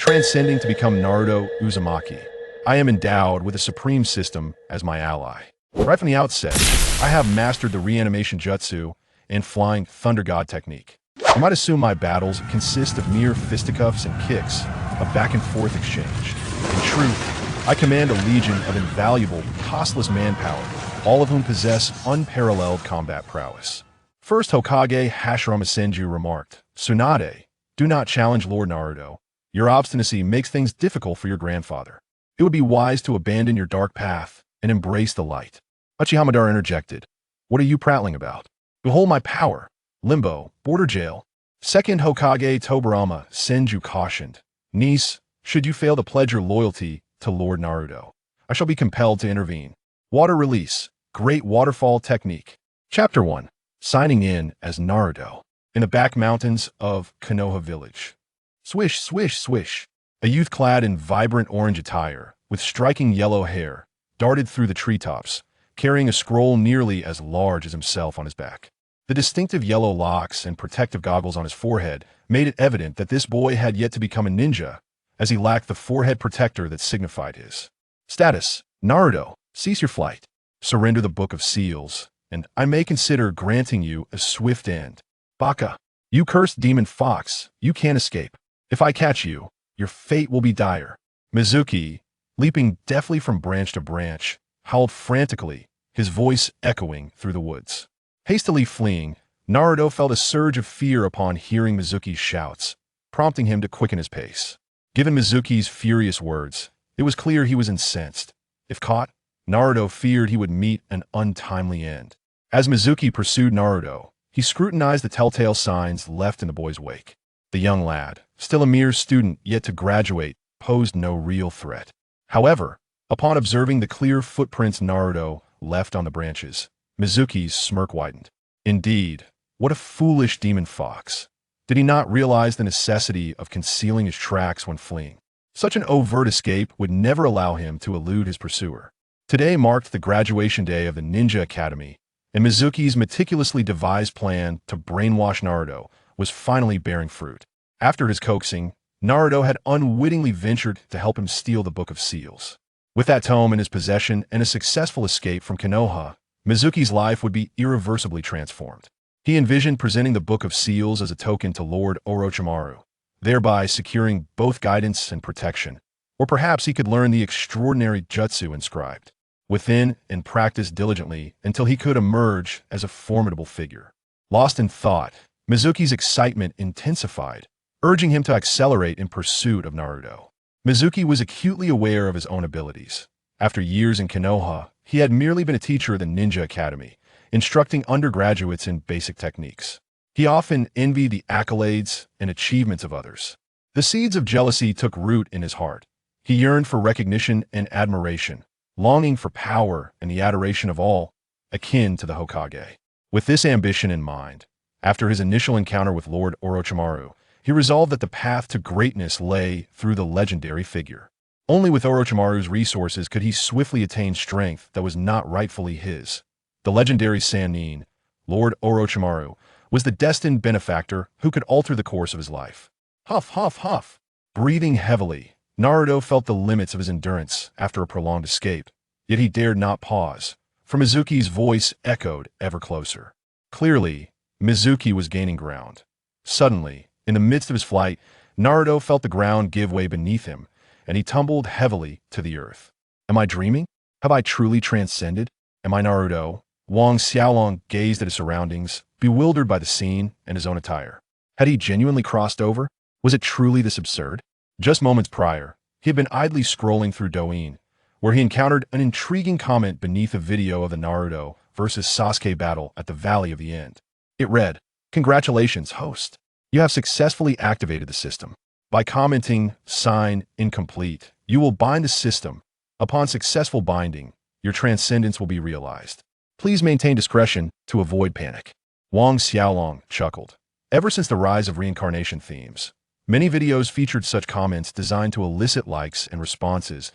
transcending to become Naruto Uzumaki. I am endowed with a supreme system as my ally. Right from the outset, I have mastered the reanimation jutsu and flying thunder god technique. You might assume my battles consist of mere fisticuffs and kicks, a back-and-forth exchange. In truth, I command a legion of invaluable, costless manpower, all of whom possess unparalleled combat prowess. First Hokage Hashirama Senju remarked, "Tsunade, do not challenge Lord Naruto. Your obstinacy makes things difficult for your grandfather. It would be wise to abandon your dark path and embrace the light." Uchiha Madara interjected, "What are you prattling about? Behold my power. Limbo, border jail." Second Hokage Tobirama Senju cautioned, "Niece, should you fail to pledge your loyalty to Lord Naruto, I shall be compelled to intervene." Water release, great waterfall technique. Chapter 1. Signing in as Naruto. In the back mountains of Konoha village. Swish, swish, swish. A youth clad in vibrant orange attire, with striking yellow hair, darted through the treetops, carrying a scroll nearly as large as himself on his back. The distinctive yellow locks and protective goggles on his forehead made it evident that this boy had yet to become a ninja, as he lacked the forehead protector that signified his status. "Naruto, cease your flight. Surrender the Book of Seals, and I may consider granting you a swift end. Baka, you cursed demon fox, you can't escape. If I catch you, your fate will be dire." Mizuki, leaping deftly from branch to branch, howled frantically, his voice echoing through the woods. Hastily fleeing, Naruto felt a surge of fear upon hearing Mizuki's shouts, prompting him to quicken his pace. Given Mizuki's furious words, it was clear he was incensed. If caught, Naruto feared he would meet an untimely end. As Mizuki pursued Naruto, he scrutinized the telltale signs left in the boy's wake. The young lad, still a mere student yet to graduate, posed no real threat. However, upon observing the clear footprints Naruto left on the branches, Mizuki's smirk widened. Indeed, what a foolish demon fox. Did he not realize the necessity of concealing his tracks when fleeing? Such an overt escape would never allow him to elude his pursuer. Today marked the graduation day of the Ninja Academy, and Mizuki's meticulously devised plan to brainwash Naruto was finally bearing fruit. After his coaxing, Naruto had unwittingly ventured to help him steal the Book of Seals. With that tome in his possession and a successful escape from Konoha, Mizuki's life would be irreversibly transformed. He envisioned presenting the Book of Seals as a token to Lord Orochimaru, thereby securing both guidance and protection. Or perhaps he could learn the extraordinary jutsu inscribed within and practice diligently until he could emerge as a formidable figure. Lost in thought, Mizuki's excitement intensified, urging him to accelerate in pursuit of Naruto. Mizuki was acutely aware of his own abilities. After years in Konoha, he had merely been a teacher at the Ninja Academy, instructing undergraduates in basic techniques. He often envied the accolades and achievements of others. The seeds of jealousy took root in his heart. He yearned for recognition and admiration, longing for power and the adoration of all, akin to the Hokage. With this ambition in mind, after his initial encounter with Lord Orochimaru, he resolved that the path to greatness lay through the legendary figure. Only with Orochimaru's resources could he swiftly attain strength that was not rightfully his. The legendary Sannin, Lord Orochimaru, was the destined benefactor who could alter the course of his life. Huff, huff, huff. Breathing heavily, Naruto felt the limits of his endurance after a prolonged escape, yet he dared not pause, for Mizuki's voice echoed ever closer. Clearly, Mizuki was gaining ground. Suddenly, in the midst of his flight, Naruto felt the ground give way beneath him, and he tumbled heavily to the earth. Am I dreaming? Have I truly transcended? Am I Naruto? Wang Xiaolong gazed at his surroundings, bewildered by the scene and his own attire. Had he genuinely crossed over? Was it truly this absurd? Just moments prior, he had been idly scrolling through Douyin, where he encountered an intriguing comment beneath a video of the Naruto versus Sasuke battle at the Valley of the End. It read, "Congratulations, host. You have successfully activated the system. By commenting, sign, incomplete, you will bind the system. Upon successful binding, your transcendence will be realized. Please maintain discretion to avoid panic." Wang Xiaolong chuckled. Ever since the rise of reincarnation themes, many videos featured such comments designed to elicit likes and responses.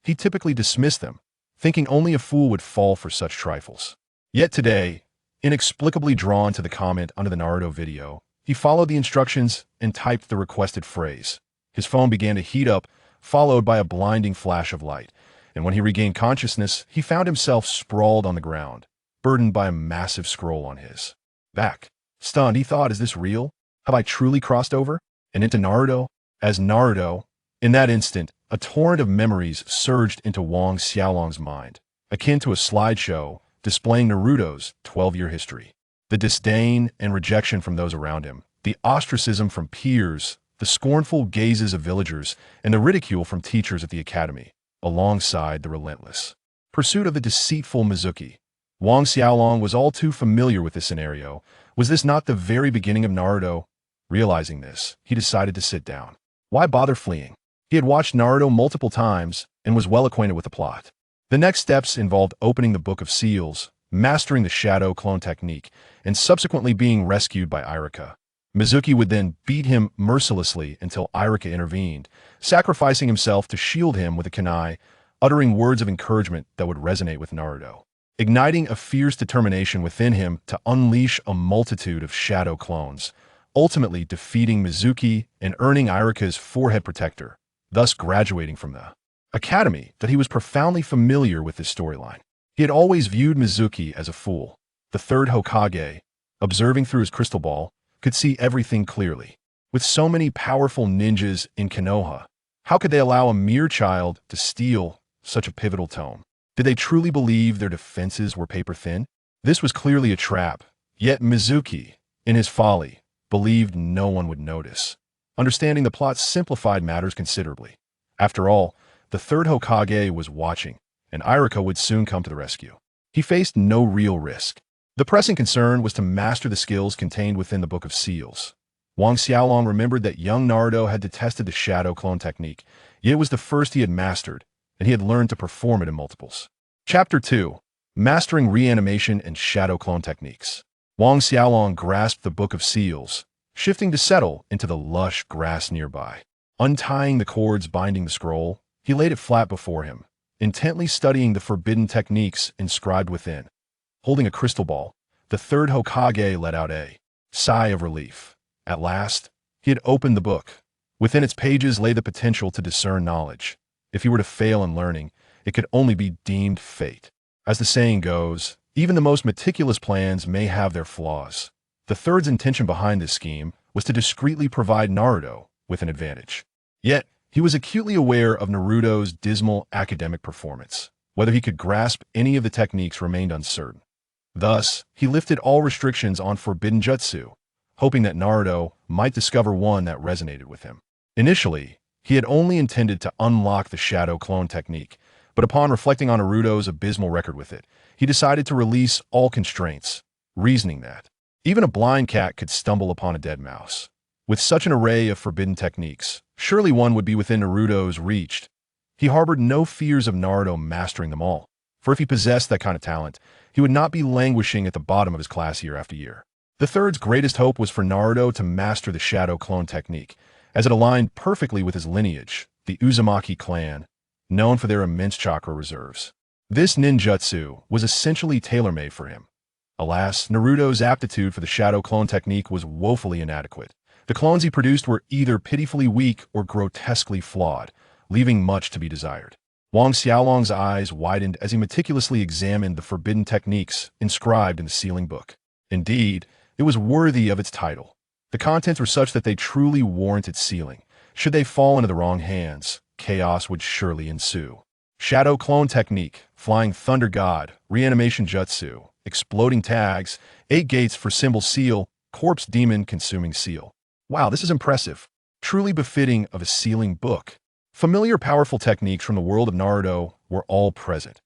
He typically dismissed them, thinking only a fool would fall for such trifles. Yet today, inexplicably drawn to the comment under the Naruto video, he followed the instructions and typed the requested phrase. His phone began to heat up, followed by a blinding flash of light, and when he regained consciousness, he found himself sprawled on the ground, burdened by a massive scroll on his back. Stunned, he thought, is this real? Have I truly crossed over? And into Naruto? As Naruto, in that instant, a torrent of memories surged into Wang Xiaolong's mind, akin to a slideshow displaying Naruto's 12-year history. The disdain and rejection from those around him, the ostracism from peers, the scornful gazes of villagers, and the ridicule from teachers at the academy, alongside the relentless pursuit of the deceitful Mizuki. Wang Xiaolong was all too familiar with this scenario. Was this not the very beginning of Naruto? Realizing this, he decided to sit down. Why bother fleeing? He had watched Naruto multiple times and was well acquainted with the plot. The next steps involved opening the Book of Seals, mastering the shadow clone technique, and subsequently being rescued by Iruka. Mizuki would then beat him mercilessly until Iruka intervened, sacrificing himself to shield him with a kunai, uttering words of encouragement that would resonate with Naruto, igniting a fierce determination within him to unleash a multitude of shadow clones, ultimately defeating Mizuki and earning Iruka's forehead protector, thus graduating from the academy. That he was profoundly familiar with this storyline. He had always viewed Mizuki as a fool. The third Hokage, observing through his crystal ball, could see everything clearly. With so many powerful ninjas in Konoha, how could they allow a mere child to steal such a pivotal tome? Did they truly believe their defenses were paper thin? This was clearly a trap, yet Mizuki, in his folly, believed no one would notice. Understanding the plot simplified matters considerably. After all, the third Hokage was watching, and Iruka would soon come to the rescue. He faced no real risk. The pressing concern was to master the skills contained within the Book of Seals. Wang Xiaolong remembered that young Naruto had detested the shadow clone technique, yet it was the first he had mastered, and he had learned to perform it in multiples. Chapter 2. Mastering Reanimation and Shadow Clone Techniques. Wang Xiaolong grasped the Book of Seals, shifting to settle into the lush grass nearby. Untying the cords binding the scroll, he laid it flat before him, intently studying the forbidden techniques inscribed within. Holding a crystal ball, the third Hokage let out a sigh of relief. At last, he had opened the book. Within its pages lay the potential to discern knowledge. If he were to fail in learning, it could only be deemed fate. As the saying goes, even the most meticulous plans may have their flaws. The third's intention behind this scheme was to discreetly provide Naruto with an advantage. Yet, he was acutely aware of Naruto's dismal academic performance. Whether he could grasp any of the techniques remained uncertain. Thus, he lifted all restrictions on forbidden jutsu, hoping that Naruto might discover one that resonated with him. Initially, he had only intended to unlock the shadow clone technique, but upon reflecting on Naruto's abysmal record with it, he decided to release all constraints, reasoning that even a blind cat could stumble upon a dead mouse. With such an array of forbidden techniques, surely one would be within Naruto's reach. He harbored no fears of Naruto mastering them all, for if he possessed that kind of talent, he would not be languishing at the bottom of his class year after year. The third's greatest hope was for Naruto to master the shadow clone technique, as it aligned perfectly with his lineage, the Uzumaki clan, known for their immense chakra reserves. This ninjutsu was essentially tailor-made for him. Alas, Naruto's aptitude for the shadow clone technique was woefully inadequate. The clones he produced were either pitifully weak or grotesquely flawed, leaving much to be desired. Wang Xiaolong's eyes widened as he meticulously examined the forbidden techniques inscribed in the sealing book. Indeed, it was worthy of its title. The contents were such that they truly warranted sealing. Should they fall into the wrong hands, chaos would surely ensue. Shadow clone technique, flying thunder god, reanimation jutsu, exploding tags, 8 gates for symbol seal, corpse demon consuming seal. Wow, this is impressive. Truly befitting of a sealing book. Familiar powerful techniques from the world of Naruto were all present.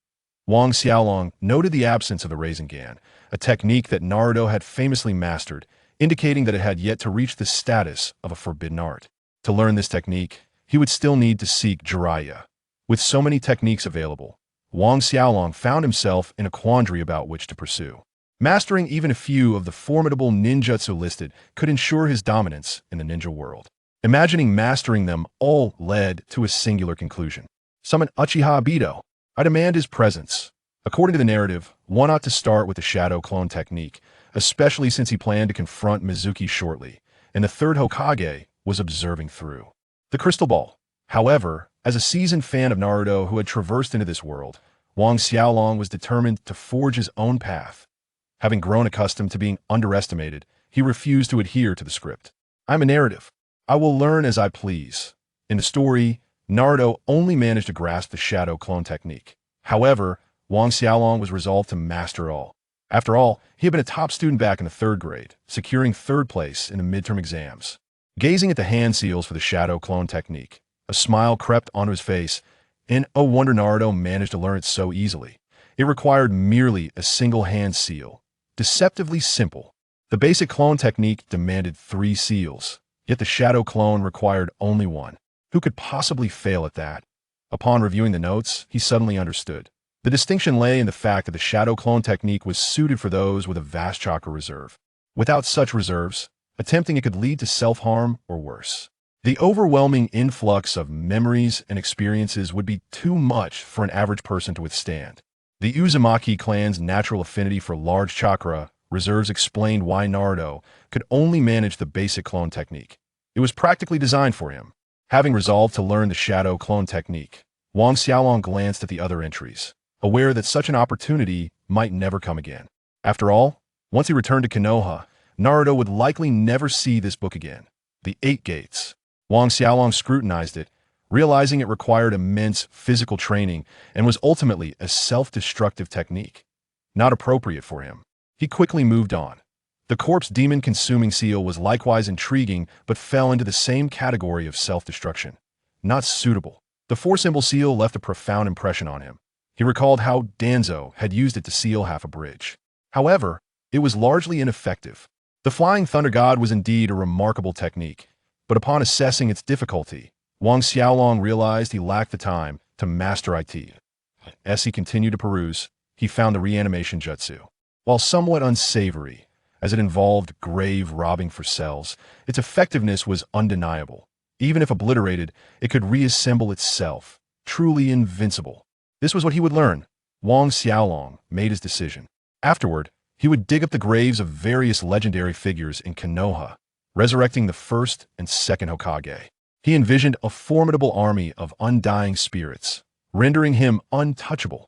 Wang Xiaolong noted the absence of the Rasengan, a technique that Naruto had famously mastered, indicating that it had yet to reach the status of a forbidden art. To learn this technique, he would still need to seek Jiraiya. With so many techniques available, Wang Xiaolong found himself in a quandary about which to pursue. Mastering even a few of the formidable ninjutsu listed could ensure his dominance in the ninja world. Imagining mastering them all led to a singular conclusion. Summon Uchiha Obito. I demand his presence. According to the narrative, one ought to start with the shadow clone technique, especially since he planned to confront Mizuki shortly, and the third Hokage was observing through. The crystal ball. However, as a seasoned fan of Naruto who had traversed into this world, Wang Xiaolong was determined to forge his own path. Having grown accustomed to being underestimated, he refused to adhere to the script. I'm a narrative. I will learn as I please. In the story, Naruto only managed to grasp the shadow clone technique. However, Wang Xiaolong was resolved to master all. After all, he had been a top student back in the 3rd grade, securing 3rd place in the midterm exams. Gazing at the hand seals for the shadow clone technique, a smile crept onto his face, and oh wonder Naruto managed to learn it so easily. It required merely a single hand seal. Deceptively simple. The basic clone technique demanded 3 seals, yet the shadow clone required only 1. Who could possibly fail at that? Upon reviewing the notes, he suddenly understood. The distinction lay in the fact that the shadow clone technique was suited for those with a vast chakra reserve. Without such reserves, attempting it could lead to self-harm or worse. The overwhelming influx of memories and experiences would be too much for an average person to withstand. The Uzumaki clan's natural affinity for large chakra reserves explained why Naruto could only manage the basic clone technique. It was practically designed for him. Having resolved to learn the shadow clone technique, Wang Xiaolong glanced at the other entries, aware that such an opportunity might never come again. After all, once he returned to Konoha, Naruto would likely never see this book again. The 8 Gates. Wang Xiaolong scrutinized it, realizing it required immense physical training and was ultimately a self-destructive technique. Not appropriate for him. He quickly moved on. The corpse demon-consuming seal was likewise intriguing but fell into the same category of self-destruction. Not suitable. The 4-symbol seal left a profound impression on him. He recalled how Danzo had used it to seal half a bridge. However, it was largely ineffective. The Flying Thunder God was indeed a remarkable technique, but upon assessing its difficulty, Wang Xiaolong realized he lacked the time to master it. As he continued to peruse, he found the reanimation jutsu. While somewhat unsavory, as it involved grave robbing for cells, its effectiveness was undeniable. Even if obliterated, it could reassemble itself, truly invincible. This was what he would learn. Wang Xiaolong made his decision. Afterward, he would dig up the graves of various legendary figures in Konoha, resurrecting the 1st and 2nd Hokage. He envisioned a formidable army of undying spirits, rendering him untouchable.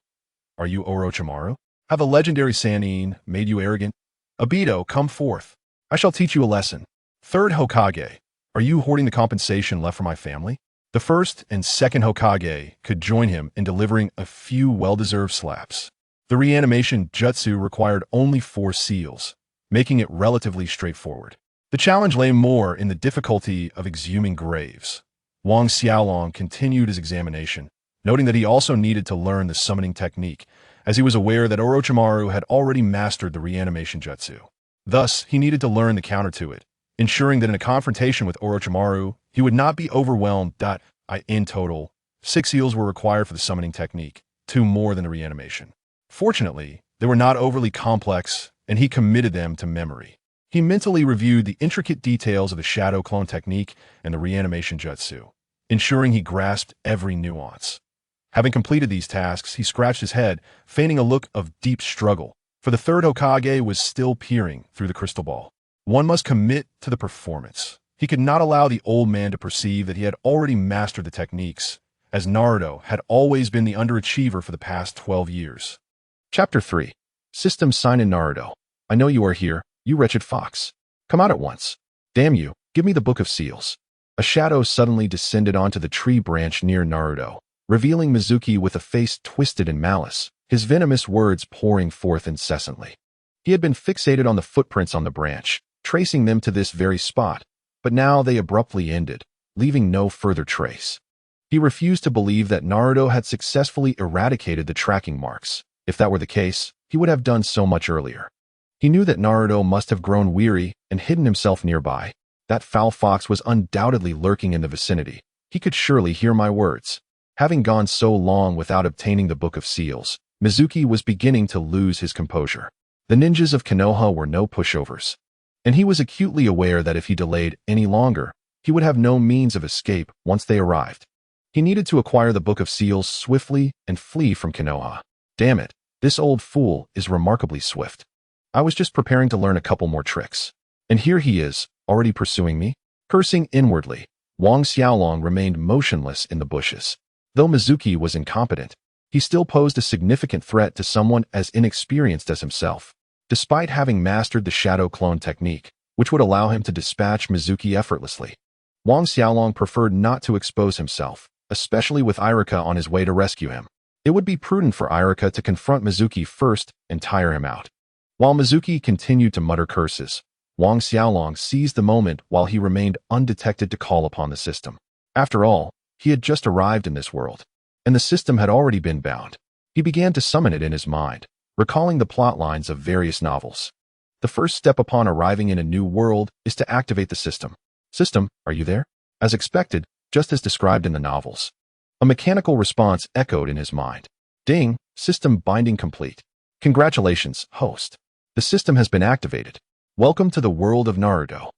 Are you Orochimaru? Have a legendary Sannin made you arrogant? Obito, come forth. I shall teach you a lesson. 3rd Hokage, are you hoarding the compensation left for my family? The 1st and 2nd Hokage could join him in delivering a few well-deserved slaps. The reanimation jutsu required only 4 seals, making it relatively straightforward. The challenge lay more in the difficulty of exhuming graves. Wang Xiaolong continued his examination, noting that he also needed to learn the summoning technique, as he was aware that Orochimaru had already mastered the reanimation jutsu. Thus, he needed to learn the counter to it, ensuring that in a confrontation with Orochimaru, he would not be overwhelmed. In total, 6 seals were required for the summoning technique, 2 more than the reanimation. Fortunately, they were not overly complex, and he committed them to memory. He mentally reviewed the intricate details of the shadow clone technique and the reanimation jutsu, ensuring he grasped every nuance. Having completed these tasks, he scratched his head, feigning a look of deep struggle, for the 3rd Hokage was still peering through the crystal ball. One must commit to the performance. He could not allow the old man to perceive that he had already mastered the techniques, as Naruto had always been the underachiever for the past 12 years. Chapter 3. System Sign in Naruto. I know you are here, you wretched fox. Come out at once. Damn you, give me the Book of Seals. A shadow suddenly descended onto the tree branch near Naruto, revealing Mizuki with a face twisted in malice, his venomous words pouring forth incessantly. He had been fixated on the footprints on the branch, tracing them to this very spot, but now they abruptly ended, leaving no further trace. He refused to believe that Naruto had successfully eradicated the tracking marks. If that were the case, he would have done so much earlier. He knew that Naruto must have grown weary and hidden himself nearby. That foul fox was undoubtedly lurking in the vicinity. He could surely hear my words. Having gone so long without obtaining the Book of Seals, Mizuki was beginning to lose his composure. The ninjas of Konoha were no pushovers, and he was acutely aware that if he delayed any longer, he would have no means of escape once they arrived. He needed to acquire the Book of Seals swiftly and flee from Konoha. Damn it, this old fool is remarkably swift. I was just preparing to learn a couple more tricks, and here he is, already pursuing me. Cursing inwardly, Wang Xiaolong remained motionless in the bushes. Though Mizuki was incompetent, he still posed a significant threat to someone as inexperienced as himself. Despite having mastered the shadow clone technique, which would allow him to dispatch Mizuki effortlessly, Wang Xiaolong preferred not to expose himself, especially with Irika on his way to rescue him. It would be prudent for Irika to confront Mizuki first and tire him out. While Mizuki continued to mutter curses, Wang Xiaolong seized the moment while he remained undetected to call upon the system. After all, he had just arrived in this world, and the system had already been bound. He began to summon it in his mind, recalling the plot lines of various novels. The first step upon arriving in a new world is to activate the system. System, are you there? As expected, just as described in the novels. A mechanical response echoed in his mind. Ding, system binding complete. Congratulations, host. The system has been activated. Welcome to the world of Naruto.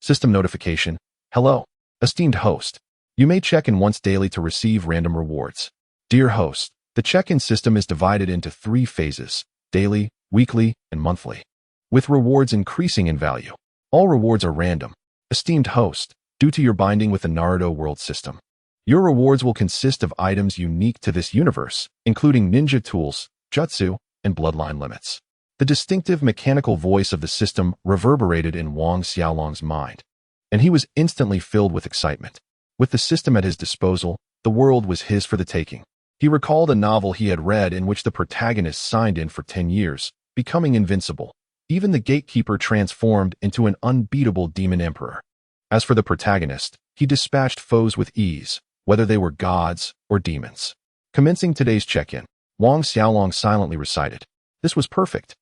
System notification. Hello, esteemed host. You may check in once daily to receive random rewards. Dear host, the check-in system is divided into 3 phases: daily, weekly, and monthly, with rewards increasing in value. All rewards are random. Esteemed host, due to your binding with the Naruto world system, your rewards will consist of items unique to this universe, including ninja tools, jutsu, and bloodline limits. The distinctive mechanical voice of the system reverberated in Wang Xiaolong's mind, and he was instantly filled with excitement. With the system at his disposal, the world was his for the taking. He recalled a novel he had read in which the protagonist signed in for 10 years, becoming invincible. Even the gatekeeper transformed into an unbeatable demon emperor. As for the protagonist, he dispatched foes with ease, whether they were gods or demons. Commencing today's check-in, Wang Xiaolong silently recited. This was perfect.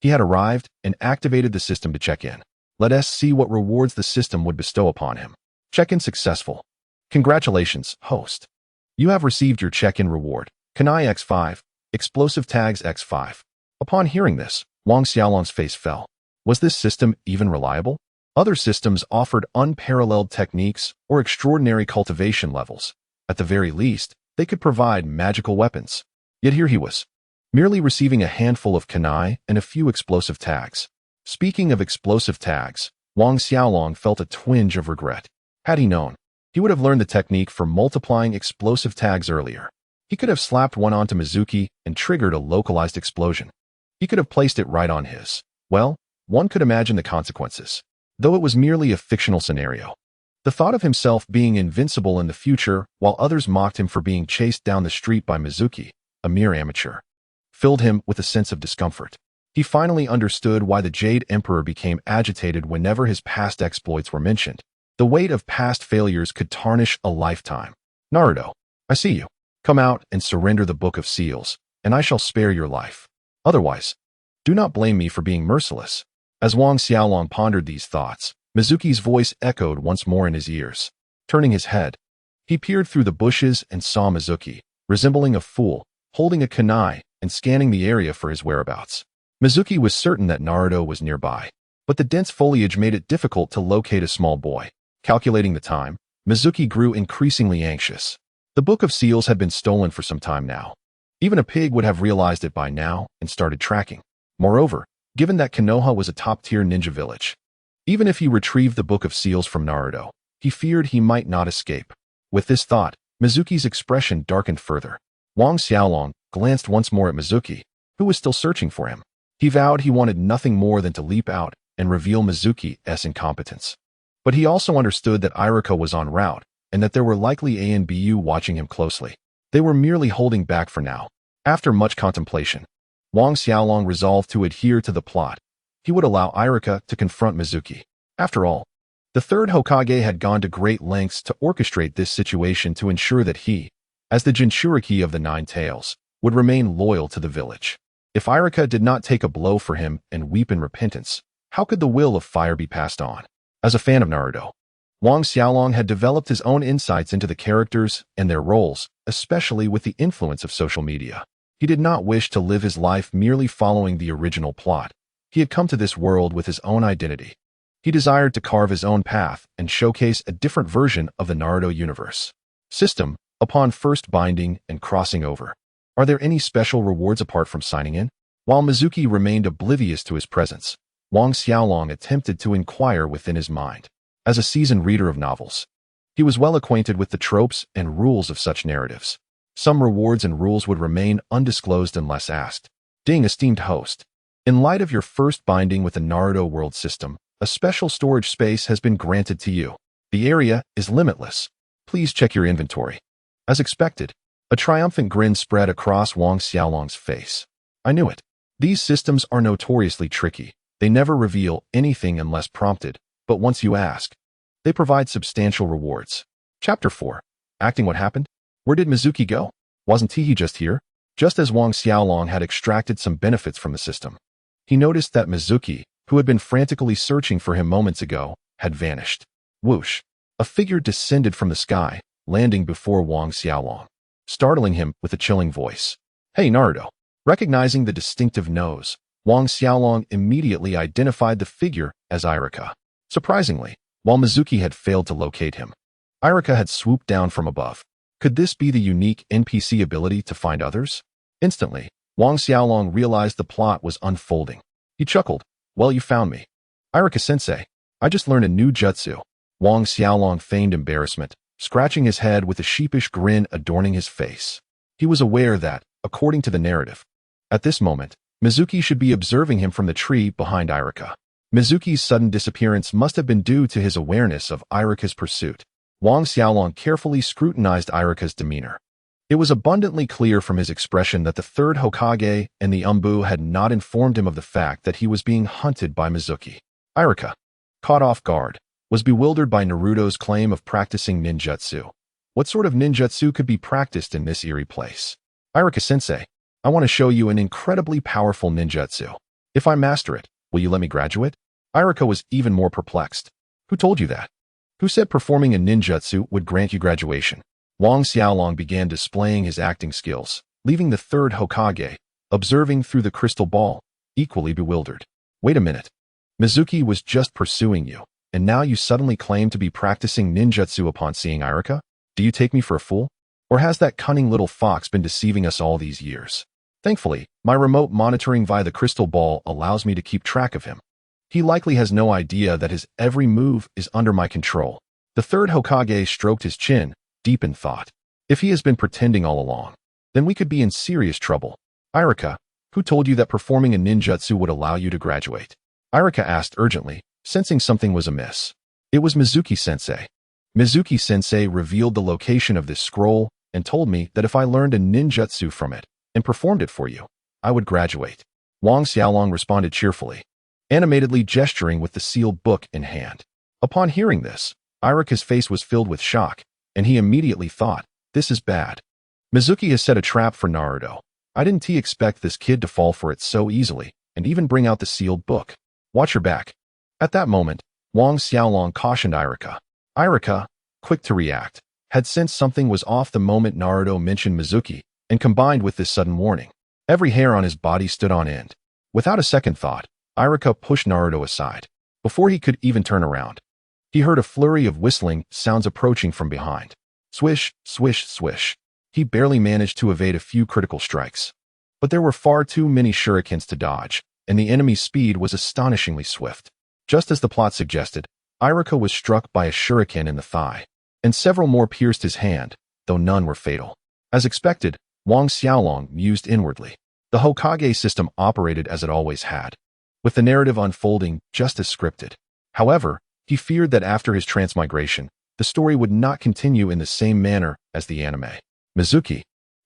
He had arrived and activated the system to check in. Let us see what rewards the system would bestow upon him. Check-in successful. Congratulations, host. You have received your check-in reward, Kunai X5, Explosive Tags X5. Upon hearing this, Wang Xiaolong's face fell. Was this system even reliable? Other systems offered unparalleled techniques or extraordinary cultivation levels. At the very least, they could provide magical weapons. Yet here he was, merely receiving a handful of kunai and a few explosive tags. Speaking of explosive tags, Wang Xiaolong felt a twinge of regret. Had he known, he would have learned the technique for multiplying explosive tags earlier. He could have slapped one onto Mizuki and triggered a localized explosion. He could have placed it right on his. Well, one could imagine the consequences, though it was merely a fictional scenario. The thought of himself being invincible in the future while others mocked him for being chased down the street by Mizuki, a mere amateur, filled him with a sense of discomfort. He finally understood why the Jade Emperor became agitated whenever his past exploits were mentioned. The weight of past failures could tarnish a lifetime. Naruto, I see you. Come out and surrender the Book of Seals, and I shall spare your life. Otherwise, do not blame me for being merciless. As Wang Xiaolong pondered these thoughts, Mizuki's voice echoed once more in his ears. Turning his head, he peered through the bushes and saw Mizuki, resembling a fool, holding a kunai and scanning the area for his whereabouts. Mizuki was certain that Naruto was nearby, but the dense foliage made it difficult to locate a small boy. Calculating the time, Mizuki grew increasingly anxious. The Book of Seals had been stolen for some time now. Even a pig would have realized it by now and started tracking. Moreover, given that Konoha was a top-tier ninja village, even if he retrieved the Book of Seals from Naruto, he feared he might not escape. With this thought, Mizuki's expression darkened further. Wang Xiaolong glanced once more at Mizuki, who was still searching for him. He vowed he wanted nothing more than to leap out and reveal Mizuki's incompetence. But he also understood that Irika was en route and that there were likely A and BU watching him closely. They were merely holding back for now. After much contemplation, Wang Xiaolong resolved to adhere to the plot. He would allow Irika to confront Mizuki. After all, the third Hokage had gone to great lengths to orchestrate this situation to ensure that he, as the Jinchuriki of the Nine Tails, would remain loyal to the village. If Irika did not take a blow for him and weep in repentance, how could the will of fire be passed on? As a fan of Naruto, Wang Xiaolong had developed his own insights into the characters and their roles, especially with the influence of social media. He did not wish to live his life merely following the original plot. He had come to this world with his own identity. He desired to carve his own path and showcase a different version of the Naruto universe. System, upon first binding and crossing over, are there any special rewards apart from signing in? While Mizuki remained oblivious to his presence, Wang Xiaolong attempted to inquire within his mind. As a seasoned reader of novels, He was well acquainted with the tropes and rules of such narratives. Some rewards and rules would remain undisclosed unless asked. Ding, esteemed host. In light of your first binding with the Naruto world system, a special storage space has been granted to you. The area is limitless. Please check your inventory. As expected, a triumphant grin spread across Wang Xiaolong's face. I knew it. These systems are notoriously tricky. They never reveal anything unless prompted, but once you ask, they provide substantial rewards. Chapter 4. Acting what happened? Where did Mizuki go? Wasn't he just here? Just as Wang Xiaolong had extracted some benefits from the system, he noticed that Mizuki, who had been frantically searching for him moments ago, had vanished. Whoosh! A figure descended from the sky, landing before Wang Xiaolong, startling him with a chilling voice. Hey, Naruto! Recognizing the distinctive nose, Wang Xiaolong immediately identified the figure as Irika. Surprisingly, while Mizuki had failed to locate him, Irika had swooped down from above. Could this be the unique NPC ability to find others? Instantly, Wang Xiaolong realized the plot was unfolding. He chuckled. Well, you found me. Irika-sensei, I just learned a new jutsu. Wang Xiaolong feigned embarrassment, scratching his head with a sheepish grin adorning his face. He was aware that, according to the narrative, at this moment, Mizuki should be observing him from the tree behind Irika. Mizuki's sudden disappearance must have been due to his awareness of Irika's pursuit. Wang Xiaolong carefully scrutinized Irika's demeanor. It was abundantly clear from his expression that the third Hokage and the Umbu had not informed him of the fact that he was being hunted by Mizuki. Irika, caught off guard, was bewildered by Naruto's claim of practicing ninjutsu. What sort of ninjutsu could be practiced in this eerie place? Irika-sensei, I want to show you an incredibly powerful ninjutsu. If I master it, will you let me graduate? Irika was even more perplexed. Who told you that? Who said performing a ninjutsu would grant you graduation? Wang Xiaolong began displaying his acting skills, leaving the third Hokage, observing through the crystal ball, equally bewildered. Wait a minute. Mizuki was just pursuing you, and now you suddenly claim to be practicing ninjutsu upon seeing Irika? Do you take me for a fool? Or has that cunning little fox been deceiving us all these years? Thankfully, my remote monitoring via the crystal ball allows me to keep track of him. He likely has no idea that his every move is under my control. The third Hokage stroked his chin, deep in thought. If he has been pretending all along, then we could be in serious trouble. Irika, who told you that performing a ninjutsu would allow you to graduate? Irika asked urgently, sensing something was amiss. It was Mizuki-sensei. Mizuki-sensei revealed the location of this scroll and told me that if I learned a ninjutsu from it and performed it for you, I would graduate. Wang Xiaolong responded cheerfully, animatedly gesturing with the sealed book in hand. Upon hearing this, Irika's face was filled with shock, and he immediately thought, this is bad. Mizuki has set a trap for Naruto. I didn't expect this kid to fall for it so easily, and even bring out the sealed book. Watch your back. At that moment, Wang Xiaolong cautioned Irika. Irika, quick to react, had sensed something was off the moment Naruto mentioned Mizuki, and combined with this sudden warning, every hair on his body stood on end. Without a second thought, Irika pushed Naruto aside. Before he could even turn around, he heard a flurry of whistling sounds approaching from behind. Swish, swish, swish. He barely managed to evade a few critical strikes. But there were far too many shurikens to dodge, and the enemy's speed was astonishingly swift. Just as the plot suggested, Irika was struck by a shuriken in the thigh, and several more pierced his hand, though none were fatal. As expected, Wang Xiaolong mused inwardly. The Hokage system operated as it always had, with the narrative unfolding just as scripted. However, he feared that after his transmigration, the story would not continue in the same manner as the anime. Mizuki.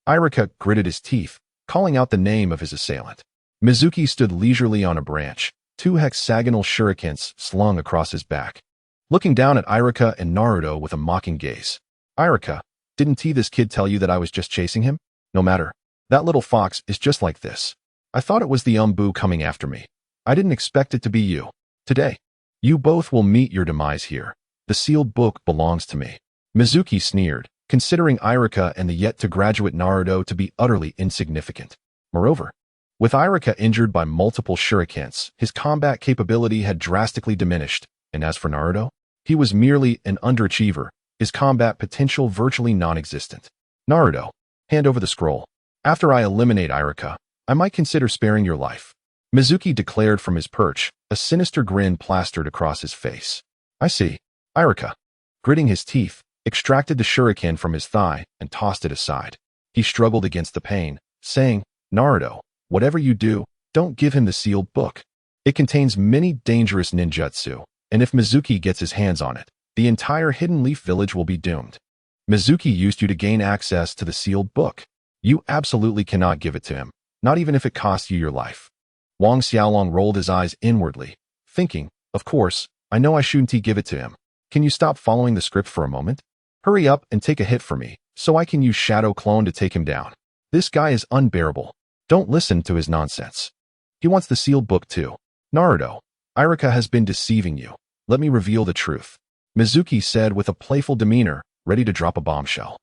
Irika gritted his teeth, calling out the name of his assailant. Mizuki stood leisurely on a branch, two hexagonal shurikens slung across his back, looking down at Irika and Naruto with a mocking gaze. Irika, didn't this kid tell you that I was just chasing him? No matter. That little fox is just like this. I thought it was the Umbu coming after me. I didn't expect it to be you. Today, you both will meet your demise here. The sealed book belongs to me. Mizuki sneered, considering Irika and the yet-to-graduate Naruto to be utterly insignificant. Moreover, with Irika injured by multiple shurikens, his combat capability had drastically diminished, and as for Naruto, he was merely an underachiever, his combat potential virtually non-existent. Naruto, hand over the scroll. After I eliminate Irika, I might consider sparing your life. Mizuki declared from his perch, a sinister grin plastered across his face. I see. Irika. Gritting his teeth, extracted the shuriken from his thigh and tossed it aside. He struggled against the pain, saying, "Naruto, whatever you do, don't give him the sealed book. It contains many dangerous ninjutsu, and if Mizuki gets his hands on it, the entire Hidden Leaf Village will be doomed. Mizuki used you to gain access to the sealed book. You absolutely cannot give it to him, not even if it costs you your life." Wang Xiaolong rolled his eyes inwardly, thinking, "Of course, I know I shouldn't give it to him. Can you stop following the script for a moment? Hurry up and take a hit for me, so I can use Shadow Clone to take him down. This guy is unbearable. Don't listen to his nonsense. He wants the sealed book too. Naruto, Iruka has been deceiving you. Let me reveal the truth," Mizuki said with a playful demeanor, ready to drop a bombshell.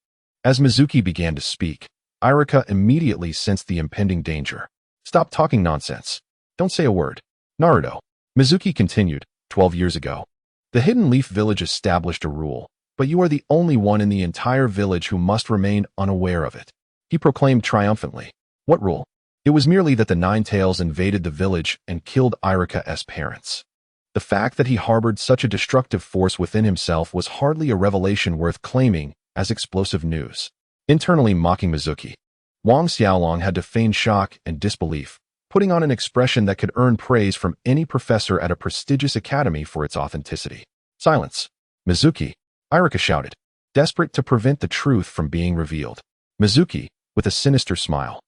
As Mizuki began to speak, Iruka immediately sensed the impending danger. "Stop talking nonsense. Don't say a word. Naruto," Mizuki continued, 12 years ago, the Hidden Leaf Village established a rule, but you are the only one in the entire village who must remain unaware of it," he proclaimed triumphantly. "What rule?" "It was merely that the Nine Tails invaded the village and killed Iruka's parents." The fact that he harbored such a destructive force within himself was hardly a revelation worth claiming as explosive news. Internally mocking Mizuki, Wang Xiaolong had to feign shock and disbelief, putting on an expression that could earn praise from any professor at a prestigious academy for its authenticity. "Silence! Mizuki!" Iruka shouted, desperate to prevent the truth from being revealed. Mizuki, with a sinister smile,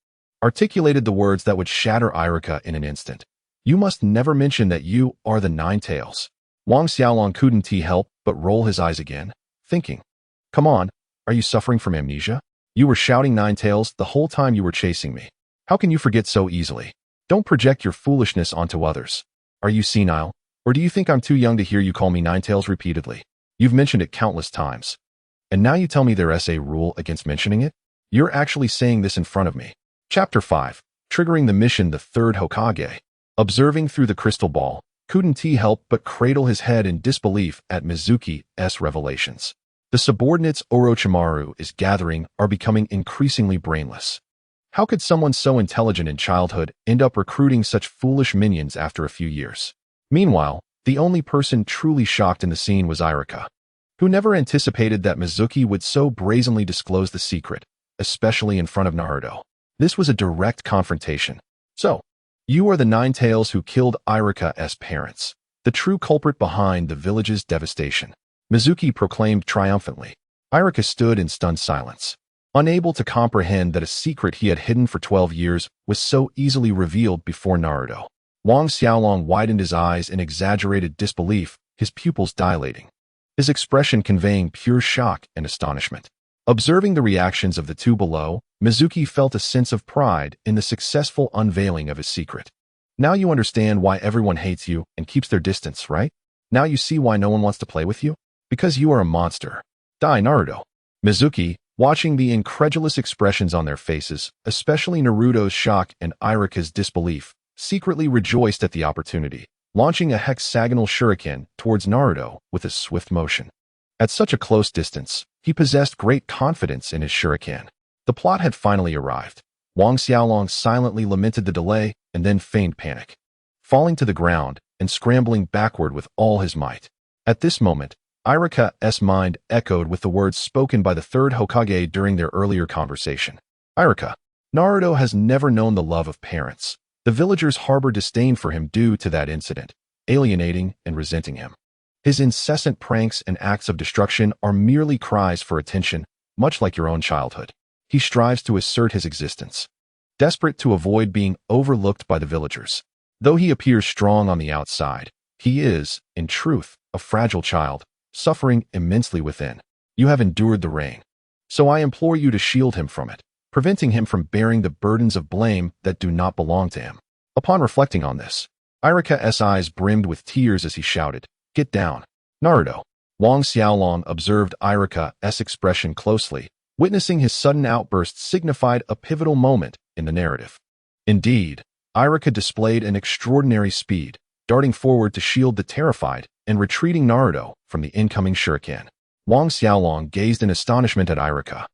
articulated the words that would shatter Iruka in an instant. "You must never mention that you are the Nine Tails." Wang Xiaolong couldn't help but roll his eyes again, thinking, "Come on, are you suffering from amnesia? You were shouting Nine Tails the whole time you were chasing me. How can you forget so easily? Don't project your foolishness onto others. Are you senile? Or do you think I'm too young to hear you call me Nine Tails repeatedly? You've mentioned it countless times. And now you tell me there's a rule against mentioning it? You're actually saying this in front of me." Chapter 5. Triggering the mission. The third Hokage, observing through the crystal ball, couldn't help but cradle his head in disbelief at Mizuki's revelations. The subordinates Orochimaru is gathering are becoming increasingly brainless. How could someone so intelligent in childhood end up recruiting such foolish minions after a few years? Meanwhile, the only person truly shocked in the scene was Iruka, who never anticipated that Mizuki would so brazenly disclose the secret, especially in front of Naruto. This was a direct confrontation. "So, you are the Nine Tails who killed Iruka's parents, the true culprit behind the village's devastation," Mizuki proclaimed triumphantly. Iruka stood in stunned silence, unable to comprehend that a secret he had hidden for 12 years was so easily revealed before Naruto. Wang Xiaolong widened his eyes in exaggerated disbelief, his pupils dilating, his expression conveying pure shock and astonishment. Observing the reactions of the two below, Mizuki felt a sense of pride in the successful unveiling of his secret. "Now you understand why everyone hates you and keeps their distance, right? Now you see why no one wants to play with you? Because you are a monster. Die, Naruto." Mizuki, watching the incredulous expressions on their faces, especially Naruto's shock and Iruka's disbelief, secretly rejoiced at the opportunity, launching a hexagonal shuriken towards Naruto with a swift motion. At such a close distance, he possessed great confidence in his shuriken. The plot had finally arrived. Wang Xiaolong silently lamented the delay and then feigned panic, falling to the ground and scrambling backward with all his might. At this moment, Iruka's mind echoed with the words spoken by the third Hokage during their earlier conversation. "Iruka, Naruto has never known the love of parents. The villagers harbor disdain for him due to that incident, alienating and resenting him. His incessant pranks and acts of destruction are merely cries for attention, much like your own childhood. He strives to assert his existence, desperate to avoid being overlooked by the villagers. Though he appears strong on the outside, he is, in truth, a fragile child, suffering immensely within. You have endured the rain, so I implore you to shield him from it, preventing him from bearing the burdens of blame that do not belong to him." Upon reflecting on this, Iruka's eyes brimmed with tears as he shouted, "Get down, Naruto." Wang Xiaolong observed Iruka's expression closely, witnessing his sudden outburst signified a pivotal moment in the narrative. Indeed, Iruka displayed an extraordinary speed, darting forward to shield the terrified and retreating Naruto from the incoming shuriken. Wang Xiaolong gazed in astonishment at Iruka,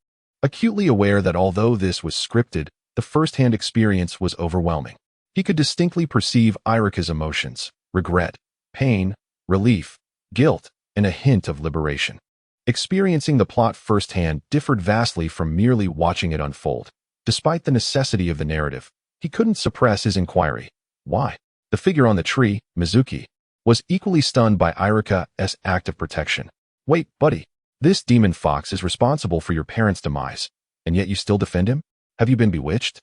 acutely aware that although this was scripted, the first-hand experience was overwhelming. He could distinctly perceive Iruka's emotions: regret, pain, relief, guilt, and a hint of liberation. Experiencing the plot firsthand differed vastly from merely watching it unfold. Despite the necessity of the narrative, he couldn't suppress his inquiry. Why? The figure on the tree, Mizuki, was equally stunned by Iruka's act of protection. Wait, buddy. This demon fox is responsible for your parents' demise, and yet you still defend him? Have you been bewitched?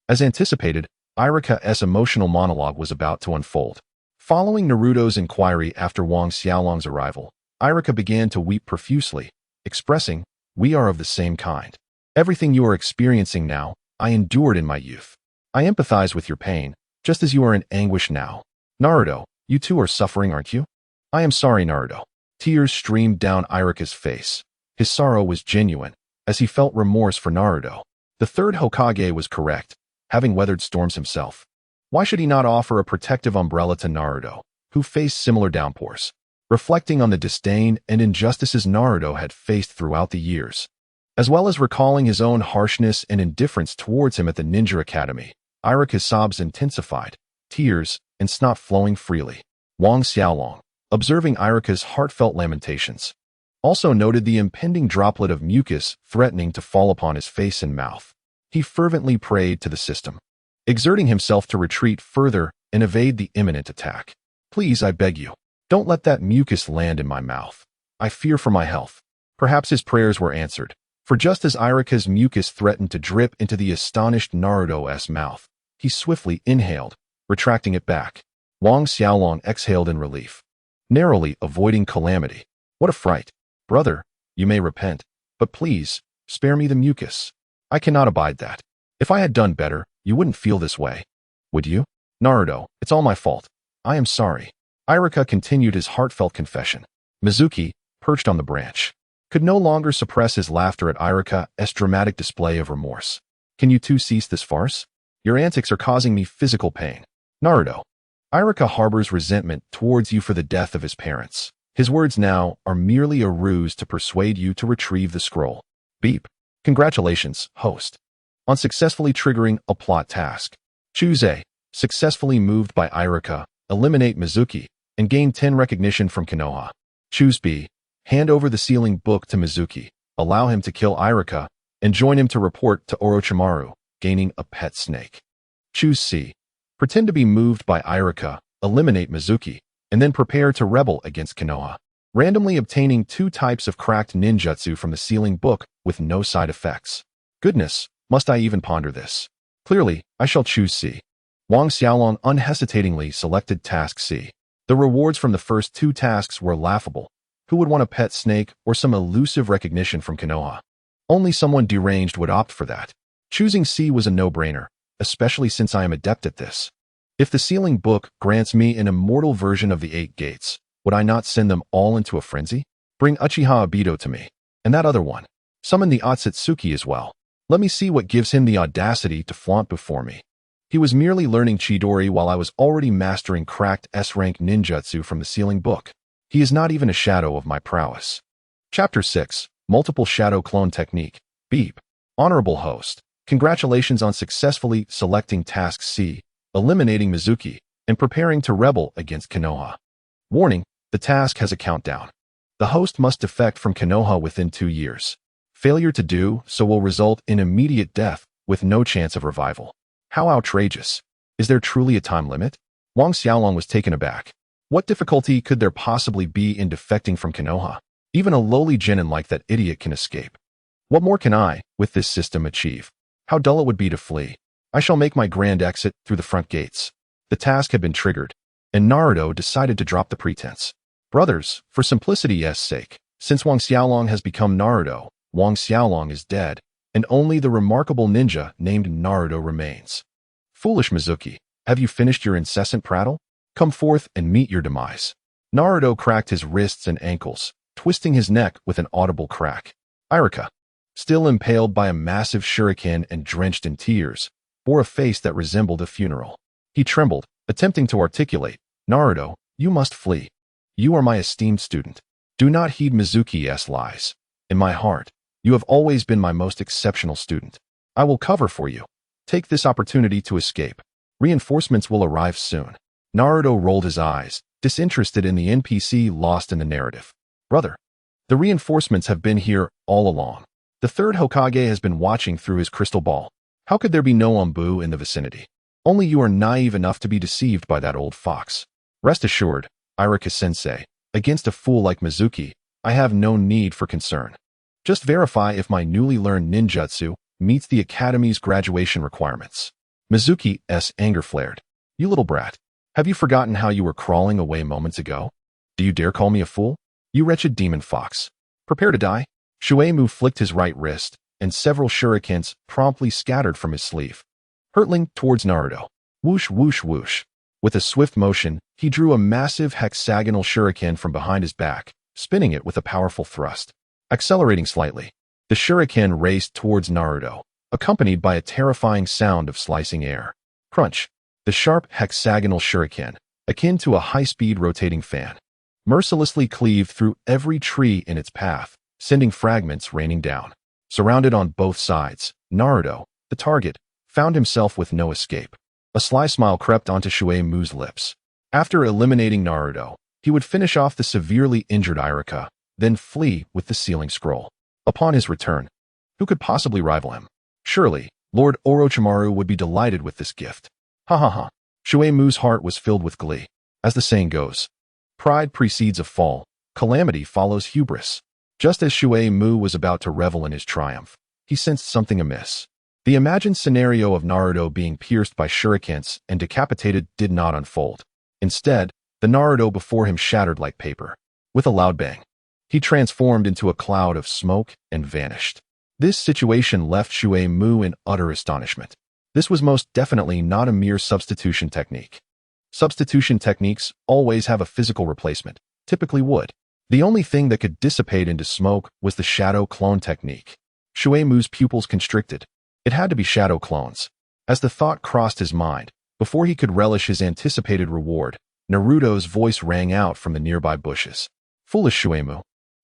As anticipated, Iruka's emotional monologue was about to unfold. Following Naruto's inquiry after Wang Xiaolong's arrival, Iruka began to weep profusely, expressing, "We are of the same kind. Everything you are experiencing now, I endured in my youth. I empathize with your pain, just as you are in anguish now. Naruto, you too are suffering, aren't you?" "I am sorry, Naruto." Tears streamed down Iruka's face. His sorrow was genuine, as he felt remorse for Naruto. The third Hokage was correct, having weathered storms himself. Why should he not offer a protective umbrella to Naruto, who faced similar downpours? Reflecting on the disdain and injustices Naruto had faced throughout the years, as well as recalling his own harshness and indifference towards him at the Ninja Academy, Iruka's sobs intensified, tears and snot flowing freely. Wang Xiaolong, observing Iruka's heartfelt lamentations, also noted the impending droplet of mucus threatening to fall upon his face and mouth. He fervently prayed to the system, exerting himself to retreat further and evade the imminent attack. "Please, I beg you, don't let that mucus land in my mouth. I fear for my health." Perhaps his prayers were answered, for just as Iruka's mucus threatened to drip into the astonished Naruto's mouth, he swiftly inhaled, retracting it back. Wang Xiaolong exhaled in relief, narrowly avoiding calamity. "What a fright. Brother, you may repent, but please, spare me the mucus. I cannot abide that. If I had done better, you wouldn't feel this way. Would you? Naruto, it's all my fault. I am sorry." Iruka continued his heartfelt confession. Mizuki, perched on the branch, could no longer suppress his laughter at Iruka's dramatic display of remorse. "Can you two cease this farce? Your antics are causing me physical pain. Naruto, Iruka harbors resentment towards you for the death of his parents. His words now are merely a ruse to persuade you to retrieve the scroll." Beep. Congratulations, host, on successfully triggering a plot task. Choose A. Successfully moved by Iruka, eliminate Mizuki, and gain 10 recognition from Konoha. Choose B. Hand over the sealing book to Mizuki, allow him to kill Iruka, and join him to report to Orochimaru, gaining a pet snake. Choose C. Pretend to be moved by Iruka, eliminate Mizuki, and then prepare to rebel against Konoha, randomly obtaining 2 types of cracked ninjutsu from the sealing book with no side effects. Goodness, must I even ponder this? Clearly, I shall choose C. Wang Xiaolong unhesitatingly selected task C. The rewards from the first 2 tasks were laughable. Who would want a pet snake or some elusive recognition from Konoha? Only someone deranged would opt for that. Choosing C was a no-brainer, especially since I am adept at this. If the sealing book grants me an immortal version of the 8 gates, would I not send them all into a frenzy? Bring Uchiha Obito to me, and that other one. Summon the Otsutsuki as well. Let me see what gives him the audacity to flaunt before me. He was merely learning Chidori while I was already mastering cracked S-rank ninjutsu from the sealing book. He is not even a shadow of my prowess. Chapter 6. Multiple Shadow Clone Technique. Beep. Honorable host, congratulations on successfully selecting Task C, eliminating Mizuki, and preparing to rebel against Konoha. Warning, the task has a countdown. The host must defect from Konoha within 2 years. Failure to do so will result in immediate death with no chance of revival. How outrageous. Is there truly a time limit? Wang Xiaolong was taken aback. What difficulty could there possibly be in defecting from Konoha? Even a lowly genin like that idiot can escape. What more can I, with this system, achieve? How dull it would be to flee. I shall make my grand exit through the front gates. The task had been triggered, and Naruto decided to drop the pretense. Brothers, for simplicity's sake, since Wang Xiaolong has become Naruto, Wang Xiaolong is dead, and only the remarkable ninja named Naruto remains. Foolish Mizuki, have you finished your incessant prattle? Come forth and meet your demise. Naruto cracked his wrists and ankles, twisting his neck with an audible crack. Iruka, still impaled by a massive shuriken and drenched in tears, bore a face that resembled a funeral. He trembled, attempting to articulate, "Naruto, you must flee. You are my esteemed student. Do not heed Mizuki's lies. In my heart, you have always been my most exceptional student. I will cover for you. Take this opportunity to escape. Reinforcements will arrive soon." Naruto rolled his eyes, disinterested in the NPC lost in the narrative. "Brother, The reinforcements have been here all along. The third Hokage has been watching through his crystal ball. How could there be no Ombu in the vicinity? Only you are naive enough to be deceived by that old fox. Rest assured, Irika-sensei, against a fool like Mizuki, I have no need for concern. Just verify if my newly learned ninjutsu meets the Academy's graduation requirements. Mizuki's anger flared. You little brat. Have you forgotten how you were crawling away moments ago? Do you dare call me a fool? You wretched demon fox. Prepare to die. Shueimu flicked his right wrist, and several shurikens promptly scattered from his sleeve, hurtling towards Naruto. Whoosh, whoosh, whoosh. With a swift motion, he drew a massive hexagonal shuriken from behind his back, spinning it with a powerful thrust. Accelerating slightly, the shuriken raced towards Naruto, accompanied by a terrifying sound of slicing air. Crunch. The sharp hexagonal shuriken, akin to a high-speed rotating fan, mercilessly cleaved through every tree in its path, sending fragments raining down. Surrounded on both sides, Naruto, the target, found himself with no escape. A sly smile crept onto Shueimu's lips. After eliminating Naruto, he would finish off the severely injured Irika, then flee with the sealing scroll. Upon his return, who could possibly rival him? Surely, Lord Orochimaru would be delighted with this gift. Ha ha ha. Shueimu's heart was filled with glee. As the saying goes, pride precedes a fall, calamity follows hubris. Just as Shueimu was about to revel in his triumph, he sensed something amiss. The imagined scenario of Naruto being pierced by shurikens and decapitated did not unfold. Instead, the Naruto before him shattered like paper. With a loud bang, he transformed into a cloud of smoke and vanished. This situation left Shueimu in utter astonishment. This was most definitely not a mere substitution technique. Substitution techniques always have a physical replacement, typically wood. The only thing that could dissipate into smoke was the shadow clone technique. Shueimu's pupils constricted. It had to be shadow clones. As the thought crossed his mind, before he could relish his anticipated reward, Naruto's voice rang out from the nearby bushes. Foolish Shueimu.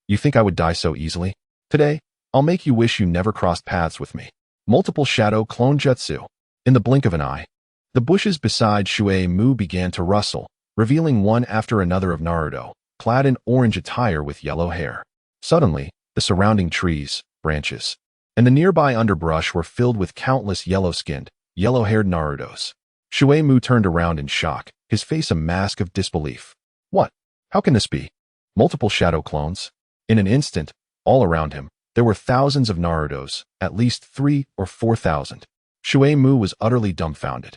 You think I would die so easily? Today, I'll make you wish you never crossed paths with me. Multiple shadow clone jutsu. In the blink of an eye, the bushes beside Shueimu began to rustle, revealing one after another of Naruto, clad in orange attire with yellow hair. Suddenly, the surrounding trees, branches, and the nearby underbrush were filled with countless yellow-skinned, yellow-haired Narutos. Shueimu turned around in shock, his face a mask of disbelief. What? How can this be? Multiple shadow clones? In an instant, all around him, there were thousands of Narutos, at least 3,000 or 4,000. Shueimu was utterly dumbfounded.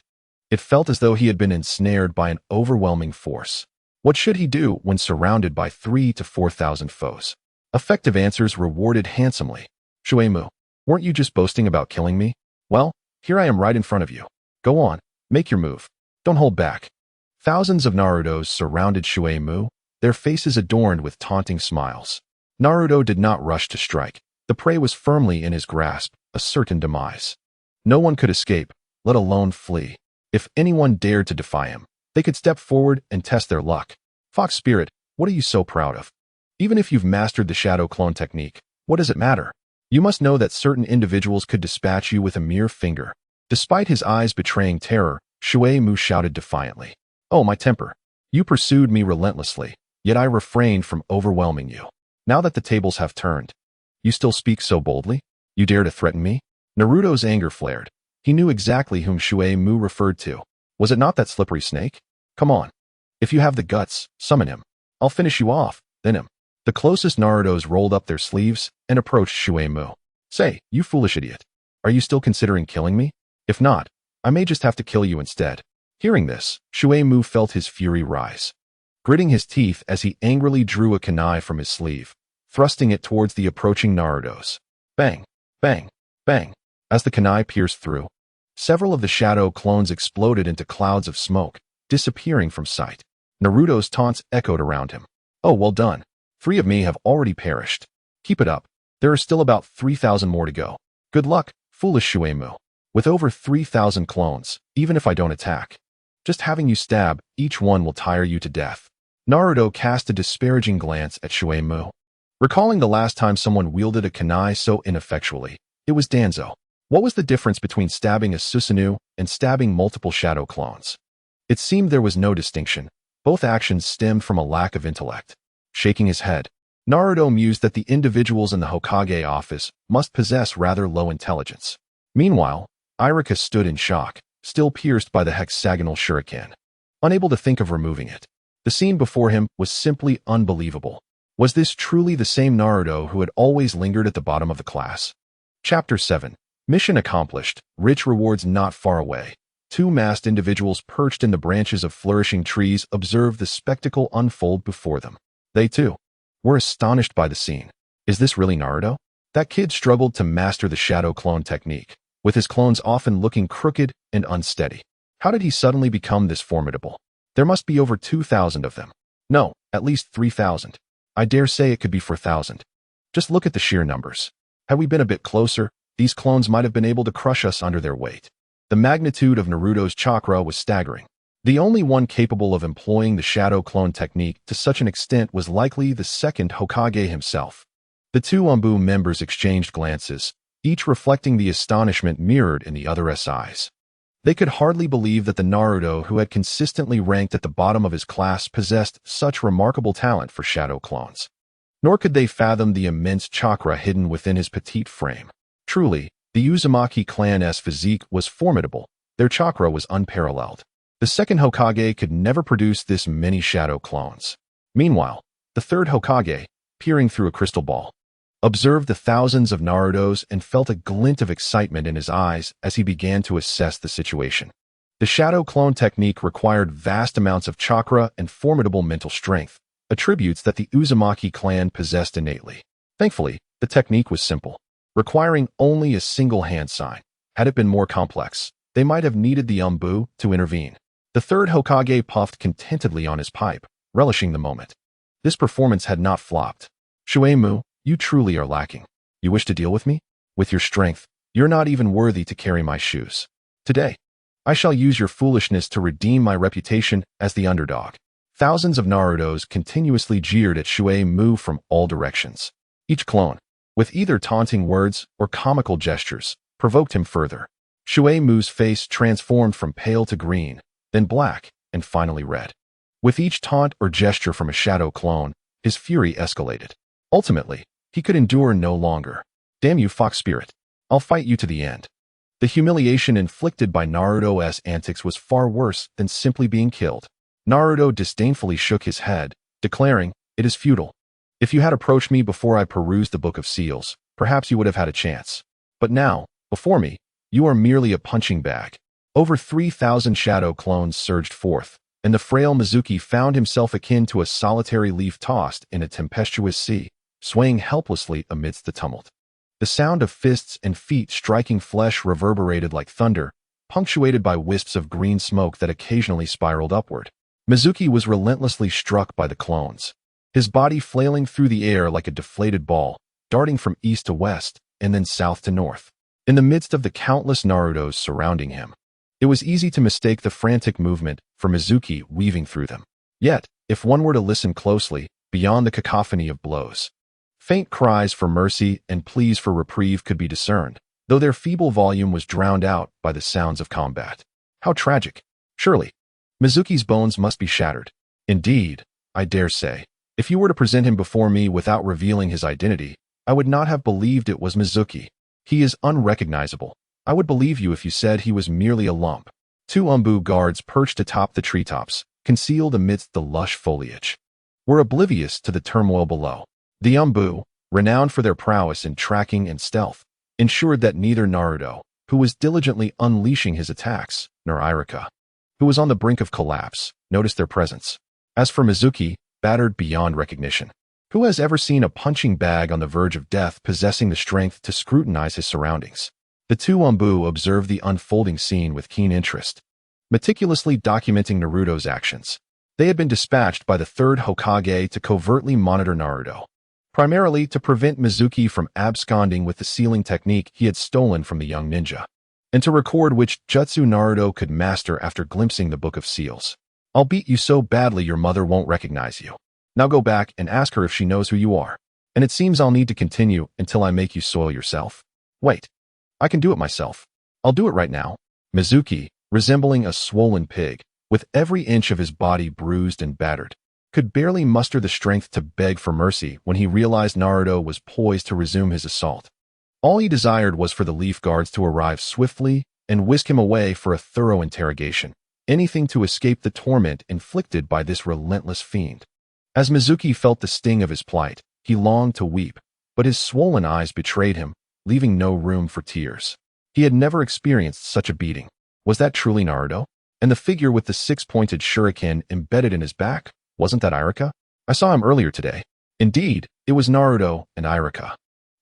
It felt as though he had been ensnared by an overwhelming force. What should he do when surrounded by 3,000 to 4,000 foes? Effective answers rewarded handsomely. Shueimu, weren't you just boasting about killing me? Well, here I am right in front of you. Go on, make your move. Don't hold back. Thousands of Narutos surrounded Shueimu, their faces adorned with taunting smiles. Naruto did not rush to strike. The prey was firmly in his grasp, a certain demise. No one could escape, let alone flee. If anyone dared to defy him, they could step forward and test their luck. Fox Spirit, what are you so proud of? Even if you've mastered the shadow clone technique, what does it matter? You must know that certain individuals could dispatch you with a mere finger. Despite his eyes betraying terror, Shueimu shouted defiantly. Oh, my temper. You pursued me relentlessly, yet I refrained from overwhelming you. Now that the tables have turned, you still speak so boldly? You dare to threaten me? Naruto's anger flared. He knew exactly whom Shueimu referred to. Was it not that slippery snake? Come on. If you have the guts, summon him. I'll finish you off, then him. The closest Narutos rolled up their sleeves and approached Shueimu. Say, you foolish idiot. Are you still considering killing me? If not, I may just have to kill you instead. Hearing this, Shueimu felt his fury rise. Gritting his teeth as he angrily drew a kunai from his sleeve, thrusting it towards the approaching Narutos. Bang, bang, bang. As the kunai pierced through, several of the shadow clones exploded into clouds of smoke, disappearing from sight. Naruto's taunts echoed around him. Oh, well done. 3 of me have already perished. Keep it up. There are still about 3,000 more to go. Good luck, foolish Shueimu. With over 3,000 clones, even if I don't attack, just having you stab each one will tire you to death. Naruto cast a disparaging glance at Shueimu. Recalling the last time someone wielded a kunai so ineffectually, it was Danzo. What was the difference between stabbing a Susanoo and stabbing multiple shadow clones? It seemed there was no distinction. Both actions stemmed from a lack of intellect. Shaking his head, Naruto mused that the individuals in the Hokage office must possess rather low intelligence. Meanwhile, Iruka stood in shock, still pierced by the hexagonal shuriken, unable to think of removing it. The scene before him was simply unbelievable. Was this truly the same Naruto who had always lingered at the bottom of the class? Chapter 7. Mission accomplished. Rich rewards not far away. Two masked individuals perched in the branches of flourishing trees observed the spectacle unfold before them. They, too, were astonished by the scene. Is this really Naruto? That kid struggled to master the shadow clone technique, with his clones often looking crooked and unsteady. How did he suddenly become this formidable? There must be over 2,000 of them. No, at least 3,000. I dare say it could be 4,000. Just look at the sheer numbers. Had we been a bit closer, these clones might have been able to crush us under their weight. The magnitude of Naruto's chakra was staggering. The only one capable of employing the shadow clone technique to such an extent was likely the second Hokage himself. The two Umbu members exchanged glances, each reflecting the astonishment mirrored in the other's eyes. They could hardly believe that the Naruto who had consistently ranked at the bottom of his class possessed such remarkable talent for shadow clones. Nor could they fathom the immense chakra hidden within his petite frame. Truly, the Uzumaki clan's physique was formidable. Their chakra was unparalleled. The second Hokage could never produce this many shadow clones. Meanwhile, the third Hokage, peering through a crystal ball, observed the thousands of Narutos and felt a glint of excitement in his eyes as he began to assess the situation. The shadow clone technique required vast amounts of chakra and formidable mental strength, attributes that the Uzumaki clan possessed innately. Thankfully, the technique was simple, requiring only a single hand sign. Had it been more complex, they might have needed the Umbu to intervene. The third Hokage puffed contentedly on his pipe, relishing the moment. This performance had not flopped. Shueimu, you truly are lacking. You wish to deal with me? With your strength, you're not even worthy to carry my shoes. Today, I shall use your foolishness to redeem my reputation as the underdog. Thousands of Narutos continuously jeered at Shueimu from all directions. Each clone, with either taunting words or comical gestures, provoked him further. Shueimu's face transformed from pale to green, then black, and finally red. With each taunt or gesture from a shadow clone, his fury escalated. Ultimately, he could endure no longer. Damn you, fox spirit. I'll fight you to the end. The humiliation inflicted by Naruto's antics was far worse than simply being killed. Naruto disdainfully shook his head, declaring, "It is futile. If you had approached me before I perused the Book of Seals, perhaps you would have had a chance. But now, before me, you are merely a punching bag." Over 3,000 shadow clones surged forth, and the frail Mizuki found himself akin to a solitary leaf tossed in a tempestuous sea, swaying helplessly amidst the tumult. The sound of fists and feet striking flesh reverberated like thunder, punctuated by wisps of green smoke that occasionally spiraled upward. Mizuki was relentlessly struck by the clones, his body flailing through the air like a deflated ball, darting from east to west and then south to north. In the midst of the countless Narutos surrounding him, it was easy to mistake the frantic movement for Mizuki weaving through them. Yet, if one were to listen closely, beyond the cacophony of blows, faint cries for mercy and pleas for reprieve could be discerned, though their feeble volume was drowned out by the sounds of combat. How tragic! Surely, Mizuki's bones must be shattered. Indeed, I dare say, if you were to present him before me without revealing his identity, I would not have believed it was Mizuki. He is unrecognizable. I would believe you if you said he was merely a lump. Two Umbu guards perched atop the treetops, concealed amidst the lush foliage, were oblivious to the turmoil below. The Umbu, renowned for their prowess in tracking and stealth, ensured that neither Naruto, who was diligently unleashing his attacks, nor Iruka, who was on the brink of collapse, noticed their presence. As for Mizuki, battered beyond recognition, who has ever seen a punching bag on the verge of death possessing the strength to scrutinize his surroundings? The two Umbu observed the unfolding scene with keen interest, meticulously documenting Naruto's actions. They had been dispatched by the third Hokage to covertly monitor Naruto, primarily to prevent Mizuki from absconding with the sealing technique he had stolen from the young ninja, and to record which jutsu Naruto could master after glimpsing the Book of Seals. "I'll beat you so badly your mother won't recognize you. Now go back and ask her if she knows who you are. And it seems I'll need to continue until I make you soil yourself. Wait. I can do it myself. I'll do it right now." Mizuki, resembling a swollen pig, with every inch of his body bruised and battered, could barely muster the strength to beg for mercy when he realized Naruto was poised to resume his assault. All he desired was for the Leaf Guards to arrive swiftly and whisk him away for a thorough interrogation, anything to escape the torment inflicted by this relentless fiend. As Mizuki felt the sting of his plight, he longed to weep, but his swollen eyes betrayed him, leaving no room for tears. He had never experienced such a beating. Was that truly Naruto? And the figure with the six-pointed shuriken embedded in his back? Wasn't that Iruka? I saw him earlier today. Indeed, it was Naruto and Iruka.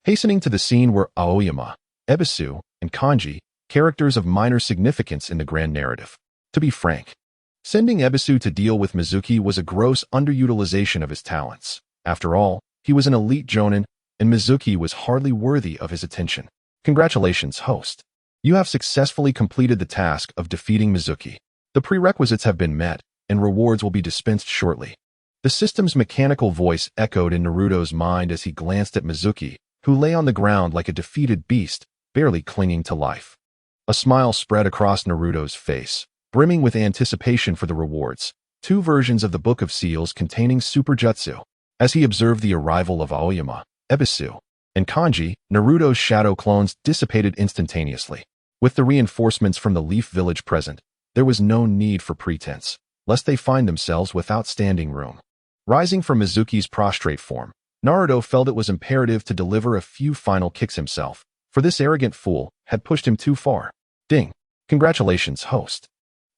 Hastening to the scene were Aoyama, Ebisu, and Kanji, characters of minor significance in the grand narrative. To be frank, sending Ebisu to deal with Mizuki was a gross underutilization of his talents. After all, he was an elite jonin, and Mizuki was hardly worthy of his attention. Congratulations, host. You have successfully completed the task of defeating Mizuki. The prerequisites have been met, and rewards will be dispensed shortly. The system's mechanical voice echoed in Naruto's mind as he glanced at Mizuki, who lay on the ground like a defeated beast, barely clinging to life. A smile spread across Naruto's face, brimming with anticipation for the rewards. 2 versions of the Book of Seals containing super jutsu. As he observed the arrival of Aoyama, Ebisu, and Kanji, Naruto's shadow clones dissipated instantaneously. With the reinforcements from the Leaf Village present, there was no need for pretense, lest they find themselves without standing room. Rising from Mizuki's prostrate form, Naruto felt it was imperative to deliver a few final kicks himself, for this arrogant fool had pushed him too far. Ding! Congratulations, host.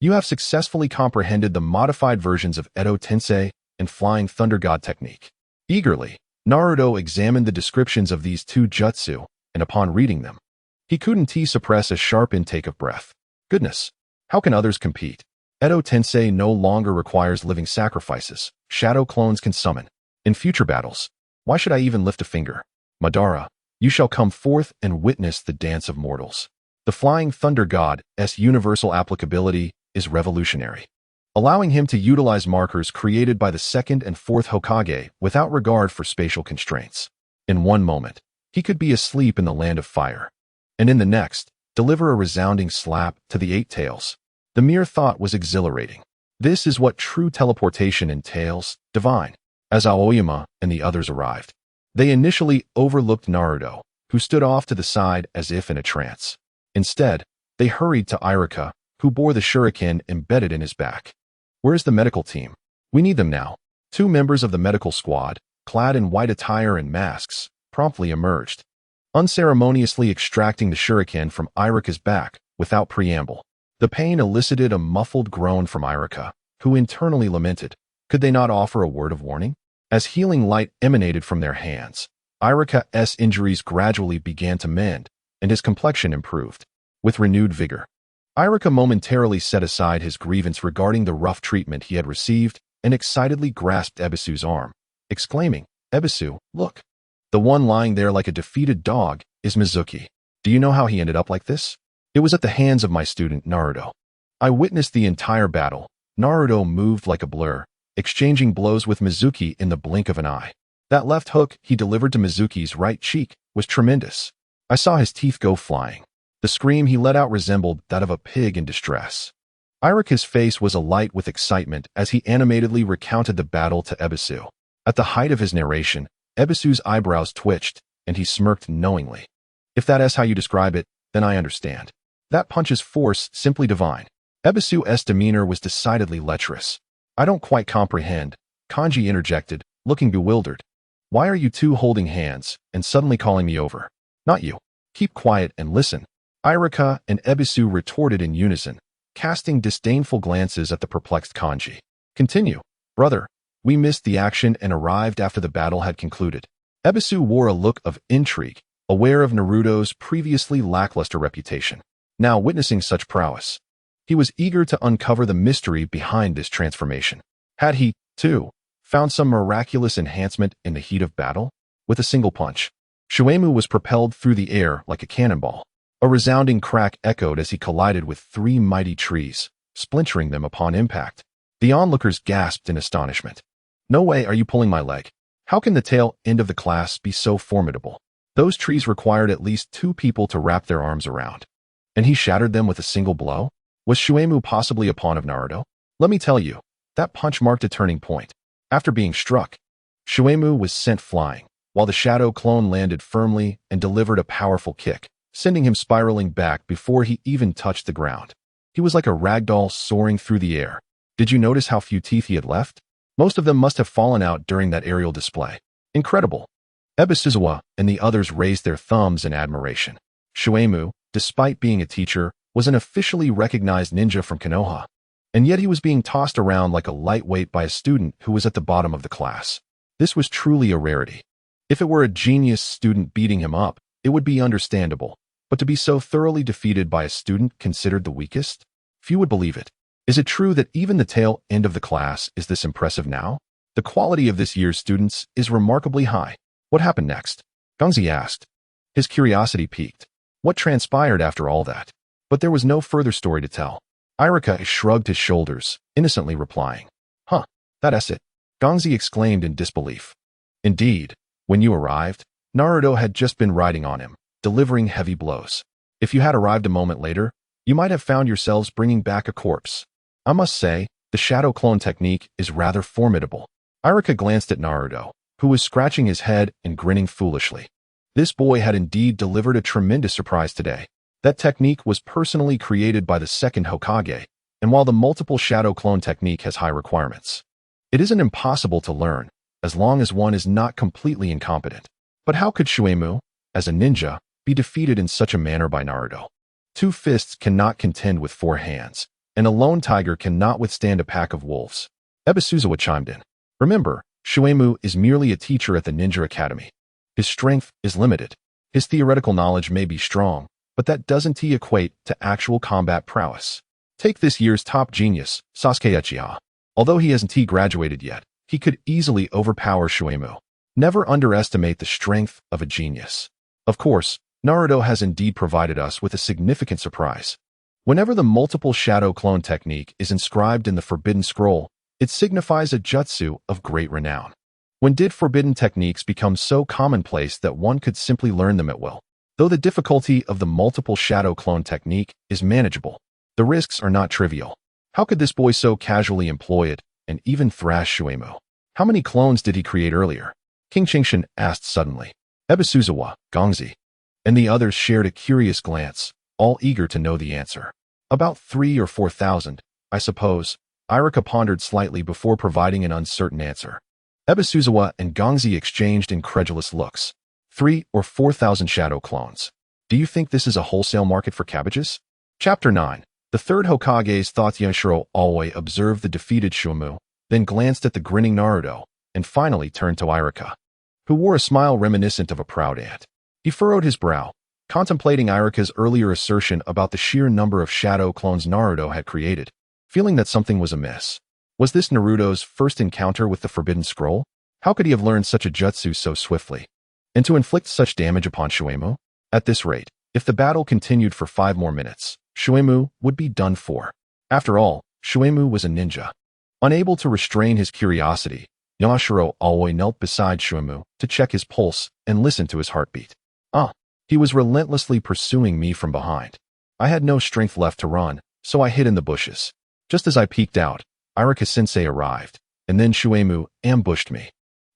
You have successfully comprehended the modified versions of Edo Tensei and Flying Thunder God technique. Eagerly, Naruto examined the descriptions of these 2 jutsu, and upon reading them, he couldn't suppress a sharp intake of breath. Goodness! How can others compete? Edo Tensei no longer requires living sacrifices. Shadow clones can summon. In future battles, why should I even lift a finger? Madara, you shall come forth and witness the dance of mortals. The Flying Thunder God's universal applicability is revolutionary, allowing him to utilize markers created by the 2nd and 4th Hokage without regard for spatial constraints. In one moment, he could be asleep in the land of fire, and in the next, deliver a resounding slap to the 8 tails. The mere thought was exhilarating. This is what true teleportation entails, divine. As Aoyama and the others arrived, they initially overlooked Naruto, who stood off to the side as if in a trance. Instead, they hurried to Iruka, who bore the shuriken embedded in his back. Where's the medical team? We need them now. 2 members of the medical squad, clad in white attire and masks, promptly emerged, unceremoniously extracting the shuriken from Iruka's back without preamble. The pain elicited a muffled groan from Iruka, who internally lamented. Could they not offer a word of warning? As healing light emanated from their hands, Iruka's injuries gradually began to mend, and his complexion improved. With renewed vigor, Iruka momentarily set aside his grievance regarding the rough treatment he had received and excitedly grasped Ebisu's arm, exclaiming, Ebisu, look. The one lying there like a defeated dog is Mizuki. Do you know how he ended up like this? It was at the hands of my student Naruto. I witnessed the entire battle. Naruto moved like a blur, exchanging blows with Mizuki in the blink of an eye. That left hook he delivered to Mizuki's right cheek was tremendous. I saw his teeth go flying. The scream he let out resembled that of a pig in distress. Iruka's face was alight with excitement as he animatedly recounted the battle to Ebisu. At the height of his narration, Ebisu's eyebrows twitched, and he smirked knowingly. If that is how you describe it, then I understand. That punch's force simply divine. Ebisu's demeanor was decidedly lecherous. I don't quite comprehend, Kanji interjected, looking bewildered. Why are you 2 holding hands and suddenly calling me over? Not you. Keep quiet and listen. Iruka and Ebisu retorted in unison, casting disdainful glances at the perplexed Kanji. Continue. Brother, we missed the action and arrived after the battle had concluded. Ebisu wore a look of intrigue, aware of Naruto's previously lackluster reputation. Now witnessing such prowess, he was eager to uncover the mystery behind this transformation. Had he, too, found some miraculous enhancement in the heat of battle? With a single punch, Shuemu was propelled through the air like a cannonball. A resounding crack echoed as he collided with 3 mighty trees, splintering them upon impact. The onlookers gasped in astonishment. No way are you pulling my leg. How can the tail end of the class be so formidable? Those trees required at least 2 people to wrap their arms around. And he shattered them with a single blow? Was Shuemu possibly a pawn of Naruto? Let me tell you, that punch marked a turning point. After being struck, Shuemu was sent flying, while the shadow clone landed firmly and delivered a powerful kick, sending him spiraling back before he even touched the ground. He was like a ragdoll soaring through the air. Did you notice how few teeth he had left? Most of them must have fallen out during that aerial display. Incredible. Ebisuzawa and the others raised their thumbs in admiration. Shuemu, despite being a teacher, was an officially recognized ninja from Konoha, and yet he was being tossed around like a lightweight by a student who was at the bottom of the class. This was truly a rarity. If it were a genius student beating him up, it would be understandable, but to be so thoroughly defeated by a student considered the weakest? Few would believe it. Is it true that even the tail end of the class is this impressive now? The quality of this year's students is remarkably high. What happened next? Gongzi asked. His curiosity piqued. What transpired after all that? But there was no further story to tell. Irika shrugged his shoulders, innocently replying. That's it. Gongzi exclaimed in disbelief. Indeed, when you arrived, Naruto had just been riding on him, delivering heavy blows. If you had arrived a moment later, you might have found yourselves bringing back a corpse. I must say, the shadow clone technique is rather formidable. Irika glanced at Naruto, who was scratching his head and grinning foolishly. This boy had indeed delivered a tremendous surprise today. That technique was personally created by the second Hokage, and while the multiple shadow clone technique has high requirements, it isn't impossible to learn, as long as one is not completely incompetent. But how could Shuemu, as a ninja, be defeated in such a manner by Naruto? 2 fists cannot contend with 4 hands, and a lone tiger cannot withstand a pack of wolves. Ebisuzawa chimed in. Remember, Shuemu is merely a teacher at the Ninja Academy. His strength is limited. His theoretical knowledge may be strong, but that doesn't equate to actual combat prowess. Take this year's top genius, Sasuke Uchiha. Although he hasn't graduated yet, he could easily overpower Shuemu. Never underestimate the strength of a genius. Of course, Naruto has indeed provided us with a significant surprise. Whenever the multiple shadow clone technique is inscribed in the Forbidden Scroll, it signifies a jutsu of great renown. When did forbidden techniques become so commonplace that one could simply learn them at will? Though the difficulty of the multiple shadow clone technique is manageable, the risks are not trivial. How could this boy so casually employ it and even thrash Shuemu? How many clones did he create earlier? King Qingshan asked suddenly. Ebisuzawa, Gongzi, and the others shared a curious glance, all eager to know the answer. About 3,000 or 4,000, I suppose. Irika pondered slightly before providing an uncertain answer. Ebisuzawa and Gongzi exchanged incredulous looks. 3,000 or 4,000 shadow clones. Do you think this is a wholesale market for cabbages? Chapter 9. The third Hokage's thoughts. Yashiro always observed the defeated Shuemu, then glanced at the grinning Naruto, and finally turned to Irika, who wore a smile reminiscent of a proud ant. He furrowed his brow, contemplating Irika's earlier assertion about the sheer number of shadow clones Naruto had created, feeling that something was amiss. Was this Naruto's first encounter with the Forbidden Scroll? How could he have learned such a jutsu so swiftly? And to inflict such damage upon Shuemu? At this rate, if the battle continued for 5 more minutes, Shuemu would be done for. After all, Shuemu was a ninja. Unable to restrain his curiosity, Yashiro always knelt beside Shuemu to check his pulse and listen to his heartbeat. He was relentlessly pursuing me from behind. I had no strength left to run, so I hid in the bushes. Just as I peeked out, Irika-sensei arrived, and then Shuemu ambushed me.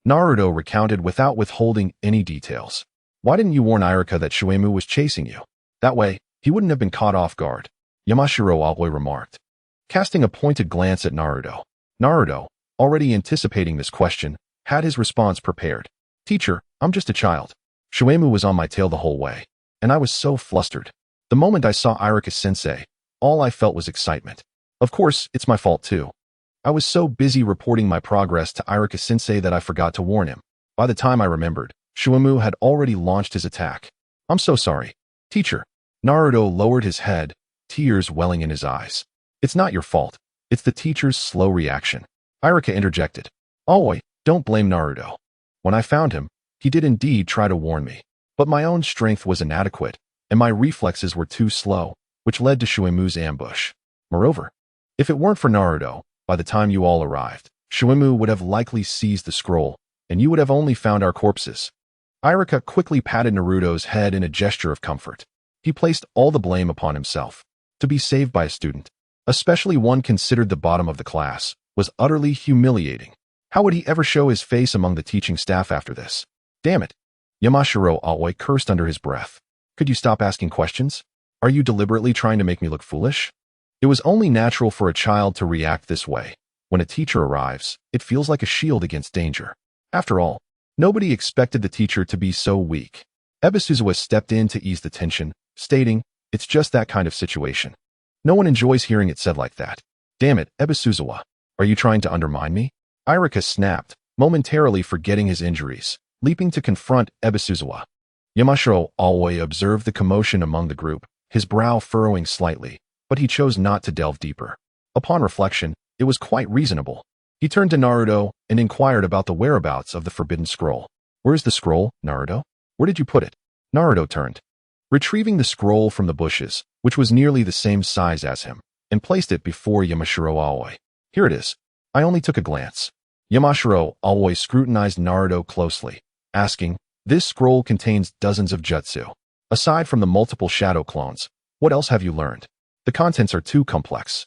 Naruto recounted without withholding any details. Why didn't you warn Irika that Shuemu was chasing you? That way, he wouldn't have been caught off guard, Yamashiro always remarked, casting a pointed glance at Naruto. Naruto, already anticipating this question, had his response prepared. Teacher, I'm just a child. Shuemu was on my tail the whole way, and I was so flustered. The moment I saw Irika-sensei, all I felt was excitement. Of course, it's my fault too. I was so busy reporting my progress to Irika-sensei that I forgot to warn him. By the time I remembered, Shuemu had already launched his attack. I'm so sorry. Teacher. Naruto lowered his head, tears welling in his eyes. It's not your fault. It's the teacher's slow reaction. Irika interjected. Aoi, don't blame Naruto. When I found him, he did indeed try to warn me. But my own strength was inadequate, and my reflexes were too slow, which led to Shuemu's ambush. Moreover, if it weren't for Naruto, by the time you all arrived, Shuemu would have likely seized the scroll, and you would have only found our corpses. Irika quickly patted Naruto's head in a gesture of comfort. He placed all the blame upon himself. To be saved by a student, especially one considered the bottom of the class, was utterly humiliating. How would he ever show his face among the teaching staff after this? Damn it. Yamashiro Aoi cursed under his breath. Could you stop asking questions? Are you deliberately trying to make me look foolish? It was only natural for a child to react this way. When a teacher arrives, it feels like a shield against danger. After all, nobody expected the teacher to be so weak. Ebisuzawa stepped in to ease the tension, stating, "It's just that kind of situation." No one enjoys hearing it said like that. Damn it, Ebisuzawa. Are you trying to undermine me? Irika snapped, momentarily forgetting his injuries, leaping to confront Ebisuzawa. Yamashiro Aoi observed the commotion among the group, his brow furrowing slightly, but he chose not to delve deeper. Upon reflection, it was quite reasonable. He turned to Naruto and inquired about the whereabouts of the Forbidden Scroll. Where's the scroll, Naruto? Where did you put it? Naruto turned, retrieving the scroll from the bushes, which was nearly the same size as him, and placed it before Yamashiro Aoi. Here it is. I only took a glance. Yamashiro Aoi scrutinized Naruto closely, asking, this scroll contains dozens of jutsu. Aside from the multiple shadow clones, what else have you learned? The contents are too complex.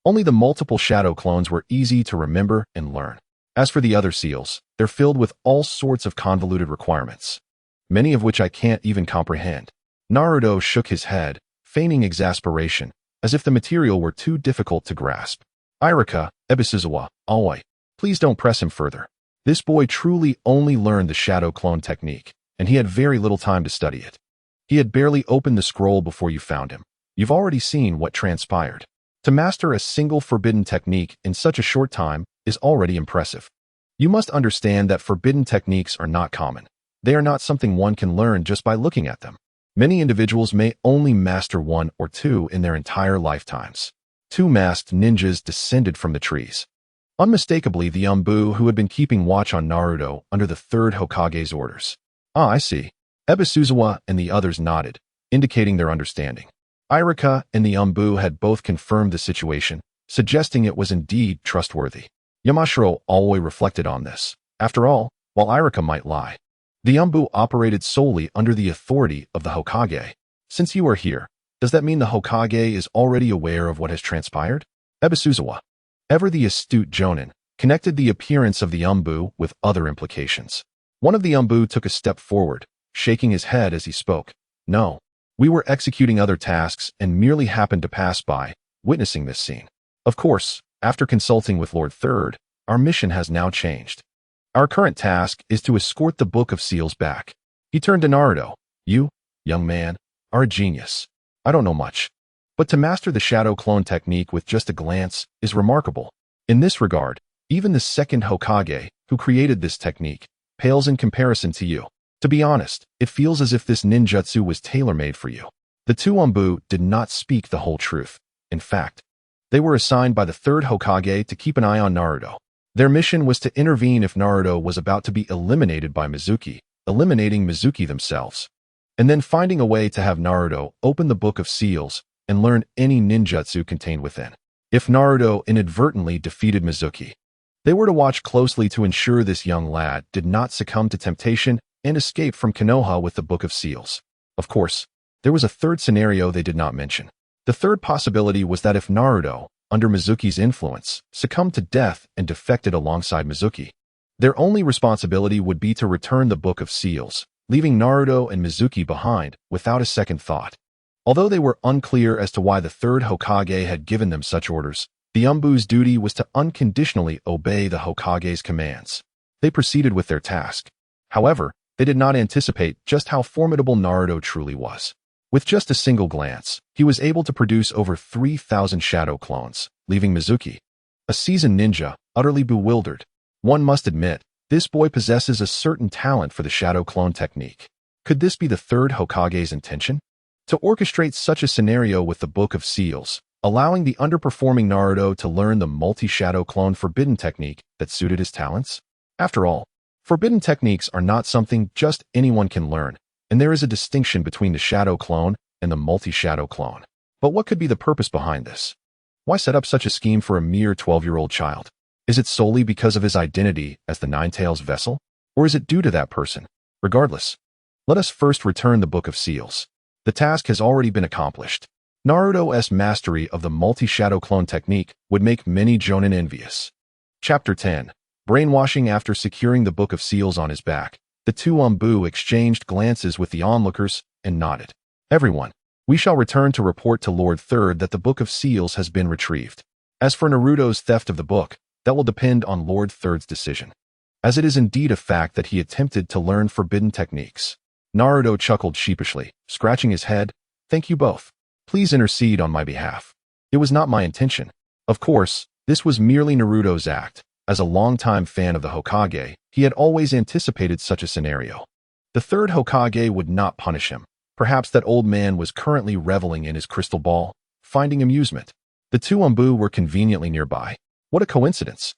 Only the multiple shadow clones were easy to remember and learn. As for the other seals, they're filled with all sorts of convoluted requirements, many of which I can't even comprehend. Naruto shook his head, feigning exasperation, as if the material were too difficult to grasp. Irika, Ebisuzawa, Aoi, please don't press him further. This boy truly only learned the shadow clone technique, and he had very little time to study it. He had barely opened the scroll before you found him. You've already seen what transpired. To master a single forbidden technique in such a short time is already impressive. You must understand that forbidden techniques are not common. They are not something one can learn just by looking at them. Many individuals may only master one or two in their entire lifetimes. Two masked ninjas descended from the trees. Unmistakably the Umbu who had been keeping watch on Naruto under the third Hokage's orders. Ah, I see. Ebisuzawa and the others nodded, indicating their understanding. Irika and the Umbu had both confirmed the situation, suggesting it was indeed trustworthy. Yamashiro Aoi reflected on this. After all, while Irika might lie, the Umbu operated solely under the authority of the Hokage. Since you are here, does that mean the Hokage is already aware of what has transpired? Ebisuzawa, ever the astute Jonin, connected the appearance of the Umbu with other implications. One of the Umbu took a step forward, shaking his head as he spoke. No, we were executing other tasks and merely happened to pass by, witnessing this scene. Of course, after consulting with Lord Third, our mission has now changed. Our current task is to escort the Book of Seals back. He turned to Naruto. You, young man, are a genius. I don't know much, but to master the shadow clone technique with just a glance is remarkable. In this regard, even the second Hokage, who created this technique, pales in comparison to you. To be honest, it feels as if this ninjutsu was tailor-made for you. The two Umbu did not speak the whole truth. In fact, they were assigned by the third Hokage to keep an eye on Naruto. Their mission was to intervene if Naruto was about to be eliminated by Mizuki, eliminating Mizuki themselves, and then finding a way to have Naruto open the Book of Seals and learn any ninjutsu contained within. If Naruto inadvertently defeated Mizuki, they were to watch closely to ensure this young lad did not succumb to temptation and escape from Konoha with the Book of Seals. Of course, there was a third scenario they did not mention. The third possibility was that if Naruto, under Mizuki's influence, succumbed to death and defected alongside Mizuki, their only responsibility would be to return the Book of Seals, leaving Naruto and Mizuki behind without a second thought. Although they were unclear as to why the third Hokage had given them such orders, the Umbu's duty was to unconditionally obey the Hokage's commands. They proceeded with their task. However, they did not anticipate just how formidable Naruto truly was. With just a single glance, he was able to produce over 3,000 shadow clones, leaving Mizuki, a seasoned ninja, utterly bewildered. One must admit, this boy possesses a certain talent for the shadow clone technique. Could this be the third Hokage's intention? To orchestrate such a scenario with the Book of Seals, allowing the underperforming Naruto to learn the multi-shadow clone forbidden technique that suited his talents? After all, forbidden techniques are not something just anyone can learn, and there is a distinction between the shadow clone and the multi-shadow clone. But what could be the purpose behind this? Why set up such a scheme for a mere 12-year-old child? Is it solely because of his identity as the Nine-Tails vessel? Or is it due to that person? Regardless, let us first return the Book of Seals. The task has already been accomplished. Naruto's mastery of the multi-shadow clone technique would make many Jonin envious. Chapter 10. Brainwashing after securing the Book of Seals on his back, the two Umbu exchanged glances with the onlookers and nodded. Everyone, we shall return to report to Lord Third that the Book of Seals has been retrieved. As for Naruto's theft of the book, that will depend on Lord Third's decision, as it is indeed a fact that he attempted to learn forbidden techniques. Naruto chuckled sheepishly, scratching his head. Thank you both. Please intercede on my behalf. It was not my intention. Of course, this was merely Naruto's act. As a longtime fan of the Hokage, he had always anticipated such a scenario. The third Hokage would not punish him. Perhaps that old man was currently reveling in his crystal ball, finding amusement. The two Umbu were conveniently nearby. What a coincidence.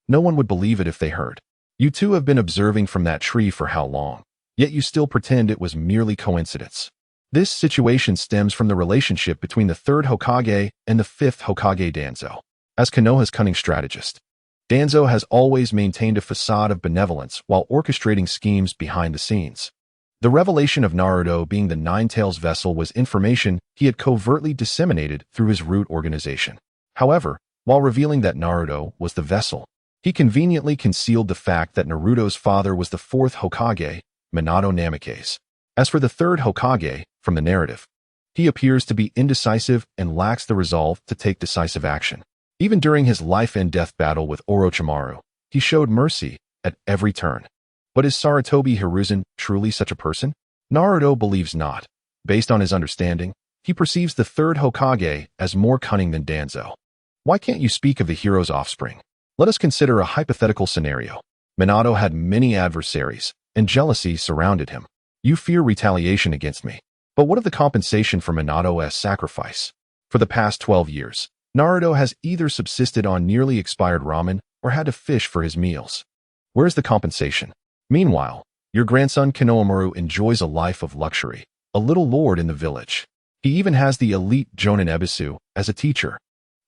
No one would believe it if they heard. You two have been observing from that tree for how long, yet you still pretend it was merely coincidence. This situation stems from the relationship between the third Hokage and the fifth Hokage Danzo. As Konoha's cunning strategist, Danzo has always maintained a facade of benevolence while orchestrating schemes behind the scenes. The revelation of Naruto being the Nine-Tails vessel was information he had covertly disseminated through his root organization. However, while revealing that Naruto was the vessel, he conveniently concealed the fact that Naruto's father was the fourth Hokage, Minato Namikaze. As for the third Hokage, from the narrative, he appears to be indecisive and lacks the resolve to take decisive action. Even during his life-and-death battle with Orochimaru, he showed mercy at every turn. But is Sarutobi Hiruzen truly such a person? Naruto believes not. Based on his understanding, he perceives the third Hokage as more cunning than Danzo. Why can't you speak of the hero's offspring? Let us consider a hypothetical scenario. Minato had many adversaries, and jealousy surrounded him. You fear retaliation against me. But what of the compensation for Minato as sacrifice? For the past 12 years, Naruto has either subsisted on nearly expired ramen or had to fish for his meals. Where's the compensation? Meanwhile, your grandson Konohamaru enjoys a life of luxury, a little lord in the village. He even has the elite Jonin Ebisu as a teacher.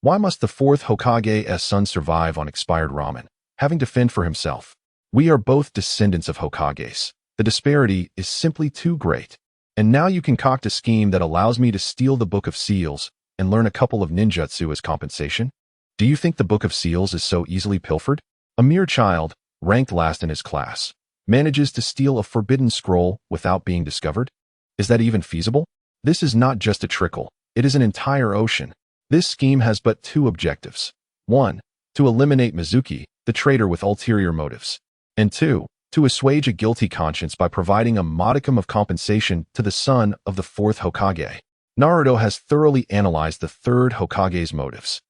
Why must the fourth Hokage's son survive on expired ramen, having to fend for himself? We are both descendants of Hokages. The disparity is simply too great. And now you concoct a scheme that allows me to steal the Book of Seals and learn a couple of ninjutsu as compensation? Do you think the Book of Seals is so easily pilfered? A mere child, ranked last in his class, manages to steal a forbidden scroll without being discovered? Is that even feasible? This is not just a trickle, it is an entire ocean. This scheme has but two objectives. 1. To eliminate Mizuki, the traitor with ulterior motives. And 2. To assuage a guilty conscience by providing a modicum of compensation to the son of the fourth Hokage. Naruto has thoroughly analyzed the third Hokage's motives.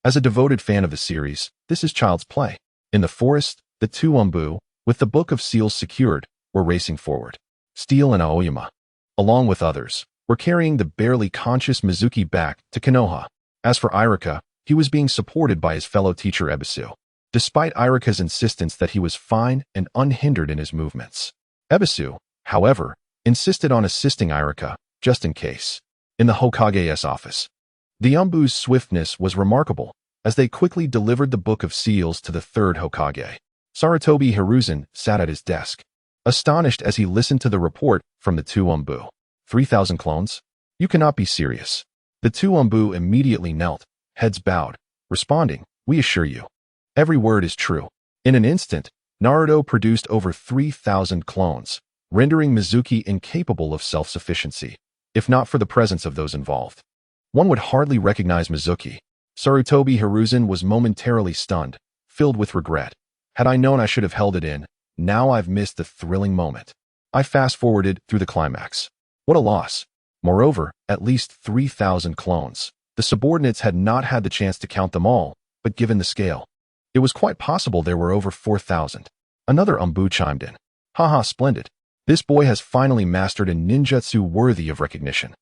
As a devoted fan of the series, this is child's play. In the forest, the two Umbu, with the Book of Seals secured, were racing forward. Steel and Aoyama, along with others, were carrying the barely conscious Mizuki back to Konoha. As for Iruka, he was being supported by his fellow teacher Ebisu, despite Iruka's insistence that he was fine and unhindered in his movements. Ebisu, however, insisted on assisting Iruka, just in case. In the Hokage's office, the Umbu's swiftness was remarkable, as they quickly delivered the Book of Seals to the third Hokage. Sarutobi Hiruzen sat at his desk, astonished as he listened to the report from the two Umbu. 3,000 clones? You cannot be serious. The two Umbu immediately knelt, heads bowed, responding, we assure you. Every word is true. In an instant, Naruto produced over 3,000 clones, rendering Mizuki incapable of self-sufficiency, if not for the presence of those involved. One would hardly recognize Mizuki. Sarutobi Hiruzen was momentarily stunned, filled with regret. Had I known I should have held it in, now I've missed the thrilling moment. I fast-forwarded through the climax. What a loss. Moreover, at least 3,000 clones. The subordinates had not had the chance to count them all, but given the scale, it was quite possible there were over 4,000. Another Umbu chimed in. Haha, splendid. This boy has finally mastered a ninjutsu worthy of recognition.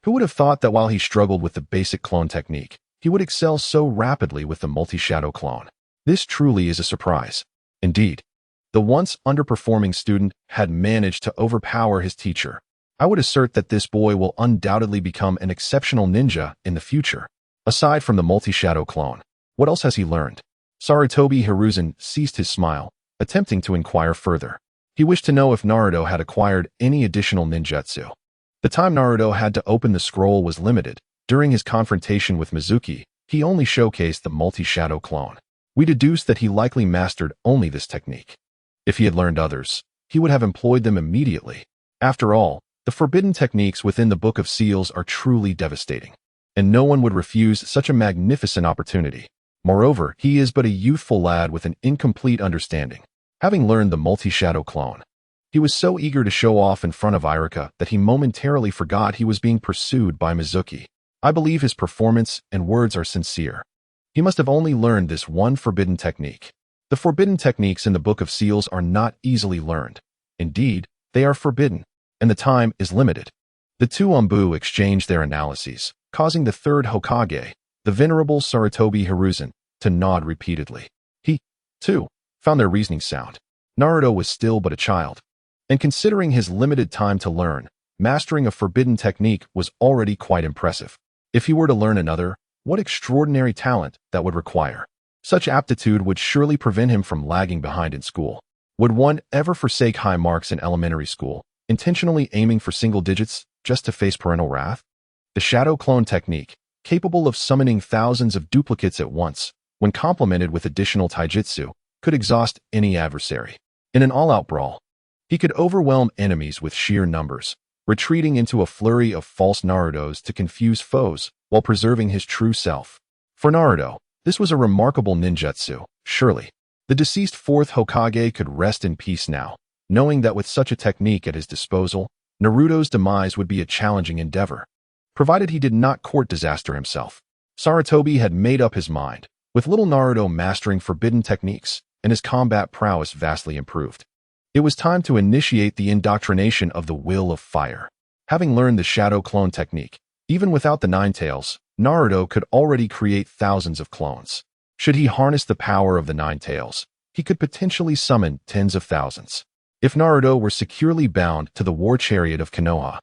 Who would have thought that while he struggled with the basic clone technique, he would excel so rapidly with the multi-shadow clone? This truly is a surprise. Indeed, the once underperforming student had managed to overpower his teacher. I would assert that this boy will undoubtedly become an exceptional ninja in the future. Aside from the multi-shadow clone, what else has he learned? Sarutobi Hiruzen ceased his smile, attempting to inquire further. He wished to know if Naruto had acquired any additional ninjutsu. The time Naruto had to open the scroll was limited. During his confrontation with Mizuki, he only showcased the multi-shadow clone. We deduce that he likely mastered only this technique. If he had learned others, he would have employed them immediately. After all, the forbidden techniques within the Book of Seals are truly devastating, and no one would refuse such a magnificent opportunity. Moreover, he is but a youthful lad with an incomplete understanding. Having learned the multi-shadow clone, he was so eager to show off in front of Irika that he momentarily forgot he was being pursued by Mizuki. I believe his performance and words are sincere. He must have only learned this one forbidden technique. The forbidden techniques in the Book of Seals are not easily learned. Indeed, they are forbidden, and the time is limited. The two Umbu exchange their analyses, causing the third Hokage, the venerable Sarutobi Hiruzen, to nod repeatedly. He, too, found their reasoning sound. Naruto was still but a child, and considering his limited time to learn, mastering a forbidden technique was already quite impressive. If he were to learn another, what extraordinary talent that would require. Such aptitude would surely prevent him from lagging behind in school. Would one ever forsake high marks in elementary school, intentionally aiming for single digits just to face parental wrath? The shadow clone technique, capable of summoning thousands of duplicates at once, when complemented with additional taijutsu, could exhaust any adversary. In an all-out brawl, he could overwhelm enemies with sheer numbers, retreating into a flurry of false Narutos to confuse foes while preserving his true self. For Naruto, this was a remarkable ninjutsu, surely. The deceased fourth Hokage could rest in peace now, knowing that with such a technique at his disposal, Naruto's demise would be a challenging endeavor. Provided he did not court disaster himself. Sarutobi had made up his mind, with little Naruto mastering forbidden techniques and his combat prowess vastly improved. It was time to initiate the indoctrination of the Will of Fire. Having learned the shadow clone technique, even without the Nine Tails, Naruto could already create thousands of clones. Should he harness the power of the Nine Tails, he could potentially summon tens of thousands. If Naruto were securely bound to the war chariot of Konoha,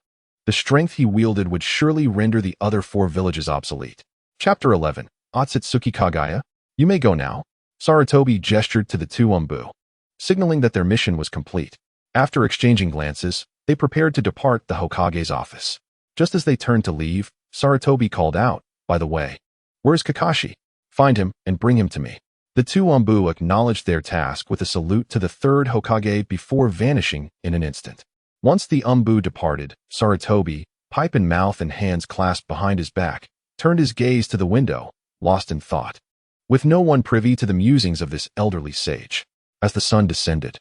the strength he wielded would surely render the other four villages obsolete. Chapter 11. Otsutsuki Kagaya? You may go now. Sarutobi gestured to the two Umbu, signaling that their mission was complete. After exchanging glances, they prepared to depart the Hokage's office. Just as they turned to leave, Sarutobi called out, "By the way, where's Kakashi? Find him and bring him to me." The two Umbu acknowledged their task with a salute to the third Hokage before vanishing in an instant. Once the Umbu departed, Sarutobi, pipe in mouth and hands clasped behind his back, turned his gaze to the window, lost in thought. With no one privy to the musings of this elderly sage. As the sun descended,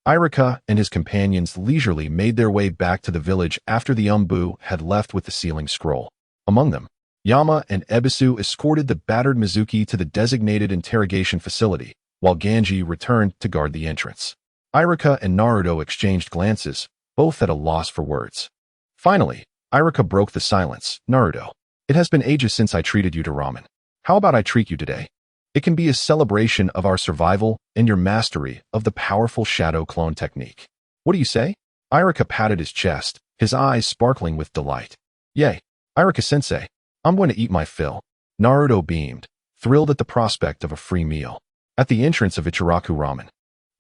Irika and his companions leisurely made their way back to the village after the Umbu had left with the sealing scroll. Among them, Yama and Ebisu escorted the battered Mizuki to the designated interrogation facility, while Ganji returned to guard the entrance. Irika and Naruto exchanged glances, both at a loss for words. Finally, Irika broke the silence. "Naruto, it has been ages since I treated you to ramen. How about I treat you today? It can be a celebration of our survival and your mastery of the powerful shadow clone technique. What do you say?" Irika patted his chest, his eyes sparkling with delight. "Yay, Irika-sensei, I'm going to eat my fill." Naruto beamed, thrilled at the prospect of a free meal. At the entrance of Ichiraku Ramen,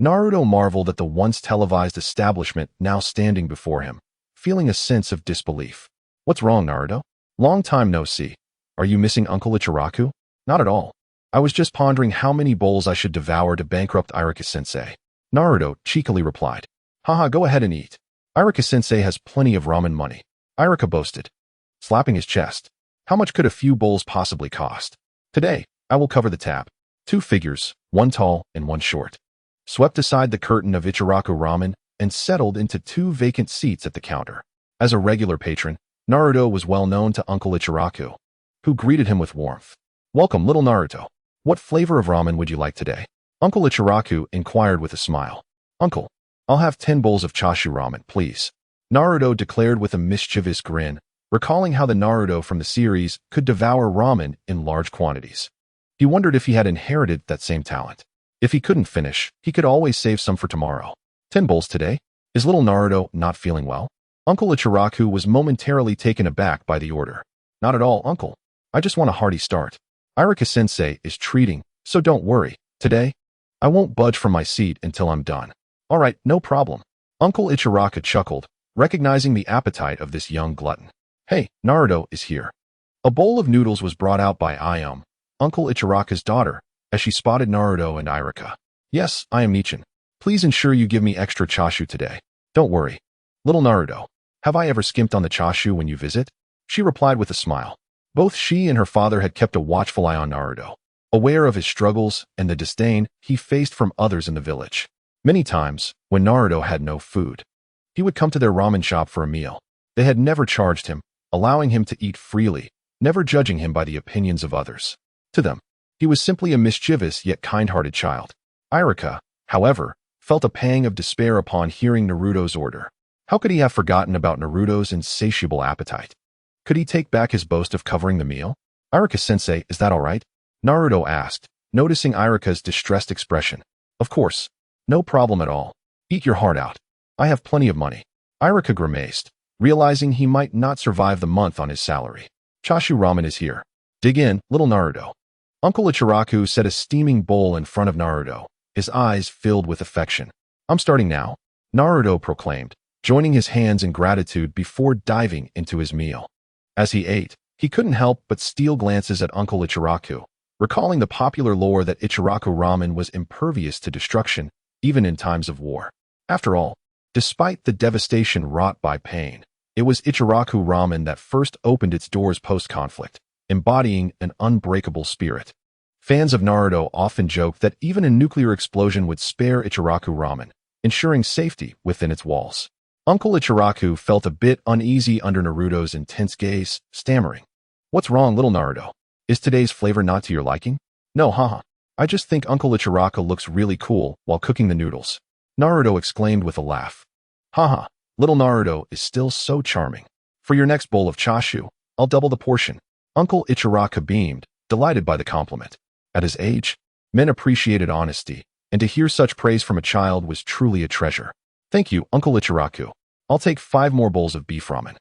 Naruto marveled at the once televised establishment now standing before him, feeling a sense of disbelief. "What's wrong, Naruto? Long time no see. Are you missing Uncle Ichiraku?" "Not at all. I was just pondering how many bowls I should devour to bankrupt Irika-sensei." Naruto cheekily replied. "Haha, go ahead and eat. Irika-sensei has plenty of ramen money." Irika boasted, slapping his chest. "How much could a few bowls possibly cost? Today, I will cover the tab." Two figures, one tall and one short, swept aside the curtain of Ichiraku Ramen and settled into two vacant seats at the counter. As a regular patron, Naruto was well known to Uncle Ichiraku, who greeted him with warmth. "Welcome, little Naruto. What flavor of ramen would you like today?" Uncle Ichiraku inquired with a smile. "Uncle, I'll have 10 bowls of chashu ramen, please," Naruto declared with a mischievous grin, recalling how the Naruto from the series could devour ramen in large quantities. He wondered if he had inherited that same talent. If he couldn't finish, he could always save some for tomorrow. 10 bowls today? Is little Naruto not feeling well? Uncle Ichiraku was momentarily taken aback by the order. "Not at all, Uncle. I just want a hearty start. Irika-sensei is treating, so don't worry. Today, I won't budge from my seat until I'm done." "All right, no problem." Uncle Ichiraku chuckled, recognizing the appetite of this young glutton. "Hey, Naruto is here." A bowl of noodles was brought out by Ayum, Uncle Ichiraku's daughter, as she spotted Naruto and Iruka. Yes, I am Nichin. Please ensure you give me extra chashu today. Don't worry. Little Naruto, have I ever skimped on the chashu when you visit? She replied with a smile. Both she and her father had kept a watchful eye on Naruto, aware of his struggles and the disdain he faced from others in the village. Many times, when Naruto had no food, he would come to their ramen shop for a meal. They had never charged him, allowing him to eat freely, never judging him by the opinions of others. To them, he was simply a mischievous yet kind-hearted child. Iruka, however, felt a pang of despair upon hearing Naruto's order. How could he have forgotten about Naruto's insatiable appetite? Could he take back his boast of covering the meal? Iruka-sensei, is that all right? Naruto asked, noticing Iruka's distressed expression. Of course. No problem at all. Eat your heart out. I have plenty of money. Iruka grimaced, realizing he might not survive the month on his salary. Chashu ramen is here. Dig in, little Naruto. Uncle Ichiraku set a steaming bowl in front of Naruto, his eyes filled with affection. I'm starting now, Naruto proclaimed, joining his hands in gratitude before diving into his meal. As he ate, he couldn't help but steal glances at Uncle Ichiraku, recalling the popular lore that Ichiraku ramen was impervious to destruction, even in times of war. After all, despite the devastation wrought by pain, it was Ichiraku ramen that first opened its doors post-conflict, embodying an unbreakable spirit. Fans of Naruto often joke that even a nuclear explosion would spare Ichiraku ramen, ensuring safety within its walls. Uncle Ichiraku felt a bit uneasy under Naruto's intense gaze, stammering. What's wrong, little Naruto? Is today's flavor not to your liking? No, haha. I just think Uncle Ichiraku looks really cool while cooking the noodles. Naruto exclaimed with a laugh. Haha, little Naruto is still so charming. For your next bowl of chashu, I'll double the portion. Uncle Ichiraku beamed, delighted by the compliment. At his age, men appreciated honesty, and to hear such praise from a child was truly a treasure. Thank you, Uncle Ichiraku. I'll take 5 more bowls of beef ramen.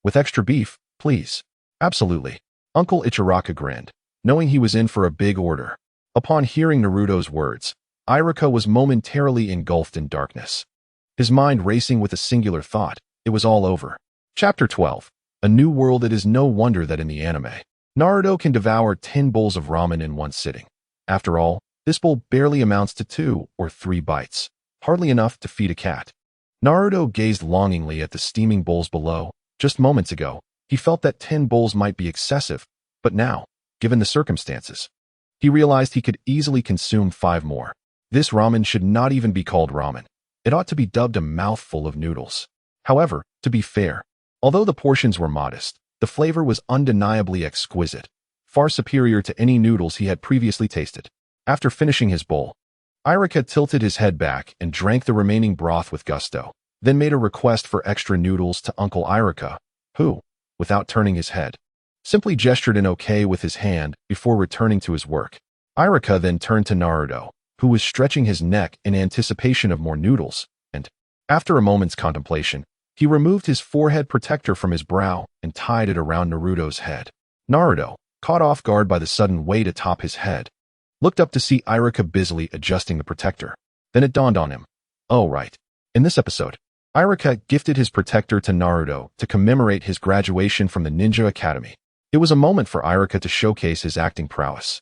With extra beef, please. Absolutely. Uncle Ichiraku grinned, knowing he was in for a big order. Upon hearing Naruto's words, Iruka was momentarily engulfed in darkness. His mind racing with a singular thought, it was all over. Chapter 12. A New World. It is no wonder that in the anime, Naruto can devour 10 bowls of ramen in one sitting. After all, this bowl barely amounts to 2 or 3 bites, hardly enough to feed a cat. Naruto gazed longingly at the steaming bowls below. Just moments ago, he felt that 10 bowls might be excessive, but now, given the circumstances, he realized he could easily consume 5 more. This ramen should not even be called ramen. It ought to be dubbed a mouthful of noodles. However, to be fair, although the portions were modest, the flavor was undeniably exquisite, far superior to any noodles he had previously tasted. After finishing his bowl, Iruka tilted his head back and drank the remaining broth with gusto, then made a request for extra noodles to Uncle Iruka, who, without turning his head, simply gestured an okay with his hand before returning to his work. Iruka then turned to Naruto, who was stretching his neck in anticipation of more noodles, and, after a moment's contemplation, he removed his forehead protector from his brow and tied it around Naruto's head. Naruto, caught off guard by the sudden weight atop his head, looked up to see Iruka busily adjusting the protector. Then it dawned on him. Oh, right. In this episode, Iruka gifted his protector to Naruto to commemorate his graduation from the Ninja Academy. It was a moment for Iruka to showcase his acting prowess.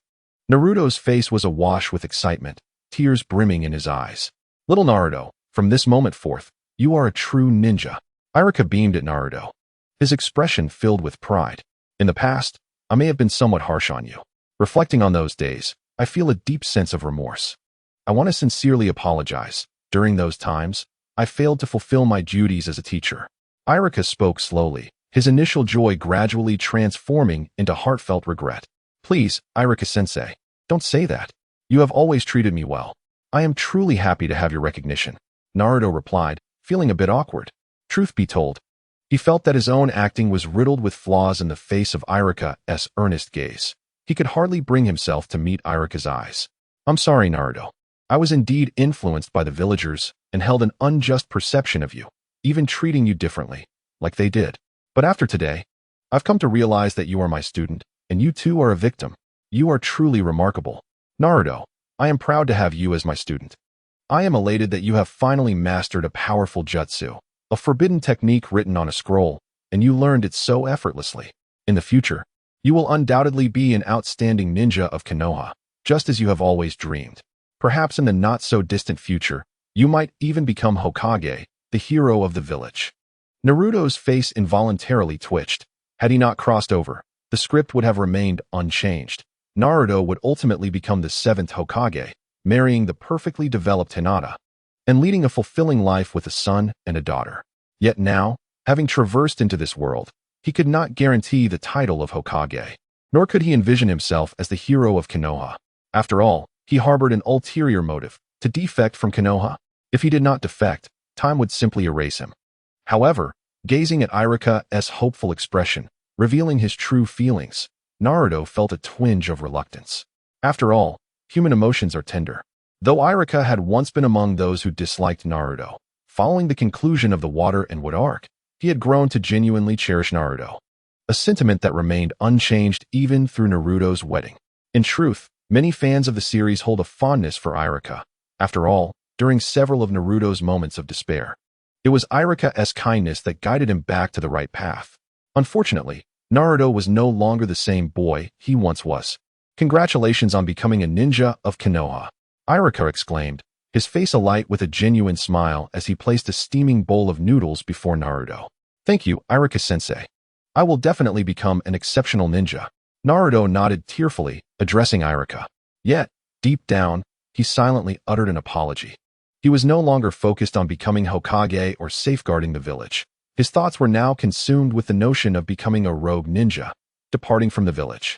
Naruto's face was awash with excitement, tears brimming in his eyes. Little Naruto, from this moment forth, you are a true ninja. Iruka beamed at Naruto, his expression filled with pride. In the past, I may have been somewhat harsh on you. Reflecting on those days, I feel a deep sense of remorse. I want to sincerely apologize. During those times, I failed to fulfill my duties as a teacher. Iruka spoke slowly, his initial joy gradually transforming into heartfelt regret. Please, Iruka-sensei, don't say that. You have always treated me well. I am truly happy to have your recognition. Naruto replied, feeling a bit awkward. Truth be told, he felt that his own acting was riddled with flaws in the face of Iruka's earnest gaze. He could hardly bring himself to meet Iruka's eyes. I'm sorry, Naruto. I was indeed influenced by the villagers and held an unjust perception of you, even treating you differently, like they did. But after today, I've come to realize that you are my student, and you too are a victim. You are truly remarkable. Naruto, I am proud to have you as my student. I am elated that you have finally mastered a powerful jutsu, a forbidden technique written on a scroll, and you learned it so effortlessly. In the future, you will undoubtedly be an outstanding ninja of Konoha. just as you have always dreamed. Perhaps in the not-so-distant future, you might even become Hokage, the hero of the village." Naruto's face involuntarily twitched. Had he not crossed over, the script would have remained unchanged. Naruto would ultimately become the 7th Hokage, marrying the perfectly developed Hinata, and leading a fulfilling life with a son and a daughter. Yet now, having traversed into this world, he could not guarantee the title of Hokage, nor could he envision himself as the hero of Konoha. After all, he harbored an ulterior motive, to defect from Konoha. If he did not defect, time would simply erase him. However, gazing at Iruka's hopeful expression, revealing his true feelings, Naruto felt a twinge of reluctance. After all, human emotions are tender. Though Iruka had once been among those who disliked Naruto, following the conclusion of the Water and Wood arc, he had grown to genuinely cherish Naruto, a sentiment that remained unchanged even through Naruto's wedding. In truth, many fans of the series hold a fondness for Iruka. After all, during several of Naruto's moments of despair, it was Iruka's kindness that guided him back to the right path. Unfortunately, Naruto was no longer the same boy he once was. "Congratulations on becoming a ninja of Konoha," Iruka exclaimed, his face alight with a genuine smile as he placed a steaming bowl of noodles before Naruto. "Thank you, Iruka-sensei. I will definitely become an exceptional ninja." Naruto nodded tearfully, addressing Iruka. Yet, deep down, he silently uttered an apology. He was no longer focused on becoming Hokage or safeguarding the village. His thoughts were now consumed with the notion of becoming a rogue ninja, departing from the village.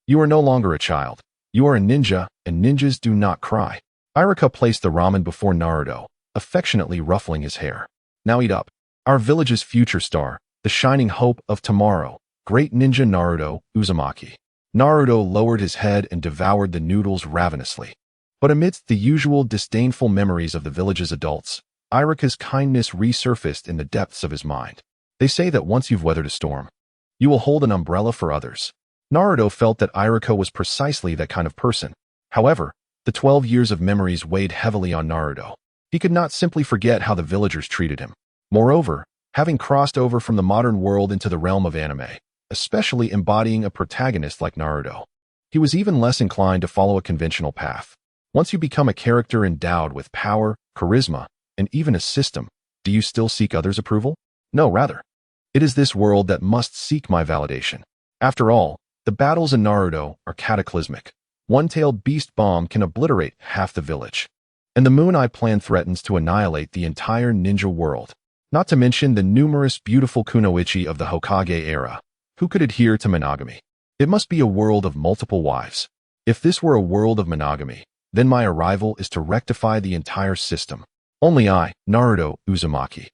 "You are no longer a child. You are a ninja, and ninjas do not cry." Iruka placed the ramen before Naruto, affectionately ruffling his hair. "Now eat up. Our village's future star, the shining hope of tomorrow, great ninja Naruto Uzumaki." Naruto lowered his head and devoured the noodles ravenously. But amidst the usual disdainful memories of the village's adults, Iruka's kindness resurfaced in the depths of his mind. "They say that once you've weathered a storm, you will hold an umbrella for others." Naruto felt that Iruka was precisely that kind of person. However, the 12 years of memories weighed heavily on Naruto. He could not simply forget how the villagers treated him. Moreover, having crossed over from the modern world into the realm of anime, especially embodying a protagonist like Naruto, he was even less inclined to follow a conventional path. Once you become a character endowed with power, charisma, and even a system, do you still seek others' approval? No, rather. It is this world that must seek my validation. After all, the battles in Naruto are cataclysmic. One-tailed beast bomb can obliterate half the village. And the Moon Eye plan threatens to annihilate the entire ninja world. Not to mention the numerous beautiful kunoichi of the Hokage era. Who could adhere to monogamy? It must be a world of multiple wives. If this were a world of monogamy, then my arrival is to rectify the entire system. Only I, Naruto Uzumaki,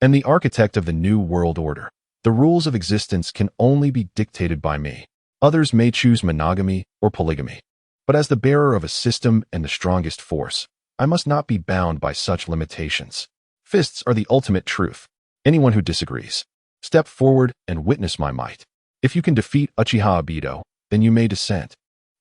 am the architect of the new world order. The rules of existence can only be dictated by me. Others may choose monogamy or polygamy. But as the bearer of a system and the strongest force, I must not be bound by such limitations. Fists are the ultimate truth. Anyone who disagrees, step forward and witness my might. If you can defeat Uchiha Obito, then you may descend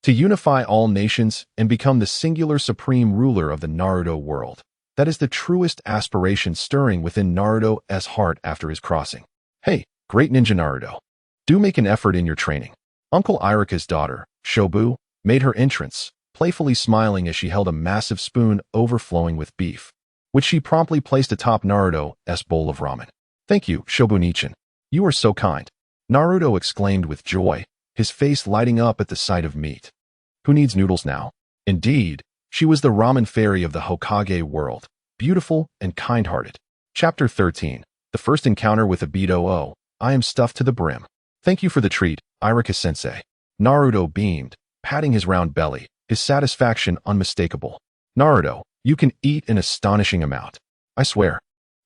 to unify all nations and become the singular supreme ruler of the Naruto world. That is the truest aspiration stirring within Naruto's heart after his crossing. Hey, great ninja Naruto, do make an effort in your training. Uncle Iruka's daughter, Shobu, made her entrance, playfully smiling as she held a massive spoon overflowing with beef, which she promptly placed atop Naruto's bowl of ramen. "Thank you, Shobu-nichan. You are so kind," Naruto exclaimed with joy, his face lighting up at the sight of meat. Who needs noodles now? Indeed, she was the ramen fairy of the Hokage world, beautiful and kind-hearted. Chapter 13. The first encounter with Obito. "Oh, I am stuffed to the brim. Thank you for the treat, Iruka-sensei." Naruto beamed, patting his round belly, his satisfaction unmistakable. "Naruto, you can eat an astonishing amount. I swear.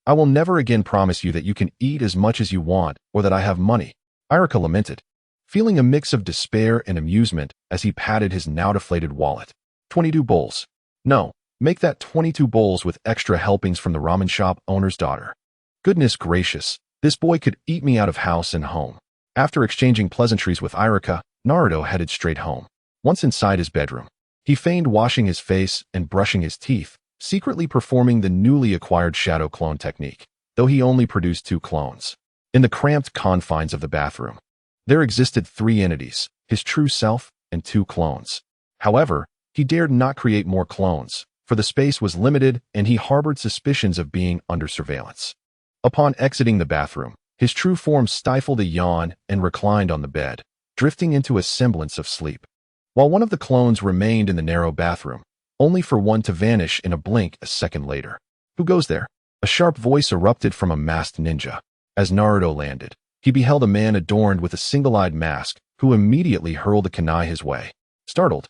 I will never again promise you that you can eat as much as you want or that I have money," Iruka lamented, feeling a mix of despair and amusement as he patted his now-deflated wallet. 22 bowls. No, make that 22 bowls with extra helpings from the ramen shop owner's daughter. Goodness gracious, this boy could eat me out of house and home. After exchanging pleasantries with Iruka, Naruto headed straight home. Once inside his bedroom, he feigned washing his face and brushing his teeth, secretly performing the newly acquired shadow clone technique, though he only produced 2 clones. In the cramped confines of the bathroom, there existed 3 entities, his true self and 2 clones. However, He dared not create more clones, for the space was limited and he harbored suspicions of being under surveillance. Upon exiting the bathroom, his true form stifled a yawn and reclined on the bed, drifting into a semblance of sleep. While one of the clones remained in the narrow bathroom, only for one to vanish in a blink a second later. Who goes there? A sharp voice erupted from a masked ninja. As Naruto landed, he beheld a man adorned with a single-eyed mask, who immediately hurled a kunai his way. Startled,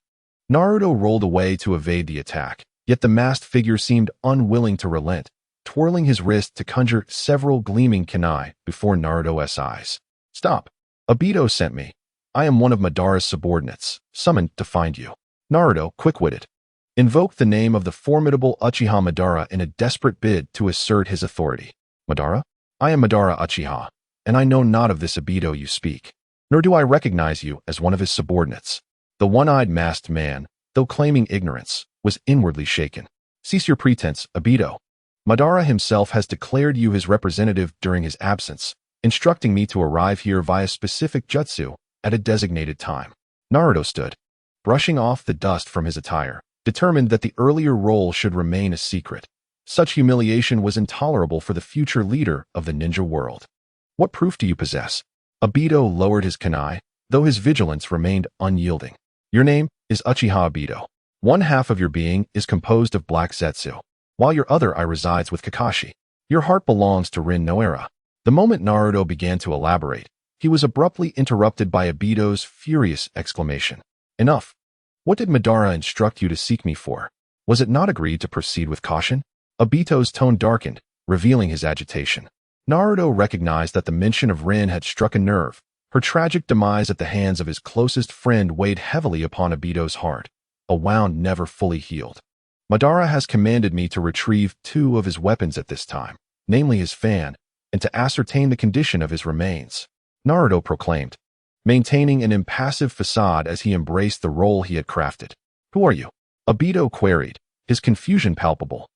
Naruto rolled away to evade the attack, yet the masked figure seemed unwilling to relent, twirling his wrist to conjure several gleaming kunai before Naruto's eyes. Stop! Obito sent me. I am one of Madara's subordinates, summoned to find you. Naruto, quick-witted, invoked the name of the formidable Uchiha Madara in a desperate bid to assert his authority. Madara? I am Madara Uchiha, and I know not of this Obito you speak, nor do I recognize you as one of his subordinates. The one-eyed masked man, though claiming ignorance, was inwardly shaken. Cease your pretense, Obito. Madara himself has declared you his representative during his absence, instructing me to arrive here via specific jutsu at a designated time. Naruto stood, brushing off the dust from his attire, determined that the earlier role should remain a secret. Such humiliation was intolerable for the future leader of the ninja world. What proof do you possess? Obito lowered his kunai, though his vigilance remained unyielding. Your name is Uchiha Obito. One half of your being is composed of black Zetsu, while your other eye resides with Kakashi. Your heart belongs to Rin Noara. The moment Naruto began to elaborate, he was abruptly interrupted by Obito's furious exclamation. Enough! What did Madara instruct you to seek me for? Was it not agreed to proceed with caution? Obito's tone darkened, revealing his agitation. Naruto recognized that the mention of Rin had struck a nerve. Her tragic demise at the hands of his closest friend weighed heavily upon Obito's heart, a wound never fully healed. Madara has commanded me to retrieve 2 of his weapons at this time, namely his fan, and to ascertain the condition of his remains, Naruto proclaimed, maintaining an impassive facade as he embraced the role he had crafted. Who are you? Obito queried, his confusion palpable.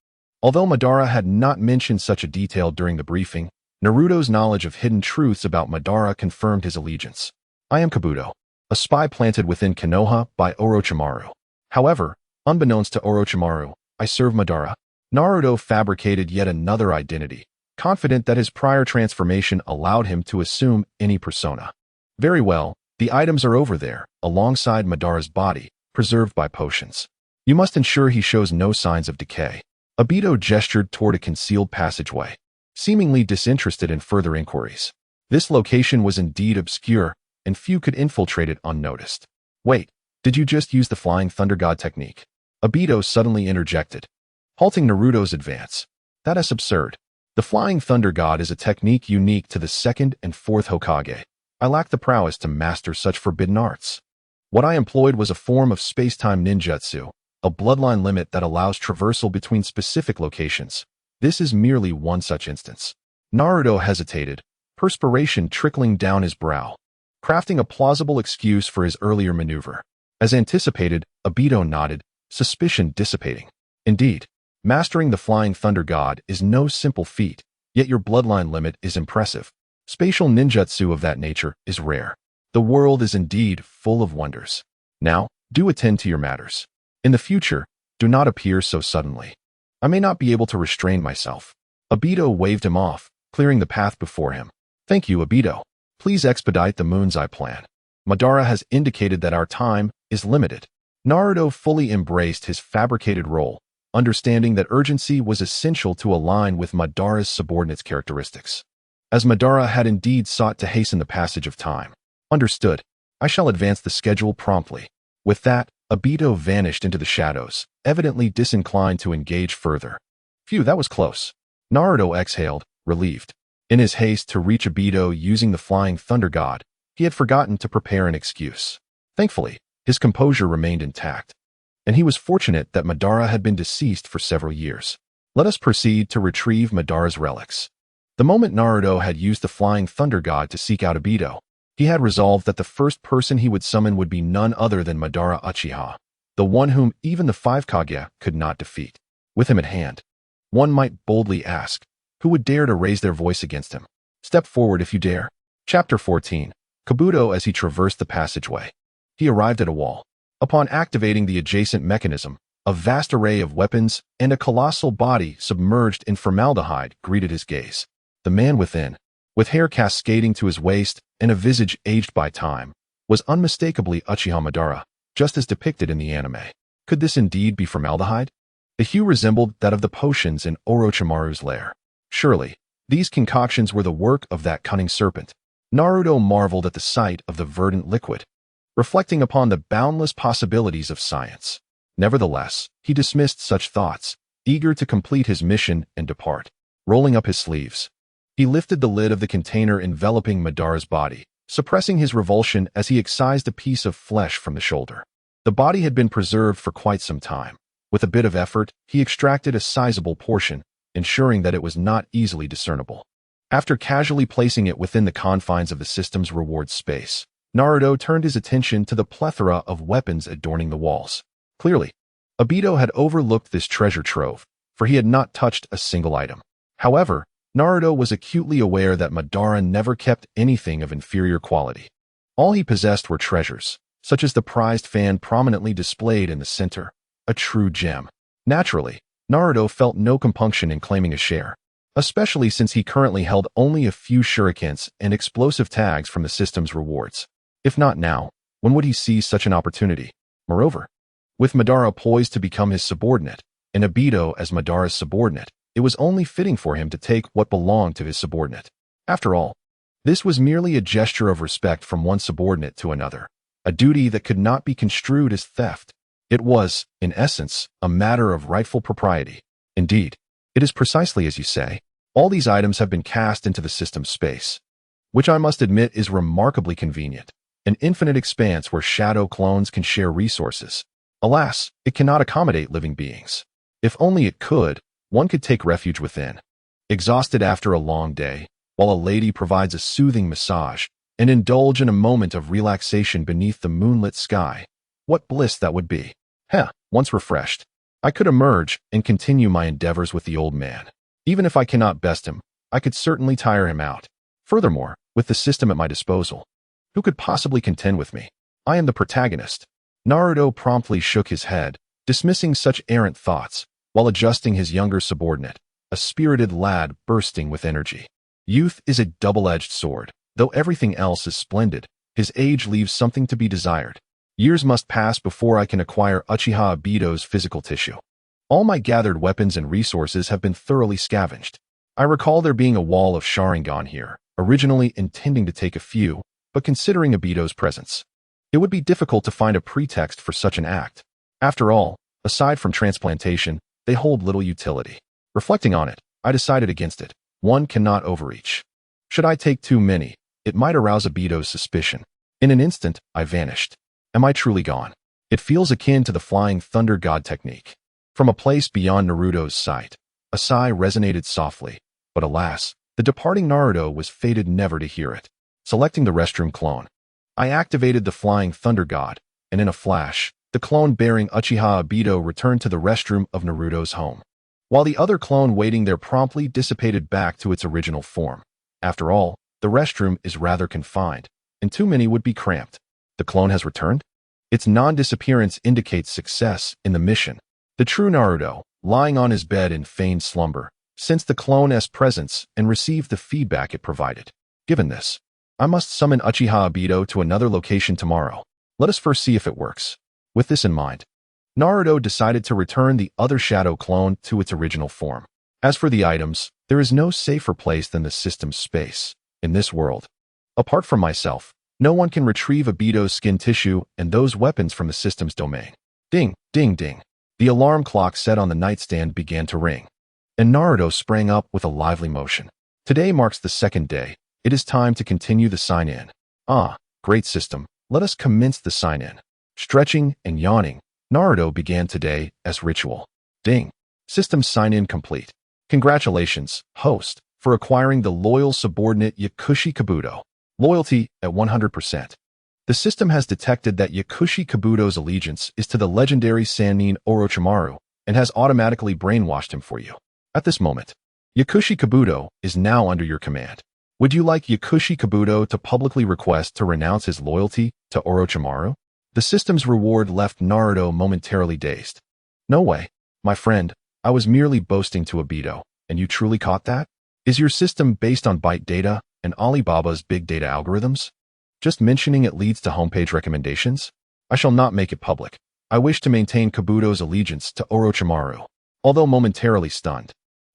Although Madara had not mentioned such a detail during the briefing, Naruto's knowledge of hidden truths about Madara confirmed his allegiance. I am Kabuto, a spy planted within Konoha by Orochimaru. However, unbeknownst to Orochimaru, I serve Madara. Naruto fabricated yet another identity, confident that his prior transformation allowed him to assume any persona. Very well, the items are over there, alongside Madara's body, preserved by potions. You must ensure he shows no signs of decay. Obito gestured toward a concealed passageway, seemingly disinterested in further inquiries. This location was indeed obscure, and few could infiltrate it unnoticed. Wait, did you just use the Flying Thunder God technique? Obito suddenly interjected, halting Naruto's advance. That is absurd. The Flying Thunder God is a technique unique to the 2nd and 4th Hokage. I lack the prowess to master such forbidden arts. What I employed was a form of space-time ninjutsu, a bloodline limit that allows traversal between specific locations. This is merely one such instance. Naruto hesitated, perspiration trickling down his brow, crafting a plausible excuse for his earlier maneuver. As anticipated, Obito nodded, suspicion dissipating. Indeed, mastering the Flying Thunder God is no simple feat, yet your bloodline limit is impressive. Spatial ninjutsu of that nature is rare. The world is indeed full of wonders. Now, do attend to your matters. In the future, do not appear so suddenly. I may not be able to restrain myself. Obito waved him off, clearing the path before him. Thank you, Obito. Please expedite the moon's eye plan. Madara has indicated that our time is limited. Naruto fully embraced his fabricated role, understanding that urgency was essential to align with Madara's subordinate's characteristics. As Madara had indeed sought to hasten the passage of time. Understood. I shall advance the schedule promptly. With that, Obito vanished into the shadows, evidently disinclined to engage further. Phew, that was close. Naruto exhaled, relieved. In his haste to reach Obito using the Flying Thunder God, he had forgotten to prepare an excuse. Thankfully, his composure remained intact, and he was fortunate that Madara had been deceased for several years. Let us proceed to retrieve Madara's relics. The moment Naruto had used the Flying Thunder God to seek out Obito, he had resolved that the first person he would summon would be none other than Madara Uchiha, the one whom even the 5 Kage could not defeat. With him at hand, one might boldly ask, who would dare to raise their voice against him? Step forward if you dare. Chapter 14. Kabuto as he traversed the passageway. He arrived at a wall. Upon activating the adjacent mechanism, a vast array of weapons and a colossal body submerged in formaldehyde greeted his gaze. The man within, with hair cascading to his waist and a visage aged by time, was unmistakably Uchiha Madara, just as depicted in the anime. Could this indeed be formaldehyde? The hue resembled that of the potions in Orochimaru's lair. Surely, these concoctions were the work of that cunning serpent. Naruto marveled at the sight of the verdant liquid, reflecting upon the boundless possibilities of science. Nevertheless, he dismissed such thoughts, eager to complete his mission and depart. Rolling up his sleeves, he lifted the lid of the container enveloping Madara's body, suppressing his revulsion as he excised a piece of flesh from the shoulder. The body had been preserved for quite some time. With a bit of effort, he extracted a sizable portion, ensuring that it was not easily discernible. After casually placing it within the confines of the system's reward space, Naruto turned his attention to the plethora of weapons adorning the walls. Clearly, Obito had overlooked this treasure trove, for he had not touched a single item. However, Naruto was acutely aware that Madara never kept anything of inferior quality. All he possessed were treasures, such as the prized fan prominently displayed in the center, a true gem. Naturally, Naruto felt no compunction in claiming a share, especially since he currently held only a few shurikens and explosive tags from the system's rewards. If not now, when would he seize such an opportunity? Moreover, with Madara poised to become his subordinate, and Obito as Madara's subordinate, it was only fitting for him to take what belonged to his subordinate. After all, this was merely a gesture of respect from one subordinate to another, a duty that could not be construed as theft. It was, in essence, a matter of rightful propriety. Indeed, it is precisely as you say. All these items have been cast into the system's space, which I must admit is remarkably convenient, an infinite expanse where shadow clones can share resources. Alas, it cannot accommodate living beings. If only it could, one could take refuge within. Exhausted after a long day, while a lady provides a soothing massage, and indulge in a moment of relaxation beneath the moonlit sky, what bliss that would be. Once refreshed, I could emerge and continue my endeavors with the old man. Even if I cannot best him, I could certainly tire him out. Furthermore, with the system at my disposal, who could possibly contend with me? I am the protagonist. Naruto promptly shook his head, dismissing such errant thoughts, while adjusting his younger subordinate, a spirited lad bursting with energy. Youth is a double-edged sword. Though everything else is splendid, his age leaves something to be desired. Years must pass before I can acquire Uchiha Obito's physical tissue. All my gathered weapons and resources have been thoroughly scavenged. I recall there being a wall of Sharingan here, originally intending to take a few, but considering Obito's presence, it would be difficult to find a pretext for such an act. After all, aside from transplantation, they hold little utility. Reflecting on it, I decided against it. One cannot overreach. Should I take too many, it might arouse Obito's suspicion. In an instant, I vanished. Am I truly gone? It feels akin to the flying thunder god technique. From a place beyond Naruto's sight, a sigh resonated softly, but alas, the departing Naruto was fated never to hear it. Selecting the restroom clone, I activated the flying thunder god, and in a flash, the clone bearing Uchiha Obito returned to the restroom of Naruto's home, while the other clone waiting there promptly dissipated back to its original form. After all, the restroom is rather confined, and too many would be cramped. The clone has returned? Its non-disappearance indicates success in the mission. The true Naruto, lying on his bed in feigned slumber, sensed the clone's presence and received the feedback it provided. Given this, I must summon Uchiha Obito to another location tomorrow. Let us first see if it works. With this in mind, Naruto decided to return the other shadow clone to its original form. As for the items, there is no safer place than the system's space. In this world, apart from myself, no one can retrieve Obito's skin tissue and those weapons from the system's domain. Ding, ding, ding. The alarm clock set on the nightstand began to ring, and Naruto sprang up with a lively motion. Today marks the second day. It is time to continue the sign-in. Ah, great system. Let us commence the sign-in. Stretching and yawning, Naruto began today as ritual. Ding. System sign-in complete. Congratulations, host, for acquiring the loyal subordinate Yakushi Kabuto. Loyalty at 100%. The system has detected that Yakushi Kabuto's allegiance is to the legendary Sannin Orochimaru and has automatically brainwashed him for you. At this moment, Yakushi Kabuto is now under your command. Would you like Yakushi Kabuto to publicly request to renounce his loyalty to Orochimaru? The system's reward left Naruto momentarily dazed. No way, my friend, I was merely boasting to Obito, and you truly caught that? Is your system based on byte data and Alibaba's big data algorithms? Just mentioning it leads to homepage recommendations? I shall not make it public. I wish to maintain Kabuto's allegiance to Orochimaru. Although momentarily stunned,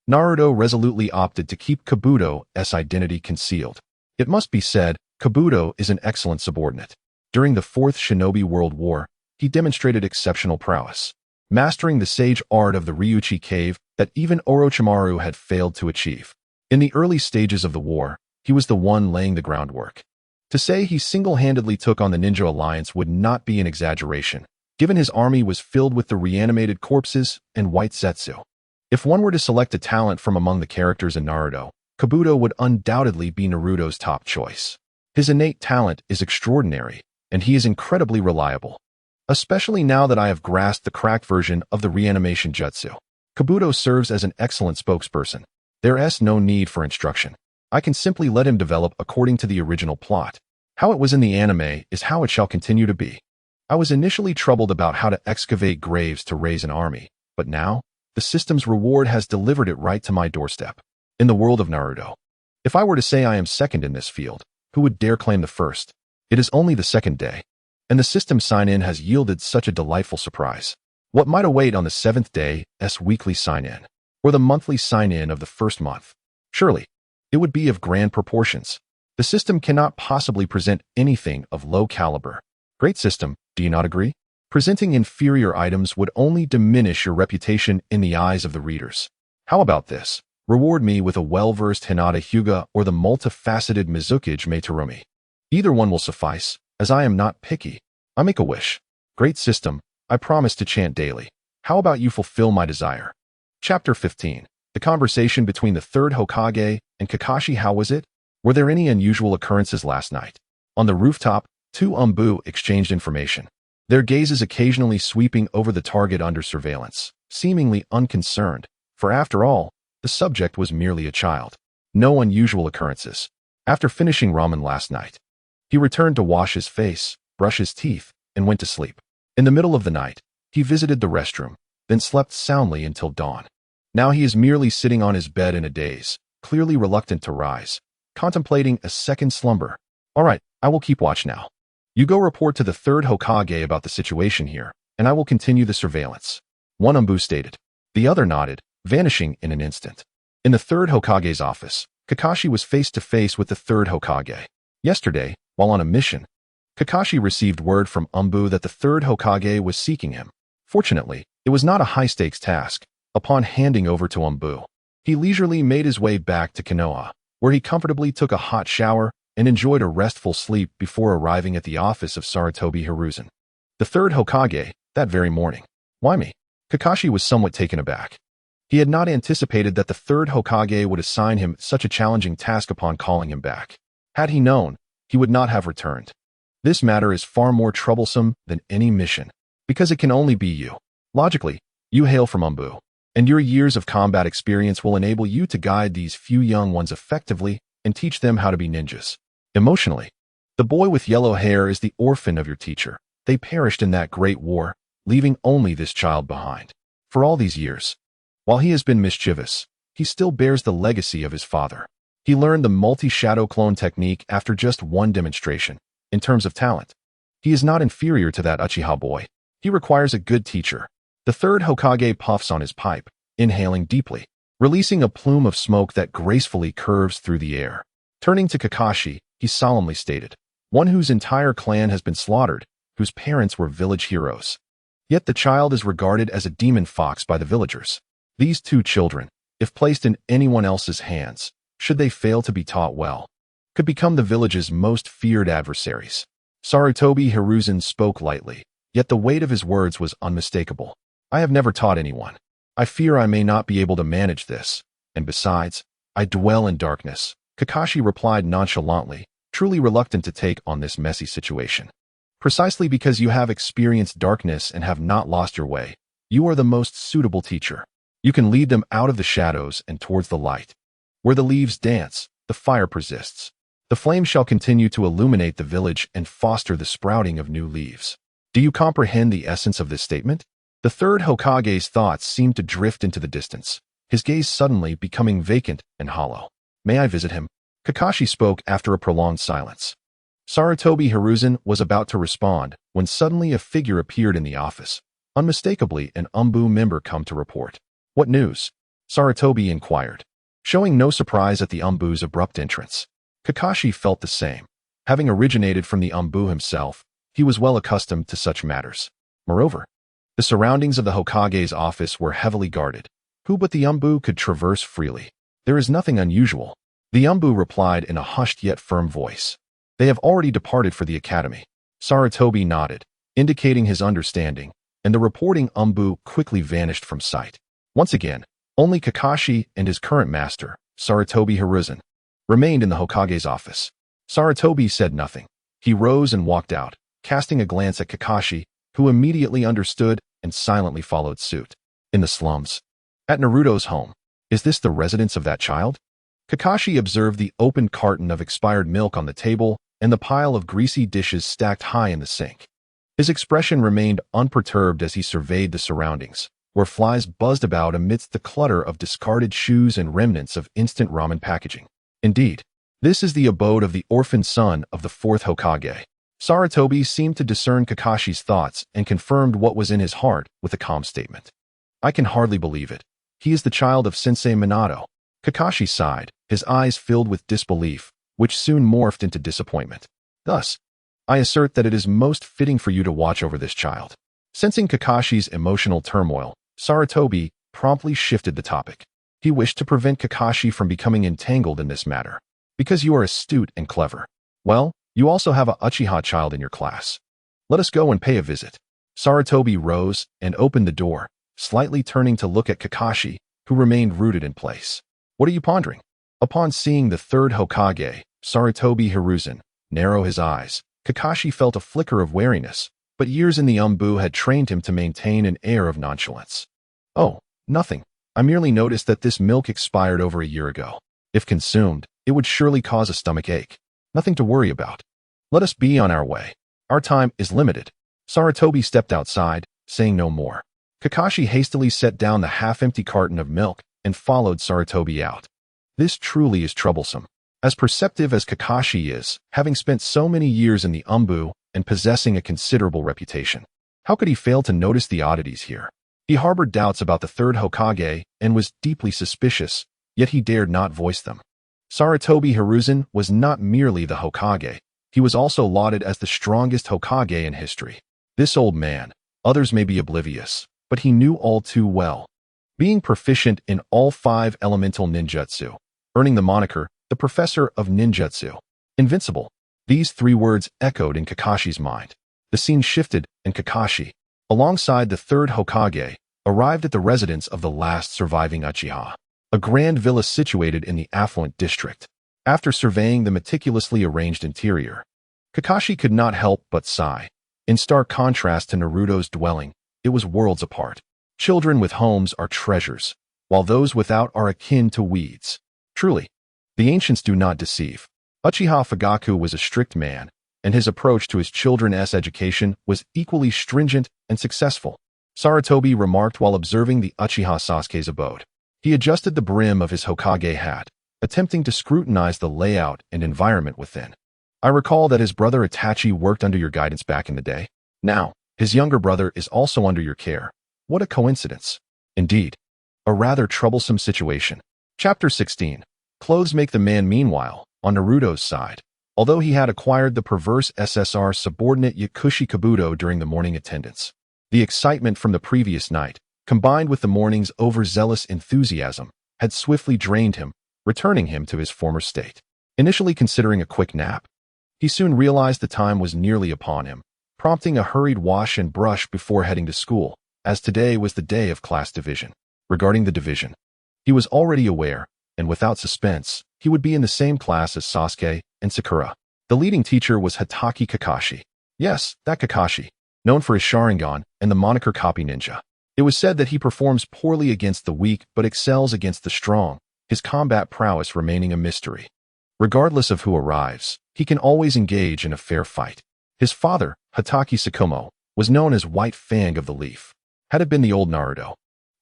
Naruto resolutely opted to keep Kabuto's identity concealed. It must be said, Kabuto is an excellent subordinate. During the Fourth Shinobi World War, he demonstrated exceptional prowess, mastering the sage art of the Ryuchi cave that even Orochimaru had failed to achieve. In the early stages of the war, he was the one laying the groundwork. To say he single-handedly took on the Ninja Alliance would not be an exaggeration, given his army was filled with the reanimated corpses and white Zetsu. If one were to select a talent from among the characters in Naruto, Kabuto would undoubtedly be Naruto's top choice. His innate talent is extraordinary, and he is incredibly reliable. Especially now that I have grasped the cracked version of the reanimation jutsu. Kabuto serves as an excellent spokesperson. There is no need for instruction. I can simply let him develop according to the original plot. How it was in the anime is how it shall continue to be. I was initially troubled about how to excavate graves to raise an army, but now, the system's reward has delivered it right to my doorstep. In the world of Naruto, if I were to say I am second in this field, who would dare claim the first? It is only the second day, and the system sign-in has yielded such a delightful surprise. What might await on the 7th day's weekly sign-in, or the monthly sign-in of the first month? Surely, it would be of grand proportions. The system cannot possibly present anything of low caliber. Great system, do you not agree? Presenting inferior items would only diminish your reputation in the eyes of the readers. How about this? Reward me with a well-versed Hinata Hyuga or the multifaceted Mizukage Meiterumi. Either one will suffice, as I am not picky. I make a wish. Great system, I promise to chant daily. How about you fulfill my desire? Chapter 15. The conversation between the third Hokage and Kakashi. How was it? Were there any unusual occurrences last night? On the rooftop, two Umbu exchanged information, their gazes occasionally sweeping over the target under surveillance, seemingly unconcerned, for after all, the subject was merely a child. No unusual occurrences. After finishing ramen last night, he returned to wash his face, brush his teeth, and went to sleep. In the middle of the night, he visited the restroom, then slept soundly until dawn. Now he is merely sitting on his bed in a daze, clearly reluctant to rise, contemplating a second slumber. All right, I will keep watch now. You go report to the third Hokage about the situation here, and I will continue the surveillance. One Umbu stated. The other nodded, vanishing in an instant. In the third Hokage's office, Kakashi was face to face with the third Hokage. Yesterday, while on a mission, Kakashi received word from Umbu that the third Hokage was seeking him. Fortunately, it was not a high-stakes task. Upon handing over to Umbu, he leisurely made his way back to Konoha, where he comfortably took a hot shower and enjoyed a restful sleep before arriving at the office of Sarutobi Hiruzen, the third Hokage, that very morning. Why me? Kakashi was somewhat taken aback. He had not anticipated that the third Hokage would assign him such a challenging task upon calling him back. Had he known, he would not have returned. This matter is far more troublesome than any mission, because it can only be you. Logically, you hail from Umbu, and your years of combat experience will enable you to guide these few young ones effectively and teach them how to be ninjas. Emotionally, the boy with yellow hair is the orphan of your teacher. They perished in that great war, leaving only this child behind. For all these years, while he has been mischievous, he still bears the legacy of his father. He learned the multi-shadow clone technique after just one demonstration. In terms of talent, he is not inferior to that Uchiha boy. He requires a good teacher. The third Hokage puffs on his pipe, inhaling deeply, releasing a plume of smoke that gracefully curves through the air. Turning to Kakashi, he solemnly stated, one whose entire clan has been slaughtered, whose parents were village heroes. Yet the child is regarded as a demon fox by the villagers. These two children, if placed in anyone else's hands, should they fail to be taught well, could become the village's most feared adversaries. Sarutobi Hiruzen spoke lightly, yet the weight of his words was unmistakable. I have never taught anyone. I fear I may not be able to manage this, and besides, I dwell in darkness. Kakashi replied nonchalantly, truly reluctant to take on this messy situation. Precisely because you have experienced darkness and have not lost your way, you are the most suitable teacher. You can lead them out of the shadows and towards the light. Where the leaves dance, the fire persists. The flame shall continue to illuminate the village and foster the sprouting of new leaves. Do you comprehend the essence of this statement? The third Hokage's thoughts seemed to drift into the distance, his gaze suddenly becoming vacant and hollow. May I visit him? Kakashi spoke after a prolonged silence. Sarutobi Hiruzen was about to respond when suddenly a figure appeared in the office. Unmistakably an Umbu member come to report. What news? Sarutobi inquired, showing no surprise at the Umbu's abrupt entrance. Kakashi felt the same. Having originated from the Umbu himself, he was well accustomed to such matters. Moreover, the surroundings of the Hokage's office were heavily guarded. Who but the Umbu could traverse freely? There is nothing unusual. The Umbu replied in a hushed yet firm voice. They have already departed for the academy. Sarutobi nodded, indicating his understanding, and the reporting Umbu quickly vanished from sight. Once again, only Kakashi and his current master, Sarutobi Hiruzen, remained in the Hokage's office. Sarutobi said nothing. He rose and walked out, casting a glance at Kakashi, who immediately understood and silently followed suit. In the slums. At Naruto's home. Is this the residence of that child? Kakashi observed the open carton of expired milk on the table and the pile of greasy dishes stacked high in the sink. His expression remained unperturbed as he surveyed the surroundings, where flies buzzed about amidst the clutter of discarded shoes and remnants of instant ramen packaging. Indeed, this is the abode of the orphan son of the fourth Hokage. Sarutobi seemed to discern Kakashi's thoughts and confirmed what was in his heart with a calm statement. I can hardly believe it. He is the child of Sensei Minato. Kakashi sighed, his eyes filled with disbelief, which soon morphed into disappointment. Thus, I assert that it is most fitting for you to watch over this child. Sensing Kakashi's emotional turmoil, Sarutobi promptly shifted the topic. He wished to prevent Kakashi from becoming entangled in this matter. Because you are astute and clever. Well, you also have a Uchiha child in your class. Let us go and pay a visit. Sarutobi rose and opened the door, slightly turning to look at Kakashi, who remained rooted in place. What are you pondering? Upon seeing the third Hokage, Sarutobi Hiruzen, narrow his eyes, Kakashi felt a flicker of wariness, but years in the Umbu had trained him to maintain an air of nonchalance. Oh, nothing. I merely noticed that this milk expired over a year ago. If consumed, it would surely cause a stomach ache. Nothing to worry about. Let us be on our way. Our time is limited. Sarutobi stepped outside, saying no more. Kakashi hastily set down the half-empty carton of milk and followed Sarutobi out. This truly is troublesome. As perceptive as Kakashi is, having spent so many years in the Umbu and possessing a considerable reputation, how could he fail to notice the oddities here? He harbored doubts about the third Hokage and was deeply suspicious, yet he dared not voice them. Sarutobi Hiruzen was not merely the Hokage, he was also lauded as the strongest Hokage in history. This old man, others may be oblivious, but he knew all too well. Being proficient in all 5 elemental ninjutsu, earning the moniker, the Professor of Ninjutsu. Invincible. These 3 words echoed in Kakashi's mind. The scene shifted, and Kakashi, alongside the third Hokage, arrived at the residence of the last surviving Uchiha, a grand villa situated in the affluent district. After surveying the meticulously arranged interior, Kakashi could not help but sigh. In stark contrast to Naruto's dwelling, it was worlds apart. Children with homes are treasures, while those without are akin to weeds. Truly, the ancients do not deceive. Uchiha Fugaku was a strict man, and his approach to his children's education was equally stringent and successful. Sarutobi remarked while observing the Uchiha Sasuke's abode. He adjusted the brim of his Hokage hat, attempting to scrutinize the layout and environment within. I recall that his brother Itachi worked under your guidance back in the day. Now, his younger brother is also under your care. What a coincidence. Indeed, a rather troublesome situation. Chapter 16. Clothes make the man. Meanwhile, on Naruto's side, although he had acquired the perverse SSR subordinate Yakushi Kabuto during the morning attendance, the excitement from the previous night, combined with the morning's overzealous enthusiasm, had swiftly drained him, returning him to his former state. Initially considering a quick nap, he soon realized the time was nearly upon him, prompting a hurried wash and brush before heading to school, as today was the day of class division. Regarding the division, he was already aware, and without suspense, he would be in the same class as Sasuke and Sakura. The leading teacher was Hatake Kakashi. Yes, that Kakashi, known for his Sharingan and the moniker Copy Ninja. It was said that he performs poorly against the weak but excels against the strong, his combat prowess remaining a mystery. Regardless of who arrives, he can always engage in a fair fight. His father, Hatake Sakumo, was known as White Fang of the Leaf. Had it been the old Naruto,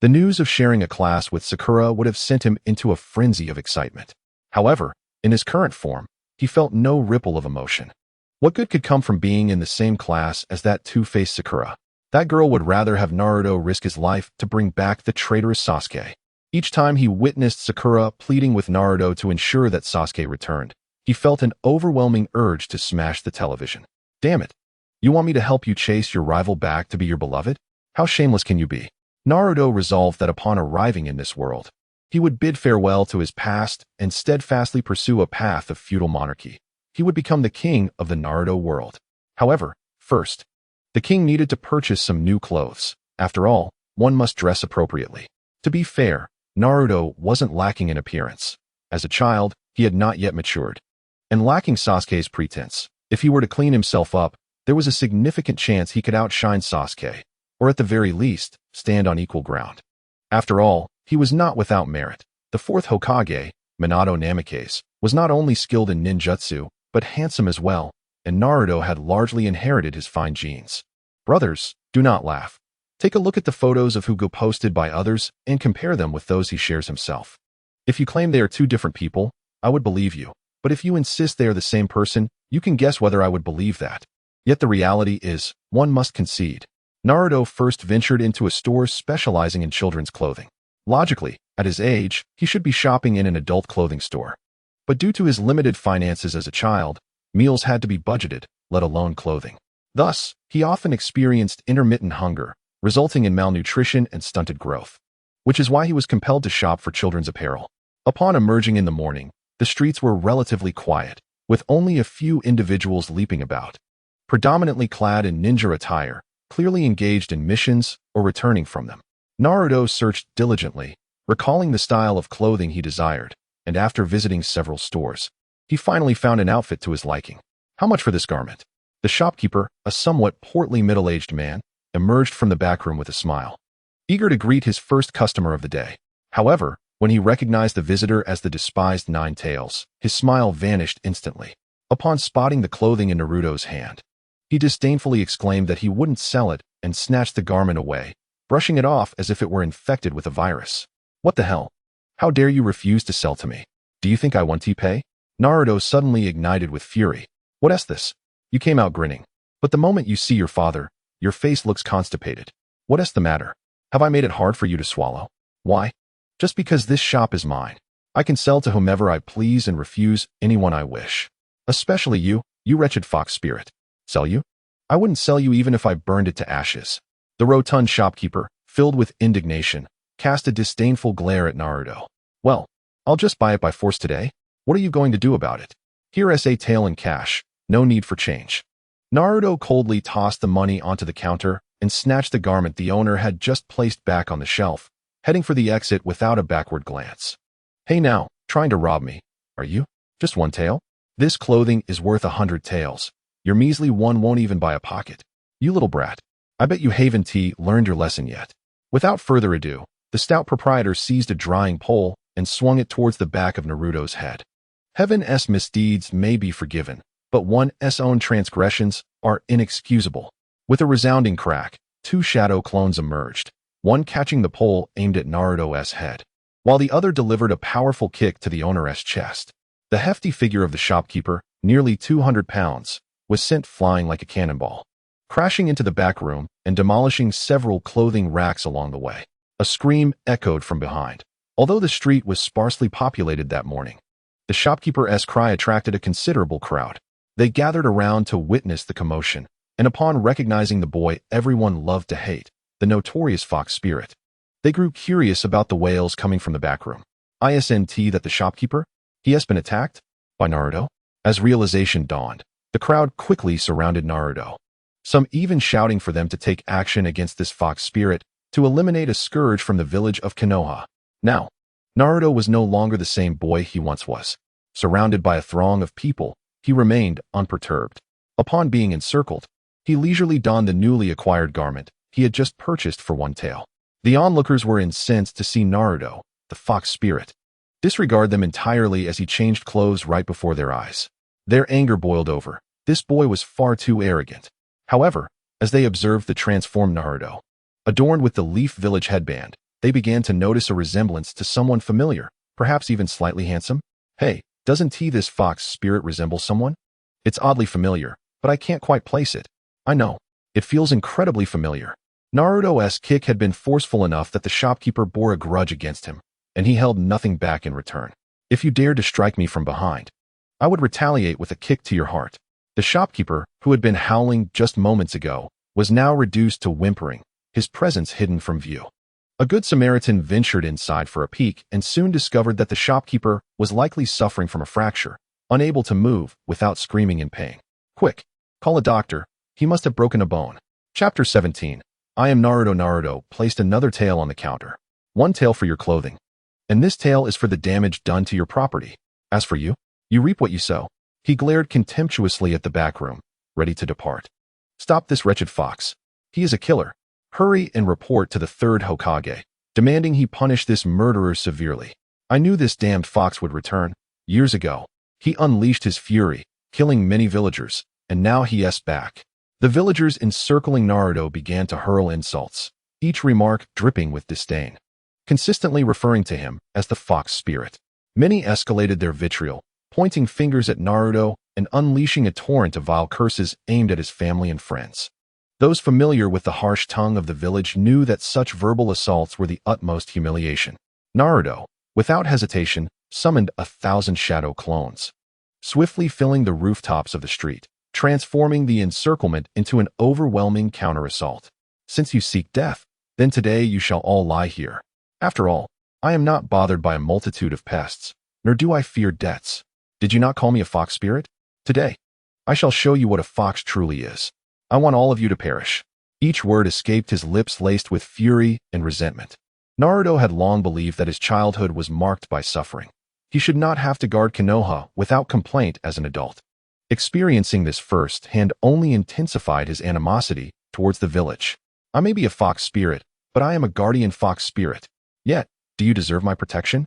the news of sharing a class with Sakura would have sent him into a frenzy of excitement. However, in his current form, he felt no ripple of emotion. What good could come from being in the same class as that two-faced Sakura? That girl would rather have Naruto risk his life to bring back the traitorous Sasuke. Each time he witnessed Sakura pleading with Naruto to ensure that Sasuke returned, he felt an overwhelming urge to smash the television. Damn it! You want me to help you chase your rival back to be your beloved? How shameless can you be? Naruto resolved that upon arriving in this world, he would bid farewell to his past and steadfastly pursue a path of feudal monarchy. He would become the king of the Naruto world. However, first, the king needed to purchase some new clothes. After all, one must dress appropriately. To be fair, Naruto wasn't lacking in appearance. As a child, he had not yet matured. And lacking Sasuke's pretense, if he were to clean himself up, there was a significant chance he could outshine Sasuke, or at the very least, stand on equal ground. After all, he was not without merit. The fourth Hokage, Minato Namikaze, was not only skilled in ninjutsu, but handsome as well, and Naruto had largely inherited his fine genes. Brothers, do not laugh. Take a look at the photos of Hugo posted by others and compare them with those he shares himself. If you claim they are two different people, I would believe you. But if you insist they are the same person, you can guess whether I would believe that. Yet the reality is, one must concede. Naruto first ventured into a store specializing in children's clothing. Logically, at his age, he should be shopping in an adult clothing store. But due to his limited finances as a child, meals had to be budgeted, let alone clothing. Thus, he often experienced intermittent hunger, resulting in malnutrition and stunted growth, which is why he was compelled to shop for children's apparel. Upon emerging in the morning, the streets were relatively quiet, with only a few individuals leaping about, predominantly clad in ninja attire, clearly engaged in missions or returning from them. Naruto searched diligently, recalling the style of clothing he desired, and after visiting several stores, he finally found an outfit to his liking. How much for this garment? The shopkeeper, a somewhat portly middle-aged man, emerged from the back room with a smile, eager to greet his first customer of the day. However, when he recognized the visitor as the despised Nine Tails, his smile vanished instantly. Upon spotting the clothing in Naruto's hand, he disdainfully exclaimed that he wouldn't sell it and snatched the garment away, brushing it off as if it were infected with a virus. What the hell? How dare you refuse to sell to me? Do you think I want T-Pay? Naruto suddenly ignited with fury. What is this? You came out grinning. But the moment you see your father, your face looks constipated. What is the matter? Have I made it hard for you to swallow? Why? Just because this shop is mine. I can sell to whomever I please and refuse anyone I wish. Especially you, you wretched fox spirit. Sell you? I wouldn't sell you even if I burned it to ashes. The rotund shopkeeper, filled with indignation, cast a disdainful glare at Naruto. Well, I'll just buy it by force today. What are you going to do about it? Here is a tael in cash. No need for change. Naruto coldly tossed the money onto the counter and snatched the garment the owner had just placed back on the shelf, heading for the exit without a backward glance. Hey now, trying to rob me, are you? Just one tael? This clothing is worth 100 taels. Your measly one won't even buy a pocket. You little brat. I bet you haven't learned your lesson yet. Without further ado, the stout proprietor seized a drying pole and swung it towards the back of Naruto's head. Heaven's misdeeds may be forgiven, but one's own transgressions are inexcusable. With a resounding crack, two shadow clones emerged, one catching the pole aimed at Naruto's head, while the other delivered a powerful kick to the owner's chest. The hefty figure of the shopkeeper, nearly 200 pounds, was sent flying like a cannonball, crashing into the back room and demolishing several clothing racks along the way. A scream echoed from behind. Although the street was sparsely populated that morning, the shopkeeper's cry attracted a considerable crowd. They gathered around to witness the commotion, and upon recognizing the boy everyone loved to hate, the notorious fox spirit, they grew curious about the wails coming from the back room. Isn't that the shopkeeper? He has been attacked? By Naruto? As realization dawned, the crowd quickly surrounded Naruto, some even shouting for them to take action against this fox spirit to eliminate a scourge from the village of Konoha. Now, Naruto was no longer the same boy he once was. Surrounded by a throng of people, he remained unperturbed. Upon being encircled, he leisurely donned the newly acquired garment he had just purchased for one tael. The onlookers were incensed to see Naruto, the fox spirit, disregard them entirely as he changed clothes right before their eyes. Their anger boiled over. This boy was far too arrogant. However, As they observed the transformed Naruto, adorned with the Leaf Village headband, they began to notice a resemblance to someone familiar, perhaps even slightly handsome. Hey, doesn't this fox spirit resemble someone? It's oddly familiar, but I can't quite place it. I know. It feels incredibly familiar. Naruto's kick had been forceful enough that the shopkeeper bore a grudge against him, and he held nothing back in return. If you dared to strike me from behind, I would retaliate with a kick to your heart. The shopkeeper, who had been howling just moments ago, was now reduced to whimpering, his presence hidden from view. A good Samaritan ventured inside for a peek and soon discovered that the shopkeeper was likely suffering from a fracture, unable to move without screaming in pain. Quick, call a doctor. He must have broken a bone. Chapter 17. I am Naruto. Naruto placed another tail on the counter. One tail for your clothing. And this tail is for the damage done to your property. As for you, you reap what you sow. He glared contemptuously at the back room, ready to depart. Stop this wretched fox. He is a killer. Hurry and report to the third Hokage, demanding he punish this murderer severely. I knew this damned fox would return. Years ago, he unleashed his fury, killing many villagers, and now he is back. The villagers encircling Naruto began to hurl insults, each remark dripping with disdain, consistently referring to him as the fox spirit. Many escalated their vitriol, pointing fingers at Naruto and unleashing a torrent of vile curses aimed at his family and friends. Those familiar with the harsh tongue of the village knew that such verbal assaults were the utmost humiliation. Naruto, without hesitation, summoned 1,000 shadow clones, swiftly filling the rooftops of the street, transforming the encirclement into an overwhelming counter-assault. Since you seek death, then today you shall all lie here. After all, I am not bothered by a multitude of pests, nor do I fear debts. Did you not call me a fox spirit? Today, I shall show you what a fox truly is. I want all of you to perish. Each word escaped his lips laced with fury and resentment. Naruto had long believed that his childhood was marked by suffering. He should not have to guard Konoha without complaint as an adult. Experiencing this firsthand only intensified his animosity towards the village. I may be a fox spirit, but I am a guardian fox spirit. Yet, do you deserve my protection?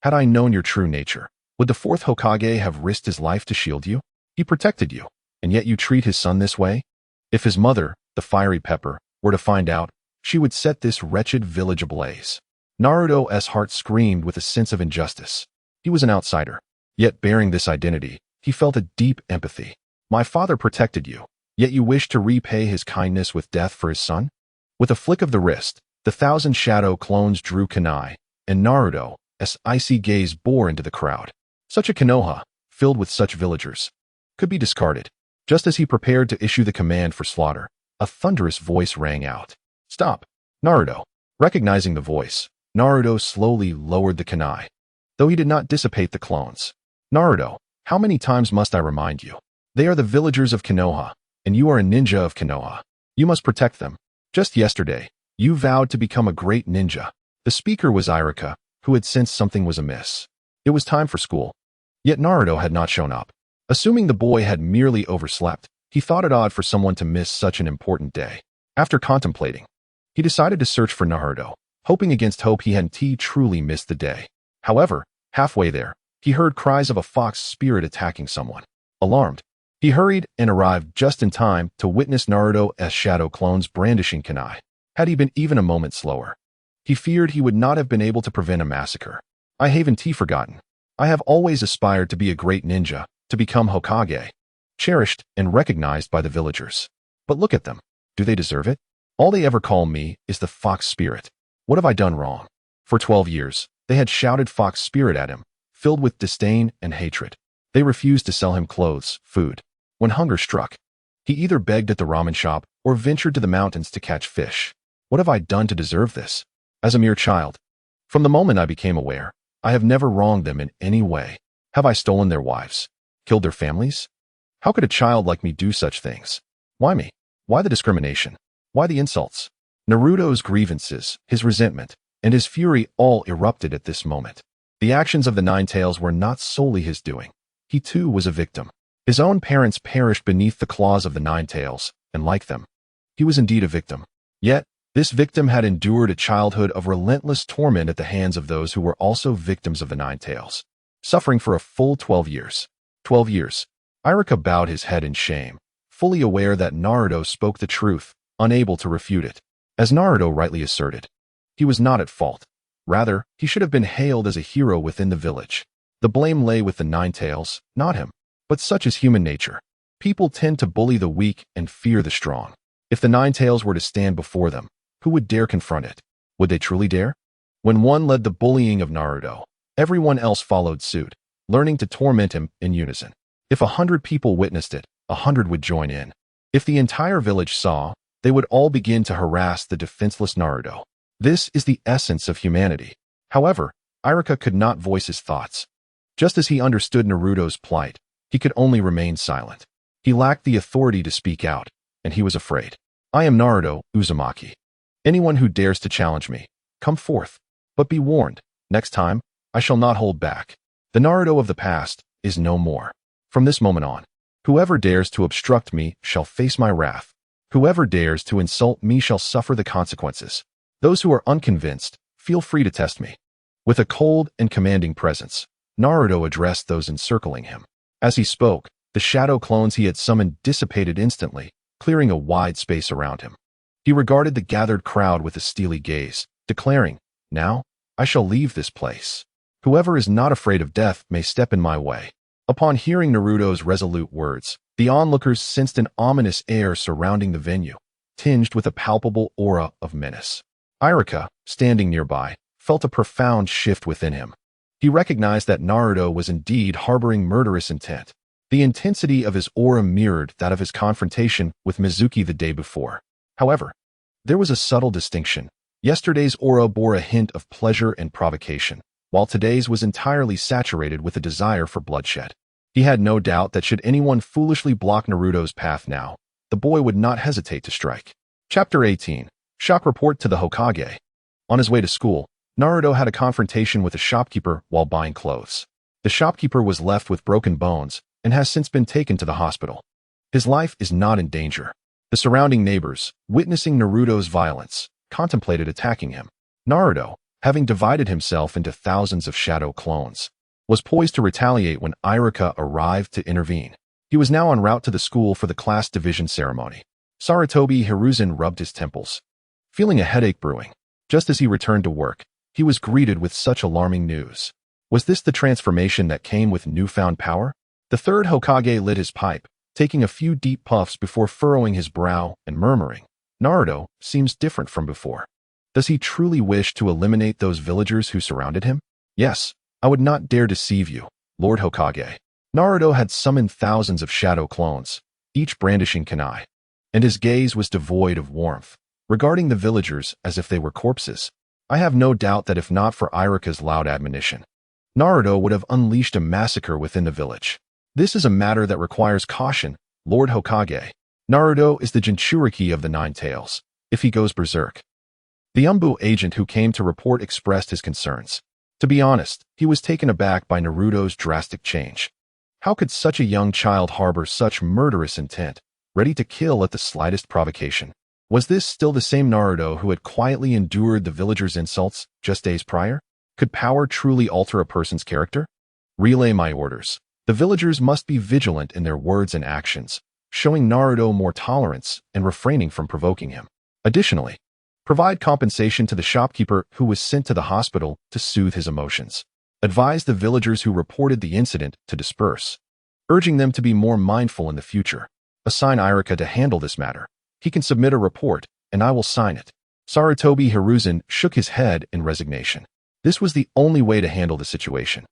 Had I known your true nature, would the fourth Hokage have risked his life to shield you? He protected you, and yet you treat his son this way? If his mother, the fiery pepper, were to find out, she would set this wretched village ablaze. Naruto's heart screamed with a sense of injustice. He was an outsider, yet bearing this identity, he felt a deep empathy. My father protected you, yet you wish to repay his kindness with death for his son? With a flick of the wrist, the 1,000 shadow clones drew kunai, and Naruto's icy gaze bore into the crowd. Such a Konoha, filled with such villagers, could be discarded. Just as he prepared to issue the command for slaughter, a thunderous voice rang out. Stop, Naruto. Recognizing the voice, Naruto slowly lowered the kunai, though he did not dissipate the clones. Naruto, how many times must I remind you? They are the villagers of Konoha, and you are a ninja of Konoha. You must protect them. Just yesterday, you vowed to become a great ninja. The speaker was Iruka, who had sensed something was amiss. It was time for school. Yet Naruto had not shown up. Assuming the boy had merely overslept, he thought it odd for someone to miss such an important day. After contemplating, he decided to search for Naruto, hoping against hope he hadn't truly missed the day. However, halfway there, he heard cries of a fox spirit attacking someone. Alarmed, he hurried and arrived just in time to witness Naruto's shadow clones brandishing kunai. Had he been even a moment slower, he feared he would not have been able to prevent a massacre. I haven't forgotten. I have always aspired to be a great ninja, to become Hokage, cherished and recognized by the villagers. But look at them. Do they deserve it? All they ever call me is the fox spirit. What have I done wrong? For 12 years, they had shouted fox spirit at him, filled with disdain and hatred. They refused to sell him clothes, food. When hunger struck, he either begged at the ramen shop or ventured to the mountains to catch fish. What have I done to deserve this? As a mere child, from the moment I became aware, I have never wronged them in any way. Have I stolen their wives? Killed their families? How could a child like me do such things? Why me? Why the discrimination? Why the insults? Naruto's grievances, his resentment, and his fury all erupted at this moment. The actions of the Nine Tails were not solely his doing. He too was a victim. His own parents perished beneath the claws of the Nine Tails, and like them, he was indeed a victim. Yet, this victim had endured a childhood of relentless torment at the hands of those who were also victims of the Nine Tails, suffering for a full 12 years. 12 years. Iruka bowed his head in shame, fully aware that Naruto spoke the truth, unable to refute it. As Naruto rightly asserted, he was not at fault. Rather, he should have been hailed as a hero within the village. The blame lay with the Nine Tails, not him. But such is human nature. People tend to bully the weak and fear the strong. If the Nine Tails were to stand before them, who would dare confront it? Would they truly dare? When one led the bullying of Naruto, everyone else followed suit, learning to torment him in unison. If 100 people witnessed it, 100 would join in. If the entire village saw, they would all begin to harass the defenseless Naruto. This is the essence of humanity. However, Iruka could not voice his thoughts. Just as he understood Naruto's plight, he could only remain silent. He lacked the authority to speak out, and he was afraid. I am Naruto Uzumaki. Anyone who dares to challenge me, come forth. But be warned, next time, I shall not hold back. The Naruto of the past is no more. From this moment on, whoever dares to obstruct me shall face my wrath. Whoever dares to insult me shall suffer the consequences. Those who are unconvinced, feel free to test me. With a cold and commanding presence, Naruto addressed those encircling him. As he spoke, the shadow clones he had summoned dissipated instantly, clearing a wide space around him. He regarded the gathered crowd with a steely gaze, declaring, "Now, I shall leave this place. Whoever is not afraid of death may step in my way." Upon hearing Naruto's resolute words, the onlookers sensed an ominous air surrounding the venue, tinged with a palpable aura of menace. Iruka, standing nearby, felt a profound shift within him. He recognized that Naruto was indeed harboring murderous intent. The intensity of his aura mirrored that of his confrontation with Mizuki the day before. However, there was a subtle distinction. Yesterday's aura bore a hint of pleasure and provocation, while today's was entirely saturated with a desire for bloodshed. He had no doubt that should anyone foolishly block Naruto's path now, the boy would not hesitate to strike. Chapter 18. Shock Report to the Hokage. On his way to school, Naruto had a confrontation with a shopkeeper while buying clothes. The shopkeeper was left with broken bones and has since been taken to the hospital. His life is not in danger. The surrounding neighbors, witnessing Naruto's violence, contemplated attacking him. Naruto, having divided himself into thousands of shadow clones, was poised to retaliate when Iruka arrived to intervene. He was now en route to the school for the class division ceremony. Sarutobi Hiruzen rubbed his temples, feeling a headache brewing. Just as he returned to work, he was greeted with such alarming news. Was this the transformation that came with newfound power? The third Hokage lit his pipe, taking a few deep puffs before furrowing his brow and murmuring, "Naruto seems different from before. Does he truly wish to eliminate those villagers who surrounded him? Yes, I would not dare deceive you, Lord Hokage." Naruto had summoned thousands of shadow clones, each brandishing kunai, and his gaze was devoid of warmth, regarding the villagers as if they were corpses. I have no doubt that if not for Iruka's loud admonition, Naruto would have unleashed a massacre within the village. This is a matter that requires caution, Lord Hokage. Naruto is the Jinchuriki of the Nine Tails, if he goes berserk. The Umbu agent who came to report expressed his concerns. To be honest, he was taken aback by Naruto's drastic change. How could such a young child harbor such murderous intent, ready to kill at the slightest provocation? Was this still the same Naruto who had quietly endured the villagers' insults just days prior? Could power truly alter a person's character? Relay my orders. The villagers must be vigilant in their words and actions, showing Naruto more tolerance and refraining from provoking him. Additionally, provide compensation to the shopkeeper who was sent to the hospital to soothe his emotions. Advise the villagers who reported the incident to disperse, urging them to be more mindful in the future. Assign Iruka to handle this matter. He can submit a report, and I will sign it. Sarutobi Hiruzen shook his head in resignation. This was the only way to handle the situation.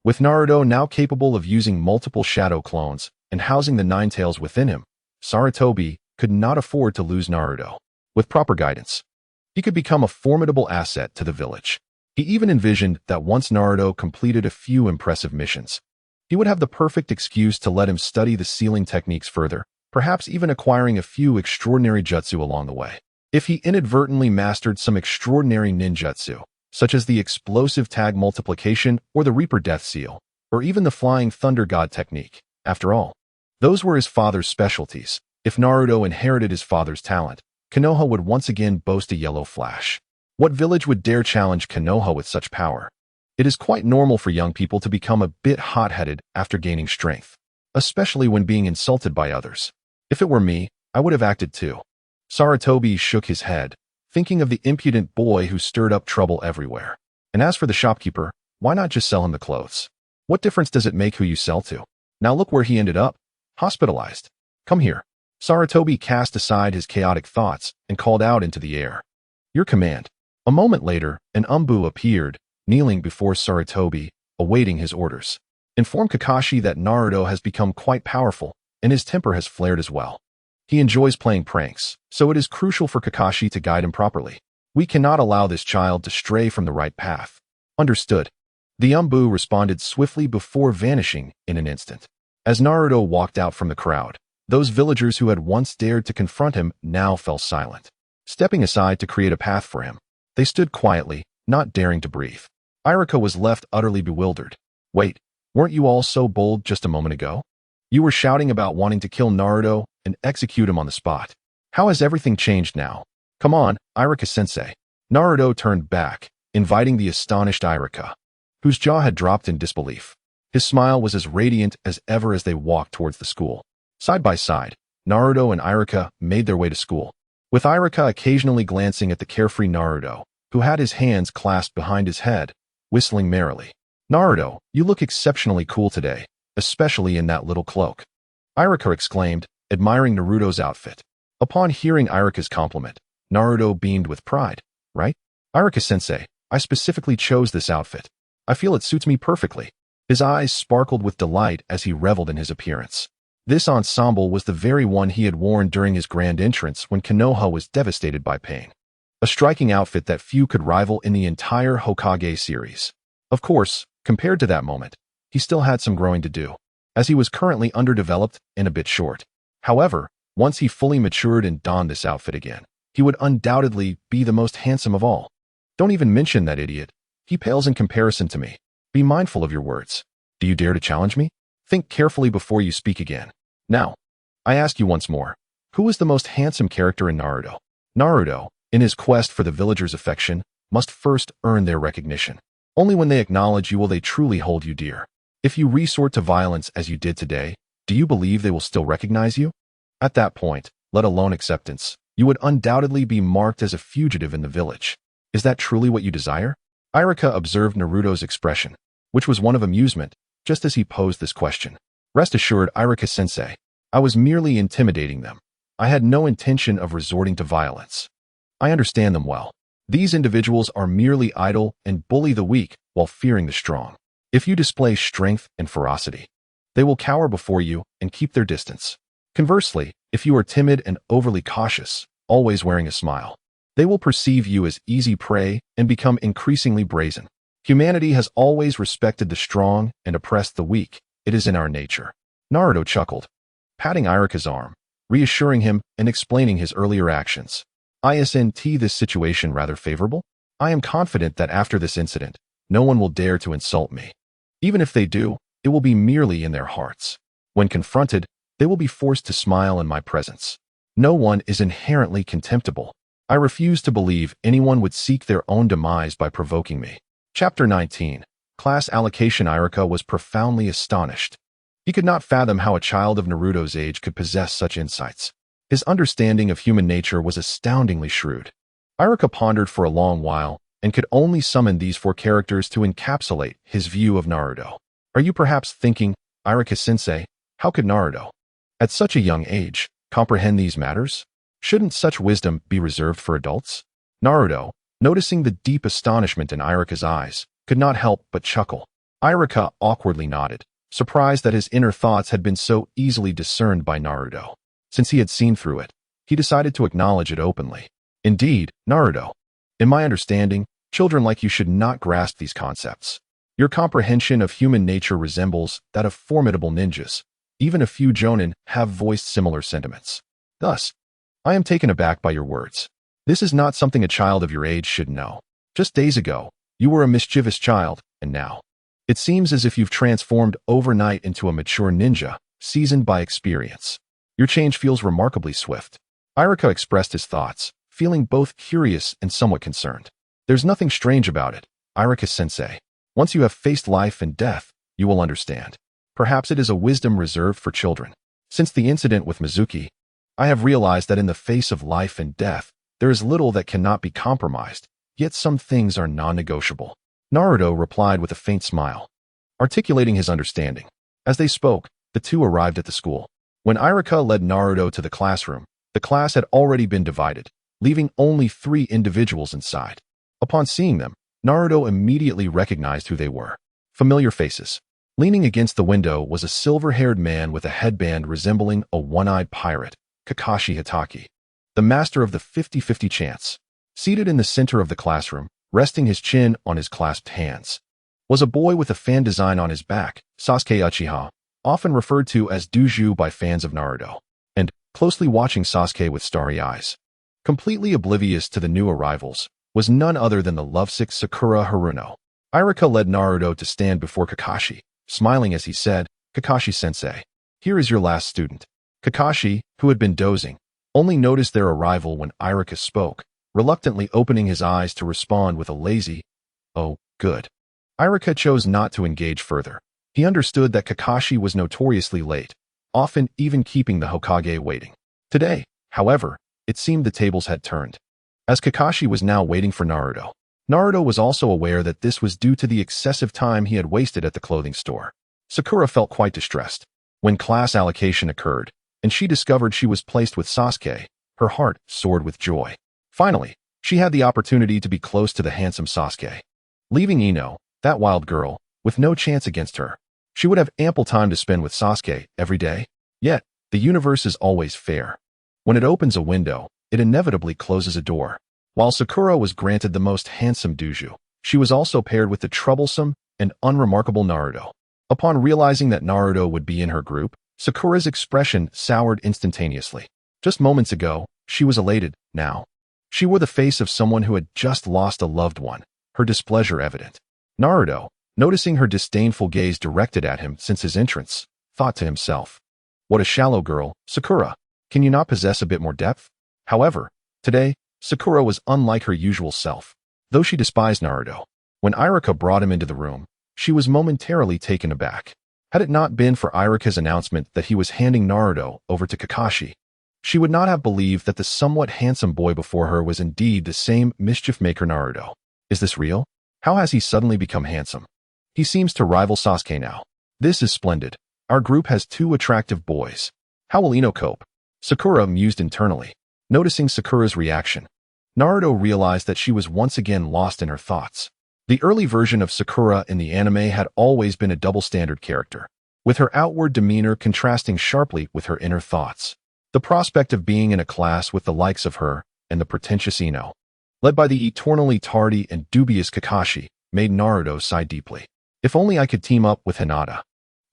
With Naruto now capable of using multiple shadow clones and housing the Nine Tails within him, Sarutobi could not afford to lose Naruto. With proper guidance, he could become a formidable asset to the village. He even envisioned that once Naruto completed a few impressive missions, he would have the perfect excuse to let him study the sealing techniques further, perhaps even acquiring a few extraordinary jutsu along the way. If he inadvertently mastered some extraordinary ninjutsu, such as the explosive tag multiplication or the Reaper Death Seal, or even the Flying Thunder God technique. After all, those were his father's specialties. If Naruto inherited his father's talent, Konoha would once again boast a yellow flash. What village would dare challenge Konoha with such power? It is quite normal for young people to become a bit hot-headed after gaining strength, especially when being insulted by others. If it were me, I would have acted too. Saratobi shook his head, thinking of the impudent boy who stirred up trouble everywhere. And as for the shopkeeper, why not just sell him the clothes? What difference does it make who you sell to? Now look where he ended up. Hospitalized. Come here. Saratobi cast aside his chaotic thoughts and called out into the air. Your command. A moment later, an Umbu appeared, kneeling before Saratobi, awaiting his orders. Inform Kakashi that Naruto has become quite powerful, and his temper has flared as well. He enjoys playing pranks, so it is crucial for Kakashi to guide him properly. We cannot allow this child to stray from the right path. Understood. The Umbu responded swiftly before vanishing in an instant. As Naruto walked out from the crowd, those villagers who had once dared to confront him now fell silent, stepping aside to create a path for him. They stood quietly, not daring to breathe. Iruka was left utterly bewildered. Wait, weren't you all so bold just a moment ago? You were shouting about wanting to kill Naruto and execute him on the spot. How has everything changed now? Come on, Iruka-sensei. Naruto turned back, inviting the astonished Iruka, whose jaw had dropped in disbelief. His smile was as radiant as ever as they walked towards the school. Side by side, Naruto and Iruka made their way to school, with Iruka occasionally glancing at the carefree Naruto, who had his hands clasped behind his head, whistling merrily. Naruto, you look exceptionally cool today, especially in that little cloak. Iruka exclaimed, admiring Naruto's outfit. Upon hearing Iruka's compliment, Naruto beamed with pride. Right? Iruka-sensei, I specifically chose this outfit. I feel it suits me perfectly. His eyes sparkled with delight as he reveled in his appearance. This ensemble was the very one he had worn during his grand entrance when Konoha was devastated by pain. A striking outfit that few could rival in the entire Hokage series. Of course, compared to that moment, he still had some growing to do, as he was currently underdeveloped and a bit short. However, once he fully matured and donned this outfit again, he would undoubtedly be the most handsome of all. Don't even mention that idiot. He pales in comparison to me. Be mindful of your words. Do you dare to challenge me? Think carefully before you speak again. Now, I ask you once more, who is the most handsome character in Naruto? Naruto, in his quest for the villagers' affection, must first earn their recognition. Only when they acknowledge you will they truly hold you dear. If you resort to violence as you did today, do you believe they will still recognize you? At that point, let alone acceptance, you would undoubtedly be marked as a fugitive in the village. Is that truly what you desire? Iruka observed Naruto's expression, which was one of amusement, just as he posed this question. Rest assured, Iruka-sensei, I was merely intimidating them. I had no intention of resorting to violence. I understand them well. These individuals are merely idle and bully the weak while fearing the strong. If you display strength and ferocity, they will cower before you and keep their distance. Conversely, if you are timid and overly cautious, always wearing a smile, they will perceive you as easy prey and become increasingly brazen. Humanity has always respected the strong and oppressed the weak. It is in our nature. Naruto chuckled, patting Iruka's arm, reassuring him and explaining his earlier actions. Isn't this situation rather favorable? I am confident that after this incident, no one will dare to insult me. Even if they do, it will be merely in their hearts. When confronted, they will be forced to smile in my presence. No one is inherently contemptible. I refuse to believe anyone would seek their own demise by provoking me. Chapter 19. Class Allocation. Iruka was profoundly astonished. He could not fathom how a child of Naruto's age could possess such insights. His understanding of human nature was astoundingly shrewd. Iruka pondered for a long while and could only summon these four characters to encapsulate his view of Naruto. Are you perhaps thinking, Iruka-sensei, how could Naruto, at such a young age, comprehend these matters? Shouldn't such wisdom be reserved for adults? Naruto, noticing the deep astonishment in Iruka's eyes, could not help but chuckle. Iruka awkwardly nodded, surprised that his inner thoughts had been so easily discerned by Naruto. Since he had seen through it, he decided to acknowledge it openly. Indeed, Naruto, in my understanding, children like you should not grasp these concepts. Your comprehension of human nature resembles that of formidable ninjas. Even a few jonin have voiced similar sentiments. Thus, I am taken aback by your words. This is not something a child of your age should know. Just days ago, you were a mischievous child, and now, it seems as if you've transformed overnight into a mature ninja, seasoned by experience. Your change feels remarkably swift. Iruka expressed his thoughts, feeling both curious and somewhat concerned. There's nothing strange about it, Iruka-sensei. Once you have faced life and death, you will understand. Perhaps it is a wisdom reserved for children. Since the incident with Mizuki, I have realized that in the face of life and death, there is little that cannot be compromised, yet some things are non-negotiable. Naruto replied with a faint smile, articulating his understanding. As they spoke, the two arrived at the school. When Iruka led Naruto to the classroom, the class had already been divided, leaving only 3 individuals inside. Upon seeing them, Naruto immediately recognized who they were. Familiar faces. Leaning against the window was a silver-haired man with a headband resembling a one-eyed pirate, Kakashi Hatake, the master of the 50-50 chance. Seated in the center of the classroom, resting his chin on his clasped hands, was a boy with a fan design on his back, Sasuke Uchiha, often referred to as Duju by fans of Naruto, and closely watching Sasuke with starry eyes. Completely oblivious to the new arrivals was none other than the lovesick Sakura Haruno. Iruka led Naruto to stand before Kakashi, smiling as he said, "Kakashi-sensei, here is your last student." Kakashi, who had been dozing, only noticed their arrival when Iruka spoke, reluctantly opening his eyes to respond with a lazy, "Oh, good." Iruka chose not to engage further. He understood that Kakashi was notoriously late, often even keeping the Hokage waiting. Today, however, it seemed the tables had turned. As Kakashi was now waiting for Naruto, Naruto was also aware that this was due to the excessive time he had wasted at the clothing store. Sakura felt quite distressed. When class allocation occurred, and she discovered she was placed with Sasuke, her heart soared with joy. Finally, she had the opportunity to be close to the handsome Sasuke. Leaving Ino, that wild girl, with no chance against her, she would have ample time to spend with Sasuke every day. Yet, the universe is always fair. When it opens a window, it inevitably closes a door. While Sakura was granted the most handsome Duju, she was also paired with the troublesome and unremarkable Naruto. Upon realizing that Naruto would be in her group, Sakura's expression soured instantaneously. Just moments ago, she was elated. Now, she wore the face of someone who had just lost a loved one, her displeasure evident. Naruto, noticing her disdainful gaze directed at him since his entrance, thought to himself, "What a shallow girl, Sakura. Can you not possess a bit more depth?" However, today, Sakura was unlike her usual self. Though she despised Naruto, when Iruka brought him into the room, she was momentarily taken aback. Had it not been for Iruka's announcement that he was handing Naruto over to Kakashi, she would not have believed that the somewhat handsome boy before her was indeed the same mischief-maker Naruto. Is this real? How has he suddenly become handsome? He seems to rival Sasuke now. This is splendid. Our group has 2 attractive boys. How will Ino cope? Sakura mused internally. Noticing Sakura's reaction, Naruto realized that she was once again lost in her thoughts. The early version of Sakura in the anime had always been a double-standard character, with her outward demeanor contrasting sharply with her inner thoughts. The prospect of being in a class with the likes of her and the pretentious Ino, led by the eternally tardy and dubious Kakashi, made Naruto sigh deeply. If only I could team up with Hinata.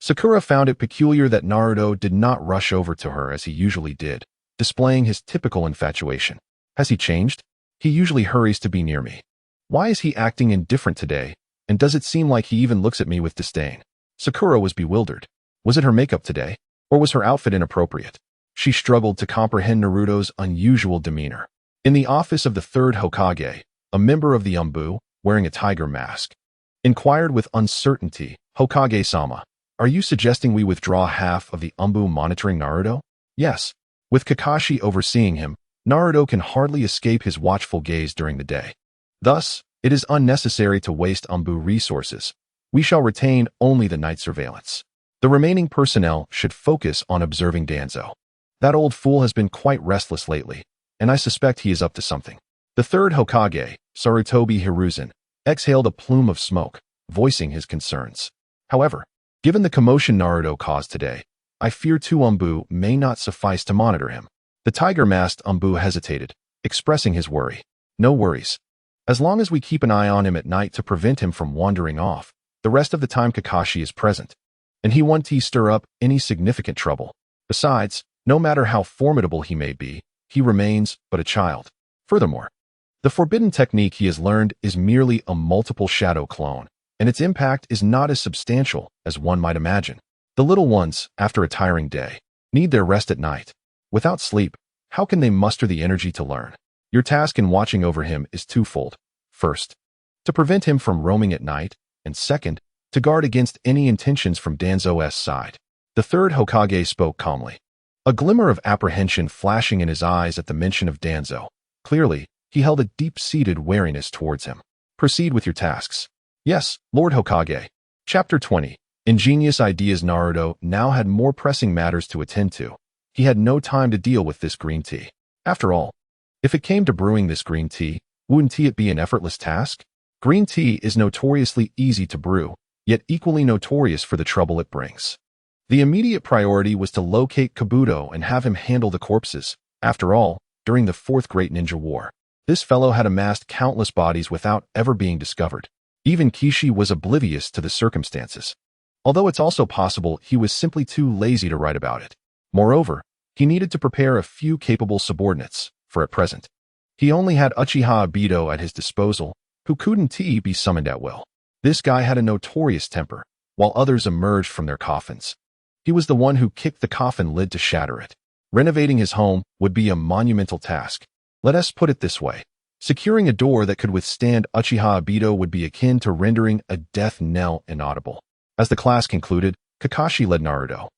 Sakura found it peculiar that Naruto did not rush over to her as he usually did, displaying his typical infatuation. Has he changed? He usually hurries to be near me. Why is he acting indifferent today, and does it seem like he even looks at me with disdain? Sakura was bewildered. Was it her makeup today, or was her outfit inappropriate? She struggled to comprehend Naruto's unusual demeanor. In the office of the 3rd Hokage, a member of the Umbu, wearing a tiger mask, inquired with uncertainty, "Hokage-sama, are you suggesting we withdraw half of the Umbu monitoring Naruto?" "Yes." With Kakashi overseeing him, Naruto can hardly escape his watchful gaze during the day. Thus, it is unnecessary to waste Umbu resources. We shall retain only the night surveillance. The remaining personnel should focus on observing Danzo. That old fool has been quite restless lately, and I suspect he is up to something. The 3rd Hokage, Sarutobi Hiruzen, exhaled a plume of smoke, voicing his concerns. However, given the commotion Naruto caused today, I fear 2 Umbu may not suffice to monitor him. The tiger-masked Umbu hesitated, expressing his worry. "No worries. As long as we keep an eye on him at night to prevent him from wandering off, the rest of the time Kakashi is present, and he won't stir up any significant trouble. Besides, no matter how formidable he may be, he remains but a child. Furthermore, the forbidden technique he has learned is merely a multiple shadow clone, and its impact is not as substantial as one might imagine. The little ones, after a tiring day, need their rest at night. Without sleep, how can they muster the energy to learn? Your task in watching over him is twofold. First, to prevent him from roaming at night, and second, to guard against any intentions from Danzo's side." The 3rd Hokage spoke calmly. a glimmer of apprehension flashing in his eyes at the mention of Danzo. Clearly, he held a deep-seated wariness towards him. Proceed with your tasks. Yes, Lord Hokage. Chapter 20. Ingenious ideas. Naruto now had more pressing matters to attend to. He had no time to deal with this green tea. After all, if it came to brewing this green tea, wouldn't it be an effortless task? Green tea is notoriously easy to brew, yet equally notorious for the trouble it brings. The immediate priority was to locate Kabuto and have him handle the corpses. After all, during the Fourth Great Ninja War, this fellow had amassed countless bodies without ever being discovered. Even Kishi was oblivious to the circumstances. Although it's also possible he was simply too lazy to write about it. Moreover, he needed to prepare a few capable subordinates, for at present, he only had Uchiha Obito at his disposal, who couldn't be summoned at will. This guy had a notorious temper, while others emerged from their coffins. He was the one who kicked the coffin lid to shatter it. Renovating his home would be a monumental task. Let us put it this way. Securing a door that could withstand Uchiha Obito would be akin to rendering a death knell inaudible. As the class concluded, Kakashi led Naruto,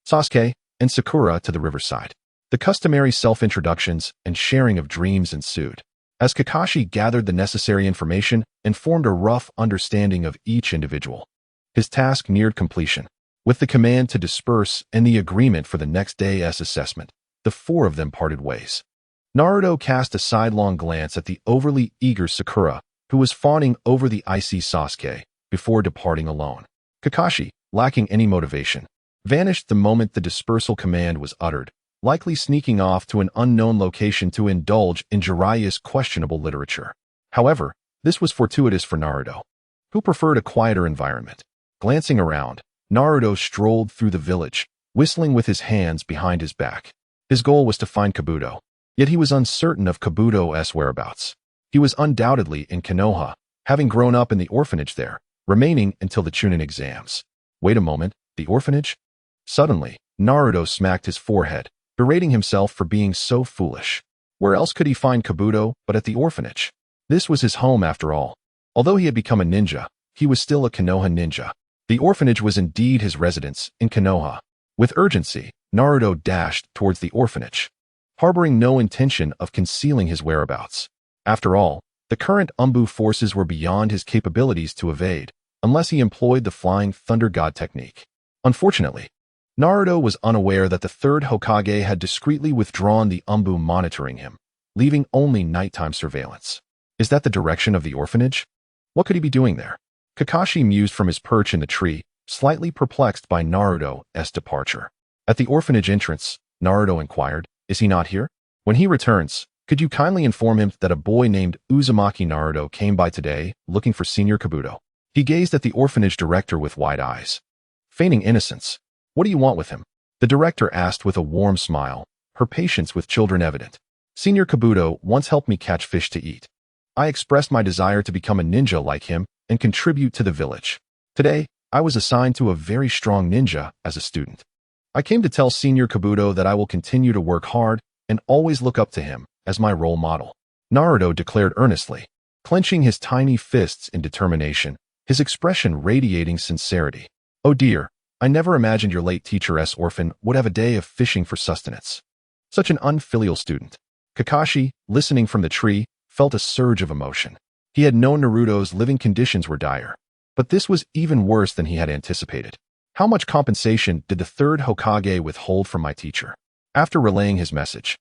Sasuke, and Sakura to the riverside. The customary self-introductions and sharing of dreams ensued, as Kakashi gathered the necessary information and formed a rough understanding of each individual. His task neared completion. With the command to disperse and the agreement for the next day's assessment, the four of them parted ways. Naruto cast a sidelong glance at the overly eager Sakura, who was fawning over the icy Sasuke, before departing alone. Kakashi, lacking any motivation, vanished the moment the dispersal command was uttered, likely sneaking off to an unknown location to indulge in Jiraiya's questionable literature. However, this was fortuitous for Naruto, who preferred a quieter environment. Glancing around, Naruto strolled through the village, whistling with his hands behind his back. His goal was to find Kabuto, yet he was uncertain of Kabuto's whereabouts. He was undoubtedly in Konoha, having grown up in the orphanage there, remaining until the Chunin exams. Wait a moment, the orphanage? Suddenly, Naruto smacked his forehead, berating himself for being so foolish. Where else could he find Kabuto but at the orphanage? This was his home after all. Although he had become a ninja, he was still a Konoha ninja. The orphanage was indeed his residence in Konoha. With urgency, Naruto dashed towards the orphanage, harboring no intention of concealing his whereabouts. After all, the current Umbu forces were beyond his capabilities to evade, unless he employed the Flying Thunder God technique. Unfortunately, Naruto was unaware that the third Hokage had discreetly withdrawn the Umbu monitoring him, leaving only nighttime surveillance. Is that the direction of the orphanage? What could he be doing there? Kakashi mused from his perch in the tree, slightly perplexed by Naruto's departure. At the orphanage entrance, Naruto inquired, "Is he not here? When he returns, could you kindly inform him that a boy named Uzumaki Naruto came by today, looking for Senior Kabuto?" He gazed at the orphanage director with wide eyes, feigning innocence. "What do you want with him?" The director asked with a warm smile, her patience with children evident. "Senior Kabuto once helped me catch fish to eat. I expressed my desire to become a ninja like him and contribute to the village. Today, I was assigned to a very strong ninja as a student. I came to tell Senior Kabuto that I will continue to work hard and always look up to him as my role model," Naruto declared earnestly, clenching his tiny fists in determination, his expression radiating sincerity. "Oh dear, I never imagined your late teacher's orphan would have a day of fishing for sustenance. Such an unfilial student." Kakashi, listening from the tree, felt a surge of emotion. He had known Naruto's living conditions were dire, but this was even worse than he had anticipated. "How much compensation did the third Hokage withhold from my teacher?" After relaying his message,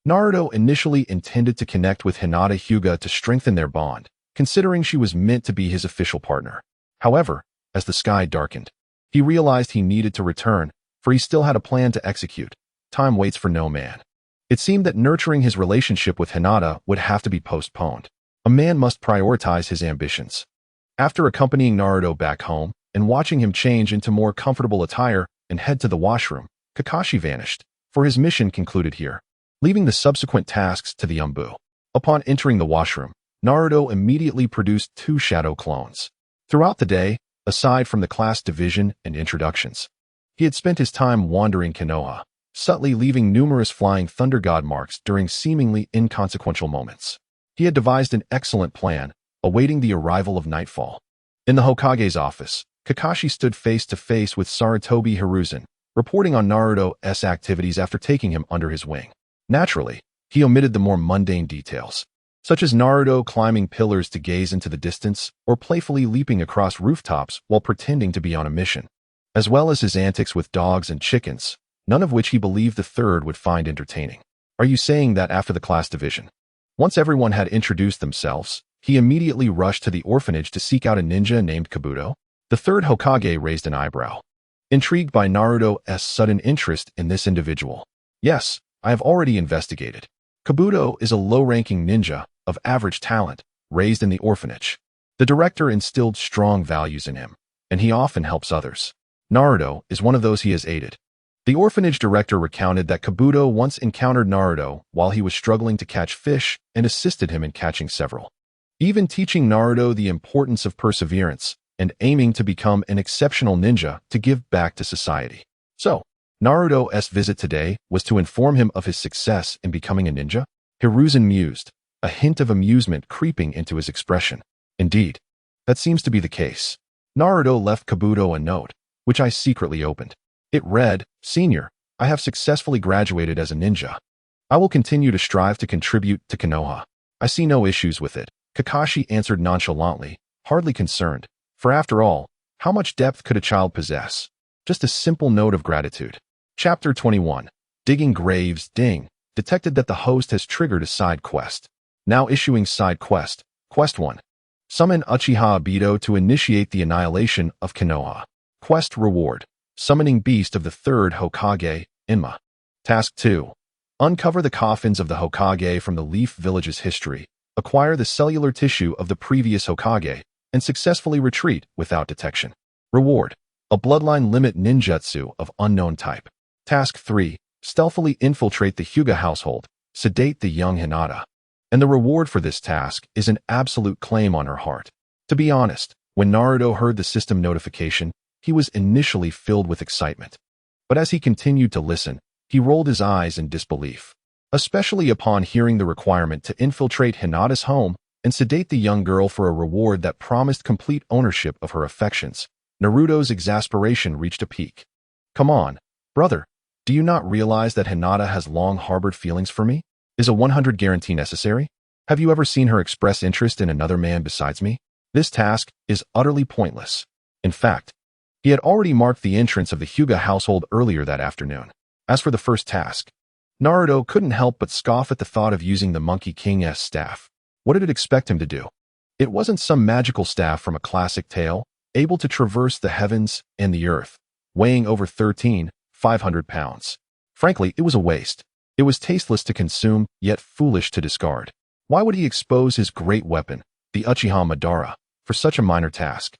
Naruto initially intended to connect with Hinata Hyuga to strengthen their bond, considering she was meant to be his official partner. However, as the sky darkened, he realized he needed to return, for he still had a plan to execute. Time waits for no man. It seemed that nurturing his relationship with Hinata would have to be postponed. A man must prioritize his ambitions. After accompanying Naruto back home and watching him change into more comfortable attire and head to the washroom, Kakashi vanished, for his mission concluded here, leaving the subsequent tasks to the Umbu. Upon entering the washroom, Naruto immediately produced 2 shadow clones. Throughout the day, aside from the class division and introductions, he had spent his time wandering Konoha, subtly leaving numerous Flying Thunder God marks during seemingly inconsequential moments. He had devised an excellent plan, awaiting the arrival of nightfall. In the Hokage's office, Kakashi stood face to face with Sarutobi Hiruzen, reporting on Naruto's activities after taking him under his wing. Naturally, he omitted the more mundane details, such as Naruto climbing pillars to gaze into the distance or playfully leaping across rooftops while pretending to be on a mission, as well as his antics with dogs and chickens, none of which he believed the third would find entertaining. Are you saying that after the class division, once everyone had introduced themselves, he immediately rushed to the orphanage to seek out a ninja named Kabuto? The third Hokage raised an eyebrow, intrigued by Naruto's sudden interest in this individual. Yes, I have already investigated. Kabuto is a low-ranking ninja of average talent, raised in the orphanage. The director instilled strong values in him, and he often helps others. Naruto is one of those he has aided. The orphanage director recounted that Kabuto once encountered Naruto while he was struggling to catch fish and assisted him in catching several, even teaching Naruto the importance of perseverance and aiming to become an exceptional ninja to give back to society. So, Naruto's visit today was to inform him of his success in becoming a ninja? Hiruzen mused, a hint of amusement creeping into his expression. Indeed, that seems to be the case. Naruto left Kabuto a note, which I secretly opened. It read, "Senior, I have successfully graduated as a ninja. I will continue to strive to contribute to Konoha. I see no issues with it," Kakashi answered nonchalantly, hardly concerned, for after all, how much depth could a child possess? Just a simple note of gratitude. Chapter 21. Digging Graves. Ding. Detected that the host has triggered a side quest. Now issuing side quest. Quest 1. Summon Uchiha Obito to initiate the annihilation of Konoha. Quest reward. Summoning Beast of the Third Hokage, Inma. Task 2. Uncover the coffins of the Hokage from the Leaf Village's history, acquire the cellular tissue of the previous Hokage, and successfully retreat without detection. Reward. A bloodline limit ninjutsu of unknown type. Task 3. Stealthily infiltrate the Hyuga household, sedate the young Hinata. And the reward for this task is an absolute claim on her heart. To be honest, when Naruto heard the system notification, he was initially filled with excitement. But as he continued to listen, he rolled his eyes in disbelief, especially upon hearing the requirement to infiltrate Hinata's home and sedate the young girl for a reward that promised complete ownership of her affections. Naruto's exasperation reached a peak. Come on, brother, do you not realize that Hinata has long harbored feelings for me? Is a 100 guarantee necessary? Have you ever seen her express interest in another man besides me? This task is utterly pointless. In fact, he had already marked the entrance of the Hyuga household earlier that afternoon. As for the first task, Naruto couldn't help but scoff at the thought of using the Monkey King's staff. What did it expect him to do? It wasn't some magical staff from a classic tale, able to traverse the heavens and the earth, weighing over 500 pounds. Frankly, it was a waste. It was tasteless to consume, yet foolish to discard. Why would he expose his great weapon, the Uchiha Madara, for such a minor task?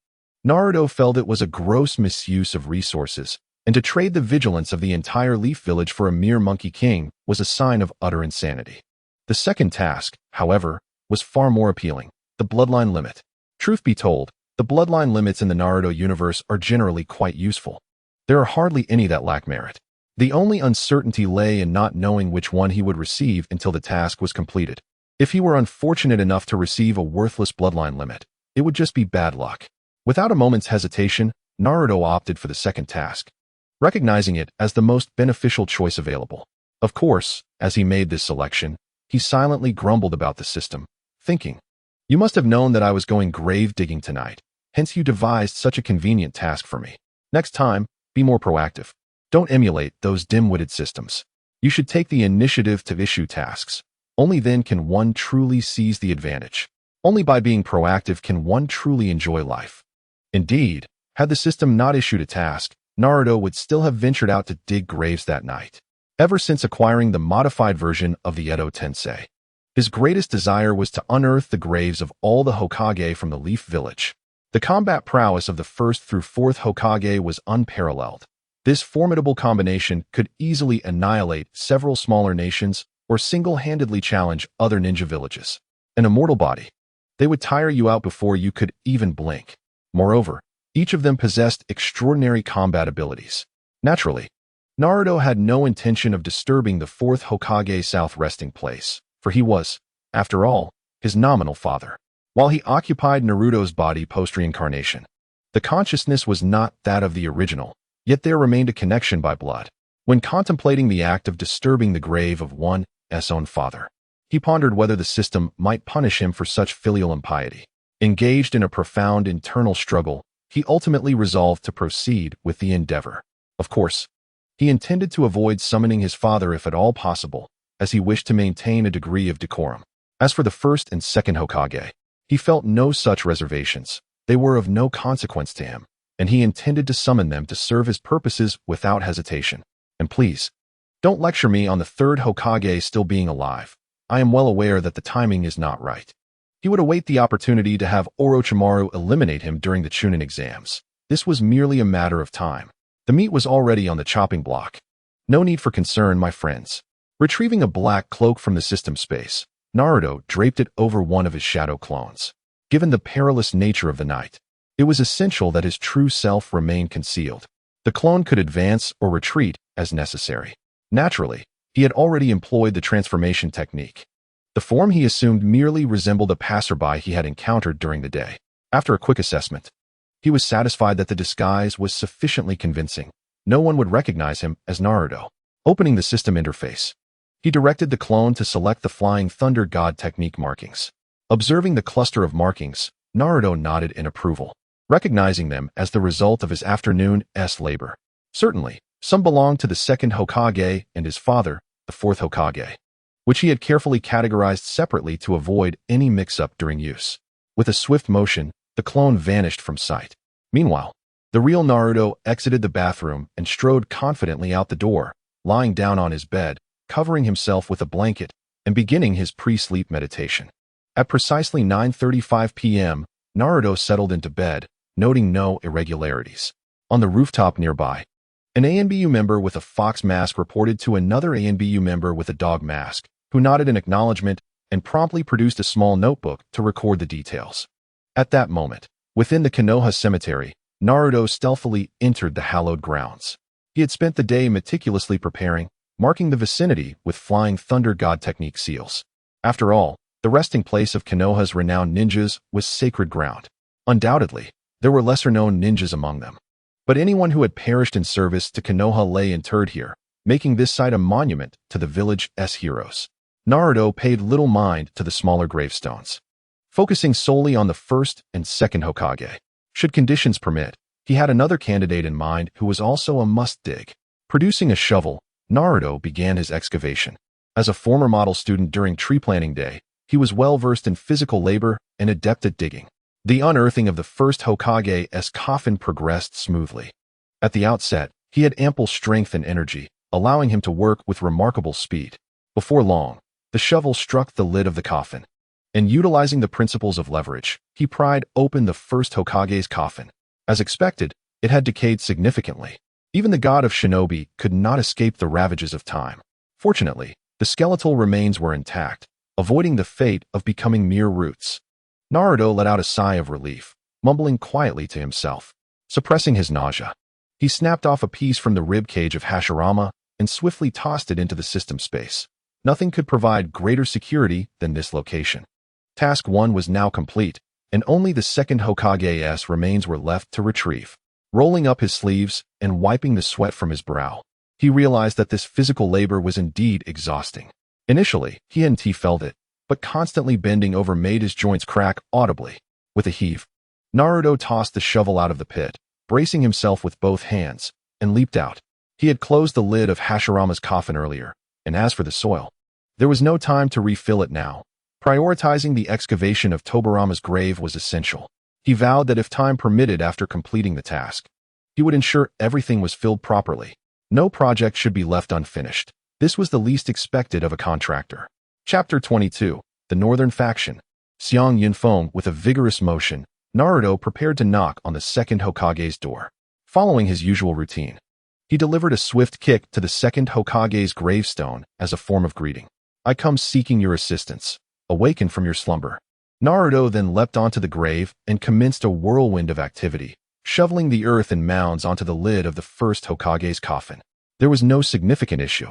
Naruto felt it was a gross misuse of resources, and to trade the vigilance of the entire Leaf Village for a mere Monkey King was a sign of utter insanity. The second task, however, was far more appealing, the bloodline limit. Truth be told, the bloodline limits in the Naruto universe are generally quite useful. There are hardly any that lack merit. The only uncertainty lay in not knowing which one he would receive until the task was completed. If he were unfortunate enough to receive a worthless bloodline limit, it would just be bad luck. Without a moment's hesitation, Naruto opted for the second task, recognizing it as the most beneficial choice available. Of course, as he made this selection, he silently grumbled about the system, thinking, "You must have known that I was going grave digging tonight, hence you devised such a convenient task for me. Next time, be more proactive. Don't emulate those dim-witted systems. You should take the initiative to issue tasks. Only then can one truly seize the advantage. Only by being proactive can one truly enjoy life." Indeed, had the system not issued a task, Naruto would still have ventured out to dig graves that night. Ever since acquiring the modified version of the Edo Tensei, his greatest desire was to unearth the graves of all the Hokage from the Leaf Village. The combat prowess of the 1st through 4th Hokage was unparalleled. This formidable combination could easily annihilate several smaller nations or single-handedly challenge other ninja villages. An immortal body. They would tire you out before you could even blink. Moreover, each of them possessed extraordinary combat abilities. Naturally, Naruto had no intention of disturbing the 4th Hokage's south resting place, for he was, after all, his nominal father. While he occupied Naruto's body post-reincarnation, the consciousness was not that of the original, Yet there remained a connection by blood. When contemplating the act of disturbing the grave of one's own father, he pondered whether the system might punish him for such filial impiety. Engaged in a profound internal struggle, he ultimately resolved to proceed with the endeavor. Of course, he intended to avoid summoning his father if at all possible, as he wished to maintain a degree of decorum. As for the first and second Hokage, he felt no such reservations. They were of no consequence to him, and he intended to summon them to serve his purposes without hesitation. And please, don't lecture me on the third Hokage still being alive. I am well aware that the timing is not right. He would await the opportunity to have Orochimaru eliminate him during the Chunin exams. This was merely a matter of time. The meat was already on the chopping block. No need for concern, my friends. Retrieving a black cloak from the system space, Naruto draped it over one of his shadow clones. Given the perilous nature of the night, it was essential that his true self remain concealed. The clone could advance or retreat as necessary. Naturally, he had already employed the transformation technique. The form he assumed merely resembled a passerby he had encountered during the day. After a quick assessment, he was satisfied that the disguise was sufficiently convincing. No one would recognize him as Naruto. Opening the system interface, he directed the clone to select the Flying Thunder God technique markings. Observing the cluster of markings, Naruto nodded in approval, recognizing them as the result of his afternoon's labor. Certainly, some belonged to the second Hokage and his father, the fourth Hokage, which he had carefully categorized separately to avoid any mix-up during use. With a swift motion, the clone vanished from sight. Meanwhile, the real Naruto exited the bathroom and strode confidently out the door, lying down on his bed, covering himself with a blanket, and beginning his pre-sleep meditation. At precisely 9:35 p.m., Naruto settled into bed, noting no irregularities. On the rooftop nearby, an ANBU member with a fox mask reported to another ANBU member with a dog mask, who nodded in acknowledgement and promptly produced a small notebook to record the details. At that moment, within the Konoha cemetery, Naruto stealthily entered the hallowed grounds. He had spent the day meticulously preparing, marking the vicinity with Flying Thunder God technique seals. After all, the resting place of Konoha's renowned ninjas was sacred ground. Undoubtedly, there were lesser-known ninjas among them, but anyone who had perished in service to Konoha lay interred here, making this site a monument to the village's heroes. Naruto paid little mind to the smaller gravestones, focusing solely on the first and second Hokage. Should conditions permit, he had another candidate in mind who was also a must-dig. Producing a shovel, Naruto began his excavation. As a former model student during tree planting day, he was well-versed in physical labor and adept at digging. The unearthing of the first Hokage's coffin progressed smoothly. At the outset, he had ample strength and energy, allowing him to work with remarkable speed. Before long, the shovel struck the lid of the coffin, and utilizing the principles of leverage, he pried open the first Hokage's coffin. As expected, it had decayed significantly. Even the god of shinobi could not escape the ravages of time. Fortunately, the skeletal remains were intact, avoiding the fate of becoming mere roots. Naruto let out a sigh of relief, mumbling quietly to himself. Suppressing his nausea, he snapped off a piece from the rib cage of Hashirama and swiftly tossed it into the system space. Nothing could provide greater security than this location. Task 1 was now complete, and only the second Hokage's remains were left to retrieve. Rolling up his sleeves and wiping the sweat from his brow, he realized that this physical labor was indeed exhausting. Initially, he felt it, but constantly bending over made his joints crack audibly. With a heave, Naruto tossed the shovel out of the pit, bracing himself with both hands, and leaped out. He had closed the lid of Hashirama's coffin earlier, and as for the soil, there was no time to refill it now. Prioritizing the excavation of Tobirama's grave was essential. He vowed that if time permitted after completing the task, he would ensure everything was filled properly. No project should be left unfinished. This was the least expected of a contractor. Chapter 22, The Northern Faction. Xiang Yunfeng with a vigorous motion, Naruto prepared to knock on the second Hokage's door. Following his usual routine, he delivered a swift kick to the second Hokage's gravestone as a form of greeting. I come seeking your assistance. Awaken from your slumber. Naruto then leapt onto the grave and commenced a whirlwind of activity, shoveling the earth and mounds onto the lid of the first Hokage's coffin. There was no significant issue.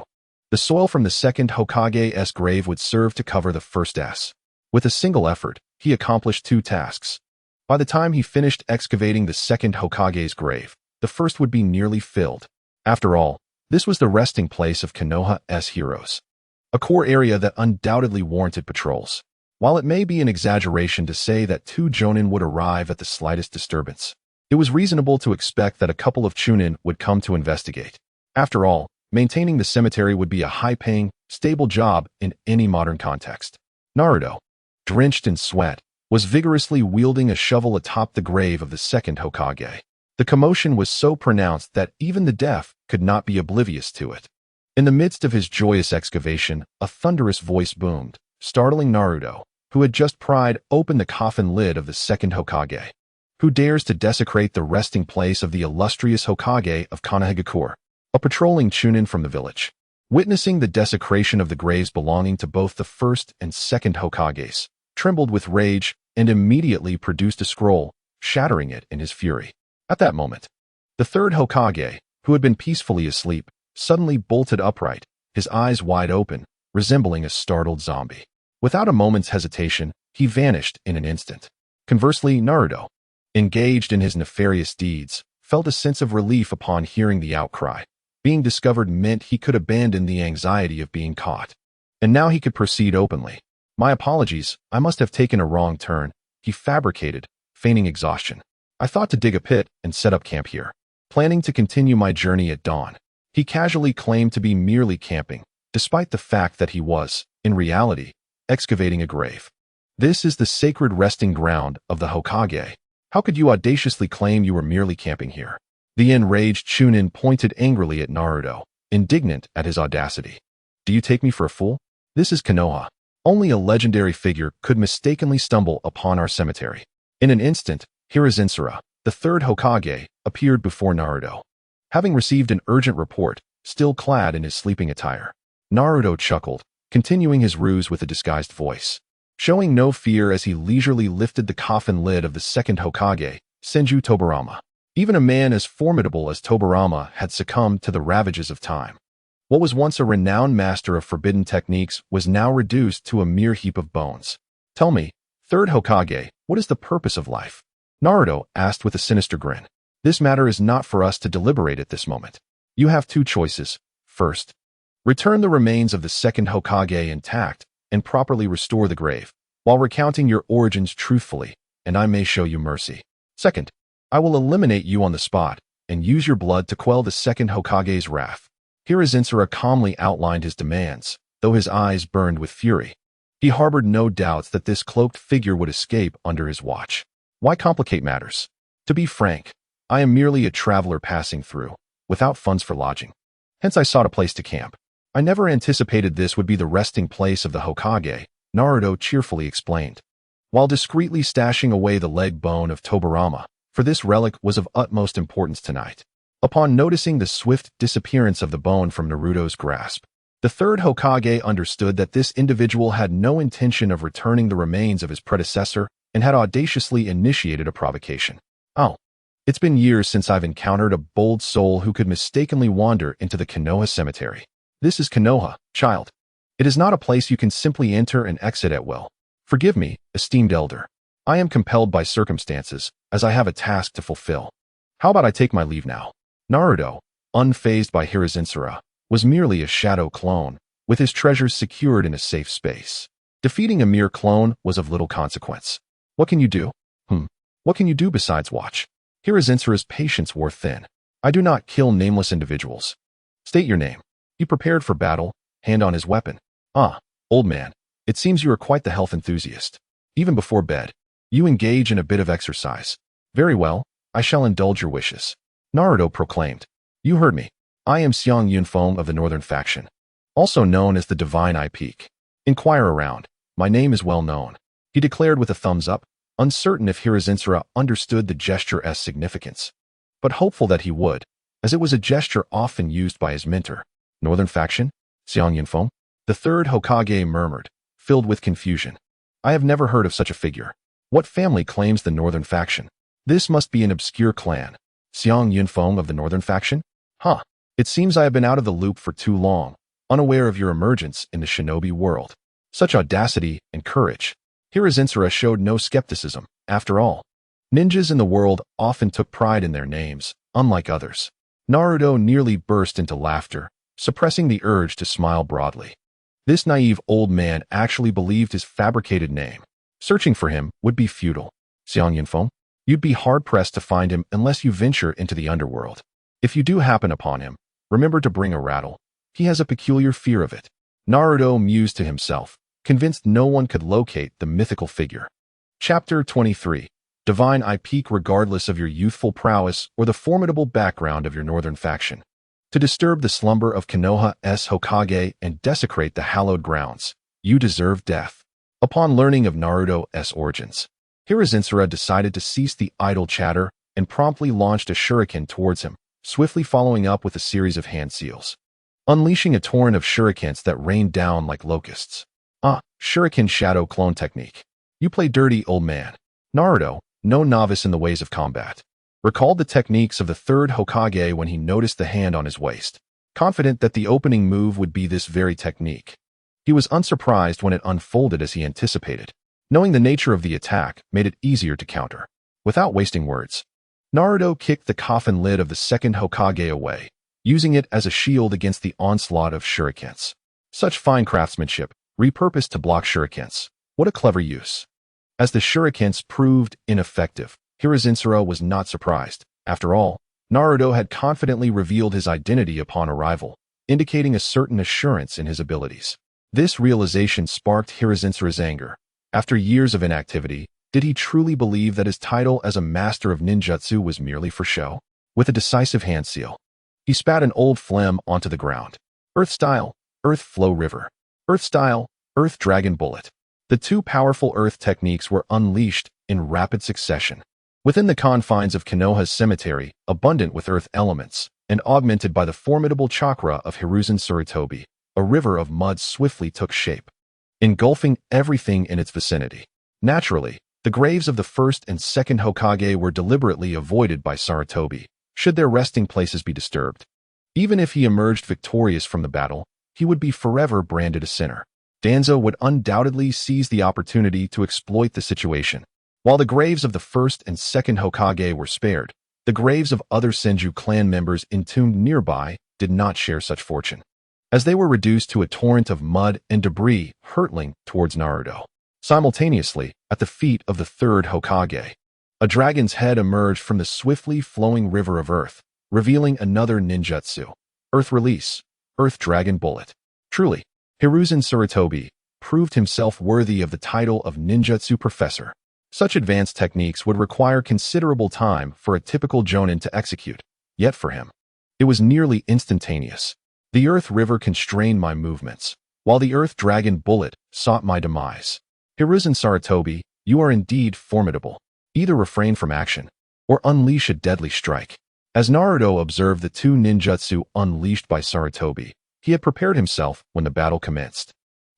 The soil from the second Hokage's grave would serve to cover the first S. With a single effort, he accomplished 2 tasks. By the time he finished excavating the second Hokage's grave, the first would be nearly filled. After all, this was the resting place of Konoha's heroes, a core area that undoubtedly warranted patrols. While it may be an exaggeration to say that 2 Jonin would arrive at the slightest disturbance, it was reasonable to expect that a couple of Chunin would come to investigate. After all, maintaining the cemetery would be a high-paying, stable job in any modern context. Naruto, drenched in sweat, was vigorously wielding a shovel atop the grave of the second Hokage. The commotion was so pronounced that even the deaf could not be oblivious to it. In the midst of his joyous excavation, a thunderous voice boomed, startling Naruto, who had just pried open the coffin lid of the second Hokage. Who dares to desecrate the resting place of the illustrious Hokage of Konohagakure, a patrolling Chunin from the village? Witnessing the desecration of the graves belonging to both the first and second Hokages, trembled with rage and immediately produced a scroll, shattering it in his fury. At that moment, the third Hokage, who had been peacefully asleep, suddenly bolted upright, his eyes wide open, resembling a startled zombie. Without a moment's hesitation, he vanished in an instant. Conversely, Naruto, engaged in his nefarious deeds, felt a sense of relief upon hearing the outcry. Being discovered meant he could abandon the anxiety of being caught. And now he could proceed openly. My apologies, I must have taken a wrong turn, he fabricated, feigning exhaustion. I thought to dig a pit and set up camp here, planning to continue my journey at dawn. He casually claimed to be merely camping, despite the fact that he was, in reality, excavating a grave. This is the sacred resting ground of the Hokage. How could you audaciously claim you were merely camping here? The enraged Chunin pointed angrily at Naruto, indignant at his audacity. Do you take me for a fool? This is Konoha. Only a legendary figure could mistakenly stumble upon our cemetery. In an instant, Hiruzen, the third Hokage, appeared before Naruto. Having received an urgent report, still clad in his sleeping attire, Naruto chuckled, continuing his ruse with a disguised voice. Showing no fear as he leisurely lifted the coffin lid of the second Hokage, Senju Tobirama. Even a man as formidable as Tobirama had succumbed to the ravages of time. What was once a renowned master of forbidden techniques was now reduced to a mere heap of bones. Tell me, third Hokage, what is the purpose of life? Naruto asked with a sinister grin. This matter is not for us to deliberate at this moment. You have 2 choices. First, return the remains of the second Hokage intact and properly restore the grave, while recounting your origins truthfully, and I may show you mercy. Second, I will eliminate you on the spot and use your blood to quell the second Hokage's wrath. Hiruzen calmly outlined his demands, though his eyes burned with fury. He harbored no doubts that this cloaked figure would escape under his watch. Why complicate matters? To be frank, I am merely a traveler passing through, without funds for lodging. Hence I sought a place to camp. I never anticipated this would be the resting place of the Hokage, Naruto cheerfully explained, while discreetly stashing away the leg bone of Tobirama, for this relic was of utmost importance tonight. Upon noticing the swift disappearance of the bone from Naruto's grasp, the third Hokage understood that this individual had no intention of returning the remains of his predecessor and had audaciously initiated a provocation. Oh, it's been years since I've encountered a bold soul who could mistakenly wander into the Konoha cemetery. This is Konoha, child. It is not a place you can simply enter and exit at will. Forgive me, esteemed elder. I am compelled by circumstances, as I have a task to fulfill. How about I take my leave now? Naruto, unfazed by Hiruzen, was merely a shadow clone, with his treasures secured in a safe space. Defeating a mere clone was of little consequence. What can you do? What can you do besides watch? Hiruzen's patience wore thin. I do not kill nameless individuals. State your name. He prepared for battle, hand on his weapon. Ah, old man, it seems you are quite the health enthusiast. Even before bed, you engage in a bit of exercise. Very well, I shall indulge your wishes. Naruto proclaimed. You heard me. I am Xiang Yunfeng of the Northern Faction, also known as the Divine Eye Peak. Inquire around. My name is well known. He declared with a thumbs up, uncertain if Hiruzen understood the gesture's significance, but hopeful that he would, as it was a gesture often used by his mentor. Northern Faction? Xiang Yunfeng? The third Hokage murmured, filled with confusion. I have never heard of such a figure. What family claims the Northern Faction? This must be an obscure clan. Xiang Yunfeng of the Northern Faction? Huh. It seems I have been out of the loop for too long, unaware of your emergence in the shinobi world. Such audacity and courage. Hiruzen showed no skepticism. After all, ninjas in the world often took pride in their names, unlike others. Naruto nearly burst into laughter, suppressing the urge to smile broadly. This naive old man actually believed his fabricated name. Searching for him would be futile. Xiang Yunfeng? You'd be hard-pressed to find him unless you venture into the underworld. If you do happen upon him, remember to bring a rattle. He has a peculiar fear of it. Naruto mused to himself, convinced no one could locate the mythical figure. Chapter 23. Divine I peak regardless of your youthful prowess or the formidable background of your northern faction. To disturb the slumber of Konoha's Hokage and desecrate the hallowed grounds, you deserve death. Upon learning of Naruto's origins, Hiruzen decided to cease the idle chatter and promptly launched a shuriken towards him, swiftly following up with a series of hand seals, unleashing a torrent of shurikens that rained down like locusts. Shuriken shadow clone technique. You play dirty, old man. Naruto, no novice in the ways of combat, recalled the techniques of the third Hokage when he noticed the hand on his waist, confident that the opening move would be this very technique. He was unsurprised when it unfolded as he anticipated. Knowing the nature of the attack made it easier to counter. Without wasting words, Naruto kicked the coffin lid of the second Hokage away, using it as a shield against the onslaught of shurikens. Such fine craftsmanship, repurposed to block shurikens. What a clever use. As the shurikens proved ineffective, Hiruzen was not surprised. After all, Naruto had confidently revealed his identity upon arrival, indicating a certain assurance in his abilities. This realization sparked Hiruzen's anger. After years of inactivity, did he truly believe that his title as a master of ninjutsu was merely for show? With a decisive hand seal, he spat an old phlegm onto the ground. Earth Style, Earth Flow River. Earth Style, Earth Dragon Bullet. The two powerful earth techniques were unleashed in rapid succession. Within the confines of Konoha's cemetery, abundant with earth elements, and augmented by the formidable chakra of Hiruzen Sarutobi, a river of mud swiftly took shape, engulfing everything in its vicinity. Naturally, the graves of the first and second Hokage were deliberately avoided by Sarutobi, should their resting places be disturbed. Even if he emerged victorious from the battle, he would be forever branded a sinner. Danzo would undoubtedly seize the opportunity to exploit the situation. While the graves of the first and second Hokage were spared, the graves of other Senju clan members entombed nearby did not share such fortune, as they were reduced to a torrent of mud and debris hurtling towards Naruto. Simultaneously, at the feet of the third Hokage, a dragon's head emerged from the swiftly flowing river of earth, revealing another ninjutsu. Earth Release, Earth Dragon Bullet. Truly, Hiruzen Sarutobi proved himself worthy of the title of ninjutsu professor. Such advanced techniques would require considerable time for a typical jonin to execute, yet for him, it was nearly instantaneous. The Earth River constrained my movements, while the Earth Dragon Bullet sought my demise. Hiruzen Sarutobi, you are indeed formidable. Either refrain from action, or unleash a deadly strike. As Naruto observed the two ninjutsu unleashed by Sarutobi, he had prepared himself when the battle commenced.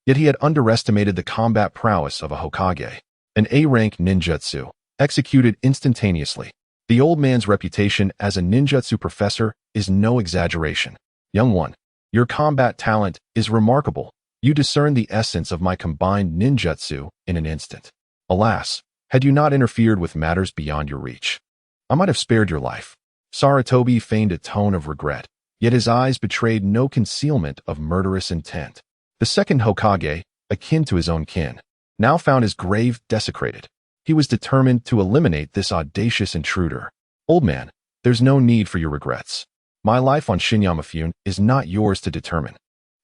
Yet he had underestimated the combat prowess of a Hokage. An A-rank ninjutsu, executed instantaneously. The old man's reputation as a ninjutsu professor is no exaggeration. Young one, your combat talent is remarkable. You discern the essence of my combined ninjutsu in an instant. Alas, had you not interfered with matters beyond your reach, I might have spared your life. Sarutobi feigned a tone of regret, yet his eyes betrayed no concealment of murderous intent. The second Hokage, akin to his own kin, now found his grave desecrated. He was determined to eliminate this audacious intruder. Old man, there's no need for your regrets. My life on Shinyamafune is not yours to determine.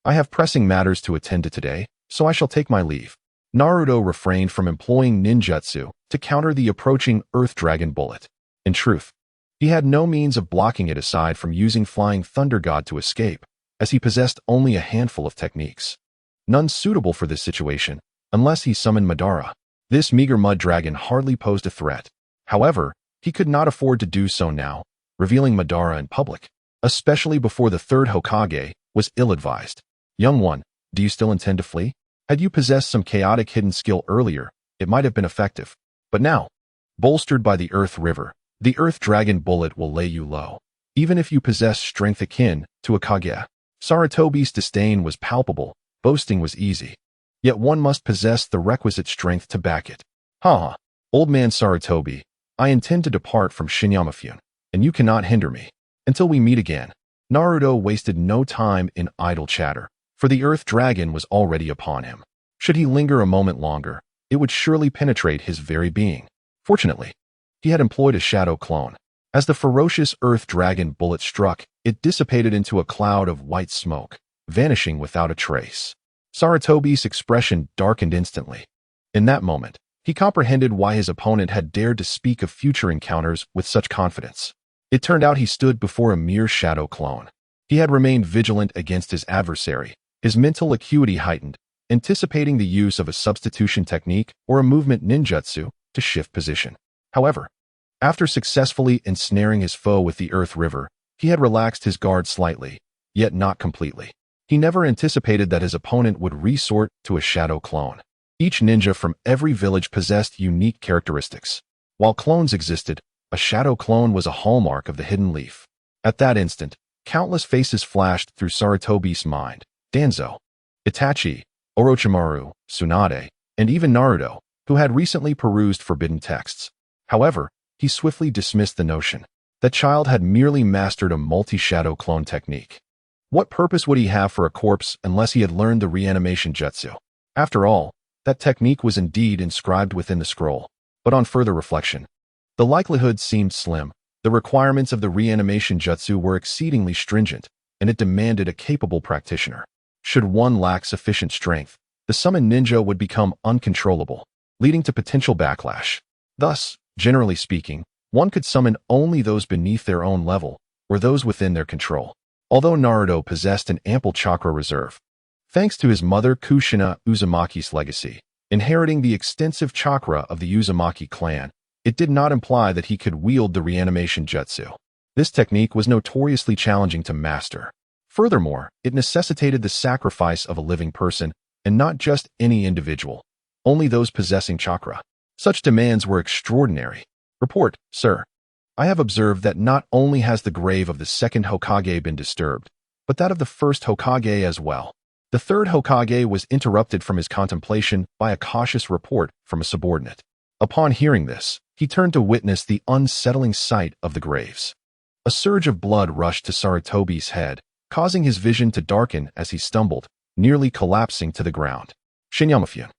I have pressing matters to attend to today, so I shall take my leave. Naruto refrained from employing ninjutsu to counter the approaching Earth Dragon Bullet. In truth, he had no means of blocking it aside from using Flying Thunder God to escape, as he possessed only a handful of techniques. None suitable for this situation, unless he summoned Madara. This meager mud dragon hardly posed a threat. However, he could not afford to do so now, revealing Madara in public, especially before the third Hokage, was ill-advised. Young one, do you still intend to flee? Had you possessed some chaotic hidden skill earlier, it might have been effective. But now, bolstered by the Earth River, the Earth Dragon Bullet will lay you low, even if you possess strength akin to a Kage. Sarutobi's disdain was palpable, boasting was easy. Yet one must possess the requisite strength to back it. Old man Sarutobi, I intend to depart from Shinyamafune. and you cannot hinder me. Until we meet again. Naruto wasted no time in idle chatter, for the Earth Dragon was already upon him. Should he linger a moment longer, it would surely penetrate his very being. Fortunately, he had employed a shadow clone. As the ferocious Earth Dragon bullet struck, it dissipated into a cloud of white smoke, vanishing without a trace. Sarutobi's expression darkened instantly. In that moment, he comprehended why his opponent had dared to speak of future encounters with such confidence. It turned out he stood before a mere shadow clone. He had remained vigilant against his adversary, his mental acuity heightened, anticipating the use of a substitution technique or a movement ninjutsu to shift position. However, after successfully ensnaring his foe with the Earth River, he had relaxed his guard slightly, yet not completely. He never anticipated that his opponent would resort to a shadow clone. Each ninja from every village possessed unique characteristics. While clones existed, a shadow clone was a hallmark of the Hidden Leaf. At that instant, countless faces flashed through Sarutobi's mind. Danzo, Itachi, Orochimaru, Tsunade, and even Naruto, who had recently perused forbidden texts. However, he swiftly dismissed the notion. That child had merely mastered a multi-shadow clone technique. What purpose would he have for a corpse unless he had learned the reanimation jutsu? After all, that technique was indeed inscribed within the scroll. But on further reflection, the likelihood seemed slim. The requirements of the reanimation jutsu were exceedingly stringent, and it demanded a capable practitioner. Should one lack sufficient strength, the summoned ninja would become uncontrollable, leading to potential backlash. Thus, generally speaking, one could summon only those beneath their own level, or those within their control. Although Naruto possessed an ample chakra reserve, thanks to his mother Kushina Uzumaki's legacy, inheriting the extensive chakra of the Uzumaki clan, it did not imply that he could wield the reanimation jutsu. This technique was notoriously challenging to master. Furthermore, it necessitated the sacrifice of a living person, and not just any individual, only those possessing chakra. Such demands were extraordinary. Report, sir. I have observed that not only has the grave of the second Hokage been disturbed, but that of the first Hokage as well. The third Hokage was interrupted from his contemplation by a cautious report from a subordinate. Upon hearing this, he turned to witness the unsettling sight of the graves. A surge of blood rushed to Sarutobi's head, causing his vision to darken as he stumbled, nearly collapsing to the ground. Shinyamafyun,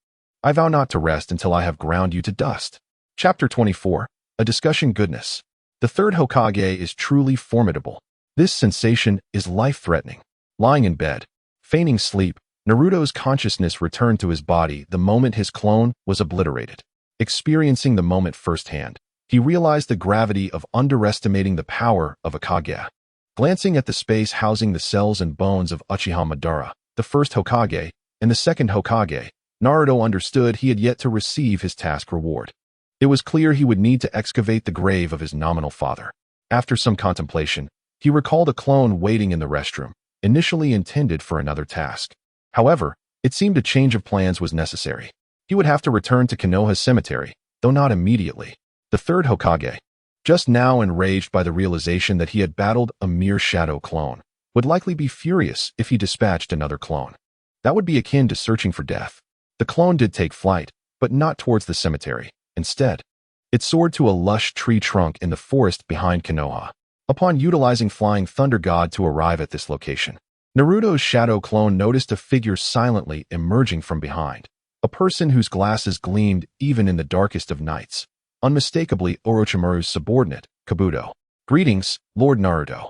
I vow not to rest until I have ground you to dust. Chapter 24. A discussion goodness. The third Hokage is truly formidable. This sensation is life-threatening. Lying in bed, feigning sleep, Naruto's consciousness returned to his body the moment his clone was obliterated. Experiencing the moment firsthand, he realized the gravity of underestimating the power of a Kage. Glancing at the space housing the cells and bones of Uchiha Madara, the first Hokage, and the second Hokage, Naruto understood he had yet to receive his task reward. It was clear he would need to excavate the grave of his nominal father. After some contemplation, he recalled a clone waiting in the restroom, initially intended for another task. However, it seemed a change of plans was necessary. He would have to return to Konoha's cemetery, though not immediately. The third Hokage, just now enraged by the realization that he had battled a mere shadow clone, would likely be furious if he dispatched another clone. That would be akin to searching for death. The clone did take flight, but not towards the cemetery. Instead, it soared to a lush tree trunk in the forest behind Konoha. Upon utilizing Flying Thunder God to arrive at this location, Naruto's shadow clone noticed a figure silently emerging from behind. A person whose glasses gleamed even in the darkest of nights. Unmistakably Orochimaru's subordinate, Kabuto. Greetings, Lord Naruto.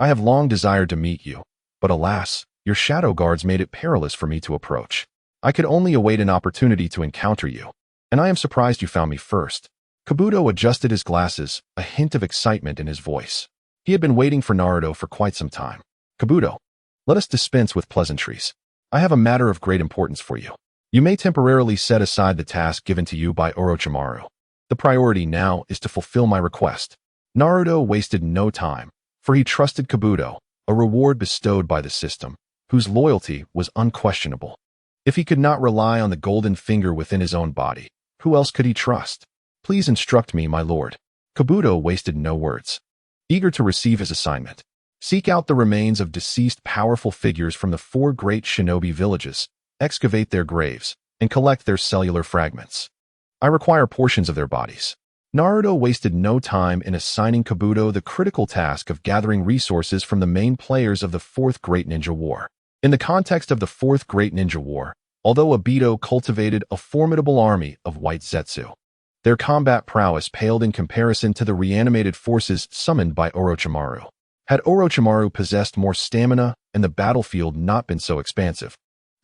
I have long desired to meet you, but alas, your shadow guards made it perilous for me to approach. I could only await an opportunity to encounter you, and I am surprised you found me first. Kabuto adjusted his glasses, a hint of excitement in his voice. He had been waiting for Naruto for quite some time. Kabuto, let us dispense with pleasantries. I have a matter of great importance for you. You may temporarily set aside the task given to you by Orochimaru. The priority now is to fulfill my request. Naruto wasted no time, for he trusted Kabuto, a reward bestowed by the system, whose loyalty was unquestionable. If he could not rely on the golden finger within his own body, who else could he trust? Please instruct me, my lord. Kabuto wasted no words. Eager to receive his assignment, seek out the remains of deceased powerful figures from the 4 great shinobi villages, excavate their graves, and collect their cellular fragments. I require portions of their bodies. Naruto wasted no time in assigning Kabuto the critical task of gathering resources from the main players of the Fourth Great Ninja War. In the context of the Fourth Great Ninja War, although Obito cultivated a formidable army of white Zetsu, their combat prowess paled in comparison to the reanimated forces summoned by Orochimaru. Had Orochimaru possessed more stamina and the battlefield not been so expansive,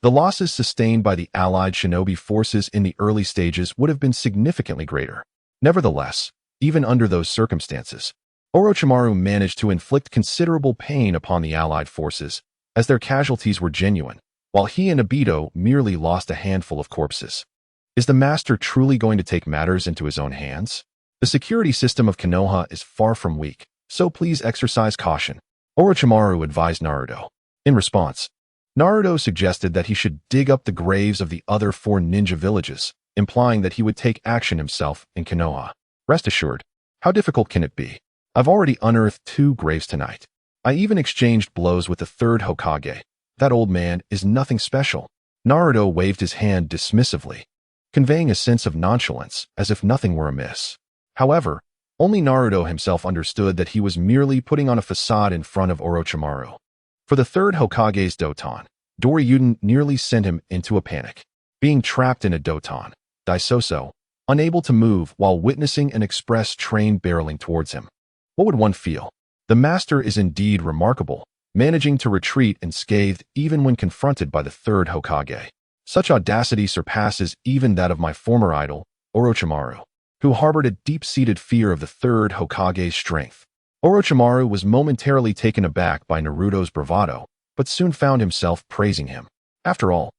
the losses sustained by the allied shinobi forces in the early stages would have been significantly greater. Nevertheless, even under those circumstances, Orochimaru managed to inflict considerable pain upon the allied forces, as their casualties were genuine, while he and Obito merely lost a handful of corpses. Is the master truly going to take matters into his own hands? The security system of Konoha is far from weak, so please exercise caution, Orochimaru advised Naruto. In response, Naruto suggested that he should dig up the graves of the other 4 ninja villages, implying that he would take action himself in Konoha. Rest assured, how difficult can it be? I've already unearthed 2 graves tonight. I even exchanged blows with the 3rd Hokage. That old man is nothing special. Naruto waved his hand dismissively, conveying a sense of nonchalance, as if nothing were amiss. However, only Naruto himself understood that he was merely putting on a facade in front of Orochimaru. For the 3rd Hokage's Doton, Doryuden nearly sent him into a panic. Being trapped in a Doton, Daisoso, unable to move while witnessing an express train barreling towards him. What would one feel? The master is indeed remarkable, managing to retreat unscathed even when confronted by the 3rd Hokage. Such audacity surpasses even that of my former idol, Orochimaru, who harbored a deep-seated fear of the 3rd Hokage's strength. Orochimaru was momentarily taken aback by Naruto's bravado, but soon found himself praising him. After all,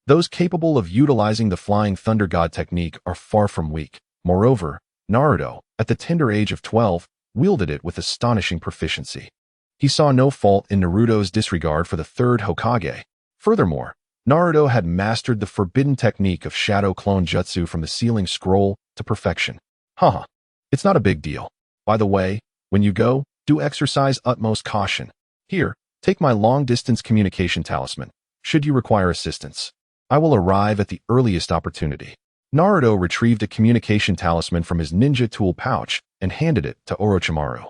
those capable of utilizing the Flying Thunder God technique are far from weak. Moreover, Naruto, at the tender age of 12, wielded it with astonishing proficiency. He saw no fault in Naruto's disregard for the 3rd Hokage. Furthermore, Naruto had mastered the forbidden technique of shadow clone jutsu from the sealing scroll to perfection. Haha, it's not a big deal. By the way, when you go, do exercise utmost caution. Here, take my long-distance communication talisman, should you require assistance. I will arrive at the earliest opportunity. Naruto retrieved a communication talisman from his ninja tool pouch and handed it to Orochimaru,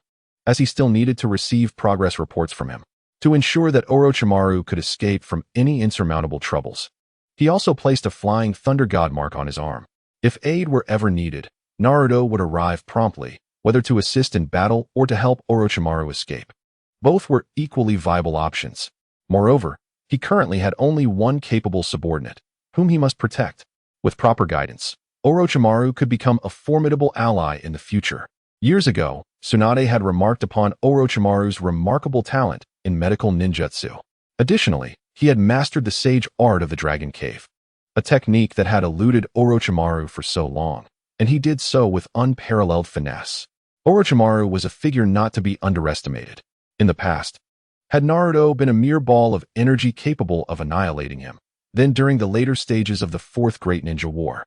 as he still needed to receive progress reports from him, to ensure that Orochimaru could escape from any insurmountable troubles. He also placed a Flying Thunder God mark on his arm. If aid were ever needed, Naruto would arrive promptly, whether to assist in battle or to help Orochimaru escape. Both were equally viable options. Moreover, he currently had only one capable subordinate, whom he must protect. With proper guidance, Orochimaru could become a formidable ally in the future. Years ago, Tsunade had remarked upon Orochimaru's remarkable talent in medical ninjutsu. Additionally, he had mastered the sage art of the Dragon Cave, a technique that had eluded Orochimaru for so long, and he did so with unparalleled finesse. Orochimaru was a figure not to be underestimated. In the past, had Naruto been a mere ball of energy capable of annihilating him, then during the later stages of the Fourth Great Ninja War,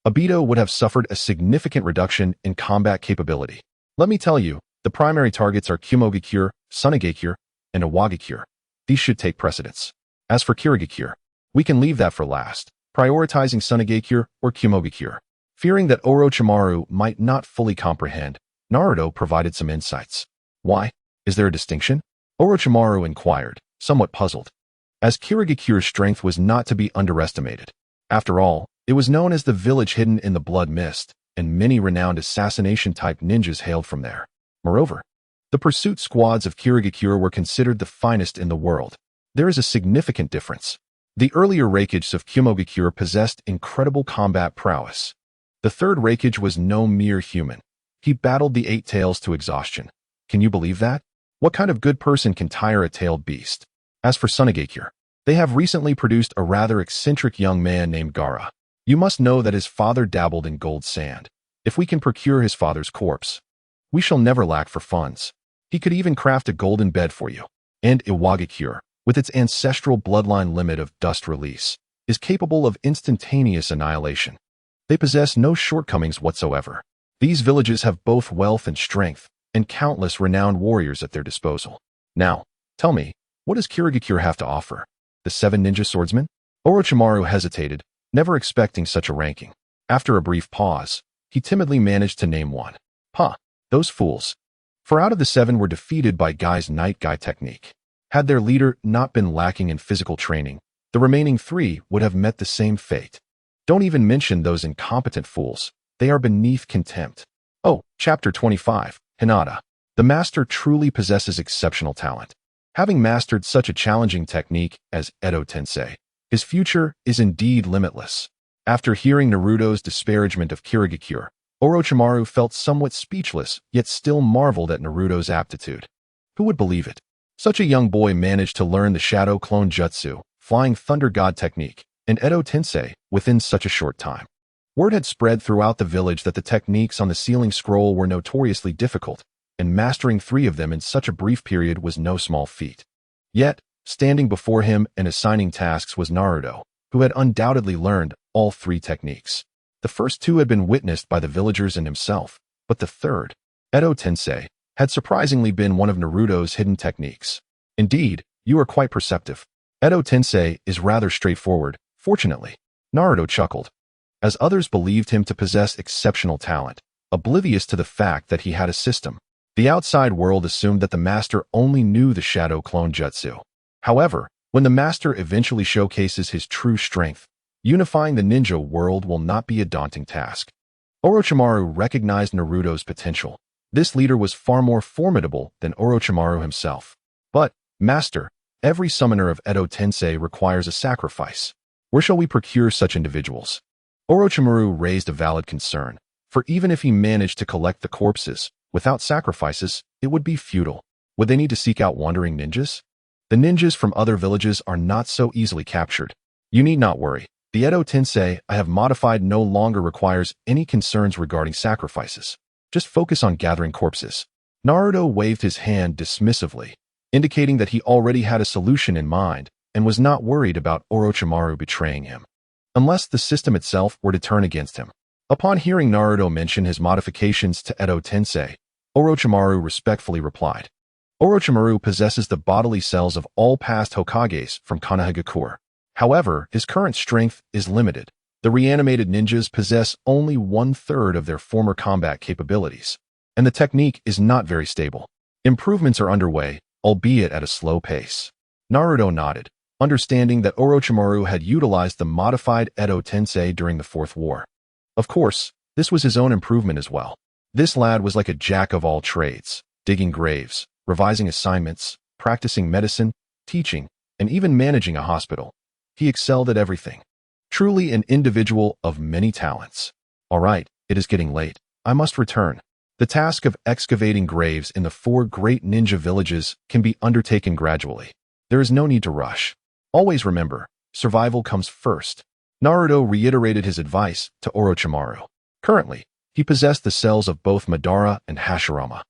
Obito would have suffered a significant reduction in combat capability. Let me tell you, the primary targets are Kumogakure, Sunagakure, and Iwagakure. These should take precedence. As for Kirigakure, we can leave that for last, prioritizing Sunagakure or Kumogakure. Fearing that Orochimaru might not fully comprehend, Naruto provided some insights. Why? Is there a distinction? Orochimaru inquired, somewhat puzzled, as Kirigakure's strength was not to be underestimated. After all, it was known as the village hidden in the blood mist, and many renowned assassination-type ninjas hailed from there. Moreover, the pursuit squads of Kirigakure were considered the finest in the world. There is a significant difference. The earlier Raikages of Kumogakure possessed incredible combat prowess. The 3rd Raikage was no mere human. He battled the 8 tails to exhaustion. Can you believe that? What kind of good person can tire a tailed beast? As for Sunagakure, they have recently produced a rather eccentric young man named Gaara. You must know that his father dabbled in gold sand. If we can procure his father's corpse, we shall never lack for funds. He could even craft a golden bed for you. And Iwagakure, with its ancestral bloodline limit of dust release, is capable of instantaneous annihilation. They possess no shortcomings whatsoever. These villages have both wealth and strength, and countless renowned warriors at their disposal. Now, tell me, what does Kirigakure have to offer? The 7 ninja swordsmen? Orochimaru hesitated, never expecting such a ranking. After a brief pause, he timidly managed to name one. Huh, those fools. 4 out of the 7 were defeated by Guy's Night Guy technique. Had their leader not been lacking in physical training, the remaining 3 would have met the same fate. Don't even mention those incompetent fools. They are beneath contempt. Oh, Chapter 25, Hinata. The master truly possesses exceptional talent. Having mastered such a challenging technique as Edo Tensei, his future is indeed limitless. After hearing Naruto's disparagement of Kirigakure, Orochimaru felt somewhat speechless, yet still marveled at Naruto's aptitude. Who would believe it? Such a young boy managed to learn the Shadow Clone Jutsu, Flying Thunder God technique, and Edo Tensei within such a short time. Word had spread throughout the village that the techniques on the sealing scroll were notoriously difficult, and mastering 3 of them in such a brief period was no small feat. Yet, standing before him and assigning tasks was Naruto, who had undoubtedly learned all 3 techniques. The first 2 had been witnessed by the villagers and himself, but the third, Edo Tensei, had surprisingly been one of Naruto's hidden techniques. Indeed, you are quite perceptive. Edo Tensei is rather straightforward, fortunately. Naruto chuckled. As others believed him to possess exceptional talent, oblivious to the fact that he had a system. The outside world assumed that the master only knew the Shadow Clone Jutsu. However, when the master eventually showcases his true strength, unifying the ninja world will not be a daunting task. Orochimaru recognized Naruto's potential. This leader was far more formidable than Orochimaru himself. But, Master, every summoner of Edo Tensei requires a sacrifice. Where shall we procure such individuals? Orochimaru raised a valid concern, for even if he managed to collect the corpses, without sacrifices, it would be futile. Would they need to seek out wandering ninjas? The ninjas from other villages are not so easily captured. You need not worry. The Edo Tensei I have modified no longer requires any concerns regarding sacrifices. Just focus on gathering corpses. Naruto waved his hand dismissively, indicating that he already had a solution in mind and was not worried about Orochimaru betraying him, unless the system itself were to turn against him. Upon hearing Naruto mention his modifications to Edo Tensei, Orochimaru respectfully replied. Orochimaru possesses the bodily cells of all past Hokages from Konohagakure. However, his current strength is limited. The reanimated ninjas possess only 1/3 of their former combat capabilities, and the technique is not very stable. Improvements are underway, albeit at a slow pace. Naruto nodded, understanding that Orochimaru had utilized the modified Edo Tensei during the Fourth War. Of course, this was his own improvement as well. This lad was like a jack of all trades, digging graves, revising assignments, practicing medicine, teaching, and even managing a hospital. He excelled at everything. Truly an individual of many talents. All right, it is getting late. I must return. The task of excavating graves in the 4 great ninja villages can be undertaken gradually. There is no need to rush. Always remember, survival comes first. Naruto reiterated his advice to Orochimaru. Currently, he possessed the cells of both Madara and Hashirama.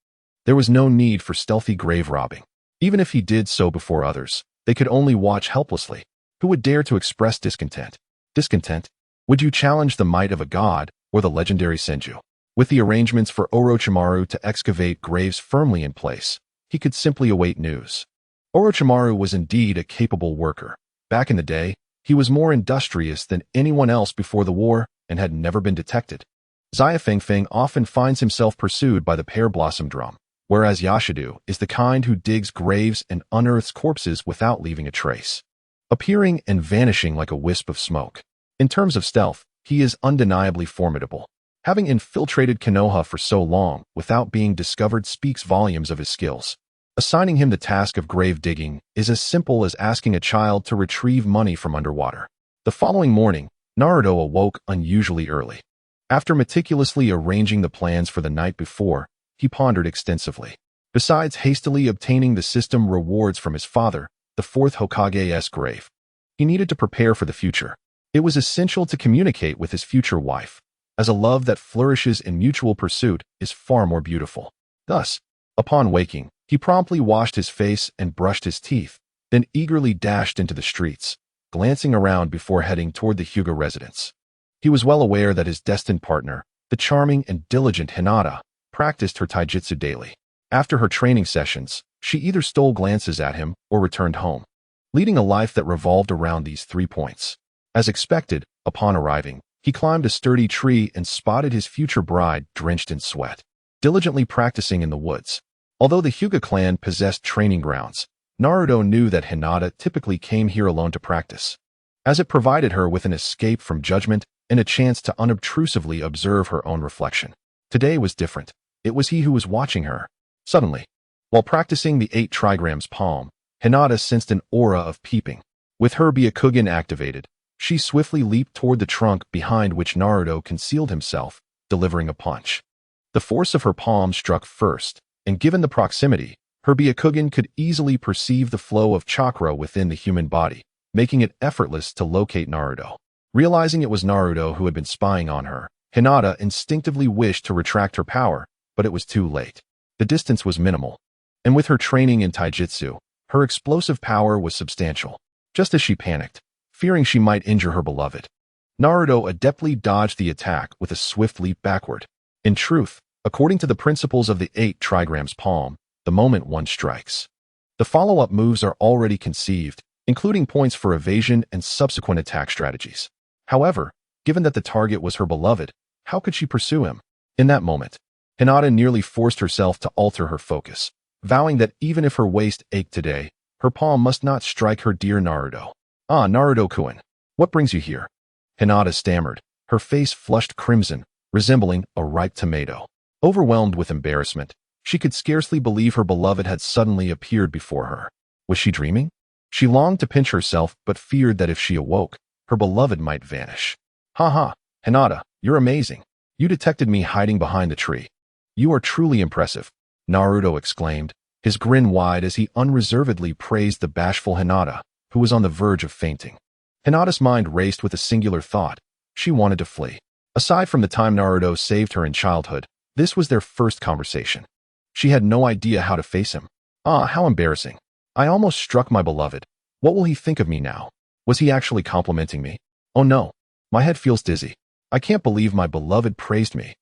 There was no need for stealthy grave robbing. Even if he did so before others, they could only watch helplessly. Who would dare to express discontent? Discontent? Would you challenge the might of a god or the legendary Senju? With the arrangements for Orochimaru to excavate graves firmly in place, he could simply await news. Orochimaru was indeed a capable worker. Back in the day, he was more industrious than anyone else before the war and had never been detected. Xiafengfeng often finds himself pursued by the pear blossom drum, whereas Yashidu is the kind who digs graves and unearths corpses without leaving a trace, appearing and vanishing like a wisp of smoke. In terms of stealth, he is undeniably formidable. Having infiltrated Konoha for so long without being discovered speaks volumes of his skills. Assigning him the task of grave digging is as simple as asking a child to retrieve money from underwater. The following morning, Naruto awoke unusually early. After meticulously arranging the plans for the night before, he pondered extensively. Besides hastily obtaining the system rewards from his father, the 4th Hokage's grave, he needed to prepare for the future. It was essential to communicate with his future wife, as a love that flourishes in mutual pursuit is far more beautiful. Thus, upon waking, he promptly washed his face and brushed his teeth, then eagerly dashed into the streets, glancing around before heading toward the Hyuga residence. He was well aware that his destined partner, the charming and diligent Hinata, practiced her taijutsu daily. After her training sessions, she either stole glances at him or returned home, leading a life that revolved around these 3 points. As expected, upon arriving, he climbed a sturdy tree and spotted his future bride drenched in sweat. diligently practicing in the woods. Although the Hyuga clan possessed training grounds, Naruto knew that Hinata typically came here alone to practice, as it provided her with an escape from judgment and a chance to unobtrusively observe her own reflection. Today was different. It was he who was watching her. Suddenly, while practicing the 8 trigrams palm, Hinata sensed an aura of peeping. With her Byakugan activated, she swiftly leaped toward the trunk behind which Naruto concealed himself, delivering a punch. The force of her palm struck first, and given the proximity, her Byakugan could easily perceive the flow of chakra within the human body, making it effortless to locate Naruto. Realizing it was Naruto who had been spying on her, Hinata instinctively wished to retract her power, but it was too late. The distance was minimal, and with her training in taijutsu, her explosive power was substantial. Just as she panicked, fearing she might injure her beloved, Naruto adeptly dodged the attack with a swift leap backward. In truth, according to the principles of the 8 trigrams palm, the moment one strikes, the follow-up moves are already conceived, including points for evasion and subsequent attack strategies. However, given that the target was her beloved, how could she pursue him? In that moment, Hinata nearly forced herself to alter her focus, vowing that even if her waist ached today, her palm must not strike her dear Naruto. "Ah, Naruto-kun, what brings you here?" Hinata stammered, her face flushed crimson, resembling a ripe tomato. Overwhelmed with embarrassment, she could scarcely believe her beloved had suddenly appeared before her. Was she dreaming? She longed to pinch herself, but feared that if she awoke, her beloved might vanish. "Ha, Hinata, you're amazing. You detected me hiding behind the tree. You are truly impressive," Naruto exclaimed, his grin wide as he unreservedly praised the bashful Hinata, who was on the verge of fainting. Hinata's mind raced with a singular thought. She wanted to flee. Aside from the time Naruto saved her in childhood, this was their first conversation. She had no idea how to face him. "Ah, how embarrassing. I almost struck my beloved. What will he think of me now? Was he actually complimenting me? Oh no, my head feels dizzy. I can't believe my beloved praised me."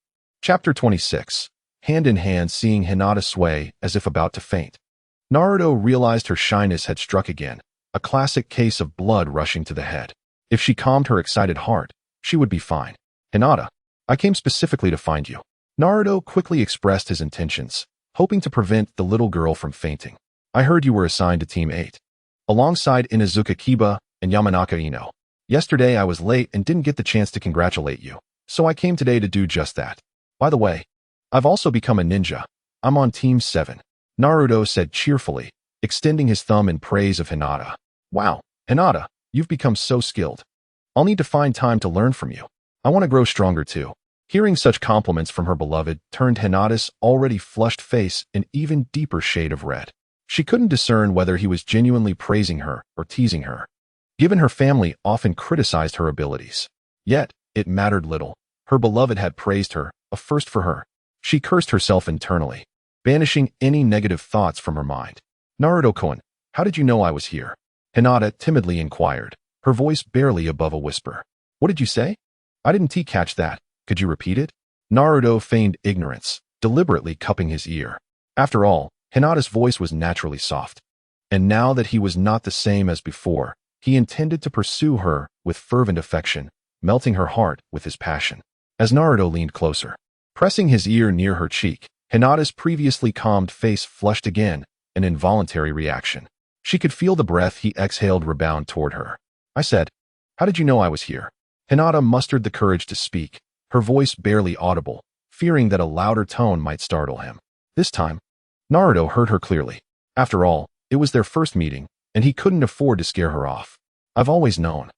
Chapter 26. Hand in hand, seeing Hinata sway as if about to faint, Naruto realized her shyness had struck again, a classic case of blood rushing to the head. If she calmed her excited heart, she would be fine. "Hinata, I came specifically to find you." Naruto quickly expressed his intentions, hoping to prevent the little girl from fainting. "I heard you were assigned to Team 8, alongside Inuzuka Kiba and Yamanaka Ino. Yesterday I was late and didn't get the chance to congratulate you, so I came today to do just that. By the way, I've also become a ninja. I'm on Team 7, Naruto said cheerfully, extending his thumb in praise of Hinata. "Wow, Hinata, you've become so skilled. I'll need to find time to learn from you. I want to grow stronger too." Hearing such compliments from her beloved turned Hinata's already flushed face an even deeper shade of red. She couldn't discern whether he was genuinely praising her or teasing her, given her family often criticized her abilities. Yet, it mattered little. Her beloved had praised her, a first for her. She cursed herself internally, banishing any negative thoughts from her mind. "Naruto-kun, how did you know I was here?" Hinata timidly inquired, her voice barely above a whisper. "What did you say? I didn't catch that. Could you repeat it?" Naruto feigned ignorance, deliberately cupping his ear. After all, Hinata's voice was naturally soft. And now that he was not the same as before, he intended to pursue her with fervent affection, melting her heart with his passion. As Naruto leaned closer, pressing his ear near her cheek, Hinata's previously calmed face flushed again, an involuntary reaction. She could feel the breath he exhaled rebound toward her. "I said, how did you know I was here?" Hinata mustered the courage to speak, her voice barely audible, fearing that a louder tone might startle him. This time, Naruto heard her clearly. After all, it was their first meeting, and he couldn't afford to scare her off. "I've always known.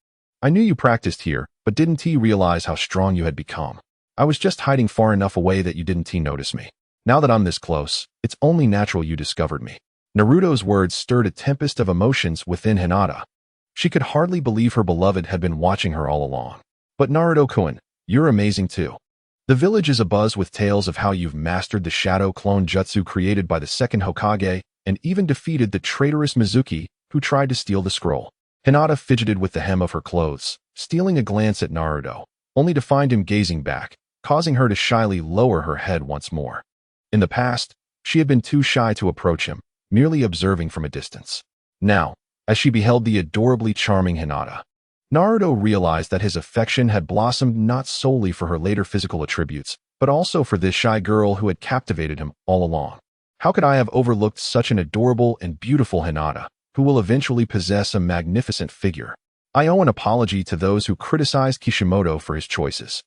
I knew you practiced here, but didn't realize how strong you had become. I was just hiding far enough away that you didn't notice me. Now that I'm this close, it's only natural you discovered me." Naruto's words stirred a tempest of emotions within Hinata. She could hardly believe her beloved had been watching her all along. "But Naruto-kun, you're amazing too. The village is abuzz with tales of how you've mastered the shadow clone jutsu created by the second Hokage and even defeated the traitorous Mizuki who tried to steal the scroll." Hinata fidgeted with the hem of her clothes, stealing a glance at Naruto, only to find him gazing back, causing her to shyly lower her head once more. In the past, she had been too shy to approach him, merely observing from a distance. Now, as she beheld the adorably charming Hinata, Naruto realized that his affection had blossomed not solely for her later physical attributes, but also for this shy girl who had captivated him all along. How could I have overlooked such an adorable and beautiful Hinata, who will eventually possess a magnificent figure? I owe an apology to those who criticized Kishimoto for his choices.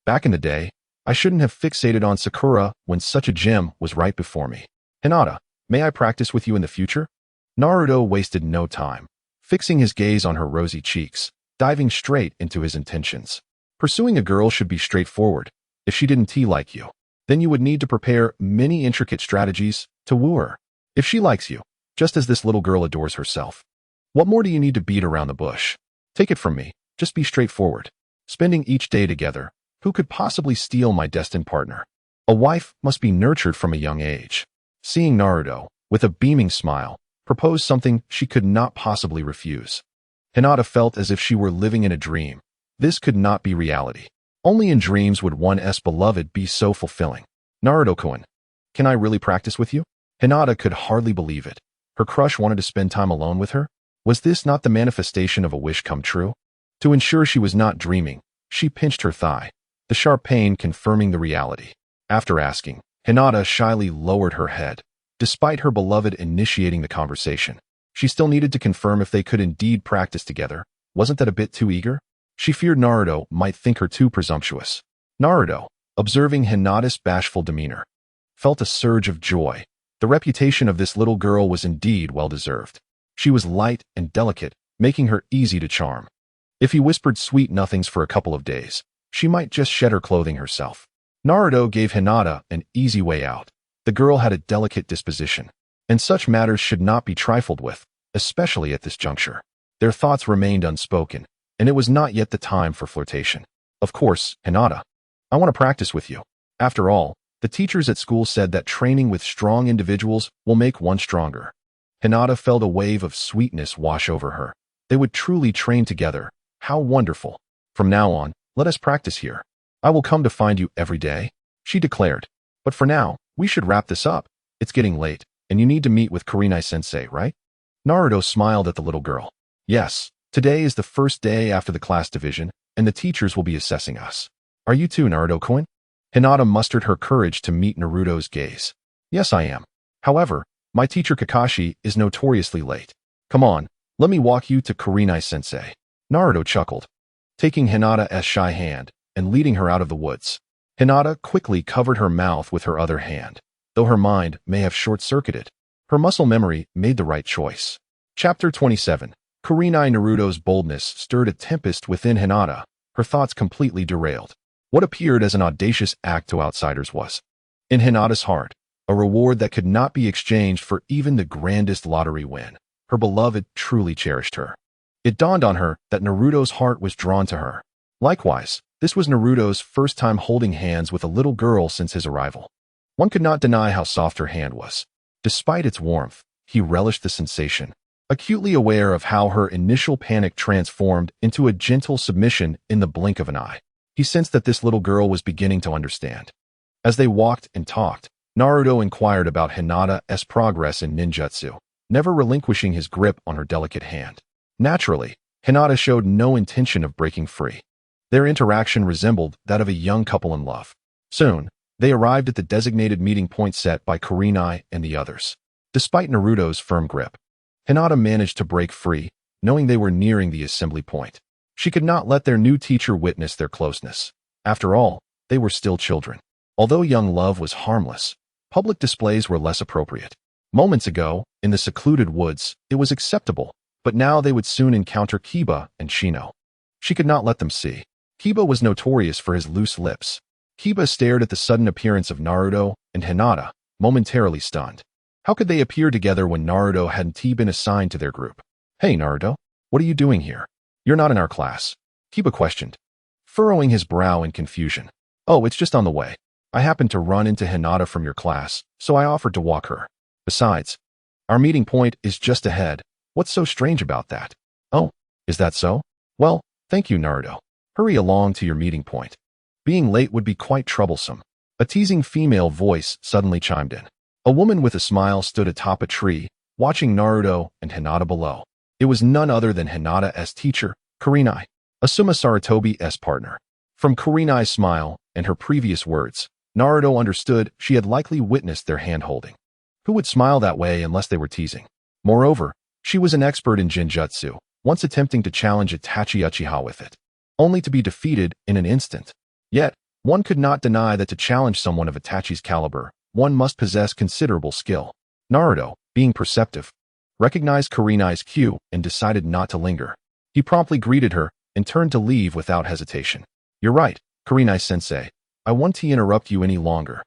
Back in the day, I shouldn't have fixated on Sakura when such a gem was right before me. Hinata, may I practice with you in the future? Naruto wasted no time, fixing his gaze on her rosy cheeks, diving straight into his intentions. Pursuing a girl should be straightforward. If she didn't like you, then you would need to prepare many intricate strategies to woo her. If she likes you, just as this little girl adores herself, what more do you need to beat around the bush? Take it from me, just be straightforward. Spending each day together, who could possibly steal my destined partner? A wife must be nurtured from a young age. Seeing Naruto, with a beaming smile, propose something she could not possibly refuse. Hinata felt as if she were living in a dream. This could not be reality. Only in dreams would one's beloved be so fulfilling. Naruto-kun, can I really practice with you? Hinata could hardly believe it. Her crush wanted to spend time alone with her? Was this not the manifestation of a wish come true? To ensure she was not dreaming, she pinched her thigh, the sharp pain confirming the reality. After asking, Hinata shyly lowered her head. Despite her beloved initiating the conversation, she still needed to confirm if they could indeed practice together. Wasn't that a bit too eager? She feared Naruto might think her too presumptuous. Naruto, observing Hinata's bashful demeanor, felt a surge of joy. The reputation of this little girl was indeed well-deserved. She was light and delicate, making her easy to charm. If he whispered sweet nothings for a couple of days, she might just shed her clothing herself. Naruto gave Hinata an easy way out. The girl had a delicate disposition, and such matters should not be trifled with, especially at this juncture. Their thoughts remained unspoken, and it was not yet the time for flirtation. Of course, Hinata, I want to practice with you. After all, the teachers at school said that training with strong individuals will make one stronger. Hinata felt a wave of sweetness wash over her. They would truly train together. How wonderful. From now on, let us practice here. I will come to find you every day, she declared. But for now, we should wrap this up. It's getting late, and you need to meet with Kurenai-sensei, right? Naruto smiled at the little girl. Yes, today is the first day after the class division, and the teachers will be assessing us. Are you too, Naruto-kun? Hinata mustered her courage to meet Naruto's gaze. Yes, I am. However, my teacher Kakashi is notoriously late. Come on, let me walk you to Kurenai-sensei. Naruto chuckled, taking Hinata's shy hand and leading her out of the woods. Hinata quickly covered her mouth with her other hand. Though her mind may have short-circuited, her muscle memory made the right choice. Chapter 27. Kurenai. Naruto's boldness stirred a tempest within Hinata, her thoughts completely derailed. What appeared as an audacious act to outsiders was, in Hinata's heart, a reward that could not be exchanged for even the grandest lottery win. Her beloved truly cherished her. It dawned on her that Naruto's heart was drawn to her. Likewise, this was Naruto's first time holding hands with a little girl since his arrival. One could not deny how soft her hand was. Despite its warmth, he relished the sensation, acutely aware of how her initial panic transformed into a gentle submission in the blink of an eye. He sensed that this little girl was beginning to understand. As they walked and talked, Naruto inquired about Hinata's progress in ninjutsu, never relinquishing his grip on her delicate hand. Naturally, Hinata showed no intention of breaking free. Their interaction resembled that of a young couple in love. Soon, they arrived at the designated meeting point set by Kurenai and the others. Despite Naruto's firm grip, Hinata managed to break free, knowing they were nearing the assembly point. She could not let their new teacher witness their closeness. After all, they were still children. Although young love was harmless, public displays were less appropriate. Moments ago, in the secluded woods, it was acceptable, but now they would soon encounter Kiba and Shino. She could not let them see. Kiba was notorious for his loose lips. Kiba stared at the sudden appearance of Naruto and Hinata, momentarily stunned. How could they appear together when Naruto hadn't been assigned to their group? Hey, Naruto, what are you doing here? You're not in our class, Kiba questioned, furrowing his brow in confusion. Oh, it's just on the way. I happened to run into Hinata from your class, so I offered to walk her. Besides, our meeting point is just ahead. What's so strange about that? Oh, is that so? Well, thank you, Naruto. Hurry along to your meeting point. Being late would be quite troublesome. A teasing female voice suddenly chimed in. A woman with a smile stood atop a tree, watching Naruto and Hinata below. It was none other than Hinata's teacher, Kurenai, Asuma Saratobi's partner. From Kurenai's smile and her previous words, Naruto understood she had likely witnessed their hand-holding. Who would smile that way unless they were teasing? Moreover, she was an expert in Jinjutsu, once attempting to challenge Itachi Uchiha with it, only to be defeated in an instant. Yet, one could not deny that to challenge someone of Itachi's caliber, one must possess considerable skill. Naruto, being perceptive, recognized Kurenai's cue and decided not to linger. He promptly greeted her and turned to leave without hesitation. "You're right, Kurenai-sensei. I won't interrupt you any longer.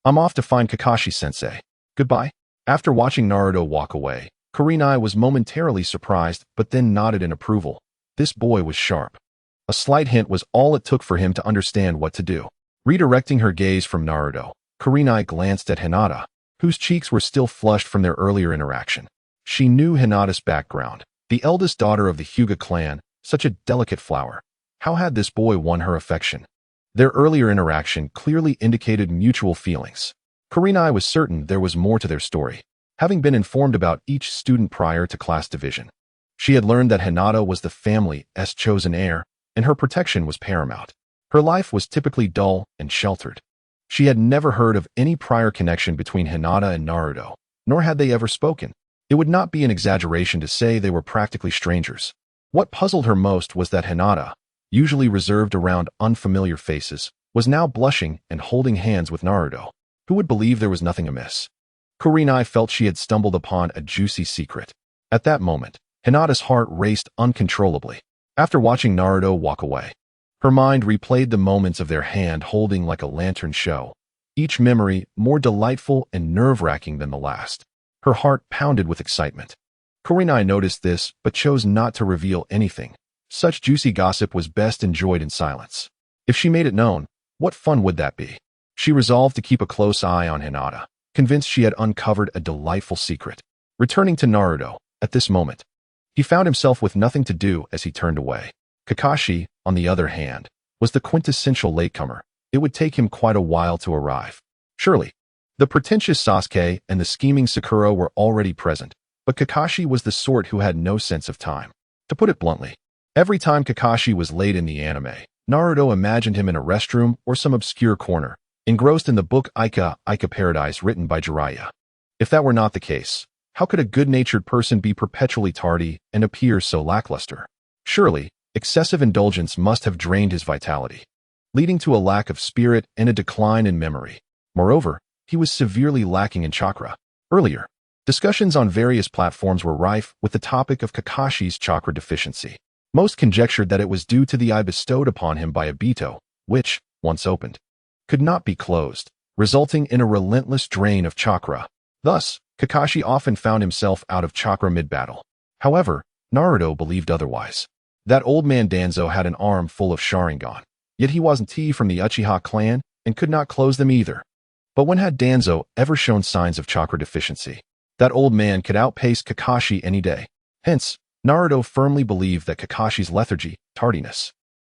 I'm off to find Kakashi-sensei. Goodbye." After watching Naruto walk away, Kurenai was momentarily surprised but then nodded in approval. This boy was sharp. A slight hint was all it took for him to understand what to do. Redirecting her gaze from Naruto, Kurenai glanced at Hinata, whose cheeks were still flushed from their earlier interaction. She knew Hinata's background. The eldest daughter of the Hyuga clan, such a delicate flower. How had this boy won her affection? Their earlier interaction clearly indicated mutual feelings. Kurenai was certain there was more to their story, having been informed about each student prior to class division. She had learned that Hinata was the family's chosen heir, and her protection was paramount. Her life was typically dull and sheltered. She had never heard of any prior connection between Hinata and Naruto, nor had they ever spoken. It would not be an exaggeration to say they were practically strangers. What puzzled her most was that Hinata, usually reserved around unfamiliar faces, was now blushing and holding hands with Naruto. Who would believe there was nothing amiss? Kurenai felt she had stumbled upon a juicy secret. At that moment, Hinata's heart raced uncontrollably. After watching Naruto walk away, her mind replayed the moments of their hand-holding like a lantern show, each memory more delightful and nerve-wracking than the last. Her heart pounded with excitement. Kurenai noticed this but chose not to reveal anything. Such juicy gossip was best enjoyed in silence. If she made it known, what fun would that be? She resolved to keep a close eye on Hinata, convinced she had uncovered a delightful secret. Returning to Naruto, at this moment, he found himself with nothing to do as he turned away. Kakashi, on the other hand, was the quintessential latecomer. It would take him quite a while to arrive. Surely, the pretentious Sasuke and the scheming Sakura were already present, but Kakashi was the sort who had no sense of time. To put it bluntly, every time Kakashi was late in the anime, Naruto imagined him in a restroom or some obscure corner, engrossed in the book Ica Paradise written by Jiraiya. If that were not the case, how could a good-natured person be perpetually tardy and appear so lackluster? Surely, excessive indulgence must have drained his vitality, leading to a lack of spirit and a decline in memory. Moreover, he was severely lacking in chakra. Earlier, discussions on various platforms were rife with the topic of Kakashi's chakra deficiency. Most conjectured that it was due to the eye bestowed upon him by Obito, which, once opened, could not be closed, resulting in a relentless drain of chakra. Thus, Kakashi often found himself out of chakra mid-battle. However, Naruto believed otherwise. That old man Danzo had an arm full of Sharingan, yet he wasn't from the Uchiha clan and could not close them either. But when had Danzo ever shown signs of chakra deficiency? That old man could outpace Kakashi any day. Hence, Naruto firmly believed that Kakashi's lethargy, tardiness,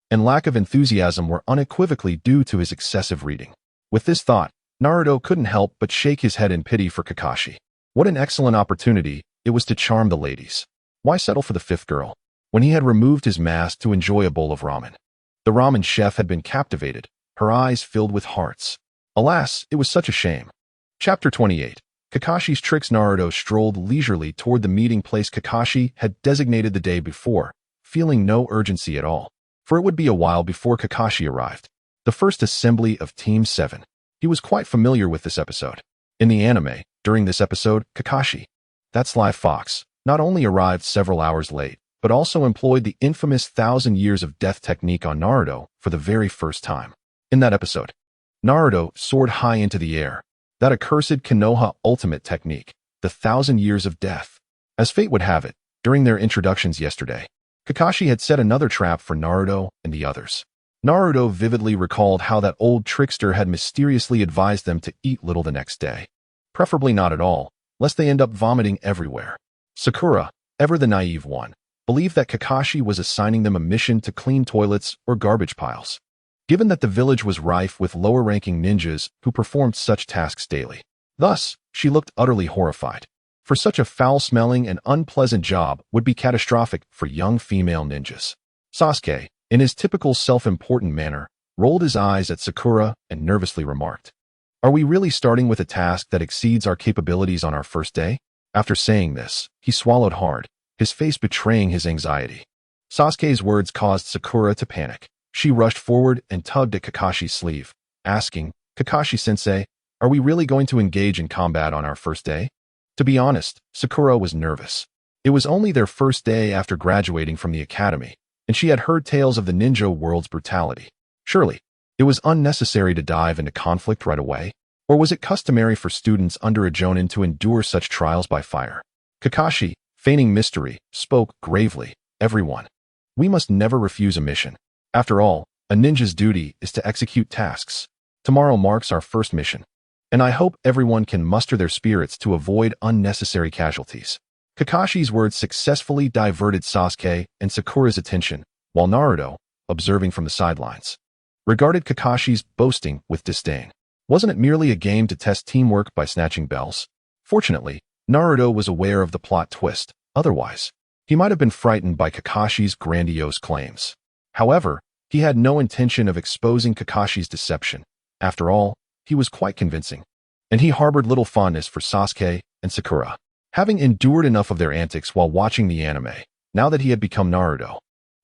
and lack of enthusiasm were unequivocally due to his excessive reading. With this thought, Naruto couldn't help but shake his head in pity for Kakashi. What an excellent opportunity it was to charm the ladies. Why settle for the fifth girl, when he had removed his mask to enjoy a bowl of ramen? The ramen chef had been captivated, her eyes filled with hearts. Alas, it was such a shame. Chapter 28. Kakashi's tricks. Naruto strolled leisurely toward the meeting place Kakashi had designated the day before, feeling no urgency at all, for it would be a while before Kakashi arrived. The first assembly of Team 7. He was quite familiar with this episode. In the anime, during this episode, Kakashi, that sly fox, not only arrived several hours late, but also employed the infamous 1,000 Years of Death technique on Naruto for the very first time. In that episode, Naruto soared high into the air. That accursed Konoha ultimate technique, the 1,000 Years of Death. As fate would have it, during their introductions yesterday, Kakashi had set another trap for Naruto and the others. Naruto vividly recalled how that old trickster had mysteriously advised them to eat little the next day. Preferably not at all, lest they end up vomiting everywhere. Sakura, ever the naive one, believed that Kakashi was assigning them a mission to clean toilets or garbage piles, given that the village was rife with lower-ranking ninjas who performed such tasks daily. Thus, she looked utterly horrified, for such a foul-smelling and unpleasant job would be catastrophic for young female ninjas. Sasuke, in his typical self-important manner, rolled his eyes at Sakura and nervously remarked, Are we really starting with a task that exceeds our capabilities on our first day? After saying this, he swallowed hard, his face betraying his anxiety. Sasuke's words caused Sakura to panic. She rushed forward and tugged at Kakashi's sleeve, asking, "Kakashi-sensei, are we really going to engage in combat on our first day?" To be honest, Sakura was nervous. It was only their first day after graduating from the academy, and she had heard tales of the ninja world's brutality. Surely, it was unnecessary to dive into conflict right away? Or was it customary for students under a jonin to endure such trials by fire? Kakashi, feigning mystery, spoke gravely, "Everyone, we must never refuse a mission. After all, a ninja's duty is to execute tasks. Tomorrow marks our first mission, and I hope everyone can muster their spirits to avoid unnecessary casualties." Kakashi's words successfully diverted Sasuke and Sakura's attention, while Naruto, observing from the sidelines, regarded Kakashi's boasting with disdain. Wasn't it merely a game to test teamwork by snatching bells? Fortunately, Naruto was aware of the plot twist. Otherwise, he might have been frightened by Kakashi's grandiose claims. However, he had no intention of exposing Kakashi's deception. After all, he was quite convincing, and he harbored little fondness for Sasuke and Sakura. Having endured enough of their antics while watching the anime, now that he had become Naruto,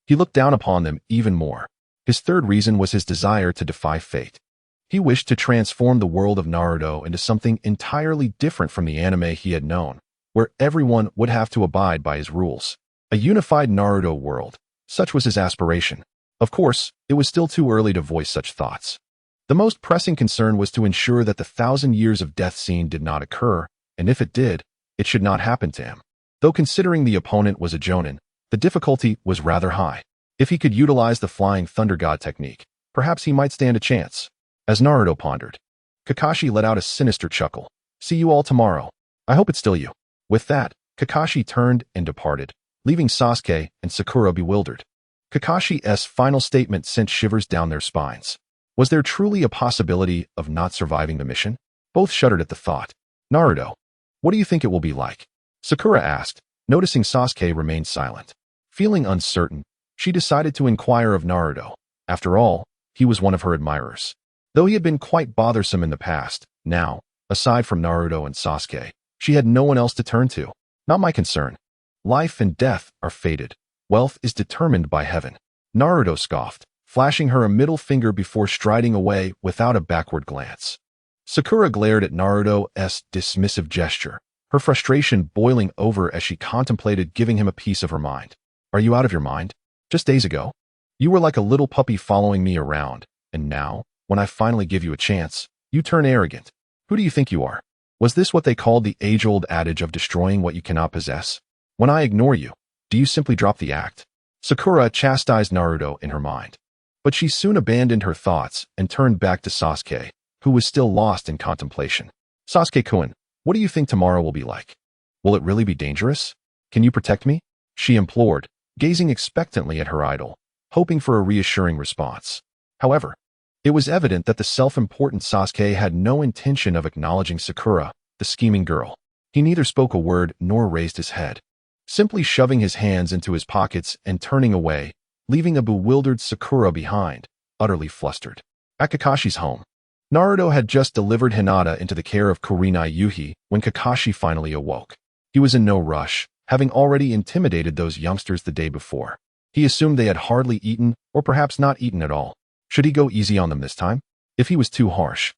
he looked down upon them even more. His third reason was his desire to defy fate. He wished to transform the world of Naruto into something entirely different from the anime he had known, where everyone would have to abide by his rules. A unified Naruto world, such was his aspiration. Of course, it was still too early to voice such thoughts. The most pressing concern was to ensure that the 1,000 years of death scene did not occur, and if it did, it should not happen to him. Though considering the opponent was a jonin, the difficulty was rather high. If he could utilize the flying thunder god technique, perhaps he might stand a chance. As Naruto pondered, Kakashi let out a sinister chuckle. "See you all tomorrow. I hope it's still you." With that, Kakashi turned and departed, leaving Sasuke and Sakura bewildered. Kakashi's final statement sent shivers down their spines. Was there truly a possibility of not surviving the mission? Both shuddered at the thought. "Naruto, what do you think it will be like?" Sakura asked, noticing Sasuke remained silent. Feeling uncertain, she decided to inquire of Naruto. After all, he was one of her admirers. Though he had been quite bothersome in the past, now, aside from Naruto and Sasuke, she had no one else to turn to. "Not my concern. Life and death are fated. Wealth is determined by heaven." Naruto scoffed, flashing her a middle finger before striding away without a backward glance. Sakura glared at Naruto's dismissive gesture, her frustration boiling over as she contemplated giving him a piece of her mind. "Are you out of your mind? Just days ago, you were like a little puppy following me around, and now, when I finally give you a chance, you turn arrogant. Who do you think you are? Was this what they called the age-old adage of destroying what you cannot possess? When I ignore you, do you simply drop the act?" Sakura chastised Naruto in her mind. But she soon abandoned her thoughts and turned back to Sasuke, who was still lost in contemplation. "Sasuke-kun, what do you think tomorrow will be like? Will it really be dangerous? Can you protect me?" she implored, gazing expectantly at her idol, hoping for a reassuring response. However, it was evident that the self-important Sasuke had no intention of acknowledging Sakura, the scheming girl. He neither spoke a word nor raised his head, simply shoving his hands into his pockets and turning away, leaving a bewildered Sakura behind, utterly flustered. At Kakashi's home, Naruto had just delivered Hinata into the care of Kurenai Yuhi when Kakashi finally awoke. He was in no rush, having already intimidated those youngsters the day before. He assumed they had hardly eaten, or perhaps not eaten at all. Should he go easy on them this time? If he was too harsh,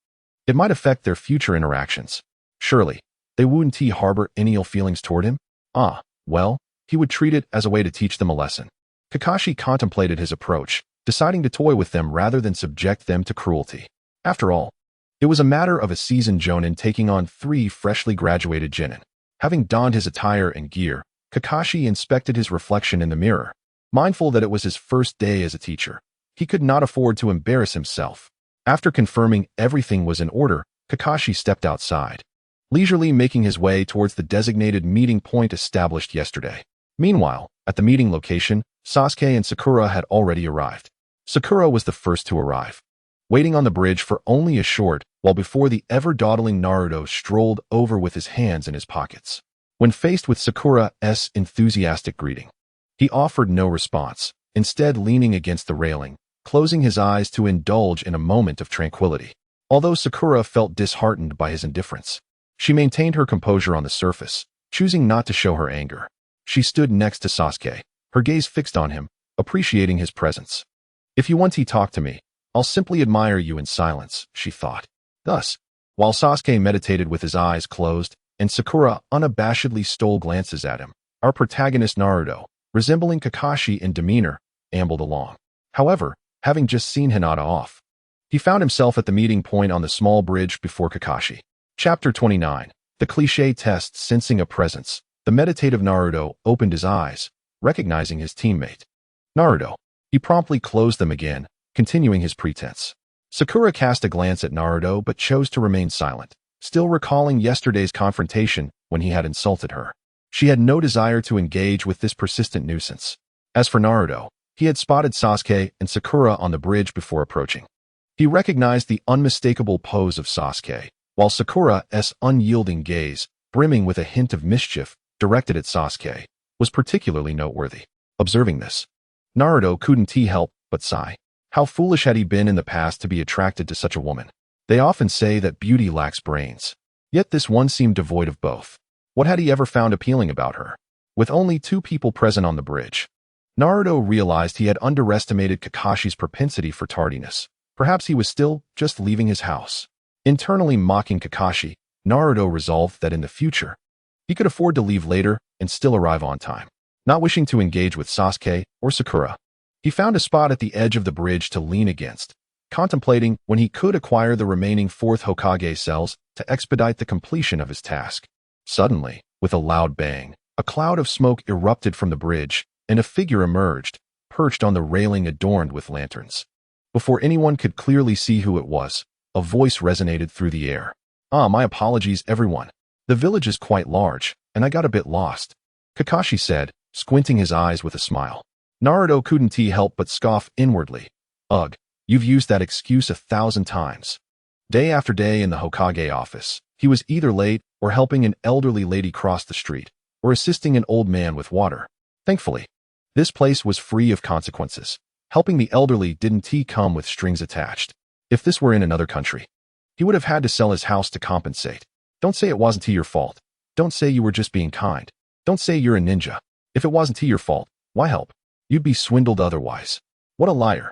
it might affect their future interactions. Surely, they wouldn't harbor any ill feelings toward him? Well, he would treat it as a way to teach them a lesson. Kakashi contemplated his approach, deciding to toy with them rather than subject them to cruelty. After all, it was a matter of a seasoned jonin taking on 3 freshly graduated genin. Having donned his attire and gear, Kakashi inspected his reflection in the mirror. Mindful that it was his first day as a teacher, he could not afford to embarrass himself. After confirming everything was in order, Kakashi stepped outside, leisurely making his way towards the designated meeting point established yesterday. Meanwhile, at the meeting location, Sasuke and Sakura had already arrived. Sakura was the first to arrive, waiting on the bridge for only a short while before the ever-dawdling Naruto strolled over with his hands in his pockets. When faced with Sakura's enthusiastic greeting, he offered no response, instead leaning against the railing, closing his eyes to indulge in a moment of tranquility. Although Sakura felt disheartened by his indifference, she maintained her composure on the surface, choosing not to show her anger. She stood next to Sasuke, her gaze fixed on him, appreciating his presence. If you want to talk to me, I'll simply admire you in silence, she thought. Thus, while Sasuke meditated with his eyes closed, and Sakura unabashedly stole glances at him, our protagonist Naruto, resembling Kakashi in demeanor, ambled along. However, having just seen Hinata off, he found himself at the meeting point on the small bridge before Kakashi. Chapter 29. The cliché test. Sensing a presence, the meditative Naruto opened his eyes, recognizing his teammate. Naruto. He promptly closed them again, continuing his pretense. Sakura cast a glance at Naruto but chose to remain silent, still recalling yesterday's confrontation when he had insulted her. She had no desire to engage with this persistent nuisance. As for Naruto, he had spotted Sasuke and Sakura on the bridge before approaching. He recognized the unmistakable pose of Sasuke, while Sakura's unyielding gaze, brimming with a hint of mischief directed at Sasuke, was particularly noteworthy. Observing this, Naruto couldn't help but sigh. How foolish had he been in the past to be attracted to such a woman? They often say that beauty lacks brains. Yet this one seemed devoid of both. What had he ever found appealing about her? With only two people present on the bridge, Naruto realized he had underestimated Kakashi's propensity for tardiness. Perhaps he was still just leaving his house. Internally mocking Kakashi, Naruto resolved that in the future, he could afford to leave later and still arrive on time. Not wishing to engage with Sasuke or Sakura, he found a spot at the edge of the bridge to lean against, contemplating when he could acquire the remaining fourth Hokage cells to expedite the completion of his task. Suddenly, with a loud bang, a cloud of smoke erupted from the bridge, and a figure emerged, perched on the railing adorned with lanterns. Before anyone could clearly see who it was, a voice resonated through the air. My apologies, everyone. The village is quite large, and I got a bit lost, Kakashi said, squinting his eyes with a smile. Naruto couldn't help but scoff inwardly. Ugh, you've used that excuse 1,000 times. Day after day in the Hokage office, he was either late or helping an elderly lady cross the street, or assisting an old man with water. Thankfully, this place was free of consequences. Helping the elderly didn't come with strings attached. If this were in another country, he would have had to sell his house to compensate. Don't say it wasn't your fault. Don't say you were just being kind. Don't say you're a ninja. If it wasn't your fault, why help? You'd be swindled otherwise. What a liar.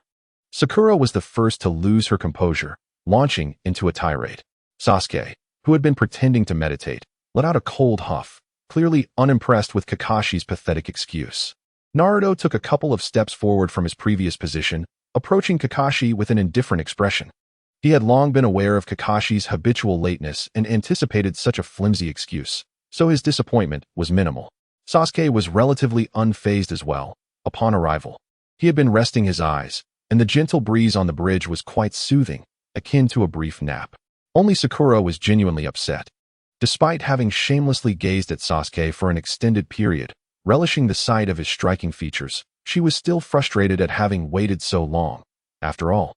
Sakura was the first to lose her composure, launching into a tirade. Sasuke, who had been pretending to meditate, let out a cold huff, clearly unimpressed with Kakashi's pathetic excuse. Naruto took a couple of steps forward from his previous position, approaching Kakashi with an indifferent expression. He had long been aware of Kakashi's habitual lateness and anticipated such a flimsy excuse, so his disappointment was minimal. Sasuke was relatively unfazed as well. Upon arrival, he had been resting his eyes, and the gentle breeze on the bridge was quite soothing, akin to a brief nap. Only Sakura was genuinely upset. Despite having shamelessly gazed at Sasuke for an extended period, relishing the sight of his striking features, she was still frustrated at having waited so long. After all,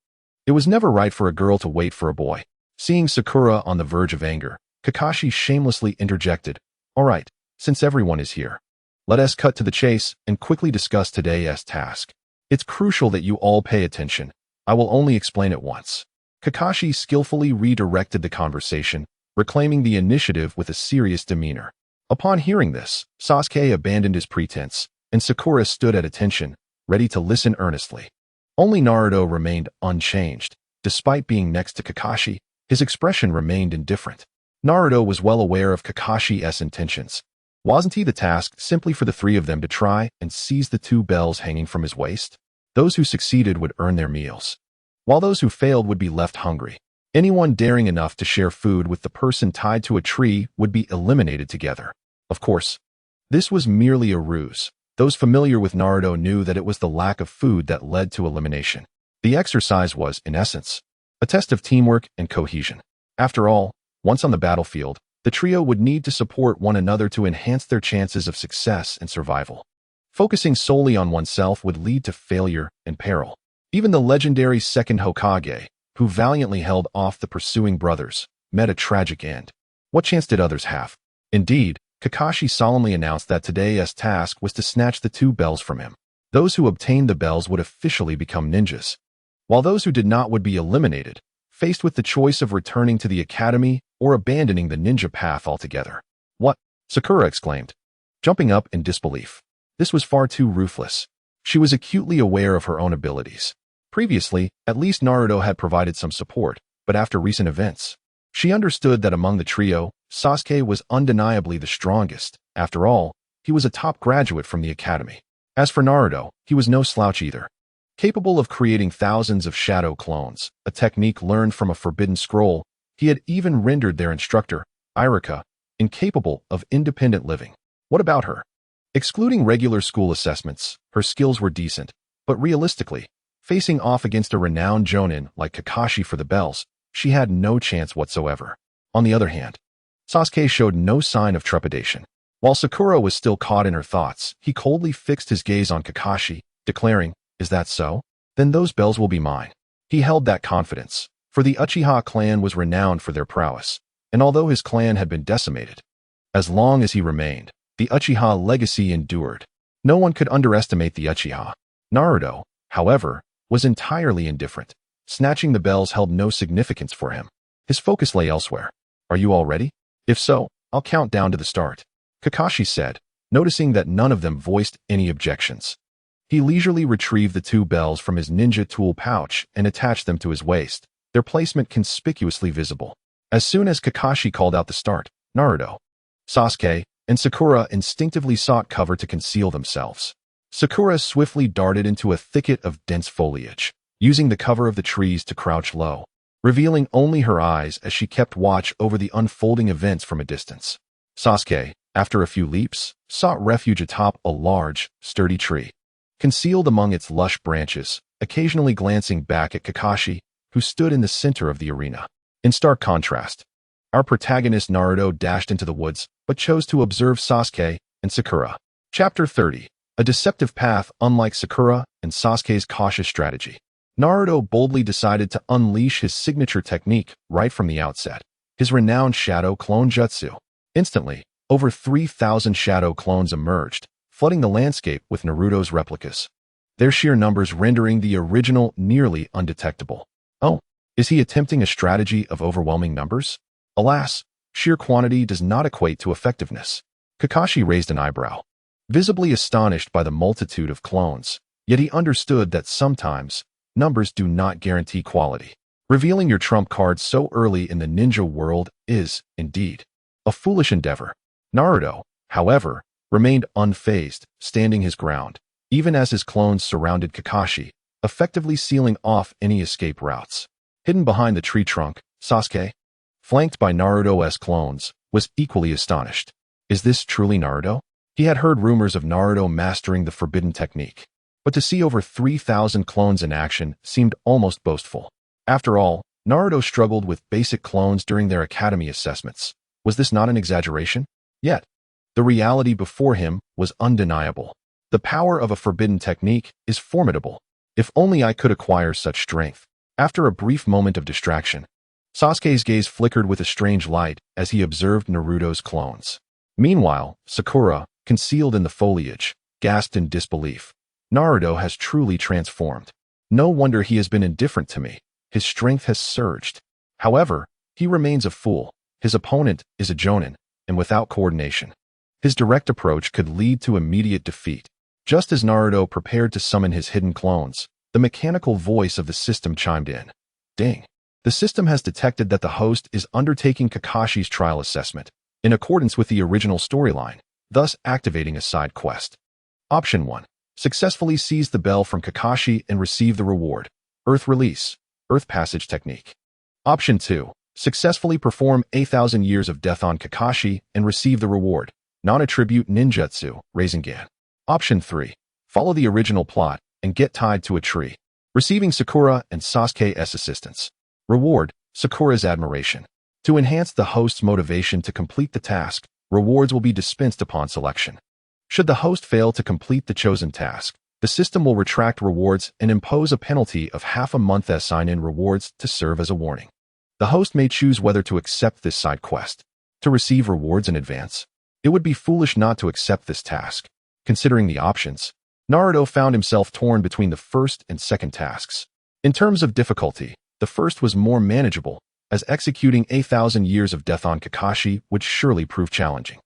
it was never right for a girl to wait for a boy. Seeing Sakura on the verge of anger, Kakashi shamelessly interjected, "All right, since everyone is here, let us cut to the chase and quickly discuss today's task. It's crucial that you all pay attention. I will only explain it once." Kakashi skillfully redirected the conversation, reclaiming the initiative with a serious demeanor. Upon hearing this, Sasuke abandoned his pretense, and Sakura stood at attention, ready to listen earnestly. Only Naruto remained unchanged. Despite being next to Kakashi, his expression remained indifferent. Naruto was well aware of Kakashi's intentions. Wasn't the task simply for the three of them to try and seize the two bells hanging from his waist? Those who succeeded would earn their meals, while those who failed would be left hungry. Anyone daring enough to share food with the person tied to a tree would be eliminated together. Of course, this was merely a ruse. Those familiar with Naruto knew that it was the lack of food that led to elimination. The exercise was, in essence, a test of teamwork and cohesion. After all, once on the battlefield, the trio would need to support one another to enhance their chances of success and survival. Focusing solely on oneself would lead to failure and peril. Even the legendary second Hokage, who valiantly held off the pursuing brothers, met a tragic end. What chance did others have? Indeed, Kakashi solemnly announced that today's task was to snatch the two bells from him. Those who obtained the bells would officially become ninjas, while those who did not would be eliminated, faced with the choice of returning to the academy or abandoning the ninja path altogether. "What?" Sakura exclaimed, jumping up in disbelief. This was far too ruthless. She was acutely aware of her own abilities. Previously, at least Naruto had provided some support, but after recent events, she understood that among the trio, Sasuke was undeniably the strongest. After all, he was a top graduate from the academy. As for Naruto, he was no slouch either. Capable of creating thousands of shadow clones, a technique learned from a forbidden scroll, he had even rendered their instructor, Iruka, incapable of independent living. What about her? Excluding regular school assessments, her skills were decent, but realistically, facing off against a renowned jonin like Kakashi for the bells, she had no chance whatsoever. On the other hand, Sasuke showed no sign of trepidation. While Sakura was still caught in her thoughts, he coldly fixed his gaze on Kakashi, declaring, "Is that so? Then those bells will be mine." He held that confidence, for the Uchiha clan was renowned for their prowess, and although his clan had been decimated, as long as he remained, the Uchiha legacy endured. No one could underestimate the Uchiha. Naruto, however, was entirely indifferent. Snatching the bells held no significance for him. His focus lay elsewhere. "Are you all ready? If so, I'll count down to the start," Kakashi said, noticing that none of them voiced any objections. He leisurely retrieved the two bells from his ninja tool pouch and attached them to his waist, their placement conspicuously visible. As soon as Kakashi called out the start, Naruto, Sasuke, and Sakura instinctively sought cover to conceal themselves. Sakura swiftly darted into a thicket of dense foliage, using the cover of the trees to crouch low, revealing only her eyes as she kept watch over the unfolding events from a distance. Sasuke, after a few leaps, sought refuge atop a large, sturdy tree, concealed among its lush branches, occasionally glancing back at Kakashi, who stood in the center of the arena. In stark contrast, our protagonist Naruto dashed into the woods, but chose to observe Sasuke and Sakura. Chapter 30. A deceptive path unlike Sakura and Sasuke's cautious strategy. Naruto boldly decided to unleash his signature technique right from the outset, his renowned shadow clone jutsu. Instantly, over 3,000 shadow clones emerged, flooding the landscape with Naruto's replicas, their sheer numbers rendering the original nearly undetectable. Oh, is he attempting a strategy of overwhelming numbers? Alas, sheer quantity does not equate to effectiveness. Kakashi raised an eyebrow, visibly astonished by the multitude of clones, yet he understood that sometimes numbers do not guarantee quality. Revealing your trump card so early in the ninja world is, indeed, a foolish endeavor. Naruto, however, remained unfazed, standing his ground, even as his clones surrounded Kakashi, effectively sealing off any escape routes. Hidden behind the tree trunk, Sasuke, flanked by Naruto's clones, was equally astonished. Is this truly Naruto? He had heard rumors of Naruto mastering the forbidden technique, but to see over 3,000 clones in action seemed almost boastful. After all, Naruto struggled with basic clones during their academy assessments. Was this not an exaggeration? Yet, the reality before him was undeniable. The power of a forbidden technique is formidable. If only I could acquire such strength. After a brief moment of distraction, Sasuke's gaze flickered with a strange light as he observed Naruto's clones. Meanwhile, Sakura, concealed in the foliage, gasped in disbelief. Naruto has truly transformed. No wonder he has been indifferent to me. His strength has surged. However, he remains a fool. His opponent is a jonin, and without coordination, his direct approach could lead to immediate defeat. Just as Naruto prepared to summon his hidden clones, the mechanical voice of the system chimed in. Ding. The system has detected that the host is undertaking Kakashi's trial assessment, in accordance with the original storyline, thus activating a side quest. Option 1. Successfully seize the bell from Kakashi and receive the reward. Earth Release, Earth Passage Technique. Option 2. Successfully perform 1,000 years of death on Kakashi and receive the reward. Non-attribute ninjutsu, Rasengan. Option 3. Follow the original plot and get tied to a tree, receiving Sakura and Sasuke's assistance. Reward, Sakura's admiration. To enhance the host's motivation to complete the task, rewards will be dispensed upon selection. Should the host fail to complete the chosen task, the system will retract rewards and impose a penalty of half a month as sign-in rewards to serve as a warning. The host may choose whether to accept this side quest, to receive rewards in advance. It would be foolish not to accept this task. Considering the options, Naruto found himself torn between the first and second tasks. In terms of difficulty, The first was more manageable, as executing 1,000 years of death on Kakashi would surely prove challenging.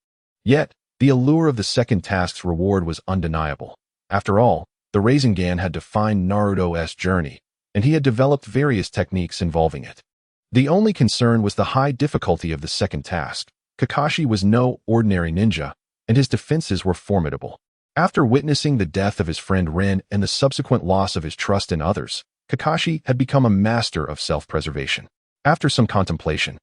Yet, the allure of the second task's reward was undeniable. After all, the Rasengan had defined Naruto's journey, and he had developed various techniques involving it. The only concern was the high difficulty of the second task. Kakashi was no ordinary ninja, and his defenses were formidable. After witnessing the death of his friend Rin and the subsequent loss of his trust in others, Kakashi had become a master of self-preservation. After some contemplation,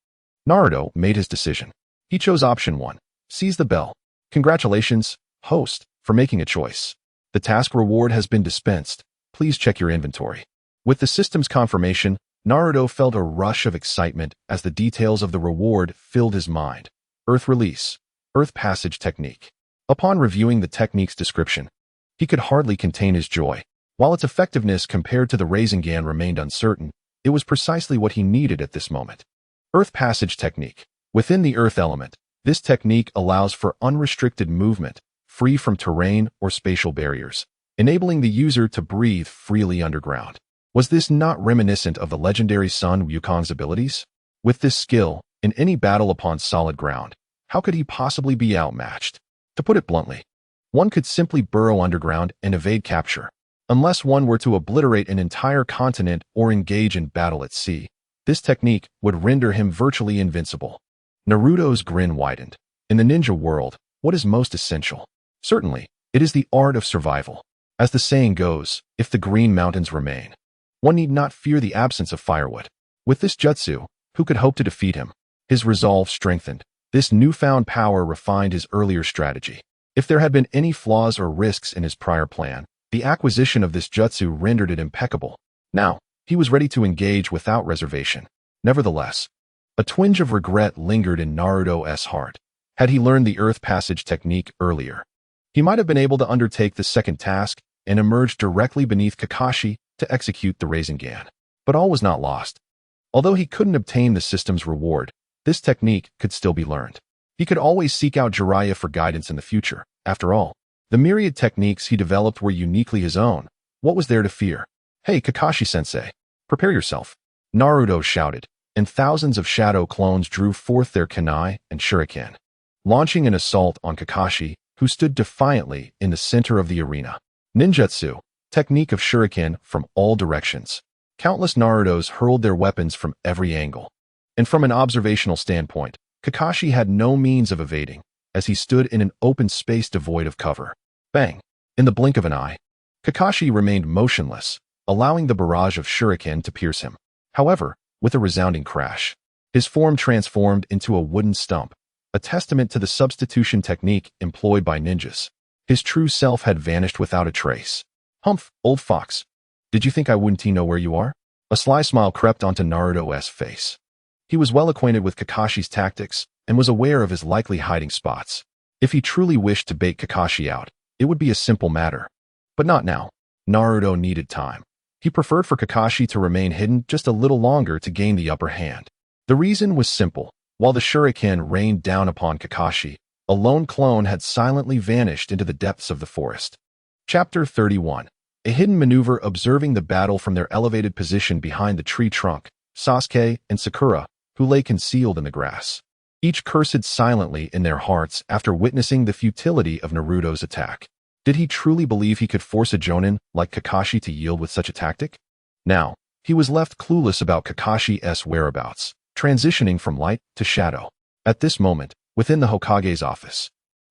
Naruto made his decision. He chose option 1, seize the bell. Congratulations, host, for making a choice. The task reward has been dispensed. Please check your inventory. With the system's confirmation, Naruto felt a rush of excitement as the details of the reward filled his mind. Earth Release, Earth Passage Technique. Upon reviewing the technique's description, he could hardly contain his joy. While its effectiveness compared to the Rasengan remained uncertain, it was precisely what he needed at this moment. Earth Passage Technique. Within the Earth element, this technique allows for unrestricted movement, free from terrain or spatial barriers, enabling the user to breathe freely underground. Was this not reminiscent of the legendary Sun Wukong's abilities? With this skill, in any battle upon solid ground, how could he possibly be outmatched? To put it bluntly, one could simply burrow underground and evade capture. Unless one were to obliterate an entire continent or engage in battle at sea, this technique would render him virtually invincible. Naruto's grin widened. In the ninja world, what is most essential? Certainly, it is the art of survival. As the saying goes, if the Green Mountains remain, one need not fear the absence of firewood. With this jutsu, who could hope to defeat him? His resolve strengthened. This newfound power refined his earlier strategy. If there had been any flaws or risks in his prior plan, the acquisition of this jutsu rendered it impeccable. Now, he was ready to engage without reservation. Nevertheless, a twinge of regret lingered in Naruto's heart. Had he learned the Earth Passage technique earlier, he might have been able to undertake the second task and emerge directly beneath Kakashi to execute the Rasengan. But all was not lost. Although he couldn't obtain the system's reward, this technique could still be learned. He could always seek out Jiraiya for guidance in the future. After all, the myriad techniques he developed were uniquely his own. What was there to fear? Hey, Kakashi-sensei, prepare yourself. Naruto shouted, and thousands of shadow clones drew forth their kunai and shuriken, launching an assault on Kakashi, who stood defiantly in the center of the arena. Ninjutsu, technique of shuriken from all directions. Countless Narutos hurled their weapons from every angle. And from an observational standpoint, Kakashi had no means of evading, as he stood in an open space devoid of cover. Bang! In the blink of an eye, Kakashi remained motionless, allowing the barrage of shuriken to pierce him. However, with a resounding crash, his form transformed into a wooden stump, a testament to the substitution technique employed by ninjas. His true self had vanished without a trace. Humph, old fox. Did you think I wouldn't know where you are? A sly smile crept onto Naruto's face. He was well acquainted with Kakashi's tactics and was aware of his likely hiding spots. If he truly wished to bait Kakashi out, it would be a simple matter. But not now. Naruto needed time. He preferred for Kakashi to remain hidden just a little longer to gain the upper hand. The reason was simple. While the shuriken rained down upon Kakashi, a lone clone had silently vanished into the depths of the forest. Chapter 31. A hidden maneuver. Observing the battle from their elevated position behind the tree trunk, Sasuke and Sakura, who lay concealed in the grass, each cursed silently in their hearts after witnessing the futility of Naruto's attack. Did he truly believe he could force a jonin like Kakashi to yield with such a tactic? Now, he was left clueless about Kakashi's whereabouts, transitioning from light to shadow. At this moment, within the Hokage's office.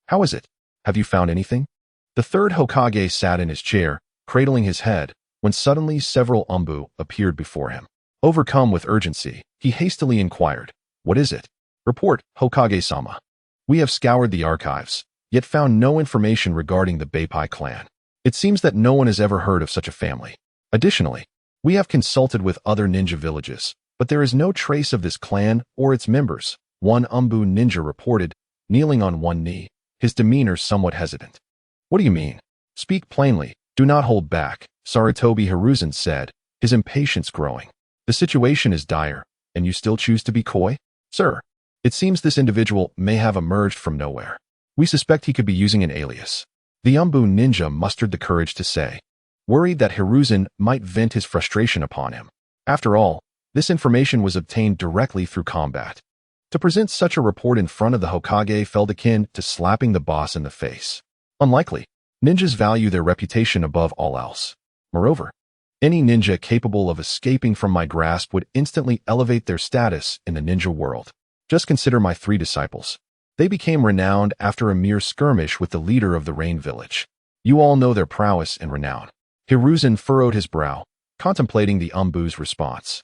How is it? Have you found anything? The third Hokage sat in his chair, cradling his head, when suddenly several Umbu appeared before him. Overcome with urgency, he hastily inquired, "What is it?" "Report, Hokage-sama. We have scoured the archives, yet found no information regarding the Beipai clan. It seems that no one has ever heard of such a family. Additionally, we have consulted with other ninja villages, but there is no trace of this clan or its members," one Umbu ninja reported, kneeling on one knee, his demeanor somewhat hesitant. "What do you mean? Speak plainly, do not hold back," Sarutobi Hiruzen said, his impatience growing. "The situation is dire, and you still choose to be coy? Sir, it seems this individual may have emerged from nowhere. We suspect he could be using an alias," the Umbu ninja mustered the courage to say, worried that Hiruzen might vent his frustration upon him. After all, This information was obtained directly through combat. To present such a report in front of the Hokage felt akin to slapping the boss in the face. Unlikely. Ninjas value their reputation above all else. Moreover, any ninja capable of escaping from my grasp would instantly elevate their status in the ninja world. Just consider my 3 disciples. They became renowned after a mere skirmish with the leader of the Rain Village. You all know their prowess and renown. Hiruzen furrowed his brow, contemplating the Umbu's response.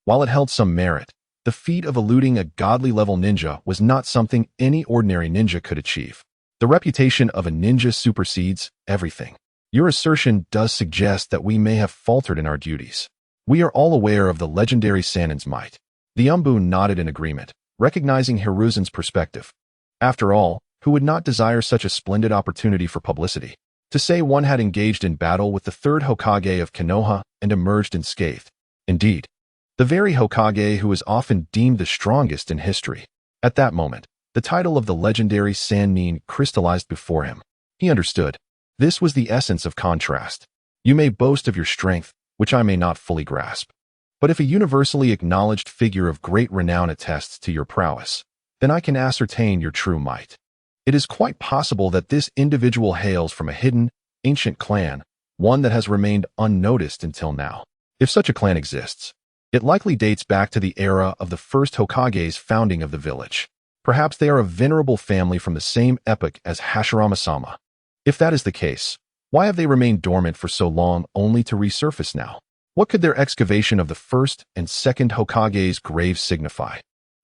While it held some merit, the feat of eluding a godly-level ninja was not something any ordinary ninja could achieve. The reputation of a ninja supersedes everything. Your assertion does suggest that we may have faltered in our duties. We are all aware of the legendary Sanin's might. The Umbu nodded in agreement, recognizing Hiruzen's perspective. After all, who would not desire such a splendid opportunity for publicity? To say one had engaged in battle with the 3rd Hokage of Konoha and emerged unscathed. Indeed, the very Hokage who is often deemed the strongest in history. At that moment, the title of the legendary Sannin crystallized before him. He understood. This was the essence of contrast. You may boast of your strength, which I may not fully grasp. But if a universally acknowledged figure of great renown attests to your prowess, then I can ascertain your true might. It is quite possible that this individual hails from a hidden, ancient clan, one that has remained unnoticed until now. If such a clan exists, it likely dates back to the era of the first Hokage's founding of the village. Perhaps they are a venerable family from the same epoch as Hashirama-sama. If that is the case, why have they remained dormant for so long only to resurface now? What could their excavation of the first and second Hokage's graves signify?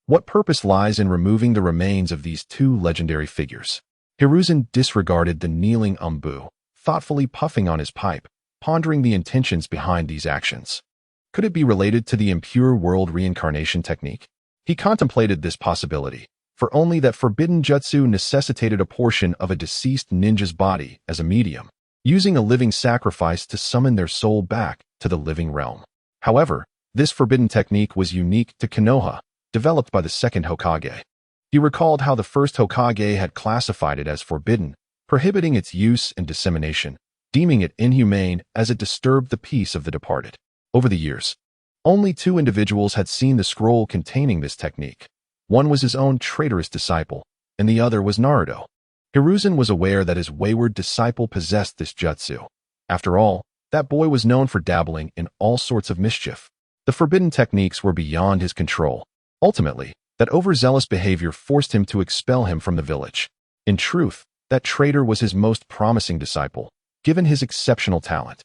What purpose lies in removing the remains of these 2 legendary figures? Hiruzen disregarded the kneeling Umbu, thoughtfully puffing on his pipe, pondering the intentions behind these actions. Could it be related to the impure world reincarnation technique? He contemplated this possibility, for only that forbidden jutsu necessitated a portion of a deceased ninja's body as a medium, using a living sacrifice to summon their soul back to the living realm. However, this forbidden technique was unique to Konoha, developed by the 2nd Hokage. He recalled how the 1st Hokage had classified it as forbidden, prohibiting its use and dissemination, deeming it inhumane as it disturbed the peace of the departed. Over the years, only 2 individuals had seen the scroll containing this technique. One was his own traitorous disciple, and the other was Naruto. Hiruzen was aware that his wayward disciple possessed this jutsu. After all, that boy was known for dabbling in all sorts of mischief. The forbidden techniques were beyond his control. Ultimately, that overzealous behavior forced him to expel him from the village. In truth, that traitor was his most promising disciple, given his exceptional talent.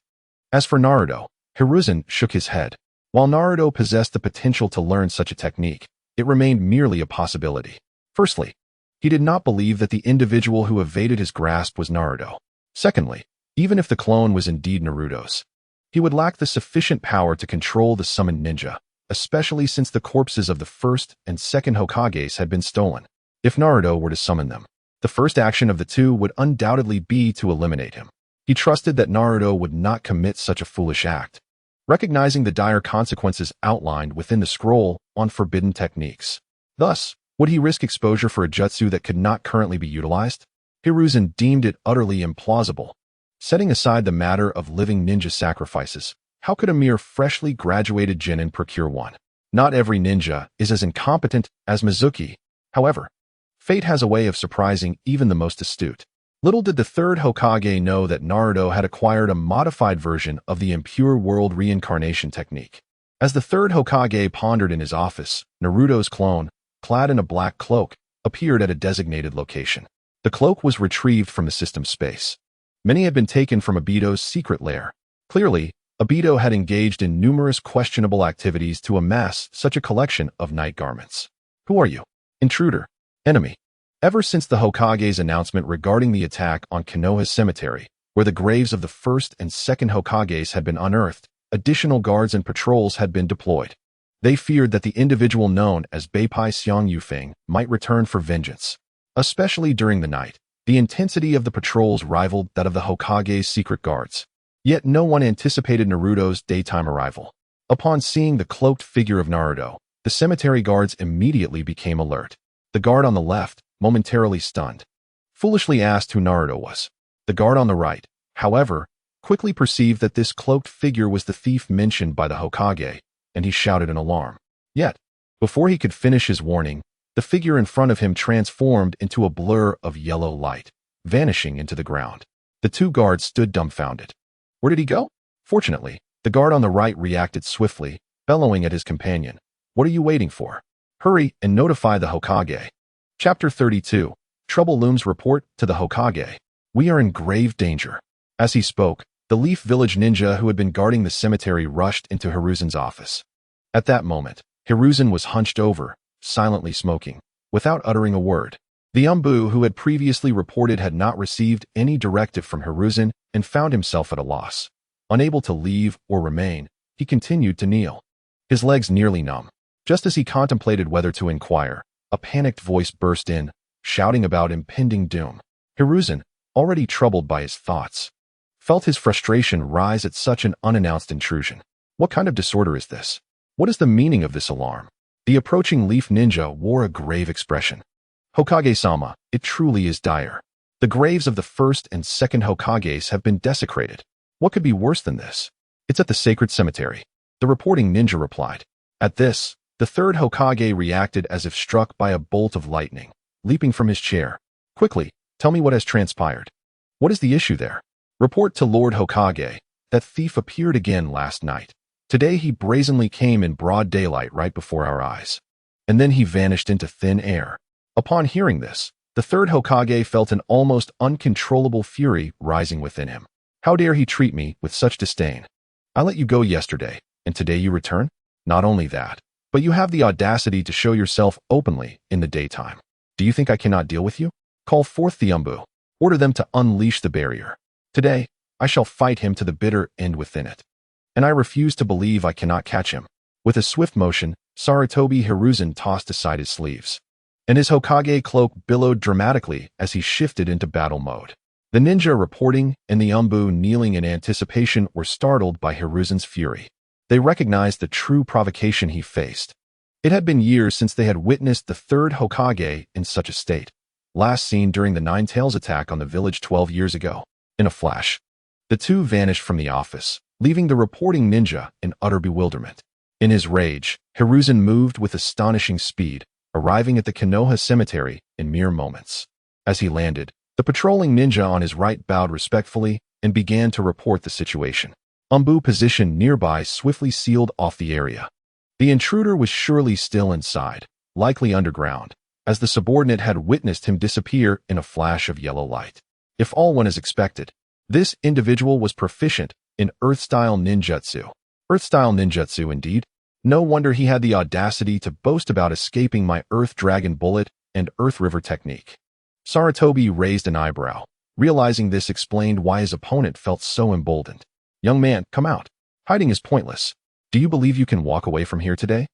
As for Naruto, Hiruzen shook his head. While Naruto possessed the potential to learn such a technique, it remained merely a possibility. Firstly, he did not believe that the individual who evaded his grasp was Naruto. Secondly, even if the clone was indeed Naruto's, he would lack the sufficient power to control the summoned ninja, especially since the corpses of the 1st and 2nd Hokages had been stolen. If Naruto were to summon them, the first action of the 2 would undoubtedly be to eliminate him. He trusted that Naruto would not commit such a foolish act. Recognizing the dire consequences outlined within the scroll on forbidden techniques. Thus, would he risk exposure for a jutsu that could not currently be utilized? Hiruzen deemed it utterly implausible. Setting aside the matter of living ninja sacrifices, how could a mere freshly graduated genin procure one? Not every ninja is as incompetent as Mizuki. However, fate has a way of surprising even the most astute. Little did the 3rd Hokage know that Naruto had acquired a modified version of the impure world reincarnation technique. As the 3rd Hokage pondered in his office, Naruto's clone, clad in a black cloak, appeared at a designated location. The cloak was retrieved from the system space. Many had been taken from Obito's secret lair. Clearly, Obito had engaged in numerous questionable activities to amass such a collection of night garments. Who are you? Intruder. Enemy. Ever since the Hokage's announcement regarding the attack on Konoha's cemetery, where the graves of the 1st and 2nd Hokages had been unearthed, additional guards and patrols had been deployed. They feared that the individual known as Beipai Xiang Yufeng might return for vengeance. Especially during the night, the intensity of the patrols rivaled that of the Hokage's secret guards. Yet no one anticipated Naruto's daytime arrival. Upon seeing the cloaked figure of Naruto, the cemetery guards immediately became alert. The guard on the left, momentarily stunned, foolishly asked who Naruto was. The guard on the right, however, quickly perceived that this cloaked figure was the thief mentioned by the Hokage, and he shouted an alarm. Yet, before he could finish his warning, the figure in front of him transformed into a blur of yellow light, vanishing into the ground. The two guards stood dumbfounded. Where did he go? Fortunately, the guard on the right reacted swiftly, bellowing at his companion. What are you waiting for? Hurry and notify the Hokage. Chapter 32. Trouble looms. Report to the Hokage. We are in grave danger. As he spoke, the Leaf Village ninja who had been guarding the cemetery rushed into Hiruzen's office. At that moment, Hiruzen was hunched over, silently smoking, without uttering a word. The Umbu who had previously reported had not received any directive from Hiruzen and found himself at a loss. Unable to leave or remain, he continued to kneel, his legs nearly numb. Just as he contemplated whether to inquire, a panicked voice burst in, shouting about impending doom. Hiruzen, already troubled by his thoughts, felt his frustration rise at such an unannounced intrusion. What kind of disorder is this? What is the meaning of this alarm? The approaching Leaf Ninja wore a grave expression. Hokage-sama, it truly is dire. The graves of the first and second Hokages have been desecrated. What could be worse than this? It's at the sacred cemetery. The reporting ninja replied. At this, the third Hokage reacted as if struck by a bolt of lightning, leaping from his chair. Quickly, tell me what has transpired. What is the issue there? Report to Lord Hokage. That thief appeared again last night. Today he brazenly came in broad daylight right before our eyes. And then he vanished into thin air. Upon hearing this, the third Hokage felt an almost uncontrollable fury rising within him. How dare he treat me with such disdain? I let you go yesterday, and today you return? Not only that, but you have the audacity to show yourself openly in the daytime. Do you think I cannot deal with you? Call forth the Umbu. Order them to unleash the barrier. Today, I shall fight him to the bitter end within it. And I refuse to believe I cannot catch him. With a swift motion, Sarutobi Hiruzen tossed aside his sleeves, and his Hokage cloak billowed dramatically as he shifted into battle mode. The ninja reporting and the Umbu kneeling in anticipation were startled by Hiruzen's fury. They recognized the true provocation he faced. It had been years since they had witnessed the third Hokage in such a state, last seen during the Nine Tails attack on the village 12 years ago. In a flash, the two vanished from the office, leaving the reporting ninja in utter bewilderment. In his rage, Hiruzen moved with astonishing speed, arriving at the Konoha cemetery in mere moments. As he landed, the patrolling ninja on his right bowed respectfully and began to report the situation. Umbu positioned nearby swiftly sealed off the area. The intruder was surely still inside, likely underground, as the subordinate had witnessed him disappear in a flash of yellow light. If all went as expected, this individual was proficient in Earth-style ninjutsu. Earth-style ninjutsu, indeed. No wonder he had the audacity to boast about escaping my Earth Dragon Bullet and Earth River technique. Sarutobi raised an eyebrow. Realizing this explained why his opponent felt so emboldened. Young man, come out. Hiding is pointless. Do you believe you can walk away from here today?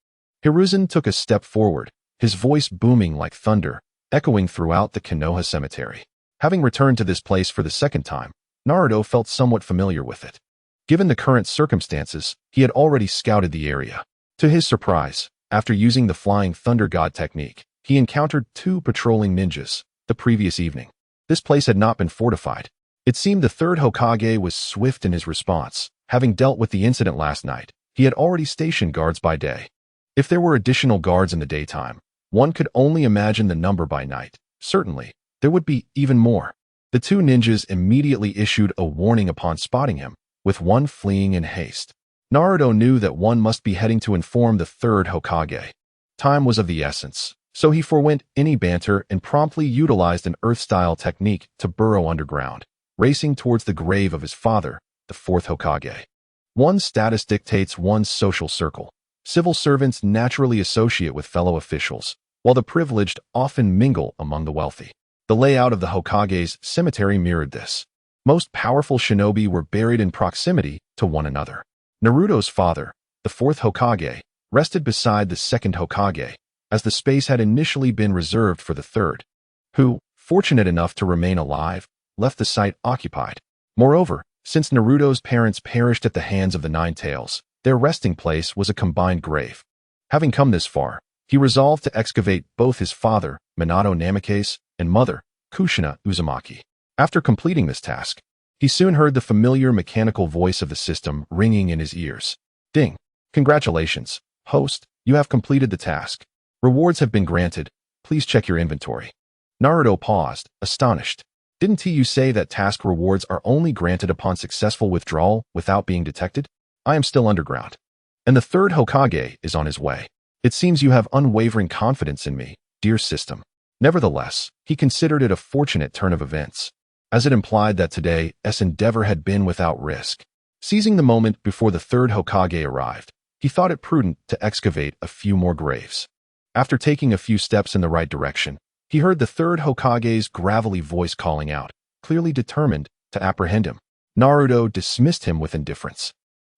Hiruzen took a step forward, his voice booming like thunder, echoing throughout the Konoha cemetery. Having returned to this place for the second time, Naruto felt somewhat familiar with it. Given the current circumstances, he had already scouted the area. To his surprise, after using the Flying Thunder God technique, he encountered two patrolling ninjas the previous evening. This place had not been fortified. It seemed the third Hokage was swift in his response. Having dealt with the incident last night, he had already stationed guards by day. If there were additional guards in the daytime, one could only imagine the number by night. Certainly, there would be even more. The two ninjas immediately issued a warning upon spotting him, with one fleeing in haste. Naruto knew that one must be heading to inform the third Hokage. Time was of the essence, so he forewent any banter and promptly utilized an Earth-style technique to burrow underground, racing towards the grave of his father, the fourth Hokage. One's status dictates one's social circle. Civil servants naturally associate with fellow officials, while the privileged often mingle among the wealthy. The layout of the Hokage's cemetery mirrored this. Most powerful shinobi were buried in proximity to one another. Naruto's father, the fourth Hokage, rested beside the second Hokage, as the space had initially been reserved for the third, who, fortunate enough to remain alive, left the site occupied. Moreover, since Naruto's parents perished at the hands of the Nine Tails, their resting place was a combined grave. Having come this far, he resolved to excavate both his father, Minato Namikaze, and mother, Kushina Uzumaki. After completing this task, he soon heard the familiar mechanical voice of the system ringing in his ears. Ding! Congratulations, host, you have completed the task. Rewards have been granted. Please check your inventory. Naruto paused, astonished. Didn't you say that task rewards are only granted upon successful withdrawal without being detected? I am still underground. And the third Hokage is on his way. It seems you have unwavering confidence in me, dear system. Nevertheless, he considered it a fortunate turn of events, as it implied that today's endeavor had been without risk. Seizing the moment before the third Hokage arrived, he thought it prudent to excavate a few more graves. After taking a few steps in the right direction, he heard the third Hokage's gravelly voice calling out, clearly determined to apprehend him. Naruto dismissed him with indifference.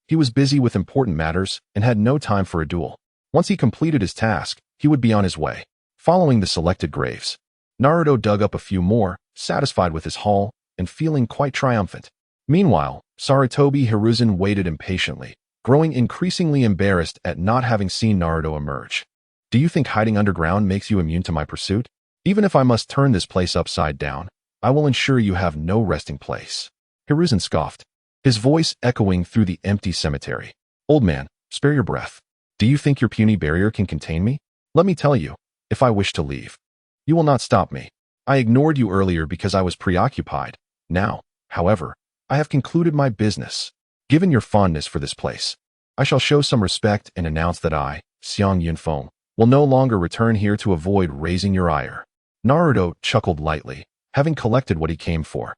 He was busy with important matters and had no time for a duel. Once he completed his task, he would be on his way. Following the selected graves, Naruto dug up a few more, satisfied with his haul and feeling quite triumphant. Meanwhile, Sarutobi Hiruzen waited impatiently, growing increasingly embarrassed at not having seen Naruto emerge. Do you think hiding underground makes you immune to my pursuit? Even if I must turn this place upside down, I will ensure you have no resting place. Hiruzen scoffed, his voice echoing through the empty cemetery. Old man, spare your breath. Do you think your puny barrier can contain me? Let me tell you, if I wish to leave, you will not stop me. I ignored you earlier because I was preoccupied. Now, however, I have concluded my business. Given your fondness for this place, I shall show some respect and announce that I, Xiang Yunfeng, will no longer return here to avoid raising your ire. Naruto chuckled lightly, having collected what he came for.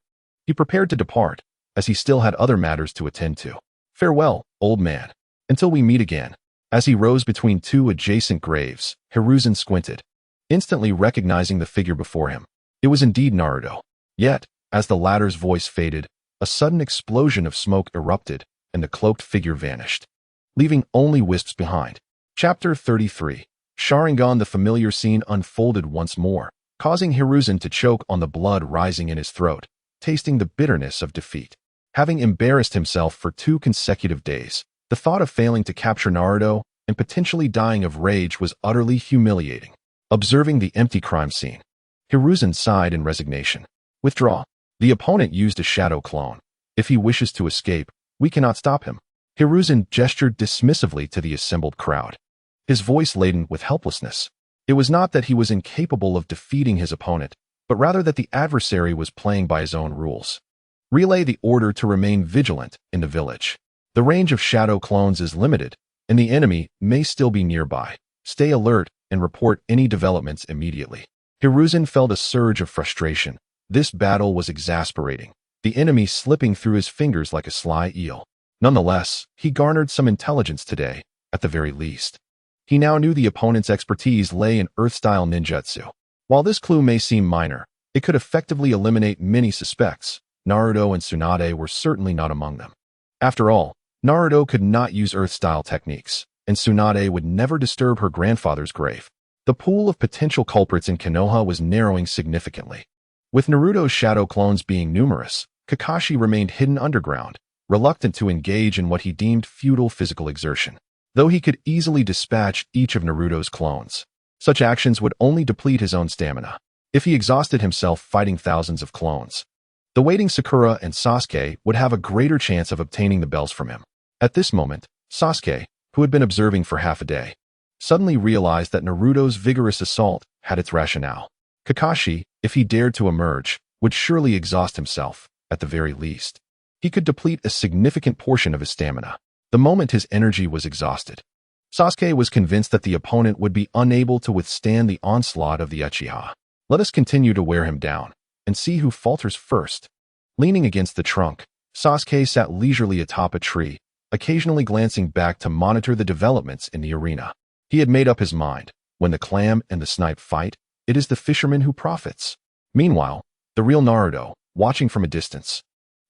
He prepared to depart, as he still had other matters to attend to. Farewell, old man. Until we meet again. As he rose between two adjacent graves, Hiruzen squinted, instantly recognizing the figure before him. It was indeed Naruto. Yet, as the latter's voice faded, a sudden explosion of smoke erupted, and the cloaked figure vanished, leaving only wisps behind. Chapter 33. Sharingan. The familiar scene unfolded once more, causing Hiruzen to choke on the blood rising in his throat, tasting the bitterness of defeat. Having embarrassed himself for 2 consecutive days, the thought of failing to capture Naruto and potentially dying of rage was utterly humiliating. Observing the empty crime scene, Hiruzen sighed in resignation. Withdraw. The opponent used a shadow clone. If he wishes to escape, we cannot stop him. Hiruzen gestured dismissively to the assembled crowd, his voice laden with helplessness. It was not that he was incapable of defeating his opponent, but rather that the adversary was playing by his own rules. Relay the order to remain vigilant in the village. The range of shadow clones is limited, and the enemy may still be nearby. Stay alert and report any developments immediately. Hiruzen felt a surge of frustration. This battle was exasperating, the enemy slipping through his fingers like a sly eel. Nonetheless, he garnered some intelligence today, at the very least. He now knew the opponent's expertise lay in Earth-style ninjutsu. While this clue may seem minor, it could effectively eliminate many suspects. Naruto and Tsunade were certainly not among them. After all, Naruto could not use Earth-style techniques, and Tsunade would never disturb her grandfather's grave. The pool of potential culprits in Konoha was narrowing significantly. With Naruto's shadow clones being numerous, Kakashi remained hidden underground, reluctant to engage in what he deemed futile physical exertion. Though he could easily dispatch each of Naruto's clones, such actions would only deplete his own stamina. If he exhausted himself fighting thousands of clones, the waiting Sakura and Sasuke would have a greater chance of obtaining the bells from him. At this moment, Sasuke, who had been observing for half a day, suddenly realized that Naruto's vigorous assault had its rationale. Kakashi, if he dared to emerge, would surely exhaust himself, at the very least. He could deplete a significant portion of his stamina the moment his energy was exhausted. Sasuke was convinced that the opponent would be unable to withstand the onslaught of the Uchiha. Let us continue to wear him down, and see who falters first. Leaning against the trunk, Sasuke sat leisurely atop a tree, occasionally glancing back to monitor the developments in the arena. He had made up his mind. When the clam and the snipe fight, it is the fisherman who profits. Meanwhile, the real Naruto, watching from a distance,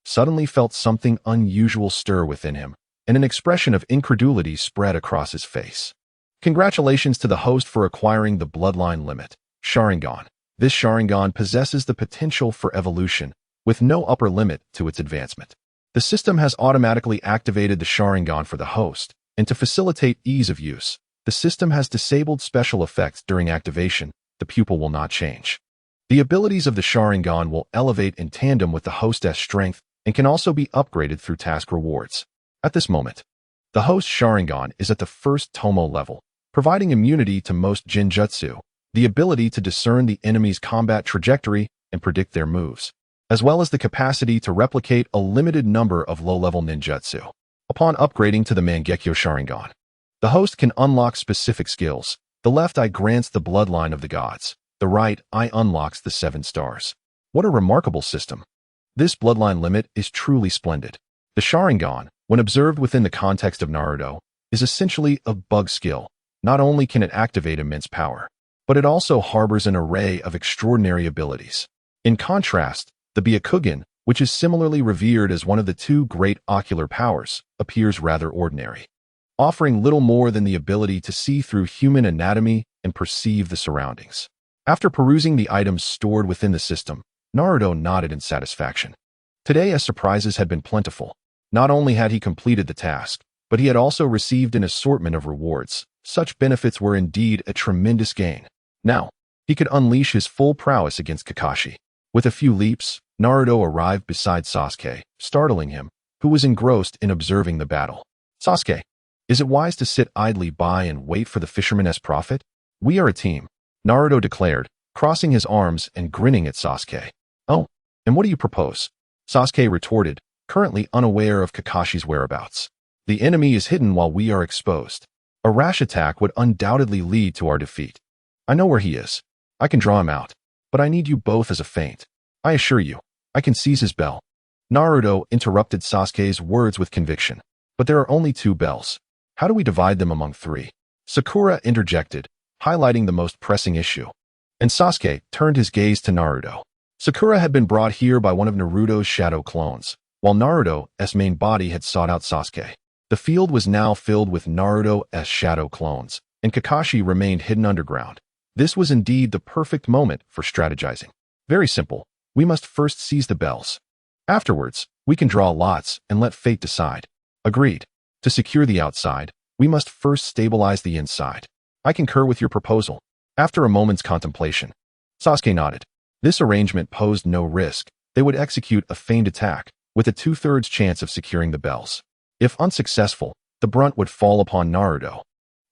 suddenly felt something unusual stir within him, and an expression of incredulity spread across his face. Congratulations to the host for acquiring the bloodline limit, Sharingan. This Sharingan possesses the potential for evolution, with no upper limit to its advancement. The system has automatically activated the Sharingan for the host, and to facilitate ease of use, the system has disabled special effects during activation. The pupil will not change. The abilities of the Sharingan will elevate in tandem with the host's strength and can also be upgraded through task rewards. At this moment, The host Sharingan is at the first Tomo level, providing immunity to most Jinjutsu, the ability to discern the enemy's combat trajectory and predict their moves, as well as the capacity to replicate a limited number of low-level ninjutsu. Upon upgrading to the Mangekyo Sharingan, the host can unlock specific skills. The left eye grants the bloodline of the gods. The right eye unlocks the 7 stars. What a remarkable system. This bloodline limit is truly splendid. The Sharingan, when observed within the context of Naruto, is essentially a bug skill. Not only can it activate immense power, but it also harbors an array of extraordinary abilities. In contrast, the Byakugan, which is similarly revered as one of the 2 great ocular powers, appears rather ordinary, offering little more than the ability to see through human anatomy and perceive the surroundings. After perusing the items stored within the system, Naruto nodded in satisfaction. Today, as surprises had been plentiful. Not only had he completed the task, but he had also received an assortment of rewards. Such benefits were indeed a tremendous gain. Now, he could unleash his full prowess against Kakashi. With a few leaps, Naruto arrived beside Sasuke, startling him, who was engrossed in observing the battle. Sasuke, is it wise to sit idly by and wait for the fisherman's profit? We are a team, Naruto declared, crossing his arms and grinning at Sasuke. Oh, and what do you propose? Sasuke retorted, currently unaware of Kakashi's whereabouts. The enemy is hidden while we are exposed. A rash attack would undoubtedly lead to our defeat. I know where he is. I can draw him out, but I need you both as a feint. I assure you, I can seize his bell. Naruto interrupted Sasuke's words with conviction. But there are only 2 bells. How do we divide them among 3? Sakura interjected, highlighting the most pressing issue. And Sasuke turned his gaze to Naruto. Sakura had been brought here by one of Naruto's shadow clones, while Naruto's main body had sought out Sasuke. The field was now filled with Naruto's shadow clones, and Kakashi remained hidden underground. This was indeed the perfect moment for strategizing. Very simple. We must first seize the bells. Afterwards, we can draw lots and let fate decide. Agreed. To secure the outside, we must first stabilize the inside. I concur with your proposal. After a moment's contemplation, Sasuke nodded. This arrangement posed no risk. They would execute a feigned attack, with a 2/3 chance of securing the bells. If unsuccessful, the brunt would fall upon Naruto,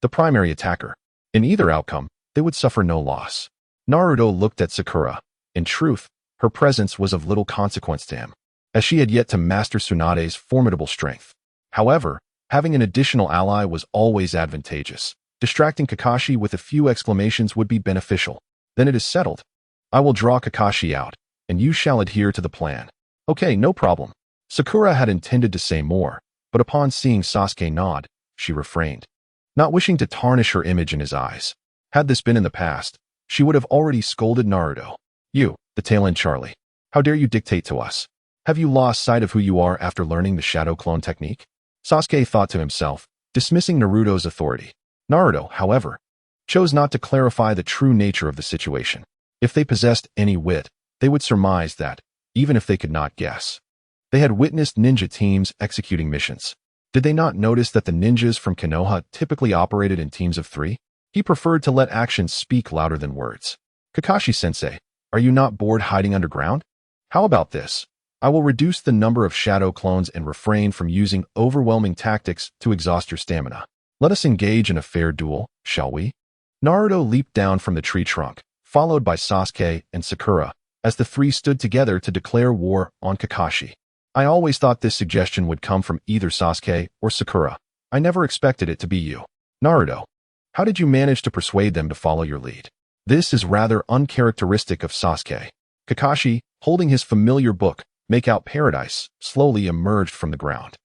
the primary attacker. In either outcome, they would suffer no loss. Naruto looked at Sakura. In truth, her presence was of little consequence to him, as she had yet to master Tsunade's formidable strength. However, having an additional ally was always advantageous. Distracting Kakashi with a few exclamations would be beneficial. Then it is settled. I will draw Kakashi out, and you shall adhere to the plan. Okay, no problem. Sakura had intended to say more, but upon seeing Sasuke nod, she refrained, not wishing to tarnish her image in his eyes. Had this been in the past, she would have already scolded Naruto. You, the tail-end Charlie. How dare you dictate to us? Have you lost sight of who you are after learning the shadow clone technique? Sasuke thought to himself, dismissing Naruto's authority. Naruto, however, chose not to clarify the true nature of the situation. If they possessed any wit, they would surmise that, even if they could not guess. They had witnessed ninja teams executing missions. Did they not notice that the ninjas from Konoha typically operated in teams of 3? He preferred to let actions speak louder than words. Kakashi-sensei, are you not bored hiding underground? How about this? I will reduce the number of shadow clones and refrain from using overwhelming tactics to exhaust your stamina. Let us engage in a fair duel, shall we? Naruto leaped down from the tree trunk, followed by Sasuke and Sakura, as the 3 stood together to declare war on Kakashi. I always thought this suggestion would come from either Sasuke or Sakura. I never expected it to be you. Naruto, how did you manage to persuade them to follow your lead? This is rather uncharacteristic of Sasuke. Kakashi, holding his familiar book, Make Out Paradise, slowly emerged from the ground.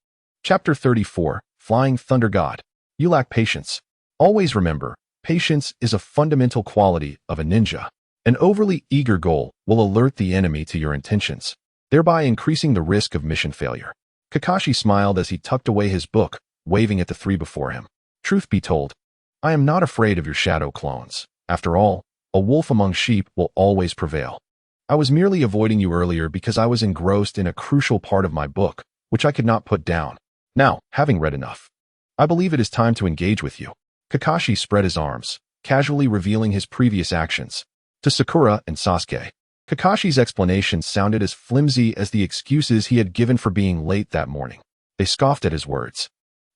Chapter 34, Flying Thunder God. You lack patience. Always remember, patience is a fundamental quality of a ninja. An overly eager goal will alert the enemy to your intentions, thereby increasing the risk of mission failure. Kakashi smiled as he tucked away his book, waving at the 3 before him. Truth be told, I am not afraid of your shadow clones. After all, a wolf among sheep will always prevail. I was merely avoiding you earlier because I was engrossed in a crucial part of my book, which I could not put down. Now, having read enough, I believe it is time to engage with you. Kakashi spread his arms, casually revealing his previous actions. To Sakura and Sasuke, Kakashi's explanation sounded as flimsy as the excuses he had given for being late that morning. They scoffed at his words.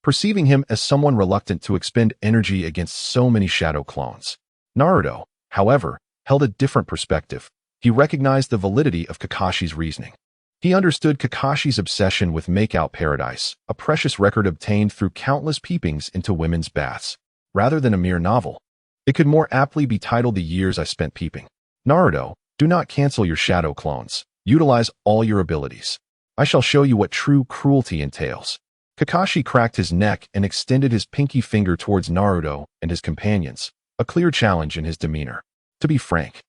perceiving him as someone reluctant to expend energy against so many shadow clones. Naruto, however, held a different perspective. He recognized the validity of Kakashi's reasoning. He understood Kakashi's obsession with Makeout Paradise, a precious record obtained through countless peepings into women's baths. Rather than a mere novel, it could more aptly be titled The Years I Spent Peeping. Naruto, do not cancel your shadow clones. Utilize all your abilities. I shall show you what true cruelty entails. Kakashi cracked his neck and extended his pinky finger towards Naruto and his companions, a clear challenge in his demeanor. To be frank,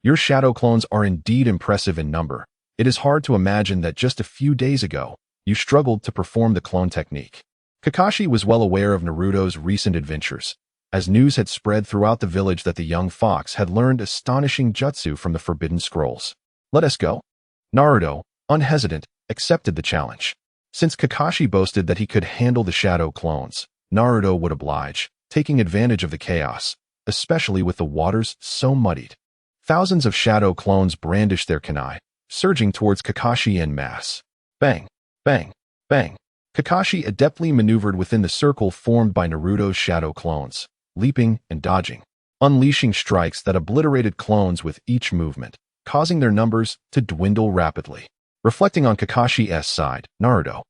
your shadow clones are indeed impressive in number. It is hard to imagine that just a few days ago, you struggled to perform the clone technique. Kakashi was well aware of Naruto's recent adventures, as news had spread throughout the village that the young fox had learned astonishing jutsu from the Forbidden Scrolls. Let us go. Naruto, unhesitant, accepted the challenge. Since Kakashi boasted that he could handle the shadow clones, Naruto would oblige, taking advantage of the chaos, especially with the waters so muddied. Thousands of shadow clones brandished their kunai, surging towards Kakashi en masse. Bang, bang, bang. Kakashi adeptly maneuvered within the circle formed by Naruto's shadow clones, leaping and dodging, unleashing strikes that obliterated clones with each movement, causing their numbers to dwindle rapidly. Reflecting on Kakashi's side, Naruto,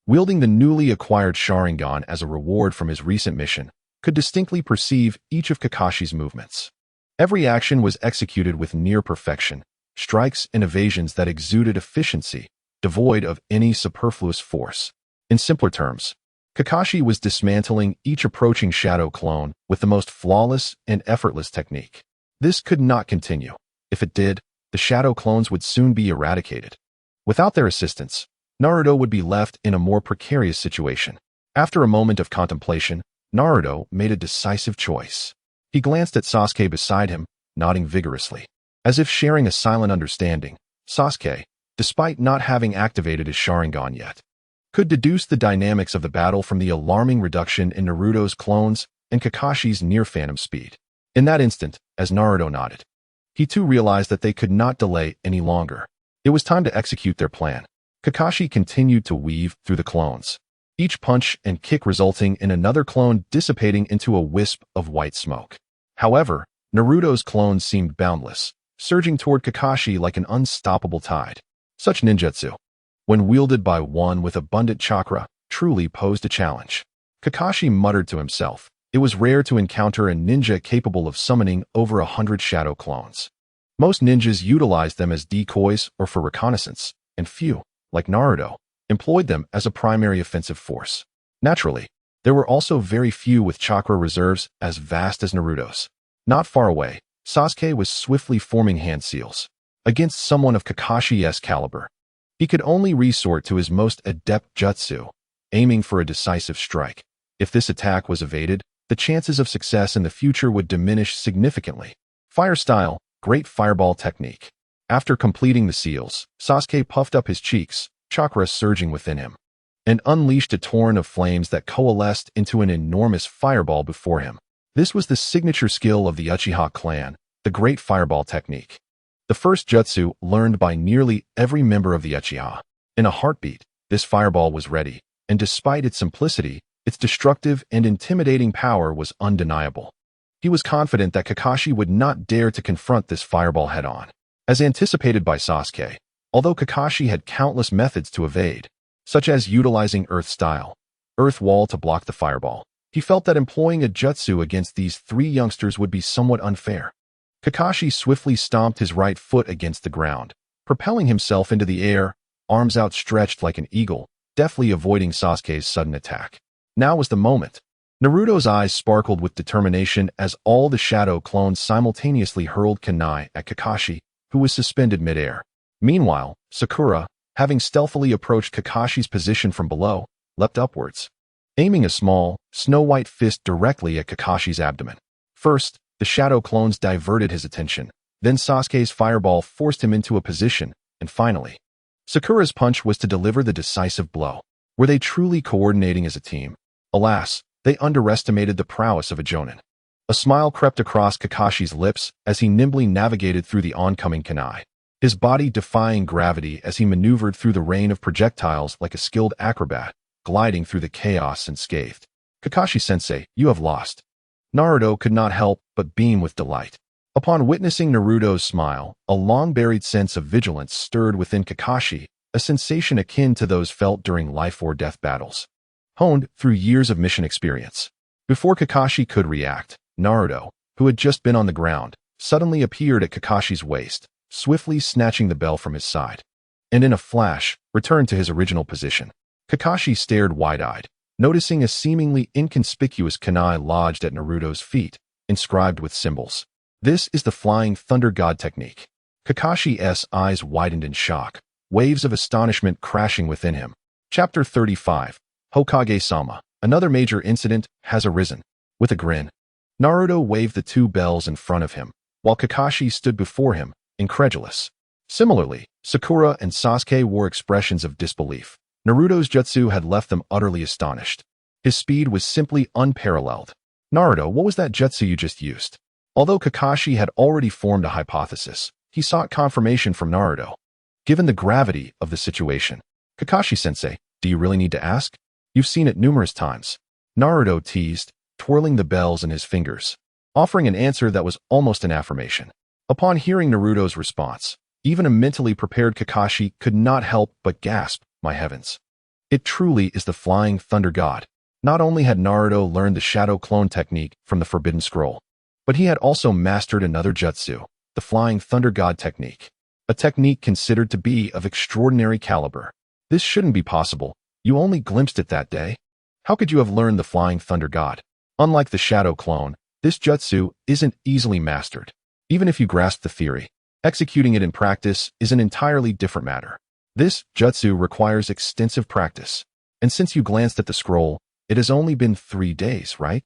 wielding the newly acquired Sharingan as a reward from his recent mission, could distinctly perceive each of Kakashi's movements. Every action was executed with near perfection, strikes and evasions that exuded efficiency, devoid of any superfluous force. In simpler terms, Kakashi was dismantling each approaching shadow clone with the most flawless and effortless technique. This could not continue. If it did, the shadow clones would soon be eradicated. Without their assistance, Naruto would be left in a more precarious situation. After a moment of contemplation, Naruto made a decisive choice. He glanced at Sasuke beside him, nodding vigorously. As if sharing a silent understanding, Sasuke, despite not having activated his Sharingan yet, could deduce the dynamics of the battle from the alarming reduction in Naruto's clones and Kakashi's near-phantom speed. In that instant, as Naruto nodded, he too realized that they could not delay any longer. It was time to execute their plan. Kakashi continued to weave through the clones, each punch and kick resulting in another clone dissipating into a wisp of white smoke. However, Naruto's clones seemed boundless, surging toward Kakashi like an unstoppable tide. Such ninjutsu, when wielded by one with abundant chakra, truly posed a challenge. Kakashi muttered to himself. It was rare to encounter a ninja capable of summoning over 100 shadow clones. Most ninjas utilized them as decoys or for reconnaissance, and few, like Naruto, employed them as a primary offensive force. Naturally, there were also very few with chakra reserves as vast as Naruto's. Not far away, Sasuke was swiftly forming hand seals. Against someone of Kakashi's caliber, he could only resort to his most adept jutsu, aiming for a decisive strike. If this attack was evaded, the chances of success in the future would diminish significantly. Fire style, great fireball technique. After completing the seals, Sasuke puffed up his cheeks, chakra surging within him, and unleashed a torrent of flames that coalesced into an enormous fireball before him. This was the signature skill of the Uchiha clan, the great fireball technique. The first jutsu learned by nearly every member of the Uchiha. In a heartbeat, this fireball was ready, and despite its simplicity, its destructive and intimidating power was undeniable. He was confident that Kakashi would not dare to confront this fireball head-on. As anticipated by Sasuke, although Kakashi had countless methods to evade, such as utilizing Earth Style, Earth Wall to block the fireball, he felt that employing a jutsu against these three youngsters would be somewhat unfair. Kakashi swiftly stomped his right foot against the ground, propelling himself into the air, arms outstretched like an eagle, deftly avoiding Sasuke's sudden attack. Now was the moment. Naruto's eyes sparkled with determination as all the shadow clones simultaneously hurled kunai at Kakashi, who was suspended midair. Meanwhile, Sakura, having stealthily approached Kakashi's position from below, leapt upwards, aiming a small, snow-white fist directly at Kakashi's abdomen. First, the shadow clones diverted his attention, then Sasuke's fireball forced him into a position, and finally, Sakura's punch was to deliver the decisive blow. Were they truly coordinating as a team? Alas, they underestimated the prowess of a jonin. A smile crept across Kakashi's lips as he nimbly navigated through the oncoming kunai, his body defying gravity as he maneuvered through the rain of projectiles like a skilled acrobat. gliding through the chaos unscathed. Kakashi-sensei, you have lost. Naruto could not help but beam with delight. Upon witnessing Naruto's smile, a long-buried sense of vigilance stirred within Kakashi, a sensation akin to those felt during life-or-death battles, honed through years of mission experience. Before Kakashi could react, Naruto, who had just been on the ground, suddenly appeared at Kakashi's waist, swiftly snatching the bell from his side, and in a flash, returned to his original position. Kakashi stared wide-eyed, noticing a seemingly inconspicuous kunai lodged at Naruto's feet, inscribed with symbols. This is the Flying Thunder God technique. Kakashi's eyes widened in shock, waves of astonishment crashing within him. Chapter 35. Hokage-sama. Another major incident has arisen. With a grin, Naruto waved the two bells in front of him, while Kakashi stood before him, incredulous. Similarly, Sakura and Sasuke wore expressions of disbelief. Naruto's jutsu had left them utterly astonished. His speed was simply unparalleled. Naruto, what was that jutsu you just used? Although Kakashi had already formed a hypothesis, he sought confirmation from Naruto. Given the gravity of the situation, Kakashi-sensei, do you really need to ask? You've seen it numerous times. Naruto teased, twirling the bells in his fingers, offering an answer that was almost an affirmation. Upon hearing Naruto's response, even a mentally prepared Kakashi could not help but gasp, my heavens. It truly is the Flying Thunder God. Not only had Naruto learned the Shadow Clone technique from the Forbidden Scroll, but he had also mastered another jutsu, the Flying Thunder God technique, a technique considered to be of extraordinary caliber. This shouldn't be possible. You only glimpsed it that day. How could you have learned the Flying Thunder God? Unlike the Shadow Clone, this jutsu isn't easily mastered. Even if you grasp the theory, executing it in practice is an entirely different matter. This jutsu requires extensive practice. And since you glanced at the scroll, it has only been 3 days, right?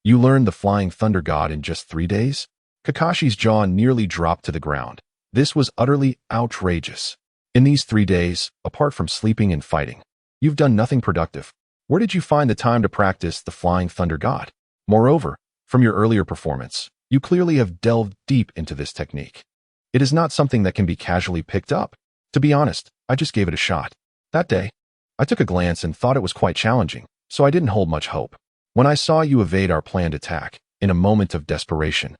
You learned the Flying Thunder God in just 3 days? Kakashi's jaw nearly dropped to the ground. This was utterly outrageous. In these 3 days, apart from sleeping and fighting, you've done nothing productive. Where did you find the time to practice the Flying Thunder God? Moreover, from your earlier performance, you clearly have delved deep into this technique. It is not something that can be casually picked up. To be honest, I just gave it a shot. That day, I took a glance and thought it was quite challenging, so I didn't hold much hope. When I saw you evade our planned attack, in a moment of desperation,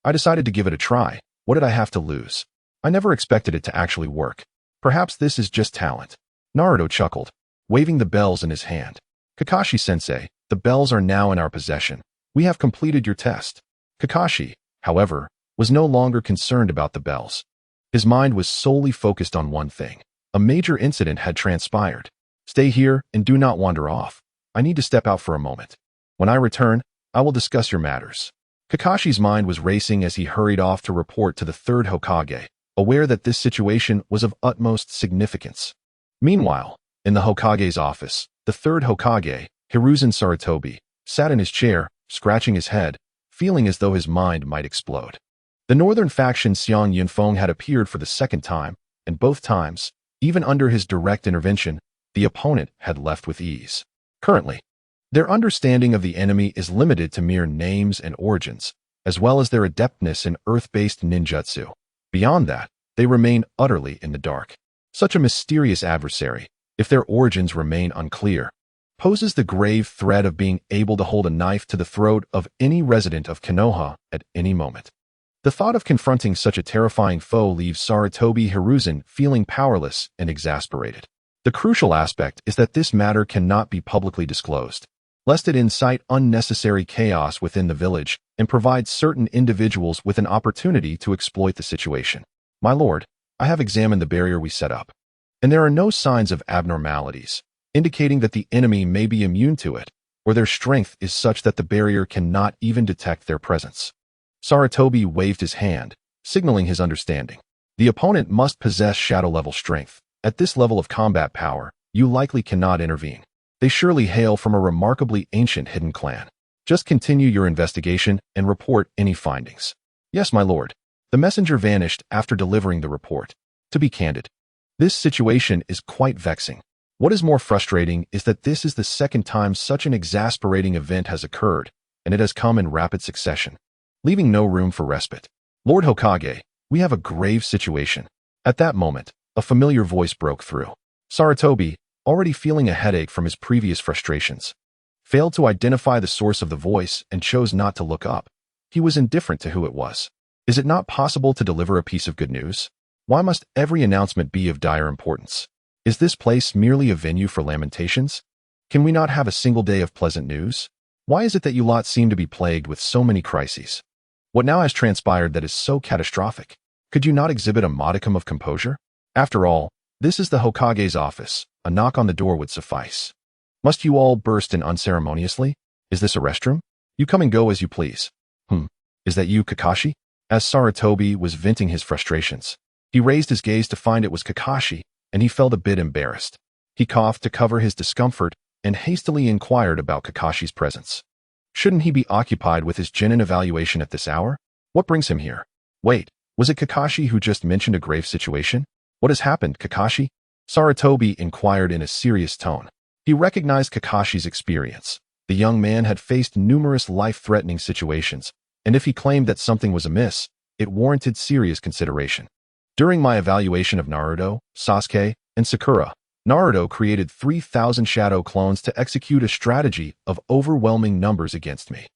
I decided to give it a try. What did I have to lose? I never expected it to actually work. Perhaps this is just talent. Naruto chuckled, waving the bells in his hand. Kakashi-sensei, the bells are now in our possession. We have completed your test. Kakashi, however, was no longer concerned about the bells. His mind was solely focused on one thing. A major incident had transpired. Stay here and do not wander off. I need to step out for a moment. When I return, I will discuss your matters. Kakashi's mind was racing as he hurried off to report to the third Hokage, aware that this situation was of utmost significance. Meanwhile, in the Hokage's office, the third Hokage, Hiruzen Sarutobi, sat in his chair, scratching his head, feeling as though his mind might explode. The northern faction Xiang Yunfeng had appeared for the second time, and both times, even under his direct intervention, the opponent had left with ease. Currently, their understanding of the enemy is limited to mere names and origins, as well as their adeptness in earth-based ninjutsu. Beyond that, they remain utterly in the dark. Such a mysterious adversary, if their origins remain unclear, poses the grave threat of being able to hold a knife to the throat of any resident of Konoha at any moment. The thought of confronting such a terrifying foe leaves Sarutobi Hiruzen feeling powerless and exasperated. The crucial aspect is that this matter cannot be publicly disclosed, lest it incite unnecessary chaos within the village and provide certain individuals with an opportunity to exploit the situation. My lord, I have examined the barrier we set up, and there are no signs of abnormalities, indicating that the enemy may be immune to it, or their strength is such that the barrier cannot even detect their presence. Sarutobi waved his hand, signaling his understanding. The opponent must possess shadow-level strength. At this level of combat power, you likely cannot intervene. They surely hail from a remarkably ancient hidden clan. Just continue your investigation and report any findings. Yes, my lord. The messenger vanished after delivering the report. To be candid, this situation is quite vexing. What is more frustrating is that this is the second time such an exasperating event has occurred, and it has come in rapid succession, leaving no room for respite. Lord Hokage, we have a grave situation. At that moment, a familiar voice broke through. Sarutobi, already feeling a headache from his previous frustrations. Failed to identify the source of the voice and chose not to look up. He was indifferent to who it was. Is it not possible to deliver a piece of good news? Why must every announcement be of dire importance? Is this place merely a venue for lamentations? Can we not have a single day of pleasant news? Why is it that you lot seem to be plagued with so many crises? What now has transpired that is so catastrophic? Could you not exhibit a modicum of composure? After all, this is the Hokage's office. A knock on the door would suffice. Must you all burst in unceremoniously? Is this a restroom? You come and go as you please. Is that you, Kakashi? As Sarutobi was venting his frustrations, he raised his gaze to find it was Kakashi, and he felt a bit embarrassed. He coughed to cover his discomfort and hastily inquired about Kakashi's presence. Shouldn't he be occupied with his genin evaluation at this hour? What brings him here? Wait, was it Kakashi who just mentioned a grave situation? What has happened, Kakashi? Sarutobi inquired in a serious tone. He recognized Kakashi's experience. The young man had faced numerous life-threatening situations, and if he claimed that something was amiss, it warranted serious consideration. During my evaluation of Naruto, Sasuke, and Sakura, Naruto created 3,000 shadow clones to execute a strategy of overwhelming numbers against me.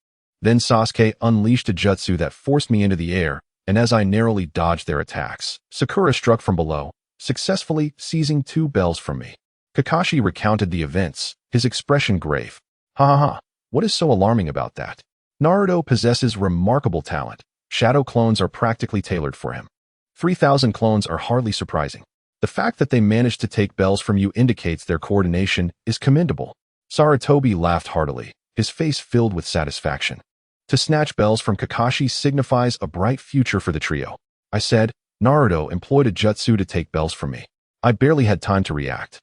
Then Sasuke unleashed a jutsu that forced me into the air, and as I narrowly dodged their attacks, Sakura struck from below, successfully seizing 2 bells from me. Kakashi recounted the events, his expression grave. Ha ha ha, what is so alarming about that? Naruto possesses remarkable talent. Shadow clones are practically tailored for him. 3,000 clones are hardly surprising. The fact that they managed to take bells from you indicates their coordination is commendable. Sarutobi laughed heartily, his face filled with satisfaction. To snatch bells from Kakashi signifies a bright future for the trio. I said, Naruto employed a jutsu to take bells from me. I barely had time to react.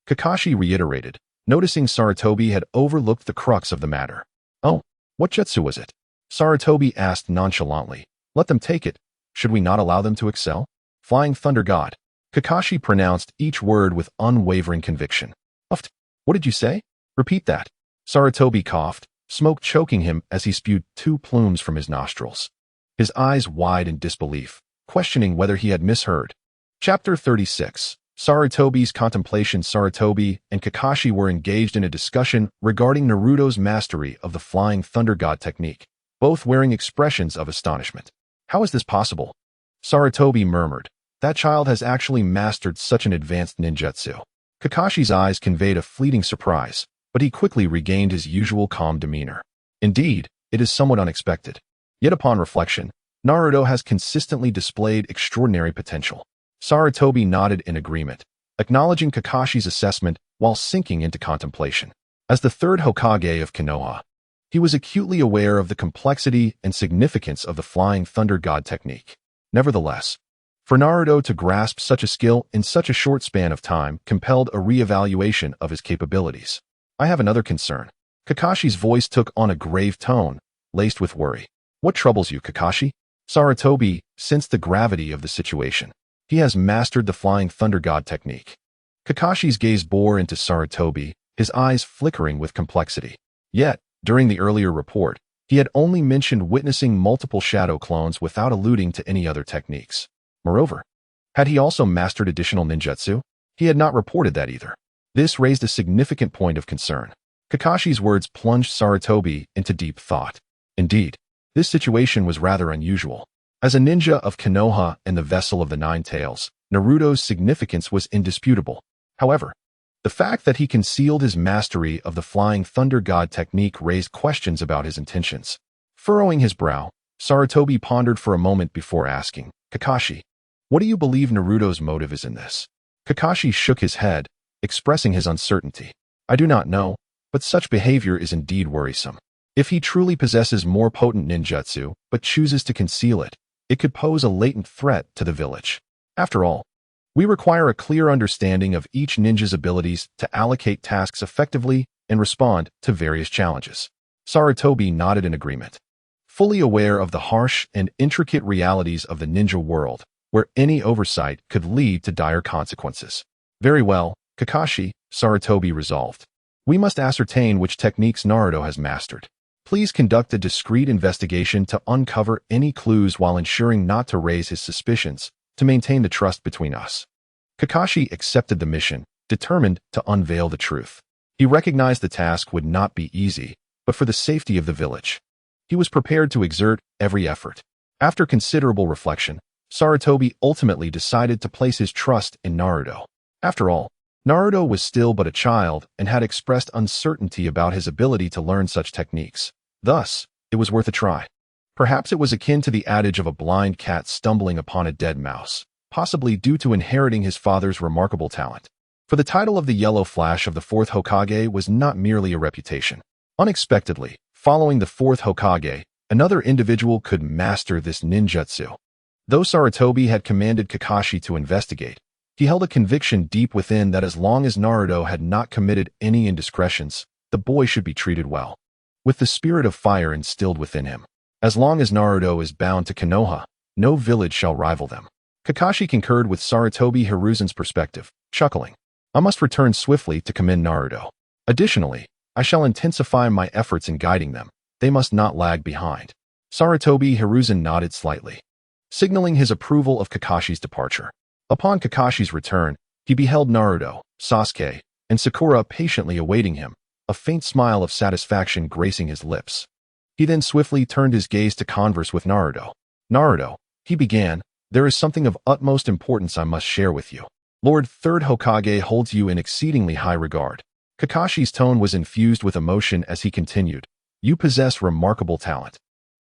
Kakashi reiterated, noticing Sarutobi had overlooked the crux of the matter. Oh, what jutsu was it? Sarutobi asked nonchalantly. Let them take it. Should we not allow them to excel? Flying Thunder God. Kakashi pronounced each word with unwavering conviction. Uft. What did you say? Repeat that. Sarutobi coughed, smoke choking him as he spewed 2 plumes from his nostrils. His eyes wide in disbelief, questioning whether he had misheard. Chapter 36. Sarutobi's contemplation. Sarutobi and Kakashi were engaged in a discussion regarding Naruto's mastery of the Flying Thunder God technique, both wearing expressions of astonishment. How is this possible? Sarutobi murmured. That child has actually mastered such an advanced ninjutsu. Kakashi's eyes conveyed a fleeting surprise, but he quickly regained his usual calm demeanor. Indeed, it is somewhat unexpected. Yet upon reflection, Naruto has consistently displayed extraordinary potential. Sarutobi nodded in agreement, acknowledging Kakashi's assessment while sinking into contemplation. As the 3rd Hokage of Konoha, he was acutely aware of the complexity and significance of the Flying Thunder God technique. Nevertheless, for Naruto to grasp such a skill in such a short span of time compelled a re-evaluation of his capabilities. I have another concern. Kakashi's voice took on a grave tone, laced with worry. What troubles you, Kakashi? Sarutobi sensed the gravity of the situation. He has mastered the Flying Thunder God technique. Kakashi's gaze bore into Sarutobi, his eyes flickering with complexity. Yet, during the earlier report, he had only mentioned witnessing multiple shadow clones without alluding to any other techniques. Moreover, had he also mastered additional ninjutsu? He had not reported that either. This raised a significant point of concern. Kakashi's words plunged Sarutobi into deep thought. Indeed, this situation was rather unusual. As a ninja of Konoha and the vessel of the 9 tails, Naruto's significance was indisputable. However, the fact that he concealed his mastery of the Flying Thunder God technique raised questions about his intentions. Furrowing his brow, Sarutobi pondered for a moment before asking, Kakashi, what do you believe Naruto's motive is in this? Kakashi shook his head, expressing his uncertainty. I do not know, but such behavior is indeed worrisome. If he truly possesses more potent ninjutsu, but chooses to conceal it, it could pose a latent threat to the village. After all, we require a clear understanding of each ninja's abilities to allocate tasks effectively and respond to various challenges. Sarutobi nodded in agreement, fully aware of the harsh and intricate realities of the ninja world, where any oversight could lead to dire consequences. Very well, Kakashi, Sarutobi resolved. We must ascertain which techniques Naruto has mastered. Please conduct a discreet investigation to uncover any clues while ensuring not to raise his suspicions, to maintain the trust between us. Kakashi accepted the mission, determined to unveil the truth. He recognized the task would not be easy, but for the safety of the village, he was prepared to exert every effort. After considerable reflection, Sarutobi ultimately decided to place his trust in Naruto. After all, Naruto was still but a child and had expressed uncertainty about his ability to learn such techniques. Thus, it was worth a try. Perhaps it was akin to the adage of a blind cat stumbling upon a dead mouse, possibly due to inheriting his father's remarkable talent. For the title of the Yellow Flash of the fourth Hokage was not merely a reputation. Unexpectedly, following the fourth Hokage, another individual could master this ninjutsu. Though Sarutobi had commanded Kakashi to investigate, he held a conviction deep within that as long as Naruto had not committed any indiscretions, the boy should be treated well. With the spirit of fire instilled within him, as long as Naruto is bound to Konoha, no village shall rival them. Kakashi concurred with Sarutobi Hiruzen's perspective, chuckling. I must return swiftly to commend Naruto. Additionally, I shall intensify my efforts in guiding them. They must not lag behind. Sarutobi Hiruzen nodded slightly, signaling his approval of Kakashi's departure. Upon Kakashi's return, he beheld Naruto, Sasuke, and Sakura patiently awaiting him, a faint smile of satisfaction gracing his lips. He then swiftly turned his gaze to converse with Naruto. Naruto, he began, there is something of utmost importance I must share with you. Lord Third Hokage holds you in exceedingly high regard. Kakashi's tone was infused with emotion as he continued. You possess remarkable talent.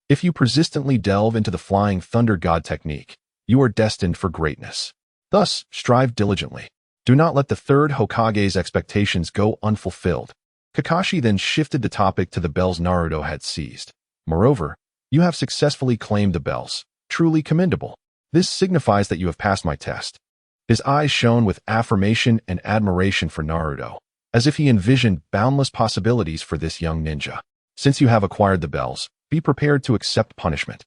If you persistently delve into the Flying Thunder God technique, you are destined for greatness. Thus, strive diligently. Do not let the third Hokage's expectations go unfulfilled. Kakashi then shifted the topic to the bells Naruto had seized. Moreover, you have successfully claimed the bells. Truly commendable. This signifies that you have passed my test. His eyes shone with affirmation and admiration for Naruto, as if he envisioned boundless possibilities for this young ninja. Since you have acquired the bells, be prepared to accept punishment.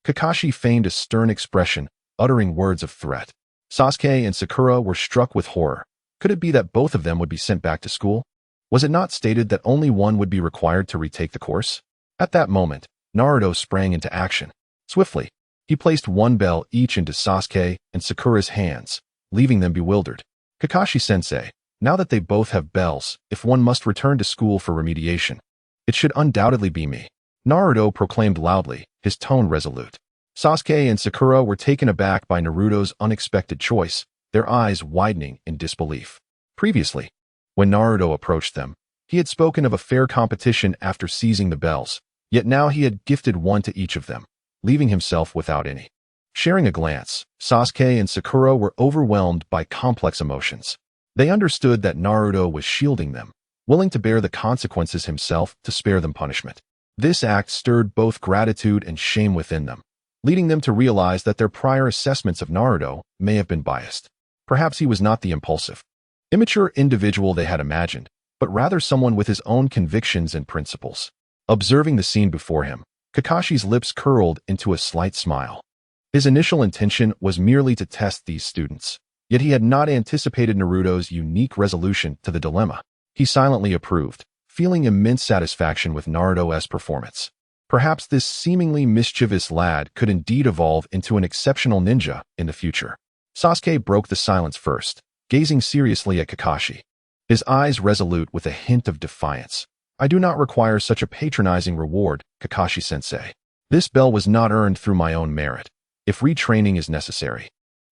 Kakashi feigned a stern expression, uttering words of threat. Sasuke and Sakura were struck with horror. Could it be that both of them would be sent back to school? Was it not stated that only one would be required to retake the course? At that moment, Naruto sprang into action. Swiftly, he placed one bell each into Sasuke and Sakura's hands, leaving them bewildered. Kakashi-sensei, now that they both have bells, if one must return to school for remediation, it should undoubtedly be me. Naruto proclaimed loudly, his tone resolute. Sasuke and Sakura were taken aback by Naruto's unexpected choice, their eyes widening in disbelief. Previously, when Naruto approached them, he had spoken of a fair competition after seizing the bells, yet now he had gifted one to each of them, leaving himself without any. Sharing a glance, Sasuke and Sakura were overwhelmed by complex emotions. They understood that Naruto was shielding them, willing to bear the consequences himself to spare them punishment. This act stirred both gratitude and shame within them, leading them to realize that their prior assessments of Naruto may have been biased. Perhaps he was not the impulsive, immature individual they had imagined, but rather someone with his own convictions and principles. Observing the scene before him, Kakashi's lips curled into a slight smile. His initial intention was merely to test these students, yet he had not anticipated Naruto's unique resolution to the dilemma. He silently approved, feeling immense satisfaction with Naruto's performance. Perhaps this seemingly mischievous lad could indeed evolve into an exceptional ninja in the future. Sasuke broke the silence first, gazing seriously at Kakashi, his eyes resolute with a hint of defiance. I do not require such a patronizing reward, Kakashi-sensei. This bell was not earned through my own merit. If retraining is necessary,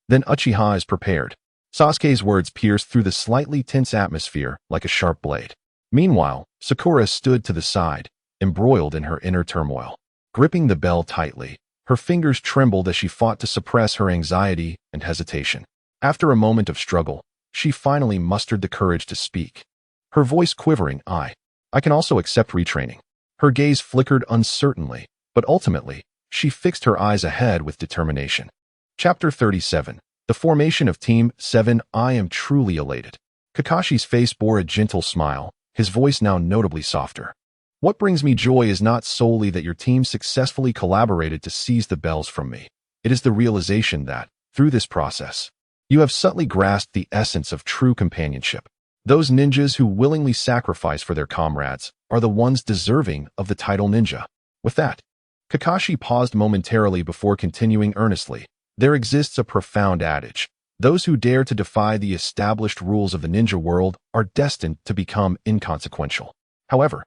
then Uchiha is prepared. Sasuke's words pierced through the slightly tense atmosphere like a sharp blade. Meanwhile, Sakura stood to the side, embroiled in her inner turmoil. Gripping the bell tightly, her fingers trembled as she fought to suppress her anxiety and hesitation. After a moment of struggle, she finally mustered the courage to speak. Her voice quivering, I can also accept retraining. Her gaze flickered uncertainly, but ultimately, she fixed her eyes ahead with determination. Chapter 37. The Formation of Team 7. I am truly elated. Kakashi's face bore a gentle smile, his voice now notably softer. What brings me joy is not solely that your team successfully collaborated to seize the bells from me. It is the realization that, through this process, you have subtly grasped the essence of true companionship. Those ninjas who willingly sacrifice for their comrades are the ones deserving of the title ninja. With that, Kakashi paused momentarily before continuing earnestly. There exists a profound adage. Those who dare to defy the established rules of the ninja world are destined to become inconsequential. However,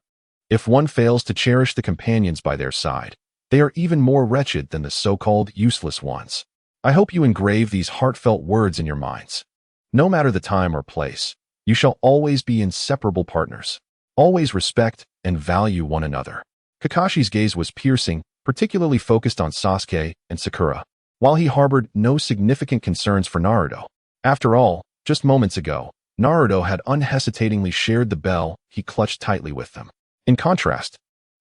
if one fails to cherish the companions by their side, they are even more wretched than the so-called useless ones. I hope you engrave these heartfelt words in your minds. No matter the time or place, you shall always be inseparable partners. Always respect and value one another. Kakashi's gaze was piercing, particularly focused on Sasuke and Sakura, while he harbored no significant concerns for Naruto. After all, just moments ago, Naruto had unhesitatingly shared the bell he clutched tightly with them. In contrast,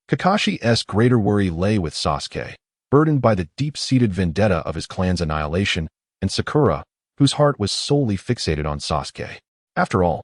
Kakashi's greater worry lay with Sasuke, burdened by the deep-seated vendetta of his clan's annihilation, and Sakura, whose heart was solely fixated on Sasuke. After all,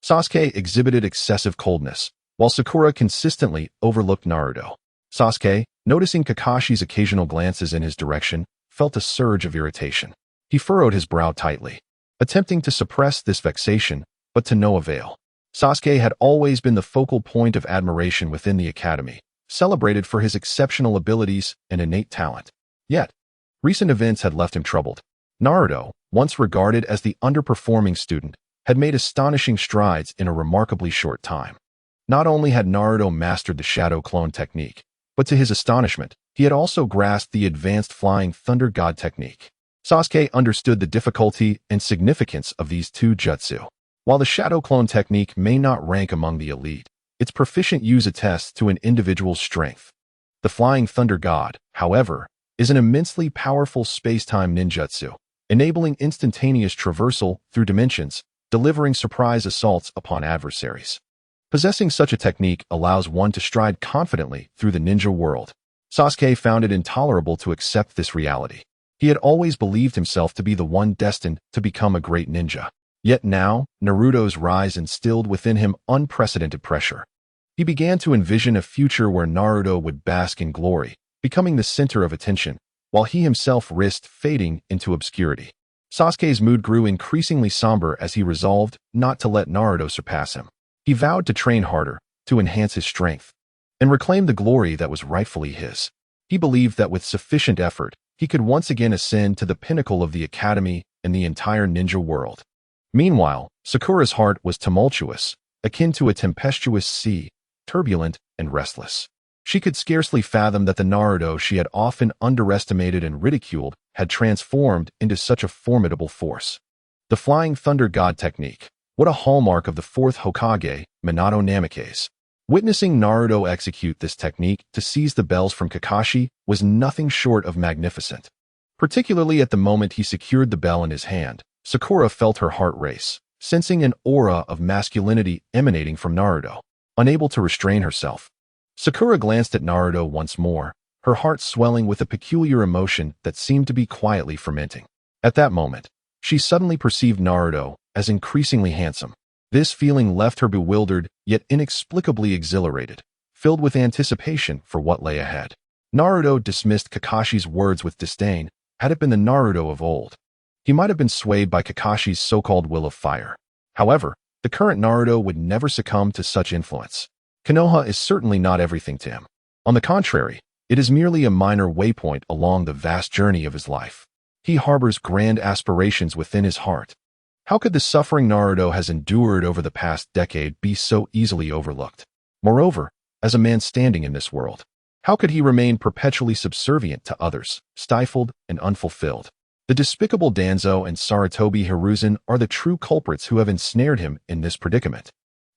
Sasuke exhibited excessive coldness, while Sakura consistently overlooked Naruto. Sasuke, noticing Kakashi's occasional glances in his direction, felt a surge of irritation. He furrowed his brow tightly, attempting to suppress this vexation, but to no avail. Sasuke had always been the focal point of admiration within the academy, celebrated for his exceptional abilities and innate talent. Yet, recent events had left him troubled. Naruto, once regarded as the underperforming student, had made astonishing strides in a remarkably short time. Not only had Naruto mastered the Shadow Clone technique, but to his astonishment, he had also grasped the advanced Flying Thunder God technique. Sasuke understood the difficulty and significance of these two jutsu. While the Shadow Clone technique may not rank among the elite, its proficient use attests to an individual's strength. The Flying Thunder God, however, is an immensely powerful space-time ninjutsu, enabling instantaneous traversal through dimensions, delivering surprise assaults upon adversaries. Possessing such a technique allows one to stride confidently through the ninja world. Sasuke found it intolerable to accept this reality. He had always believed himself to be the one destined to become a great ninja. Yet now, Naruto's rise instilled within him unprecedented pressure. He began to envision a future where Naruto would bask in glory, becoming the center of attention, while he himself risked fading into obscurity. Sasuke's mood grew increasingly somber as he resolved not to let Naruto surpass him. He vowed to train harder, to enhance his strength, and reclaim the glory that was rightfully his. He believed that with sufficient effort, he could once again ascend to the pinnacle of the academy and the entire ninja world. Meanwhile, Sakura's heart was tumultuous, akin to a tempestuous sea, turbulent and restless. She could scarcely fathom that the Naruto she had often underestimated and ridiculed had transformed into such a formidable force. The Flying Thunder God technique. What a hallmark of the fourth Hokage, Minato Namikaze. Witnessing Naruto execute this technique to seize the bells from Kakashi was nothing short of magnificent. Particularly at the moment he secured the bell in his hand, Sakura felt her heart race, sensing an aura of masculinity emanating from Naruto. Unable to restrain herself, Sakura glanced at Naruto once more, her heart swelling with a peculiar emotion that seemed to be quietly fermenting. At that moment, she suddenly perceived Naruto as increasingly handsome. This feeling left her bewildered, yet inexplicably exhilarated, filled with anticipation for what lay ahead. Naruto dismissed Kakashi's words with disdain. Had it been the Naruto of old, he might have been swayed by Kakashi's so-called will of fire. However, the current Naruto would never succumb to such influence. Konoha is certainly not everything to him. On the contrary, it is merely a minor waypoint along the vast journey of his life. He harbors grand aspirations within his heart. How could the suffering Naruto has endured over the past decade be so easily overlooked? Moreover, as a man standing in this world, how could he remain perpetually subservient to others, stifled and unfulfilled? The despicable Danzo and Sarutobi Hiruzen are the true culprits who have ensnared him in this predicament.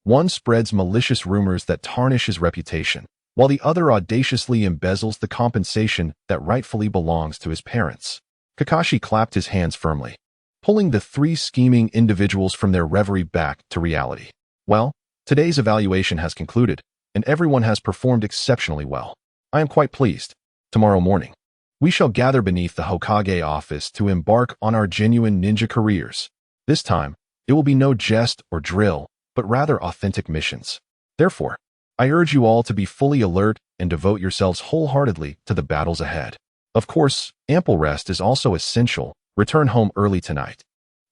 One spreads malicious rumors that tarnish his reputation, while the other audaciously embezzles the compensation that rightfully belongs to his parents. Kakashi clapped his hands firmly, pulling the three scheming individuals from their reverie back to reality. Well, today's evaluation has concluded, and everyone has performed exceptionally well. I am quite pleased. Tomorrow morning, we shall gather beneath the Hokage office to embark on our genuine ninja careers. This time, it will be no jest or drill, but rather authentic missions. Therefore, I urge you all to be fully alert and devote yourselves wholeheartedly to the battles ahead. Of course, ample rest is also essential. Return home early tonight.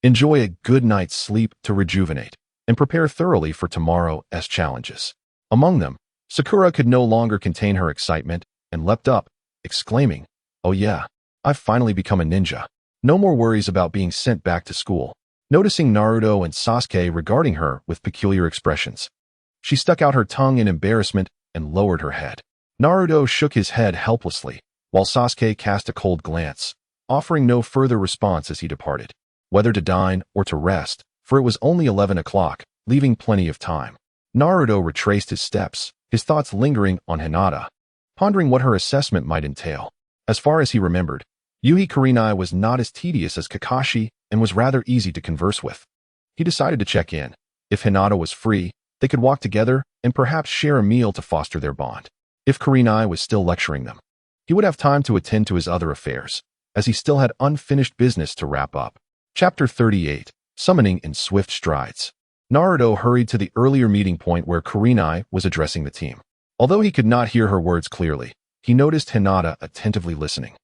Enjoy a good night's sleep to rejuvenate, and prepare thoroughly for tomorrow's challenges. Among them, Sakura could no longer contain her excitement and leapt up, exclaiming, "Oh yeah, I've finally become a ninja." No more worries about being sent back to school. Noticing Naruto and Sasuke regarding her with peculiar expressions, she stuck out her tongue in embarrassment and lowered her head. Naruto shook his head helplessly, while Sasuke cast a cold glance, offering no further response as he departed, whether to dine or to rest, for it was only 11 o'clock, leaving plenty of time. Naruto retraced his steps, his thoughts lingering on Hinata, pondering what her assessment might entail. As far as he remembered, Yuhi Kurenai was not as tedious as Kakashi and was rather easy to converse with. He decided to check in. If Hinata was free, they could walk together and perhaps share a meal to foster their bond. If Kurenai was still lecturing them, he would have time to attend to his other affairs, as he still had unfinished business to wrap up. Chapter 38. Summoning in Swift Strides. Naruto hurried to the earlier meeting point where Kurenai was addressing the team. Although he could not hear her words clearly, he noticed Hinata attentively listening.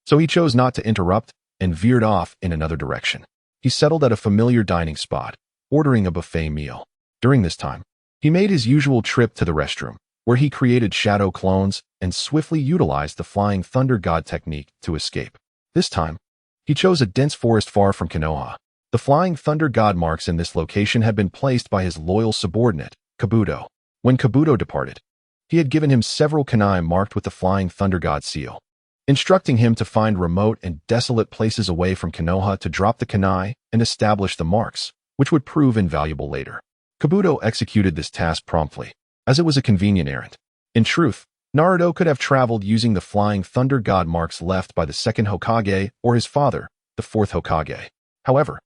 So he chose not to interrupt and veered off in another direction. He settled at a familiar dining spot, ordering a buffet meal. During this time, he made his usual trip to the restroom, where he created shadow clones and swiftly utilized the Flying Thunder God technique to escape. This time, he chose a dense forest far from Konoha. The Flying Thunder God marks in this location had been placed by his loyal subordinate, Kabuto. When Kabuto departed, he had given him several kunai marked with the Flying Thunder God seal, instructing him to find remote and desolate places away from Konoha to drop the kunai and establish the marks, which would prove invaluable later. Kabuto executed this task promptly, as it was a convenient errand. In truth, Naruto could have traveled using the Flying Thunder God marks left by the second Hokage or his father, the fourth Hokage. However,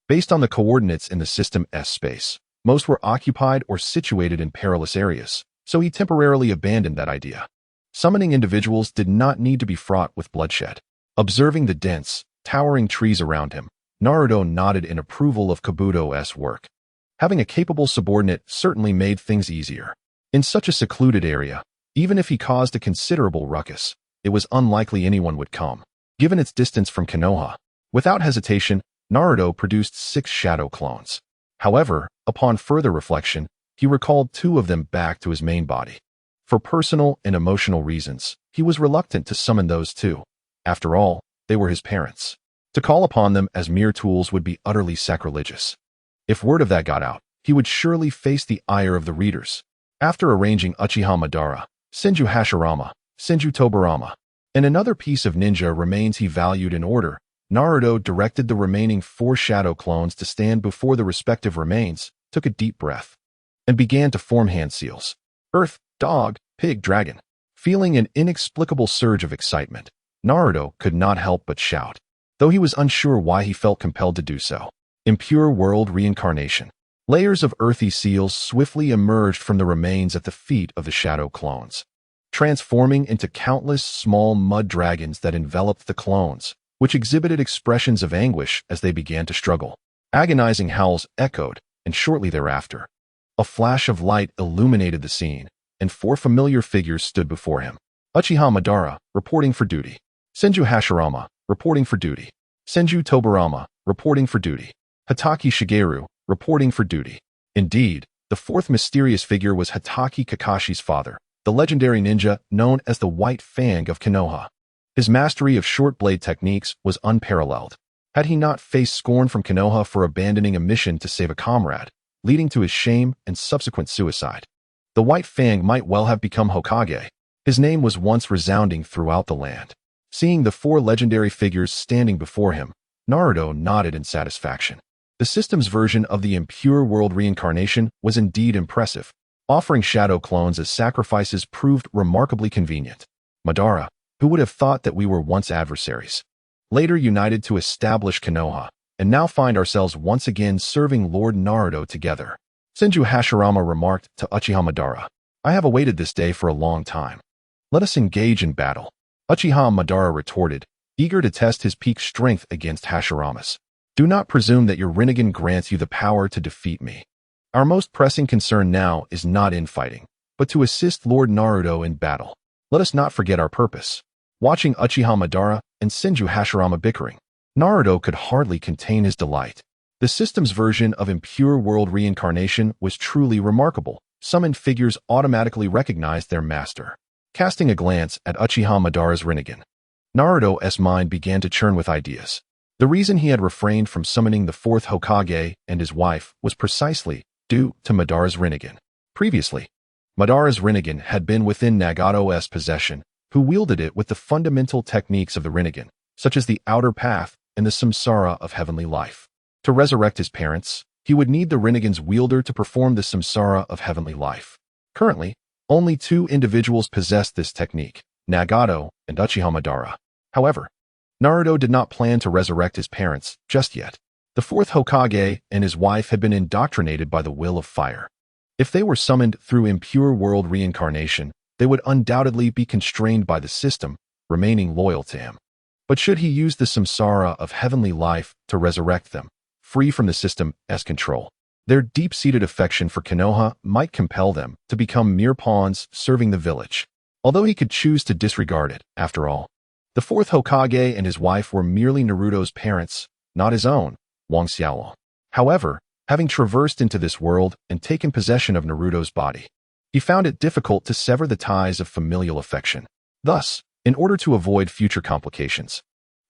based on the coordinates in the System S space, most were occupied or situated in perilous areas, so he temporarily abandoned that idea. Summoning individuals did not need to be fraught with bloodshed. Observing the dense, towering trees around him, Naruto nodded in approval of Kabuto's work. Having a capable subordinate certainly made things easier. In such a secluded area, even if he caused a considerable ruckus, it was unlikely anyone would come, given its distance from Konoha. Without hesitation, Naruto produced 6 shadow clones. However, upon further reflection, he recalled 2 of them back to his main body. For personal and emotional reasons, he was reluctant to summon those 2. After all, they were his parents. To call upon them as mere tools would be utterly sacrilegious. If word of that got out, he would surely face the ire of the readers. After arranging Uchiha Madara, Senju Hashirama, Senju Tobirama, and another piece of ninja remains he valued in order, Naruto directed the remaining 4 shadow clones to stand before the respective remains, took a deep breath, and began to form hand seals. Earth, dog, pig, dragon. Feeling an inexplicable surge of excitement, Naruto could not help but shout, though he was unsure why he felt compelled to do so. Impure world reincarnation. Layers of earthy seals swiftly emerged from the remains at the feet of the shadow clones, transforming into countless small mud dragons that enveloped the clones, which exhibited expressions of anguish as they began to struggle. Agonizing howls echoed, and shortly thereafter, a flash of light illuminated the scene, and 4 familiar figures stood before him. Uchiha Madara, reporting for duty. Senju Hashirama, reporting for duty. Senju Tobirama, reporting for duty. Hatake Shigeru, reporting for duty. Indeed, the 4th mysterious figure was Hatake Kakashi's father, the legendary ninja known as the White Fang of Konoha. His mastery of short blade techniques was unparalleled. Had he not faced scorn from Konoha for abandoning a mission to save a comrade, leading to his shame and subsequent suicide, the White Fang might well have become Hokage. His name was once resounding throughout the land. Seeing the 4 legendary figures standing before him, Naruto nodded in satisfaction. The system's version of the impure world reincarnation was indeed impressive. Offering shadow clones as sacrifices proved remarkably convenient. Madara, who would have thought that we were once adversaries, later united to establish Konoha, and now find ourselves once again serving Lord Naruto together. Senju Hashirama remarked to Uchiha Madara, I have awaited this day for a long time. Let us engage in battle. Uchiha Madara retorted, eager to test his peak strength against Hashirama's. Do not presume that your Rinnegan grants you the power to defeat me. Our most pressing concern now is not infighting, but to assist Lord Naruto in battle. Let us not forget our purpose. Watching Uchiha Madara and Senju Hashirama bickering, Naruto could hardly contain his delight. The system's version of impure world reincarnation was truly remarkable. Summoned figures automatically recognized their master. Casting a glance at Uchiha Madara's Rinnegan, Naruto's mind began to churn with ideas. The reason he had refrained from summoning the fourth Hokage and his wife was precisely due to Madara's Rinnegan. Previously, Madara's Rinnegan had been within Nagato's possession, who wielded it with the fundamental techniques of the Rinnegan, such as the outer path and the samsara of heavenly life. To resurrect his parents, he would need the Rinnegan's wielder to perform the samsara of heavenly life. Currently, only 2 individuals possessed this technique, Nagato and Uchiha Madara. However, Naruto did not plan to resurrect his parents just yet. The fourth Hokage and his wife had been indoctrinated by the will of fire. If they were summoned through impure world reincarnation, they would undoubtedly be constrained by the system, remaining loyal to him. But should he use the samsara of heavenly life to resurrect them, free from the system's control, their deep-seated affection for Konoha might compel them to become mere pawns serving the village. Although he could choose to disregard it, after all, the fourth Hokage and his wife were merely Naruto's parents, not his own, Wang Xiaolong. However, having traversed into this world and taken possession of Naruto's body, he found it difficult to sever the ties of familial affection. Thus, in order to avoid future complications,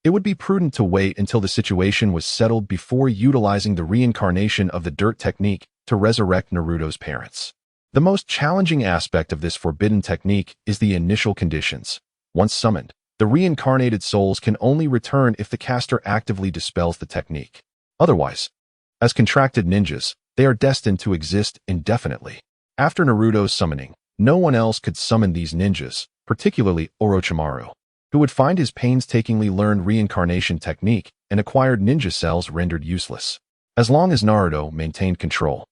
it would be prudent to wait until the situation was settled before utilizing the reincarnation of the dirt technique to resurrect Naruto's parents. The most challenging aspect of this forbidden technique is the initial conditions. Once summoned, the reincarnated souls can only return if the caster actively dispels the technique. Otherwise, as contracted ninjas, they are destined to exist indefinitely. After Naruto's summoning, no one else could summon these ninjas, particularly Orochimaru, who would find his painstakingly learned reincarnation technique and acquired ninja cells rendered useless. As long as Naruto maintained control,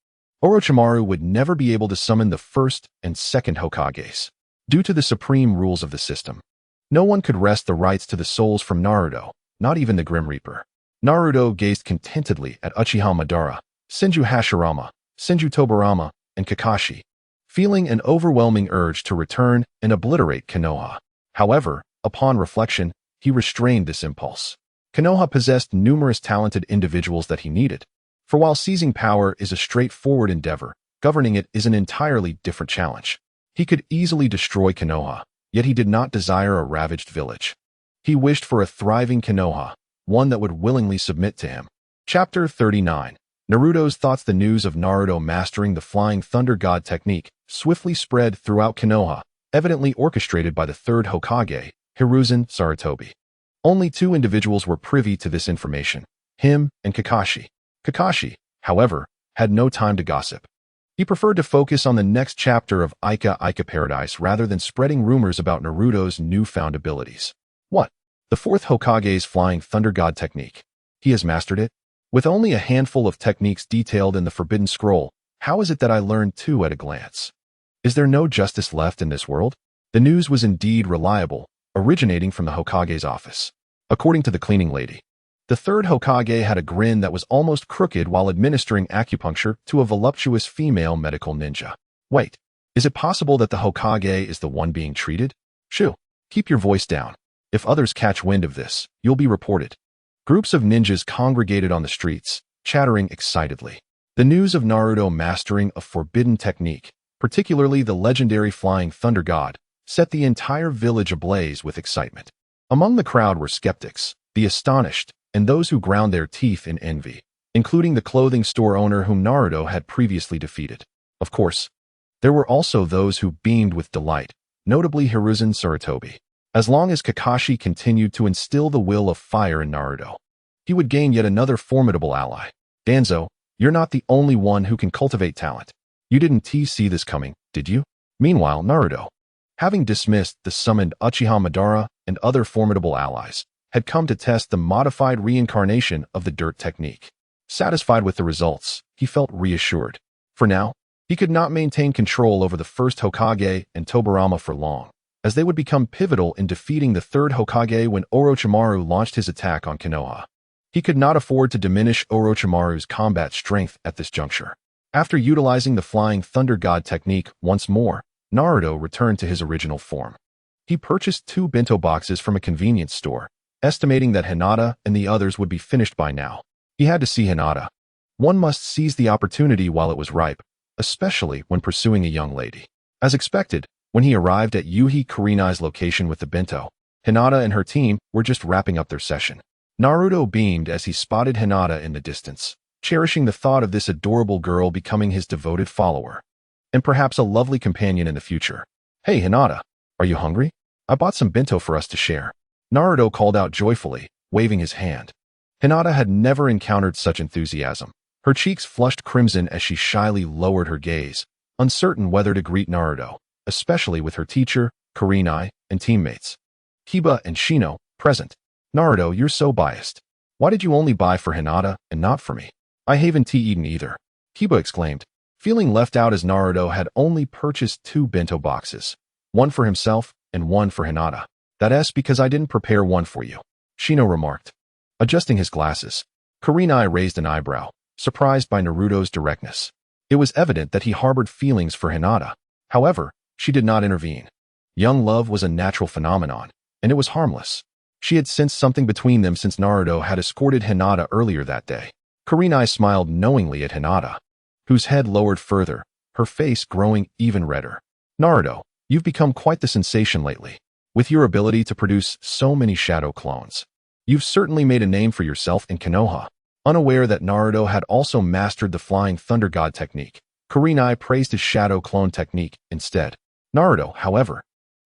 Orochimaru would never be able to summon the first and second Hokages. Due to the supreme rules of the system, no one could wrest the rights to the souls from Naruto, not even the Grim Reaper. Naruto gazed contentedly at Uchiha Madara, Senju Hashirama, Senju Tobirama, and Kakashi, feeling an overwhelming urge to return and obliterate Konoha. However, upon reflection, he restrained this impulse. Konoha possessed numerous talented individuals that he needed, for while seizing power is a straightforward endeavor, governing it is an entirely different challenge. He could easily destroy Konoha, yet he did not desire a ravaged village. He wished for a thriving Konoha, one that would willingly submit to him. Chapter 39. Naruto's thoughts. The news of Naruto mastering the Flying Thunder God technique swiftly spread throughout Konoha, evidently orchestrated by the third Hokage, Hiruzen Sarutobi. Only 2 individuals were privy to this information, him and Kakashi. Kakashi, however, had no time to gossip. He preferred to focus on the next chapter of Ika Paradise rather than spreading rumors about Naruto's newfound abilities. What? The fourth Hokage's Flying Thunder God technique. He has mastered it? With only a handful of techniques detailed in the Forbidden Scroll, how is it that I learned 2 at a glance? Is there no justice left in this world? The news was indeed reliable, originating from the Hokage's office. According to the cleaning lady, the third Hokage had a grin that was almost crooked while administering acupuncture to a voluptuous female medical ninja. Wait, is it possible that the Hokage is the one being treated? Shoo, keep your voice down. If others catch wind of this, you'll be reported. Groups of ninjas congregated on the streets, chattering excitedly. The news of Naruto mastering a forbidden technique, particularly the legendary Flying Thunder God, set the entire village ablaze with excitement. Among the crowd were skeptics, the astonished, and those who ground their teeth in envy, including the clothing store owner whom Naruto had previously defeated. Of course, there were also those who beamed with delight, notably Hiruzen Sarutobi. As long as Kakashi continued to instill the will of fire in Naruto, he would gain yet another formidable ally. Danzo, you're not the only one who can cultivate talent. You didn't see this coming, did you? Meanwhile, Naruto, having dismissed the summoned Uchiha Madara and other formidable allies, had come to test the modified reincarnation of the dirt technique. Satisfied with the results, he felt reassured. For now, he could not maintain control over the first Hokage and Tobirama for long, as they would become pivotal in defeating the third Hokage when Orochimaru launched his attack on Konoha. He could not afford to diminish Orochimaru's combat strength at this juncture. After utilizing the Flying Thunder God technique once more, Naruto returned to his original form. He purchased 2 bento boxes from a convenience store, estimating that Hinata and the others would be finished by now. He had to see Hinata. One must seize the opportunity while it was ripe, especially when pursuing a young lady. As expected, when he arrived at Yuhi Kurena's location with the bento, Hinata and her team were just wrapping up their session. Naruto beamed as he spotted Hinata in the distance, cherishing the thought of this adorable girl becoming his devoted follower, and perhaps a lovely companion in the future. Hey Hinata, are you hungry? I bought some bento for us to share. Naruto called out joyfully, waving his hand. Hinata had never encountered such enthusiasm. Her cheeks flushed crimson as she shyly lowered her gaze, uncertain whether to greet Naruto, especially with her teacher, Kurenai, and teammates. Kiba and Shino, present. Naruto, you're so biased. Why did you only buy for Hinata and not for me? I haven't eaten either. Kiba exclaimed, feeling left out as Naruto had only purchased 2 bento boxes, one for himself and one for Hinata. That's because I didn't prepare one for you, Shino remarked. Adjusting his glasses, Kurenai raised an eyebrow, surprised by Naruto's directness. It was evident that he harbored feelings for Hinata. However, she did not intervene. Young love was a natural phenomenon, and it was harmless. She had sensed something between them since Naruto had escorted Hinata earlier that day. Kurenai smiled knowingly at Hinata, whose head lowered further, her face growing even redder. Naruto, you've become quite the sensation lately. With your ability to produce so many shadow clones, you've certainly made a name for yourself in Konoha. Unaware that Naruto had also mastered the Flying Thunder God technique, Kurenai praised his shadow clone technique instead. Naruto, however,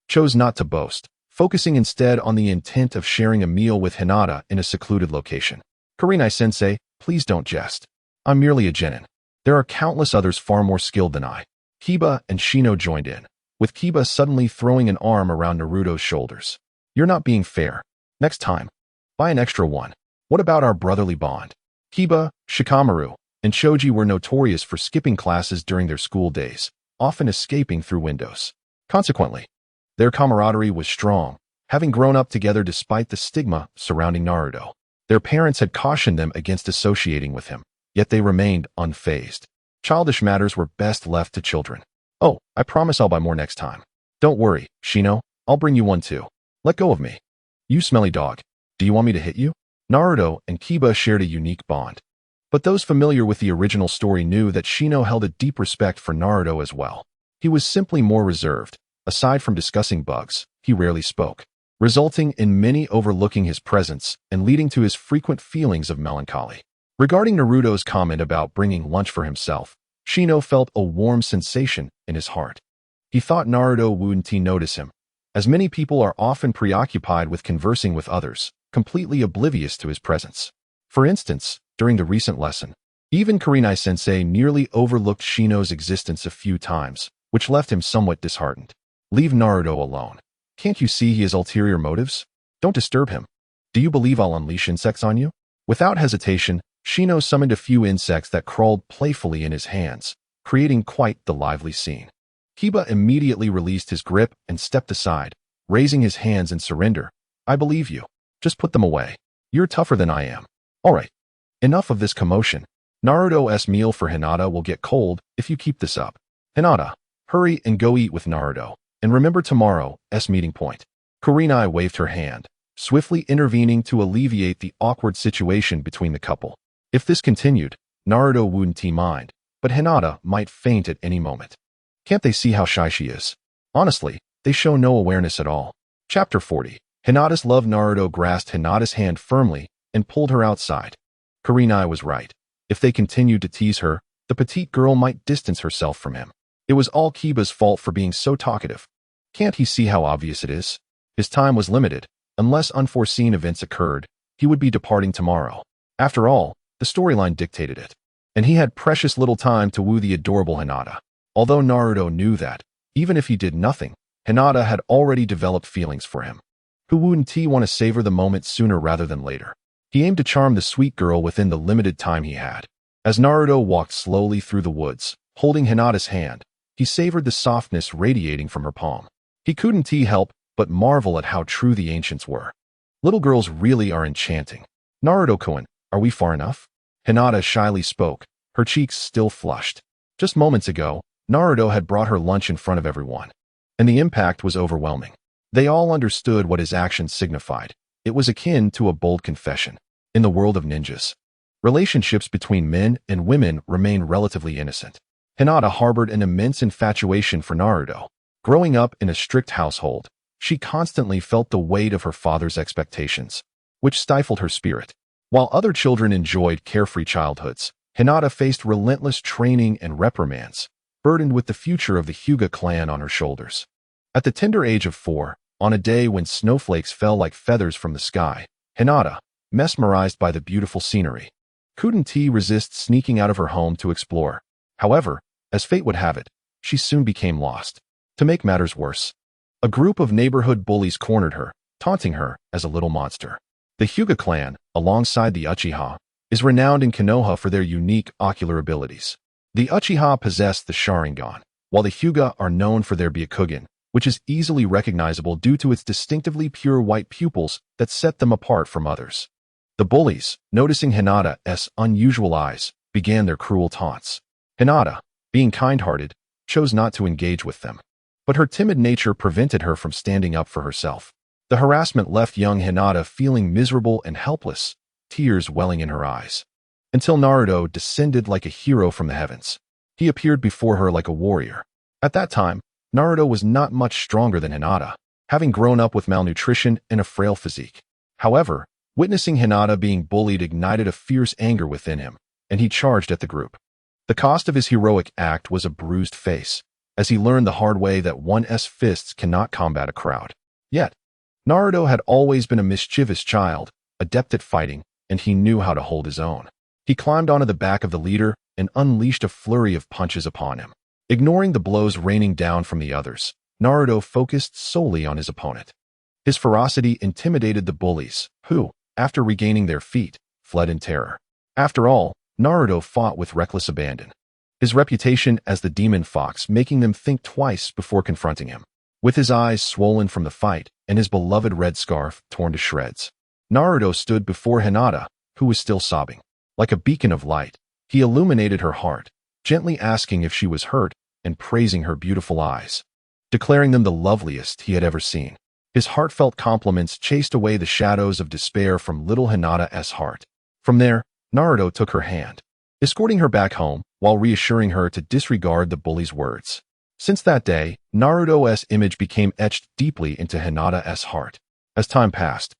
chose not to boast, focusing instead on the intent of sharing a meal with Hinata in a secluded location. Kurenai-sensei, please don't jest. I'm merely a genin. There are countless others far more skilled than I. Kiba and Shino joined in, with Kiba suddenly throwing an arm around Naruto's shoulders. You're not being fair. Next time, buy an extra one. What about our brotherly bond? Kiba, Shikamaru, and Shoji were notorious for skipping classes during their school days, often escaping through windows. Consequently, their camaraderie was strong, having grown up together despite the stigma surrounding Naruto. Their parents had cautioned them against associating with him, yet they remained unfazed. Childish matters were best left to children. Oh, I promise I'll buy more next time. Don't worry, Shino, I'll bring you one too. Let go of me. You smelly dog. Do you want me to hit you? Naruto and Kiba shared a unique bond. But those familiar with the original story knew that Shino held a deep respect for Naruto as well. He was simply more reserved. Aside from discussing bugs, he rarely spoke, resulting in many overlooking his presence and leading to his frequent feelings of melancholy. Regarding Naruto's comment about bringing lunch for himself, Shino felt a warm sensation in his heart. He thought Naruto wouldn't notice him, as many people are often preoccupied with conversing with others, completely oblivious to his presence. For instance, during the recent lesson, even Kurenai-sensei nearly overlooked Shino's existence a few times, which left him somewhat disheartened. Leave Naruto alone. Can't you see he has ulterior motives? Don't disturb him. Do you believe I'll unleash insects on you? Without hesitation, Shino summoned a few insects that crawled playfully in his hands, creating quite the lively scene. Kiba immediately released his grip and stepped aside, raising his hands in surrender. I believe you. Just put them away. You're tougher than I am. All right. Enough of this commotion. Naruto's meal for Hinata will get cold if you keep this up. Hinata, hurry and go eat with Naruto. And remember tomorrow's meeting point. Kurenai waved her hand, swiftly intervening to alleviate the awkward situation between the couple. If this continued, Naruto wouldn't mind, but Hinata might faint at any moment. Can't they see how shy she is? Honestly, they show no awareness at all. Chapter 40. Hinata's love. Naruto grasped Hinata's hand firmly and pulled her outside. Kurenai was right. If they continued to tease her, the petite girl might distance herself from him. It was all Kiba's fault for being so talkative. Can't he see how obvious it is? His time was limited. Unless unforeseen events occurred, he would be departing tomorrow. After all, the storyline dictated it. And he had precious little time to woo the adorable Hinata. Although Naruto knew that, even if he did nothing, Hinata had already developed feelings for him. Who wouldn't he want to savor the moment sooner rather than later? He aimed to charm the sweet girl within the limited time he had. As Naruto walked slowly through the woods, holding Hinata's hand, he savored the softness radiating from her palm. He couldn't help but marvel at how true the ancients were. Little girls really are enchanting. Naruto-kun, are we far enough? Hinata shyly spoke, her cheeks still flushed. Just moments ago, Naruto had brought her lunch in front of everyone, and the impact was overwhelming. They all understood what his actions signified. It was akin to a bold confession. In the world of ninjas, relationships between men and women remain relatively innocent. Hinata harbored an immense infatuation for Naruto. Growing up in a strict household, she constantly felt the weight of her father's expectations. which stifled her spirit. While other children enjoyed carefree childhoods, Hinata faced relentless training and reprimands, burdened with the future of the Hyuga clan on her shoulders. At the tender age of 4, on a day when snowflakes fell like feathers from the sky, Hinata, mesmerized by the beautiful scenery, couldn't resist sneaking out of her home to explore. However, as fate would have it, she soon became lost. To make matters worse, a group of neighborhood bullies cornered her, taunting her as a little monster. The Hyuga clan, alongside the Uchiha, is renowned in Konoha for their unique ocular abilities. The Uchiha possess the Sharingan, while the Hyuga are known for their Byakugan, which is easily recognizable due to its distinctively pure white pupils that set them apart from others. The bullies, noticing Hinata's unusual eyes, began their cruel taunts. Hinata, being kind-hearted, chose not to engage with them. But her timid nature prevented her from standing up for herself. The harassment left young Hinata feeling miserable and helpless, tears welling in her eyes. Until Naruto descended like a hero from the heavens. He appeared before her like a warrior. At that time, Naruto was not much stronger than Hinata, having grown up with malnutrition and a frail physique. However, witnessing Hinata being bullied ignited a fierce anger within him, and he charged at the group. The cost of his heroic act was a bruised face, as he learned the hard way that one's fists cannot combat a crowd. Yet, Naruto had always been a mischievous child, adept at fighting, and he knew how to hold his own. He climbed onto the back of the leader and unleashed a flurry of punches upon him. Ignoring the blows raining down from the others, Naruto focused solely on his opponent. His ferocity intimidated the bullies, who, after regaining their feet, fled in terror. After all, Naruto fought with reckless abandon, his reputation as the demon fox making them think twice before confronting him. With his eyes swollen from the fight and his beloved red scarf torn to shreds, Naruto stood before Hinata, who was still sobbing. Like a beacon of light, he illuminated her heart, gently asking if she was hurt and praising her beautiful eyes, declaring them the loveliest he had ever seen. His heartfelt compliments chased away the shadows of despair from little Hinata's heart. From there, Naruto took her hand, escorting her back home while reassuring her to disregard the bully's words. Since that day, Naruto's image became etched deeply into Hinata's heart. As time passed,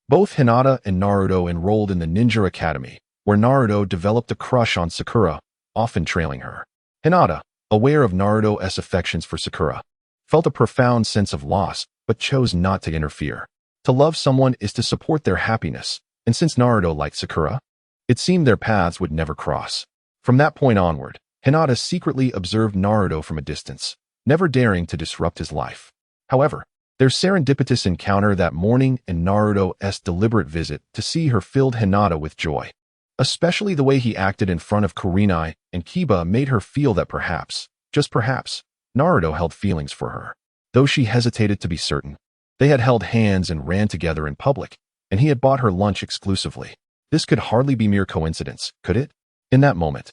both Hinata and Naruto enrolled in the Ninja Academy, where Naruto developed a crush on Sakura, often trailing her. Hinata, aware of Naruto's affections for Sakura, felt a profound sense of loss, but chose not to interfere. To love someone is to support their happiness, and since Naruto liked Sakura, it seemed their paths would never cross. From that point onward, Hinata secretly observed Naruto from a distance, never daring to disrupt his life. However, their serendipitous encounter that morning and Naruto's deliberate visit to see her filled Hinata with joy. Especially the way he acted in front of Kurenai and Kiba made her feel that perhaps, just perhaps, Naruto held feelings for her. Though she hesitated to be certain, they had held hands and ran together in public, and he had bought her lunch exclusively. This could hardly be mere coincidence, could it? In that moment,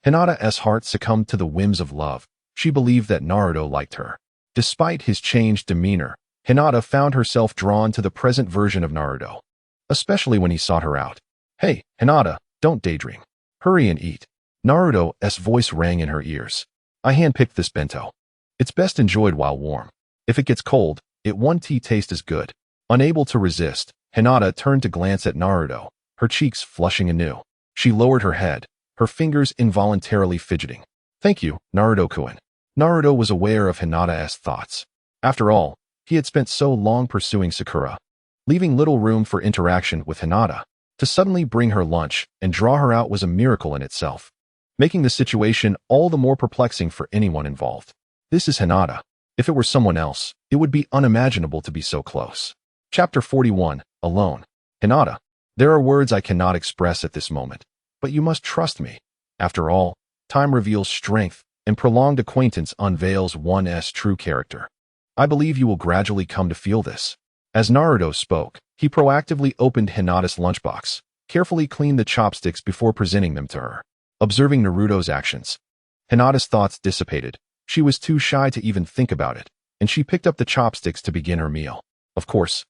Hinata's heart succumbed to the whims of love. She believed that Naruto liked her. Despite his changed demeanor, Hinata found herself drawn to the present version of Naruto, especially when he sought her out. "Hey, Hinata, don't daydream. Hurry and eat." Naruto's voice rang in her ears. "I handpicked this bento. It's best enjoyed while warm. If it gets cold, it won't taste as good." Unable to resist, Hinata turned to glance at Naruto, her cheeks flushing anew. She lowered her head, her fingers involuntarily fidgeting. "Thank you, Naruto-kun." Naruto was aware of Hinata's thoughts. After all, he had spent so long pursuing Sakura, leaving little room for interaction with Hinata. To suddenly bring her lunch and draw her out was a miracle in itself, making the situation all the more perplexing for anyone involved. This is Hinata. If it were someone else, it would be unimaginable to be so close. Chapter 41, Alone. Hinata, there are words I cannot express at this moment, but you must trust me. After all, time reveals strength, and prolonged acquaintance unveils one's true character. I believe you will gradually come to feel this. As Naruto spoke, he proactively opened Hinata's lunchbox, carefully cleaned the chopsticks before presenting them to her. Observing Naruto's actions, Hinata's thoughts dissipated. She was too shy to even think about it, and she picked up the chopsticks to begin her meal. Of course,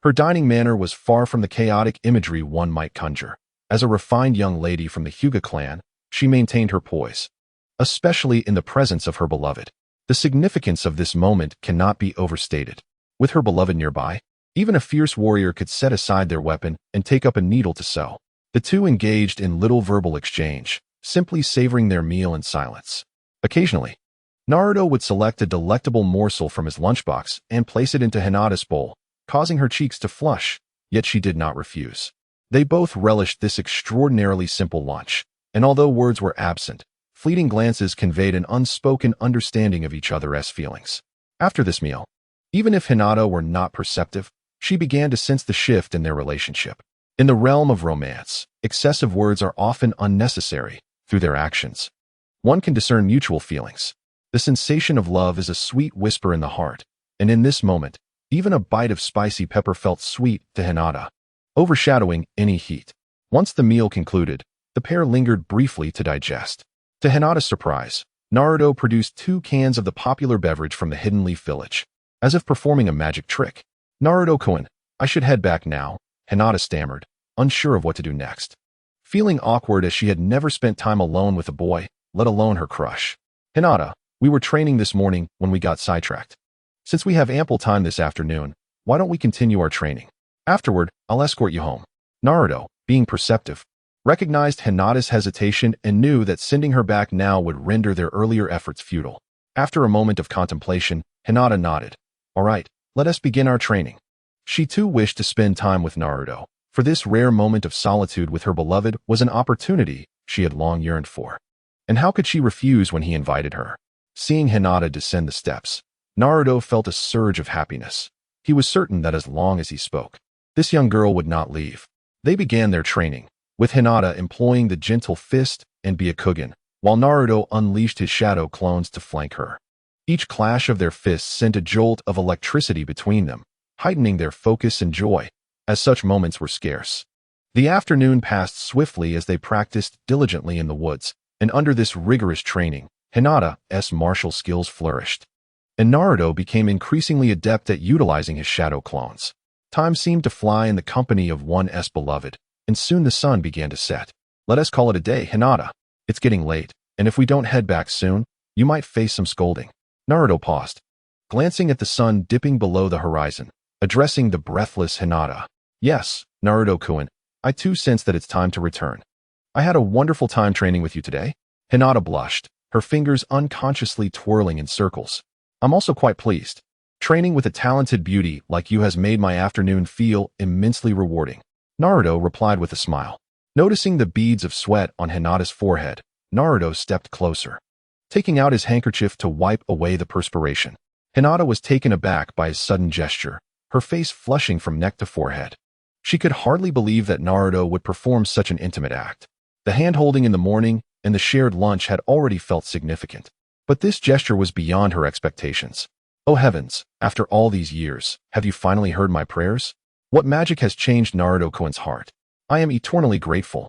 her dining manner was far from the chaotic imagery one might conjure. As a refined young lady from the Hyuga clan, she maintained her poise, especially in the presence of her beloved. The significance of this moment cannot be overstated. With her beloved nearby, Even a fierce warrior could set aside their weapon and take up a needle to sew. The two engaged in little verbal exchange, simply savoring their meal in silence. Occasionally, Naruto would select a delectable morsel from his lunchbox and place it into Hinata's bowl, causing her cheeks to flush, yet she did not refuse. They both relished this extraordinarily simple lunch, and although words were absent, fleeting glances conveyed an unspoken understanding of each other's feelings. After this meal, even if Hinata were not perceptive, she began to sense the shift in their relationship. In the realm of romance, excessive words are often unnecessary. Through their actions, one can discern mutual feelings. The sensation of love is a sweet whisper in the heart, and in this moment, even a bite of spicy pepper felt sweet to Hinata, overshadowing any heat. Once the meal concluded, the pair lingered briefly to digest. To Hinata's surprise, Naruto produced 2 cans of the popular beverage from the Hidden Leaf Village. As if performing a magic trick. "Naruto-kun, I should head back now," Hinata stammered, unsure of what to do next. Feeling awkward as she had never spent time alone with a boy, let alone her crush. "Hinata, we were training this morning when we got sidetracked. Since we have ample time this afternoon, why don't we continue our training? Afterward, I'll escort you home." Naruto, being perceptive, recognized Hinata's hesitation and knew that sending her back now would render their earlier efforts futile. After a moment of contemplation, Hinata nodded. "All right, let us begin our training." She too wished to spend time with Naruto, for this rare moment of solitude with her beloved was an opportunity she had long yearned for. And how could she refuse when he invited her? Seeing Hinata descend the steps, Naruto felt a surge of happiness. He was certain that as long as he spoke, this young girl would not leave. They began their training, with Hinata employing the gentle fist and Byakugan, while Naruto unleashed his shadow clones to flank her. Each clash of their fists sent a jolt of electricity between them, heightening their focus and joy, as such moments were scarce. The afternoon passed swiftly as they practiced diligently in the woods, and under this rigorous training, Hinata's martial skills flourished. And Naruto became increasingly adept at utilizing his shadow clones. Time seemed to fly in the company of one's beloved, and soon the sun began to set. "Let us call it a day, Hinata. It's getting late, and if we don't head back soon, you might face some scolding." Naruto paused, glancing at the sun dipping below the horizon, addressing the breathless Hinata. "Yes, Naruto-kun, I too sense that it's time to return. I had a wonderful time training with you today." Hinata blushed, her fingers unconsciously twirling in circles. "I'm also quite pleased. Training with a talented beauty like you has made my afternoon feel immensely rewarding." Naruto replied with a smile. Noticing the beads of sweat on Hinata's forehead, Naruto stepped closer, taking out his handkerchief to wipe away the perspiration. Hinata was taken aback by his sudden gesture, her face flushing from neck to forehead. She could hardly believe that Naruto would perform such an intimate act. The hand-holding in the morning and the shared lunch had already felt significant, but this gesture was beyond her expectations. "Oh heavens, after all these years, have you finally heard my prayers? What magic has changed Naruto-kun's heart? I am eternally grateful."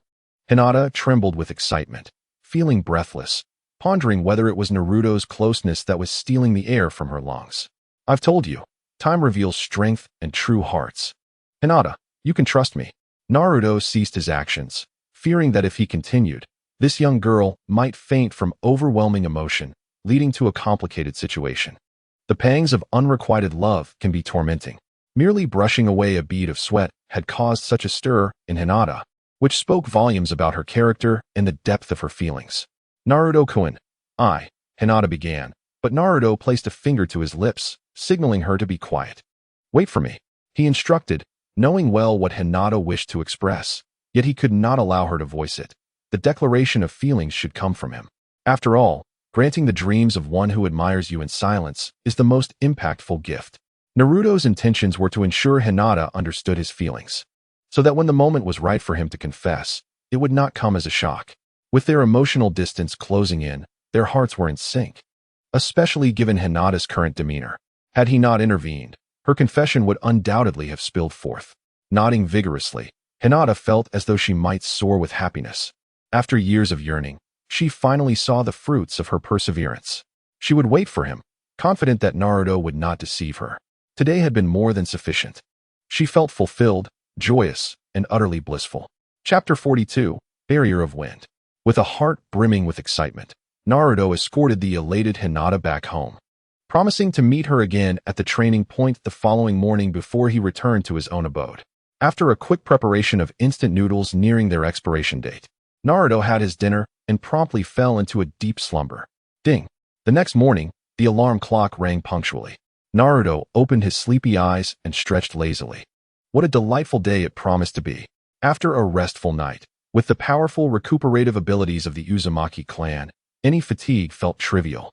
Hinata trembled with excitement, feeling breathless, pondering whether it was Naruto's closeness that was stealing the air from her lungs. "I've told you, time reveals strength and true hearts. Hinata, you can trust me." Naruto ceased his actions, fearing that if he continued, this young girl might faint from overwhelming emotion, leading to a complicated situation. The pangs of unrequited love can be tormenting. Merely brushing away a bead of sweat had caused such a stir in Hinata, which spoke volumes about her character and the depth of her feelings. "Naruto-kun, Hinata began, but Naruto placed a finger to his lips, signaling her to be quiet. "Wait for me," he instructed, knowing well what Hinata wished to express, yet he could not allow her to voice it. The declaration of feelings should come from him. After all, granting the dreams of one who admires you in silence is the most impactful gift. Naruto's intentions were to ensure Hinata understood his feelings, so that when the moment was right for him to confess, it would not come as a shock. With their emotional distance closing in, their hearts were in sync, especially given Hinata's current demeanor. Had he not intervened, her confession would undoubtedly have spilled forth. Nodding vigorously, Hinata felt as though she might soar with happiness. After years of yearning, she finally saw the fruits of her perseverance. She would wait for him, confident that Naruto would not deceive her. Today had been more than sufficient. She felt fulfilled, joyous, and utterly blissful. Chapter 42, Barrier of Wind. With a heart brimming with excitement, Naruto escorted the elated Hinata back home. promising to meet her again at the training point the following morning before he returned to his own abode. After a quick preparation of instant noodles nearing their expiration date, Naruto had his dinner and promptly fell into a deep slumber. Ding! The next morning, the alarm clock rang punctually. Naruto opened his sleepy eyes and stretched lazily. What a delightful day it promised to be. After a restful night, with the powerful recuperative abilities of the Uzumaki clan, any fatigue felt trivial,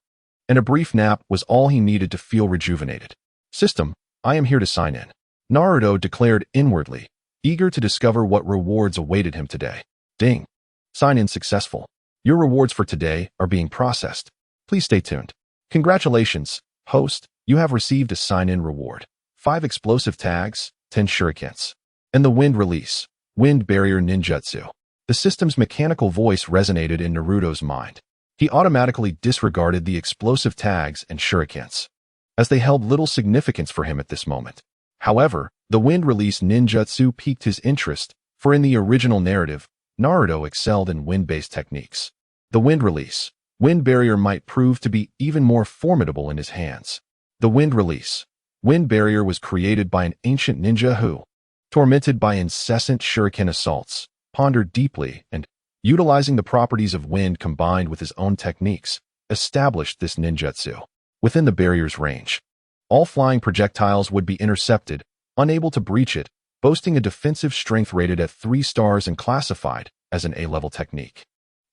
and a brief nap was all he needed to feel rejuvenated. System, I am here to sign in, Naruto declared inwardly, eager to discover what rewards awaited him today. Ding! Sign in successful. Your rewards for today are being processed. Please stay tuned. Congratulations, host, you have received a sign-in reward. 5 explosive tags, 10 shurikens, and the wind release, wind barrier ninjutsu. The system's mechanical voice resonated in Naruto's mind. He automatically disregarded the explosive tags and shurikens, as they held little significance for him at this moment. However, the wind release ninjutsu piqued his interest, for in the original narrative, Naruto excelled in wind-based techniques. The wind release, wind barrier might prove to be even more formidable in his hands. The wind release, wind barrier was created by an ancient ninja who, tormented by incessant shuriken assaults, pondered deeply and, utilizing the properties of wind combined with his own techniques, established this ninjutsu. Within the barrier's range, all flying projectiles would be intercepted, unable to breach it, boasting a defensive strength rated at 3 stars and classified as an A-level technique.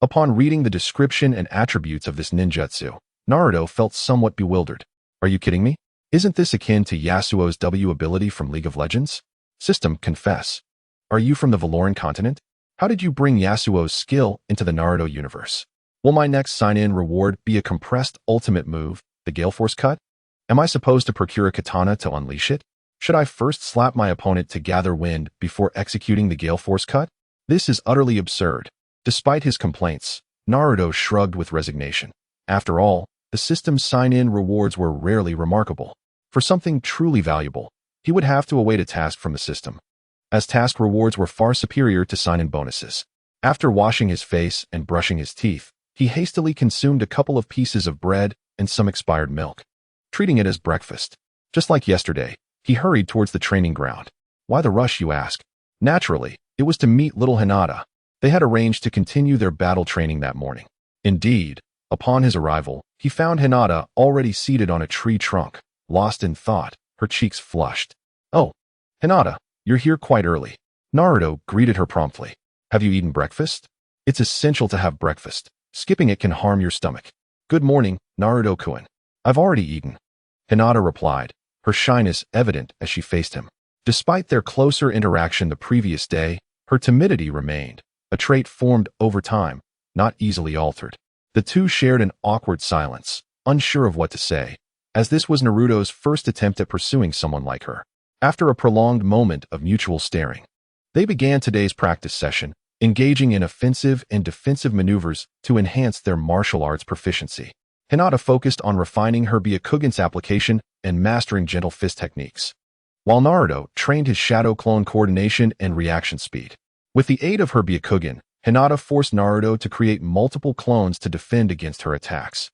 Upon reading the description and attributes of this ninjutsu, Naruto felt somewhat bewildered. Are you kidding me? Isn't this akin to Yasuo's W ability from League of Legends? System, confess. Are you from the Valoran continent? How did you bring Yasuo's skill into the Naruto universe? Will my next sign-in reward be a compressed ultimate move, the Gale Force cut? Am I supposed to procure a katana to unleash it? Should I first slap my opponent to gather wind before executing the Gale Force cut? This is utterly absurd. Despite his complaints, Naruto shrugged with resignation. After all, the system's sign-in rewards were rarely remarkable. For something truly valuable, he would have to await a task from the system, as task rewards were far superior to sign-in bonuses. After washing his face and brushing his teeth, he hastily consumed a couple of pieces of bread and some expired milk, treating it as breakfast. Just like yesterday, he hurried towards the training ground. Why the rush, you ask? Naturally, it was to meet little Hinata. They had arranged to continue their battle training that morning. Indeed, upon his arrival, he found Hinata already seated on a tree trunk, lost in thought, her cheeks flushed. Oh, Hinata, you're here quite early. Naruto greeted her promptly. Have you eaten breakfast? It's essential to have breakfast. Skipping it can harm your stomach. Good morning, Naruto-kun. I've already eaten, Hinata replied, her shyness evident as she faced him. Despite their closer interaction the previous day, her timidity remained, a trait formed over time, not easily altered. The two shared an awkward silence, unsure of what to say, as this was Naruto's first attempt at pursuing someone like her. After a prolonged moment of mutual staring, they began today's practice session, engaging in offensive and defensive maneuvers to enhance their martial arts proficiency. Hinata focused on refining her Byakugan's application and mastering gentle fist techniques, while Naruto trained his shadow clone coordination and reaction speed. With the aid of her Byakugan, Hinata forced Naruto to create multiple clones to defend against her attacks,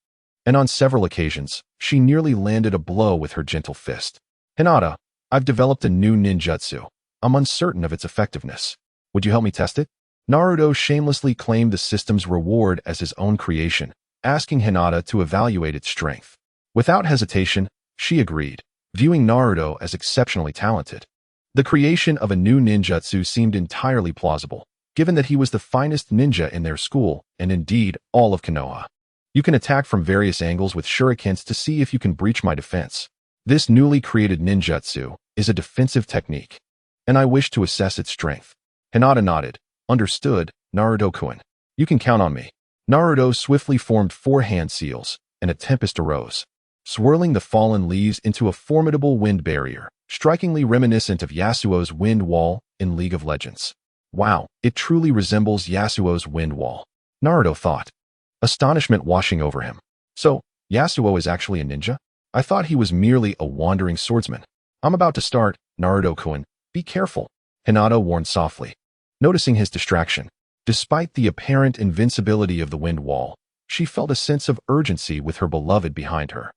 and on several occasions, she nearly landed a blow with her gentle fist. Hinata, I've developed a new ninjutsu. I'm uncertain of its effectiveness. Would you help me test it? Naruto shamelessly claimed the system's reward as his own creation, asking Hinata to evaluate its strength. Without hesitation, she agreed, viewing Naruto as exceptionally talented. The creation of a new ninjutsu seemed entirely plausible, given that he was the finest ninja in their school, and indeed, all of Konoha. You can attack from various angles with shurikens to see if you can breach my defense. This newly created ninjutsu is a defensive technique, and I wish to assess its strength. Hinata nodded. Understood, Naruto-kun. You can count on me. Naruto swiftly formed 4 hand seals, and a tempest arose, swirling the fallen leaves into a formidable wind barrier, strikingly reminiscent of Yasuo's wind wall in League of Legends. Wow, it truly resembles Yasuo's wind wall, Naruto thought, astonishment washing over him. So, Yasuo is actually a ninja? I thought he was merely a wandering swordsman. I'm about to start, Naruto-kun. Be careful, Hinata warned softly. Noticing his distraction, despite the apparent invincibility of the wind wall, she felt a sense of urgency with her beloved behind her.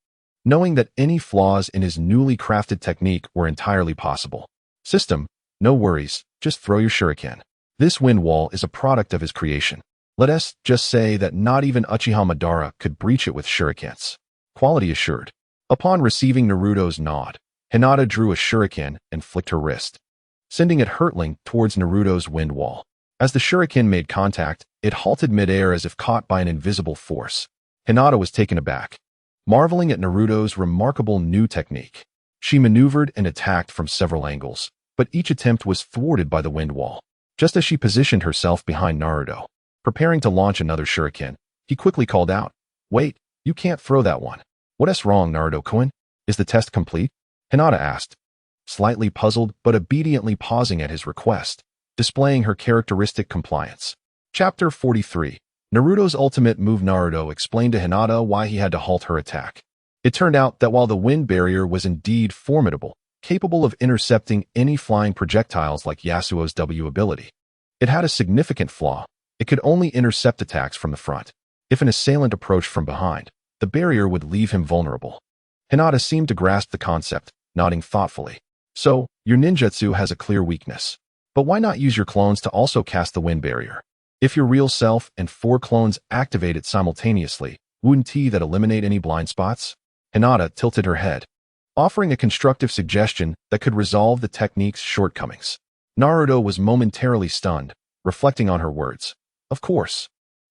knowing that any flaws in his newly crafted technique were entirely possible. System, no worries, just throw your shuriken. This wind wall is a product of his creation. Let us just say that not even Uchiha Madara could breach it with shurikens. Quality assured. Upon receiving Naruto's nod, Hinata drew a shuriken and flicked her wrist, sending it hurtling towards Naruto's wind wall. As the shuriken made contact, it halted midair as if caught by an invisible force. Hinata was taken aback, marveling at Naruto's remarkable new technique. She maneuvered and attacked from several angles, but each attempt was thwarted by the wind wall. Just as she positioned herself behind Naruto, preparing to launch another shuriken, he quickly called out, "Wait, you can't throw that one." "What's wrong, Naruto-kun? Is the test complete?" Hinata asked, slightly puzzled but obediently pausing at his request, displaying her characteristic compliance. Chapter 43. Naruto's ultimate move. Naruto explained to Hinata why he had to halt her attack. It turned out that while the wind barrier was indeed formidable, capable of intercepting any flying projectiles like Yasuo's W ability, it had a significant flaw. It could only intercept attacks from the front. If an assailant approached from behind, the barrier would leave him vulnerable. Hinata seemed to grasp the concept, nodding thoughtfully. "So, your ninjutsu has a clear weakness. But why not use your clones to also cast the wind barrier? If your real self and 4 clones activate it simultaneously, wouldn't that eliminate any blind spots?" Hinata tilted her head, offering a constructive suggestion that could resolve the technique's shortcomings. Naruto was momentarily stunned, reflecting on her words. Of course.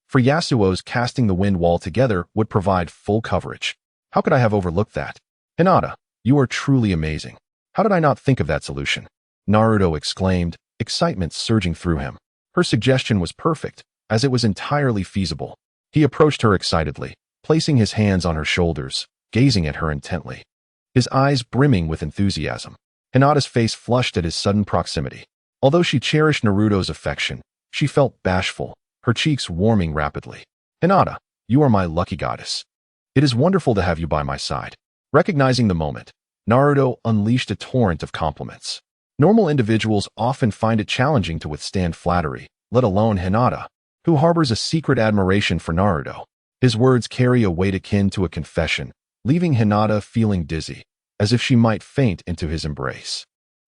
For Yasuo's casting the wind wall together would provide full coverage. How could I have overlooked that? Hinata, you are truly amazing. How did I not think of that solution? Naruto exclaimed, excitement surging through him. Her suggestion was perfect, as it was entirely feasible. He approached her excitedly, placing his hands on her shoulders, gazing at her intently, his eyes brimming with enthusiasm. Hinata's face flushed at his sudden proximity. Although she cherished Naruto's affection, she felt bashful, her cheeks warming rapidly. "Hinata, you are my lucky goddess. It is wonderful to have you by my side." Recognizing the moment, Naruto unleashed a torrent of compliments. Normal individuals often find it challenging to withstand flattery, let alone Hinata, who harbors a secret admiration for Naruto. His words carry a weight akin to a confession, leaving Hinata feeling dizzy, as if she might faint into his embrace.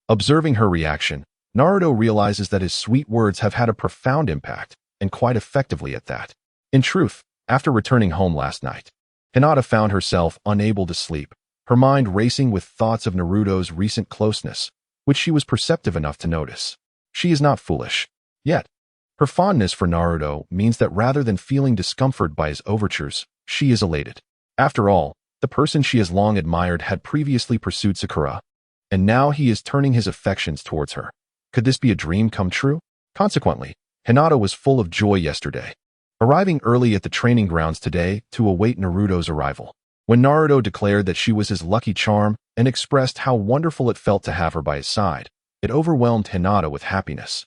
Observing her reaction, Naruto realizes that his sweet words have had a profound impact, and quite effectively at that. In truth, after returning home last night, Hinata found herself unable to sleep, her mind racing with thoughts of Naruto's recent closeness, which she was perceptive enough to notice. She is not foolish. Yet, her fondness for Naruto means that rather than feeling discomfort by his overtures, she is elated. After all, the person she has long admired had previously pursued Sakura, and now he is turning his affections towards her. Could this be a dream come true? Consequently, Hinata was full of joy yesterday, arriving early at the training grounds today to await Naruto's arrival. When Naruto declared that she was his lucky charm and expressed how wonderful it felt to have her by his side, it overwhelmed Hinata with happiness,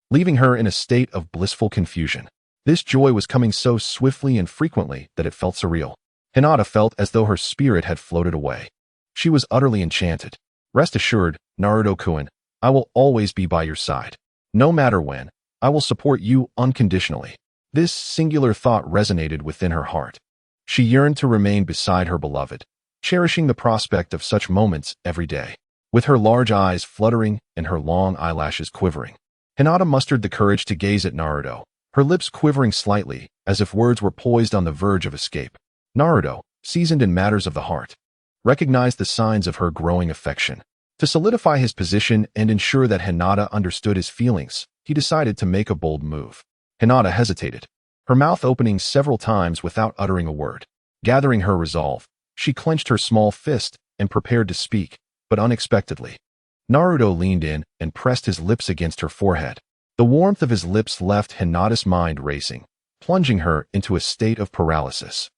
leaving her in a state of blissful confusion. This joy was coming so swiftly and frequently that it felt surreal. Hinata felt as though her spirit had floated away. She was utterly enchanted. "Rest assured, Naruto-kun, I will always be by your side. No matter when, I will support you unconditionally." This singular thought resonated within her heart. She yearned to remain beside her beloved, cherishing the prospect of such moments every day. With her large eyes fluttering and her long eyelashes quivering, Hinata mustered the courage to gaze at Naruto, her lips quivering slightly as if words were poised on the verge of escape. Naruto, seasoned in matters of the heart, recognized the signs of her growing affection. To solidify his position and ensure that Hinata understood his feelings, he decided to make a bold move. Hinata hesitated, her mouth opening several times without uttering a word. Gathering her resolve, she clenched her small fist and prepared to speak, but unexpectedly, Naruto leaned in and pressed his lips against her forehead. The warmth of his lips left Hinata's mind racing, plunging her into a state of paralysis.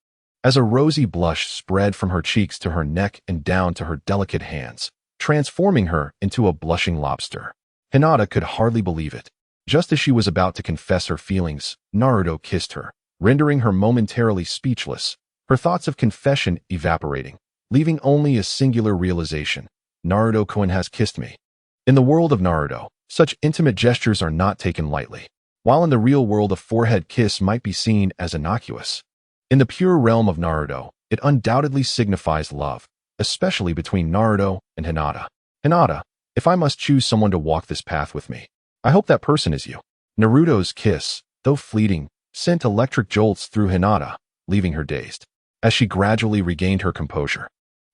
As a rosy blush spread from her cheeks to her neck and down to her delicate hands, transforming her into a blushing lobster, Hinata could hardly believe it. Just as she was about to confess her feelings, Naruto kissed her, rendering her momentarily speechless, her thoughts of confession evaporating, leaving only a singular realization: Naruto-kun has kissed me. In the world of Naruto, such intimate gestures are not taken lightly. While in the real world a forehead kiss might be seen as innocuous, in the pure realm of Naruto, It undoubtedly signifies love, especially between Naruto and Hinata. Hinata, if I must choose someone to walk this path with me, I hope that person is you. Naruto's kiss, though fleeting, sent electric jolts through Hinata, leaving her dazed. As she gradually regained her composure,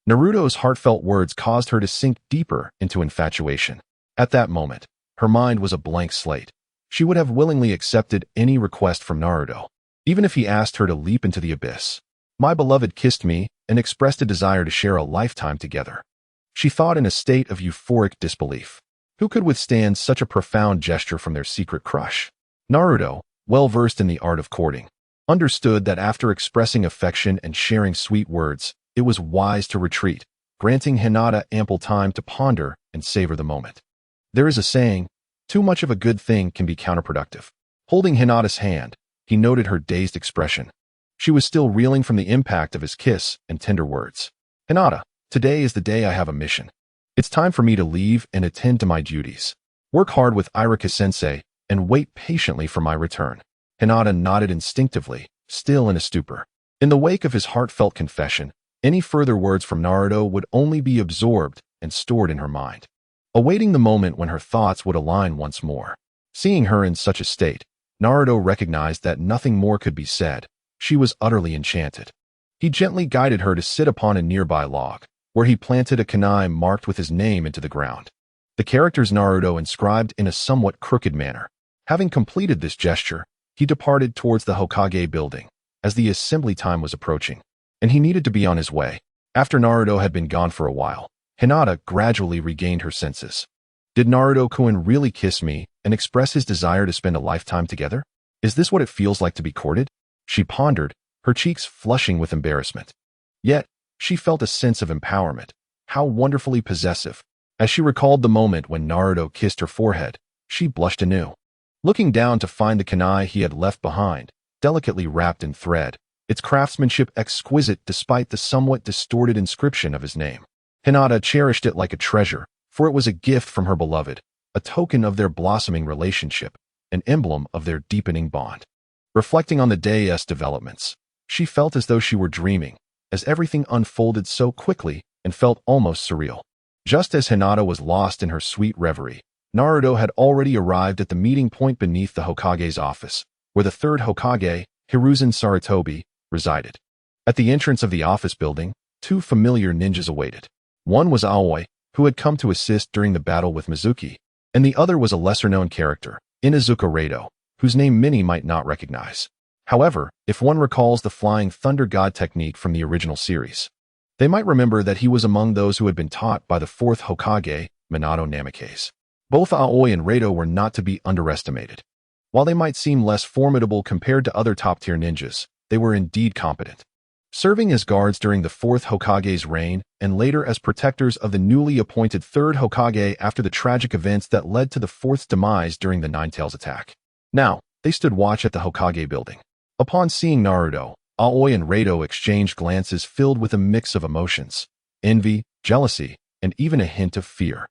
Naruto's heartfelt words caused her to sink deeper into infatuation. At that moment, her mind was a blank slate. She would have willingly accepted any request from Naruto, even if he asked her to leap into the abyss. My beloved kissed me and expressed a desire to share a lifetime together. She thought in a state of euphoric disbelief. Who could withstand such a profound gesture from their secret crush? Naruto, well versed in the art of courting, understood that after expressing affection and sharing sweet words, it was wise to retreat, granting Hinata ample time to ponder and savor the moment. There is a saying, too much of a good thing can be counterproductive. Holding Hinata's hand, he noted her dazed expression. She was still reeling from the impact of his kiss and tender words. Hinata, today is the day I have a mission. It's time for me to leave and attend to my duties. Work hard with Iruka-sensei and wait patiently for my return. Hinata nodded instinctively, still in a stupor. In the wake of his heartfelt confession, any further words from Naruto would only be absorbed and stored in her mind, awaiting the moment when her thoughts would align once more. Seeing her in such a state, Naruto recognized that nothing more could be said. She was utterly enchanted. He gently guided her to sit upon a nearby log, where he planted a kunai marked with his name into the ground. The characters Naruto inscribed in a somewhat crooked manner. Having completed this gesture, he departed towards the Hokage building, as the assembly time was approaching, and he needed to be on his way. After Naruto had been gone for a while, Hinata gradually regained her senses. Did Naruto-kun really kiss me and express his desire to spend a lifetime together? Is this what it feels like to be courted? She pondered, her cheeks flushing with embarrassment. Yet, she felt a sense of empowerment. How wonderfully possessive. As she recalled the moment when Naruto kissed her forehead, she blushed anew. Looking down to find the kunai he had left behind, delicately wrapped in thread, its craftsmanship exquisite despite the somewhat distorted inscription of his name. Hinata cherished it like a treasure, for it was a gift from her beloved, a token of their blossoming relationship, an emblem of their deepening bond. Reflecting on the day's developments, she felt as though she were dreaming, as everything unfolded so quickly and felt almost surreal. Just as Hinata was lost in her sweet reverie, Naruto had already arrived at the meeting point beneath the Hokage's office, where the third Hokage, Hiruzen Sarutobi, resided. At the entrance of the office building, two familiar ninjas awaited. One was Aoi, who had come to assist during the battle with Mizuki, and the other was a lesser-known character, Inuzuka Rado, whose name many might not recognize. However, if one recalls the Flying Thunder God technique from the original series, they might remember that he was among those who had been taught by the fourth Hokage, Minato Namikaze. Both Aoi and Rado were not to be underestimated. While they might seem less formidable compared to other top-tier ninjas, they were indeed competent. Serving as guards during the fourth Hokage's reign and later as protectors of the newly appointed third Hokage after the tragic events that led to the fourth's demise during the Ninetales attack. Now, they stood watch at the Hokage building. Upon seeing Naruto, Aoi and Rado exchanged glances filled with a mix of emotions, envy, jealousy, and even a hint of fear.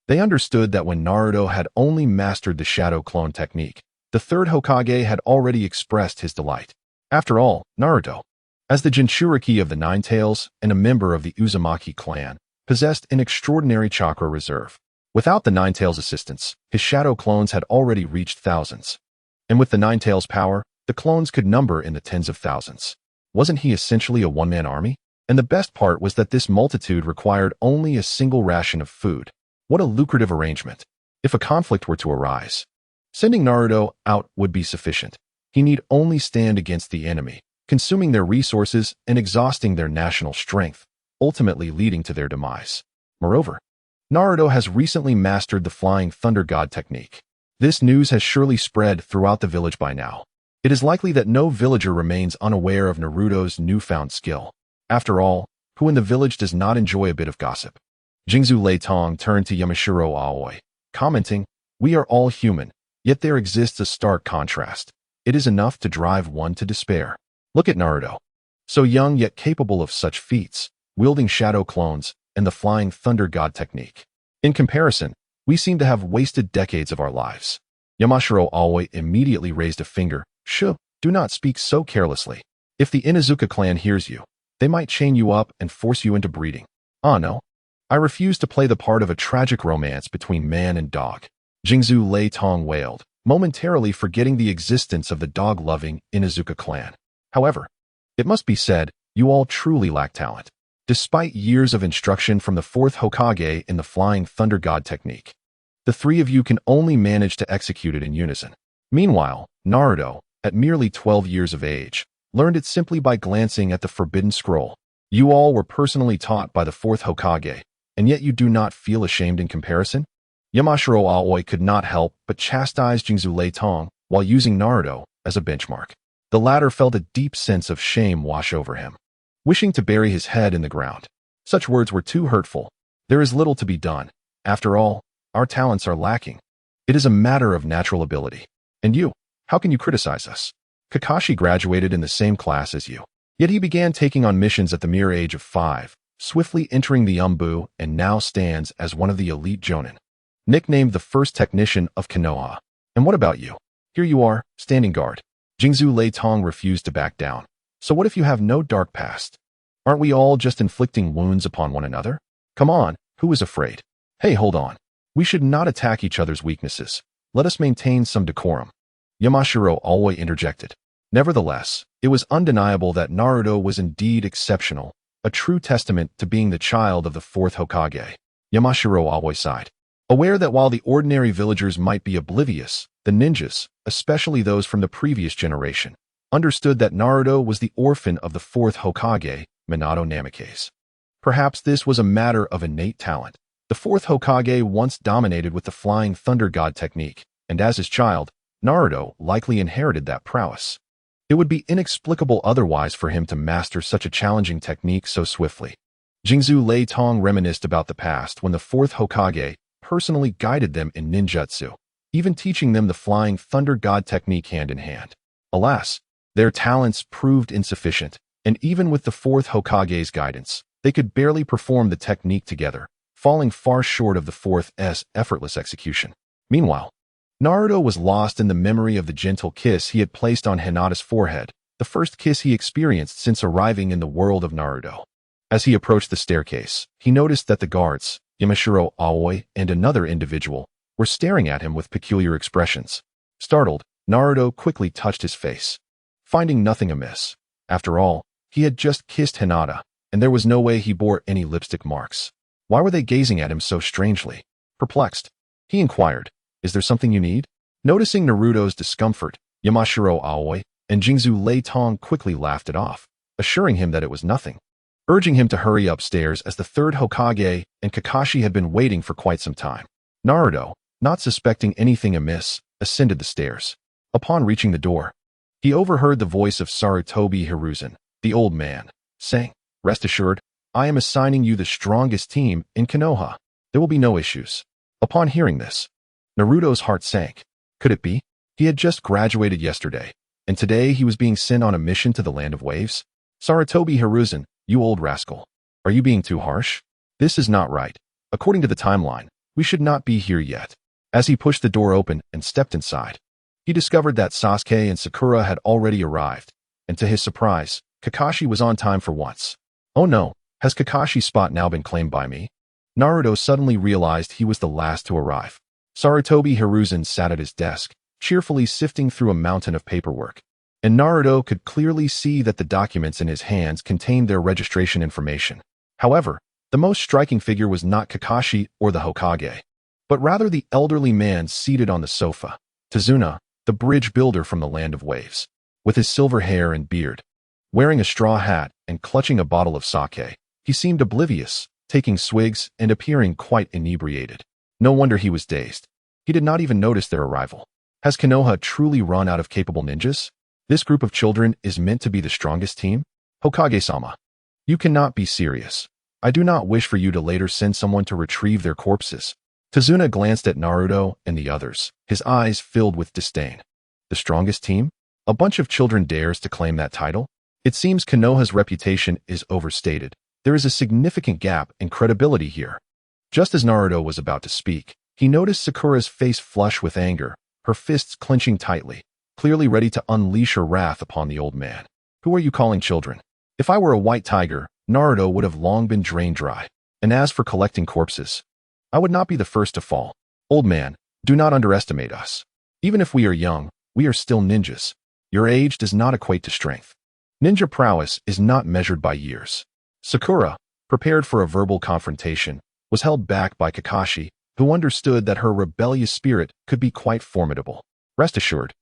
They understood that when Naruto had only mastered the shadow clone technique, the third Hokage had already expressed his delight. After all, Naruto, as the Jinchuriki of the Ninetales and a member of the Uzumaki clan, possessed an extraordinary chakra reserve. Without the Ninetales' assistance, his shadow clones had already reached thousands. And with the Ninetales' power, the clones could number in the tens of thousands. Wasn't he essentially a one-man army? And the best part was that this multitude required only a single ration of food. What a lucrative arrangement. If a conflict were to arise, sending Naruto out would be sufficient. He need only stand against the enemy, consuming their resources and exhausting their national strength, ultimately leading to their demise. Moreover, Naruto has recently mastered the Flying Thunder God technique. This news has surely spread throughout the village by now. It is likely that no villager remains unaware of Naruto's newfound skill. After all, who in the village does not enjoy a bit of gossip? Jingzu Leitong turned to Yamashiro Aoi, commenting, "We are all human, yet there exists a stark contrast. It is enough to drive one to despair. Look at Naruto. So young yet capable of such feats, wielding shadow clones and the Flying Thunder God technique. In comparison, we seem to have wasted decades of our lives." Yamashiro Aoi immediately raised a finger. "Shh, do not speak so carelessly. If the Inuzuka clan hears you, They might chain you up and force you into breeding. Ah, no. I refuse to play the part of a tragic romance between man and dog. Jingzhu Lei Tong wailed, momentarily forgetting the existence of the dog-loving Inuzuka clan. However, it must be said, you all truly lack talent. Despite years of instruction from the fourth Hokage in the Flying Thunder God technique, the three of you can only manage to execute it in unison. Meanwhile, Naruto, at merely 12 years of age, learned it simply by glancing at the Forbidden Scroll. You all were personally taught by the fourth Hokage, and yet you do not feel ashamed in comparison? Yamashiro Aoi could not help but chastise Jingzhu Lei Tong while using Naruto as a benchmark. The latter felt a deep sense of shame wash over him, wishing to bury his head in the ground. Such words were too hurtful. There is little to be done. After all, our talents are lacking. It is a matter of natural ability. And you, how can you criticize us? Kakashi graduated in the same class as you. Yet he began taking on missions at the mere age of 5, swiftly entering the Umbu and now stands as one of the elite Jonin, nicknamed the first technician of Konoha. And what about you? Here you are, standing guard. Jingzhu Lei Tong refused to back down. So what if you have no dark past? Aren't we all just inflicting wounds upon one another? Come on, who is afraid? Hey, hold on. We should not attack each other's weaknesses. Let us maintain some decorum. Yamashiro Aoi interjected. Nevertheless, it was undeniable that Naruto was indeed exceptional, a true testament to being the child of the fourth Hokage. Yamashiro Aoi sighed, aware that while the ordinary villagers might be oblivious, the ninjas, especially those from the previous generation, understood that Naruto was the orphan of the fourth Hokage, Minato Namikaze. Perhaps this was a matter of innate talent. The fourth Hokage once dominated with the Flying Thunder God technique, and as his child, Naruto likely inherited that prowess. It would be inexplicable otherwise for him to master such a challenging technique so swiftly. Jingzhu Lei Tong reminisced about the past when the fourth Hokage personally guided them in ninjutsu, even teaching them the Flying Thunder God technique hand in hand. Alas, their talents proved insufficient, and even with the fourth Hokage's guidance, they could barely perform the technique together, falling far short of the fourth's effortless execution. Meanwhile, Naruto was lost in the memory of the gentle kiss he had placed on Hinata's forehead, the first kiss he experienced since arriving in the world of Naruto. As he approached the staircase, he noticed that the guards, Yamashiro Aoi and another individual, were staring at him with peculiar expressions. Startled, Naruto quickly touched his face, finding nothing amiss. After all, he had just kissed Hinata, and there was no way he bore any lipstick marks. Why were they gazing at him so strangely? Perplexed, he inquired, "Is there something you need?" Noticing Naruto's discomfort, Yamashiro Aoi and Jingzhu Lei Tong quickly laughed it off, assuring him that it was nothing, urging him to hurry upstairs as the third Hokage and Kakashi had been waiting for quite some time. Naruto, not suspecting anything amiss, ascended the stairs. Upon reaching the door, he overheard the voice of Sarutobi Hiruzen, the old man, saying, "Rest assured, I am assigning you the strongest team in Konoha. There will be no issues." Upon hearing this, Naruto's heart sank. Could it be? He had just graduated yesterday, and today he was being sent on a mission to the Land of Waves? Sarutobi Hiruzen, you old rascal. Are you being too harsh? This is not right. According to the timeline, we should not be here yet. As he pushed the door open and stepped inside, he discovered that Sasuke and Sakura had already arrived, and to his surprise, Kakashi was on time for once. Oh no, has Kakashi's spot now been claimed by me? Naruto suddenly realized he was the last to arrive. Sarutobi Hiruzen sat at his desk, cheerfully sifting through a mountain of paperwork, and Naruto could clearly see that the documents in his hands contained their registration information. However, the most striking figure was not Kakashi or the Hokage, but rather the elderly man seated on the sofa, Tazuna, the bridge builder from the Land of Waves. With his silver hair and beard, wearing a straw hat and clutching a bottle of sake, he seemed oblivious, taking swigs and appearing quite inebriated. No wonder he was dazed. He did not even notice their arrival. Has Konoha truly run out of capable ninjas? This group of children is meant to be the strongest team? Hokage-sama, you cannot be serious. I do not wish for you to later send someone to retrieve their corpses. Tazuna glanced at Naruto and the others, his eyes filled with disdain. The strongest team? A bunch of children dares to claim that title? It seems Konoha's reputation is overstated. There is a significant gap in credibility here. Just as Naruto was about to speak, he noticed Sakura's face flush with anger, her fists clenching tightly, clearly ready to unleash her wrath upon the old man. Who are you calling children? If I were a white tiger, Naruto would have long been drained dry. And as for collecting corpses, I would not be the first to fall. Old man, do not underestimate us. Even if we are young, we are still ninjas. Your age does not equate to strength. Ninja prowess is not measured by years. Sakura, prepared for a verbal confrontation, was held back by Kakashi, who understood that her rebellious spirit could be quite formidable. Rest assured,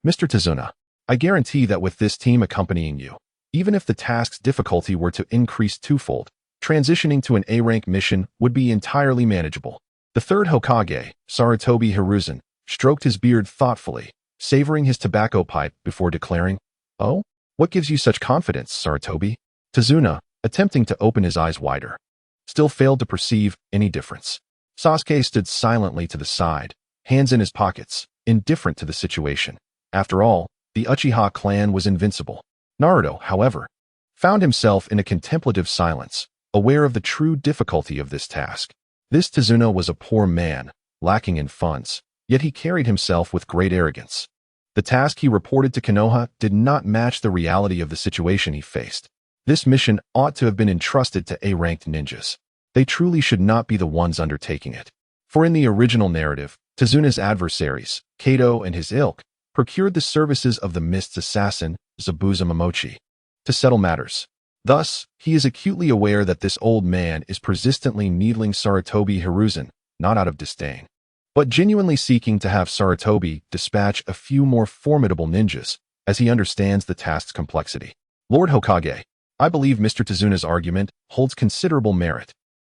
Mr. Tazuna, I guarantee that with this team accompanying you, even if the task's difficulty were to increase twofold, transitioning to an A-rank mission would be entirely manageable. The third Hokage, Sarutobi Hiruzen, stroked his beard thoughtfully, savoring his tobacco pipe before declaring, "Oh? What gives you such confidence, Sarutobi?" Tazuna, attempting to open his eyes wider, still failed to perceive any difference. Sasuke stood silently to the side, hands in his pockets, indifferent to the situation. After all, the Uchiha clan was invincible. Naruto, however, found himself in a contemplative silence, aware of the true difficulty of this task. This Tazuna was a poor man, lacking in funds, yet he carried himself with great arrogance. The task he reported to Konoha did not match the reality of the situation he faced. This mission ought to have been entrusted to A-ranked ninjas. They truly should not be the ones undertaking it. For in the original narrative, Tazuna's adversaries, Kato and his ilk, procured the services of the Mist's assassin, Zabuza Momochi, to settle matters. Thus, he is acutely aware that this old man is persistently needling Sarutobi Hiruzen, not out of disdain, but genuinely seeking to have Sarutobi dispatch a few more formidable ninjas, as he understands the task's complexity. Lord Hokage, I believe Mr. Tazuna's argument holds considerable merit.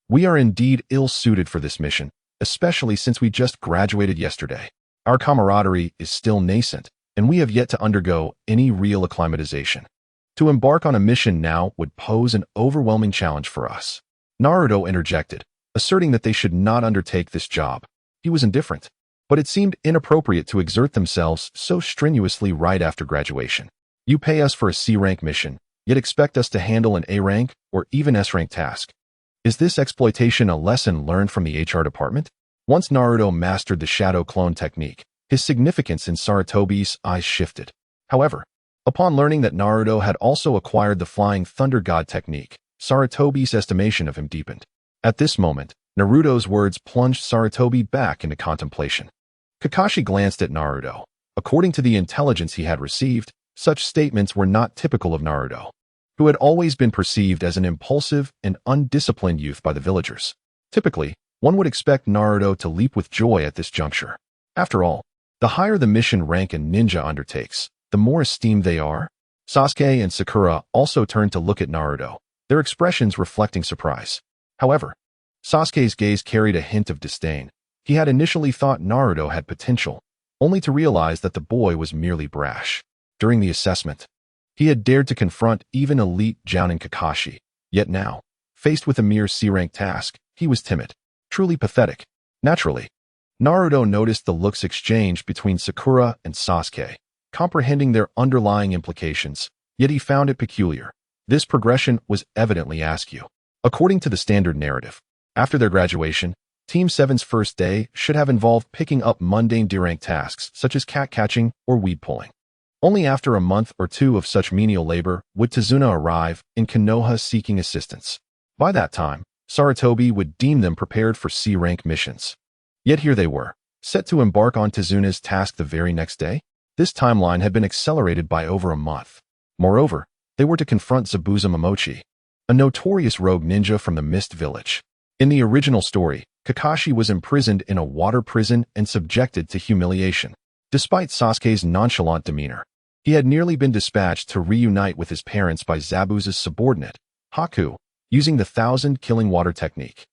We are indeed ill-suited for this mission, especially since we just graduated yesterday. Our camaraderie is still nascent, and we have yet to undergo any real acclimatization. To embark on a mission now would pose an overwhelming challenge for us. Naruto interjected, asserting that they should not undertake this job. He was indifferent, but it seemed inappropriate to exert themselves so strenuously right after graduation. You pay us for a C-rank mission, yet expect us to handle an A-rank or even S-rank task. Is this exploitation a lesson learned from the HR department? Once Naruto mastered the shadow clone technique, his significance in Sarutobi's eyes shifted. However, upon learning that Naruto had also acquired the flying thunder god technique, Sarutobi's estimation of him deepened. At this moment, Naruto's words plunged Sarutobi back into contemplation. Kakashi glanced at Naruto. According to the intelligence he had received, such statements were not typical of Naruto, who had always been perceived as an impulsive and undisciplined youth by the villagers. Typically, one would expect Naruto to leap with joy at this juncture. After all, the higher the mission rank a ninja undertakes, the more esteemed they are. Sasuke and Sakura also turned to look at Naruto, their expressions reflecting surprise. However, Sasuke's gaze carried a hint of disdain. He had initially thought Naruto had potential, only to realize that the boy was merely brash. During the assessment, he had dared to confront even elite Jounin Kakashi, yet now, faced with a mere C-rank task, he was timid. Truly pathetic. Naturally, Naruto noticed the looks exchanged between Sakura and Sasuke, comprehending their underlying implications, yet he found it peculiar. This progression was evidently askew. According to the standard narrative, after their graduation, Team 7's first day should have involved picking up mundane D-rank tasks such as cat catching or weed pulling. Only after a month or two of such menial labor would Tazuna arrive in Konoha seeking assistance. By that time, Sarutobi would deem them prepared for C-rank missions. Yet here they were, set to embark on Tazuna's task the very next day. This timeline had been accelerated by over a month. Moreover, they were to confront Zabuza Momochi, a notorious rogue ninja from the Mist Village. In the original story, Kakashi was imprisoned in a water prison and subjected to humiliation. Despite Sasuke's nonchalant demeanor, he had nearly been dispatched to reunite with his parents by Zabuza's subordinate, Haku, using the 1,000-killing water technique.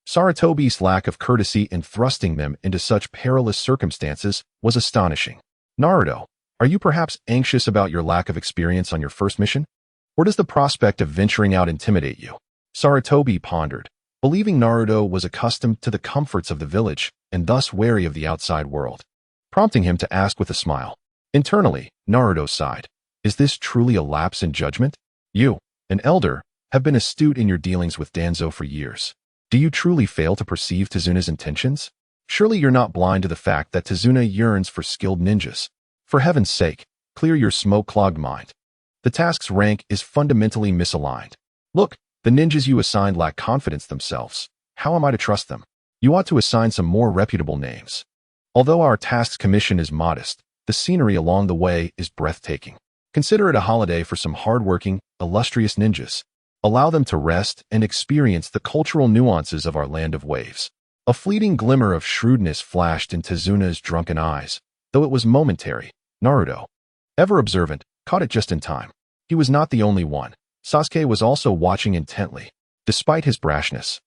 Sarutobi's lack of courtesy in thrusting them into such perilous circumstances was astonishing. Naruto, are you perhaps anxious about your lack of experience on your first mission? Or does the prospect of venturing out intimidate you? Sarutobi pondered, believing Naruto was accustomed to the comforts of the village and thus wary of the outside world, prompting him to ask with a smile. Internally, Naruto sighed. Is this truly a lapse in judgment? You, an elder, have been astute in your dealings with Danzo for years. Do you truly fail to perceive Tazuna's intentions? Surely you're not blind to the fact that Tazuna yearns for skilled ninjas. For heaven's sake, clear your smoke-clogged mind. The task's rank is fundamentally misaligned. Look, the ninjas you assigned lack confidence themselves. How am I to trust them? You ought to assign some more reputable names. Although our task's commission is modest, the scenery along the way is breathtaking. Consider it a holiday for some hardworking, illustrious ninjas. Allow them to rest and experience the cultural nuances of our land of waves. A fleeting glimmer of shrewdness flashed in Tezuna's drunken eyes, though it was momentary. Naruto, ever observant, caught it just in time. He was not the only one. Sasuke was also watching intently. Despite his brashness,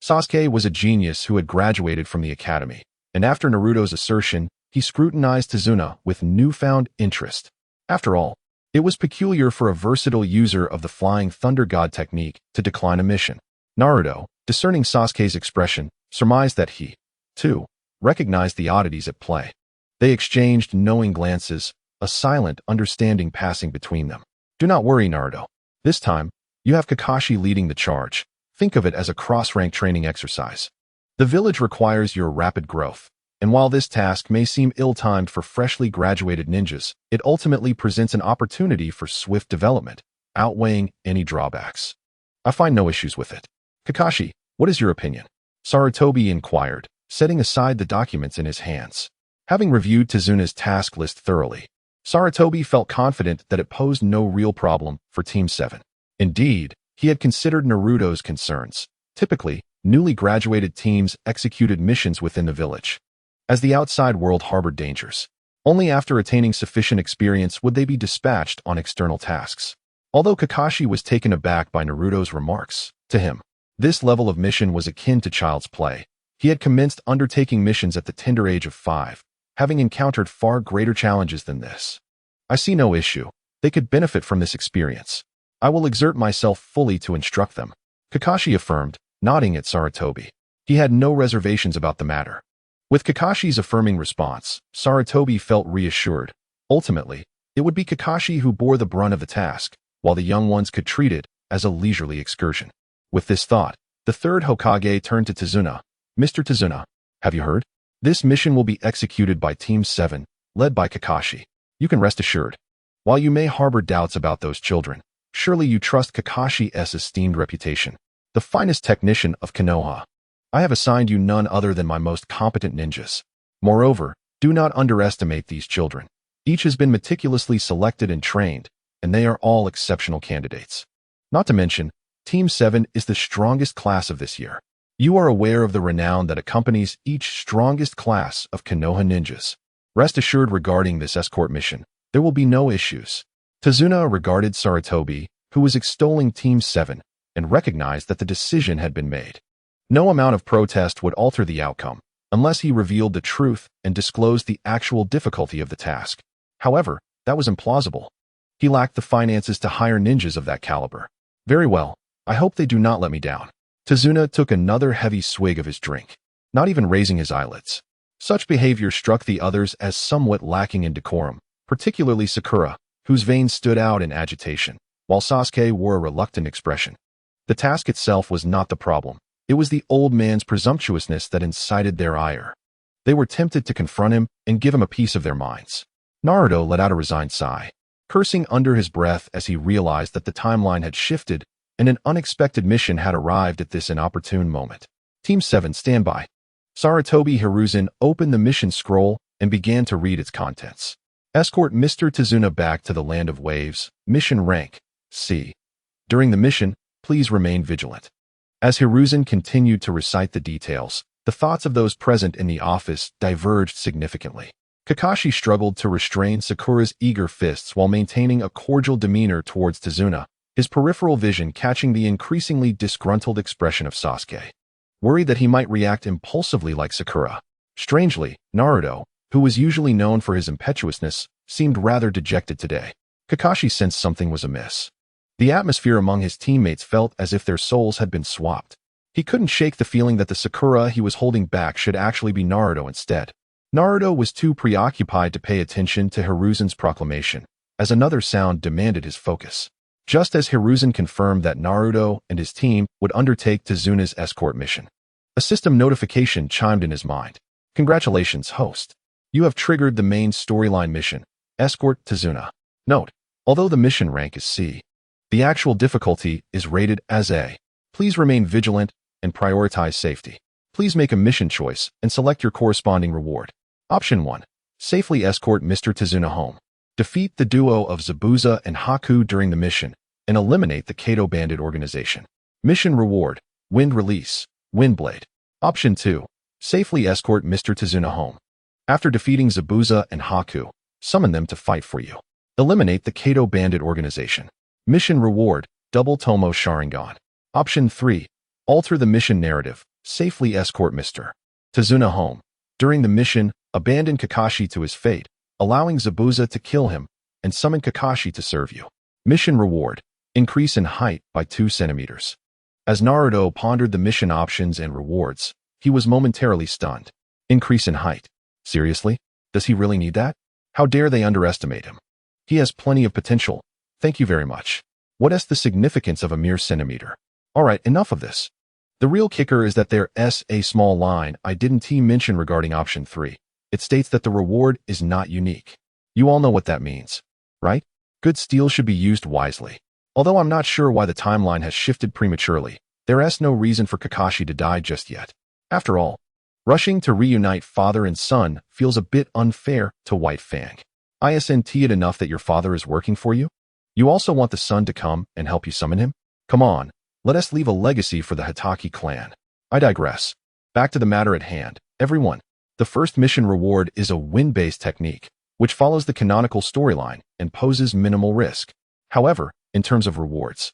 Sasuke was a genius who had graduated from the academy, and after Naruto's assertion, he scrutinized Tezuna with newfound interest. After all, it was peculiar for a versatile user of the Flying Thunder God technique to decline a mission. Naruto, discerning Sasuke's expression, surmised that he, too, recognized the oddities at play. They exchanged knowing glances, a silent understanding passing between them. Do not worry, Naruto. This time, you have Kakashi leading the charge. Think of it as a cross-rank training exercise. The village requires your rapid growth, and while this task may seem ill-timed for freshly graduated ninjas, it ultimately presents an opportunity for swift development, outweighing any drawbacks. I find no issues with it. Kakashi, what is your opinion? Sarutobi inquired, setting aside the documents in his hands. Having reviewed Tezuna's task list thoroughly, Sarutobi felt confident that it posed no real problem for Team 7. Indeed, he had considered Naruto's concerns. Typically, newly graduated teams executed missions within the village, as the outside world harbored dangers. Only after attaining sufficient experience would they be dispatched on external tasks. Although Kakashi was taken aback by Naruto's remarks, to him, this level of mission was akin to child's play. He had commenced undertaking missions at the tender age of 5, having encountered far greater challenges than this. I see no issue. They could benefit from this experience. I will exert myself fully to instruct them, Kakashi affirmed, nodding at Sarutobi. He had no reservations about the matter. With Kakashi's affirming response, Sarutobi felt reassured. Ultimately, it would be Kakashi who bore the brunt of the task, while the young ones could treat it as a leisurely excursion. With this thought, the third Hokage turned to Tezuna. Mr. Tezuna, have you heard? This mission will be executed by Team 7, led by Kakashi. You can rest assured. While you may harbor doubts about those children, surely you trust Kakashi's esteemed reputation. The finest technician of Konoha. I have assigned you none other than my most competent ninjas. Moreover, do not underestimate these children. Each has been meticulously selected and trained, and they are all exceptional candidates. Not to mention, Team 7 is the strongest class of this year. You are aware of the renown that accompanies each strongest class of Konoha ninjas. Rest assured regarding this escort mission, there will be no issues. Tezuna regarded Sarutobi, who was extolling Team 7, and recognized that the decision had been made. No amount of protest would alter the outcome, unless he revealed the truth and disclosed the actual difficulty of the task. However, that was implausible. He lacked the finances to hire ninjas of that caliber. Very well, I hope they do not let me down. Tezuna took another heavy swig of his drink, not even raising his eyelids. Such behavior struck the others as somewhat lacking in decorum, particularly Sakura, whose veins stood out in agitation, while Sasuke wore a reluctant expression. The task itself was not the problem. It was the old man's presumptuousness that incited their ire. They were tempted to confront him and give him a piece of their minds. Naruto let out a resigned sigh, cursing under his breath as he realized that the timeline had shifted and an unexpected mission had arrived at this inopportune moment. Team 7, stand by. Sarutobi Hiruzen opened the mission scroll and began to read its contents. Escort Mr. Tezuna back to the land of waves. Mission rank C. During the mission, please remain vigilant. As Hiruzen continued to recite the details, the thoughts of those present in the office diverged significantly. Kakashi struggled to restrain Sakura's eager fists while maintaining a cordial demeanor towards Tezuna, his peripheral vision catching the increasingly disgruntled expression of Sasuke, worried that he might react impulsively like Sakura. Strangely, Naruto, who was usually known for his impetuousness, seemed rather dejected today. Kakashi sensed something was amiss. The atmosphere among his teammates felt as if their souls had been swapped. He couldn't shake the feeling that the Sakura he was holding back should actually be Naruto instead. Naruto was too preoccupied to pay attention to Hiruzen's proclamation, as another sound demanded his focus. Just as Hiruzen confirmed that Naruto and his team would undertake Tezuna's escort mission, a system notification chimed in his mind. Congratulations, host. You have triggered the main storyline mission, Escort Tezuna. Note, Although the mission rank is C, the actual difficulty is rated as A. Please remain vigilant and prioritize safety. Please make a mission choice and select your corresponding reward. Option 1. Safely escort Mr. Tazuna home. Defeat the duo of Zabuza and Haku during the mission and eliminate the Kato Bandit organization. Mission reward: Wind Release, Windblade. Option 2. Safely escort Mr. Tazuna home. After defeating Zabuza and Haku, summon them to fight for you. Eliminate the Kato Bandit organization. Mission reward: Double Tomo Sharingan. Option 3. Alter the mission narrative. Safely escort Mr. Tazuna home. During the mission, abandon Kakashi to his fate, allowing Zabuza to kill him, and summon Kakashi to serve you. Mission reward: Increase in height by 2 centimeters. As Naruto pondered the mission options and rewards, he was momentarily stunned. Increase in height. Seriously? Does he really need that? How dare they underestimate him? He has plenty of potential. Thank you very much. What is the significance of a mere centimeter? Alright, enough of this. The real kicker is that there's a small line I didn't mention regarding option 3. It states that the reward is not unique. You all know what that means, right? Good steel should be used wisely. Although I'm not sure why the timeline has shifted prematurely, there's no reason for Kakashi to die just yet. After all, rushing to reunite father and son feels a bit unfair to White Fang. Isn't it enough that your father is working for you? You also want the son to come and help you summon him? Come on, let us leave a legacy for the Hitaki clan. I digress. Back to the matter at hand, everyone. The first mission reward is a wind-based technique, which follows the canonical storyline and poses minimal risk. However, in terms of rewards,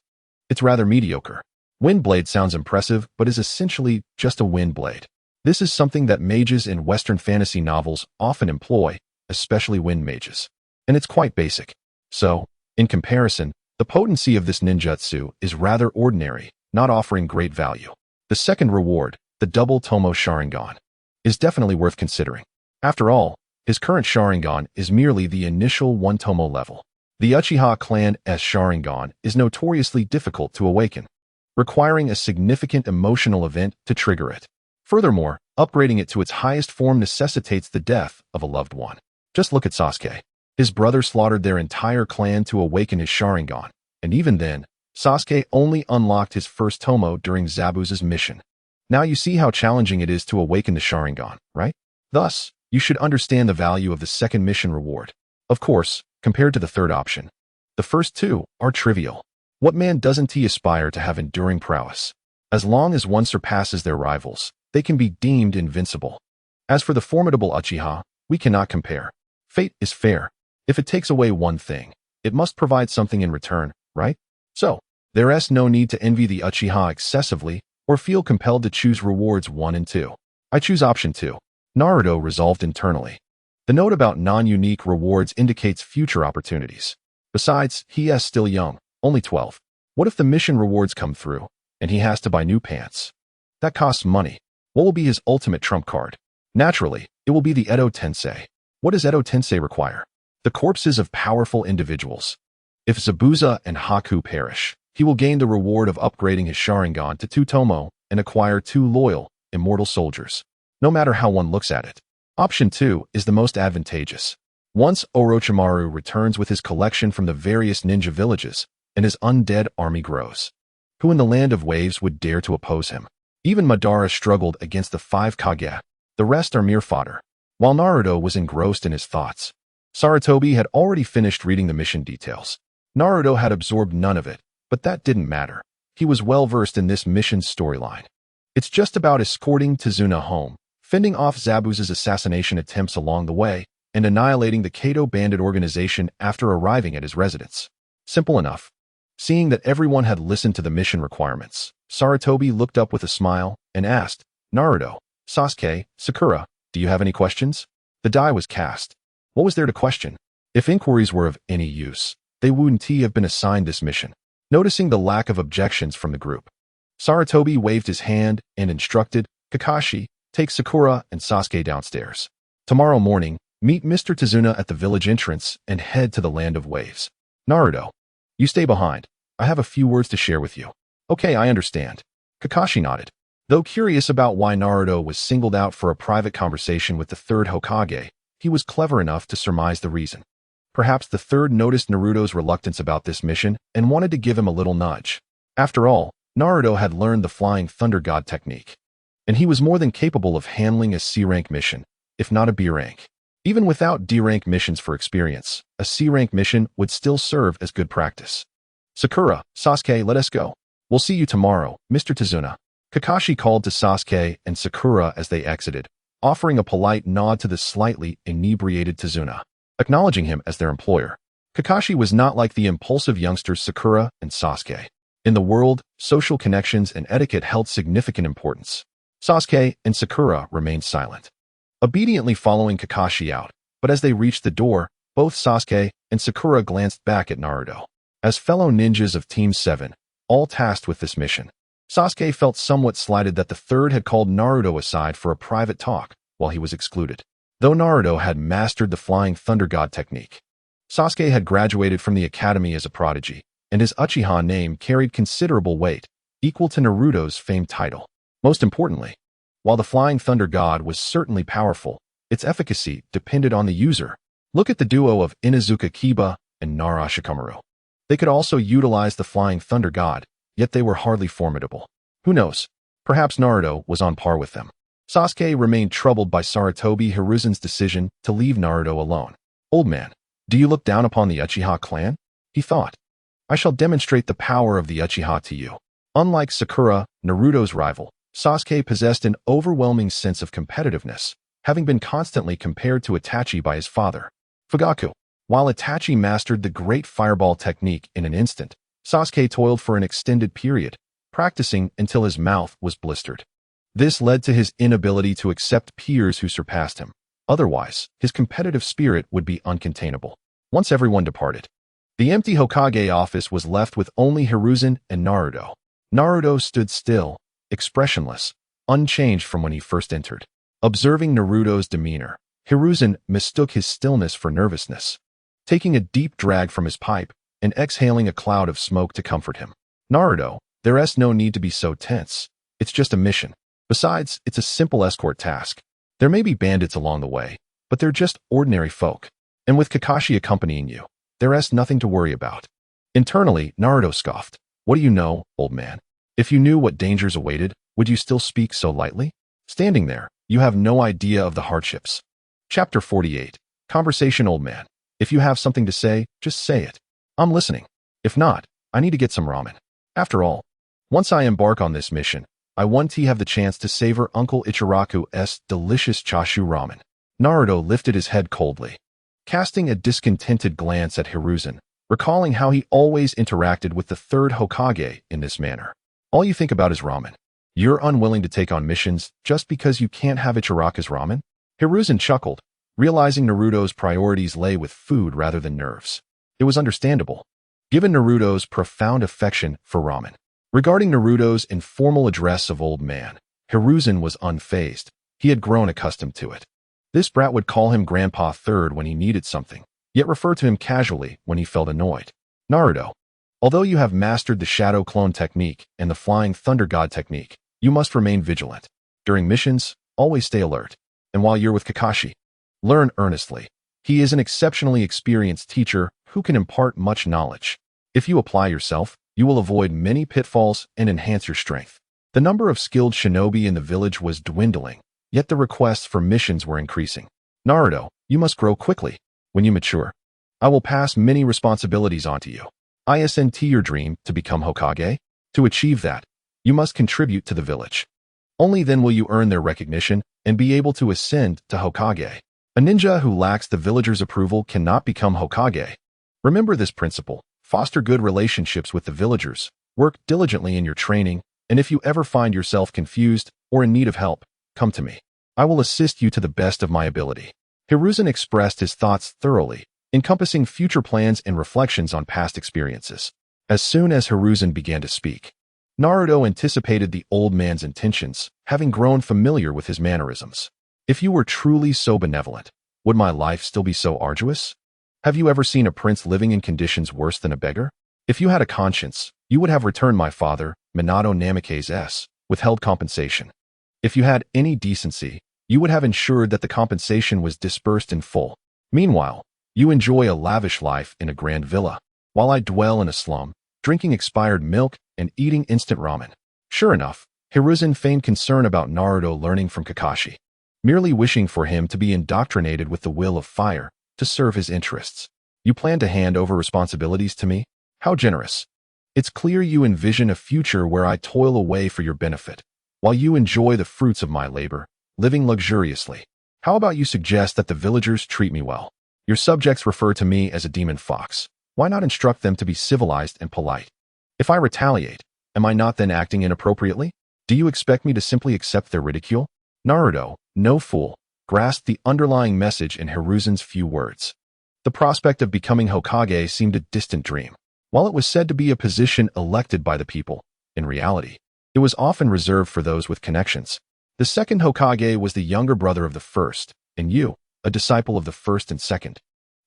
it's rather mediocre. Windblade sounds impressive, but is essentially just a wind blade. This is something that mages in Western fantasy novels often employ, especially wind mages. And it's quite basic. So, in comparison, the potency of this ninjutsu is rather ordinary, not offering great value. The second reward, the Double Tomo Sharingan, is definitely worth considering. After all, his current Sharingan is merely the initial 1 Tomo level. The Uchiha clan's Sharingan is notoriously difficult to awaken, requiring a significant emotional event to trigger it. Furthermore, upgrading it to its highest form necessitates the death of a loved one. Just look at Sasuke. His brother slaughtered their entire clan to awaken his Sharingan, and even then, Sasuke only unlocked his first Tomo during Zabuza's mission. Now you see how challenging it is to awaken the Sharingan, right? Thus, you should understand the value of the second mission reward. Of course, compared to the third option, the first two are trivial. What man doesn't aspire to have enduring prowess? As long as one surpasses their rivals, they can be deemed invincible. As for the formidable Uchiha, we cannot compare. Fate is fair. If it takes away one thing, it must provide something in return, right? So, there's no need to envy the Uchiha excessively or feel compelled to choose rewards 1 and 2. I choose option 2. Naruto resolved internally. The note about non-unique rewards indicates future opportunities. Besides, he is still young, only 12. What if the mission rewards come through, and he has to buy new pants? That costs money. What will be his ultimate trump card? Naturally, it will be the Edo Tensei. What does Edo Tensei require? The corpses of powerful individuals. If Zabuza and Haku perish, he will gain the reward of upgrading his Sharingan to 2 Tomo and acquire 2 loyal, immortal soldiers. No matter how one looks at it. Option 2 is the most advantageous. Once Orochimaru returns with his collection from the various ninja villages, and his undead army grows, who in the land of waves would dare to oppose him? Even Madara struggled against the 5 Kage. The rest are mere fodder. While Naruto was engrossed in his thoughts, Sarutobi had already finished reading the mission details. Naruto had absorbed none of it, but that didn't matter. He was well versed in this mission's storyline. It's just about escorting Tazuna home, fending off Zabuza's assassination attempts along the way, and annihilating the Kato Bandit organization after arriving at his residence. Simple enough. Seeing that everyone had listened to the mission requirements, Sarutobi looked up with a smile and asked, Naruto, Sasuke, Sakura, do you have any questions? The die was cast. What was there to question? If inquiries were of any use, they wouldn't have been assigned this mission. Noticing the lack of objections from the group, Sarutobi waved his hand and instructed, Kakashi, take Sakura and Sasuke downstairs. Tomorrow morning, meet Mr. Tazuna at the village entrance and head to the land of waves. Naruto, you stay behind. I have a few words to share with you. Okay, I understand. Kakashi nodded. Though curious about why Naruto was singled out for a private conversation with the third Hokage, he was clever enough to surmise the reason. Perhaps the third noticed Naruto's reluctance about this mission and wanted to give him a little nudge. After all, Naruto had learned the Flying Thunder God technique, and he was more than capable of handling a C-rank mission, if not a B-rank. Even without D-rank missions for experience, a C-rank mission would still serve as good practice. Sakura, Sasuke, let us go. We'll see you tomorrow, Mr. Tazuna. Kakashi called to Sasuke and Sakura as they exited, offering a polite nod to the slightly inebriated Tazuna, acknowledging him as their employer. Kakashi was not like the impulsive youngsters Sakura and Sasuke. In the world, social connections and etiquette held significant importance. Sasuke and Sakura remained silent, obediently following Kakashi out, but as they reached the door, both Sasuke and Sakura glanced back at Naruto. As fellow ninjas of Team 7, all tasked with this mission, Sasuke felt somewhat slighted that the third had called Naruto aside for a private talk while he was excluded. Though Naruto had mastered the Flying Thunder God technique, Sasuke had graduated from the academy as a prodigy, and his Uchiha name carried considerable weight, equal to Naruto's famed title. Most importantly, while the Flying Thunder God was certainly powerful, its efficacy depended on the user. Look at the duo of Inuzuka Kiba and Nara Shikamaru. They could also utilize the Flying Thunder God, yet they were hardly formidable. Who knows? Perhaps Naruto was on par with them. Sasuke remained troubled by Sarutobi Hiruzen's decision to leave Naruto alone. Old man, do you look down upon the Uchiha clan? He thought. I shall demonstrate the power of the Uchiha to you. Unlike Sakura, Naruto's rival, Sasuke possessed an overwhelming sense of competitiveness, having been constantly compared to Itachi by his father, Fugaku. While Itachi mastered the Great Fireball technique in an instant, Sasuke toiled for an extended period, practicing until his mouth was blistered. This led to his inability to accept peers who surpassed him. Otherwise, his competitive spirit would be uncontainable. Once everyone departed, the empty Hokage office was left with only Hiruzen and Naruto. Naruto stood still, expressionless, unchanged from when he first entered. Observing Naruto's demeanor, Hiruzen mistook his stillness for nervousness, taking a deep drag from his pipe and exhaling a cloud of smoke to comfort him. Naruto, there's no need to be so tense. It's just a mission. Besides, it's a simple escort task. There may be bandits along the way, but they're just ordinary folk. And with Kakashi accompanying you, there's nothing to worry about. Internally, Naruto scoffed. What do you know, old man? If you knew what dangers awaited, would you still speak so lightly? Standing there, you have no idea of the hardships. Chapter 48. Conversation. Old man, if you have something to say, just say it. I'm listening. If not, I need to get some ramen. After all, once I embark on this mission, I want to have the chance to savor Uncle Ichiraku's delicious chashu ramen. Naruto lifted his head coldly, casting a discontented glance at Hiruzen, recalling how he always interacted with the third Hokage in this manner. All you think about is ramen. You're unwilling to take on missions just because you can't have Ichiraku's ramen? Hiruzen chuckled, realizing Naruto's priorities lay with food rather than nerves. It was understandable, given Naruto's profound affection for ramen. Regarding Naruto's informal address of old man, Hiruzen was unfazed. He had grown accustomed to it. This brat would call him Grandpa Third when he needed something, yet refer to him casually when he felt annoyed. Naruto, although you have mastered the Shadow Clone technique and the Flying Thunder God technique, you must remain vigilant. During missions, always stay alert. And while you're with Kakashi, learn earnestly. He is an exceptionally experienced teacher who can impart much knowledge. If you apply yourself, you will avoid many pitfalls and enhance your strength. The number of skilled shinobi in the village was dwindling, yet the requests for missions were increasing. Naruto, you must grow quickly. When you mature, I will pass many responsibilities onto you. Isn't your dream to become Hokage? To achieve that, you must contribute to the village. Only then will you earn their recognition and be able to ascend to Hokage. A ninja who lacks the villagers' approval cannot become Hokage. Remember this principle. Foster good relationships with the villagers. Work diligently in your training, and if you ever find yourself confused or in need of help, come to me. I will assist you to the best of my ability. Hiruzen expressed his thoughts thoroughly, encompassing future plans and reflections on past experiences. As soon as Hiruzen began to speak, Naruto anticipated the old man's intentions, having grown familiar with his mannerisms. If you were truly so benevolent, would my life still be so arduous? Have you ever seen a prince living in conditions worse than a beggar? If you had a conscience, you would have returned my father, Minato Namikaze's, withheld compensation. If you had any decency, you would have ensured that the compensation was disbursed in full. Meanwhile, You enjoy a lavish life in a grand villa, while I dwell in a slum, drinking expired milk and eating instant ramen. Sure enough, Hiruzen feigned concern about Naruto learning from Kakashi, merely wishing for him to be indoctrinated with the will of fire to serve his interests. You plan to hand over responsibilities to me? How generous. It's clear you envision a future where I toil away for your benefit, while you enjoy the fruits of my labor, living luxuriously. How about you suggest that the villagers treat me well? Your subjects refer to me as a demon fox. Why not instruct them to be civilized and polite? If I retaliate, am I not then acting inappropriately? Do you expect me to simply accept their ridicule? Naruto, no fool, grasped the underlying message in Hiruzen's few words. The prospect of becoming Hokage seemed a distant dream. While it was said to be a position elected by the people, in reality, it was often reserved for those with connections. The second Hokage was the younger brother of the first, and you, a disciple of the first and second,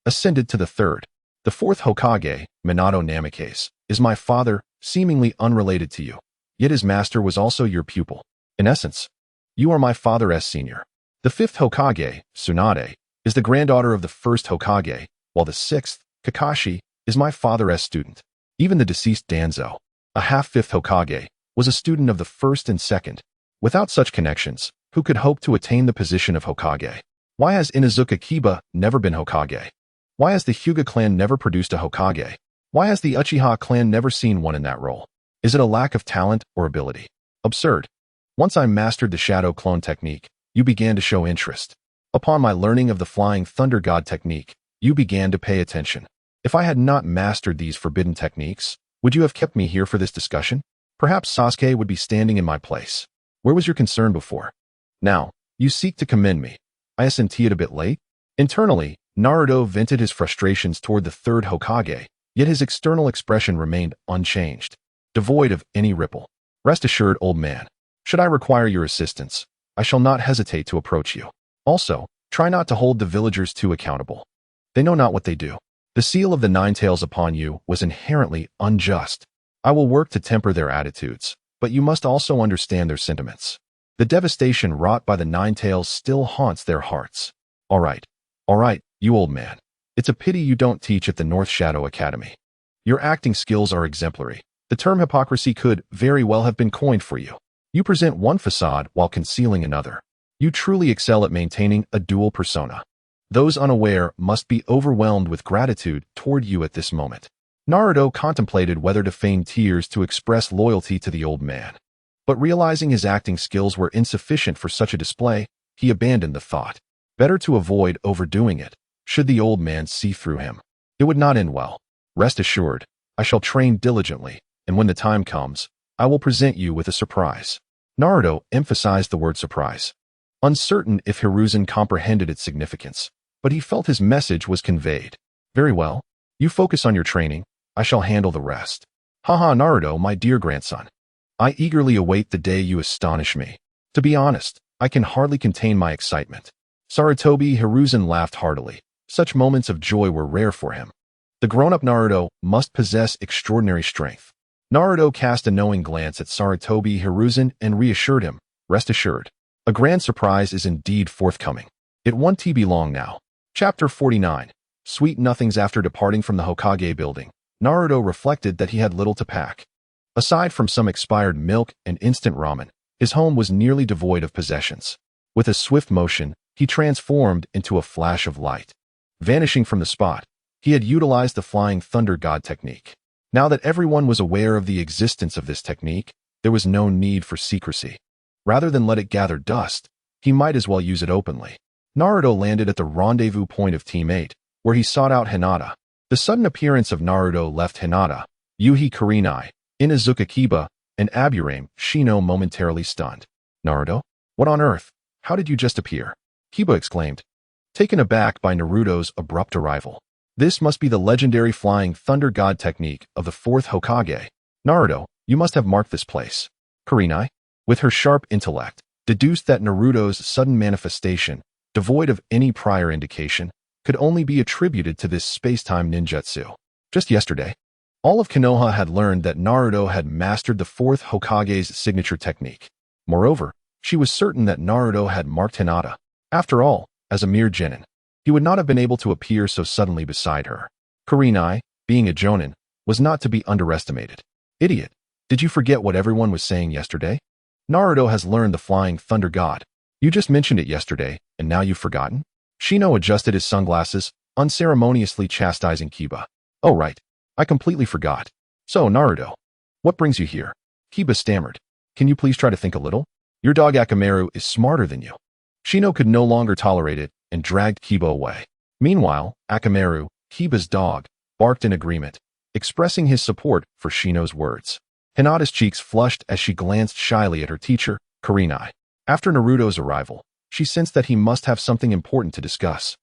ascended to the third. The fourth Hokage, Minato Namikaze, is my father, seemingly unrelated to you. Yet his master was also your pupil. In essence, you are my father as senior. The fifth Hokage, Tsunade, is the granddaughter of the first Hokage, while the sixth, Kakashi, is my father as student. Even the deceased Danzo, a half-fifth Hokage, was a student of the first and second. Without such connections, who could hope to attain the position of Hokage? Why has Inuzuka Kiba never been Hokage? Why has the Hyuga clan never produced a Hokage? Why has the Uchiha clan never seen one in that role? Is it a lack of talent or ability? Absurd. Once I mastered the shadow clone technique, you began to show interest. Upon my learning of the flying thunder god technique, you began to pay attention. If I had not mastered these forbidden techniques, would you have kept me here for this discussion? Perhaps Sasuke would be standing in my place. Where was your concern before? Now, you seek to commend me. I assent it a bit late? Internally, Naruto vented his frustrations toward the third Hokage, yet his external expression remained unchanged, devoid of any ripple. Rest assured, old man. Should I require your assistance, I shall not hesitate to approach you. Also, try not to hold the villagers too accountable. They know not what they do. The seal of the Nine Tails upon you was inherently unjust. I will work to temper their attitudes, but you must also understand their sentiments. The devastation wrought by the Nine Tails still haunts their hearts. All right, you old man. It's a pity you don't teach at the North Shadow Academy. Your acting skills are exemplary. The term hypocrisy could very well have been coined for you. You present one facade while concealing another. You truly excel at maintaining a dual persona. Those unaware must be overwhelmed with gratitude toward you at this moment. Naruto contemplated whether to feign tears to express loyalty to the old man. But realizing his acting skills were insufficient for such a display, he abandoned the thought. Better to avoid overdoing it, should the old man see through him. It would not end well. Rest assured, I shall train diligently, and when the time comes, I will present you with a surprise. Naruto emphasized the word surprise, uncertain if Hiruzen comprehended its significance, but he felt his message was conveyed. Very well, you focus on your training, I shall handle the rest. Haha, Naruto, my dear grandson. I eagerly await the day you astonish me. To be honest, I can hardly contain my excitement. Sarutobi Hiruzen laughed heartily. Such moments of joy were rare for him. The grown-up Naruto must possess extraordinary strength. Naruto cast a knowing glance at Sarutobi Hiruzen and reassured him, rest assured. A grand surprise is indeed forthcoming. It won't be long now. Chapter 49. Sweet nothings. After departing from the Hokage building, Naruto reflected that he had little to pack. Aside from some expired milk and instant ramen, his home was nearly devoid of possessions. With a swift motion, he transformed into a flash of light. Vanishing from the spot, he had utilized the flying thunder god technique. Now that everyone was aware of the existence of this technique, there was no need for secrecy. Rather than let it gather dust, he might as well use it openly. Naruto landed at the rendezvous point of Team 8, where he sought out Hinata. The sudden appearance of Naruto left Hinata, Yuhi Kurenai, Inuzuka Kiba, and Aburame Shino momentarily stunned. Naruto? What on earth? How did you just appear? Kiba exclaimed, taken aback by Naruto's abrupt arrival. This must be the legendary flying thunder god technique of the fourth Hokage. Naruto, you must have marked this place. Kurenai, with her sharp intellect, deduced that Naruto's sudden manifestation, devoid of any prior indication, could only be attributed to this space-time ninjutsu. Just yesterday, all of Konoha had learned that Naruto had mastered the fourth Hokage's signature technique. Moreover, she was certain that Naruto had marked Hinata. After all, as a mere genin, he would not have been able to appear so suddenly beside her. Kurenai, being a jonin, was not to be underestimated. Idiot, did you forget what everyone was saying yesterday? Naruto has learned the flying thunder god. You just mentioned it yesterday, and now you've forgotten? Shino adjusted his sunglasses, unceremoniously chastising Kiba. Oh right, I completely forgot. So, Naruto, what brings you here? Kiba stammered. Can you please try to think a little? Your dog Akamaru is smarter than you. Shino could no longer tolerate it and dragged Kiba away. Meanwhile, Akamaru, Kiba's dog, barked in agreement, expressing his support for Shino's words. Hinata's cheeks flushed as she glanced shyly at her teacher, Kurenai. After Naruto's arrival, she sensed that he must have something important to discuss.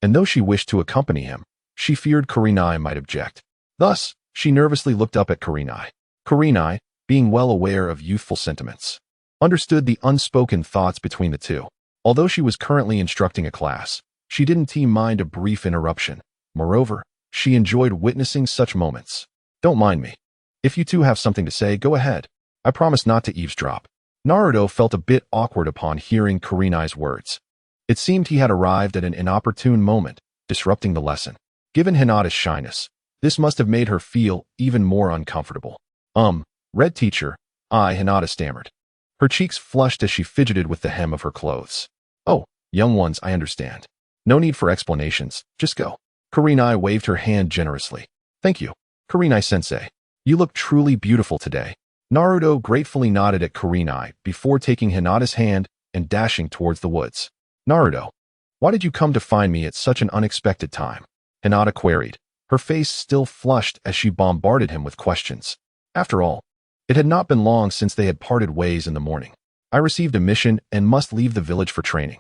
And though she wished to accompany him, she feared Kurenai might object. Thus, she nervously looked up at Kurenai. Kurenai, being well aware of youthful sentiments, understood the unspoken thoughts between the two. Although she was currently instructing a class, she didn't mind a brief interruption. Moreover, she enjoyed witnessing such moments. Don't mind me. If you two have something to say, go ahead. I promise not to eavesdrop. Naruto felt a bit awkward upon hearing Kurenai's words. It seemed he had arrived at an inopportune moment, disrupting the lesson. Given Hinata's shyness, this must have made her feel even more uncomfortable. Red teacher, Hinata stammered. Her cheeks flushed as she fidgeted with the hem of her clothes. Oh, young ones, I understand. No need for explanations, just go. Kurenai waved her hand generously. Thank you, Kurenai-sensei. You look truly beautiful today. Naruto gratefully nodded at Kurenai before taking Hinata's hand and dashing towards the woods. Naruto, why did you come to find me at such an unexpected time? Hinata queried, her face still flushed as she bombarded him with questions. After all, it had not been long since they had parted ways in the morning. I received a mission and must leave the village for training.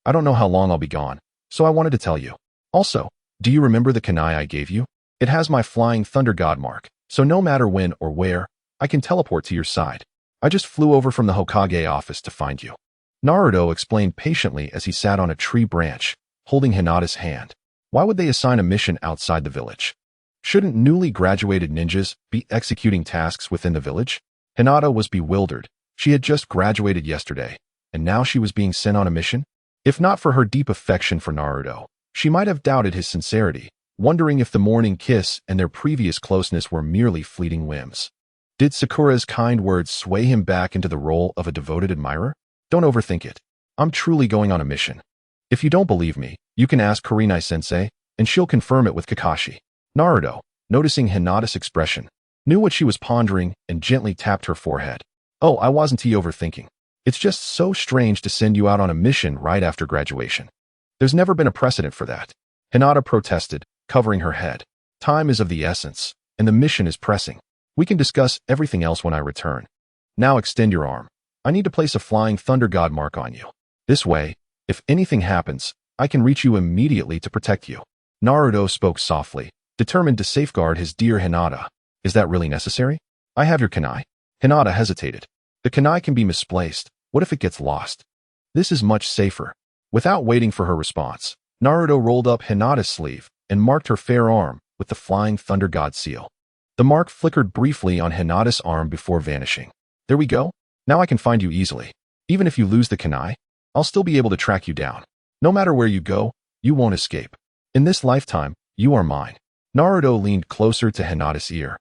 I don't know how long I'll be gone, so I wanted to tell you. Also, do you remember the kunai I gave you? It has my flying thunder god mark, so no matter when or where, I can teleport to your side. I just flew over from the Hokage office to find you. Naruto explained patiently as he sat on a tree branch, holding Hinata's hand. Why would they assign a mission outside the village? Shouldn't newly graduated ninjas be executing tasks within the village? Hinata was bewildered. She had just graduated yesterday, and now she was being sent on a mission? If not for her deep affection for Naruto, she might have doubted his sincerity, wondering if the morning kiss and their previous closeness were merely fleeting whims. Did Sakura's kind words sway him back into the role of a devoted admirer? Don't overthink it. I'm truly going on a mission. If you don't believe me, you can ask Kurenai-sensei, and she'll confirm it with Kakashi. Naruto, noticing Hinata's expression, knew what she was pondering and gently tapped her forehead. Oh, I wasn't overthinking. It's just so strange to send you out on a mission right after graduation. There's never been a precedent for that. Hinata protested, covering her head. Time is of the essence, and the mission is pressing. We can discuss everything else when I return. Now extend your arm. I need to place a flying thunder god mark on you. This way, if anything happens, I can reach you immediately to protect you. Naruto spoke softly, determined to safeguard his dear Hinata. Is that really necessary? I have your kunai. Hinata hesitated. The kunai can be misplaced. What if it gets lost? This is much safer. Without waiting for her response, Naruto rolled up Hinata's sleeve and marked her fair arm with the flying thunder god seal. The mark flickered briefly on Hinata's arm before vanishing. There we go. Now I can find you easily. Even if you lose the kunai, I'll still be able to track you down. No matter where you go, you won't escape. In this lifetime, you are mine. Naruto leaned closer to Hinata's ear,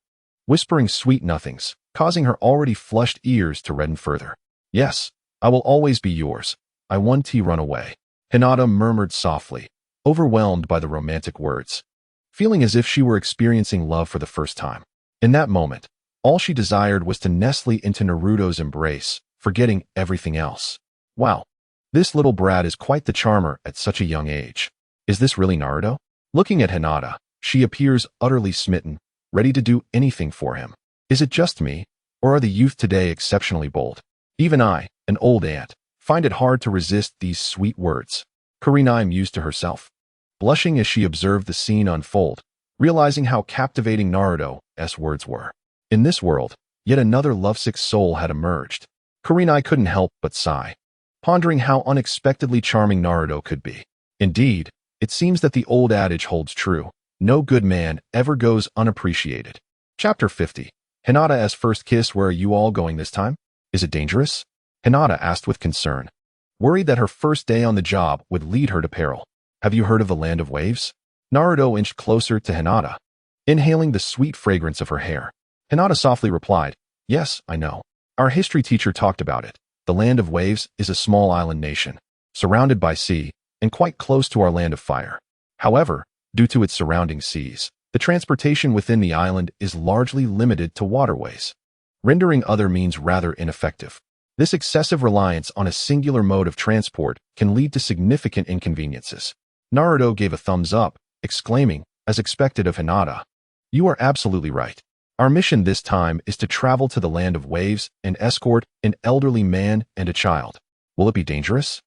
whispering sweet nothings, causing her already flushed ears to redden further. Yes, I will always be yours. I want to run away. Hinata murmured softly, overwhelmed by the romantic words, feeling as if she were experiencing love for the first time. In that moment, all she desired was to nestle into Naruto's embrace, forgetting everything else. Wow, this little brat is quite the charmer at such a young age. Is this really Naruto? Looking at Hinata, she appears utterly smitten, ready to do anything for him. Is it just me, or are the youth today exceptionally bold? Even I, an old aunt, find it hard to resist these sweet words. Kurenai mused to herself, blushing as she observed the scene unfold, realizing how captivating Naruto's words were. In this world, yet another lovesick soul had emerged. Kurenai couldn't help but sigh, pondering how unexpectedly charming Naruto could be. Indeed, it seems that the old adage holds true. No good man ever goes unappreciated. Chapter 50. Hinata's first kiss. Where are you all going this time? Is it dangerous? Hinata asked with concern, worried that her first day on the job would lead her to peril. Have you heard of the Land of Waves? Naruto inched closer to Hinata, inhaling the sweet fragrance of her hair. Hinata softly replied, "Yes, I know. Our history teacher talked about it. The Land of Waves is a small island nation, surrounded by sea, and quite close to our Land of Fire. However, due to its surrounding seas, the transportation within the island is largely limited to waterways, rendering other means rather ineffective. This excessive reliance on a singular mode of transport can lead to significant inconveniences." Naruto gave a thumbs up, exclaiming, as expected of Hinata, "You are absolutely right. Our mission this time is to travel to the Land of Waves and escort an elderly man and a child. Will it be dangerous?"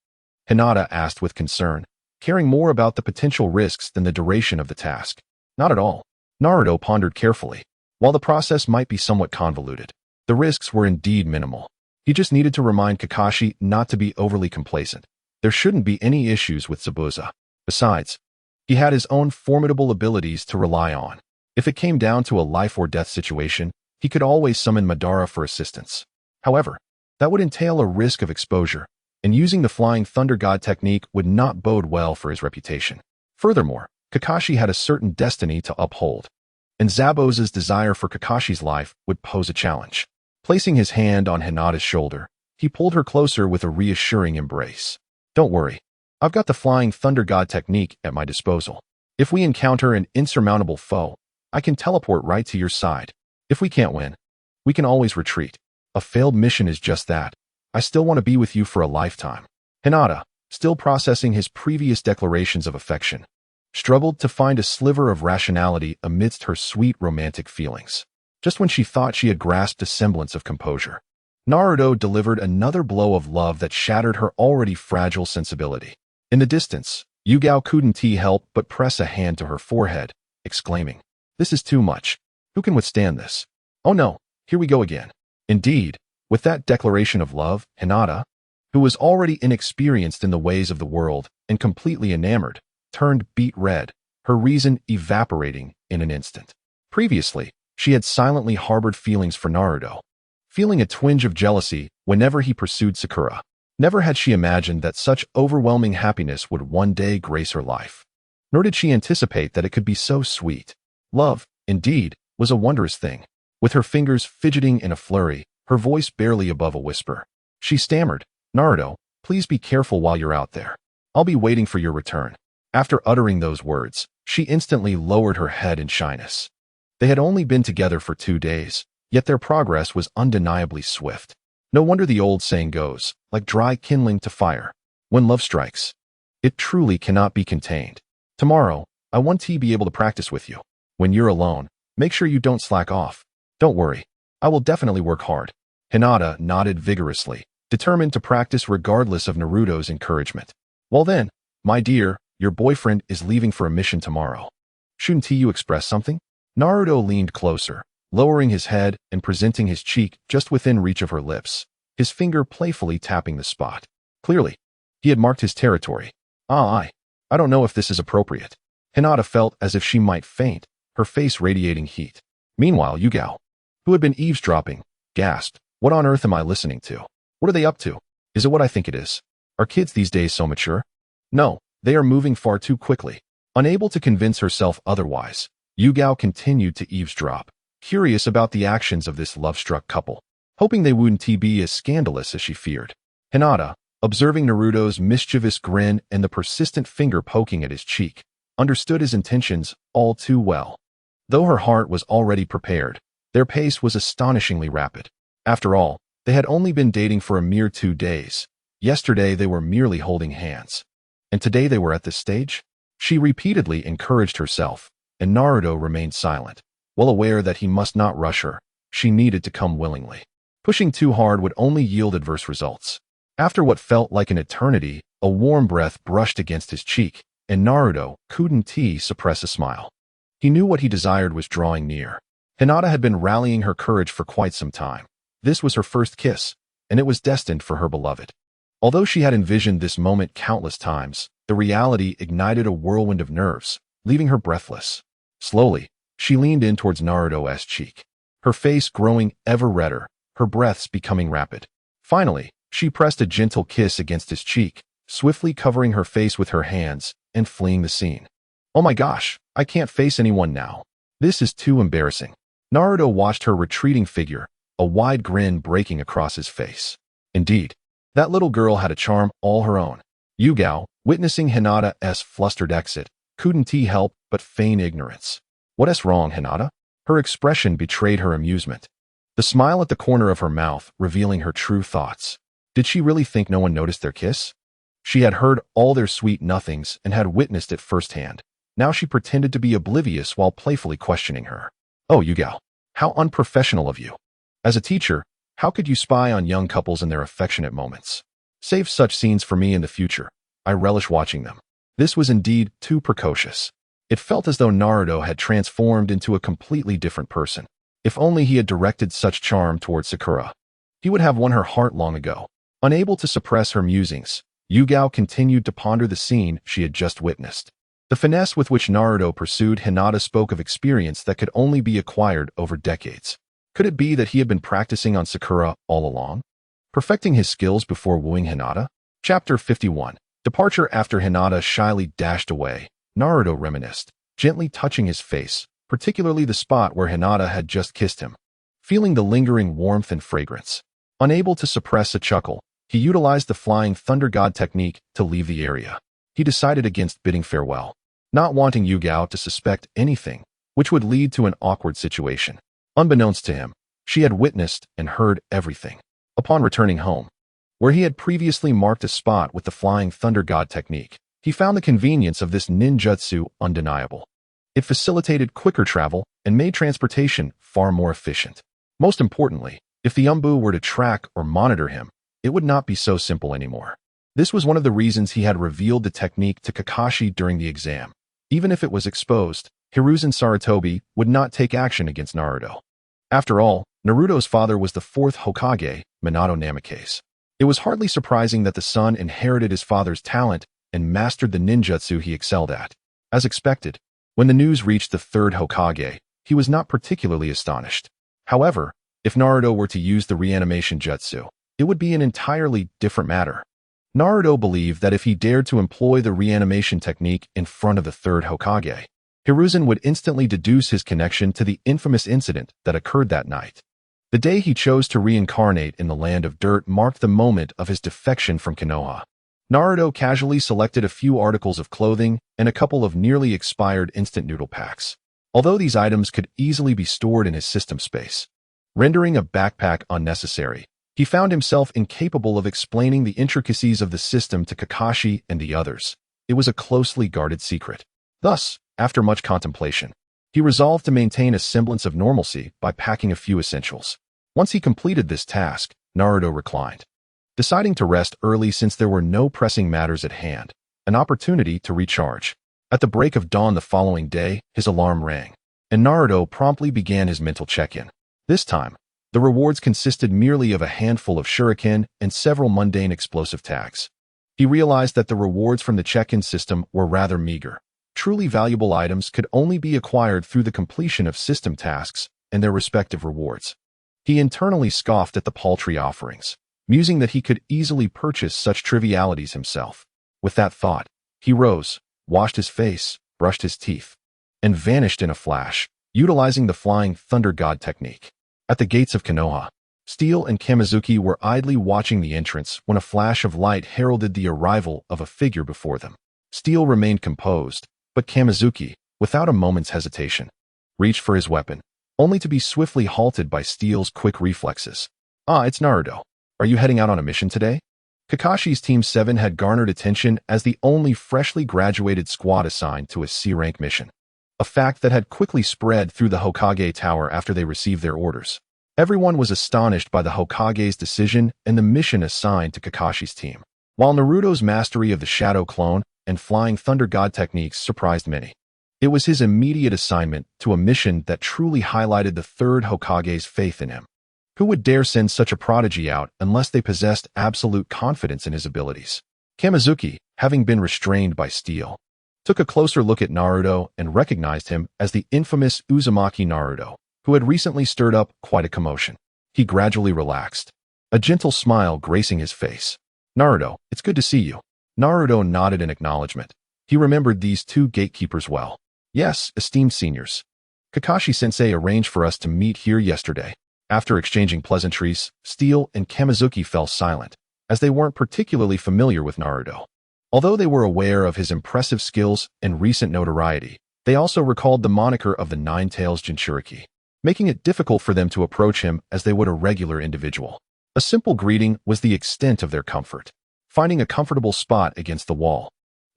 Hinata asked with concern, caring more about the potential risks than the duration of the task. "Not at all." Naruto pondered carefully. While the process might be somewhat convoluted, the risks were indeed minimal. He just needed to remind Kakashi not to be overly complacent. There shouldn't be any issues with Zabuza. Besides, he had his own formidable abilities to rely on. If it came down to a life-or-death situation, he could always summon Madara for assistance. However, that would entail a risk of exposure, and using the Flying Thunder God technique would not bode well for his reputation. Furthermore, Kakashi had a certain destiny to uphold, and Zabuza's desire for Kakashi's life would pose a challenge. Placing his hand on Hinata's shoulder, he pulled her closer with a reassuring embrace. "Don't worry. I've got the Flying Thunder God technique at my disposal. If we encounter an insurmountable foe, I can teleport right to your side. If we can't win, we can always retreat. A failed mission is just that. I still want to be with you for a lifetime." Hinata, still processing his previous declarations of affection, struggled to find a sliver of rationality amidst her sweet romantic feelings. Just when she thought she had grasped a semblance of composure, Naruto delivered another blow of love that shattered her already fragile sensibility. In the distance, Yugao couldn't help but press a hand to her forehead, exclaiming, "This is too much. Who can withstand this? Oh no, here we go again." Indeed, with that declaration of love, Hinata, who was already inexperienced in the ways of the world and completely enamored, turned beet red, her reason evaporating in an instant. Previously, she had silently harbored feelings for Naruto, feeling a twinge of jealousy whenever he pursued Sakura. Never had she imagined that such overwhelming happiness would one day grace her life. Nor did she anticipate that it could be so sweet. Love, indeed, was a wondrous thing. With her fingers fidgeting in a flurry, her voice barely above a whisper, she stammered, "Naruto, please be careful while you're out there. I'll be waiting for your return." After uttering those words, she instantly lowered her head in shyness. They had only been together for 2 days, yet their progress was undeniably swift. No wonder the old saying goes, like dry kindling to fire. When love strikes, it truly cannot be contained. "Tomorrow, I want to be able to practice with you. When you're alone, make sure you don't slack off. Don't worry, I will definitely work hard." Hinata nodded vigorously, determined to practice regardless of Naruto's encouragement. "Well then, my dear, your boyfriend is leaving for a mission tomorrow. Shouldn't you express something?" Naruto leaned closer, lowering his head and presenting his cheek just within reach of her lips, his finger playfully tapping the spot. Clearly, he had marked his territory. I don't know if this is appropriate." Hinata felt as if she might faint, her face radiating heat. Meanwhile, Yugao, who had been eavesdropping, gasped, "What on earth am I listening to? What are they up to? Is it what I think it is? Are kids these days so mature? No, they are moving far too quickly." Unable to convince herself otherwise, Yugao continued to eavesdrop, curious about the actions of this love-struck couple, hoping they wouldn't be as scandalous as she feared. Hinata, observing Naruto's mischievous grin and the persistent finger poking at his cheek, understood his intentions all too well. Though her heart was already prepared, their pace was astonishingly rapid. After all, they had only been dating for a mere 2 days. Yesterday they were merely holding hands. And today they were at this stage? She repeatedly encouraged herself, and Naruto remained silent. Well aware that he must not rush her, she needed to come willingly. Pushing too hard would only yield adverse results. After what felt like an eternity, a warm breath brushed against his cheek, and Naruto couldn't suppress a smile. He knew what he desired was drawing near. Hinata had been rallying her courage for quite some time. This was her first kiss, and it was destined for her beloved. Although she had envisioned this moment countless times, the reality ignited a whirlwind of nerves, leaving her breathless. Slowly, she leaned in towards Naruto's cheek, her face growing ever redder, her breaths becoming rapid. Finally, she pressed a gentle kiss against his cheek, swiftly covering her face with her hands, and fleeing the scene. Oh my gosh, I can't face anyone now. This is too embarrassing. Naruto watched her retreating figure, a wide grin breaking across his face. Indeed, that little girl had a charm all her own. Yugao, witnessing Hinata's flustered exit, couldn't help but feign ignorance. What's wrong, Hinata? Her expression betrayed her amusement. The smile at the corner of her mouth revealing her true thoughts. Did she really think no one noticed their kiss? She had heard all their sweet nothings and had witnessed it firsthand. Now she pretended to be oblivious while playfully questioning her. Oh, Yugao, how unprofessional of you. As a teacher, how could you spy on young couples in their affectionate moments? Save such scenes for me in the future. I relish watching them. This was indeed too precocious. It felt as though Naruto had transformed into a completely different person. If only he had directed such charm towards Sakura. He would have won her heart long ago. Unable to suppress her musings, Yugao continued to ponder the scene she had just witnessed. The finesse with which Naruto pursued Hinata spoke of experience that could only be acquired over decades. Could it be that he had been practicing on Sakura all along? Perfecting his skills before wooing Hinata? Chapter 51. Departure. After Hinata shyly dashed away, Naruto reminisced, gently touching his face, particularly the spot where Hinata had just kissed him. Feeling the lingering warmth and fragrance. Unable to suppress a chuckle, he utilized the Flying Thunder God technique to leave the area. He decided against bidding farewell, not wanting Yugao to suspect anything, which would lead to an awkward situation. Unbeknownst to him, she had witnessed and heard everything. Upon returning home, where he had previously marked a spot with the Flying Thunder God technique, he found the convenience of this ninjutsu undeniable. It facilitated quicker travel and made transportation far more efficient. Most importantly, if the Umbu were to track or monitor him, it would not be so simple anymore. This was one of the reasons he had revealed the technique to Kakashi during the exam. Even if it was exposed, Hiruzen Sarutobi would not take action against Naruto. After all, Naruto's father was the fourth Hokage, Minato Namikaze. It was hardly surprising that the son inherited his father's talent and mastered the ninjutsu he excelled at. As expected, when the news reached the third Hokage, he was not particularly astonished. However, if Naruto were to use the reanimation jutsu, it would be an entirely different matter. Naruto believed that if he dared to employ the reanimation technique in front of the third Hokage, Hiruzen would instantly deduce his connection to the infamous incident that occurred that night. The day he chose to reincarnate in the land of dirt marked the moment of his defection from Konoha. Naruto casually selected a few articles of clothing and a couple of nearly expired instant noodle packs. Although these items could easily be stored in his system space, rendering a backpack unnecessary, he found himself incapable of explaining the intricacies of the system to Kakashi and the others. It was a closely guarded secret. Thus, after much contemplation, he resolved to maintain a semblance of normalcy by packing a few essentials. Once he completed this task, Naruto reclined, deciding to rest early since there were no pressing matters at hand, an opportunity to recharge. At the break of dawn the following day, his alarm rang, and Naruto promptly began his mental check-in. This time, the rewards consisted merely of a handful of shuriken and several mundane explosive tags. He realized that the rewards from the check-in system were rather meager. Truly valuable items could only be acquired through the completion of system tasks and their respective rewards. He internally scoffed at the paltry offerings, musing that he could easily purchase such trivialities himself. With that thought, he rose, washed his face, brushed his teeth, and vanished in a flash, utilizing the Flying Thunder God technique. At the gates of Konoha, Steel and Kamizuki were idly watching the entrance when a flash of light heralded the arrival of a figure before them. Steel remained composed, but Kamizuki, without a moment's hesitation, reached for his weapon, only to be swiftly halted by Steel's quick reflexes. "Ah, it's Naruto. Are you heading out on a mission today?" Kakashi's Team 7 had garnered attention as the only freshly graduated squad assigned to a C-rank mission, a fact that had quickly spread through the Hokage Tower after they received their orders. Everyone was astonished by the Hokage's decision and the mission assigned to Kakashi's team, while Naruto's mastery of the Shadow Clone and Flying Thunder God techniques surprised many. It was his immediate assignment to a mission that truly highlighted the third Hokage's faith in him. Who would dare send such a prodigy out unless they possessed absolute confidence in his abilities? Kamizuki, having been restrained by Steel, took a closer look at Naruto and recognized him as the infamous Uzumaki Naruto, who had recently stirred up quite a commotion. He gradually relaxed, a gentle smile gracing his face. "Naruto, it's good to see you." Naruto nodded in acknowledgement. He remembered these two gatekeepers well. Yes, esteemed seniors. Kakashi-sensei arranged for us to meet here yesterday. After exchanging pleasantries, Steel and Kamizuki fell silent, as they weren't particularly familiar with Naruto. Although they were aware of his impressive skills and recent notoriety, they also recalled the moniker of the Nine Tails Jinchuriki, making it difficult for them to approach him as they would a regular individual. A simple greeting was the extent of their comfort. Finding a comfortable spot against the wall,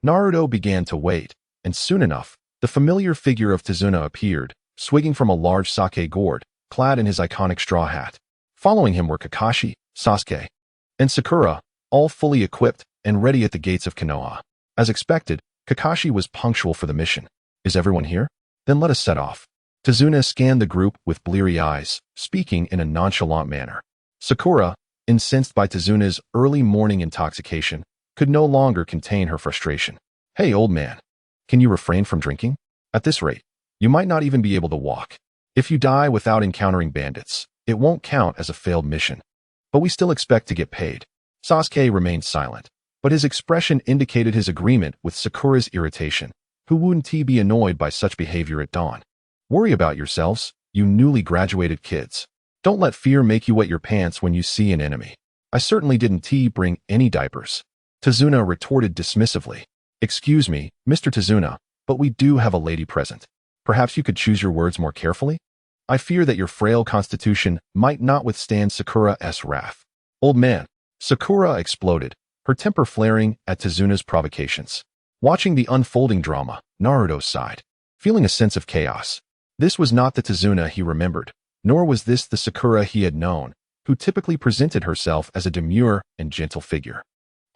Naruto began to wait, and soon enough, the familiar figure of Tazuna appeared, swigging from a large sake gourd, clad in his iconic straw hat. Following him were Kakashi, Sasuke, and Sakura, all fully equipped and ready at the gates of Konoha. As expected, Kakashi was punctual for the mission. Is everyone here? Then let us set off. Tazuna scanned the group with bleary eyes, speaking in a nonchalant manner. Sakura, incensed by Tazuna's early morning intoxication, could no longer contain her frustration. Hey, old man. Can you refrain from drinking? At this rate, you might not even be able to walk. If you die without encountering bandits, it won't count as a failed mission. But we still expect to get paid. Sasuke remained silent, but his expression indicated his agreement with Sakura's irritation. Who wouldn't he be annoyed by such behavior at dawn? Worry about yourselves, you newly graduated kids. Don't let fear make you wet your pants when you see an enemy. I certainly didn't bring any diapers. Tazuna retorted dismissively. Excuse me, Mr. Tazuna, but we do have a lady present. Perhaps you could choose your words more carefully? I fear that your frail constitution might not withstand Sakura's wrath. Old man. Sakura exploded, her temper flaring at Tazuna's provocations. Watching the unfolding drama, Naruto sighed, feeling a sense of chaos. This was not the Tazuna he remembered, nor was this the Sakura he had known, who typically presented herself as a demure and gentle figure.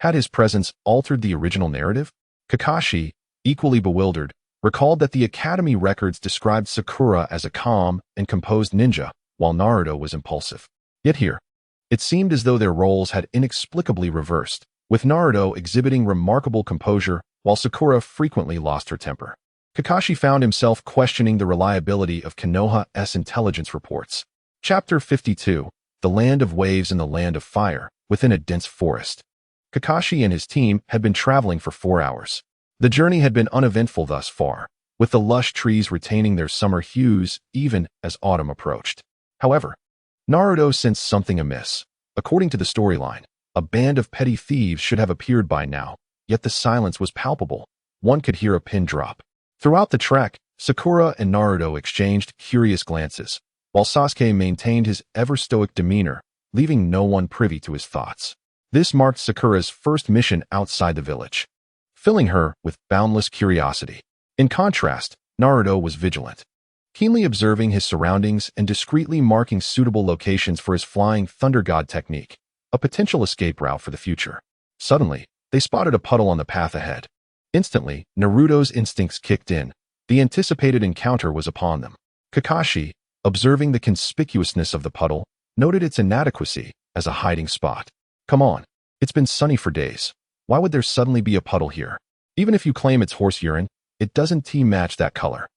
Had his presence altered the original narrative? Kakashi, equally bewildered, recalled that the Academy records described Sakura as a calm and composed ninja, while Naruto was impulsive. Yet here, it seemed as though their roles had inexplicably reversed, with Naruto exhibiting remarkable composure while Sakura frequently lost her temper. Kakashi found himself questioning the reliability of Konoha's intelligence reports. Chapter 52, The Land of Waves and the Land of Fire, within a dense forest. Kakashi and his team had been traveling for 4 hours. The journey had been uneventful thus far, with the lush trees retaining their summer hues even as autumn approached. However, Naruto sensed something amiss. According to the storyline, a band of petty thieves should have appeared by now, yet the silence was palpable. One could hear a pin drop. Throughout the trek, Sakura and Naruto exchanged curious glances, while Sasuke maintained his ever-stoic demeanor, leaving no one privy to his thoughts. This marked Sakura's first mission outside the village, filling her with boundless curiosity. In contrast, Naruto was vigilant, keenly observing his surroundings and discreetly marking suitable locations for his flying thunder god technique, a potential escape route for the future. Suddenly, they spotted a puddle on the path ahead. Instantly, Naruto's instincts kicked in. The anticipated encounter was upon them. Kakashi, observing the conspicuousness of the puddle, noted its inadequacy as a hiding spot. Come on, it's been sunny for days. Why would there suddenly be a puddle here? Even if you claim it's horse urine, it doesn't match that color.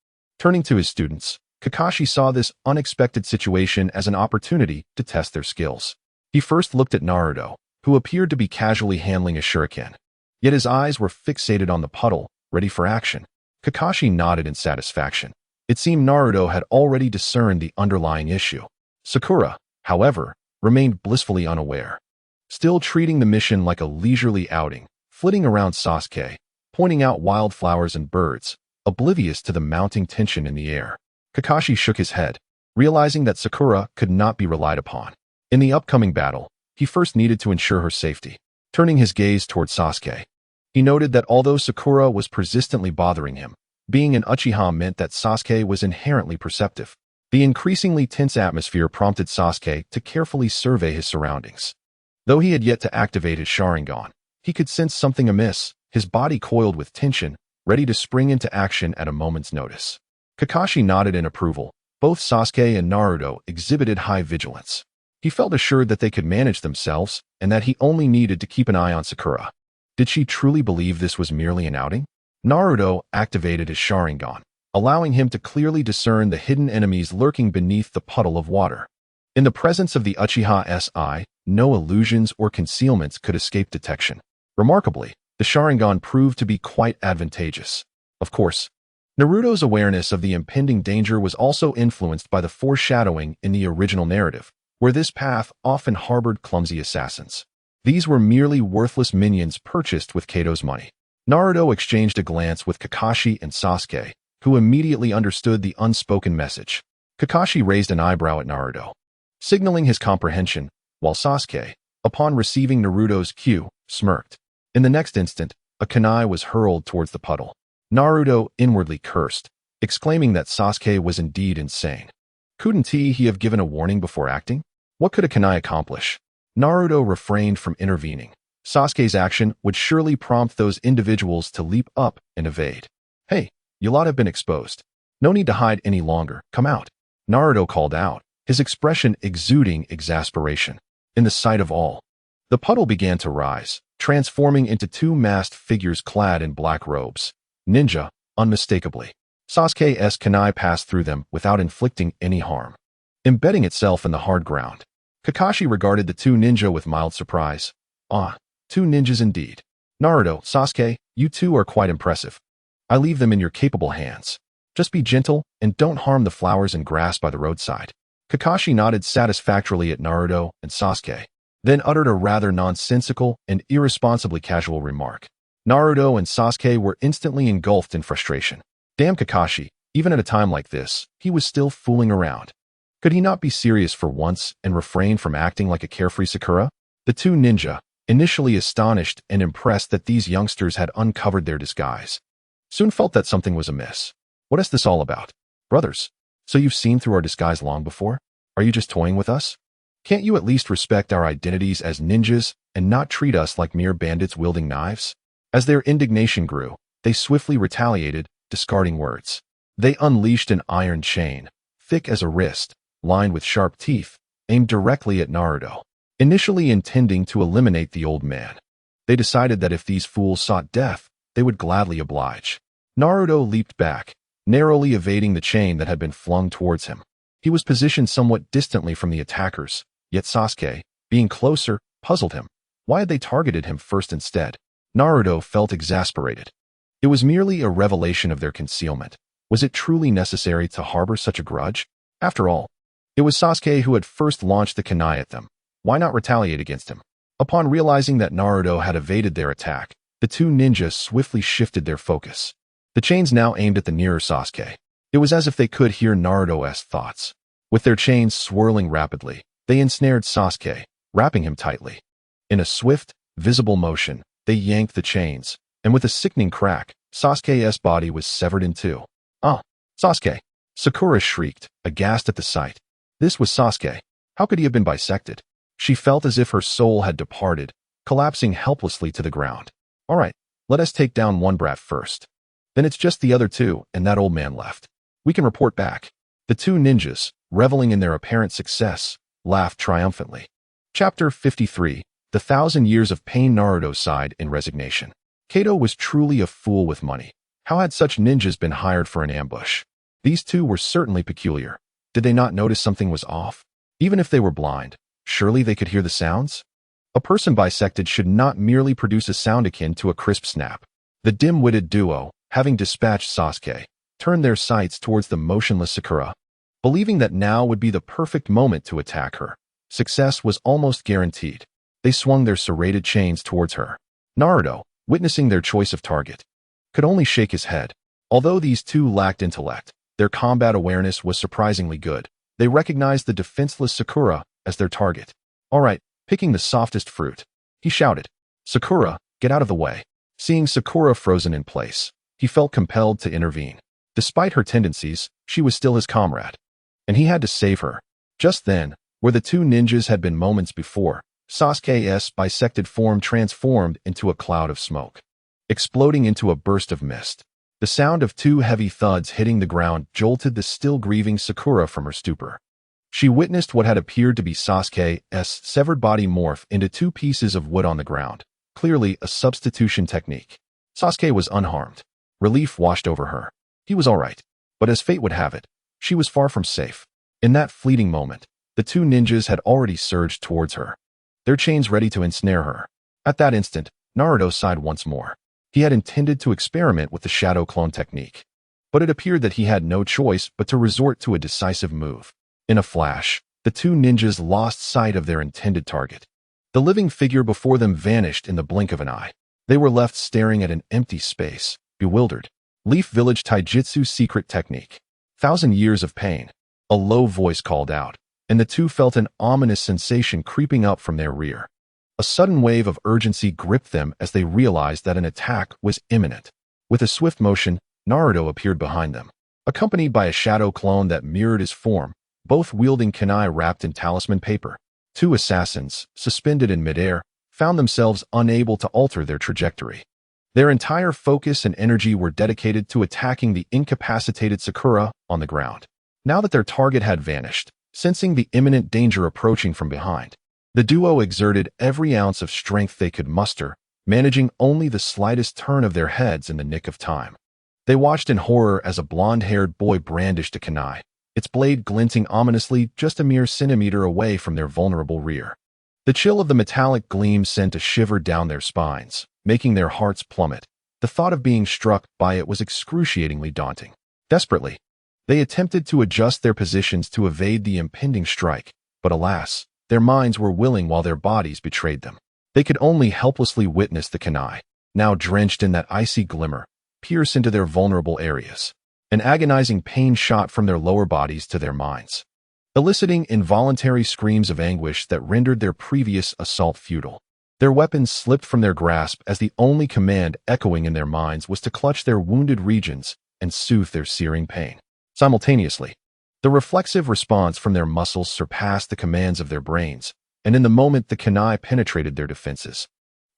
Turning to his students, Kakashi saw this unexpected situation as an opportunity to test their skills. He first looked at Naruto, who appeared to be casually handling a shuriken. Yet his eyes were fixated on the puddle, ready for action. Kakashi nodded in satisfaction. It seemed Naruto had already discerned the underlying issue. Sakura, however, remained blissfully unaware, still treating the mission like a leisurely outing, flitting around Sasuke, pointing out wildflowers and birds, oblivious to the mounting tension in the air. Kakashi shook his head, realizing that Sakura could not be relied upon. In the upcoming battle, he first needed to ensure her safety. Turning his gaze toward Sasuke, he noted that although Sakura was persistently bothering him, being an Uchiha meant that Sasuke was inherently perceptive. The increasingly tense atmosphere prompted Sasuke to carefully survey his surroundings. Though he had yet to activate his Sharingan, he could sense something amiss, his body coiled with tension, ready to spring into action at a moment's notice. Kakashi nodded in approval. Both Sasuke and Naruto exhibited high vigilance. He felt assured that they could manage themselves, and that he only needed to keep an eye on Sakura. Did she truly believe this was merely an outing? Naruto activated his Sharingan, allowing him to clearly discern the hidden enemies lurking beneath the puddle of water. In the presence of the Uchiha's eye, no illusions or concealments could escape detection. Remarkably, The Sharingan proved to be quite advantageous. Of course, Naruto's awareness of the impending danger was also influenced by the foreshadowing in the original narrative, where this path often harbored clumsy assassins. These were merely worthless minions purchased with Kato's money. Naruto exchanged a glance with Kakashi and Sasuke, who immediately understood the unspoken message. Kakashi raised an eyebrow at Naruto, signaling his comprehension, while Sasuke, upon receiving Naruto's cue, smirked. In the next instant, a kunai was hurled towards the puddle. Naruto inwardly cursed, exclaiming that Sasuke was indeed insane. Couldn't he have given a warning before acting? What could a kunai accomplish? Naruto refrained from intervening. Sasuke's action would surely prompt those individuals to leap up and evade. Hey, you lot have been exposed. No need to hide any longer. Come out. Naruto called out, his expression exuding exasperation. In the sight of all, the puddle began to rise, transforming into two masked figures clad in black robes. Ninja, unmistakably. Sasuke's kunai passed through them without inflicting any harm, embedding itself in the hard ground. Kakashi regarded the two ninja with mild surprise. Ah, two ninjas indeed. Naruto, Sasuke, you two are quite impressive. I leave them in your capable hands. Just be gentle and don't harm the flowers and grass by the roadside. Kakashi nodded satisfactorily at Naruto and Sasuke, then uttered a rather nonsensical and irresponsibly casual remark. Naruto and Sasuke were instantly engulfed in frustration. Damn Kakashi, even at a time like this, he was still fooling around. Could he not be serious for once and refrain from acting like a carefree Sakura? The two ninja, initially astonished and impressed that these youngsters had uncovered their disguise, soon felt that something was amiss. What is this all about? Brothers, so you've seen through our disguise long before? Are you just toying with us? Can't you at least respect our identities as ninjas and not treat us like mere bandits wielding knives? As their indignation grew, they swiftly retaliated, discarding words. They unleashed an iron chain, thick as a wrist, lined with sharp teeth, aimed directly at Naruto. Initially intending to eliminate the old man, they decided that if these fools sought death, they would gladly oblige. Naruto leaped back, narrowly evading the chain that had been flung towards him. He was positioned somewhat distantly from the attackers, yet Sasuke, being closer, puzzled him. Why had they targeted him first instead? Naruto felt exasperated. It was merely a revelation of their concealment. Was it truly necessary to harbor such a grudge? After all, it was Sasuke who had first launched the kunai at them. Why not retaliate against him? Upon realizing that Naruto had evaded their attack, the two ninjas swiftly shifted their focus. The chains now aimed at the nearer Sasuke. It was as if they could hear Naruto's thoughts. With their chains swirling rapidly, they ensnared Sasuke, wrapping him tightly. In a swift, visible motion, they yanked the chains, and with a sickening crack, Sasuke's body was severed in two. Ah, Sasuke! Sakura shrieked, aghast at the sight. This was Sasuke. How could he have been bisected? She felt as if her soul had departed, collapsing helplessly to the ground. All right, let us take down one brat first. Then it's just the other two and that old man left. We can report back. The two ninjas, reveling in their apparent success, laughed triumphantly. Chapter 53. The 1,000 Years of Pain. Naruto sighed in resignation. Kato was truly a fool with money. How had such ninjas been hired for an ambush? These two were certainly peculiar. Did they not notice something was off? Even if they were blind, surely they could hear the sounds? A person bisected should not merely produce a sound akin to a crisp snap. The dim-witted duo, having dispatched Sasuke, turned their sights towards the motionless Sakura. Believing that now would be the perfect moment to attack her, success was almost guaranteed. They swung their serrated chains towards her. Naruto, witnessing their choice of target, could only shake his head. Although these two lacked intellect, their combat awareness was surprisingly good. They recognized the defenseless Sakura as their target. All right, picking the softest fruit. He shouted, Sakura, get out of the way. Seeing Sakura frozen in place, he felt compelled to intervene. Despite her tendencies, she was still his comrade, and he had to save her. Just then, where the two ninjas had been moments before, Sasuke's bisected form transformed into a cloud of smoke, exploding into a burst of mist. The sound of two heavy thuds hitting the ground jolted the still grieving Sakura from her stupor. She witnessed what had appeared to be Sasuke's severed body morph into two pieces of wood on the ground, clearly a substitution technique. Sasuke was unharmed. Relief washed over her. He was all right, but as fate would have it, she was far from safe. In that fleeting moment, the two ninjas had already surged towards her, their chains ready to ensnare her. At that instant, Naruto sighed once more. He had intended to experiment with the shadow clone technique, but it appeared that he had no choice but to resort to a decisive move. In a flash, the two ninjas lost sight of their intended target. The living figure before them vanished in the blink of an eye. They were left staring at an empty space, bewildered. Leaf Village Taijutsu secret technique. 1,000 years of pain. A low voice called out, and the two felt an ominous sensation creeping up from their rear. A sudden wave of urgency gripped them as they realized that an attack was imminent. With a swift motion, Naruto appeared behind them, accompanied by a shadow clone that mirrored his form, both wielding kunai wrapped in talisman paper. Two assassins, suspended in midair, found themselves unable to alter their trajectory. Their entire focus and energy were dedicated to attacking the incapacitated Sakura on the ground. Now that their target had vanished, sensing the imminent danger approaching from behind, the duo exerted every ounce of strength they could muster, managing only the slightest turn of their heads in the nick of time. They watched in horror as a blonde-haired boy brandished a kunai, its blade glinting ominously just a mere centimeter away from their vulnerable rear. The chill of the metallic gleam sent a shiver down their spines, making their hearts plummet. The thought of being struck by it was excruciatingly daunting. Desperately, they attempted to adjust their positions to evade the impending strike, but alas, their minds were willing while their bodies betrayed them. They could only helplessly witness the kunai, now drenched in that icy glimmer, pierce into their vulnerable areas. An agonizing pain shot from their lower bodies to their minds, eliciting involuntary screams of anguish that rendered their previous assault futile. Their weapons slipped from their grasp as the only command echoing in their minds was to clutch their wounded regions and soothe their searing pain. Simultaneously, the reflexive response from their muscles surpassed the commands of their brains, and in the moment the kunai penetrated their defenses,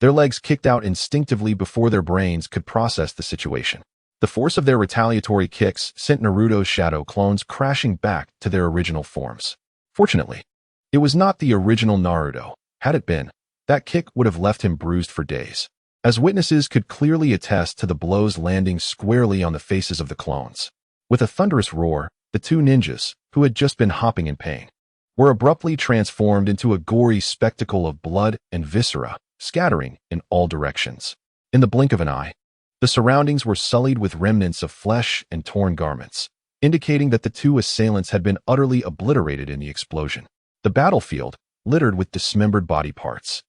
their legs kicked out instinctively before their brains could process the situation. The force of their retaliatory kicks sent Naruto's shadow clones crashing back to their original forms. Fortunately, it was not the original Naruto. Had it been, that kick would have left him bruised for days, as witnesses could clearly attest to the blows landing squarely on the faces of the clones. With a thunderous roar, the two ninjas, who had just been hopping in pain, were abruptly transformed into a gory spectacle of blood and viscera, scattering in all directions. In the blink of an eye, the surroundings were sullied with remnants of flesh and torn garments, indicating that the two assailants had been utterly obliterated in the explosion. The battlefield, littered with dismembered body parts,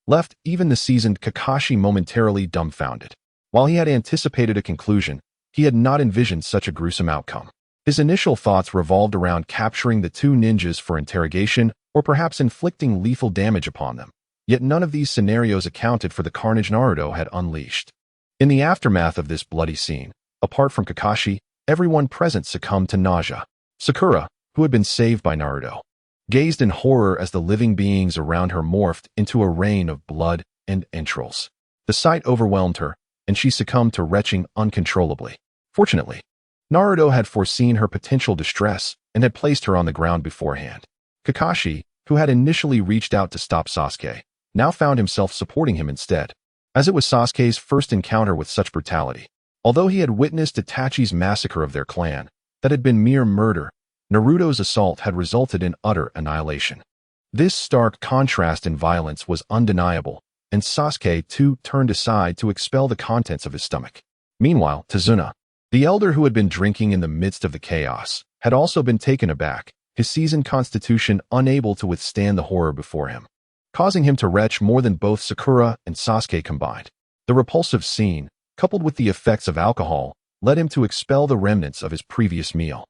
left even the seasoned Kakashi momentarily dumbfounded. While he had anticipated a conclusion, he had not envisioned such a gruesome outcome. His initial thoughts revolved around capturing the two ninjas for interrogation or perhaps inflicting lethal damage upon them. Yet none of these scenarios accounted for the carnage Naruto had unleashed. In the aftermath of this bloody scene, apart from Kakashi, everyone present succumbed to nausea. Sakura, who had been saved by Naruto, gazed in horror as the living beings around her morphed into a rain of blood and entrails. The sight overwhelmed her, and she succumbed to retching uncontrollably. Fortunately, Naruto had foreseen her potential distress and had placed her on the ground beforehand. Kakashi, who had initially reached out to stop Sasuke, now found himself supporting him instead, as it was Sasuke's first encounter with such brutality. Although he had witnessed Itachi's massacre of their clan, that had been mere murder, Naruto's assault had resulted in utter annihilation. This stark contrast in violence was undeniable, and Sasuke too turned aside to expel the contents of his stomach. Meanwhile, Tazuna, the elder who had been drinking in the midst of the chaos, had also been taken aback, his seasoned constitution unable to withstand the horror before him, causing him to retch more than both Sakura and Sasuke combined. The repulsive scene, coupled with the effects of alcohol, led him to expel the remnants of his previous meal.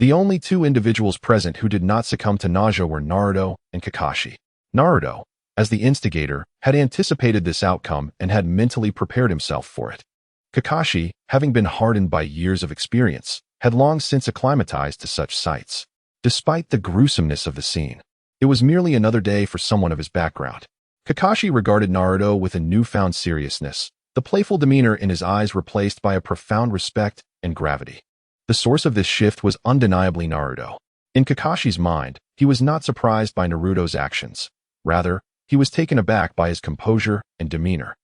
The only two individuals present who did not succumb to nausea were Naruto and Kakashi. Naruto, as the instigator, had anticipated this outcome and had mentally prepared himself for it. Kakashi, having been hardened by years of experience, had long since acclimatized to such sights. Despite the gruesomeness of the scene, it was merely another day for someone of his background. Kakashi regarded Naruto with a newfound seriousness, the playful demeanor in his eyes replaced by a profound respect and gravity. The source of this shift was undeniably Naruto. In Kakashi's mind, he was not surprised by Naruto's actions. Rather, he was taken aback by his composure and demeanor.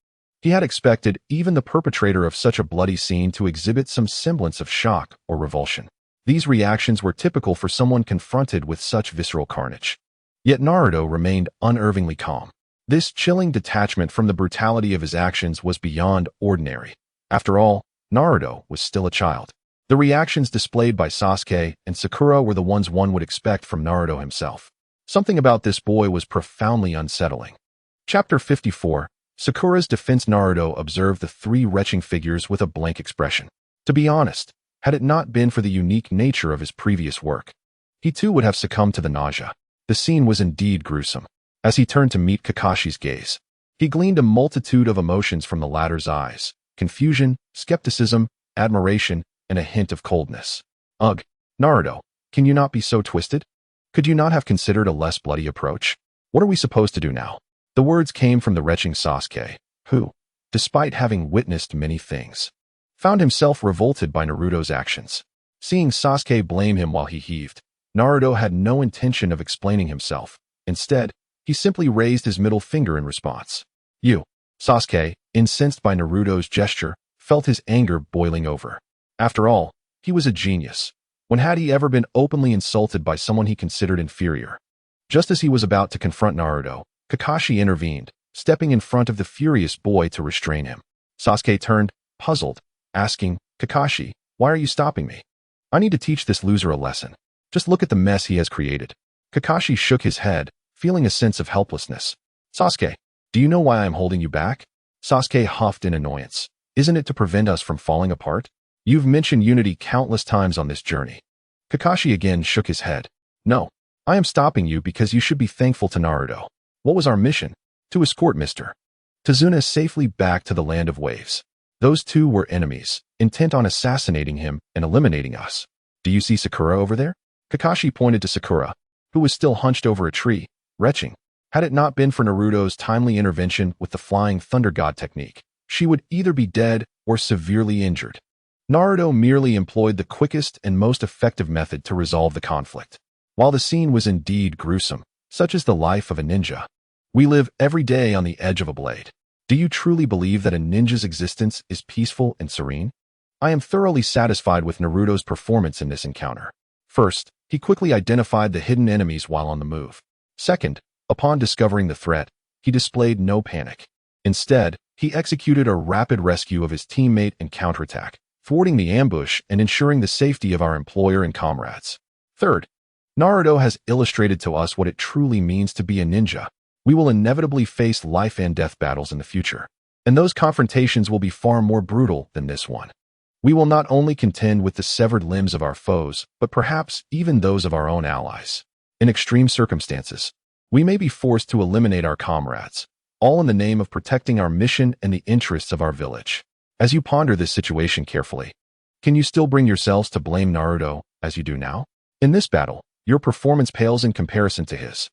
He had expected even the perpetrator of such a bloody scene to exhibit some semblance of shock or revulsion. These reactions were typical for someone confronted with such visceral carnage. Yet Naruto remained unervingly calm. This chilling detachment from the brutality of his actions was beyond ordinary. After all, Naruto was still a child. The reactions displayed by Sasuke and Sakura were the ones one would expect from Naruto himself. Something about this boy was profoundly unsettling. Chapter 54, Sakura's Defense. Naruto observed the three retching figures with a blank expression. To be honest, had it not been for the unique nature of his previous work, he too would have succumbed to the nausea. The scene was indeed gruesome. As he turned to meet Kakashi's gaze, he gleaned a multitude of emotions from the latter's eyes: confusion, skepticism, admiration, and a hint of coldness. Ugh, Naruto, can you not be so twisted? Could you not have considered a less bloody approach? What are we supposed to do now? The words came from the retching Sasuke, who, despite having witnessed many things, found himself revolted by Naruto's actions. Seeing Sasuke blame him while he heaved, Naruto had no intention of explaining himself. Instead, he simply raised his middle finger in response. Sasuke, incensed by Naruto's gesture, felt his anger boiling over. After all, he was a genius. When had he ever been openly insulted by someone he considered inferior? Just as he was about to confront Naruto, Kakashi intervened, stepping in front of the furious boy to restrain him. Sasuke turned, puzzled, asking, "Kakashi, why are you stopping me? I need to teach this loser a lesson. Just look at the mess he has created." Kakashi shook his head, feeling a sense of helplessness. "Sasuke, do you know why I am holding you back?" Sasuke huffed in annoyance. "Isn't it to prevent us from falling apart? You've mentioned unity countless times on this journey." Kakashi again shook his head. "No, I am stopping you because you should be thankful to Naruto. What was our mission? To escort Mr. Tazuna safely back to the Land of Waves. Those two were enemies, intent on assassinating him and eliminating us. Do you see Sakura over there?" Kakashi pointed to Sakura, who was still hunched over a tree, retching. Had it not been for Naruto's timely intervention with the Flying Thunder God technique, she would either be dead or severely injured. Naruto merely employed the quickest and most effective method to resolve the conflict. While the scene was indeed gruesome, such is the life of a ninja. We live every day on the edge of a blade. Do you truly believe that a ninja's existence is peaceful and serene? I am thoroughly satisfied with Naruto's performance in this encounter. First, he quickly identified the hidden enemies while on the move. Second, upon discovering the threat, he displayed no panic. Instead, he executed a rapid rescue of his teammate and counterattack, thwarting the ambush and ensuring the safety of our employer and comrades. Third, Naruto has illustrated to us what it truly means to be a ninja. We will inevitably face life and death battles in the future, and those confrontations will be far more brutal than this one. We will not only contend with the severed limbs of our foes, but perhaps even those of our own allies. In extreme circumstances, we may be forced to eliminate our comrades, all in the name of protecting our mission and the interests of our village. As you ponder this situation carefully, can you still bring yourselves to blame Naruto as you do now? In this battle, your performance pales in comparison to his.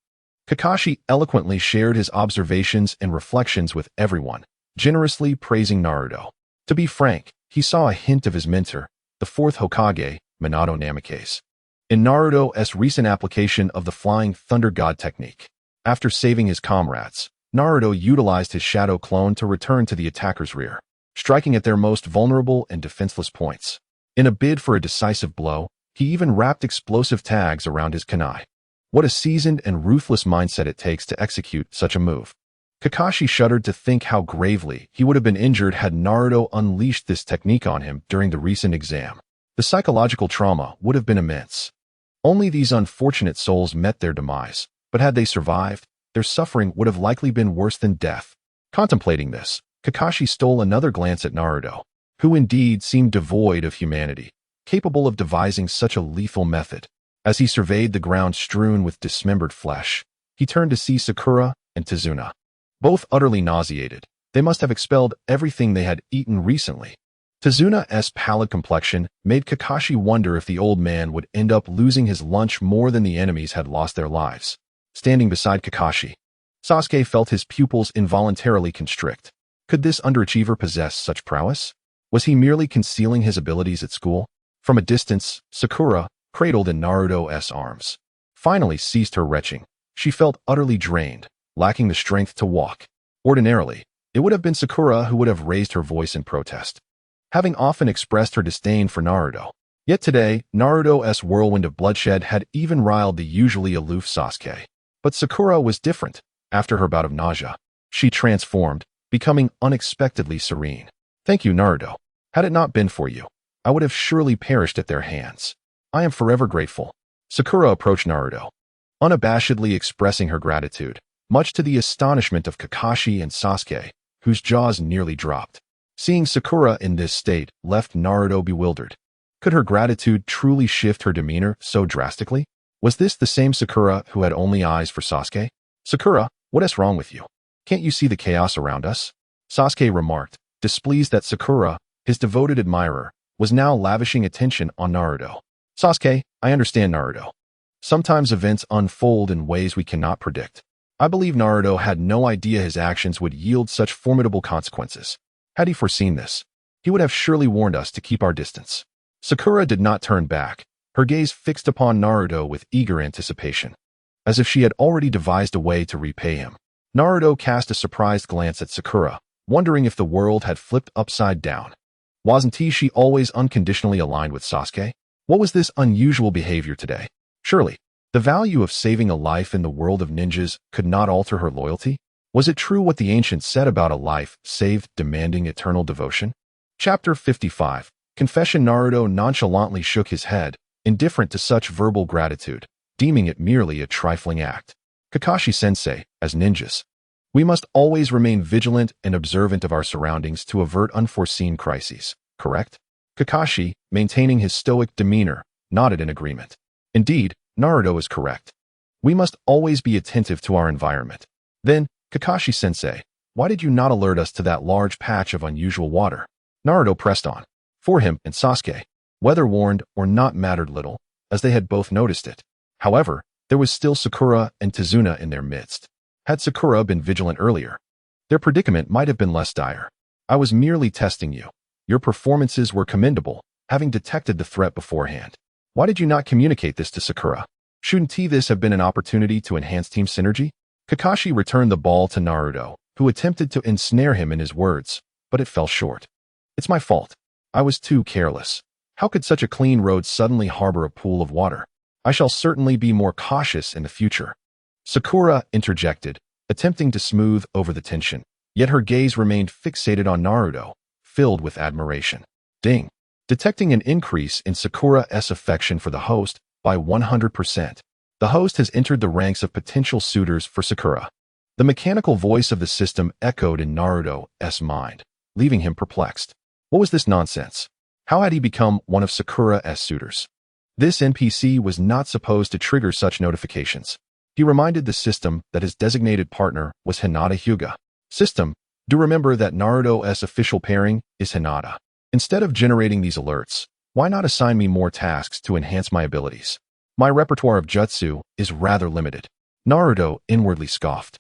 Kakashi eloquently shared his observations and reflections with everyone, generously praising Naruto. To be frank, he saw a hint of his mentor, the fourth Hokage, Minato Namikaze, in Naruto's recent application of the Flying Thunder God technique. After saving his comrades, Naruto utilized his shadow clone to return to the attacker's rear, striking at their most vulnerable and defenseless points. In a bid for a decisive blow, he even wrapped explosive tags around his kunai. What a seasoned and ruthless mindset it takes to execute such a move. Kakashi shuddered to think how gravely he would have been injured had Naruto unleashed this technique on him during the recent exam. The psychological trauma would have been immense. Only these unfortunate souls met their demise, but had they survived, their suffering would have likely been worse than death. Contemplating this, Kakashi stole another glance at Naruto, who indeed seemed devoid of humanity, capable of devising such a lethal method. As he surveyed the ground strewn with dismembered flesh, he turned to see Sakura and Tazuna. Both utterly nauseated, they must have expelled everything they had eaten recently. Tazuna's pallid complexion made Kakashi wonder if the old man would end up losing his lunch more than the enemies had lost their lives. Standing beside Kakashi, Sasuke felt his pupils involuntarily constrict. Could this underachiever possess such prowess? Was he merely concealing his abilities at school? From a distance, Sakura, cradled in Naruto's arms, finally ceased her retching. She felt utterly drained, lacking the strength to walk. Ordinarily, it would have been Sakura who would have raised her voice in protest, having often expressed her disdain for Naruto. Yet today, Naruto's whirlwind of bloodshed had even riled the usually aloof Sasuke. But Sakura was different. After her bout of nausea, She transformed, becoming unexpectedly serene. Thank you, Naruto. Had it not been for you, I would have surely perished at their hands. I am forever grateful. Sakura approached Naruto, unabashedly expressing her gratitude, much to the astonishment of Kakashi and Sasuke, whose jaws nearly dropped. Seeing Sakura in this state left Naruto bewildered. Could her gratitude truly shift her demeanor so drastically? Was this the same Sakura who had only eyes for Sasuke? Sakura, what is wrong with you? Can't you see the chaos around us? Sasuke remarked, displeased that Sakura, his devoted admirer, was now lavishing attention on Naruto. Sasuke, I understand Naruto. Sometimes events unfold in ways we cannot predict. I believe Naruto had no idea his actions would yield such formidable consequences. Had he foreseen this, he would have surely warned us to keep our distance. Sakura did not turn back, her gaze fixed upon Naruto with eager anticipation, as if she had already devised a way to repay him. Naruto cast a surprised glance at Sakura, wondering if the world had flipped upside down. Wasn't she always unconditionally aligned with Sasuke? What was this unusual behavior today? Surely, the value of saving a life in the world of ninjas could not alter her loyalty? Was it true what the ancients said about a life saved demanding eternal devotion? Chapter 55. Confession. Naruto nonchalantly shook his head, indifferent to such verbal gratitude, deeming it merely a trifling act. Kakashi-sensei, as ninjas, we must always remain vigilant and observant of our surroundings to avert unforeseen crises, correct? Kakashi, maintaining his stoic demeanor, nodded in agreement. Indeed, Naruto is correct. We must always be attentive to our environment. Then, Kakashi-sensei, why did you not alert us to that large patch of unusual water? Naruto pressed on. For him and Sasuke, whether warned or not mattered little, as they had both noticed it. However, there was still Sakura and Tazuna in their midst. Had Sakura been vigilant earlier, their predicament might have been less dire. I was merely testing you. Your performances were commendable, having detected the threat beforehand. Why did you not communicate this to Sakura? Shouldn't this have been an opportunity to enhance team synergy? Kakashi returned the ball to Naruto, who attempted to ensnare him in his words, but it fell short. It's my fault. I was too careless. How could such a clean road suddenly harbor a pool of water? I shall certainly be more cautious in the future. Sakura interjected, attempting to smooth over the tension, yet her gaze remained fixated on Naruto, filled with admiration. Ding! Detecting an increase in Sakura's affection for the host by 100%. The host has entered the ranks of potential suitors for Sakura. The mechanical voice of the system echoed in Naruto's mind, leaving him perplexed. What was this nonsense? How had he become one of Sakura's suitors? This NPC was not supposed to trigger such notifications. He reminded the system that his designated partner was Hinata Hyuga. System, do remember that Naruto's official pairing is Hinata. Instead of generating these alerts, why not assign me more tasks to enhance my abilities? My repertoire of jutsu is rather limited. Naruto inwardly scoffed,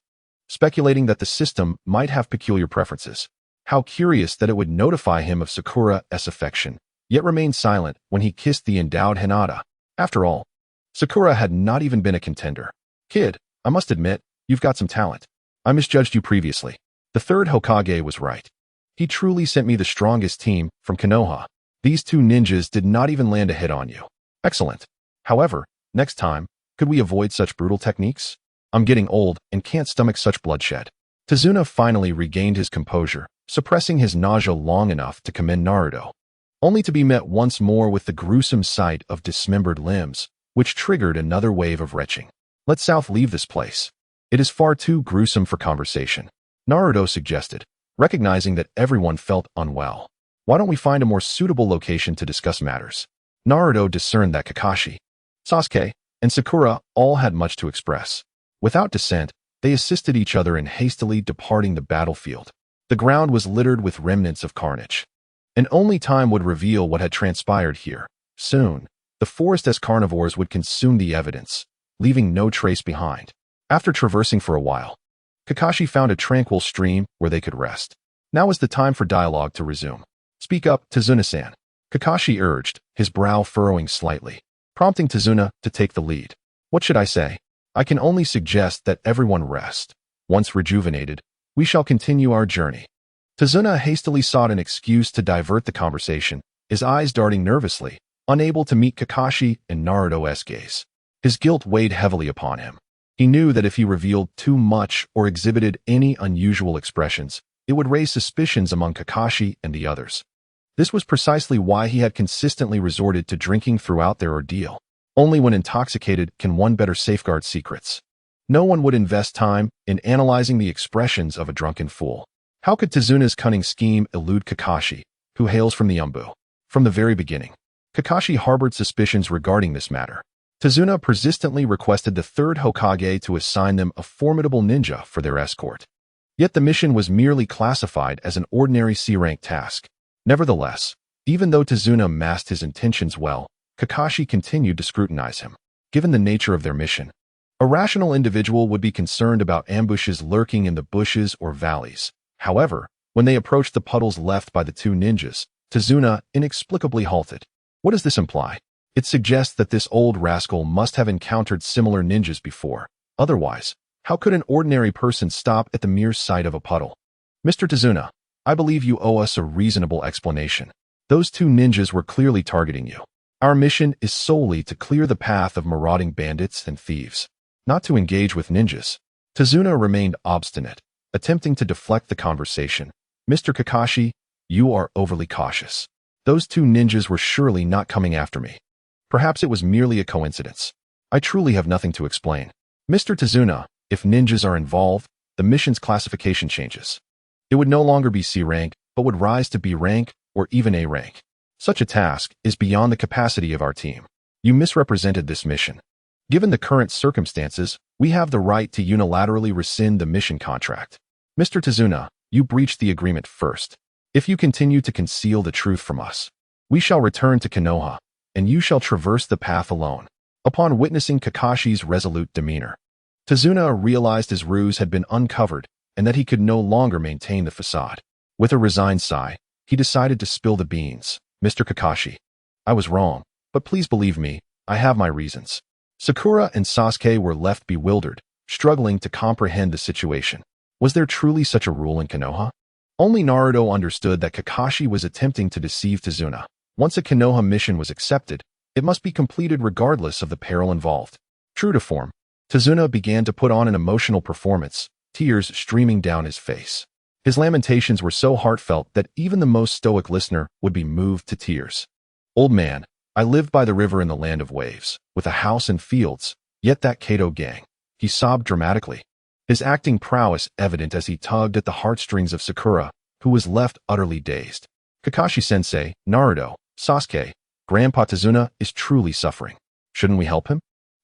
speculating that the system might have peculiar preferences. How curious that it would notify him of Sakura's affection, yet remain silent when he kissed the endowed Hinata. After all, Sakura had not even been a contender. Kid, I must admit, you've got some talent. I misjudged you previously. The third Hokage was right. He truly sent me the strongest team from Konoha. These two ninjas did not even land a hit on you. Excellent. However, next time, could we avoid such brutal techniques? I'm getting old and can't stomach such bloodshed. Tazuna finally regained his composure, suppressing his nausea long enough to commend Naruto, only to be met once more with the gruesome sight of dismembered limbs, which triggered another wave of retching. Let South leave this place. It is far too gruesome for conversation, Naruto suggested, recognizing that everyone felt unwell. Why don't we find a more suitable location to discuss matters? Naruto discerned that Kakashi, Sasuke, and Sakura all had much to express. Without dissent, they assisted each other in hastily departing the battlefield. The ground was littered with remnants of carnage, and only time would reveal what had transpired here. Soon, the forest as carnivores would consume the evidence, leaving no trace behind. After traversing for a while, Kakashi found a tranquil stream where they could rest. Now was the time for dialogue to resume. Speak up, Tazuna-san, Kakashi urged, his brow furrowing slightly, prompting Tazuna to take the lead. What should I say? I can only suggest that everyone rest. Once rejuvenated, we shall continue our journey. Tazuna hastily sought an excuse to divert the conversation, his eyes darting nervously, unable to meet Kakashi and Naruto's gaze. His guilt weighed heavily upon him. He knew that if he revealed too much or exhibited any unusual expressions, it would raise suspicions among Kakashi and the others. This was precisely why he had consistently resorted to drinking throughout their ordeal. Only when intoxicated can one better safeguard secrets. No one would invest time in analyzing the expressions of a drunken fool. How could Tezuna's cunning scheme elude Kakashi, who hails from the Umbu? From the very beginning, Kakashi harbored suspicions regarding this matter. Tezuna persistently requested the third Hokage to assign them a formidable ninja for their escort. Yet the mission was merely classified as an ordinary C-rank task. Nevertheless, even though Tezuna masked his intentions well, Kakashi continued to scrutinize him. Given the nature of their mission, a rational individual would be concerned about ambushes lurking in the bushes or valleys. However, when they approached the puddles left by the two ninjas, Tezuna inexplicably halted. What does this imply? It suggests that this old rascal must have encountered similar ninjas before. Otherwise, how could an ordinary person stop at the mere sight of a puddle? Mr. Tezuna, I believe you owe us a reasonable explanation. Those two ninjas were clearly targeting you. Our mission is solely to clear the path of marauding bandits and thieves, not to engage with ninjas. Tezuna remained obstinate, attempting to deflect the conversation. Mr. Kakashi, you are overly cautious. Those two ninjas were surely not coming after me. Perhaps it was merely a coincidence. I truly have nothing to explain. Mr. Tezuna, if ninjas are involved, the mission's classification changes. It would no longer be C rank, but would rise to B rank or even A rank. Such a task is beyond the capacity of our team. You misrepresented this mission. Given the current circumstances, we have the right to unilaterally rescind the mission contract. Mr. Tezuna, you breached the agreement first. If you continue to conceal the truth from us, we shall return to Konoha, and you shall traverse the path alone. Upon witnessing Kakashi's resolute demeanor, Tezuna realized his ruse had been uncovered and that he could no longer maintain the facade. With a resigned sigh, he decided to spill the beans. Mr. Kakashi, I was wrong, but please believe me, I have my reasons. Sakura and Sasuke were left bewildered, struggling to comprehend the situation. Was there truly such a rule in Konoha? Only Naruto understood that Kakashi was attempting to deceive Tezuna. Once a Konoha mission was accepted, it must be completed regardless of the peril involved. True to form, Tezuna began to put on an emotional performance, tears streaming down his face. His lamentations were so heartfelt that even the most stoic listener would be moved to tears. Old man, I lived by the river in the land of waves, with a house and fields, yet that Kato gang. He sobbed dramatically, his acting prowess evident as he tugged at the heartstrings of Sakura, who was left utterly dazed. Kakashi-sensei, Naruto, Sasuke, Grandpa Tezuna is truly suffering. Shouldn't we help him?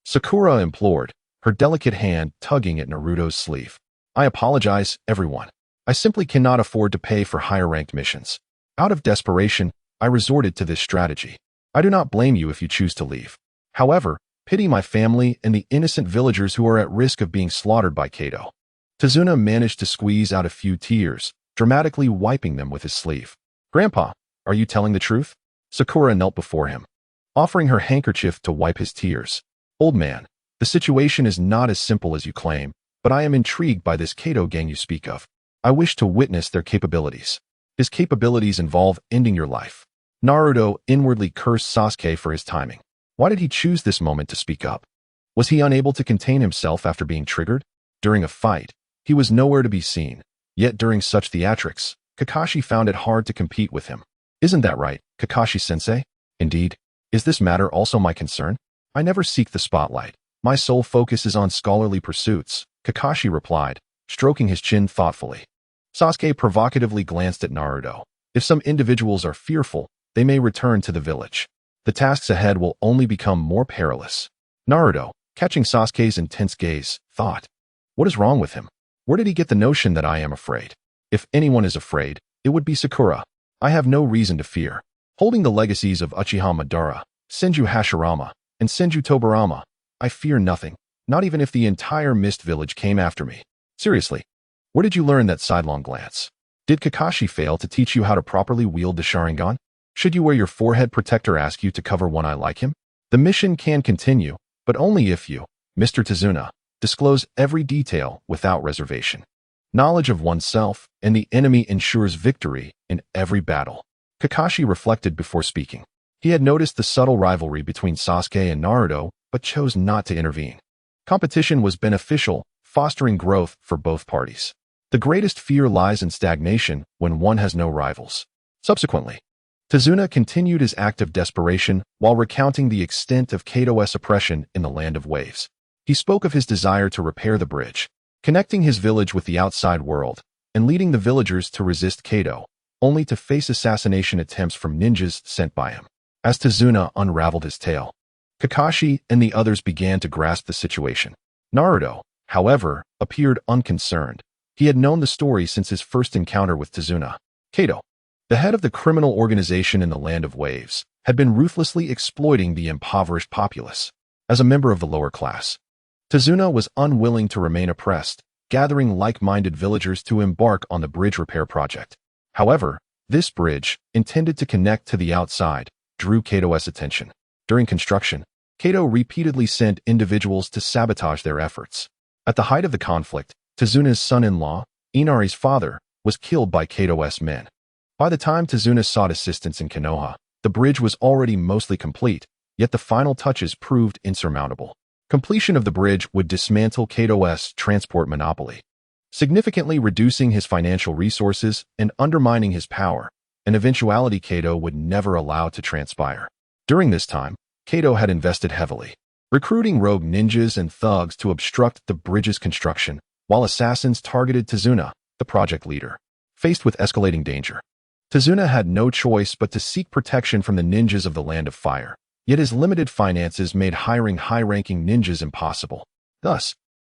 Sakura implored, her delicate hand tugging at Naruto's sleeve. I apologize, everyone. I simply cannot afford to pay for higher-ranked missions. Out of desperation, I resorted to this strategy. I do not blame you if you choose to leave. However, pity my family and the innocent villagers who are at risk of being slaughtered by Kato. Tezuna managed to squeeze out a few tears, dramatically wiping them with his sleeve. Grandpa, are you telling the truth? Sakura knelt before him, offering her handkerchief to wipe his tears. Old man, the situation is not as simple as you claim, but I am intrigued by this Kato gang you speak of. I wish to witness their capabilities. His capabilities involve ending your life. Naruto inwardly cursed Sasuke for his timing. Why did he choose this moment to speak up? Was he unable to contain himself after being triggered? During a fight, he was nowhere to be seen. Yet during such theatrics, Kakashi found it hard to compete with him. Isn't that right, Kakashi-sensei? Indeed. Is this matter also my concern? I never seek the spotlight. My sole focus is on scholarly pursuits, Kakashi replied, stroking his chin thoughtfully. Sasuke provocatively glanced at Naruto. If some individuals are fearful, they may return to the village. The tasks ahead will only become more perilous. Naruto, catching Sasuke's intense gaze, thought, what is wrong with him? Where did he get the notion that I am afraid? If anyone is afraid, it would be Sakura. I have no reason to fear. Holding the legacies of Uchiha Madara, Senju Hashirama, and Senju Tobarama, I fear nothing, not even if the entire Mist Village came after me. Seriously, where did you learn that sidelong glance? Did Kakashi fail to teach you how to properly wield the Sharingan? Should you wear your forehead protector ask you to cover one eye like him? The mission can continue, but only if you, Mr. Tezuna, disclose every detail without reservation. Knowledge of oneself and the enemy ensures victory in every battle. Kakashi reflected before speaking. He had noticed the subtle rivalry between Sasuke and Naruto, but chose not to intervene. Competition was beneficial, fostering growth for both parties. The greatest fear lies in stagnation when one has no rivals. Subsequently, Tazuna continued his act of desperation while recounting the extent of Kato's oppression in the Land of Waves. He spoke of his desire to repair the bridge, connecting his village with the outside world, and leading the villagers to resist Kato, only to face assassination attempts from ninjas sent by him. As Tazuna unraveled his tale, Kakashi and the others began to grasp the situation. Naruto, however, appeared unconcerned. He had known the story since his first encounter with Tazuna. Kato, the head of the criminal organization in the Land of Waves, had been ruthlessly exploiting the impoverished populace. As a member of the lower class, Tazuna was unwilling to remain oppressed, gathering like-minded villagers to embark on the bridge repair project. However, this bridge, intended to connect to the outside, drew Kato's attention. During construction, Kato repeatedly sent individuals to sabotage their efforts. At the height of the conflict, Tazuna's son-in-law, Inari's father, was killed by Kato's men. By the time Tazuna sought assistance in Konoha, the bridge was already mostly complete, yet the final touches proved insurmountable. Completion of the bridge would dismantle Kato's transport monopoly, significantly reducing his financial resources and undermining his power, an eventuality Kato would never allow to transpire. During this time, Kato had invested heavily, recruiting rogue ninjas and thugs to obstruct the bridge's construction, while assassins targeted Tazuna, the project leader. Faced with escalating danger, Tazuna had no choice but to seek protection from the ninjas of the Land of Fire. Yet his limited finances made hiring high-ranking ninjas impossible. Thus,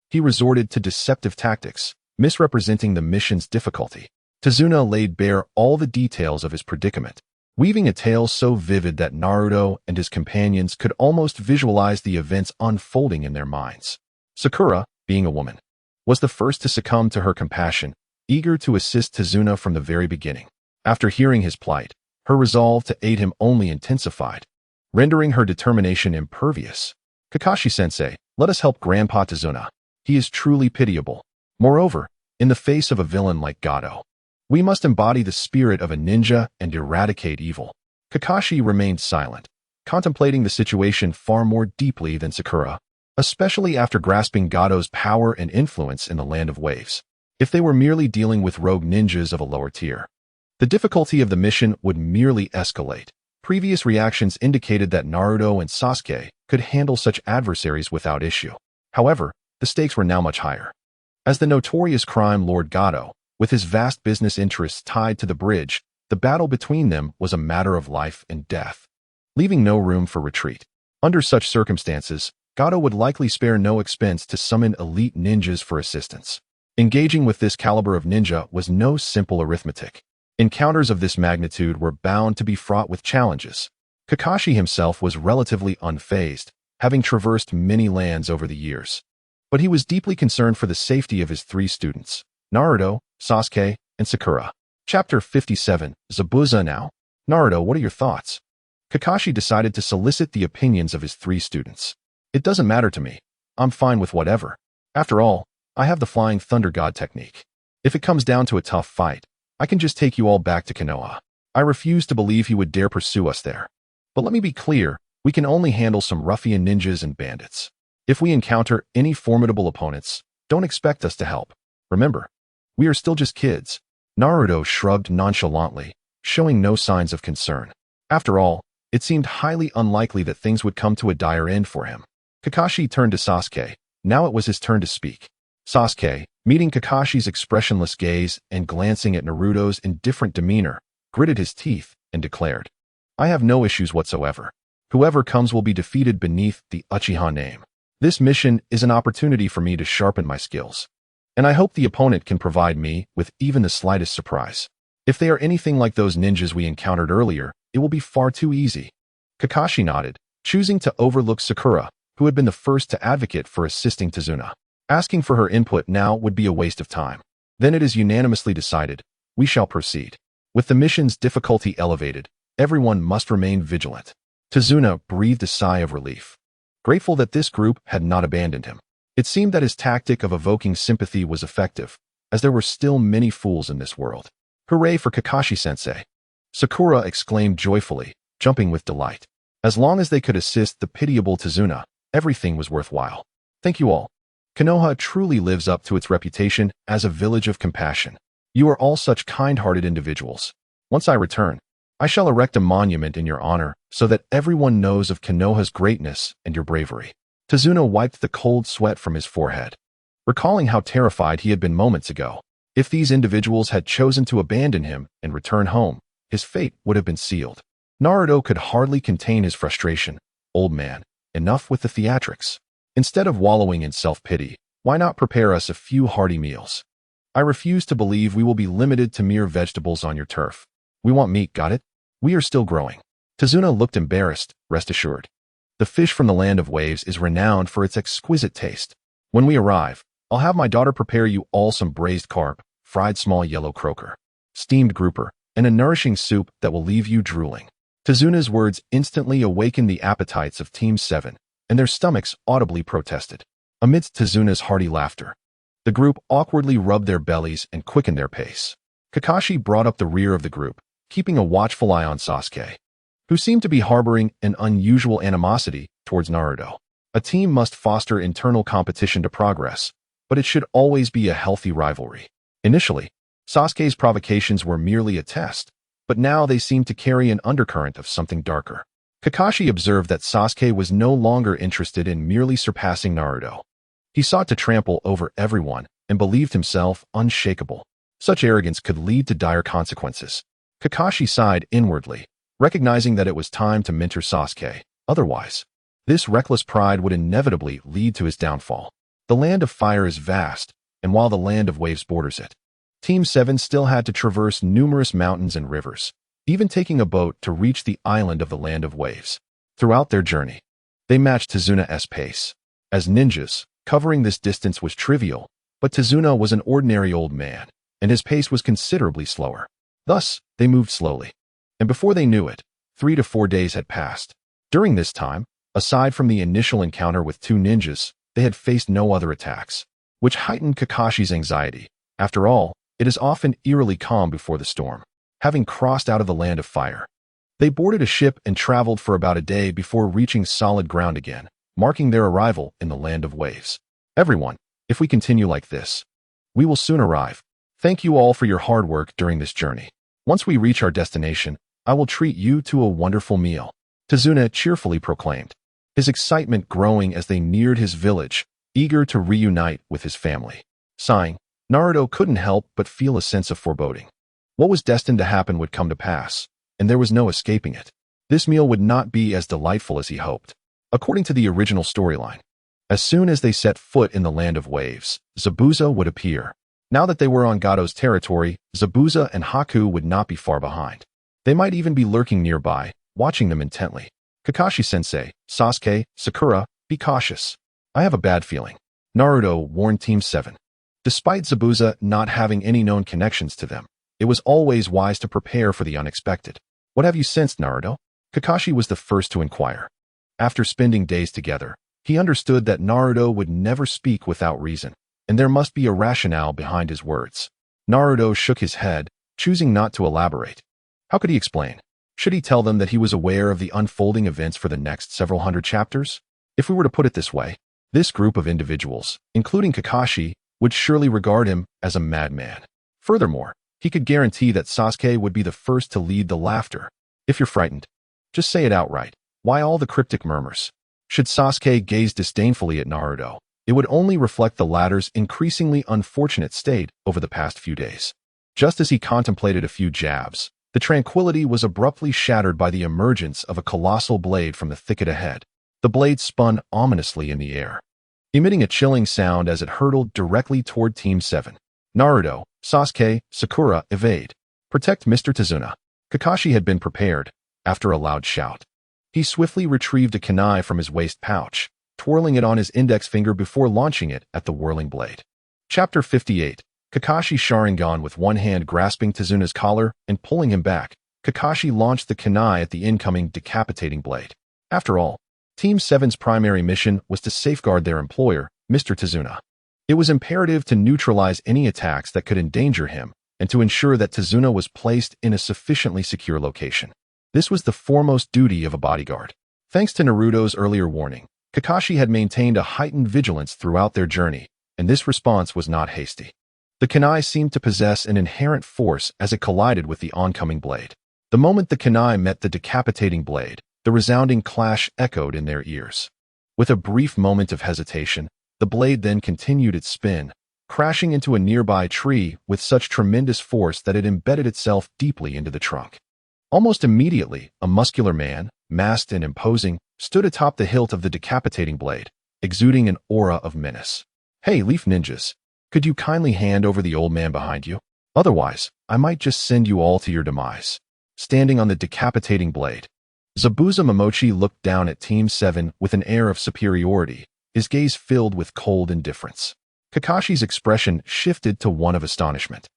he resorted to deceptive tactics, misrepresenting the mission's difficulty. Tazuna laid bare all the details of his predicament, weaving a tale so vivid that Naruto and his companions could almost visualize the events unfolding in their minds. Sakura, being a woman, was the first to succumb to her compassion, eager to assist Tazuna from the very beginning. After hearing his plight, her resolve to aid him only intensified, rendering her determination impervious. Kakashi-sensei, let us help Grandpa Tazuna. He is truly pitiable. Moreover, in the face of a villain like Gato, we must embody the spirit of a ninja and eradicate evil. Kakashi remained silent, contemplating the situation far more deeply than Sakura, especially after grasping Gato's power and influence in the Land of Waves. If they were merely dealing with rogue ninjas of a lower tier, the difficulty of the mission would merely escalate. Previous reactions indicated that Naruto and Sasuke could handle such adversaries without issue. However, the stakes were now much higher. As the notorious crime lord Gato, with his vast business interests tied to the bridge, the battle between them was a matter of life and death, leaving no room for retreat. Under such circumstances, Gato would likely spare no expense to summon elite ninjas for assistance. Engaging with this caliber of ninja was no simple arithmetic. Encounters of this magnitude were bound to be fraught with challenges. Kakashi himself was relatively unfazed, having traversed many lands over the years. But he was deeply concerned for the safety of his three students, Naruto, Sasuke, and Sakura. Chapter 57, Zabuza now. Naruto, what are your thoughts? Kakashi decided to solicit the opinions of his three students. It doesn't matter to me. I'm fine with whatever. After all, I have the Flying Thunder God technique. If it comes down to a tough fight, I can just take you all back to Konoha. I refuse to believe he would dare pursue us there. But let me be clear, we can only handle some ruffian ninjas and bandits. If we encounter any formidable opponents, don't expect us to help. Remember, we are still just kids. Naruto shrugged nonchalantly, showing no signs of concern. After all, it seemed highly unlikely that things would come to a dire end for him. Kakashi turned to Sasuke. Now it was his turn to speak. Sasuke, meeting Kakashi's expressionless gaze and glancing at Naruto's indifferent demeanor, gritted his teeth and declared, I have no issues whatsoever. Whoever comes will be defeated beneath the Uchiha name. This mission is an opportunity for me to sharpen my skills, and I hope the opponent can provide me with even the slightest surprise. If they are anything like those ninjas we encountered earlier, it will be far too easy. Kakashi nodded, choosing to overlook Sakura, who had been the first to advocate for assisting Tazuna. Asking for her input now would be a waste of time. Then it is unanimously decided, we shall proceed. With the mission's difficulty elevated, everyone must remain vigilant. Tazuna breathed a sigh of relief, grateful that this group had not abandoned him. It seemed that his tactic of evoking sympathy was effective, as there were still many fools in this world. Hooray for Kakashi-sensei! Sakura exclaimed joyfully, jumping with delight. As long as they could assist the pitiable Tazuna, everything was worthwhile. Thank you all. Konoha truly lives up to its reputation as a village of compassion. You are all such kind-hearted individuals. Once I return, I shall erect a monument in your honor so that everyone knows of Konoha's greatness and your bravery. Tazuna wiped the cold sweat from his forehead, recalling how terrified he had been moments ago. If these individuals had chosen to abandon him and return home, his fate would have been sealed. Naruto could hardly contain his frustration. Old man, enough with the theatrics. Instead of wallowing in self-pity, why not prepare us a few hearty meals? I refuse to believe we will be limited to mere vegetables on your turf. We want meat, got it? We are still growing. Tazuna looked embarrassed, rest assured. The fish from the land of waves is renowned for its exquisite taste. When we arrive, I'll have my daughter prepare you all some braised carp, fried small yellow croaker, steamed grouper, and a nourishing soup that will leave you drooling. Tazuna's words instantly awakened the appetites of Team 7, and their stomachs audibly protested. Amidst Tazuna's hearty laughter, the group awkwardly rubbed their bellies and quickened their pace. Kakashi brought up the rear of the group, keeping a watchful eye on Sasuke, who seemed to be harboring an unusual animosity towards Naruto. A team must foster internal competition to progress, but it should always be a healthy rivalry. Initially, Sasuke's provocations were merely a test, but now they seemed to carry an undercurrent of something darker. Kakashi observed that Sasuke was no longer interested in merely surpassing Naruto. He sought to trample over everyone and believed himself unshakable. Such arrogance could lead to dire consequences. Kakashi sighed inwardly, recognizing that it was time to mentor Sasuke. Otherwise, this reckless pride would inevitably lead to his downfall. The land of fire is vast, and while the land of waves borders it, Team 7 still had to traverse numerous mountains and rivers, even taking a boat to reach the island of the land of waves. Throughout their journey, they matched Tazuna's pace. As ninjas, covering this distance was trivial, but Tazuna was an ordinary old man, and his pace was considerably slower. Thus, they moved slowly. And before they knew it, 3 to 4 days had passed. During this time, aside from the initial encounter with 2 ninjas, they had faced no other attacks, which heightened Kakashi's anxiety. After all, it is often eerily calm before the storm. Having crossed out of the land of fire, they boarded a ship and traveled for about a day before reaching solid ground again, marking their arrival in the land of waves. Everyone, if we continue like this, we will soon arrive. Thank you all for your hard work during this journey. Once we reach our destination, I will treat you to a wonderful meal, Tazuna cheerfully proclaimed, his excitement growing as they neared his village, eager to reunite with his family. Sighing, Naruto couldn't help but feel a sense of foreboding. What was destined to happen would come to pass, and there was no escaping it. This meal would not be as delightful as he hoped. According to the original storyline, as soon as they set foot in the land of waves, Zabuza would appear. Now that they were on Gado's territory, Zabuza and Haku would not be far behind. They might even be lurking nearby, watching them intently. Kakashi-sensei, Sasuke, Sakura, be cautious. I have a bad feeling, Naruto warned Team 7. Despite Zabuza not having any known connections to them, it was always wise to prepare for the unexpected. What have you sensed, Naruto? Kakashi was the first to inquire. After spending days together, he understood that Naruto would never speak without reason, and there must be a rationale behind his words. Naruto shook his head, choosing not to elaborate. How could he explain? Should he tell them that he was aware of the unfolding events for the next several hundred chapters? If we were to put it this way, this group of individuals, including Kakashi, would surely regard him as a madman. Furthermore, he could guarantee that Sasuke would be the first to lead the laughter. If you're frightened, just say it outright. Why all the cryptic murmurs? Should Sasuke gaze disdainfully at Naruto, it would only reflect the latter's increasingly unfortunate state over the past few days. Just as he contemplated a few jabs, the tranquility was abruptly shattered by the emergence of a colossal blade from the thicket ahead. The blade spun ominously in the air, emitting a chilling sound as it hurtled directly toward Team 7. Naruto, Sasuke, Sakura, evade. Protect Mr. Tazuna. Kakashi had been prepared. After a loud shout, he swiftly retrieved a kunai from his waist pouch, twirling it on his index finger before launching it at the whirling blade. Chapter 58. Kakashi Sharingan. With one hand grasping Tazuna's collar and pulling him back, Kakashi launched the kunai at the incoming decapitating blade. After all, Team 7's primary mission was to safeguard their employer, Mr. Tazuna. It was imperative to neutralize any attacks that could endanger him and to ensure that Tazuna was placed in a sufficiently secure location. This was the foremost duty of a bodyguard. Thanks to Naruto's earlier warning, Kakashi had maintained a heightened vigilance throughout their journey, and this response was not hasty. The kunai seemed to possess an inherent force as it collided with the oncoming blade. The moment the kunai met the decapitating blade, the resounding clash echoed in their ears. With a brief moment of hesitation, the blade then continued its spin, crashing into a nearby tree with such tremendous force that it embedded itself deeply into the trunk. Almost immediately, a muscular man, masked and imposing, stood atop the hilt of the decapitating blade, exuding an aura of menace. "Hey, Leaf Ninjas, could you kindly hand over the old man behind you? Otherwise, I might just send you all to your demise." Standing on the decapitating blade, Zabuza Momochi looked down at Team 7 with an air of superiority, his gaze filled with cold indifference. Kakashi's expression shifted to one of astonishment.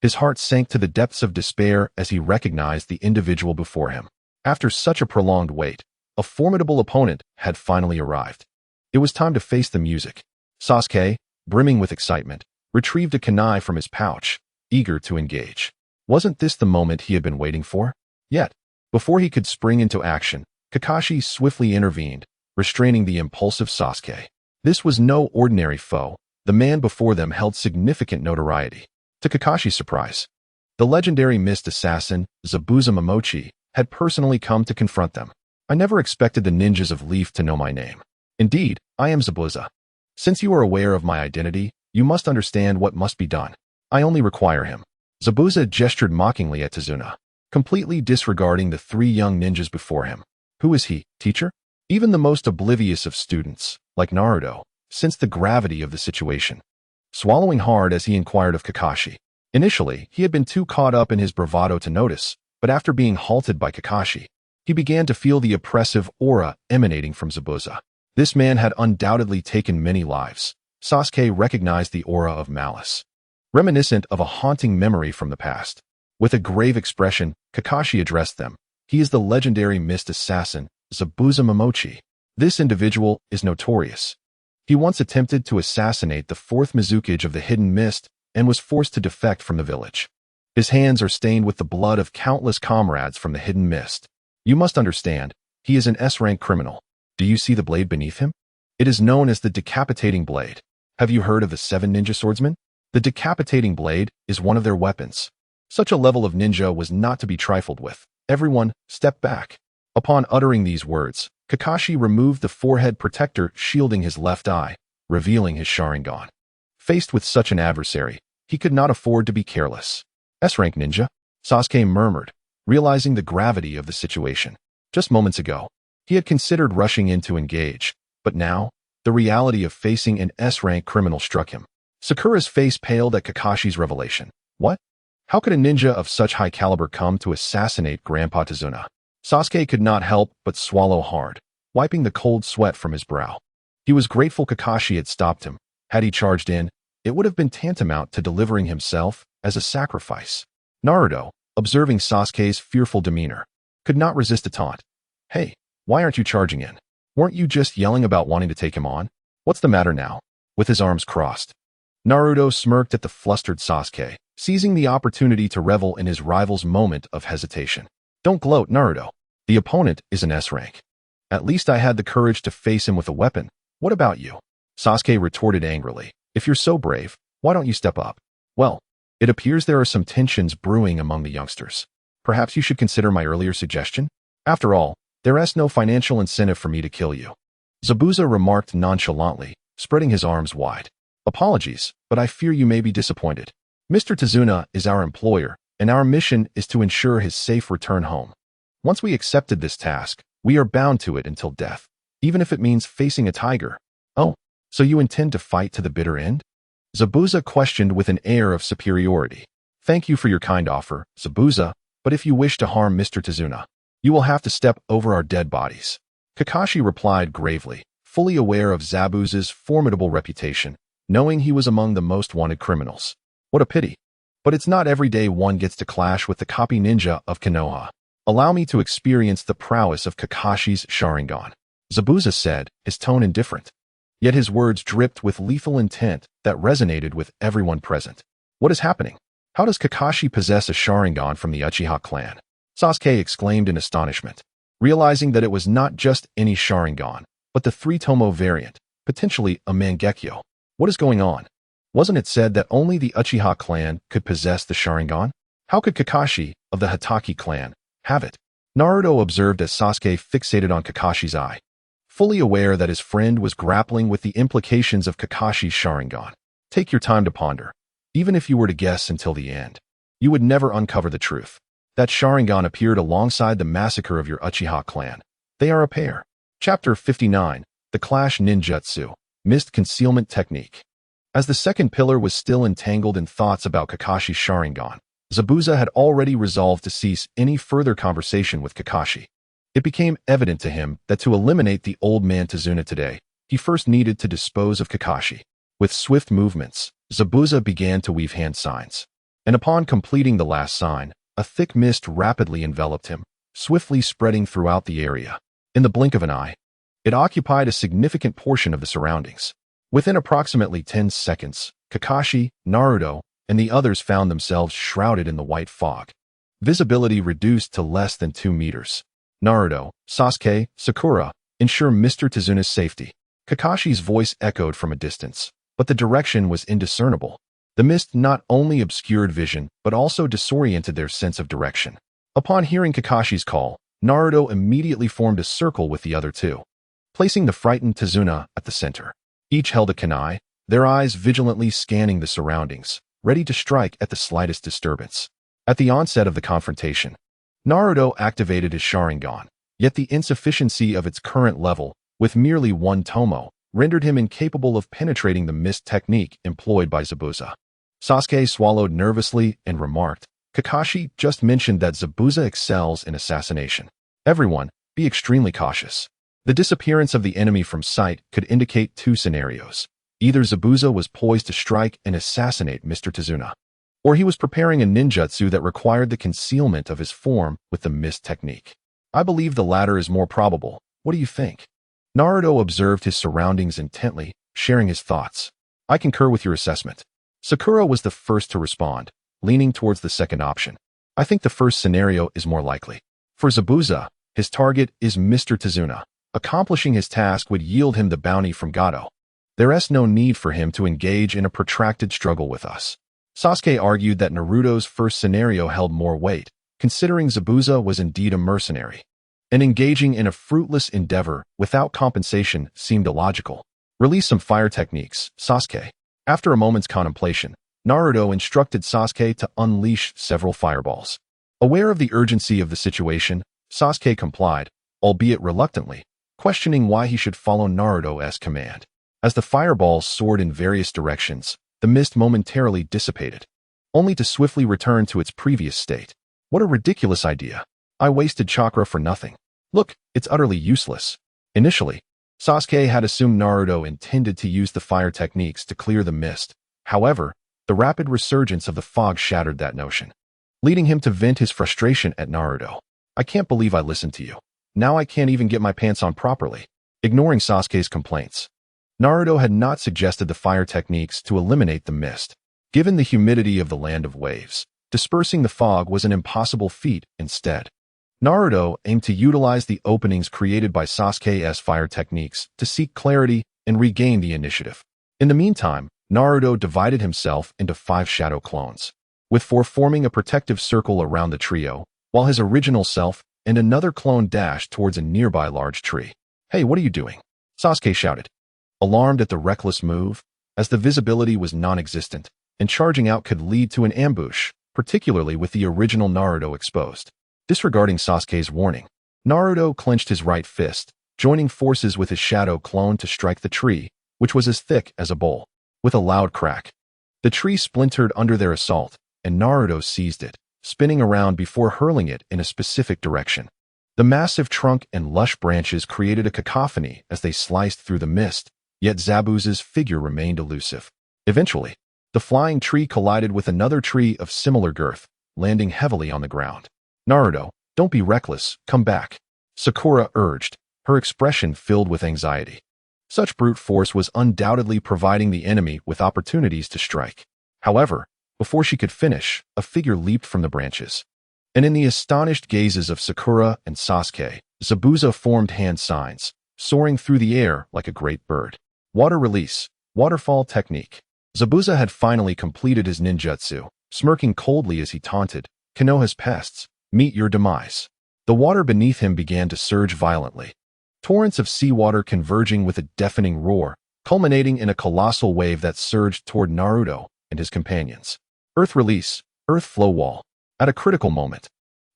His heart sank to the depths of despair as he recognized the individual before him. After such a prolonged wait, a formidable opponent had finally arrived. It was time to face the music. Sasuke, brimming with excitement, retrieved a kunai from his pouch, eager to engage. Wasn't this the moment he had been waiting for? Yet, before he could spring into action, Kakashi swiftly intervened, restraining the impulsive Sasuke. This was no ordinary foe. The man before them held significant notoriety. To Kakashi's surprise, the legendary mist assassin, Zabuza Momochi, had personally come to confront them. "I never expected the ninjas of Leaf to know my name. Indeed, I am Zabuza. Since you are aware of my identity, you must understand what must be done. I only require him." Zabuza gestured mockingly at Tazuna, completely disregarding the three young ninjas before him. Who is he, teacher? Even the most oblivious of students, like Naruto, sensed the gravity of the situation. Swallowing hard as he inquired of Kakashi. Initially, he had been too caught up in his bravado to notice, but after being halted by Kakashi, he began to feel the oppressive aura emanating from Zabuza. This man had undoubtedly taken many lives. Sasuke recognized the aura of malice, reminiscent of a haunting memory from the past. With a grave expression, Kakashi addressed them. "He is the legendary mist assassin, Zabuza Momochi. This individual is notorious. He once attempted to assassinate the fourth Mizukage of the Hidden Mist and was forced to defect from the village. His hands are stained with the blood of countless comrades from the Hidden Mist. You must understand, he is an S-rank criminal. Do you see the blade beneath him? It is known as the decapitating blade. Have you heard of the 7 ninja swordsmen? The decapitating blade is one of their weapons. Such a level of ninja was not to be trifled with. Everyone, step back." Upon uttering these words, Kakashi removed the forehead protector shielding his left eye, revealing his Sharingan. Faced with such an adversary, he could not afford to be careless. "S-rank ninja," Sasuke murmured, realizing the gravity of the situation. Just moments ago, he had considered rushing in to engage, but now, the reality of facing an S-rank criminal struck him. Sakura's face paled at Kakashi's revelation. What? How could a ninja of such high caliber come to assassinate Grandpa Tazuna? Sasuke could not help but swallow hard, wiping the cold sweat from his brow. He was grateful Kakashi had stopped him. Had he charged in, it would have been tantamount to delivering himself as a sacrifice. Naruto, observing Sasuke's fearful demeanor, could not resist a taunt. "Hey, why aren't you charging in? Weren't you just yelling about wanting to take him on? What's the matter now?" With his arms crossed, Naruto smirked at the flustered Sasuke, seizing the opportunity to revel in his rival's moment of hesitation. "Don't gloat, Naruto. The opponent is an S-rank. At least I had the courage to face him with a weapon. What about you?" Sasuke retorted angrily. "If you're so brave, why don't you step up?" "Well, it appears there are some tensions brewing among the youngsters. Perhaps you should consider my earlier suggestion? After all, there is no financial incentive for me to kill you." Zabuza remarked nonchalantly, spreading his arms wide. "Apologies, but I fear you may be disappointed. Mr. Tazuna is our employer, and our mission is to ensure his safe return home. Once we accepted this task, we are bound to it until death, even if it means facing a tiger." "Oh, so you intend to fight to the bitter end?" Zabuza questioned with an air of superiority. "Thank you for your kind offer, Zabuza, but if you wish to harm Mr. Tazuna, you will have to step over our dead bodies." Kakashi replied gravely, fully aware of Zabuza's formidable reputation, knowing he was among the most wanted criminals. What a pity. But it's not every day one gets to clash with the copy ninja of Konoha. Allow me to experience the prowess of Kakashi's Sharingan, Zabuza said, his tone indifferent. Yet his words dripped with lethal intent that resonated with everyone present. What is happening? How does Kakashi possess a Sharingan from the Uchiha clan? Sasuke exclaimed in astonishment, realizing that it was not just any Sharingan, but the 3-tomo variant, potentially a Mangekyo. What is going on? Wasn't it said that only the Uchiha clan could possess the Sharingan? How could Kakashi, of the Hatake clan, have it? Naruto observed as Sasuke fixated on Kakashi's eye, fully aware that his friend was grappling with the implications of Kakashi's Sharingan. Take your time to ponder. Even if you were to guess until the end, you would never uncover the truth. That Sharingan appeared alongside the massacre of your Uchiha clan. They are a pair. Chapter 59, The Clash Ninjutsu, Mist Concealment Technique. As the second pillar was still entangled in thoughts about Kakashi's Sharingan, Zabuza had already resolved to cease any further conversation with Kakashi. It became evident to him that to eliminate the old man Tazuna today, he first needed to dispose of Kakashi. With swift movements, Zabuza began to weave hand signs. And upon completing the last sign, a thick mist rapidly enveloped him, swiftly spreading throughout the area. In the blink of an eye, it occupied a significant portion of the surroundings. Within approximately 10 seconds, Kakashi, Naruto, and the others found themselves shrouded in the white fog. Visibility reduced to less than 2 meters. Naruto, Sasuke, Sakura, ensure Mr. Tazuna's safety. Kakashi's voice echoed from a distance, but the direction was indiscernible. The mist not only obscured vision, but also disoriented their sense of direction. Upon hearing Kakashi's call, Naruto immediately formed a circle with the other two, placing the frightened Tazuna at the center. Each held a kunai, their eyes vigilantly scanning the surroundings, ready to strike at the slightest disturbance. At the onset of the confrontation, Naruto activated his Sharingan, yet the insufficiency of its current level, with merely 1 tomo, rendered him incapable of penetrating the mist technique employed by Zabuza. Sasuke swallowed nervously and remarked, Kakashi just mentioned that Zabuza excels in assassination. Everyone, be extremely cautious. The disappearance of the enemy from sight could indicate 2 scenarios. Either Zabuza was poised to strike and assassinate Mr. Tazuna, or he was preparing a ninjutsu that required the concealment of his form with the mist technique. I believe the latter is more probable. What do you think? Naruto observed his surroundings intently, sharing his thoughts. I concur with your assessment. Sakura was the first to respond, leaning towards the second option. I think the first scenario is more likely. For Zabuza, his target is Mr. Tazuna. Accomplishing his task would yield him the bounty from Gato. There is no need for him to engage in a protracted struggle with us. Sasuke argued that Naruto's first scenario held more weight, considering Zabuza was indeed a mercenary. And engaging in a fruitless endeavor without compensation seemed illogical. Release some fire techniques, Sasuke. After a moment's contemplation, Naruto instructed Sasuke to unleash several fireballs. Aware of the urgency of the situation, Sasuke complied, albeit reluctantly, questioning why he should follow Naruto's command. As the fireballs soared in various directions, the mist momentarily dissipated, only to swiftly return to its previous state. What a ridiculous idea. I wasted chakra for nothing. Look, it's utterly useless. Initially, Sasuke had assumed Naruto intended to use the fire techniques to clear the mist. However, the rapid resurgence of the fog shattered that notion, leading him to vent his frustration at Naruto. I can't believe I listened to you. Now I can't even get my pants on properly. Ignoring Sasuke's complaints, Naruto had not suggested the fire techniques to eliminate the mist. Given the humidity of the Land of Waves, dispersing the fog was an impossible feat. Instead, Naruto aimed to utilize the openings created by Sasuke's fire techniques to seek clarity and regain the initiative. In the meantime, Naruto divided himself into 5 shadow clones, with 4 forming a protective circle around the trio, while his original self and another clone dashed towards a nearby large tree. Hey, what are you doing? Sasuke shouted, alarmed at the reckless move, as the visibility was non-existent, and charging out could lead to an ambush, particularly with the original Naruto exposed. Disregarding Sasuke's warning, Naruto clenched his right fist, joining forces with his shadow clone to strike the tree, which was as thick as a bowl. With a loud crack, the tree splintered under their assault, and Naruto seized it, spinning around before hurling it in a specific direction. The massive trunk and lush branches created a cacophony as they sliced through the mist, yet Zabuza's figure remained elusive. Eventually, the flying tree collided with another tree of similar girth, landing heavily on the ground. Naruto, don't be reckless, come back, Sakura urged, her expression filled with anxiety. Such brute force was undoubtedly providing the enemy with opportunities to strike. However, before she could finish, a figure leaped from the branches. And in the astonished gazes of Sakura and Sasuke, Zabuza formed hand signs, soaring through the air like a great bird. Water release, waterfall technique. Zabuza had finally completed his ninjutsu, smirking coldly as he taunted, "Konoha's pests, meet your demise." The water beneath him began to surge violently. Torrents of seawater converging with a deafening roar, culminating in a colossal wave that surged toward Naruto and his companions. Earth release, earth flow wall. At a critical moment,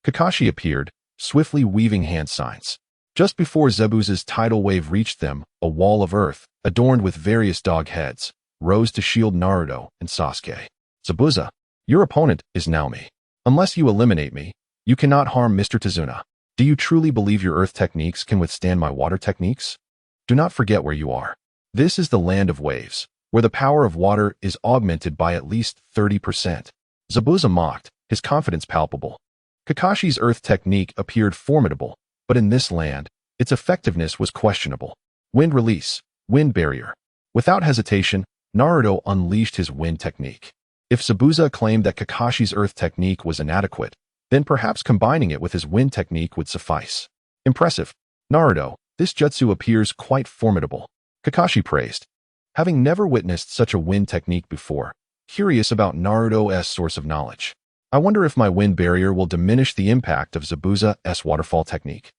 Kakashi appeared, swiftly weaving hand signs. Just before Zabuza's tidal wave reached them, a wall of earth, adorned with various dog heads, rose to shield Naruto and Sasuke. "Zabuza, your opponent is now me. Unless you eliminate me, you cannot harm Mr. Tazuna. Do you truly believe your earth techniques can withstand my water techniques? Do not forget where you are. This is the land of waves, where the power of water is augmented by at least 30%. Zabuza mocked, his confidence palpable. Kakashi's earth technique appeared formidable, but in this land, its effectiveness was questionable. Wind release, wind barrier. Without hesitation, Naruto unleashed his wind technique. If Zabuza claimed that Kakashi's earth technique was inadequate, then perhaps combining it with his wind technique would suffice. "Impressive, Naruto, this jutsu appears quite formidable," Kakashi praised. Having never witnessed such a wind technique before, curious about Naruto's source of knowledge. "I wonder if my wind barrier will diminish the impact of Zabuza's waterfall technique."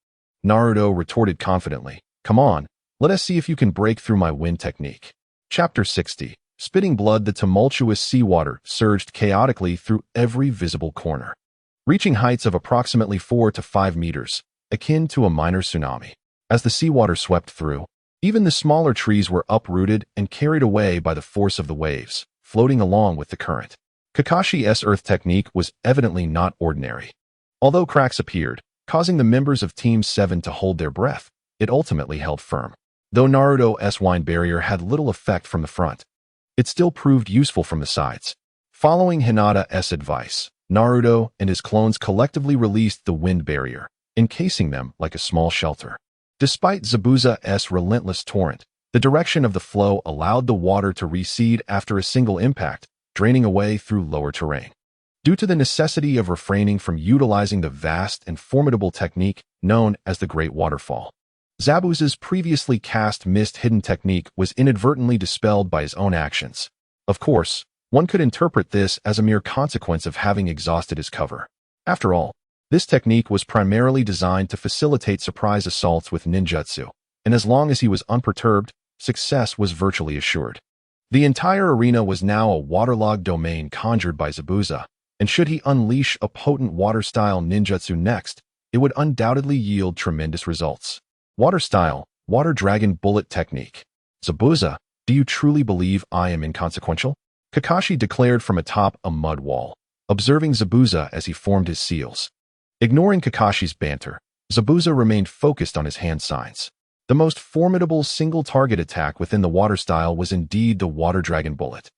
Naruto retorted confidently, "Come on, let us see if you can break through my wind technique." Chapter 60. Spitting blood. The tumultuous seawater surged chaotically through every visible corner, reaching heights of approximately 4 to 5 meters, akin to a minor tsunami. As the seawater swept through, even the smaller trees were uprooted and carried away by the force of the waves, floating along with the current. Kakashi's earth technique was evidently not ordinary. Although cracks appeared, causing the members of Team 7 to hold their breath, it ultimately held firm. Though Naruto's wind barrier had little effect from the front, it still proved useful from the sides. Following Hinata's advice, Naruto and his clones collectively released the wind barrier, encasing them like a small shelter. Despite Zabuza's relentless torrent, the direction of the flow allowed the water to recede after a single impact, draining away through lower terrain. Due to the necessity of refraining from utilizing the vast and formidable technique known as the Great Waterfall, Zabuza's previously cast mist hidden technique was inadvertently dispelled by his own actions. Of course, one could interpret this as a mere consequence of having exhausted his cover. After all, this technique was primarily designed to facilitate surprise assaults with ninjutsu, and as long as he was unperturbed, success was virtually assured. The entire arena was now a waterlogged domain conjured by Zabuza, and should he unleash a potent water-style ninjutsu next, it would undoubtedly yield tremendous results. Water-style, water dragon bullet technique. "Zabuza, do you truly believe I am inconsequential?" Kakashi declared from atop a mud wall, observing Zabuza as he formed his seals. Ignoring Kakashi's banter, Zabuza remained focused on his hand signs. The most formidable single-target attack within the water style was indeed the water dragon bullet.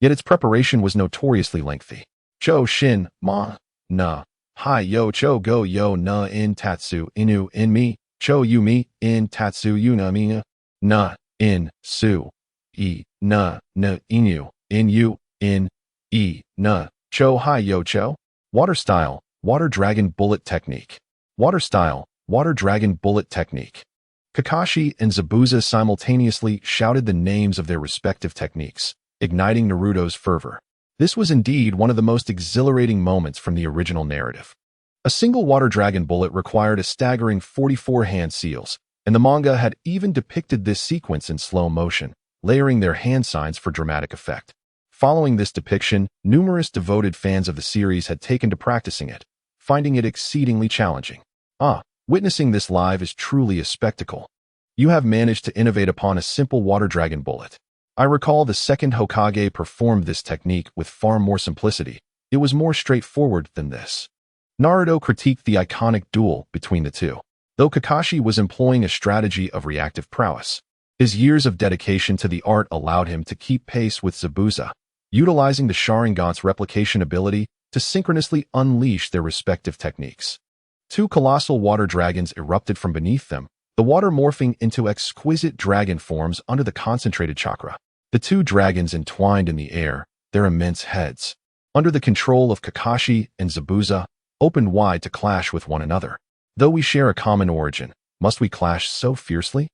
Yet its preparation was notoriously lengthy. "Cho shin, ma, na, hi yo cho go yo na in tatsu inu in me, cho you me in tatsu you na mi, na, in, su, e, na inu, in you, in, e, na, cho hi yo cho." Water style, water dragon bullet technique. Water style, water dragon bullet technique. Kakashi and Zabuza simultaneously shouted the names of their respective techniques, igniting Naruto's fervor. This was indeed one of the most exhilarating moments from the original narrative. A single water dragon bullet required a staggering 44 hand seals, and the manga had even depicted this sequence in slow motion, layering their hand signs for dramatic effect. Following this depiction, numerous devoted fans of the series had taken to practicing it, finding it exceedingly challenging. Witnessing this live is truly a spectacle. You have managed to innovate upon a simple water dragon bullet. I recall the second Hokage performed this technique with far more simplicity. It was more straightforward than this. Naruto critiqued the iconic duel between the two. Though Kakashi was employing a strategy of reactive prowess, his years of dedication to the art allowed him to keep pace with Zabuza, utilizing the Sharingan's replication ability to synchronously unleash their respective techniques. Two colossal water dragons erupted from beneath them, the water morphing into exquisite dragon forms under the concentrated chakra. The two dragons entwined in the air, their immense heads, under the control of Kakashi and Zabuza, opened wide to clash with one another. Though we share a common origin, must we clash so fiercely?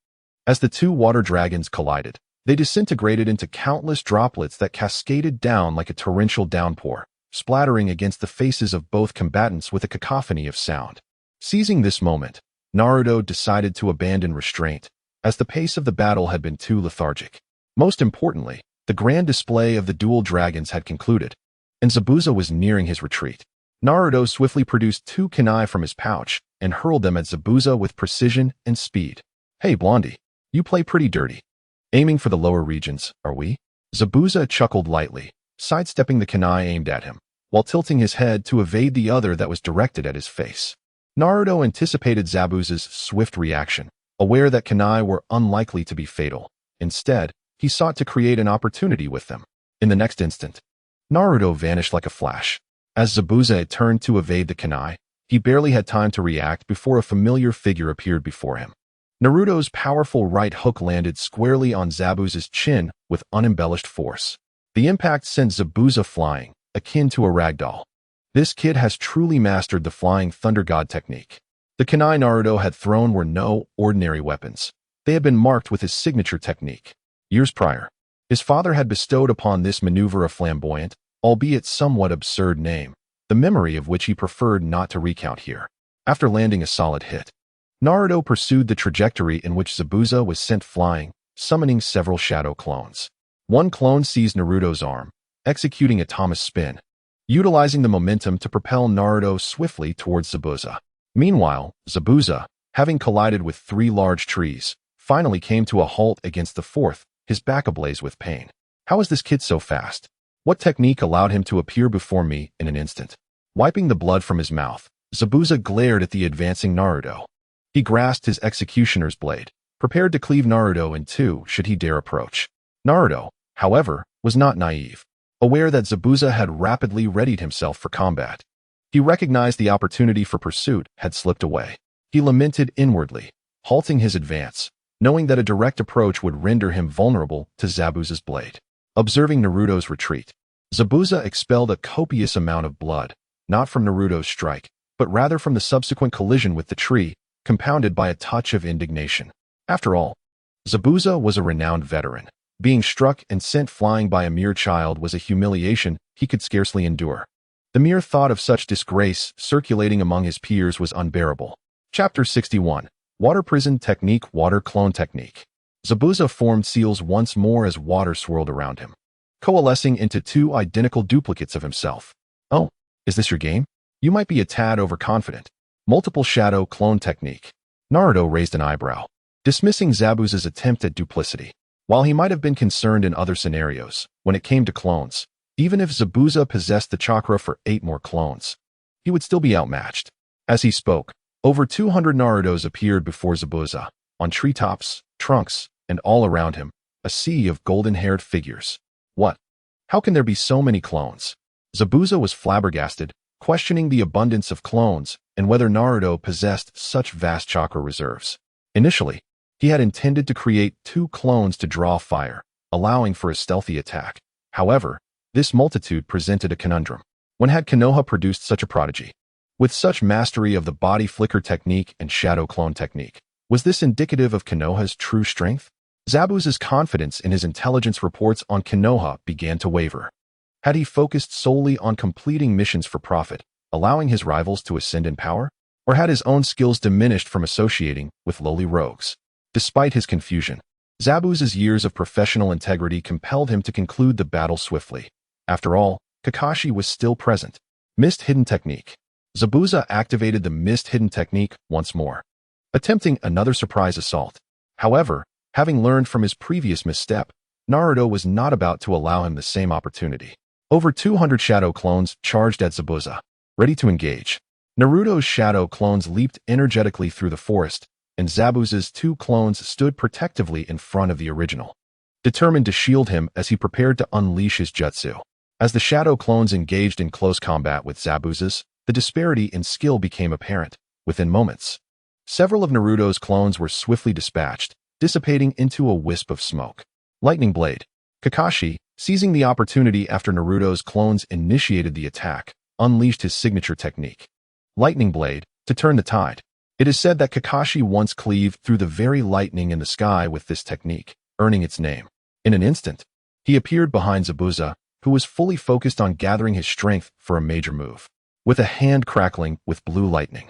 As the two water dragons collided, they disintegrated into countless droplets that cascaded down like a torrential downpour, splattering against the faces of both combatants with a cacophony of sound. Seizing this moment, Naruto decided to abandon restraint, as the pace of the battle had been too lethargic. Most importantly, the grand display of the dual dragons had concluded, and Zabuza was nearing his retreat. Naruto swiftly produced two kunai from his pouch and hurled them at Zabuza with precision and speed. "Hey, Blondie, you play pretty dirty. Aiming for the lower regions, are we?" Zabuza chuckled lightly, sidestepping the kunai aimed at him, while tilting his head to evade the other that was directed at his face. Naruto anticipated Zabuza's swift reaction, aware that kunai were unlikely to be fatal. Instead, he sought to create an opportunity with them. In the next instant, Naruto vanished like a flash. As Zabuza had turned to evade the kunai, he barely had time to react before a familiar figure appeared before him. Naruto's powerful right hook landed squarely on Zabuza's chin with unembellished force. The impact sent Zabuza flying, akin to a ragdoll. This kid has truly mastered the flying thunder god technique. The kunai Naruto had thrown were no ordinary weapons. They had been marked with his signature technique. Years prior, his father had bestowed upon this maneuver a flamboyant, albeit somewhat absurd name, the memory of which he preferred not to recount here. After landing a solid hit, Naruto pursued the trajectory in which Zabuza was sent flying, summoning several shadow clones. One clone seized Naruto's arm, executing a Thomas spin, utilizing the momentum to propel Naruto swiftly towards Zabuza. Meanwhile, Zabuza, having collided with three large trees, finally came to a halt against the fourth, his back ablaze with pain. How is this kid so fast? What technique allowed him to appear before me in an instant? Wiping the blood from his mouth, Zabuza glared at the advancing Naruto. He grasped his executioner's blade, prepared to cleave Naruto in two should he dare approach. Naruto, however, was not naive. Aware that Zabuza had rapidly readied himself for combat, he recognized the opportunity for pursuit had slipped away. He lamented inwardly, halting his advance, knowing that a direct approach would render him vulnerable to Zabuza's blade. Observing Naruto's retreat, Zabuza expelled a copious amount of blood, not from Naruto's strike, but rather from the subsequent collision with the tree, compounded by a touch of indignation. After all, Zabuza was a renowned veteran. Being struck and sent flying by a mere child was a humiliation he could scarcely endure. The mere thought of such disgrace circulating among his peers was unbearable. Chapter 61. Water Prison Technique. Water Clone Technique. Zabuza formed seals once more as water swirled around him, coalescing into two identical duplicates of himself. "Oh, is this your game? You might be a tad overconfident." Multiple shadow clone technique. Naruto raised an eyebrow, dismissing Zabuza's attempt at duplicity. While he might have been concerned in other scenarios, when it came to clones, even if Zabuza possessed the chakra for 8 more clones, he would still be outmatched. As he spoke, over 200 Narutos appeared before Zabuza, on treetops, trunks, and all around him, a sea of golden-haired figures. What? How can there be so many clones? Zabuza was flabbergasted, questioning the abundance of clones and whether Naruto possessed such vast chakra reserves. Initially, he had intended to create 2 clones to draw fire, allowing for a stealthy attack. However, this multitude presented a conundrum. When had Konoha produced such a prodigy? With such mastery of the body flicker technique and shadow clone technique, was this indicative of Konoha's true strength? Zabuza's confidence in his intelligence reports on Konoha began to waver. Had he focused solely on completing missions for profit, allowing his rivals to ascend in power? Or had his own skills diminished from associating with lowly rogues? Despite his confusion, Zabuza's years of professional integrity compelled him to conclude the battle swiftly. After all, Kakashi was still present. Mist Hidden Technique. Zabuza activated the Mist Hidden Technique once more, attempting another surprise assault. However, having learned from his previous misstep, Naruto was not about to allow him the same opportunity. Over 200 shadow clones charged at Zabuza, ready to engage. Naruto's shadow clones leaped energetically through the forest, and Zabuza's 2 clones stood protectively in front of the original, determined to shield him as he prepared to unleash his jutsu. As the shadow clones engaged in close combat with Zabuza's, the disparity in skill became apparent. Within moments, several of Naruto's clones were swiftly dispatched, dissipating into a wisp of smoke. Lightning Blade. Kakashi, seizing the opportunity after Naruto's clones initiated the attack, unleashed his signature technique, Lightning Blade, to turn the tide. It is said that Kakashi once cleaved through the very lightning in the sky with this technique, earning its name. In an instant, he appeared behind Zabuza, who was fully focused on gathering his strength for a major move. With a hand crackling with blue lightning,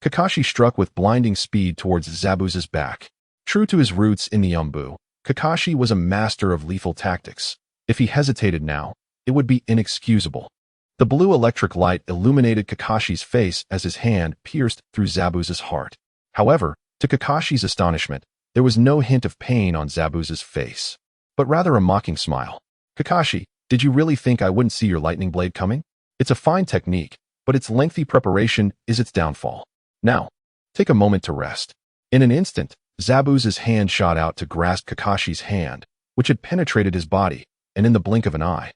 Kakashi struck with blinding speed towards Zabuza's back. True to his roots in the Umbu, Kakashi was a master of lethal tactics. If he hesitated now, it would be inexcusable. The blue electric light illuminated Kakashi's face as his hand pierced through Zabuza's heart. However, to Kakashi's astonishment, there was no hint of pain on Zabuza's face, but rather a mocking smile. Kakashi, did you really think I wouldn't see your lightning blade coming? It's a fine technique, but its lengthy preparation is its downfall. Now, take a moment to rest. In an instant, Zabuza's hand shot out to grasp Kakashi's hand, which had penetrated his body, and in the blink of an eye,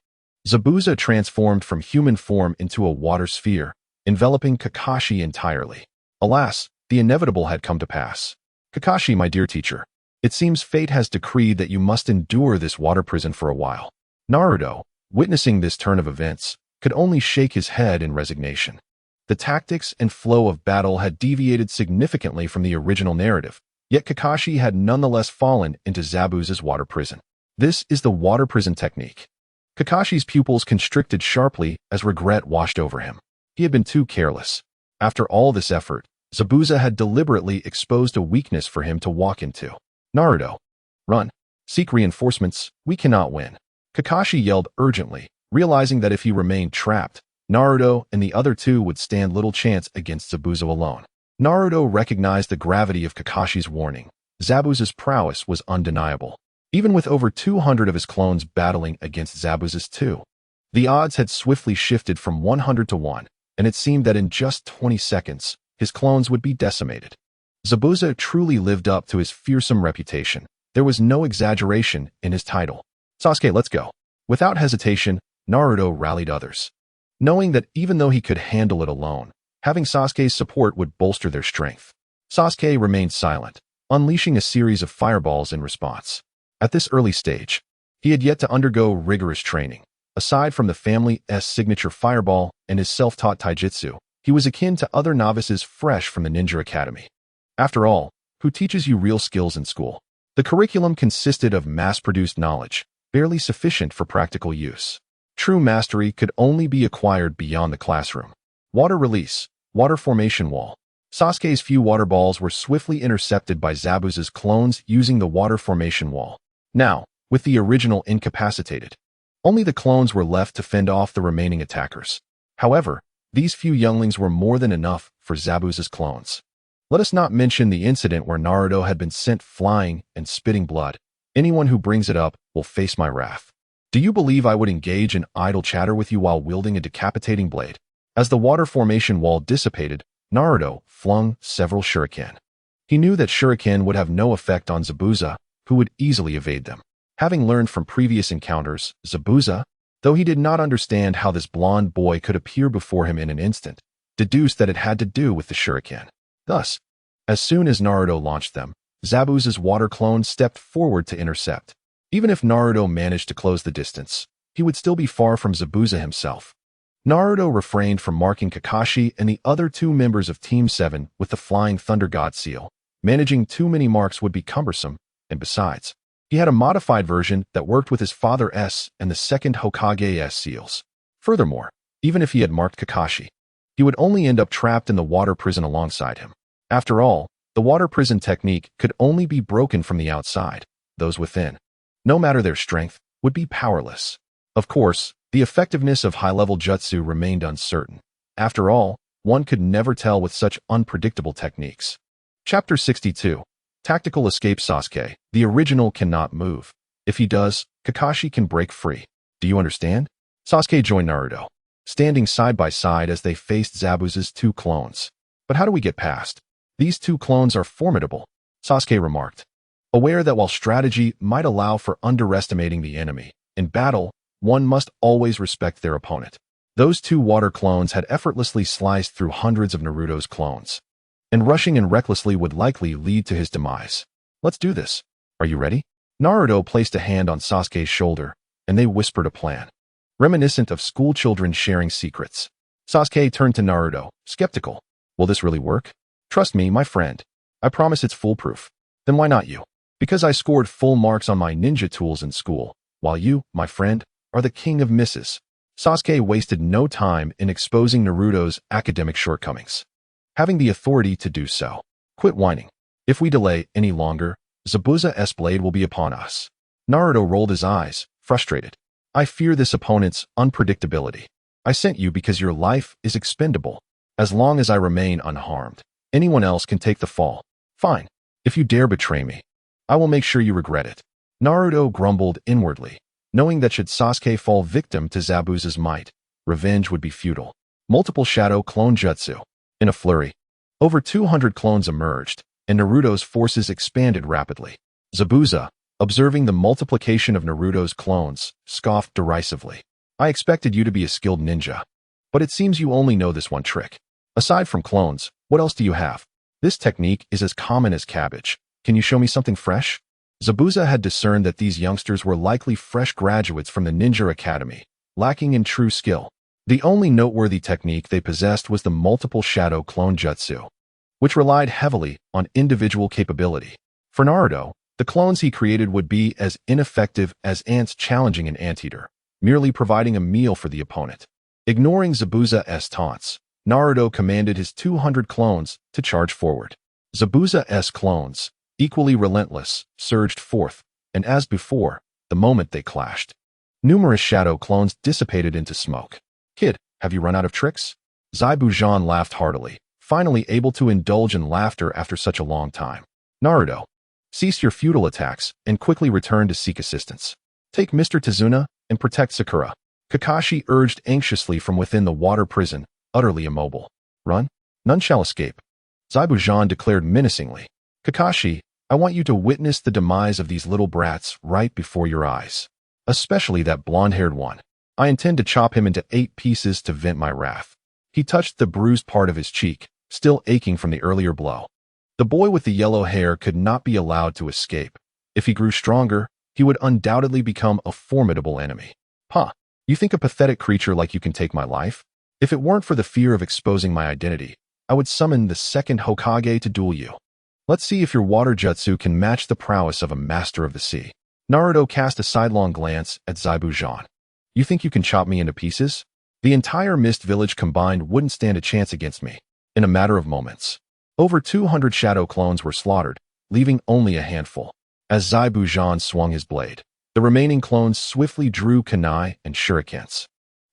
Zabuza transformed from human form into a water sphere, enveloping Kakashi entirely. Alas, the inevitable had come to pass. Kakashi, my dear teacher, it seems fate has decreed that you must endure this water prison for a while. Naruto, witnessing this turn of events, could only shake his head in resignation. The tactics and flow of battle had deviated significantly from the original narrative, yet Kakashi had nonetheless fallen into Zabuza's water prison. This is the water prison technique. Kakashi's pupils constricted sharply as regret washed over him. He had been too careless. After all this effort, Zabuza had deliberately exposed a weakness for him to walk into. Naruto, run. Seek reinforcements, we cannot win. Kakashi yelled urgently, realizing that if he remained trapped, Naruto and the other two would stand little chance against Zabuza alone. Naruto recognized the gravity of Kakashi's warning. Zabuza's prowess was undeniable. Even with over 200 of his clones battling against Zabuza's two, the odds had swiftly shifted from 100 to 1, and it seemed that in just 20 seconds, his clones would be decimated. Zabuza truly lived up to his fearsome reputation. There was no exaggeration in his title. Sasuke, let's go. Without hesitation, Naruto rallied others. Knowing that even though he could handle it alone, having Sasuke's support would bolster their strength. Sasuke remained silent, unleashing a series of fireballs in response. At this early stage, he had yet to undergo rigorous training. Aside from the family's signature fireball and his self-taught taijutsu, he was akin to other novices fresh from the ninja academy. After all, who teaches you real skills in school? The curriculum consisted of mass-produced knowledge, barely sufficient for practical use. True mastery could only be acquired beyond the classroom. Water release, water formation wall. Sasuke's few water balls were swiftly intercepted by Zabuza's clones using the water formation wall. Now, with the original incapacitated, only the clones were left to fend off the remaining attackers. However, these few younglings were more than enough for Zabuza's clones. Let us not mention the incident where Naruto had been sent flying and spitting blood. Anyone who brings it up will face my wrath. Do you believe I would engage in idle chatter with you while wielding a decapitating blade? As the water formation wall dissipated, Naruto flung several shuriken. He knew that shuriken would have no effect on Zabuza, who would easily evade them. Having learned from previous encounters, Zabuza, though he did not understand how this blonde boy could appear before him in an instant, deduced that it had to do with the shuriken. Thus, as soon as Naruto launched them, Zabuza's water clone stepped forward to intercept. Even if Naruto managed to close the distance, he would still be far from Zabuza himself. Naruto refrained from marking Kakashi and the other two members of Team 7 with the Flying Thunder God seal. Managing too many marks would be cumbersome, and besides, he had a modified version that worked with his father's and the second Hokage's seals. Furthermore, even if he had marked Kakashi, he would only end up trapped in the water prison alongside him. After all, the water prison technique could only be broken from the outside. Those within, no matter their strength, would be powerless. Of course, the effectiveness of high-level jutsu remained uncertain. After all, one could never tell with such unpredictable techniques. Chapter 62. Tactical Escape. Sasuke, the original, cannot move. If he does, Kakashi can break free. Do you understand? Sasuke joined Naruto, standing side by side as they faced Zabuza's two clones. But how do we get past? These two clones are formidable, Sasuke remarked, aware that while strategy might allow for underestimating the enemy, in battle, one must always respect their opponent. Those two water clones had effortlessly sliced through hundreds of Naruto's clones, and rushing in recklessly would likely lead to his demise. Let's do this. Are you ready? Naruto placed a hand on Sasuke's shoulder, and they whispered a plan, reminiscent of schoolchildren sharing secrets. Sasuke turned to Naruto, skeptical. Will this really work? Trust me, my friend. I promise it's foolproof. Then why not you? Because I scored full marks on my ninja tools in school, while you, my friend, are the king of misses. Sasuke wasted no time in exposing Naruto's academic shortcomings. Having the authority to do so. Quit whining. If we delay any longer, Zabuza's blade will be upon us. Naruto rolled his eyes, frustrated. I fear this opponent's unpredictability. I sent you because your life is expendable. As long as I remain unharmed, anyone else can take the fall. Fine. If you dare betray me, I will make sure you regret it. Naruto grumbled inwardly, knowing that should Sasuke fall victim to Zabuza's might, revenge would be futile. Multiple shadow clone jutsu. In a flurry, over 200 clones emerged, and Naruto's forces expanded rapidly. Zabuza, observing the multiplication of Naruto's clones, scoffed derisively. I expected you to be a skilled ninja, but it seems you only know this one trick. Aside from clones, what else do you have? This technique is as common as cabbage. Can you show me something fresh? Zabuza had discerned that these youngsters were likely fresh graduates from the Ninja Academy, lacking in true skill. The only noteworthy technique they possessed was the multiple shadow clone jutsu, which relied heavily on individual capability. For Naruto, the clones he created would be as ineffective as ants challenging an anteater, merely providing a meal for the opponent. Ignoring Zabuza's taunts, Naruto commanded his 200 clones to charge forward. Zabuza's clones, equally relentless, surged forth, and as before, the moment they clashed, numerous shadow clones dissipated into smoke. Kid, have you run out of tricks? Zabuza laughed heartily, finally able to indulge in laughter after such a long time. Naruto, cease your futile attacks and quickly return to seek assistance. Take Mr. Tazuna and protect Sakura. Kakashi urged anxiously from within the water prison, utterly immobile. Run? None shall escape. Zabuza declared menacingly. Kakashi, I want you to witness the demise of these little brats right before your eyes. Especially that blonde-haired one. I intend to chop him into 8 pieces to vent my wrath. He touched the bruised part of his cheek, still aching from the earlier blow. The boy with the yellow hair could not be allowed to escape. If he grew stronger, he would undoubtedly become a formidable enemy. Huh, you think a pathetic creature like you can take my life? If it weren't for the fear of exposing my identity, I would summon the second Hokage to duel you. Let's see if your water jutsu can match the prowess of a master of the sea. Naruto cast a sidelong glance at Zabuza. You think you can chop me into pieces? The entire Mist Village combined wouldn't stand a chance against me. In a matter of moments, over 200 shadow clones were slaughtered, leaving only a handful. As Zabuza swung his blade, the remaining clones swiftly drew kunai and shurikens,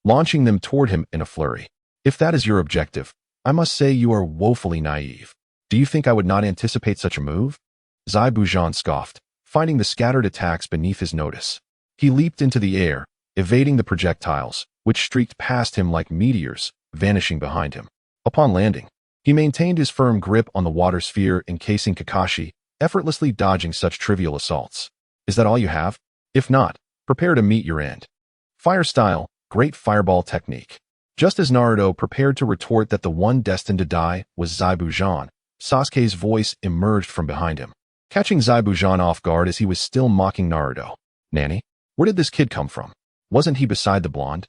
launching them toward him in a flurry. If that is your objective, I must say you are woefully naive. Do you think I would not anticipate such a move? Zabuza scoffed, finding the scattered attacks beneath his notice. He leaped into the air, evading the projectiles, which streaked past him like meteors, vanishing behind him. Upon landing, he maintained his firm grip on the water sphere encasing Kakashi, effortlessly dodging such trivial assaults. Is that all you have? If not, prepare to meet your end. Fire style, great fireball technique. Just as Naruto prepared to retort that the one destined to die was Zabuza, Sasuke's voice emerged from behind him, catching Zabuza off guard as he was still mocking Naruto. Nanny, where did this kid come from? Wasn't he beside the blonde?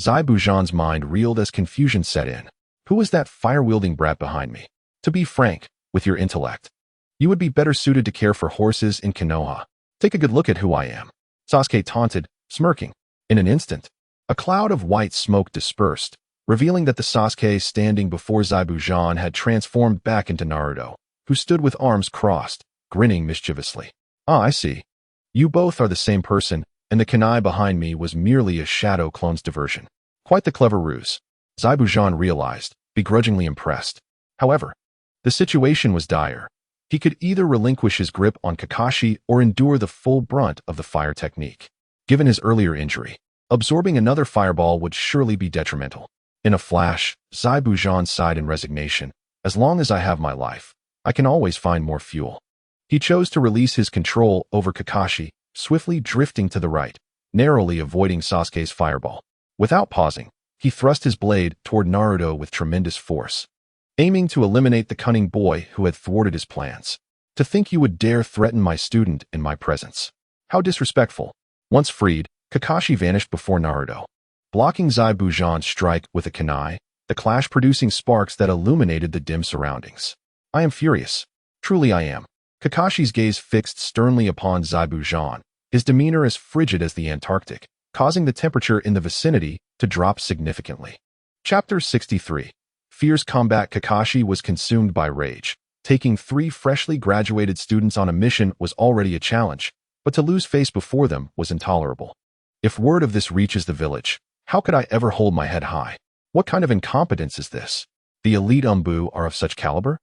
Zabuza's mind reeled as confusion set in. Who was that fire-wielding brat behind me? To be frank, with your intellect, you would be better suited to care for horses in Konoha. Take a good look at who I am. Sasuke taunted, smirking. In an instant, a cloud of white smoke dispersed, revealing that the Sasuke standing before Zabuza had transformed back into Naruto, who stood with arms crossed, grinning mischievously. Ah, I see. You both are the same person, and the kunai behind me was merely a shadow clone's diversion. Quite the clever ruse, Zabuza realized, begrudgingly impressed. However, the situation was dire. He could either relinquish his grip on Kakashi or endure the full brunt of the fire technique. Given his earlier injury, absorbing another fireball would surely be detrimental. In a flash, Zabuza sighed in resignation. As long as I have my life, I can always find more fuel. He chose to release his control over Kakashi, swiftly drifting to the right, narrowly avoiding Sasuke's fireball. Without pausing, he thrust his blade toward Naruto with tremendous force, aiming to eliminate the cunning boy who had thwarted his plans. To think you would dare threaten my student in my presence. How disrespectful. Once freed, Kakashi vanished before Naruto, blocking Zabuza's strike with a kunai, the clash producing sparks that illuminated the dim surroundings. I am furious. Truly I am. Kakashi's gaze fixed sternly upon Zaibu, his demeanor as frigid as the Antarctic, causing the temperature in the vicinity to drop significantly. Chapter 63. Fierce Combat. Kakashi was consumed by rage. Taking 3 freshly graduated students on a mission was already a challenge, but to lose face before them was intolerable. If word of this reaches the village, how could I ever hold my head high? What kind of incompetence is this? The elite Umbu are of such caliber?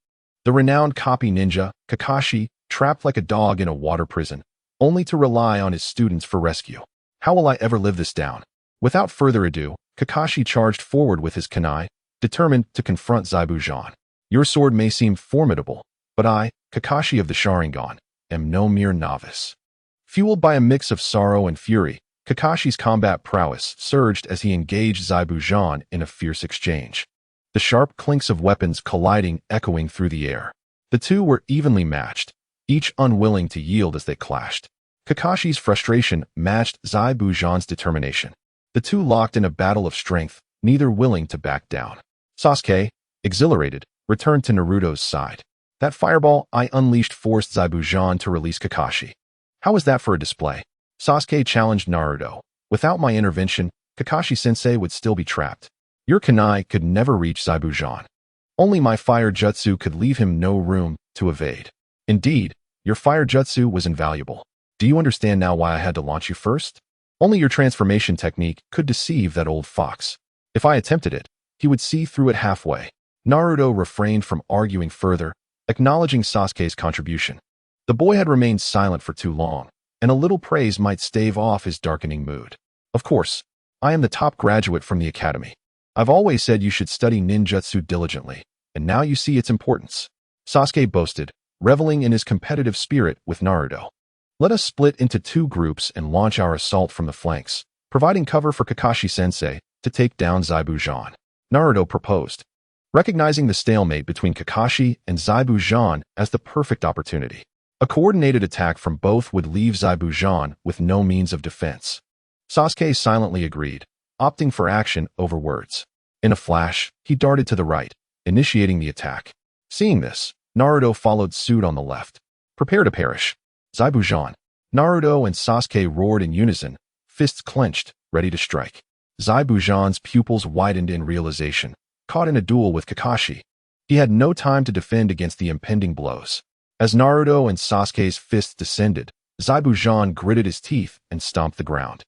The renowned copy ninja, Kakashi, trapped like a dog in a water prison, only to rely on his students for rescue. How will I ever live this down? Without further ado, Kakashi charged forward with his kunai, determined to confront Zaibu. Your sword may seem formidable, but I, Kakashi of the Sharingan, am no mere novice. Fueled by a mix of sorrow and fury, Kakashi's combat prowess surged as he engaged Zaibu in a fierce exchange. The sharp clinks of weapons colliding echoing through the air. The two were evenly matched, each unwilling to yield as they clashed. Kakashi's frustration matched Zaibu's determination. The two locked in a battle of strength, neither willing to back down. Sasuke, exhilarated, returned to Naruto's side. That fireball I unleashed forced Zaibu to release Kakashi. How was that for a display? Sasuke challenged Naruto. Without my intervention, Kakashi-sensei would still be trapped. Your kunai could never reach Zaibu. Only my fire jutsu could leave him no room to evade. Indeed, your fire jutsu was invaluable. Do you understand now why I had to launch you first? Only your transformation technique could deceive that old fox. If I attempted it, he would see through it halfway. Naruto refrained from arguing further, acknowledging Sasuke's contribution. The boy had remained silent for too long, and a little praise might stave off his darkening mood. Of course, I am the top graduate from the academy. I've always said you should study ninjutsu diligently, and now you see its importance. Sasuke boasted, reveling in his competitive spirit with Naruto. Let us split into 2 groups and launch our assault from the flanks, providing cover for Kakashi-sensei to take down Zaibu. Naruto proposed, recognizing the stalemate between Kakashi and Zaibu as the perfect opportunity. A coordinated attack from both would leave Zaibu with no means of defense. Sasuke silently agreed, opting for action over words. In a flash, he darted to the right, initiating the attack. Seeing this, Naruto followed suit on the left. Prepare to perish. Zaibu, Naruto and Sasuke roared in unison, fists clenched, ready to strike. Zaibu's pupils widened in realization, caught in a duel with Kakashi. He had no time to defend against the impending blows. As Naruto and Sasuke's fists descended, Zaibu gritted his teeth and stomped the ground,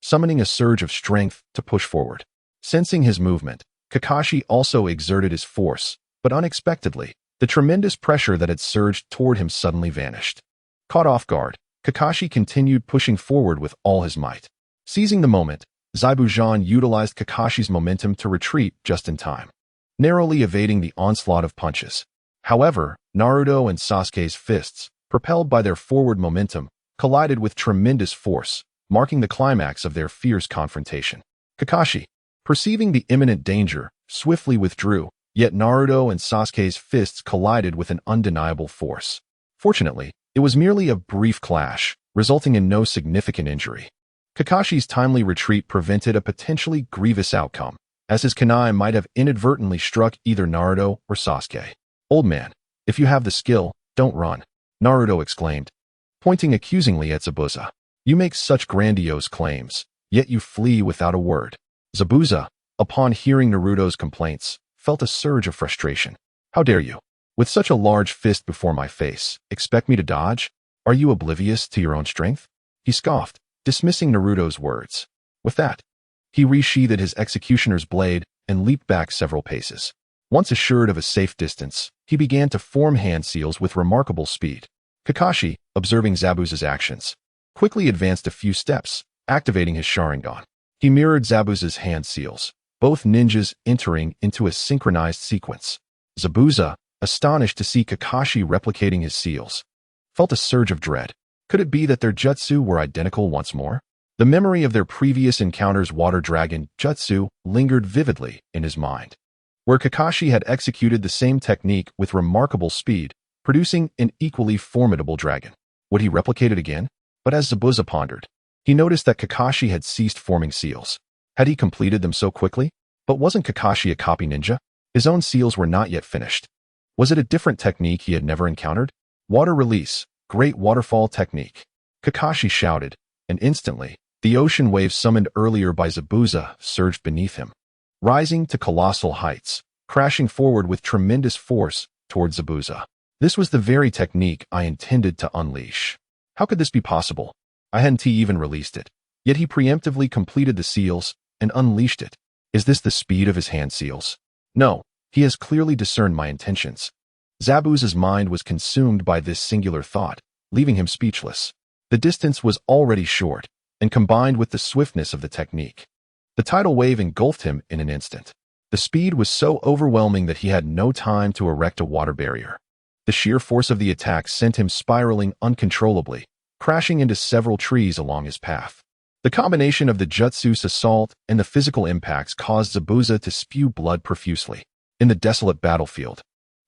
summoning a surge of strength to push forward. Sensing his movement, Kakashi also exerted his force, but unexpectedly, the tremendous pressure that had surged toward him suddenly vanished. Caught off guard, Kakashi continued pushing forward with all his might. Seizing the moment, Zaibu utilized Kakashi's momentum to retreat just in time, narrowly evading the onslaught of punches. However, Naruto and Sasuke's fists, propelled by their forward momentum, collided with tremendous force, marking the climax of their fierce confrontation. Kakashi, perceiving the imminent danger, swiftly withdrew, yet Naruto and Sasuke's fists collided with an undeniable force. Fortunately, it was merely a brief clash, resulting in no significant injury. Kakashi's timely retreat prevented a potentially grievous outcome, as his kunai might have inadvertently struck either Naruto or Sasuke. Old man, if you have the skill, don't run, Naruto exclaimed, pointing accusingly at Zabuza. You make such grandiose claims, yet you flee without a word. Zabuza, upon hearing Naruto's complaints, felt a surge of frustration. How dare you, with such a large fist before my face, expect me to dodge? Are you oblivious to your own strength? He scoffed, dismissing Naruto's words. With that, he resheathed his executioner's blade and leaped back several paces. Once assured of a safe distance, he began to form hand seals with remarkable speed. Kakashi, observing Zabuza's actions, quickly advanced a few steps, activating his Sharingan. He mirrored Zabuza's hand seals, both ninjas entering into a synchronized sequence. Zabuza, astonished to see Kakashi replicating his seals, felt a surge of dread. Could it be that their jutsu were identical once more? The memory of their previous encounter's water dragon jutsu lingered vividly in his mind, where Kakashi had executed the same technique with remarkable speed, producing an equally formidable dragon. Would he replicate it again? But as Zabuza pondered, he noticed that Kakashi had ceased forming seals. Had he completed them so quickly? But wasn't Kakashi a copy ninja? His own seals were not yet finished. Was it a different technique he had never encountered? Water release, great waterfall technique. Kakashi shouted, and instantly, the ocean wave summoned earlier by Zabuza surged beneath him, rising to colossal heights, crashing forward with tremendous force towards Zabuza. This was the very technique I intended to unleash. How could this be possible? I hadn't even released it. Yet he preemptively completed the seals and unleashed it. Is this the speed of his hand seals? No, he has clearly discerned my intentions. Zabuza's mind was consumed by this singular thought, leaving him speechless. The distance was already short, and combined with the swiftness of the technique, the tidal wave engulfed him in an instant. The speed was so overwhelming that he had no time to erect a water barrier. The sheer force of the attack sent him spiraling uncontrollably, crashing into several trees along his path. The combination of the jutsu's assault and the physical impacts caused Zabuza to spew blood profusely. In the desolate battlefield,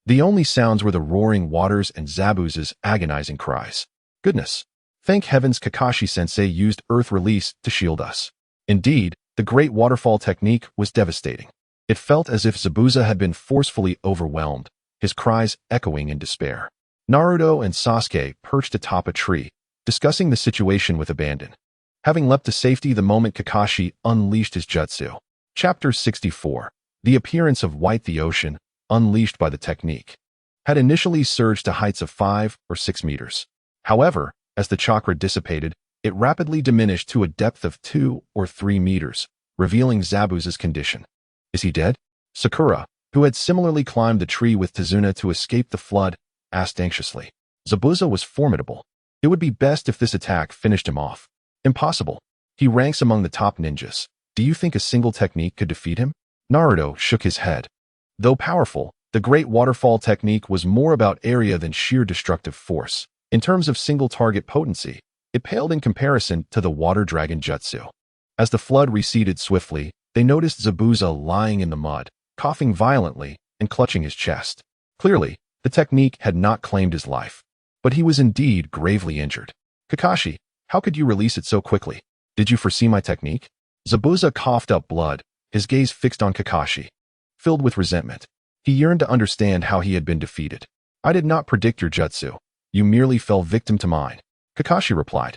the only sounds were the roaring waters and Zabuza's agonizing cries. Goodness! Thank heavens Kakashi-sensei used Earth Release to shield us. Indeed, the great waterfall technique was devastating. It felt as if Zabuza had been forcefully overwhelmed, his cries echoing in despair. Naruto and Sasuke perched atop a tree, discussing the situation with abandon, having leapt to safety the moment Kakashi unleashed his jutsu. Chapter 64. The appearance of White the Ocean, unleashed by the technique, had initially surged to heights of 5 or 6 meters. However, as the chakra dissipated, it rapidly diminished to a depth of 2 or 3 meters, revealing Zabuza's condition. Is he dead? Sakura, who had similarly climbed the tree with Tazuna to escape the flood, asked anxiously. Zabuza was formidable. It would be best if this attack finished him off. Impossible. He ranks among the top ninjas. Do you think a single technique could defeat him? Naruto shook his head. Though powerful, the great waterfall technique was more about area than sheer destructive force. In terms of single-target potency, it paled in comparison to the water dragon jutsu. As the flood receded swiftly, they noticed Zabuza lying in the mud, coughing violently and clutching his chest. Clearly, the technique had not claimed his life. But he was indeed gravely injured. Kakashi, how could you release it so quickly? Did you foresee my technique? Zabuza coughed up blood, his gaze fixed on Kakashi. Filled with resentment, he yearned to understand how he had been defeated. I did not predict your jutsu. You merely fell victim to mine, Kakashi replied,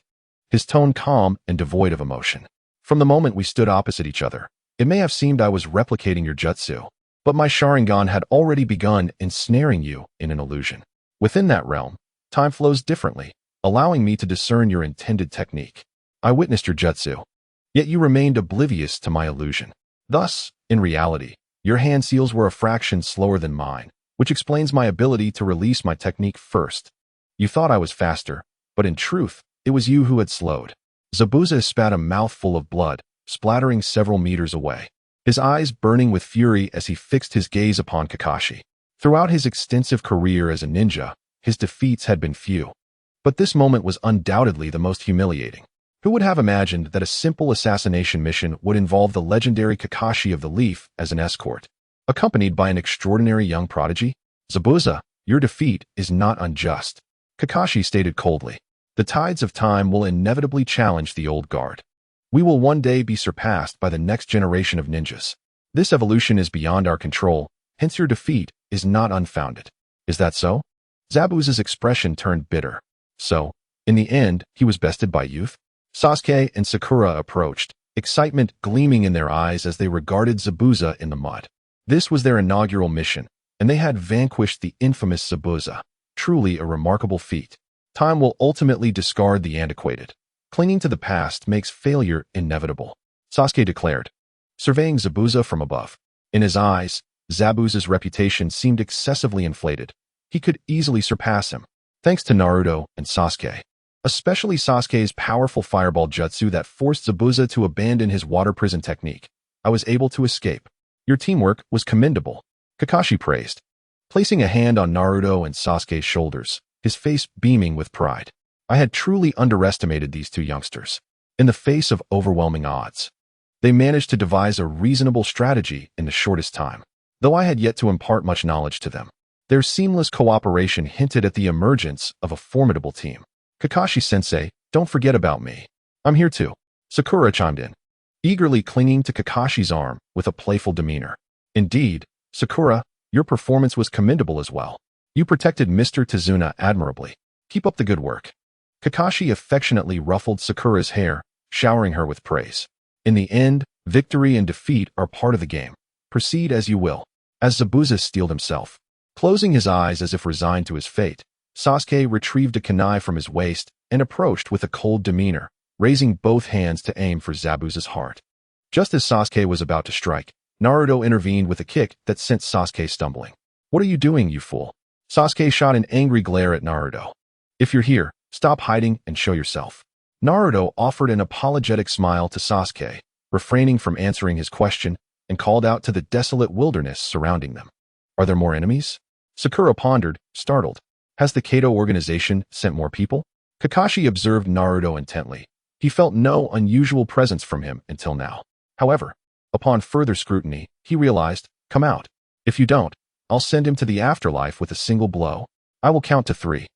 his tone calm and devoid of emotion. From the moment we stood opposite each other, it may have seemed I was replicating your jutsu, but my Sharingan had already begun ensnaring you in an illusion. Within that realm, time flows differently, allowing me to discern your intended technique. I witnessed your jutsu, yet you remained oblivious to my illusion. Thus, in reality, your hand seals were a fraction slower than mine, which explains my ability to release my technique first. You thought I was faster, but in truth, it was you who had slowed. Zabuza spat a mouthful of blood, splattering several meters away, his eyes burning with fury as he fixed his gaze upon Kakashi. Throughout his extensive career as a ninja, his defeats had been few. But this moment was undoubtedly the most humiliating. Who would have imagined that a simple assassination mission would involve the legendary Kakashi of the Leaf as an escort, accompanied by an extraordinary young prodigy? Zabuza, your defeat is not unjust, Kakashi stated coldly. The tides of time will inevitably challenge the old guard. We will one day be surpassed by the next generation of ninjas. This evolution is beyond our control, hence your defeat is not unfounded. Is that so? Zabuza's expression turned bitter. So, in the end, he was bested by youth? Sasuke and Sakura approached, excitement gleaming in their eyes as they regarded Zabuza in the mud. This was their inaugural mission, and they had vanquished the infamous Zabuza. Truly a remarkable feat. Time will ultimately discard the antiquated. Clinging to the past makes failure inevitable, Sasuke declared, surveying Zabuza from above. In his eyes, Zabuza's reputation seemed excessively inflated. He could easily surpass him, thanks to Naruto and Sasuke. Especially Sasuke's powerful fireball jutsu that forced Zabuza to abandon his water prison technique. I was able to escape. Your teamwork was commendable, Kakashi praised, placing a hand on Naruto and Sasuke's shoulders, his face beaming with pride. I had truly underestimated these two youngsters. In the face of overwhelming odds, they managed to devise a reasonable strategy in the shortest time, though I had yet to impart much knowledge to them. Their seamless cooperation hinted at the emergence of a formidable team. Kakashi-sensei, don't forget about me. I'm here too, Sakura chimed in, eagerly clinging to Kakashi's arm with a playful demeanor. Indeed, Sakura, your performance was commendable as well. You protected Mr. Tazuna admirably. Keep up the good work. Kakashi affectionately ruffled Sakura's hair, showering her with praise. In the end, victory and defeat are part of the game. Proceed as you will. As Zabuza steeled himself, closing his eyes as if resigned to his fate, Sasuke retrieved a kunai from his waist and approached with a cold demeanor, raising both hands to aim for Zabuza's heart. Just as Sasuke was about to strike, Naruto intervened with a kick that sent Sasuke stumbling. What are you doing, you fool? Sasuke shot an angry glare at Naruto. If you're here, stop hiding and show yourself. Naruto offered an apologetic smile to Sasuke, refraining from answering his question, and called out to the desolate wilderness surrounding them. Are there more enemies? Sakura pondered, startled. Has the Kato organization sent more people? Kakashi observed Naruto intently. He felt no unusual presence from him until now. However, upon further scrutiny, he realized, come out. If you don't, I'll send him to the afterlife with a single blow. I will count to 3.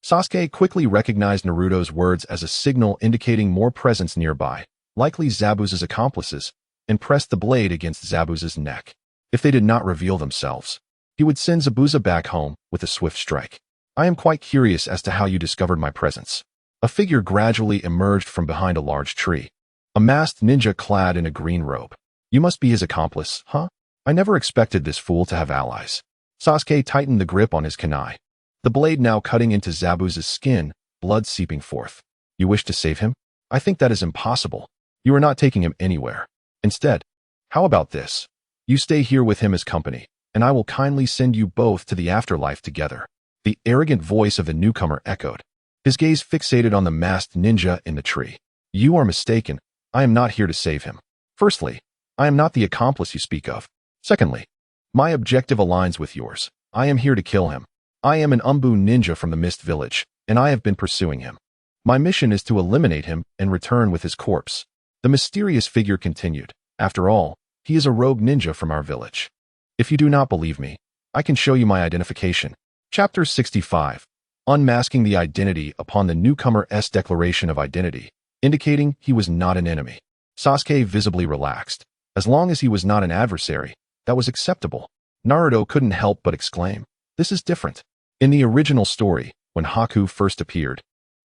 Sasuke quickly recognized Naruto's words as a signal indicating more presence nearby, likely Zabuza's accomplices, and pressed the blade against Zabuza's neck. If they did not reveal themselves, he would send Zabuza back home with a swift strike. I am quite curious as to how you discovered my presence. A figure gradually emerged from behind a large tree. A masked ninja clad in a green robe. You must be his accomplice, huh? I never expected this fool to have allies. Sasuke tightened the grip on his kunai, the blade now cutting into Zabuza's skin, blood seeping forth. You wish to save him? I think that is impossible. You are not taking him anywhere. Instead, how about this? You stay here with him as company, and I will kindly send you both to the afterlife together. The arrogant voice of the newcomer echoed, his gaze fixated on the masked ninja in the tree. You are mistaken. I am not here to save him. Firstly, I am not the accomplice you speak of. Secondly, my objective aligns with yours. I am here to kill him. I am an Umbu ninja from the Mist Village, and I have been pursuing him. My mission is to eliminate him and return with his corpse. The mysterious figure continued. After all, he is a rogue ninja from our village. If you do not believe me, I can show you my identification. Chapter 65. Unmasking the identity upon the newcomer's declaration of identity, indicating he was not an enemy. Sasuke visibly relaxed. As long as he was not an adversary, that was acceptable. Naruto couldn't help but exclaim, this is different. In the original story, when Haku first appeared,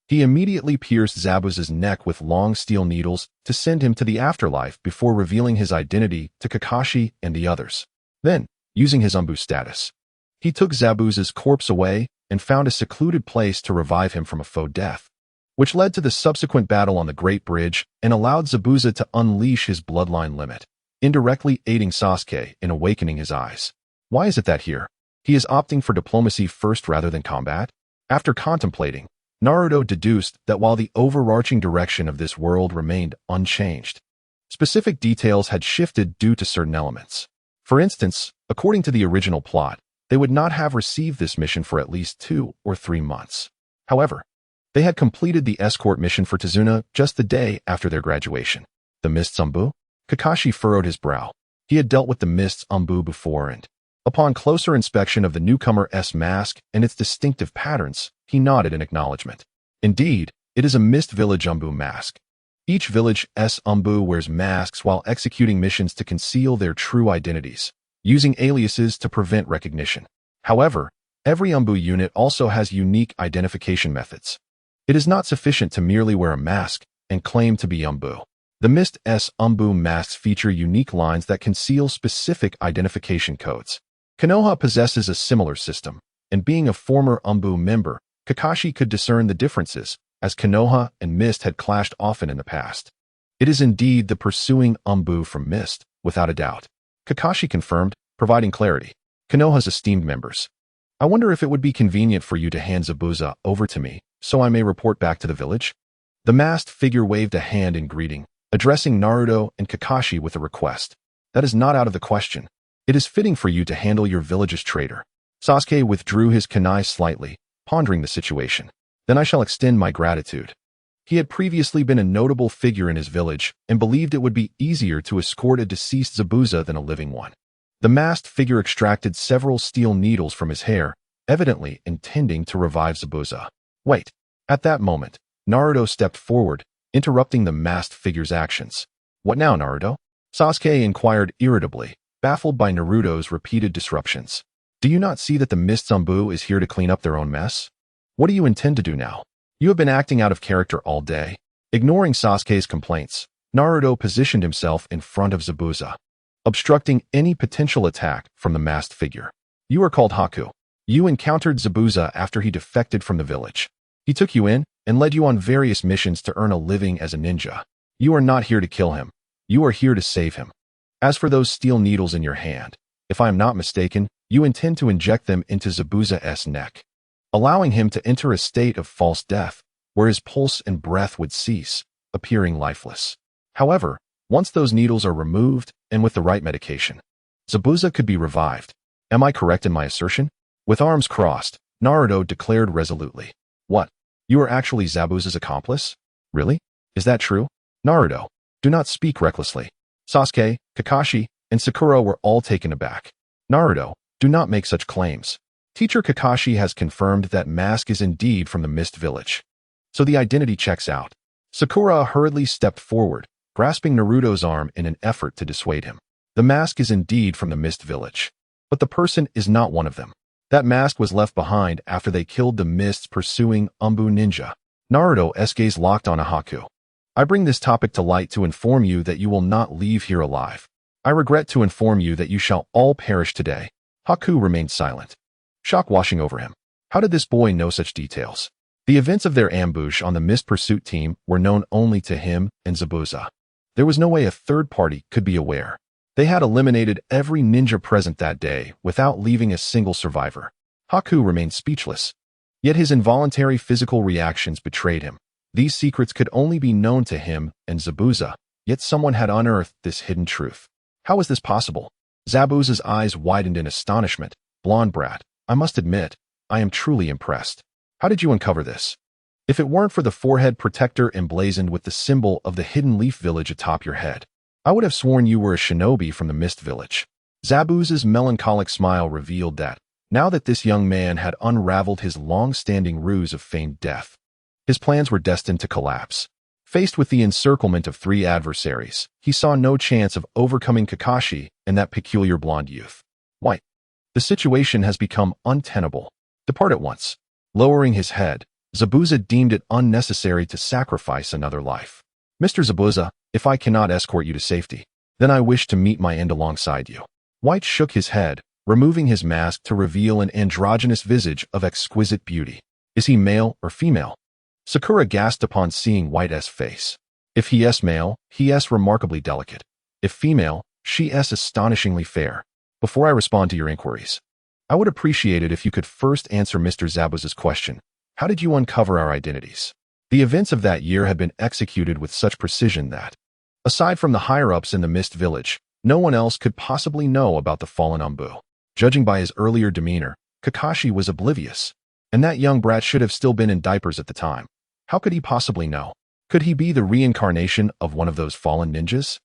he immediately pierced Zabuza's neck with long steel needles to send him to the afterlife before revealing his identity to Kakashi and the others. Then, using his Umbu status, he took Zabuza's corpse away and found a secluded place to revive him from a faux death, which led to the subsequent battle on the Great Bridge and allowed Zabuza to unleash his bloodline limit, indirectly aiding Sasuke in awakening his eyes. Why is it that here, he is opting for diplomacy first rather than combat? After contemplating, Naruto deduced that while the overarching direction of this world remained unchanged, specific details had shifted due to certain elements. For instance, according to the original plot, they would not have received this mission for at least 2 or 3 months. However, they had completed the escort mission for Tazuna just the day after their graduation. The Mist's Umbu? Kakashi furrowed his brow. He had dealt with the Mist's Umbu before and, upon closer inspection of the newcomer's mask and its distinctive patterns, he nodded in acknowledgement. Indeed, it is a Mist Village Umbu mask. Each village's Umbu wears masks while executing missions to conceal their true identities, using aliases to prevent recognition. However, every Umbu unit also has unique identification methods. It is not sufficient to merely wear a mask and claim to be Umbu. The Mist's Umbu masks feature unique lines that conceal specific identification codes. Konoha possesses a similar system, and being a former Umbu member, Kakashi could discern the differences, as Konoha and Mist had clashed often in the past. It is indeed the pursuing Umbu from Mist, without a doubt. Kakashi confirmed, providing clarity. Konoha's esteemed members. I wonder if it would be convenient for you to hand Zabuza over to me, so I may report back to the village? The masked figure waved a hand in greeting, addressing Naruto and Kakashi with a request. That is not out of the question. It is fitting for you to handle your village's traitor. Sasuke withdrew his kunai slightly, pondering the situation. Then I shall extend my gratitude. He had previously been a notable figure in his village and believed it would be easier to escort a deceased Zabuza than a living one. The masked figure extracted several steel needles from his hair, evidently intending to revive Zabuza. Wait. At that moment, Naruto stepped forward, interrupting the masked figure's actions. What now, Naruto? Sasuke inquired irritably, baffled by Naruto's repeated disruptions. Do you not see that the Mist Zambu is here to clean up their own mess? What do you intend to do now? You have been acting out of character all day. Ignoring Sasuke's complaints, Naruto positioned himself in front of Zabuza, obstructing any potential attack from the masked figure. You are called Haku. You encountered Zabuza after he defected from the village. He took you in and led you on various missions to earn a living as a ninja. You are not here to kill him. You are here to save him. As for those steel needles in your hand, if I am not mistaken, you intend to inject them into Zabuza's neck, allowing him to enter a state of false death, where his pulse and breath would cease, appearing lifeless. However, once those needles are removed and with the right medication, Zabuza could be revived. Am I correct in my assertion? With arms crossed, Naruto declared resolutely. What? You are actually Zabuza's accomplice? Really? Is that true? Naruto, do not speak recklessly. Sasuke, Kakashi, and Sakura were all taken aback. Naruto, do not make such claims. Teacher Kakashi has confirmed that mask is indeed from the Mist Village. So the identity checks out. Sakura hurriedly stepped forward, grasping Naruto's arm in an effort to dissuade him. The mask is indeed from the Mist Village. But the person is not one of them. That mask was left behind after they killed the Mist's pursuing Umbu ninja. Naruto's gaze locked on Haku. I bring this topic to light to inform you that you will not leave here alive. I regret to inform you that you shall all perish today. Haku remained silent, shock washing over him. How did this boy know such details? The events of their ambush on the Mist Pursuit team were known only to him and Zabuza. There was no way a third party could be aware. They had eliminated every ninja present that day without leaving a single survivor. Haku remained speechless. Yet his involuntary physical reactions betrayed him. These secrets could only be known to him and Zabuza, yet someone had unearthed this hidden truth. How was this possible? Zabuza's eyes widened in astonishment. Blonde brat, I must admit, I am truly impressed. How did you uncover this? If it weren't for the forehead protector emblazoned with the symbol of the Hidden Leaf Village atop your head, I would have sworn you were a shinobi from the Mist Village. Zabuza's melancholic smile revealed that, now that this young man had unraveled his long-standing ruse of feigned death, his plans were destined to collapse. Faced with the encirclement of 3 adversaries, he saw no chance of overcoming Kakashi and that peculiar blonde youth. Why? The situation has become untenable. Depart at once. Lowering his head, Zabuza deemed it unnecessary to sacrifice another life. Mr. Zabuza, if I cannot escort you to safety, then I wish to meet my end alongside you. White shook his head, removing his mask to reveal an androgynous visage of exquisite beauty. Is he male or female? Sakura gasped upon seeing White's face. If he is male, he is remarkably delicate. If female, she is astonishingly fair. Before I respond to your inquiries, I would appreciate it if you could first answer Mr. Zabuza's question. How did you uncover our identities? The events of that year had been executed with such precision that, aside from the higher-ups in the Mist Village, no one else could possibly know about the fallen Umbu. Judging by his earlier demeanor, Kakashi was oblivious, and that young brat should have still been in diapers at the time. How could he possibly know? Could he be the reincarnation of one of those fallen ninjas?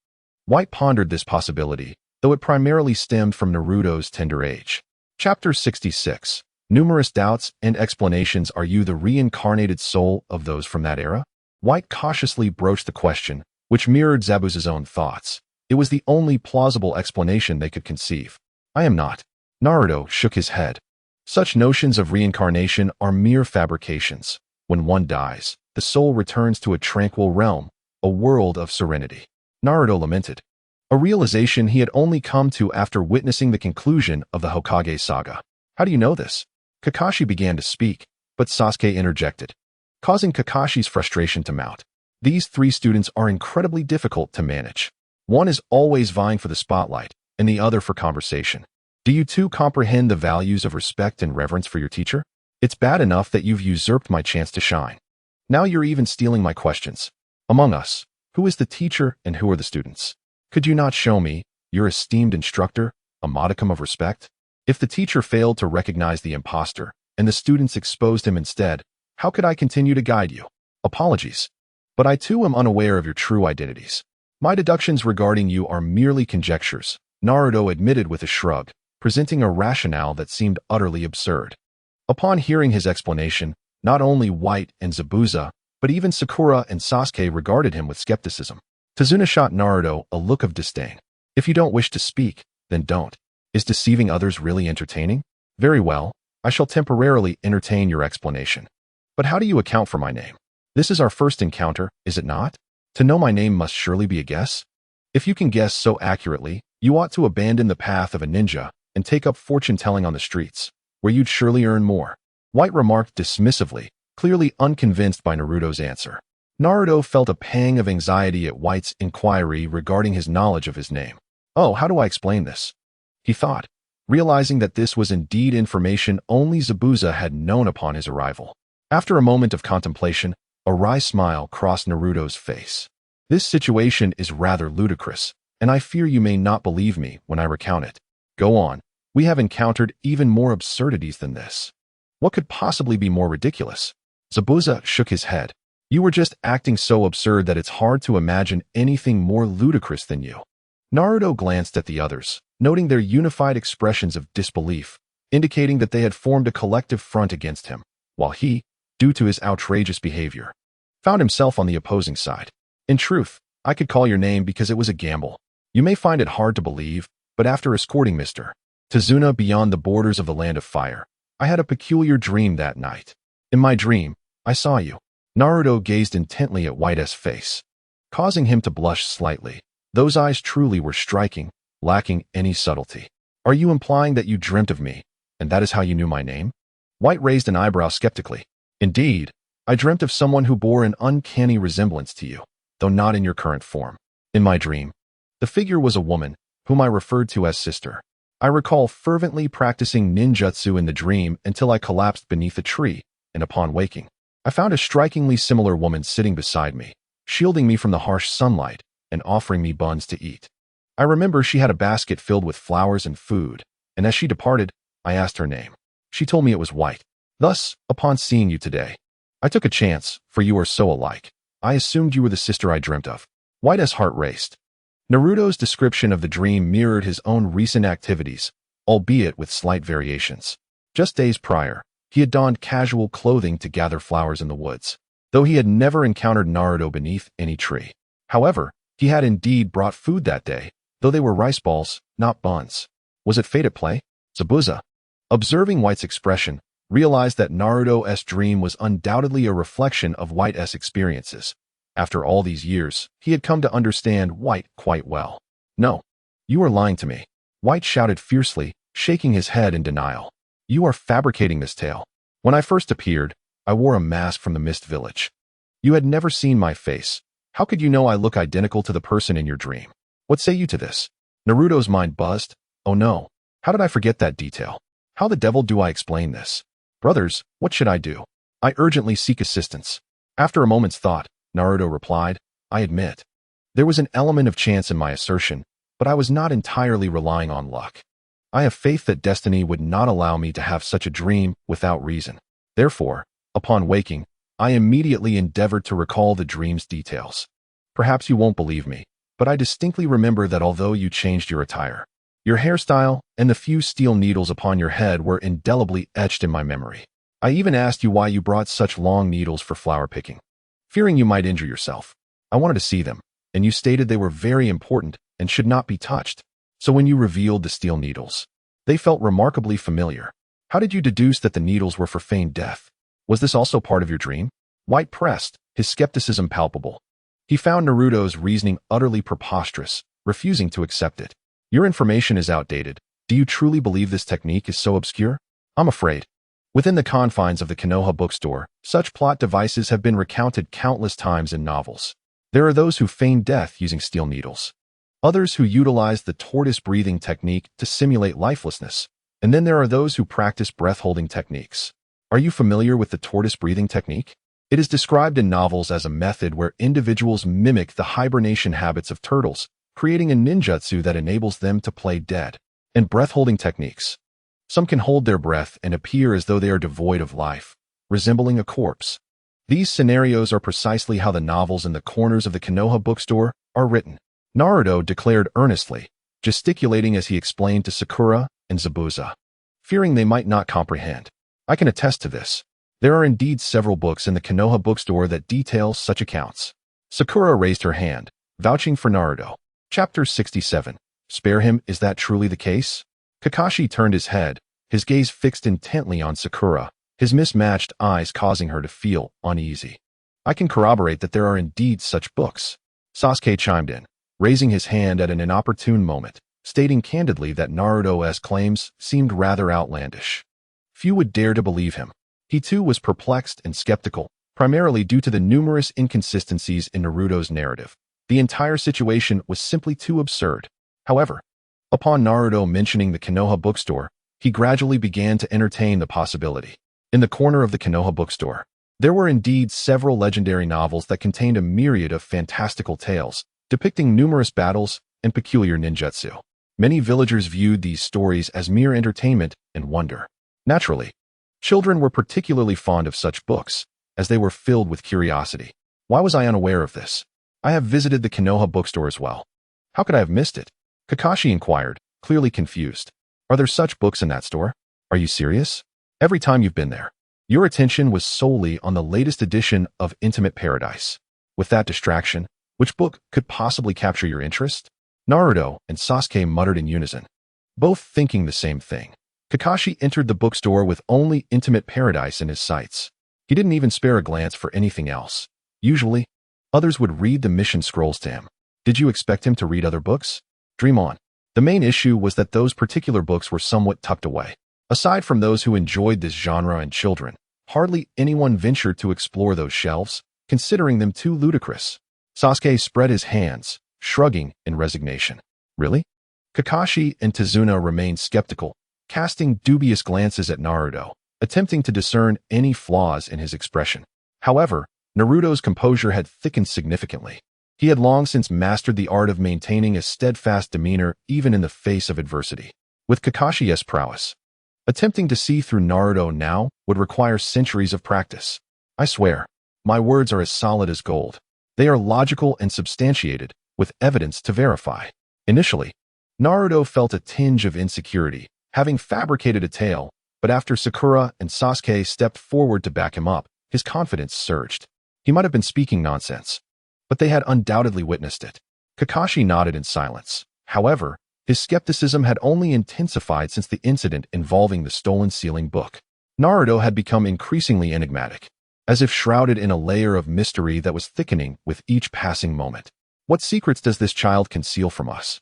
White pondered this possibility, though it primarily stemmed from Naruto's tender age. Chapter 66. Numerous doubts and explanations. Are you the reincarnated soul of those from that era? White cautiously broached the question, which mirrored Zabuza's own thoughts. It was the only plausible explanation they could conceive. I am not. Naruto shook his head. Such notions of reincarnation are mere fabrications. When one dies, the soul returns to a tranquil realm, a world of serenity. Naruto lamented, a realization he had only come to after witnessing the conclusion of the Hokage saga. How do you know this? Kakashi began to speak, but Sasuke interjected, causing Kakashi's frustration to mount. These 3 students are incredibly difficult to manage. One is always vying for the spotlight, and the other for conversation. Do you 2 comprehend the values of respect and reverence for your teacher? It's bad enough that you've usurped my chance to shine. Now you're even stealing my questions. Among us, who is the teacher and who are the students? Could you not show me, your esteemed instructor, a modicum of respect? If the teacher failed to recognize the imposter, and the students exposed him instead, how could I continue to guide you? Apologies. But I too am unaware of your true identities. My deductions regarding you are merely conjectures, Naruto admitted with a shrug, presenting a rationale that seemed utterly absurd. Upon hearing his explanation, not only White and Zabuza, but even Sakura and Sasuke regarded him with skepticism. Tazuna shot Naruto a look of disdain. If you don't wish to speak, then don't. Is deceiving others really entertaining? Very well, I shall temporarily entertain your explanation. But how do you account for my name? This is our first encounter, is it not? To know my name must surely be a guess? If you can guess so accurately, you ought to abandon the path of a ninja and take up fortune-telling on the streets, where you'd surely earn more. White remarked dismissively, clearly unconvinced by Naruto's answer. Naruto felt a pang of anxiety at White's inquiry regarding his knowledge of his name. Oh, how do I explain this? He thought, realizing that this was indeed information only Zabuza had known upon his arrival. After a moment of contemplation, a wry smile crossed Naruto's face. This situation is rather ludicrous, and I fear you may not believe me when I recount it. Go on. We have encountered even more absurdities than this. What could possibly be more ridiculous? Zabuza shook his head. You were just acting so absurd that it's hard to imagine anything more ludicrous than you. Naruto glanced at the others, noting their unified expressions of disbelief, indicating that they had formed a collective front against him, while he, due to his outrageous behavior, found himself on the opposing side. In truth, I could call your name because it was a gamble. You may find it hard to believe, but after escorting Mr. Tazuna beyond the borders of the Land of Fire, I had a peculiar dream that night. In my dream, I saw you. Naruto gazed intently at White's face, causing him to blush slightly. Those eyes truly were striking, lacking any subtlety. Are you implying that you dreamt of me, and that is how you knew my name? White raised an eyebrow skeptically. Indeed, I dreamt of someone who bore an uncanny resemblance to you, though not in your current form. In my dream, the figure was a woman, whom I referred to as sister. I recall fervently practicing ninjutsu in the dream until I collapsed beneath a tree, and upon waking, I found a strikingly similar woman sitting beside me, shielding me from the harsh sunlight and offering me buns to eat. I remember she had a basket filled with flowers and food, and as she departed, I asked her name. She told me it was White. Thus, upon seeing you today, I took a chance, for you are so alike. I assumed you were the sister I dreamt of. White's heart raced. Naruto's description of the dream mirrored his own recent activities, albeit with slight variations. Just days prior, he had donned casual clothing to gather flowers in the woods, though he had never encountered Naruto beneath any tree. However, he had indeed brought food that day, though they were rice balls, not buns. Was it fate at play? Zabuza, observing White's expression, realized that Naruto's dream was undoubtedly a reflection of White's experiences. After all these years, he had come to understand White quite well. No, you are lying to me. White shouted fiercely, shaking his head in denial. You are fabricating this tale. When I first appeared, I wore a mask from the Mist Village. You had never seen my face. How could you know I look identical to the person in your dream? What say you to this? Naruto's mind buzzed. Oh no, how did I forget that detail? How the devil do I explain this? Brothers, what should I do? I urgently seek assistance. After a moment's thought, Naruto replied, I admit. There was an element of chance in my assertion, but I was not entirely relying on luck. I have faith that destiny would not allow me to have such a dream without reason. Therefore, upon waking, I immediately endeavored to recall the dream's details. Perhaps you won't believe me, but I distinctly remember that although you changed your attire, your hairstyle and the few steel needles upon your head were indelibly etched in my memory. I even asked you why you brought such long needles for flower picking. Fearing you might injure yourself, I wanted to see them, and you stated they were very important and should not be touched. So when you revealed the steel needles, they felt remarkably familiar. How did you deduce that the needles were for feigned death? Was this also part of your dream? White pressed, his skepticism palpable. He found Naruto's reasoning utterly preposterous, refusing to accept it. Your information is outdated. Do you truly believe this technique is so obscure? I'm afraid. Within the confines of the Konoha bookstore, such plot devices have been recounted countless times in novels. There are those who feign death using steel needles, others who utilize the tortoise-breathing technique to simulate lifelessness, and then there are those who practice breath-holding techniques. Are you familiar with the tortoise-breathing technique? It is described in novels as a method where individuals mimic the hibernation habits of turtles, creating a ninjutsu that enables them to play dead. And breath-holding techniques. Some can hold their breath and appear as though they are devoid of life, resembling a corpse. These scenarios are precisely how the novels in the corners of the Konoha bookstore are written. Naruto declared earnestly, gesticulating as he explained to Sakura and Zabuza, fearing they might not comprehend. I can attest to this. There are indeed several books in the Konoha bookstore that detail such accounts. Sakura raised her hand, vouching for Naruto. Chapter 67. Spare him, is that truly the case? Kakashi turned his head, his gaze fixed intently on Sakura, his mismatched eyes causing her to feel uneasy. I can corroborate that there are indeed such books. Sasuke chimed in, raising his hand at an inopportune moment, stating candidly that Naruto's claims seemed rather outlandish. Few would dare to believe him. He too was perplexed and skeptical, primarily due to the numerous inconsistencies in Naruto's narrative. The entire situation was simply too absurd. However, upon Naruto mentioning the Konoha bookstore, he gradually began to entertain the possibility. In the corner of the Konoha bookstore, there were indeed several legendary novels that contained a myriad of fantastical tales, depicting numerous battles and peculiar ninjutsu. Many villagers viewed these stories as mere entertainment and wonder. Naturally, children were particularly fond of such books, as they were filled with curiosity. Why was I unaware of this? I have visited the Konoha bookstore as well. How could I have missed it? Kakashi inquired, clearly confused. Are there such books in that store? Are you serious? Every time you've been there, your attention was solely on the latest edition of Intimate Paradise. With that distraction, which book could possibly capture your interest? Naruto and Sasuke muttered in unison, both thinking the same thing. Kakashi entered the bookstore with only Intimate Paradise in his sights. He didn't even spare a glance for anything else. Usually, others would read the mission scrolls to him. Did you expect him to read other books? Dream on. The main issue was that those particular books were somewhat tucked away. Aside from those who enjoyed this genre and children, hardly anyone ventured to explore those shelves, considering them too ludicrous. Sasuke spread his hands, shrugging in resignation. Really? Kakashi and Tazuna remained skeptical, casting dubious glances at Naruto, attempting to discern any flaws in his expression. However, Naruto's composure had thickened significantly. He had long since mastered the art of maintaining a steadfast demeanor even in the face of adversity. With Kakashi's prowess, attempting to see through Naruto now would require centuries of practice. I swear, my words are as solid as gold. They are logical and substantiated, with evidence to verify. Initially, Naruto felt a tinge of insecurity, having fabricated a tale, but after Sakura and Sasuke stepped forward to back him up, his confidence surged. He might have been speaking nonsense, but they had undoubtedly witnessed it. Kakashi nodded in silence. However, his skepticism had only intensified since the incident involving the stolen sealing book. Naruto had become increasingly enigmatic, as if shrouded in a layer of mystery that was thickening with each passing moment. What secrets does this child conceal from us?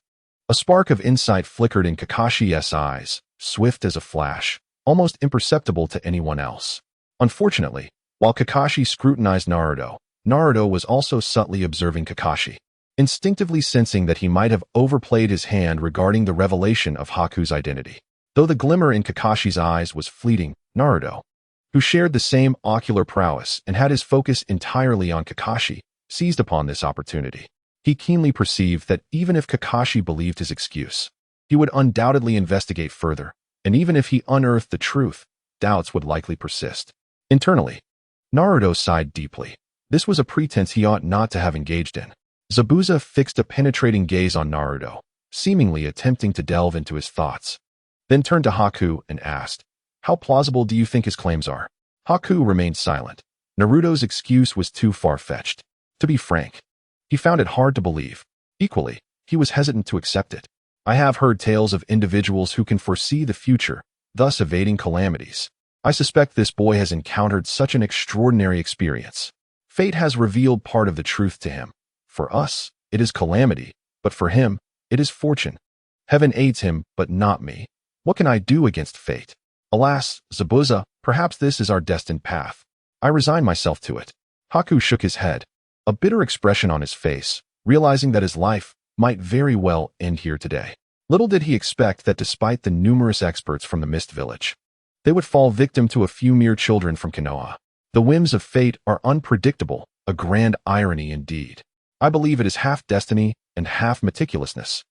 A spark of insight flickered in Kakashi's eyes, swift as a flash, almost imperceptible to anyone else. Unfortunately, while Kakashi scrutinized Naruto, Naruto was also subtly observing Kakashi, instinctively sensing that he might have overplayed his hand regarding the revelation of Haku's identity. Though the glimmer in Kakashi's eyes was fleeting, Naruto, who shared the same ocular prowess and had his focus entirely on Kakashi, seized upon this opportunity. He keenly perceived that even if Kakashi believed his excuse, he would undoubtedly investigate further, and even if he unearthed the truth, doubts would likely persist. Internally, Naruto sighed deeply. This was a pretense he ought not to have engaged in. Zabuza fixed a penetrating gaze on Naruto, seemingly attempting to delve into his thoughts, then turned to Haku and asked, "How plausible do you think his claims are?" Haku remained silent. Naruto's excuse was too far-fetched. To be frank, he found it hard to believe. Equally, he was hesitant to accept it. I have heard tales of individuals who can foresee the future, thus evading calamities. I suspect this boy has encountered such an extraordinary experience. Fate has revealed part of the truth to him. For us, it is calamity, but for him, it is fortune. Heaven aids him, but not me. What can I do against fate? Alas, Zabuza, perhaps this is our destined path. I resign myself to it. Haku shook his head, a bitter expression on his face, realizing that his life might very well end here today. Little did he expect that despite the numerous experts from the Mist Village, they would fall victim to a few mere children from Konoha. The whims of fate are unpredictable, a grand irony indeed. I believe it is half destiny and half meticulousness.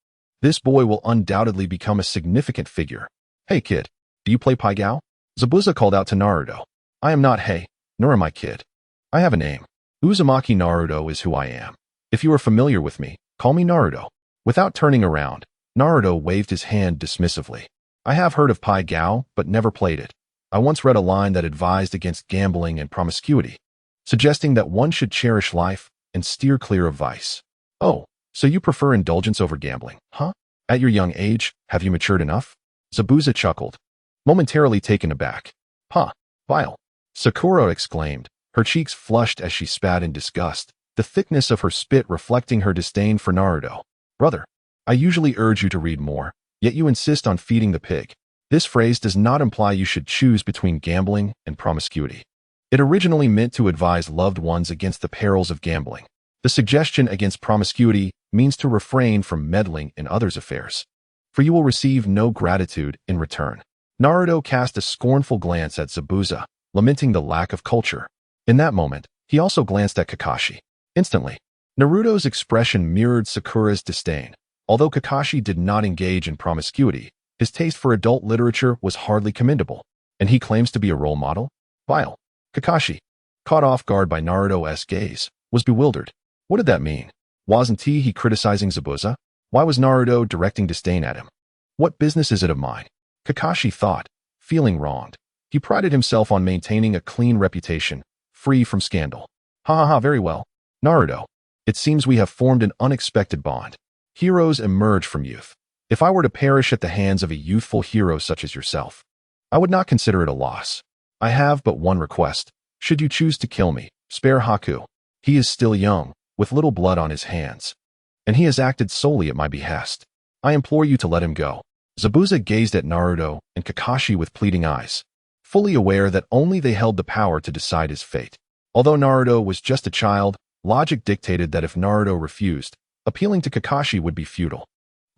This boy will undoubtedly become a significant figure. Hey kid, do you play Pai-Gao? Zabuza called out to Naruto. I am not Hey, nor am I kid. I have a name. Uzumaki Naruto is who I am. If you are familiar with me, call me Naruto. Without turning around, Naruto waved his hand dismissively. I have heard of Pai-Gao, but never played it. I once read a line that advised against gambling and promiscuity, suggesting that one should cherish life and steer clear of vice. Oh, so you prefer indulgence over gambling, huh? At your young age, have you matured enough? Zabuza chuckled. momentarily taken aback. Huh, vile. Sakura exclaimed, her cheeks flushed as she spat in disgust, the thickness of her spit reflecting her disdain for Naruto. Brother, I usually urge you to read more, yet you insist on feeding the pig. This phrase does not imply you should choose between gambling and promiscuity. It originally meant to advise loved ones against the perils of gambling. The suggestion against promiscuity means to refrain from meddling in others' affairs, for you will receive no gratitude in return. Naruto cast a scornful glance at Zabuza, lamenting the lack of culture. In that moment, he also glanced at Kakashi. Instantly, Naruto's expression mirrored Sakura's disdain. Although Kakashi did not engage in promiscuity, his taste for adult literature was hardly commendable, and he claims to be a role model? Vile. Kakashi, caught off guard by Naruto's gaze, was bewildered. What did that mean? Wasn't he criticizing Zabuza? Why was Naruto directing disdain at him? What business is it of mine? Kakashi thought, feeling wronged. He prided himself on maintaining a clean reputation, free from scandal. Ha ha ha, very well. Naruto, it seems we have formed an unexpected bond. Heroes emerge from youth. If I were to perish at the hands of a youthful hero such as yourself, I would not consider it a loss. I have but one request. Should you choose to kill me, spare Haku. He is still young, with little blood on his hands, and he has acted solely at my behest. I implore you to let him go. Zabuza gazed at Naruto and Kakashi with pleading eyes, fully aware that only they held the power to decide his fate. Although Naruto was just a child, logic dictated that if Naruto refused, appealing to Kakashi would be futile.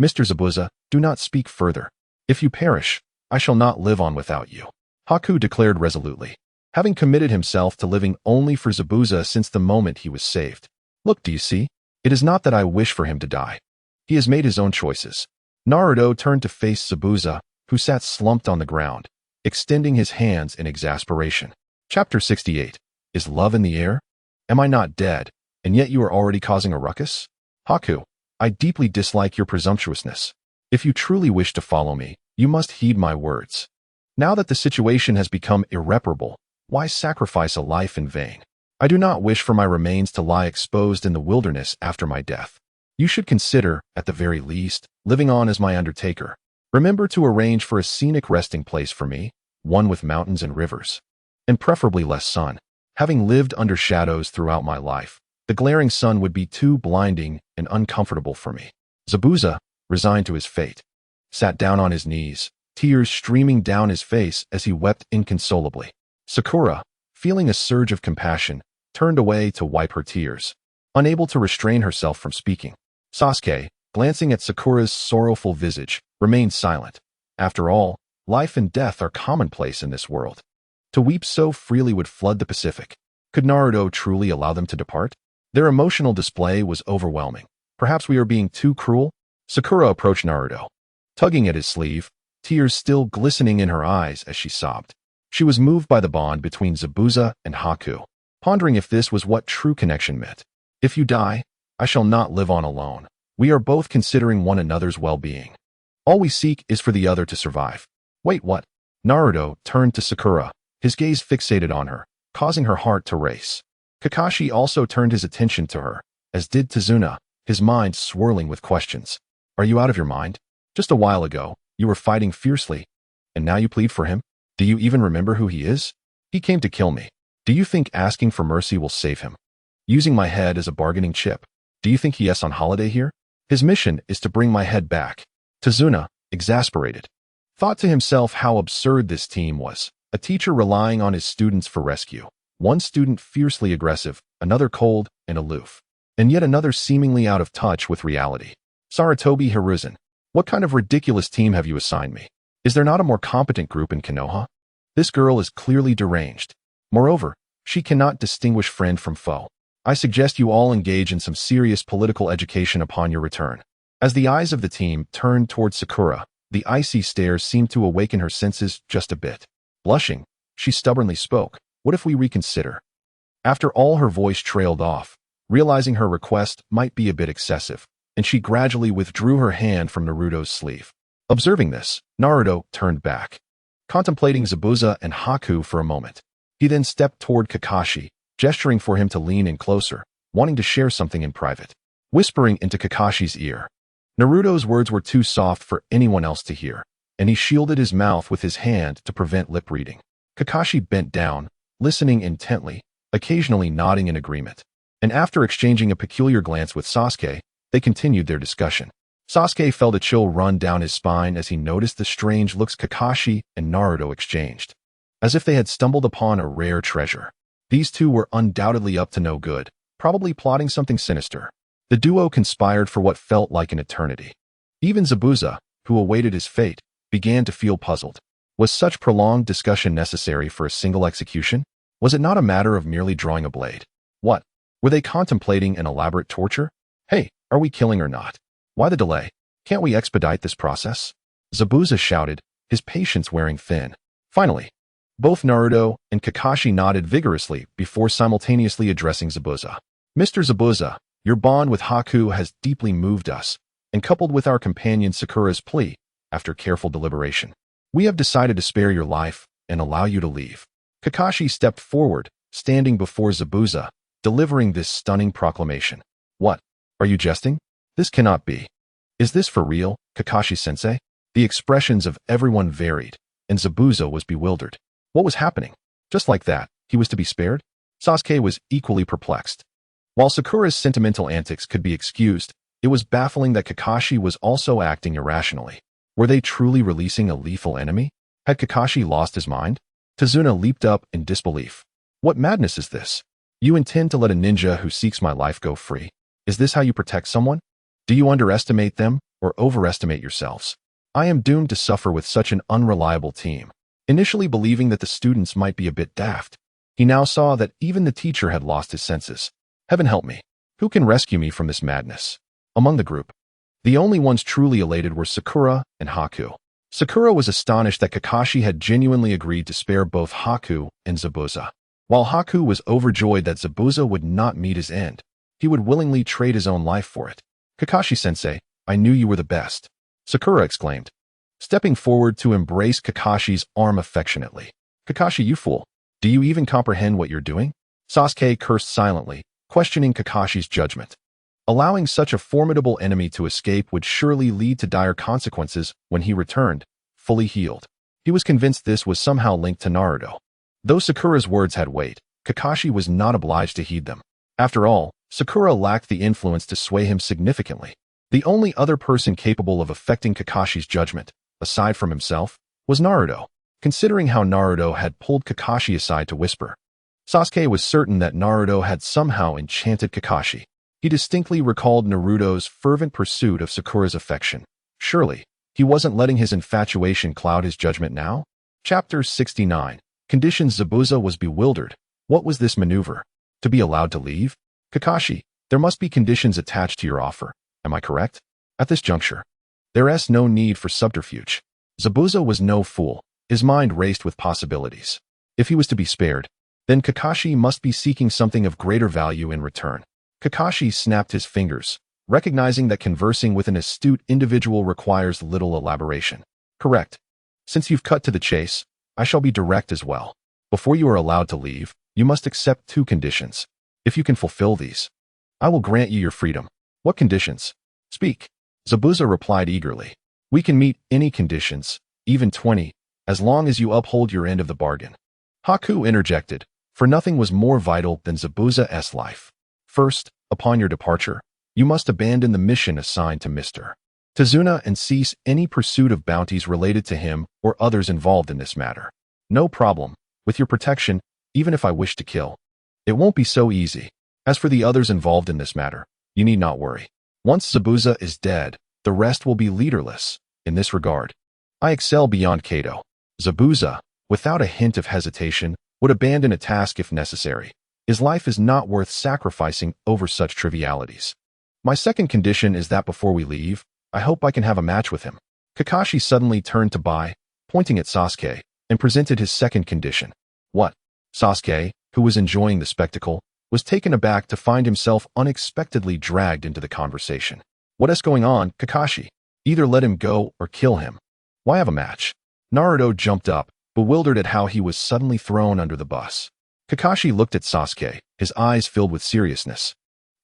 Mr. Zabuza, do not speak further. If you perish, I shall not live on without you. Haku declared resolutely, having committed himself to living only for Zabuza since the moment he was saved. Look, do you see? It is not that I wish for him to die. He has made his own choices. Naruto turned to face Zabuza, who sat slumped on the ground, extending his hands in exasperation. Chapter 68. Is love in the air? Am I not dead, and yet you are already causing a ruckus? Haku, I deeply dislike your presumptuousness. If you truly wish to follow me, you must heed my words. Now that the situation has become irreparable, why sacrifice a life in vain? I do not wish for my remains to lie exposed in the wilderness after my death. You should consider, at the very least, living on as my undertaker. Remember to arrange for a scenic resting place for me, one with mountains and rivers, and preferably less sun. Having lived under shadows throughout my life, the glaring sun would be too blinding and uncomfortable for me. Zabuza, resigned to his fate, sat down on his knees, tears streaming down his face as he wept inconsolably. Sakura, feeling a surge of compassion, turned away to wipe her tears, unable to restrain herself from speaking. Sasuke, glancing at Sakura's sorrowful visage, remained silent. After all, life and death are commonplace in this world. To weep so freely would flood the Pacific. Could Naruto truly allow them to depart? Their emotional display was overwhelming. Perhaps we are being too cruel? Sakura approached Naruto, tugging at his sleeve, tears still glistening in her eyes as she sobbed. She was moved by the bond between Zabuza and Haku, pondering if this was what true connection meant. If you die, I shall not live on alone. We are both considering one another's well-being. All we seek is for the other to survive. Wait, what? Naruto turned to Sakura, his gaze fixated on her, causing her heart to race. Kakashi also turned his attention to her, as did Tazuna, his mind swirling with questions. Are you out of your mind? Just a while ago, you were fighting fiercely, and now you plead for him? Do you even remember who he is? He came to kill me. Do you think asking for mercy will save him? Using my head as a bargaining chip. Do you think he is on holiday here? His mission is to bring my head back. Tazuna, exasperated, thought to himself how absurd this team was. A teacher relying on his students for rescue. One student fiercely aggressive, another cold and aloof, and yet another seemingly out of touch with reality. Saratobi Hiruzen, what kind of ridiculous team have you assigned me? Is there not a more competent group in Konoha? This girl is clearly deranged. Moreover, she cannot distinguish friend from foe. I suggest you all engage in some serious political education upon your return. As the eyes of the team turned toward Sakura, the icy stare seemed to awaken her senses just a bit. Blushing, she stubbornly spoke. What if we reconsider? After all, her voice trailed off, realizing her request might be a bit excessive, and she gradually withdrew her hand from Naruto's sleeve. Observing this, Naruto turned back, contemplating Zabuza and Haku for a moment. He then stepped toward Kakashi, gesturing for him to lean in closer, wanting to share something in private. Whispering into Kakashi's ear. Naruto's words were too soft for anyone else to hear, and he shielded his mouth with his hand to prevent lip reading. Kakashi bent down, listening intently, occasionally nodding in agreement. And after exchanging a peculiar glance with Sasuke, they continued their discussion. Sasuke felt a chill run down his spine as he noticed the strange looks Kakashi and Naruto exchanged, as if they had stumbled upon a rare treasure. These two were undoubtedly up to no good, probably plotting something sinister. The duo conspired for what felt like an eternity. Even Zabuza, who awaited his fate, began to feel puzzled. Was such prolonged discussion necessary for a single execution? Was it not a matter of merely drawing a blade? What? Were they contemplating an elaborate torture? Hey, are we killing or not? Why the delay? Can't we expedite this process? Zabuza shouted, his patience wearing thin. Finally, both Naruto and Kakashi nodded vigorously before simultaneously addressing Zabuza. Mr. Zabuza, your bond with Haku has deeply moved us, and coupled with our companion Sakura's plea, after careful deliberation, we have decided to spare your life and allow you to leave. Kakashi stepped forward, standing before Zabuza, delivering this stunning proclamation. What? Are you jesting? This cannot be. Is this for real, Kakashi-sensei? The expressions of everyone varied, and Zabuza was bewildered. What was happening? Just like that, he was to be spared? Sasuke was equally perplexed. While Sakura's sentimental antics could be excused, it was baffling that Kakashi was also acting irrationally. Were they truly releasing a lethal enemy? Had Kakashi lost his mind? Tazuna leaped up in disbelief. What madness is this? You intend to let a ninja who seeks my life go free? Is this how you protect someone? Do you underestimate them or overestimate yourselves? I am doomed to suffer with such an unreliable team. Initially believing that the students might be a bit daft, he now saw that even the teacher had lost his senses. Heaven help me. Who can rescue me from this madness? Among the group, the only ones truly elated were Sakura and Haku. Sakura was astonished that Kakashi had genuinely agreed to spare both Haku and Zabuza, while Haku was overjoyed that Zabuza would not meet his end. He would willingly trade his own life for it. Kakashi-sensei, I knew you were the best, Sakura exclaimed, stepping forward to embrace Kakashi's arm affectionately. Kakashi, you fool. Do you even comprehend what you're doing? Sasuke cursed silently, questioning Kakashi's judgment. Allowing such a formidable enemy to escape would surely lead to dire consequences when he returned, fully healed. He was convinced this was somehow linked to Naruto. Though Sakura's words had weight, Kakashi was not obliged to heed them. After all, Sakura lacked the influence to sway him significantly. The only other person capable of affecting Kakashi's judgment, aside from himself, was Naruto. Considering how Naruto had pulled Kakashi aside to whisper, Sasuke was certain that Naruto had somehow enchanted Kakashi. He distinctly recalled Naruto's fervent pursuit of Sakura's affection. Surely, he wasn't letting his infatuation cloud his judgment now? Chapter 69. Conditions. Zabuza was bewildered. What was this maneuver? To be allowed to leave? Kakashi, there must be conditions attached to your offer. Am I correct? At this juncture, there's no need for subterfuge. Zabuza was no fool. His mind raced with possibilities. If he was to be spared, then Kakashi must be seeking something of greater value in return. Kakashi snapped his fingers, recognizing that conversing with an astute individual requires little elaboration. Correct. Since you've cut to the chase, I shall be direct as well. Before you are allowed to leave, you must accept 2 conditions. If you can fulfill these, I will grant you your freedom. What conditions? Speak. Zabuza replied eagerly. We can meet any conditions, even 20, as long as you uphold your end of the bargain. Haku interjected, for nothing was more vital than Zabuza's life. First, upon your departure, you must abandon the mission assigned to Mr. Tazuna and cease any pursuit of bounties related to him or others involved in this matter. No problem. With your protection, even if I wish to kill, it won't be so easy. As for the others involved in this matter, you need not worry. Once Zabuza is dead, the rest will be leaderless. In this regard, I excel beyond Kato. Zabuza, without a hint of hesitation, would abandon a task if necessary. His life is not worth sacrificing over such trivialities. My second condition is that before we leave, I hope I can have a match with him. Kakashi suddenly turned to Bai, pointing at Sasuke, and presented his second condition. What? Sasuke, who was enjoying the spectacle, was taken aback to find himself unexpectedly dragged into the conversation. What is going on, Kakashi? Either let him go or kill him. Why have a match? Naruto jumped up, bewildered at how he was suddenly thrown under the bus. Kakashi looked at Sasuke, his eyes filled with seriousness.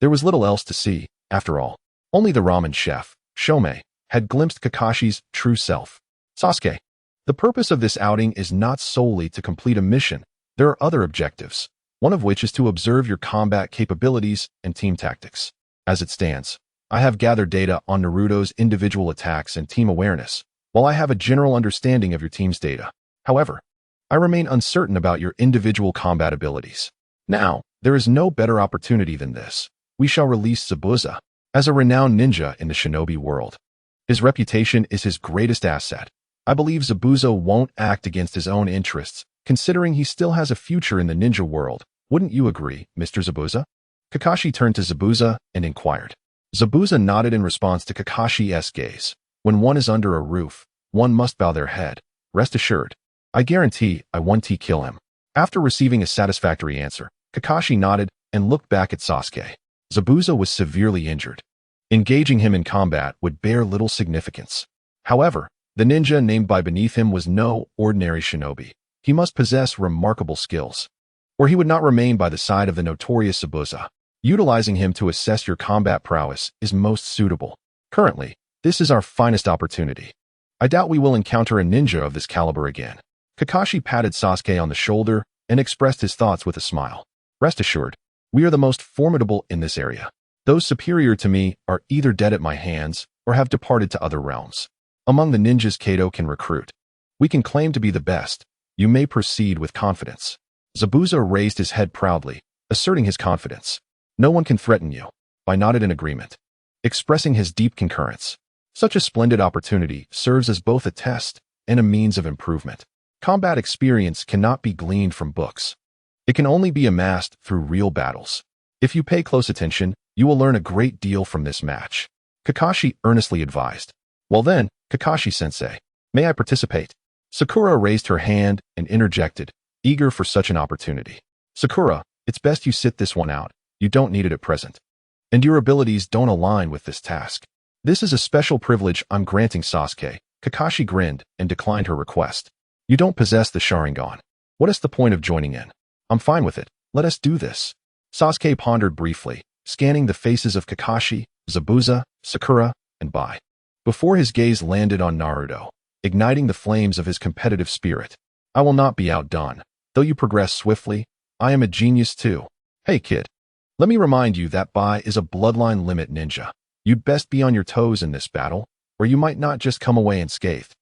There was little else to see, after all. Only the ramen chef, Shomei, had glimpsed Kakashi's true self. Sasuke, the purpose of this outing is not solely to complete a mission. There are other objectives, one of which is to observe your combat capabilities and team tactics. As it stands, I have gathered data on Naruto's individual attacks and team awareness, while I have a general understanding of your team's data. However, I remain uncertain about your individual combat abilities. Now, there is no better opportunity than this. We shall release Zabuza as a renowned ninja in the shinobi world. His reputation is his greatest asset. I believe Zabuza won't act against his own interests, considering he still has a future in the ninja world. Wouldn't you agree, Mr. Zabuza? Kakashi turned to Zabuza and inquired. Zabuza nodded in response to Kakashi's gaze. When one is under a roof, one must bow their head. Rest assured, I guarantee I won't kill him. After receiving a satisfactory answer, Kakashi nodded and looked back at Sasuke. Zabuza was severely injured. Engaging him in combat would bear little significance. However, the ninja named by beneath him was no ordinary shinobi. He must possess remarkable skills, or he would not remain by the side of the notorious Zabuza. Utilizing him to assess your combat prowess is most suitable. Currently, this is our finest opportunity. I doubt we will encounter a ninja of this caliber again. Kakashi patted Sasuke on the shoulder and expressed his thoughts with a smile. Rest assured, we are the most formidable in this area. Those superior to me are either dead at my hands or have departed to other realms. Among the ninjas Kato can recruit, we can claim to be the best. You may proceed with confidence. Zabuza raised his head proudly, asserting his confidence. No one can threaten you. I nodded in agreement, expressing his deep concurrence. Such a splendid opportunity serves as both a test and a means of improvement. Combat experience cannot be gleaned from books. It can only be amassed through real battles. If you pay close attention, you will learn a great deal from this match. Kakashi earnestly advised. Well then, Kakashi-sensei, may I participate? Sakura raised her hand and interjected, eager for such an opportunity. Sakura, it's best you sit this one out. You don't need it at present. And your abilities don't align with this task. This is a special privilege I'm granting Sasuke. Kakashi grinned and declined her request. You don't possess the Sharingan. What is the point of joining in? I'm fine with it. Let us do this. Sasuke pondered briefly, scanning the faces of Kakashi, Zabuza, Sakura, and Bai, before his gaze landed on Naruto, igniting the flames of his competitive spirit. I will not be outdone. Though you progress swiftly, I am a genius too. Hey kid, let me remind you that Bai is a bloodline limit ninja. You'd best be on your toes in this battle, or you might not just come away unscathed.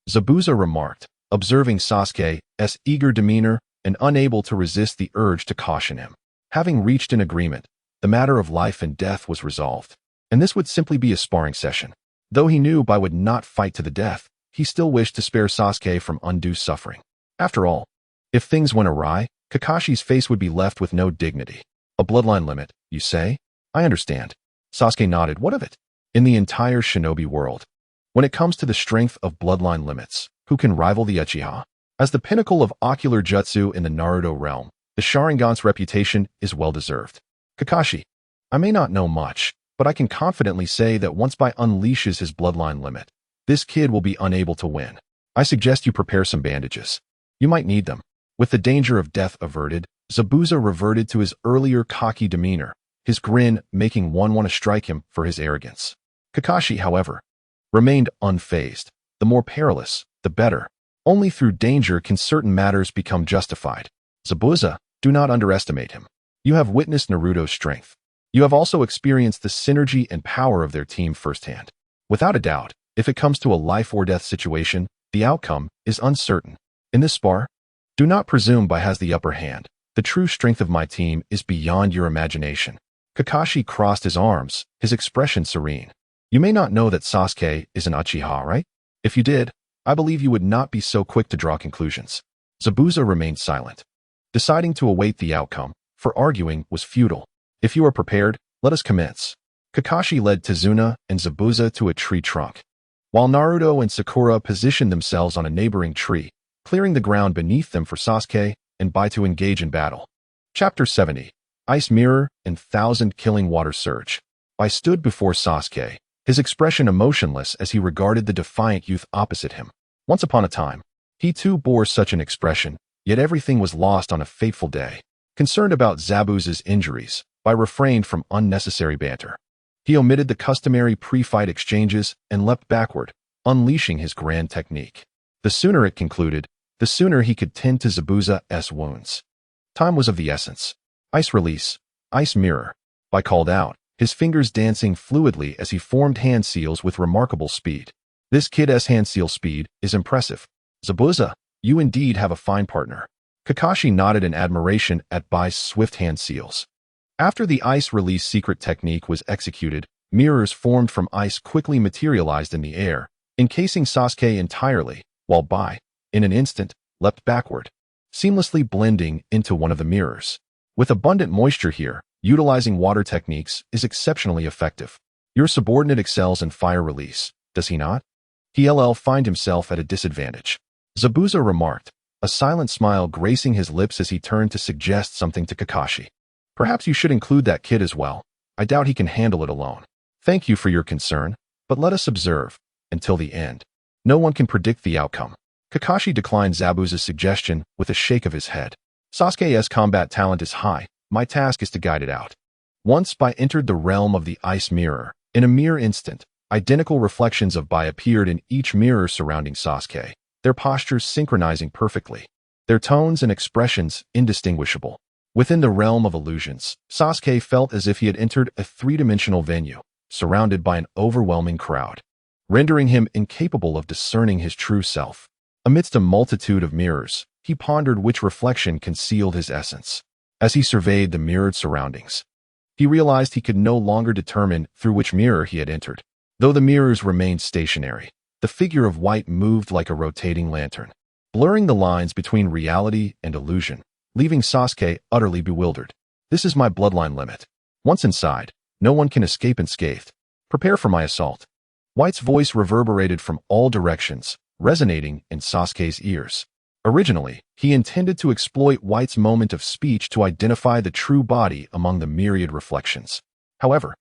Zabuza remarked, observing Sasuke's eager demeanor and unable to resist the urge to caution him. Having reached an agreement, the matter of life and death was resolved, and this would simply be a sparring session. Though he knew Bai would not fight to the death, he still wished to spare Sasuke from undue suffering. After all, if things went awry, Kakashi's face would be left with no dignity. A bloodline limit, you say? I understand. Sasuke nodded. What of it? In the entire shinobi world, when it comes to the strength of bloodline limits, who can rival the Uchiha? As the pinnacle of ocular jutsu in the Naruto realm, the Sharingan's reputation is well-deserved. Kakashi, I may not know much, but I can confidently say that once Bai unleashes his bloodline limit, this kid will be unable to win. I suggest you prepare some bandages. You might need them. With the danger of death averted, Zabuza reverted to his earlier cocky demeanor, his grin making one want to strike him for his arrogance. Kakashi, however, remained unfazed. The more perilous, the better. Only through danger can certain matters become justified. Zabuza, do not underestimate him. You have witnessed Naruto's strength. You have also experienced the synergy and power of their team firsthand. Without a doubt, if it comes to a life-or-death situation, the outcome is uncertain. In this spar, do not presume Bai has the upper hand. The true strength of my team is beyond your imagination. Kakashi crossed his arms, his expression serene. You may not know that Sasuke is an Uchiha, right? If you did, I believe you would not be so quick to draw conclusions. Zabuza remained silent, deciding to await the outcome, for arguing was futile. If you are prepared, let us commence. Kakashi led Tazuna and Zabuza to a tree trunk, while Naruto and Sakura positioned themselves on a neighboring tree, clearing the ground beneath them for Sasuke and Bai to engage in battle. Chapter 70. Ice Mirror and Thousand Killing Water Surge. Bai stood before Sasuke, his expression emotionless as he regarded the defiant youth opposite him. Once upon a time, he too bore such an expression, yet everything was lost on a fateful day. Concerned about Zabuza's injuries, Bai refrained from unnecessary banter. He omitted the customary pre-fight exchanges and leapt backward, unleashing his grand technique. The sooner it concluded, the sooner he could tend to Zabuza's wounds. Time was of the essence. Ice release, ice mirror. Bai called out, his fingers dancing fluidly as he formed hand seals with remarkable speed. This kid's hand seal speed is impressive. Zabuza, you indeed have a fine partner. Kakashi nodded in admiration at Bai's swift hand seals. After the ice release secret technique was executed, mirrors formed from ice quickly materialized in the air, encasing Sasuke entirely, while Bai, in an instant, leapt backward, seamlessly blending into one of the mirrors. With abundant moisture here, utilizing water techniques is exceptionally effective. Your subordinate excels in fire release, does he not? He'll find himself at a disadvantage. Zabuza remarked, a silent smile gracing his lips as he turned to suggest something to Kakashi. Perhaps you should include that kid as well. I doubt he can handle it alone. Thank you for your concern, but let us observe, until the end. No one can predict the outcome. Kakashi declined Zabuza's suggestion with a shake of his head. Sasuke's combat talent is high. My task is to guide it out. Once Bai entered the realm of the ice mirror, in a mere instant, identical reflections of Bai appeared in each mirror surrounding Sasuke, their postures synchronizing perfectly, their tones and expressions indistinguishable. Within the realm of illusions, Sasuke felt as if he had entered a three-dimensional venue, surrounded by an overwhelming crowd, rendering him incapable of discerning his true self. Amidst a multitude of mirrors, he pondered which reflection concealed his essence. As he surveyed the mirrored surroundings, he realized he could no longer determine through which mirror he had entered. Though the mirrors remained stationary, the figure of White moved like a rotating lantern, blurring the lines between reality and illusion, leaving Sasuke utterly bewildered. This is my bloodline limit. Once inside, no one can escape unscathed. Prepare for my assault. White's voice reverberated from all directions, resonating in Sasuke's ears. Originally, he intended to exploit White's moment of speech to identify the true body among the myriad reflections. However,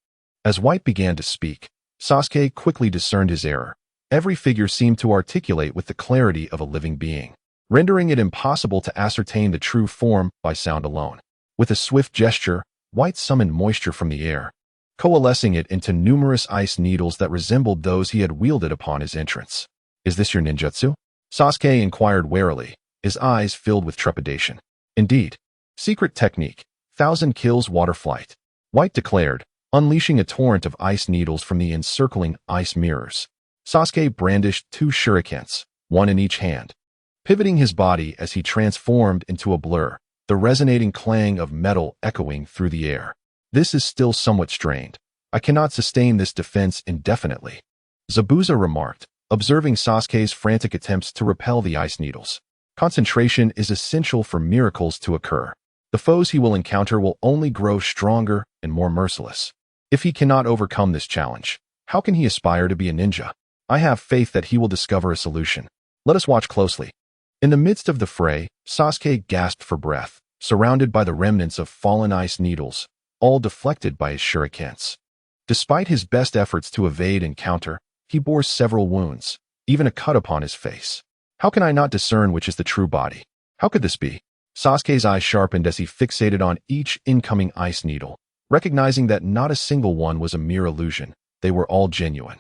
as White began to speak, Sasuke quickly discerned his error. Every figure seemed to articulate with the clarity of a living being, rendering it impossible to ascertain the true form by sound alone. With a swift gesture, White summoned moisture from the air, coalescing it into numerous ice needles that resembled those he had wielded upon his entrance. Is this your ninjutsu? Sasuke inquired warily, his eyes filled with trepidation. Indeed. Secret technique, 1,000 kills water flight. White declared, unleashing a torrent of ice needles from the encircling ice mirrors. Sasuke brandished 2 shurikens, one in each hand, pivoting his body as he transformed into a blur, the resonating clang of metal echoing through the air. This is still somewhat strained. I cannot sustain this defense indefinitely, Zabuza remarked, observing Sasuke's frantic attempts to repel the ice needles. Concentration is essential for miracles to occur. The foes he will encounter will only grow stronger and more merciless. If he cannot overcome this challenge, how can he aspire to be a ninja? I have faith that he will discover a solution. Let us watch closely. In the midst of the fray, Sasuke gasped for breath, surrounded by the remnants of fallen ice needles, all deflected by his shurikens. Despite his best efforts to evade and counter, he bore several wounds, even a cut upon his face. How can I not discern which is the true body? How could this be? Sasuke's eyes sharpened as he fixated on each incoming ice needle, recognizing that not a single one was a mere illusion. They were all genuine.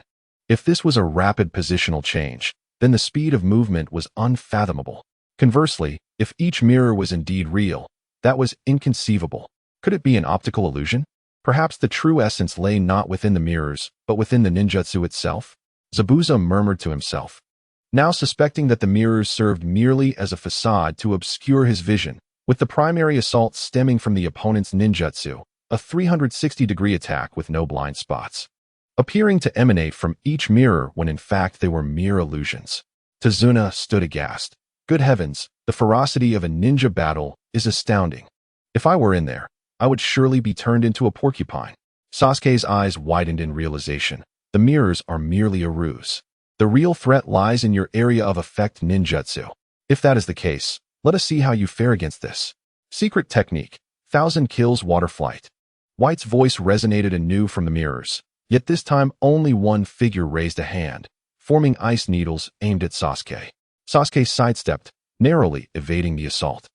If this was a rapid positional change, then the speed of movement was unfathomable. Conversely, if each mirror was indeed real, that was inconceivable. Could it be an optical illusion? Perhaps the true essence lay not within the mirrors, but within the ninjutsu itself? Zabuza murmured to himself, now suspecting that the mirrors served merely as a facade to obscure his vision, with the primary assault stemming from the opponent's ninjutsu, a 360-degree attack with no blind spots, appearing to emanate from each mirror when in fact they were mere illusions. Tazuna stood aghast. Good heavens, the ferocity of a ninja battle is astounding. If I were in there, I would surely be turned into a porcupine. Sasuke's eyes widened in realization. The mirrors are merely a ruse. The real threat lies in your area of effect ninjutsu. If that is the case, let us see how you fare against this. Secret technique, 1,000 kills water flight. White's voice resonated anew from the mirrors, yet this time only one figure raised a hand, forming ice needles aimed at Sasuke. Sasuke sidestepped, narrowly evading the assault.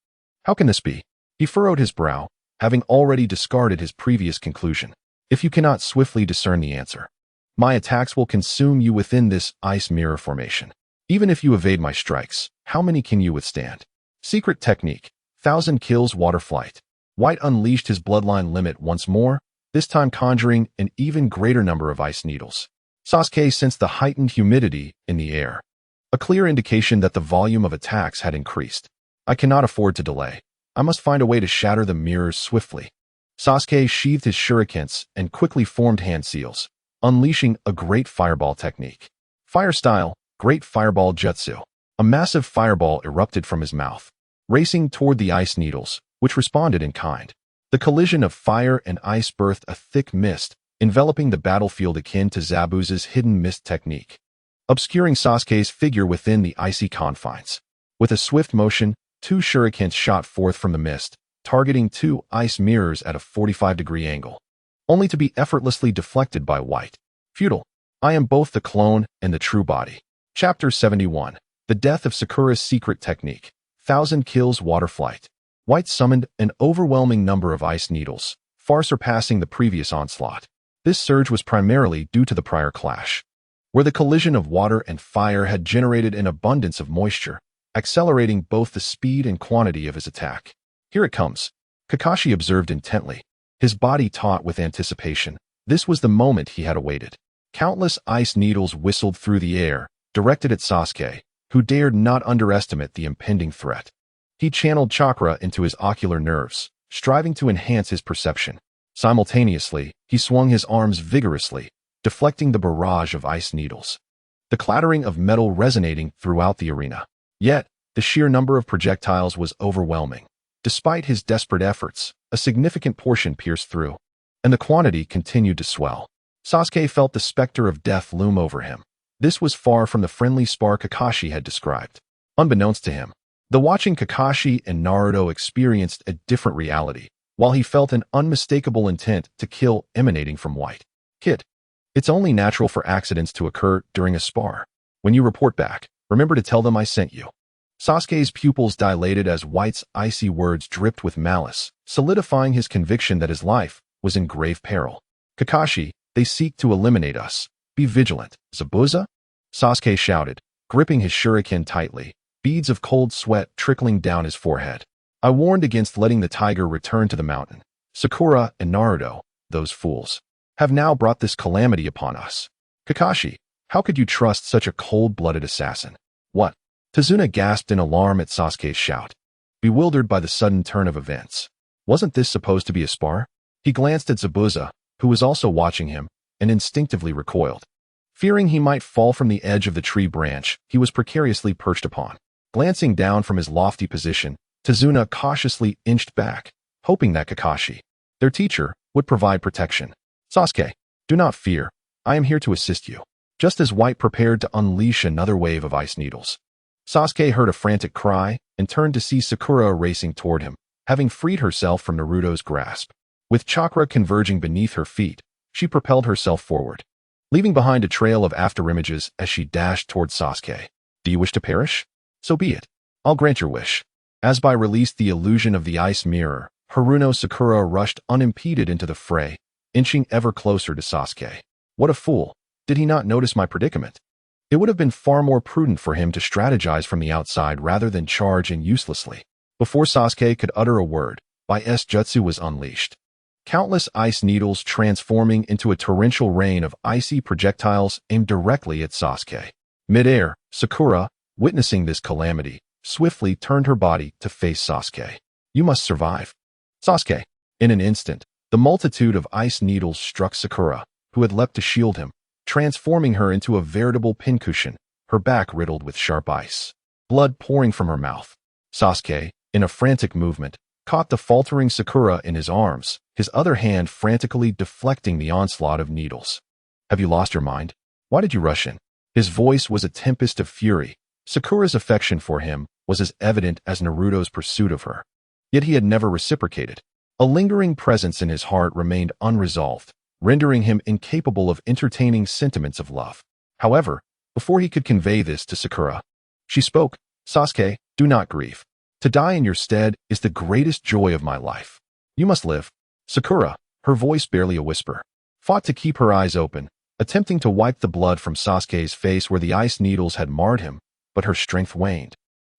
How can this be? He furrowed his brow, having already discarded his previous conclusion. If you cannot swiftly discern the answer, My attacks will consume you within this ice mirror formation. Even if you evade my strikes, how many can you withstand? Secret technique. 1,000 kills water flight. White unleashed his bloodline limit once more, this time conjuring an even greater number of ice needles. Sasuke sensed the heightened humidity in the air, a clear indication that the volume of attacks had increased. I cannot afford to delay. I must find a way to shatter the mirrors swiftly. Sasuke sheathed his shurikens and quickly formed hand seals, unleashing a great fireball technique. Fire style, great fireball jutsu. A massive fireball erupted from his mouth, racing toward the ice needles, which responded in kind. The collision of fire and ice birthed a thick mist, enveloping the battlefield akin to Zabuza's hidden mist technique, obscuring Sasuke's figure within the icy confines. With a swift motion, 2 shurikens shot forth from the mist, targeting 2 ice mirrors at a 45-degree angle, only to be effortlessly deflected by White. Futile. I am both the clone and the true body. Chapter 71. The Death of Sakura's Secret Technique. 1,000 kills water flight. White summoned an overwhelming number of ice needles, far surpassing the previous onslaught. This surge was primarily due to the prior clash, where the collision of water and fire had generated an abundance of moisture, accelerating both the speed and quantity of his attack. Here it comes. Kakashi observed intently, his body taut with anticipation. This was the moment he had awaited. Countless ice needles whistled through the air, directed at Sasuke, who dared not underestimate the impending threat. He channeled chakra into his ocular nerves, striving to enhance his perception. Simultaneously, he swung his arms vigorously, deflecting the barrage of ice needles, the clattering of metal resonating throughout the arena. Yet, the sheer number of projectiles was overwhelming. Despite his desperate efforts, a significant portion pierced through, and the quantity continued to swell. Sasuke felt the specter of death loom over him. This was far from the friendly spar Kakashi had described. Unbeknownst to him, the watching Kakashi and Naruto experienced a different reality, while he felt an unmistakable intent to kill emanating from White. Kid, it's only natural for accidents to occur during a spar. When you report back, remember to tell them I sent you. Sasuke's pupils dilated as White's icy words dripped with malice, solidifying his conviction that his life was in grave peril. Kakashi, they seek to eliminate us. Be vigilant. Zabuza? Sasuke shouted, gripping his shuriken tightly, beads of cold sweat trickling down his forehead. I warned against letting the tiger return to the mountain. Sakura and Naruto, those fools, have now brought this calamity upon us. Kakashi, how could you trust such a cold-blooded assassin? What? Tazuna gasped in alarm at Sasuke's shout, bewildered by the sudden turn of events. Wasn't this supposed to be a spar? He glanced at Zabuza, who was also watching him, and instinctively recoiled. Fearing he might fall from the edge of the tree branch he was precariously perched upon. Glancing down from his lofty position, Tazuna cautiously inched back, hoping that Kakashi, their teacher, would provide protection. Sasuke, do not fear. I am here to assist you. Just as White prepared to unleash another wave of ice needles, Sasuke heard a frantic cry and turned to see Sakura racing toward him, having freed herself from Naruto's grasp. With chakra converging beneath her feet, she propelled herself forward, leaving behind a trail of afterimages as she dashed toward Sasuke. Do you wish to perish? So be it. I'll grant your wish. As by released the illusion of the ice mirror, Haruno Sakura rushed unimpeded into the fray, inching ever closer to Sasuke. What a fool. Did he not notice my predicament? It would have been far more prudent for him to strategize from the outside rather than charge in uselessly. Before Sasuke could utter a word, Bai's jutsu was unleashed. Countless ice needles transforming into a torrential rain of icy projectiles aimed directly at Sasuke. Mid-air, Sakura, witnessing this calamity, swiftly turned her body to face Sasuke. You must survive. Sasuke. In an instant, the multitude of ice needles struck Sakura, who had leapt to shield him, transforming her into a veritable pincushion, her back riddled with sharp ice, blood pouring from her mouth. Sasuke, in a frantic movement, caught the faltering Sakura in his arms, his other hand frantically deflecting the onslaught of needles. Have you lost your mind? Why did you rush in? His voice was a tempest of fury. Sakura's affection for him was as evident as Naruto's pursuit of her. Yet he had never reciprocated. A lingering presence in his heart remained unresolved, rendering him incapable of entertaining sentiments of love. However, before he could convey this to Sakura, she spoke, Sasuke, do not grieve. To die in your stead is the greatest joy of my life. You must live. Sakura, her voice barely a whisper, fought to keep her eyes open, attempting to wipe the blood from Sasuke's face where the ice needles had marred him, but her strength waned,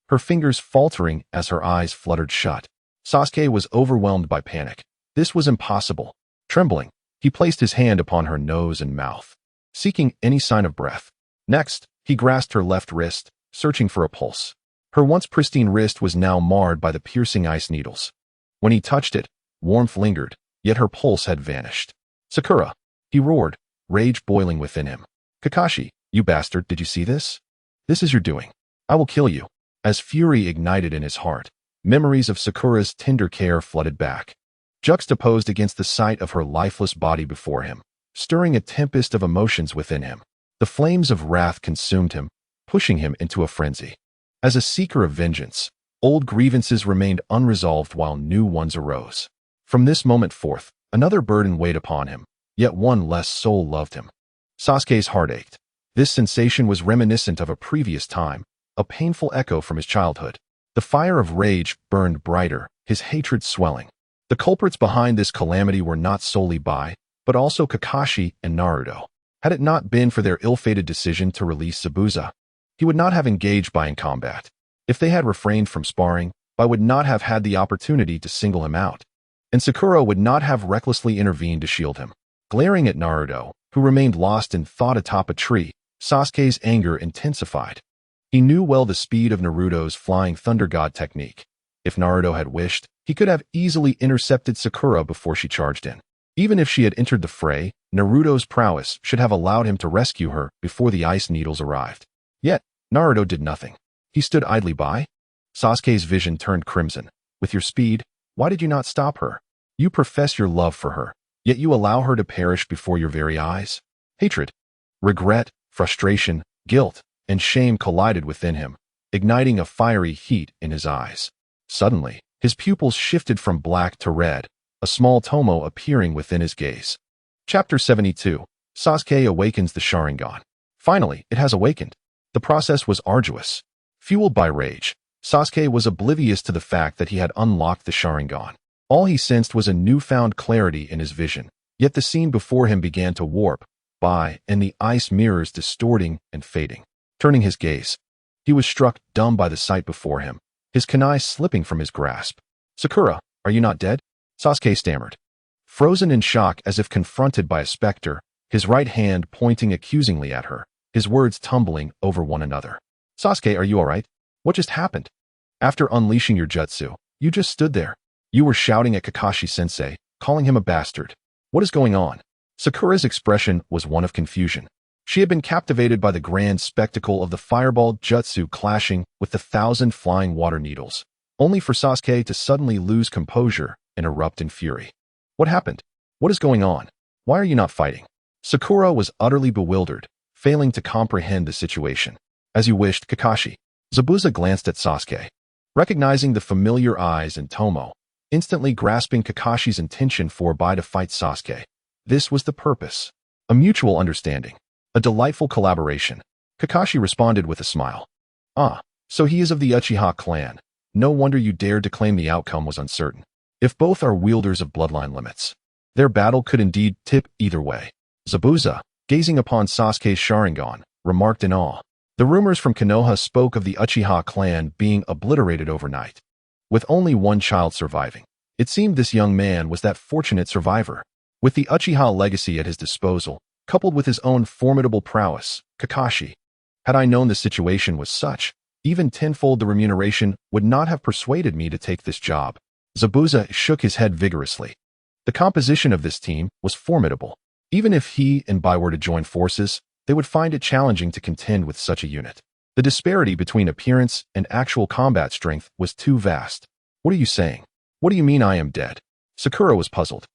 her fingers faltering as her eyes fluttered shut. Sasuke was overwhelmed by panic. This was impossible. Trembling, he placed his hand upon her nose and mouth, seeking any sign of breath. Next, he grasped her left wrist, searching for a pulse. Her once pristine wrist was now marred by the piercing ice needles. When he touched it, warmth lingered, yet her pulse had vanished. "Sakura!" he roared, rage boiling within him. "Kakashi, you bastard, did you see this? This is your doing. I will kill you." As fury ignited in his heart, memories of Sakura's tender care flooded back, juxtaposed against the sight of her lifeless body before him, stirring a tempest of emotions within him. The flames of wrath consumed him, pushing him into a frenzy. As a seeker of vengeance, old grievances remained unresolved while new ones arose. From this moment forth, another burden weighed upon him, yet one less soul loved him. Sasuke's heart ached. This sensation was reminiscent of a previous time, a painful echo from his childhood. The fire of rage burned brighter, his hatred swelling. The culprits behind this calamity were not solely Bai, but also Kakashi and Naruto. Had it not been for their ill-fated decision to release Zabuza, he would not have engaged Bai in combat. If they had refrained from sparring, Bai would not have had the opportunity to single him out, and Sakura would not have recklessly intervened to shield him. Glaring at Naruto, who remained lost in thought atop a tree, Sasuke's anger intensified. He knew well the speed of Naruto's flying thunder god technique. If Naruto had wished, he could have easily intercepted Sakura before she charged in. Even if she had entered the fray, Naruto's prowess should have allowed him to rescue her before the ice needles arrived. Yet, Naruto did nothing. He stood idly by. Sasuke's vision turned crimson. With your speed, why did you not stop her? You profess your love for her, yet you allow her to perish before your very eyes. Hatred, regret, frustration, guilt, and shame collided within him, igniting a fiery heat in his eyes. Suddenly, his pupils shifted from black to red, a small tomo appearing within his gaze. Chapter 72. Sasuke awakens the Sharingan. Finally, it has awakened. The process was arduous. Fueled by rage, Sasuke was oblivious to the fact that he had unlocked the Sharingan. All he sensed was a newfound clarity in his vision, yet the scene before him began to warp, and the ice mirrors distorting and fading. Turning his gaze, he was struck dumb by the sight before him, his kunai slipping from his grasp. "Sakura, are you not dead?" Sasuke stammered. Frozen in shock as if confronted by a specter, his right hand pointing accusingly at her, his words tumbling over one another. "Sasuke, are you alright? What just happened? After unleashing your jutsu, you just stood there. You were shouting at Kakashi-sensei, calling him a bastard. What is going on?" Sakura's expression was one of confusion. She had been captivated by the grand spectacle of the fireball jutsu clashing with the 1,000 flying water needles, only for Sasuke to suddenly lose composure and erupt in fury. "What happened? What is going on? Why are you not fighting?" Sakura was utterly bewildered, failing to comprehend the situation. "As you wished, Kakashi." Zabuza glanced at Sasuke, recognizing the familiar eyes and tomo, instantly grasping Kakashi's intention for Bai to fight Sasuke. This was the purpose. A mutual understanding. A delightful collaboration. Kakashi responded with a smile. "Ah, so he is of the Uchiha clan. No wonder you dared to claim the outcome was uncertain. If both are wielders of bloodline limits, their battle could indeed tip either way." Zabuza, gazing upon Sasuke's Sharingan, remarked in awe. The rumors from Konoha spoke of the Uchiha clan being obliterated overnight, with only one child surviving. It seemed this young man was that fortunate survivor. With the Uchiha legacy at his disposal, coupled with his own formidable prowess, Kakashi. Had I known the situation was such, even tenfold the remuneration would not have persuaded me to take this job. Zabuza shook his head vigorously. The composition of this team was formidable. Even if he and Bai were to join forces, they would find it challenging to contend with such a unit. The disparity between appearance and actual combat strength was too vast. "What are you saying? What do you mean I am dead?" Sakura was puzzled.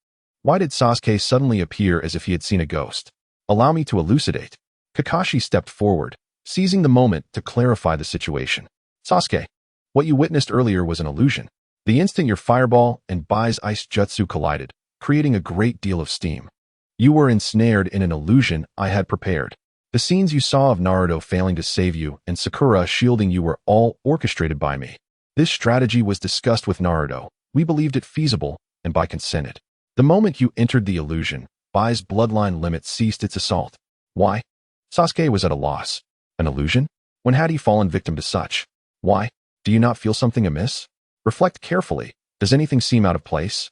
Why did Sasuke suddenly appear as if he had seen a ghost? "Allow me to elucidate." Kakashi stepped forward, seizing the moment to clarify the situation. "Sasuke, what you witnessed earlier was an illusion. The instant your fireball and Bai's ice jutsu collided, creating a great deal of steam. You were ensnared in an illusion I had prepared. The scenes you saw of Naruto failing to save you and Sakura shielding you were all orchestrated by me. This strategy was discussed with Naruto. We believed it feasible, and Bai consented. The moment you entered the illusion, Bai's bloodline limit ceased its assault. Why? Sasuke was at a loss. An illusion? When had he fallen victim to such? Why? Do you not feel something amiss? Reflect carefully. Does anything seem out of place?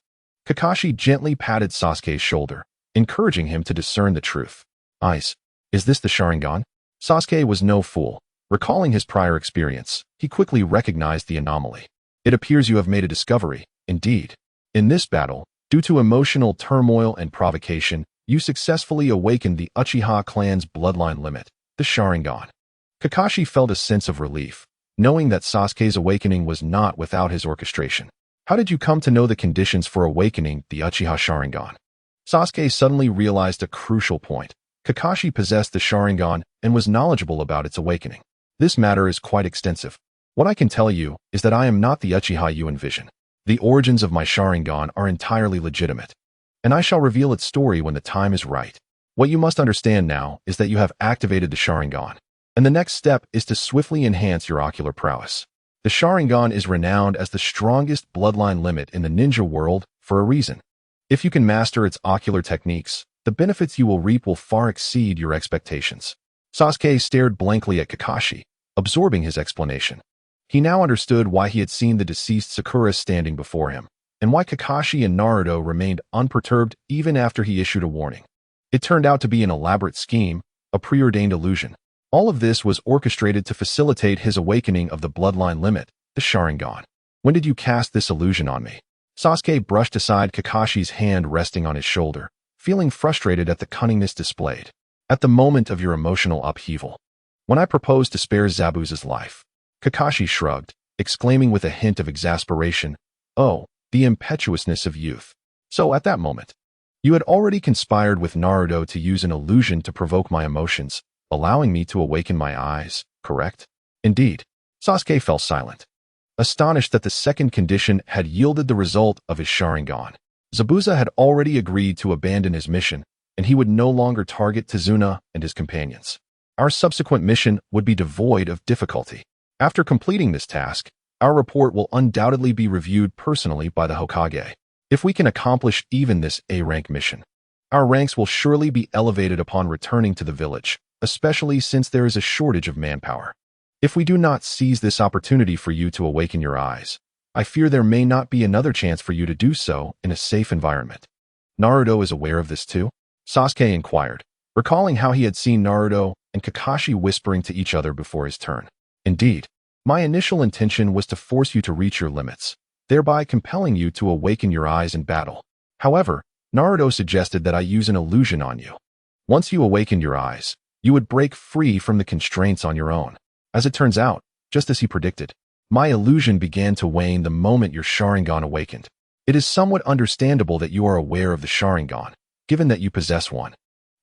Kakashi gently patted Sasuke's shoulder, encouraging him to discern the truth. Eyes. Is this the Sharingan? Sasuke was no fool. Recalling his prior experience, he quickly recognized the anomaly. It appears you have made a discovery, indeed. In this battle, due to emotional turmoil and provocation, you successfully awakened the Uchiha clan's bloodline limit, the Sharingan. Kakashi felt a sense of relief, knowing that Sasuke's awakening was not without his orchestration. How did you come to know the conditions for awakening the Uchiha Sharingan? Sasuke suddenly realized a crucial point. Kakashi possessed the Sharingan and was knowledgeable about its awakening. This matter is quite extensive. What I can tell you is that I am not the Uchiha you envision. The origins of my Sharingan are entirely legitimate, and I shall reveal its story when the time is right. What you must understand now is that you have activated the Sharingan, and the next step is to swiftly enhance your ocular prowess. The Sharingan is renowned as the strongest bloodline limit in the ninja world for a reason. If you can master its ocular techniques, the benefits you will reap will far exceed your expectations. Sasuke stared blankly at Kakashi, absorbing his explanation. He now understood why he had seen the deceased Sakura standing before him, and why Kakashi and Naruto remained unperturbed even after he issued a warning. It turned out to be an elaborate scheme, a preordained illusion. All of this was orchestrated to facilitate his awakening of the bloodline limit, the Sharingan. When did you cast this illusion on me? Sasuke brushed aside Kakashi's hand resting on his shoulder, feeling frustrated at the cunningness displayed. At the moment of your emotional upheaval. When I proposed to spare Zabuza's life. Kakashi shrugged, exclaiming with a hint of exasperation, "Oh, the impetuousness of youth." So at that moment, you had already conspired with Naruto to use an illusion to provoke my emotions, allowing me to awaken my eyes, correct? Indeed. Sasuke fell silent, astonished that the second condition had yielded the result of his Sharingan. Zabuza had already agreed to abandon his mission, and he would no longer target Tazuna and his companions. Our subsequent mission would be devoid of difficulty. After completing this task, our report will undoubtedly be reviewed personally by the Hokage. If we can accomplish even this A-rank mission, our ranks will surely be elevated upon returning to the village, especially since there is a shortage of manpower. If we do not seize this opportunity for you to awaken your eyes, I fear there may not be another chance for you to do so in a safe environment. Naruto is aware of this too? Sasuke inquired, recalling how he had seen Naruto and Kakashi whispering to each other before his turn. Indeed, my initial intention was to force you to reach your limits, thereby compelling you to awaken your eyes in battle. However, Naruto suggested that I use an illusion on you. Once you awakened your eyes, you would break free from the constraints on your own. As it turns out, just as he predicted, my illusion began to wane the moment your Sharingan awakened. It is somewhat understandable that you are aware of the Sharingan, given that you possess one.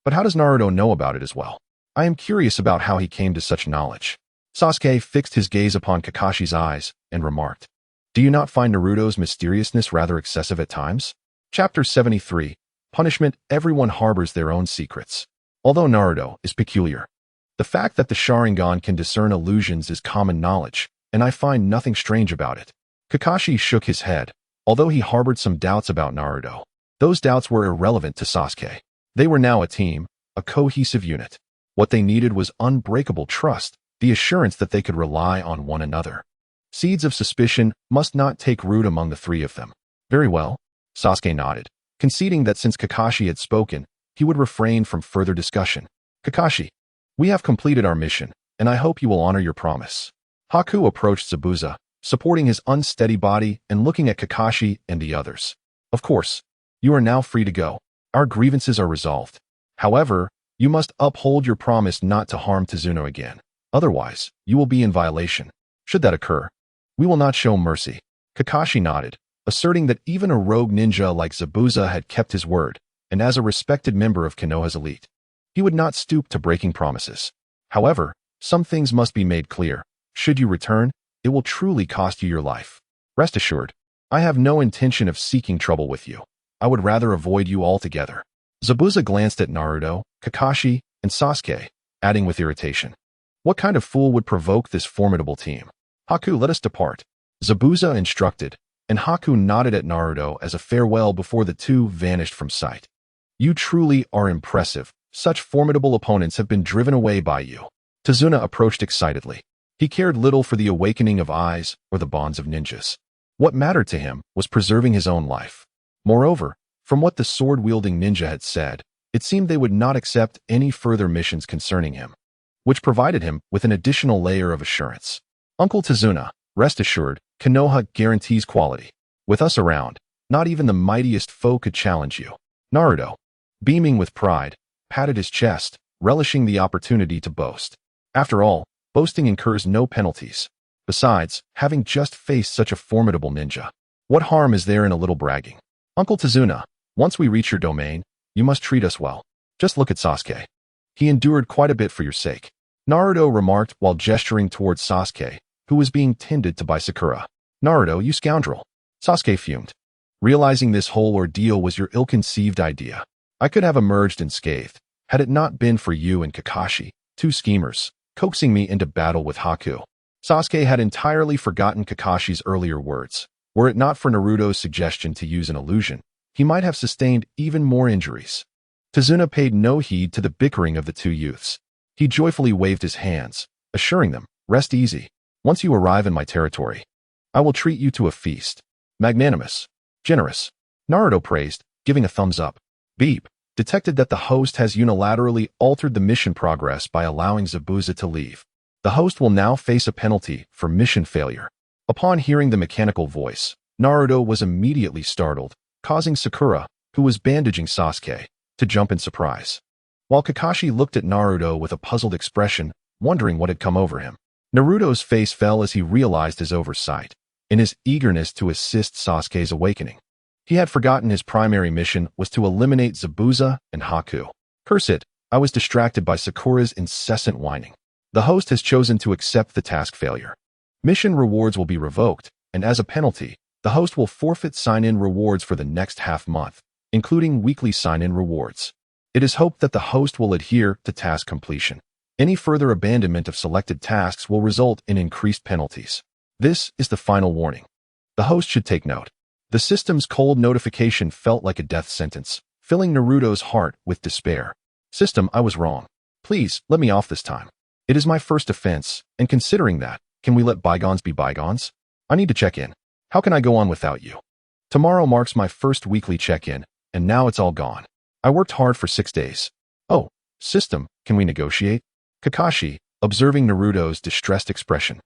But how does Naruto know about it as well? I am curious about how he came to such knowledge. Sasuke fixed his gaze upon Kakashi's eyes and remarked, "Do you not find Naruto's mysteriousness rather excessive at times?" Chapter 73, Punishment. Everyone harbors their own secrets. Although Naruto is peculiar, the fact that the Sharingan can discern illusions is common knowledge, and I find nothing strange about it. Kakashi shook his head, although he harbored some doubts about Naruto. Those doubts were irrelevant to Sasuke. They were now a team, a cohesive unit. What they needed was unbreakable trust, the assurance that they could rely on one another. Seeds of suspicion must not take root among the three of them. Very well, Sasuke nodded, conceding that since Kakashi had spoken, he would refrain from further discussion. Kakashi, we have completed our mission, and I hope you will honor your promise. Haku approached Zabuza, supporting his unsteady body and looking at Kakashi and the others. Of course, you are now free to go. Our grievances are resolved. However, you must uphold your promise not to harm Tazuna again. Otherwise, you will be in violation. Should that occur, we will not show mercy. Kakashi nodded, asserting that even a rogue ninja like Zabuza had kept his word, and as a respected member of Konoha's elite, he would not stoop to breaking promises. However, some things must be made clear. Should you return, it will truly cost you your life. Rest assured, I have no intention of seeking trouble with you. I would rather avoid you altogether. Zabuza glanced at Naruto, Kakashi, and Sasuke, adding with irritation, what kind of fool would provoke this formidable team? Haku, let us depart. Zabuza instructed, and Haku nodded at Naruto as a farewell before the two vanished from sight. You truly are impressive, Such formidable opponents have been driven away by you. Tazuna approached excitedly. He cared little for the awakening of eyes or the bonds of ninjas. What mattered to him was preserving his own life. Moreover, from what the sword-wielding ninja had said, it seemed they would not accept any further missions concerning him, which provided him with an additional layer of assurance. Uncle Tazuna, rest assured, Konoha guarantees quality. With us around, not even the mightiest foe could challenge you. Naruto, beaming with pride, patted his chest, relishing the opportunity to boast. After all, boasting incurs no penalties. Besides, having just faced such a formidable ninja, what harm is there in a little bragging? Uncle Tazuna, once we reach your domain, you must treat us well. Just look at Sasuke. He endured quite a bit for your sake. Naruto remarked while gesturing towards Sasuke, who was being tended to by Sakura. Naruto, you scoundrel. Sasuke fumed. Realizing this whole ordeal was your ill-conceived idea, I could have emerged unscathed, had it not been for you and Kakashi, two schemers, coaxing me into battle with Haku. Sasuke had entirely forgotten Kakashi's earlier words. Were it not for Naruto's suggestion to use an illusion, he might have sustained even more injuries. Tazuna paid no heed to the bickering of the two youths. He joyfully waved his hands, assuring them, rest easy. Once you arrive in my territory, I will treat you to a feast. Magnanimous. Generous. Naruto praised, giving a thumbs up. Beep. Detected that the host has unilaterally altered the mission progress by allowing Zabuza to leave. The host will now face a penalty for mission failure. Upon hearing the mechanical voice, Naruto was immediately startled, causing Sakura, who was bandaging Sasuke, to jump in surprise. While Kakashi looked at Naruto with a puzzled expression, wondering what had come over him. Naruto's face fell as he realized his oversight, in his eagerness to assist Sasuke's awakening. He had forgotten his primary mission was to eliminate Zabuza and Haku. Curse it, I was distracted by Sakura's incessant whining. The host has chosen to accept the task failure. Mission rewards will be revoked, and as a penalty, the host will forfeit sign-in rewards for the next half-month, including weekly sign-in rewards. It is hoped that the host will adhere to task completion. Any further abandonment of selected tasks will result in increased penalties. This is the final warning. The host should take note. The system's cold notification felt like a death sentence, filling Naruto's heart with despair. System, I was wrong. Please, let me off this time. It is my first offense, and considering that, can we let bygones be bygones? I need to check in. How can I go on without you? Tomorrow marks my first weekly check-in, and now it's all gone. I worked hard for 6 days. Oh, system, can we negotiate? Kakashi, observing Naruto's distressed expression,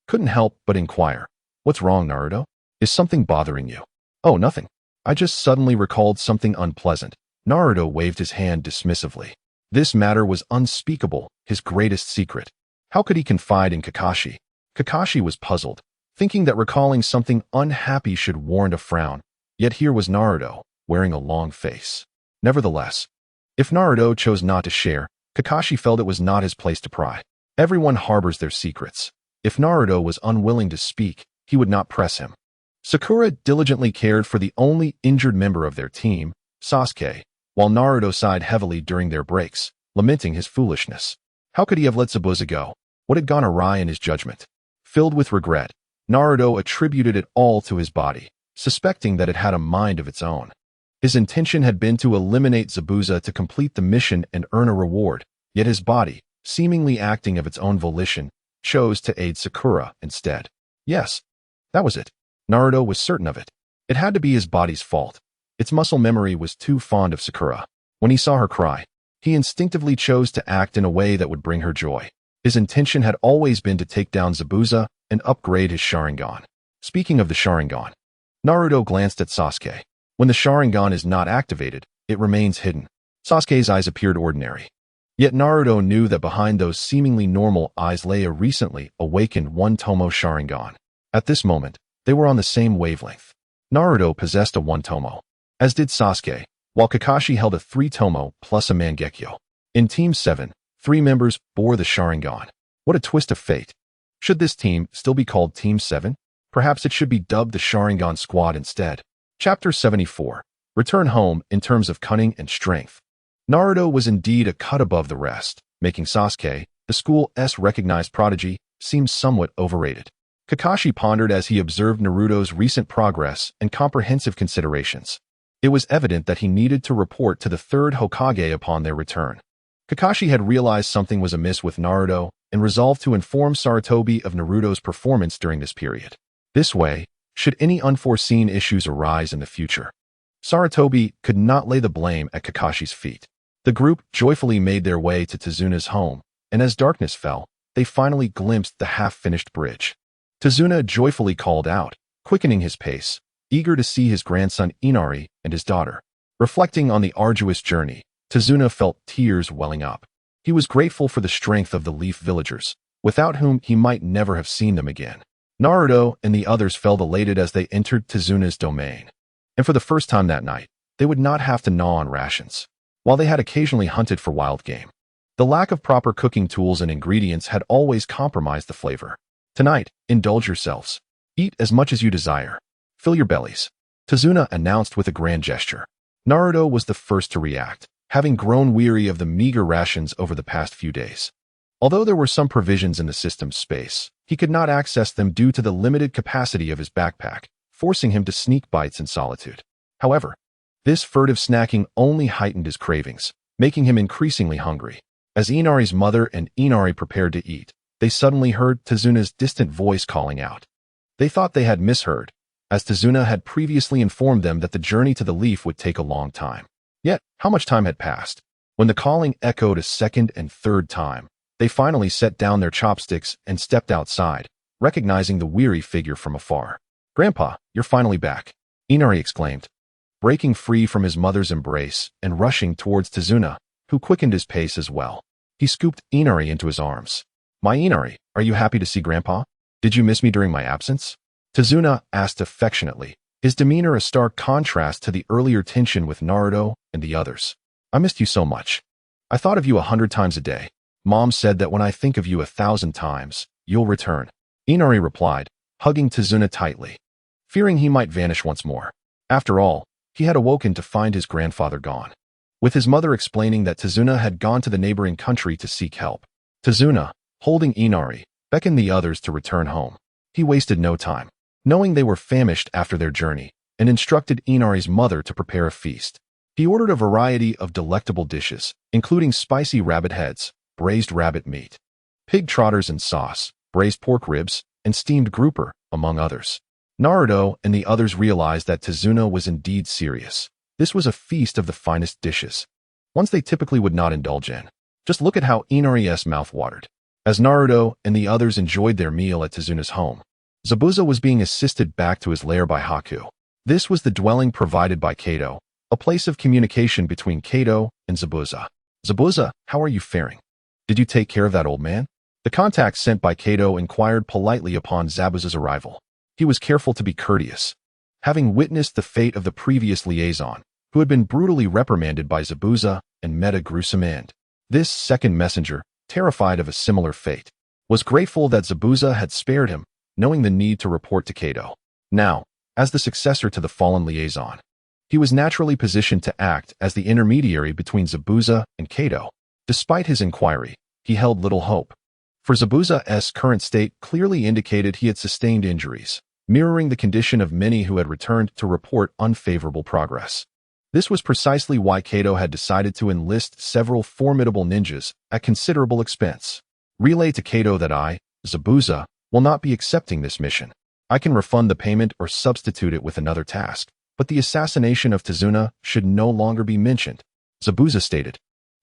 couldn't help but inquire. What's wrong, Naruto? Is something bothering you? Oh, nothing. I just suddenly recalled something unpleasant. Naruto waved his hand dismissively. This matter was unspeakable, his greatest secret. How could he confide in Kakashi? Kakashi was puzzled, thinking that recalling something unhappy should warrant a frown. Yet here was Naruto, wearing a long face. Nevertheless, if Naruto chose not to share, Kakashi felt it was not his place to pry. Everyone harbors their secrets. If Naruto was unwilling to speak, he would not press him. Sakura diligently cared for the only injured member of their team, Sasuke, while Naruto sighed heavily during their breaks, lamenting his foolishness. How could he have let Zabuza go? What had gone awry in his judgment? Filled with regret, Naruto attributed it all to his body, suspecting that it had a mind of its own. His intention had been to eliminate Zabuza to complete the mission and earn a reward, yet his body, seemingly acting of its own volition, chose to aid Sakura instead. Yes, that was it. Naruto was certain of it. It had to be his body's fault. Its muscle memory was too fond of Sakura. When he saw her cry, he instinctively chose to act in a way that would bring her joy. His intention had always been to take down Zabuza and upgrade his Sharingan. Speaking of the Sharingan, Naruto glanced at Sasuke. When the Sharingan is not activated, it remains hidden. Sasuke's eyes appeared ordinary. Yet Naruto knew that behind those seemingly normal eyes lay a recently awakened one-tomo Sharingan. At this moment, they were on the same wavelength. Naruto possessed a one-tomo, as did Sasuke, while Kakashi held a 3-tomo plus a Mangekyo. In Team 7, 3 members bore the Sharingan. What a twist of fate. Should this team still be called Team 7? Perhaps it should be dubbed the Sharingan Squad instead. Chapter 74. Return home in terms of cunning and strength. Naruto was indeed a cut above the rest, making Sasuke, the school's recognized prodigy, seem somewhat overrated. Kakashi pondered as he observed Naruto's recent progress and comprehensive considerations. It was evident that he needed to report to the third Hokage upon their return. Kakashi had realized something was amiss with Naruto and resolved to inform Sarutobi of Naruto's performance during this period. This way, should any unforeseen issues arise in the future, Sarutobi could not lay the blame at Kakashi's feet. The group joyfully made their way to Tezuna's home, and as darkness fell, they finally glimpsed the half-finished bridge. Tezuna joyfully called out, quickening his pace, eager to see his grandson Inari and his daughter. Reflecting on the arduous journey, Tezuna felt tears welling up. He was grateful for the strength of the Leaf villagers, without whom he might never have seen them again. Naruto and the others felt elated as they entered Tezuna's domain. And for the first time that night, they would not have to gnaw on rations. While they had occasionally hunted for wild game, the lack of proper cooking tools and ingredients had always compromised the flavor. Tonight, indulge yourselves. Eat as much as you desire. Fill your bellies, Tezuna announced with a grand gesture. Naruto was the first to react, having grown weary of the meager rations over the past few days. Although there were some provisions in the system's space, he could not access them due to the limited capacity of his backpack, forcing him to sneak bites in solitude. However, this furtive snacking only heightened his cravings, making him increasingly hungry. As Inari's mother and Inari prepared to eat, they suddenly heard Tezuna's distant voice calling out. They thought they had misheard, as Tezuna had previously informed them that the journey to the Leaf would take a long time. Yet, how much time had passed? When the calling echoed a second and third time, they finally set down their chopsticks and stepped outside, recognizing the weary figure from afar. "Grandpa, you're finally back," Inari exclaimed, breaking free from his mother's embrace and rushing towards Tezuna, who quickened his pace as well. He scooped Inari into his arms. "My Inari, are you happy to see Grandpa? Did you miss me during my absence?" Tezuna asked affectionately, his demeanor a stark contrast to the earlier tension with Naruto and the others. "I missed you so much. I thought of you 100 times a day. Mom said that when I think of you 1,000 times, you'll return," Inari replied, hugging Tezuna tightly, fearing he might vanish once more. After all, he had awoken to find his grandfather gone, with his mother explaining that Tezuna had gone to the neighboring country to seek help. Tezuna, holding Inari, beckoned the others to return home. He wasted no time, knowing they were famished after their journey, and instructed Inari's mother to prepare a feast. He ordered a variety of delectable dishes, including spicy rabbit heads, braised rabbit meat, pig trotters and sauce, braised pork ribs, and steamed grouper, among others. Naruto and the others realized that Tezuna was indeed serious. This was a feast of the finest dishes, ones they typically would not indulge in. Just look at how Inari's mouth watered. As Naruto and the others enjoyed their meal at Tezuna's home, Zabuza was being assisted back to his lair by Haku. This was the dwelling provided by Kato, a place of communication between Kato and Zabuza. "Zabuza, how are you faring? Did you take care of that old man?" The contact sent by Kato inquired politely upon Zabuza's arrival. He was careful to be courteous, having witnessed the fate of the previous liaison, who had been brutally reprimanded by Zabuza and met a gruesome end. This second messenger, terrified of a similar fate, was grateful that Zabuza had spared him, knowing the need to report to Kato. Now, as the successor to the fallen liaison, he was naturally positioned to act as the intermediary between Zabuza and Kato. Despite his inquiry, he held little hope, for Zabuza's current state clearly indicated he had sustained injuries, mirroring the condition of many who had returned to report unfavorable progress. This was precisely why Kato had decided to enlist several formidable ninjas at considerable expense. "Relay to Kato that I, Zabuza, will not be accepting this mission. I can refund the payment or substitute it with another task, but the assassination of Tezuna should no longer be mentioned," Zabuza stated,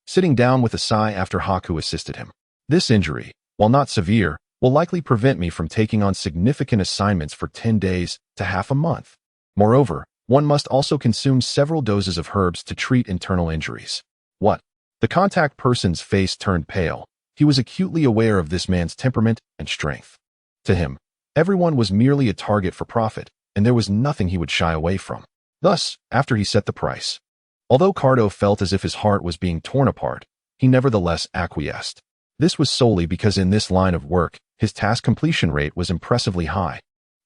sitting down with a sigh after Haku assisted him. "This injury, while not severe, will likely prevent me from taking on significant assignments for 10 days to half a month. Moreover, one must also consume several doses of herbs to treat internal injuries." "What?" The contact person's face turned pale. He was acutely aware of this man's temperament and strength. To him, everyone was merely a target for profit, and there was nothing he would shy away from. Thus, after he set the price, although Cardo felt as if his heart was being torn apart, he nevertheless acquiesced. This was solely because in this line of work, his task completion rate was impressively high,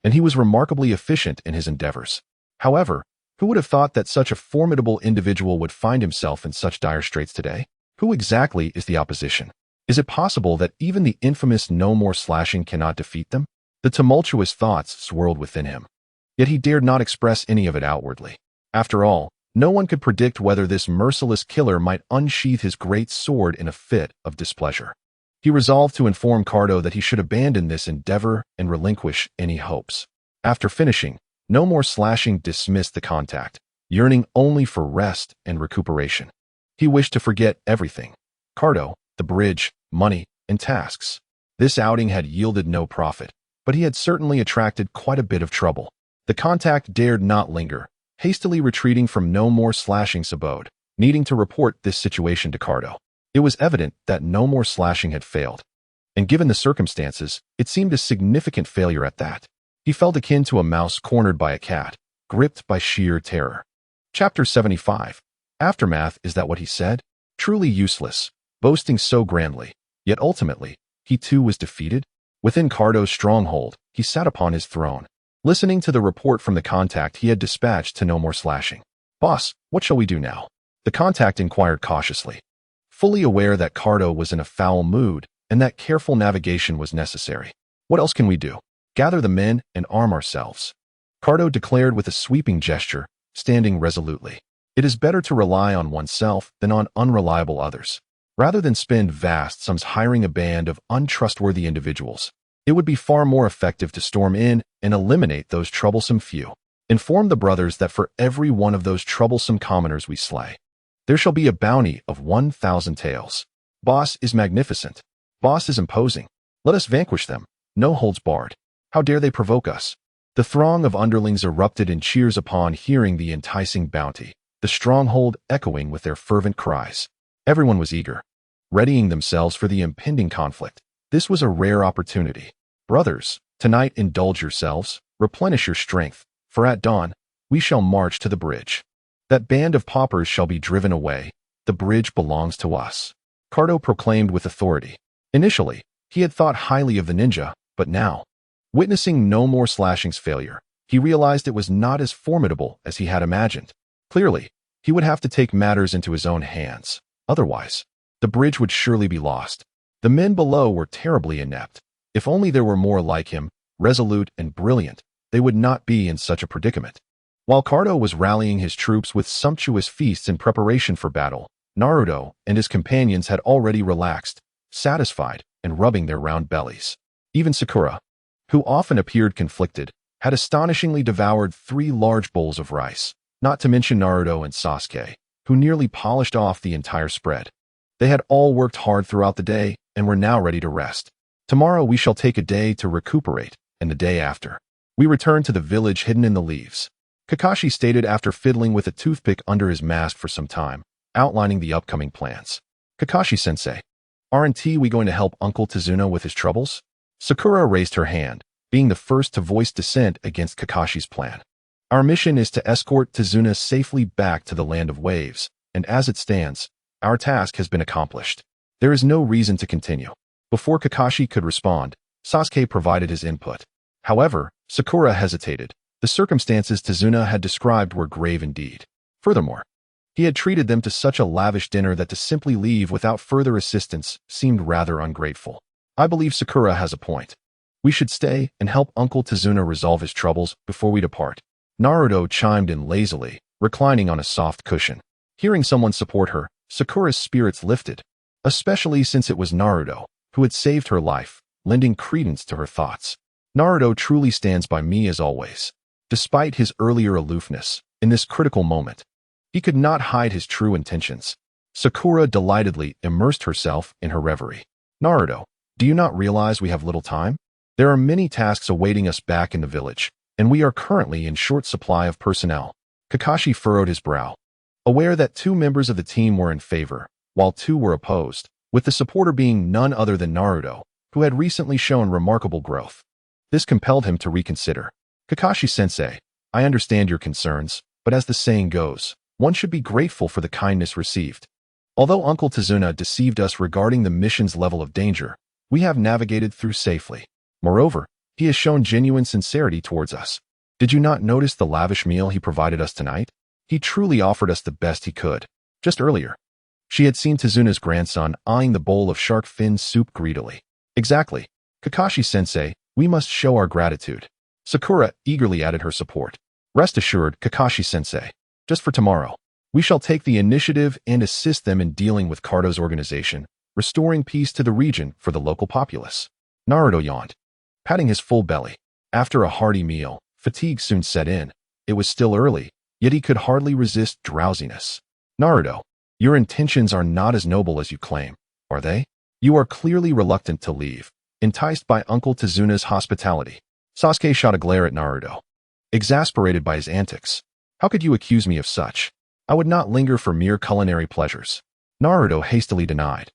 and he was remarkably efficient in his endeavors. However, who would have thought that such a formidable individual would find himself in such dire straits today? Who exactly is the opposition? Is it possible that even the infamous no more slashing cannot defeat them? The tumultuous thoughts swirled within him, yet he dared not express any of it outwardly. After all, No one could predict whether this merciless killer might unsheath his great sword in a fit of displeasure. He resolved to inform Cardo that he should abandon this endeavor and relinquish any hopes. After finishing, No More Slashing dismissed the contact, yearning only for rest and recuperation. He wished to forget everything: Cardo, the bridge, money, and tasks. This outing had yielded no profit, but he had certainly attracted quite a bit of trouble. The contact dared not linger, hastily retreating from No More Slashing's abode, needing to report this situation to Cardo. It was evident that No More Slashing had failed, and given the circumstances, it seemed a significant failure at that. He felt akin to a mouse cornered by a cat, gripped by sheer terror. Chapter 75. Aftermath. Is that what he said? Truly useless, boasting so grandly, yet ultimately, he too was defeated? Within Cardo's stronghold, he sat upon his throne, listening to the report from the contact he had dispatched to No More Slashing. "Boss, what shall we do now?" The contact inquired cautiously, fully aware that Cardo was in a foul mood and that careful navigation was necessary. "What else can we do?" "Gather the men and arm ourselves," Cardo declared with a sweeping gesture, standing resolutely. "It is better to rely on oneself than on unreliable others. Rather than spend vast sums hiring a band of untrustworthy individuals, it would be far more effective to storm in and eliminate those troublesome few. Inform the brothers that for every one of those troublesome commoners we slay, there shall be a bounty of 1,000 taels. Boss is magnificent. Boss is imposing. Let us vanquish them. No holds barred. How dare they provoke us?" The throng of underlings erupted in cheers upon hearing the enticing bounty, the stronghold echoing with their fervent cries. Everyone was eager, readying themselves for the impending conflict. This was a rare opportunity. "Brothers, tonight indulge yourselves, replenish your strength, for at dawn, we shall march to the bridge. That band of paupers shall be driven away. The bridge belongs to us," Cardo proclaimed with authority. Initially, he had thought highly of the ninja, but now, witnessing No More Slashing's failure, he realized it was not as formidable as he had imagined. Clearly, he would have to take matters into his own hands. Otherwise, the bridge would surely be lost. The men below were terribly inept. If only there were more like him, resolute and brilliant, they would not be in such a predicament. While Cardo was rallying his troops with sumptuous feasts in preparation for battle, Naruto and his companions had already relaxed, satisfied, and rubbing their round bellies. Even Sakura, who often appeared conflicted, had astonishingly devoured 3 large bowls of rice, not to mention Naruto and Sasuke, who nearly polished off the entire spread. They had all worked hard throughout the day and were now ready to rest. "Tomorrow we shall take a day to recuperate, and the day after, we return to the village hidden in the leaves," Kakashi stated after fiddling with a toothpick under his mask for some time, outlining the upcoming plans. "Kakashi-sensei, aren't we going to help Uncle Tazuna with his troubles?" Sakura raised her hand, being the first to voice dissent against Kakashi's plan. "Our mission is to escort Tazuna safely back to the Land of Waves, and as it stands, our task has been accomplished. There is no reason to continue." Before Kakashi could respond, Sasuke provided his input. However, Sakura hesitated. The circumstances Tazuna had described were grave indeed. Furthermore, he had treated them to such a lavish dinner that to simply leave without further assistance seemed rather ungrateful. "I believe Sakura has a point. We should stay and help Uncle Tazuna resolve his troubles before we depart." Naruto chimed in lazily, reclining on a soft cushion. Hearing someone support her, Sakura's spirits lifted, especially since it was Naruto who had saved her life, lending credence to her thoughts. "Naruto truly stands by me as always." Despite his earlier aloofness, in this critical moment, he could not hide his true intentions. Sakura delightedly immersed herself in her reverie. "Naruto, do you not realize we have little time? There are many tasks awaiting us back in the village, and we are currently in short supply of personnel." Kakashi furrowed his brow, aware that 2 members of the team were in favor, while 2 were opposed, with the supporter being none other than Naruto, who had recently shown remarkable growth. This compelled him to reconsider. "Kakashi-sensei, I understand your concerns, but as the saying goes, one should be grateful for the kindness received. Although Uncle Tazuna deceived us regarding the mission's level of danger, we have navigated through safely. Moreover, he has shown genuine sincerity towards us. Did you not notice the lavish meal he provided us tonight? He truly offered us the best he could." Just earlier, she had seen Tazuna's grandson eyeing the bowl of shark fin soup greedily. "Exactly. Kakashi-sensei, we must show our gratitude." Sakura eagerly added her support. "Rest assured, Kakashi-sensei. Just for tomorrow, We shall take the initiative and assist them in dealing with Kaido's organization, restoring peace to the region for the local populace. Naruto yawned, patting his full belly. After a hearty meal, fatigue soon set in. It was still early, yet he could hardly resist drowsiness. Naruto, your intentions are not as noble as you claim, are they? You are clearly reluctant to leave, enticed by Uncle Tezuna's hospitality. Sasuke shot a glare at Naruto, exasperated by his antics. How could you accuse me of such? I would not linger for mere culinary pleasures. Naruto hastily denied,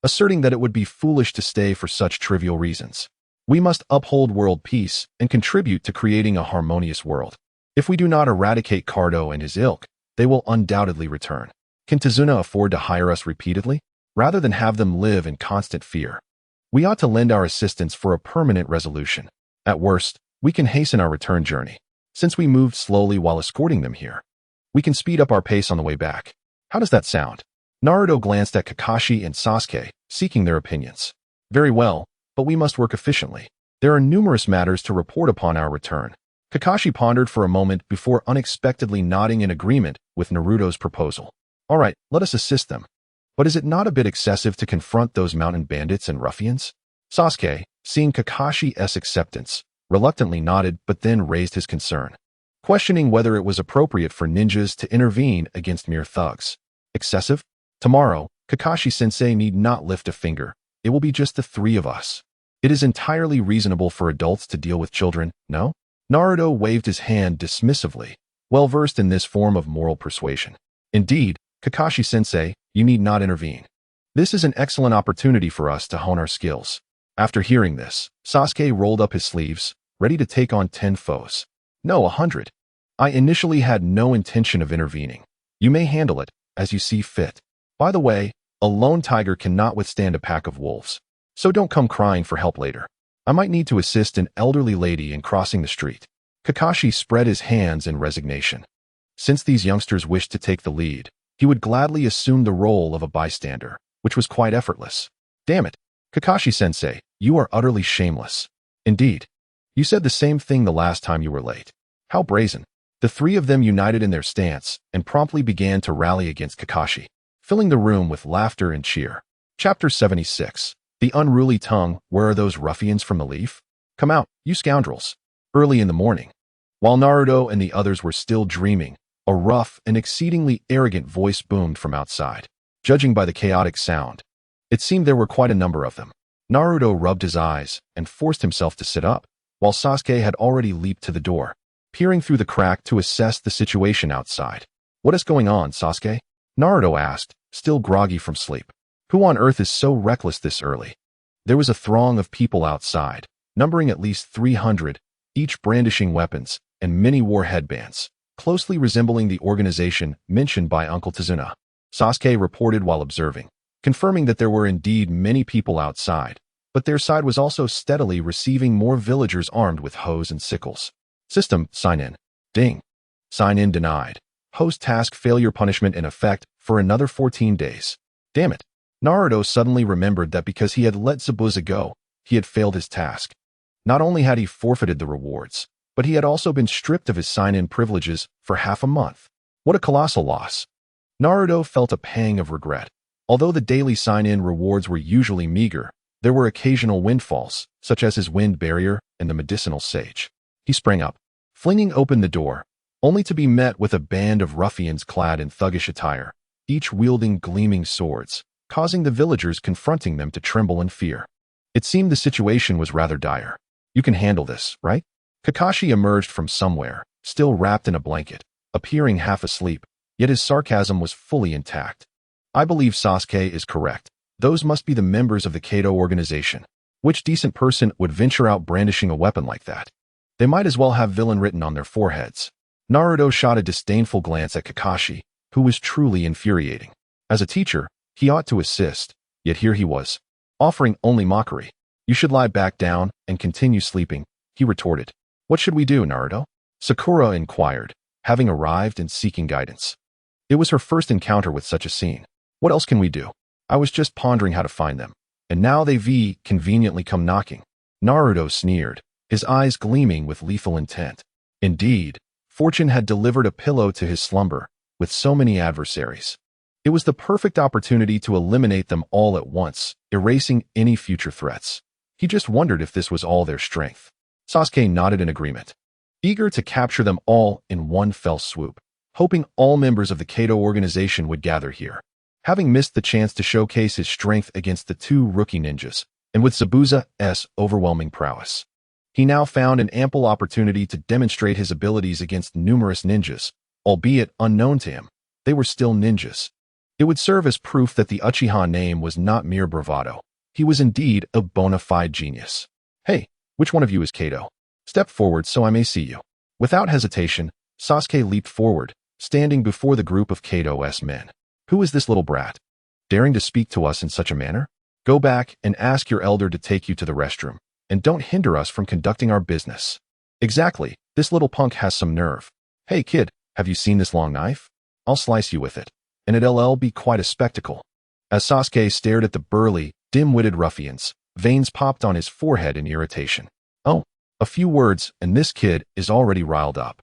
asserting that it would be foolish to stay for such trivial reasons. We must uphold world peace and contribute to creating a harmonious world. If we do not eradicate Kaido and his ilk, they will undoubtedly return. Can Tezuna afford to hire us repeatedly, rather than have them live in constant fear? We ought to lend our assistance for a permanent resolution. At worst, we can hasten our return journey. Since we moved slowly while escorting them here, we can speed up our pace on the way back. How does that sound? Naruto glanced at Kakashi and Sasuke, seeking their opinions. Very well, but we must work efficiently. There are numerous matters to report upon our return. Kakashi pondered for a moment before unexpectedly nodding in agreement with Naruto's proposal. All right, let us assist them. But is it not a bit excessive to confront those mountain bandits and ruffians? Sasuke, seeing Kakashi's acceptance, reluctantly nodded but then raised his concern, questioning whether it was appropriate for ninjas to intervene against mere thugs. Excessive? Tomorrow, Kakashi-sensei need not lift a finger. It will be just the three of us. It is entirely reasonable for adults to deal with children, no? Naruto waved his hand dismissively, well versed in this form of moral persuasion. Indeed, Kakashi-sensei, you need not intervene. This is an excellent opportunity for us to hone our skills. After hearing this, Sasuke rolled up his sleeves, ready to take on 10 foes. No, 100. I initially had no intention of intervening. You may handle it, as you see fit. By the way, a lone tiger cannot withstand a pack of wolves. So don't come crying for help later. I might need to assist an elderly lady in crossing the street. Kakashi spread his hands in resignation. Since these youngsters wished to take the lead, he would gladly assume the role of a bystander, which was quite effortless. Damn it, Kakashi-sensei, you are utterly shameless. Indeed. You said the same thing the last time you were late. How brazen. The three of them united in their stance and promptly began to rally against Kakashi, filling the room with laughter and cheer. Chapter 76. The Unruly Tongue. Where are those ruffians from the Leaf? Come out, you scoundrels. Early in the morning, while Naruto and the others were still dreaming, a rough and exceedingly arrogant voice boomed from outside. Judging by the chaotic sound, it seemed there were quite a number of them. Naruto rubbed his eyes and forced himself to sit up, while Sasuke had already leaped to the door, peering through the crack to assess the situation outside. What is going on, Sasuke? Naruto asked, still groggy from sleep. Who on earth is so reckless this early? There was a throng of people outside, numbering at least 300, each brandishing weapons, and many wore headbands, closely resembling the organization mentioned by Uncle Tezuna. Sasuke reported while observing, confirming that there were indeed many people outside, but their side was also steadily receiving more villagers armed with hoes and sickles. System, sign in. Ding. Sign in denied. Host task failure punishment in effect for another 14 days. Damn it. Naruto suddenly remembered that because he had let Zabuza go, he had failed his task. Not only had he forfeited the rewards, but he had also been stripped of his sign-in privileges for half a month. What a colossal loss. Naruto felt a pang of regret. Although the daily sign-in rewards were usually meager, there were occasional windfalls, such as his wind barrier and the medicinal sage. He sprang up, flinging open the door, only to be met with a band of ruffians clad in thuggish attire, each wielding gleaming swords, causing the villagers confronting them to tremble in fear. It seemed the situation was rather dire. You can handle this, right? Kakashi emerged from somewhere, still wrapped in a blanket, appearing half asleep, yet his sarcasm was fully intact. I believe Sasuke is correct. Those must be the members of the Kaido organization. Which decent person would venture out brandishing a weapon like that? They might as well have villain written on their foreheads. Naruto shot a disdainful glance at Kakashi, who was truly infuriating. As a teacher, he ought to assist, yet here he was, offering only mockery. You should lie back down and continue sleeping, he retorted. What should we do, Naruto? Sakura inquired, having arrived and seeking guidance. It was her first encounter with such a scene. What else can we do? I was just pondering how to find them, and now they've conveniently come knocking. Naruto sneered, his eyes gleaming with lethal intent. Indeed, fortune had delivered a pillow to his slumber, with so many adversaries. It was the perfect opportunity to eliminate them all at once, erasing any future threats. He just wondered if this was all their strength. Sasuke nodded in agreement, eager to capture them all in one fell swoop, hoping all members of the Kado organization would gather here. Having missed the chance to showcase his strength against the two rookie ninjas, and with Zabuza's overwhelming prowess, he now found an ample opportunity to demonstrate his abilities against numerous ninjas, albeit unknown to him. They were still ninjas. It would serve as proof that the Uchiha name was not mere bravado. He was indeed a bona fide genius. Hey, which one of you is Kado? Step forward so I may see you. Without hesitation, Sasuke leaped forward, standing before the group of Kado's men. Who is this little brat? Daring to speak to us in such a manner? Go back and ask your elder to take you to the restroom, and don't hinder us from conducting our business. Exactly, this little punk has some nerve. Hey kid, have you seen this long knife? I'll slice you with it, and it'll be quite a spectacle. As Sasuke stared at the burly, dim-witted ruffians, veins popped on his forehead in irritation. Oh, a few words, and this kid is already riled up.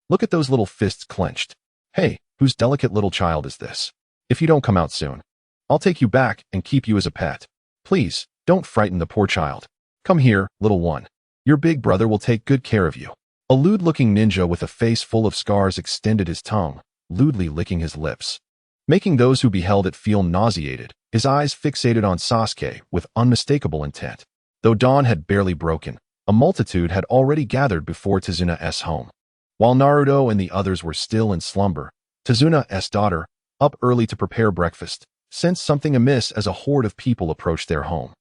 Look at those little fists clenched. Hey, whose delicate little child is this? If you don't come out soon, I'll take you back and keep you as a pet. Please, don't frighten the poor child. Come here, little one. Your big brother will take good care of you. A lewd-looking ninja with a face full of scars extended his tongue, lewdly licking his lips, making those who beheld it feel nauseated, his eyes fixated on Sasuke with unmistakable intent. Though dawn had barely broken, a multitude had already gathered before Tazuna's home. While Naruto and the others were still in slumber, Tazuna's daughter, up early to prepare breakfast, sensed something amiss as a horde of people approached their home,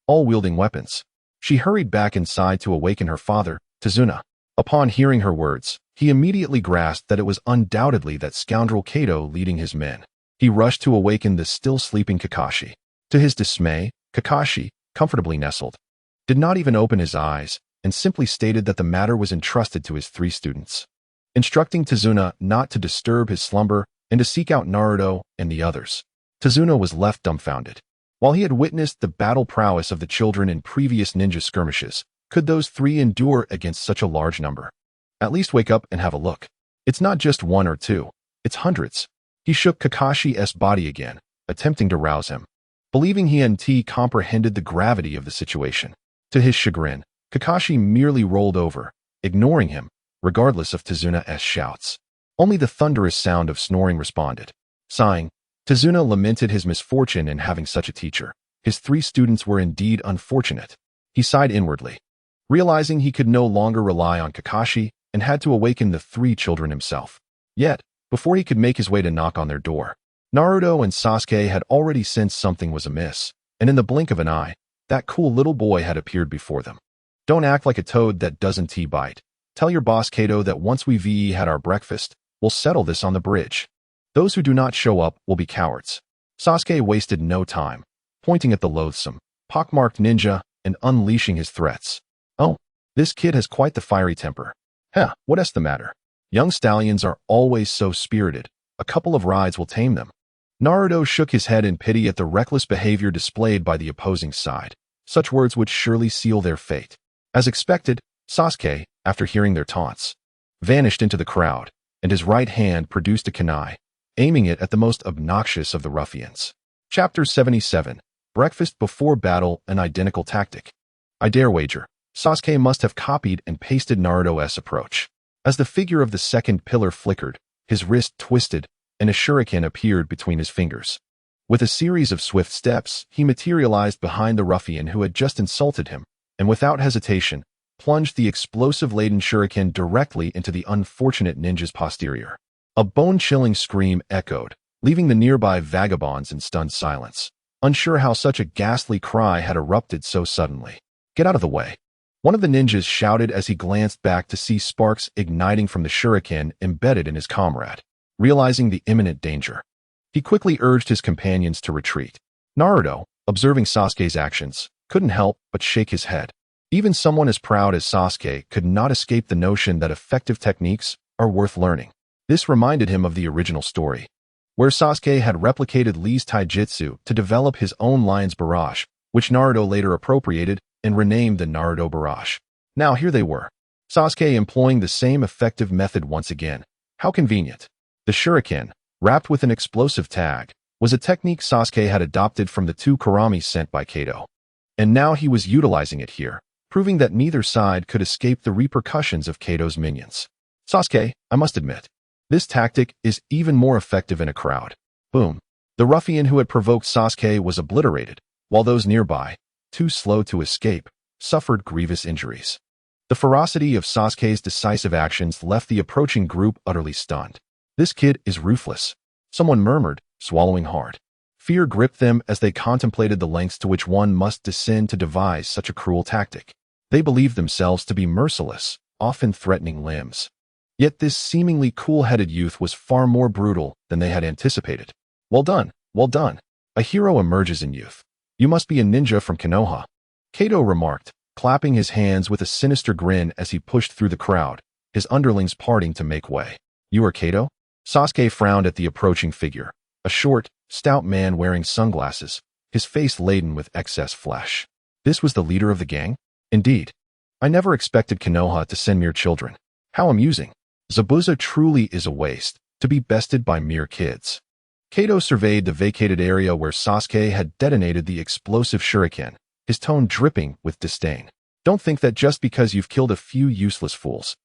all wielding weapons. She hurried back inside to awaken her father, Tazuna. Upon hearing her words, he immediately grasped that it was undoubtedly that scoundrel Kado leading his men. He rushed to awaken the still sleeping Kakashi. To his dismay, Kakashi, comfortably nestled, did not even open his eyes, and simply stated that the matter was entrusted to his 3 students, instructing Tazuna not to disturb his slumber and to seek out Naruto and the others. Tazuna was left dumbfounded. While he had witnessed the battle prowess of the children in previous ninja skirmishes, could those 3 endure against such a large number? At least wake up and have a look. It's not just 1 or 2, it's hundreds. He shook Kakashi's body again, attempting to rouse him, believing he comprehended the gravity of the situation. To his chagrin, Kakashi merely rolled over, ignoring him, regardless of Tazuna's shouts. Only the thunderous sound of snoring responded. Sighing, Tazuna lamented his misfortune in having such a teacher. His 3 students were indeed unfortunate. He sighed inwardly, realizing he could no longer rely on Kakashi and had to awaken the 3 children himself. Yet, before he could make his way to knock on their door, Naruto and Sasuke had already sensed something was amiss, and in the blink of an eye, that cool little boy had appeared before them. Don't act like a toad that doesn't bite. Tell your boss Kado that once we've had our breakfast, we'll settle this on the bridge. Those who do not show up will be cowards. Sasuke wasted no time, pointing at the loathsome, pockmarked ninja and unleashing his threats. Oh, this kid has quite the fiery temper. What's the matter? Young stallions are always so spirited. A couple of rides will tame them. Naruto shook his head in pity at the reckless behavior displayed by the opposing side. Such words would surely seal their fate. As expected, Sasuke, after hearing their taunts, vanished into the crowd, and his right hand produced a kunai, aiming it at the most obnoxious of the ruffians. Chapter 77. Breakfast before battle, an identical tactic. I dare wager, Sasuke must have copied and pasted Naruto's approach. As the figure of the second pillar flickered, his wrist twisted, and a shuriken appeared between his fingers. With a series of swift steps, he materialized behind the ruffian who had just insulted him, and without hesitation, plunged the explosive-laden shuriken directly into the unfortunate ninja's posterior. A bone-chilling scream echoed, leaving the nearby vagabonds in stunned silence, unsure how such a ghastly cry had erupted so suddenly. Get out of the way. One of the ninjas shouted as he glanced back to see sparks igniting from the shuriken embedded in his comrade. Realizing the imminent danger, he quickly urged his companions to retreat. Naruto, observing Sasuke's actions, couldn't help but shake his head. Even someone as proud as Sasuke could not escape the notion that effective techniques are worth learning. This reminded him of the original story, where Sasuke had replicated Lee's taijutsu to develop his own Lion's Barrage, which Naruto later appropriated and renamed the Naruto Barrage. Now here they were, Sasuke employing the same effective method once again. How convenient. The shuriken, wrapped with an explosive tag, was a technique Sasuke had adopted from the 2 Karamis sent by Kato. And now he was utilizing it here, proving that neither side could escape the repercussions of Kato's minions. Sasuke, I must admit, this tactic is even more effective in a crowd. Boom. The ruffian who had provoked Sasuke was obliterated, while those nearby, too slow to escape, suffered grievous injuries. The ferocity of Sasuke's decisive actions left the approaching group utterly stunned. This kid is ruthless, someone murmured, swallowing hard. Fear gripped them as they contemplated the lengths to which one must descend to devise such a cruel tactic. They believed themselves to be merciless, often threatening limbs. Yet this seemingly cool-headed youth was far more brutal than they had anticipated. Well done, well done. A hero emerges in youth. You must be a ninja from Konoha, Kato remarked, clapping his hands with a sinister grin as he pushed through the crowd, his underlings parting to make way. You are Kato? Sasuke frowned at the approaching figure, a short, stout man wearing sunglasses, his face laden with excess flesh. This was the leader of the gang? Indeed. I never expected Konoha to send mere children. How amusing. Zabuza truly is a waste, to be bested by mere kids. Kato surveyed the vacated area where Sasuke had detonated the explosive shuriken, his tone dripping with disdain. Don't think that just because you've killed a few useless fools,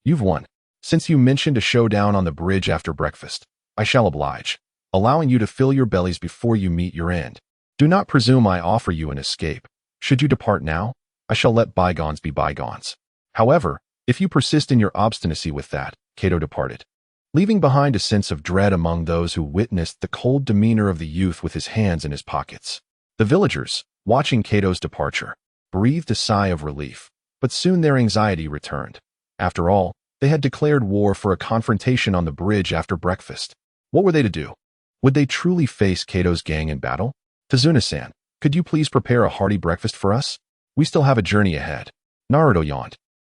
you've won. Since you mentioned a showdown on the bridge after breakfast, I shall oblige, allowing you to fill your bellies before you meet your end. Do not presume I offer you an escape. Should you depart now, I shall let bygones be bygones. However, if you persist in your obstinacy with that, Kato departed, leaving behind a sense of dread among those who witnessed the cold demeanor of the youth with his hands in his pockets. The villagers, watching Kato's departure, breathed a sigh of relief, but soon their anxiety returned. After all, they had declared war for a confrontation on the bridge after breakfast. What were they to do? Would they truly face Kato's gang in battle? Tazuna-san, could you please prepare a hearty breakfast for us? We still have a journey ahead. Naruto yawned,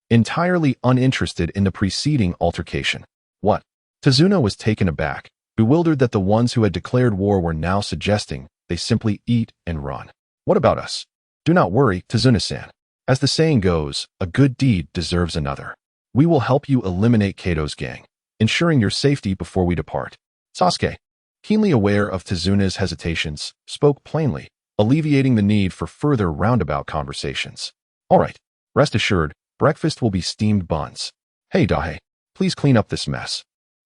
entirely uninterested in the preceding altercation. What? Tazuna was taken aback, bewildered that the ones who had declared war were now suggesting they simply eat and run. What about us? Do not worry, Tazuna-san. As the saying goes, a good deed deserves another. We will help you eliminate Kato's gang, ensuring your safety before we depart. Sasuke, keenly aware of Tazuna's hesitations, spoke plainly, alleviating the need for further roundabout conversations. All right, rest assured, breakfast will be steamed buns. Hey Dahe, please clean up this mess.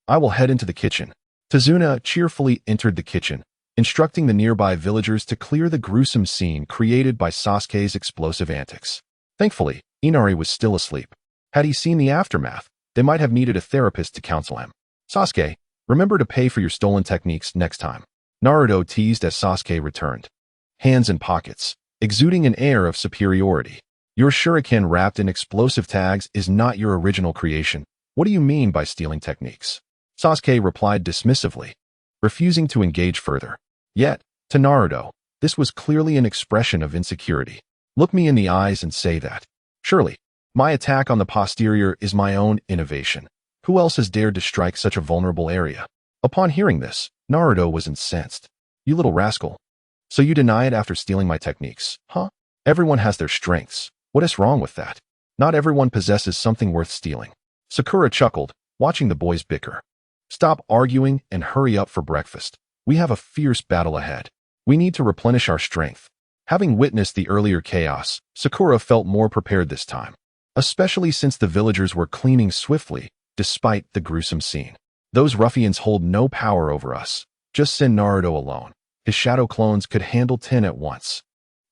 I will head into the kitchen. Tazuna cheerfully entered the kitchen, instructing the nearby villagers to clear the gruesome scene created by Sasuke's explosive antics. Thankfully, Inari was still asleep. Had he seen the aftermath, they might have needed a therapist to counsel him. Sasuke, remember to pay for your stolen techniques next time. Naruto teased as Sasuke returned, hands in pockets, exuding an air of superiority. Your shuriken wrapped in explosive tags is not your original creation. What do you mean by stealing techniques? Sasuke replied dismissively, refusing to engage further. Yet, to Naruto, this was clearly an expression of insecurity. Look me in the eyes and say that. Surely, my attack on the posterior is my own innovation. Who else has dared to strike such a vulnerable area? Upon hearing this, Naruto was incensed. You little rascal. So you deny it after stealing my techniques, huh? Everyone has their strengths. What is wrong with that? Not everyone possesses something worth stealing. Sakura chuckled, watching the boys bicker. Stop arguing and hurry up for breakfast. We have a fierce battle ahead. We need to replenish our strength. Having witnessed the earlier chaos, Sakura felt more prepared this time, especially since the villagers were cleaning swiftly, despite the gruesome scene. Those ruffians hold no power over us. Just send Naruto alone. His shadow clones could handle 10 at once.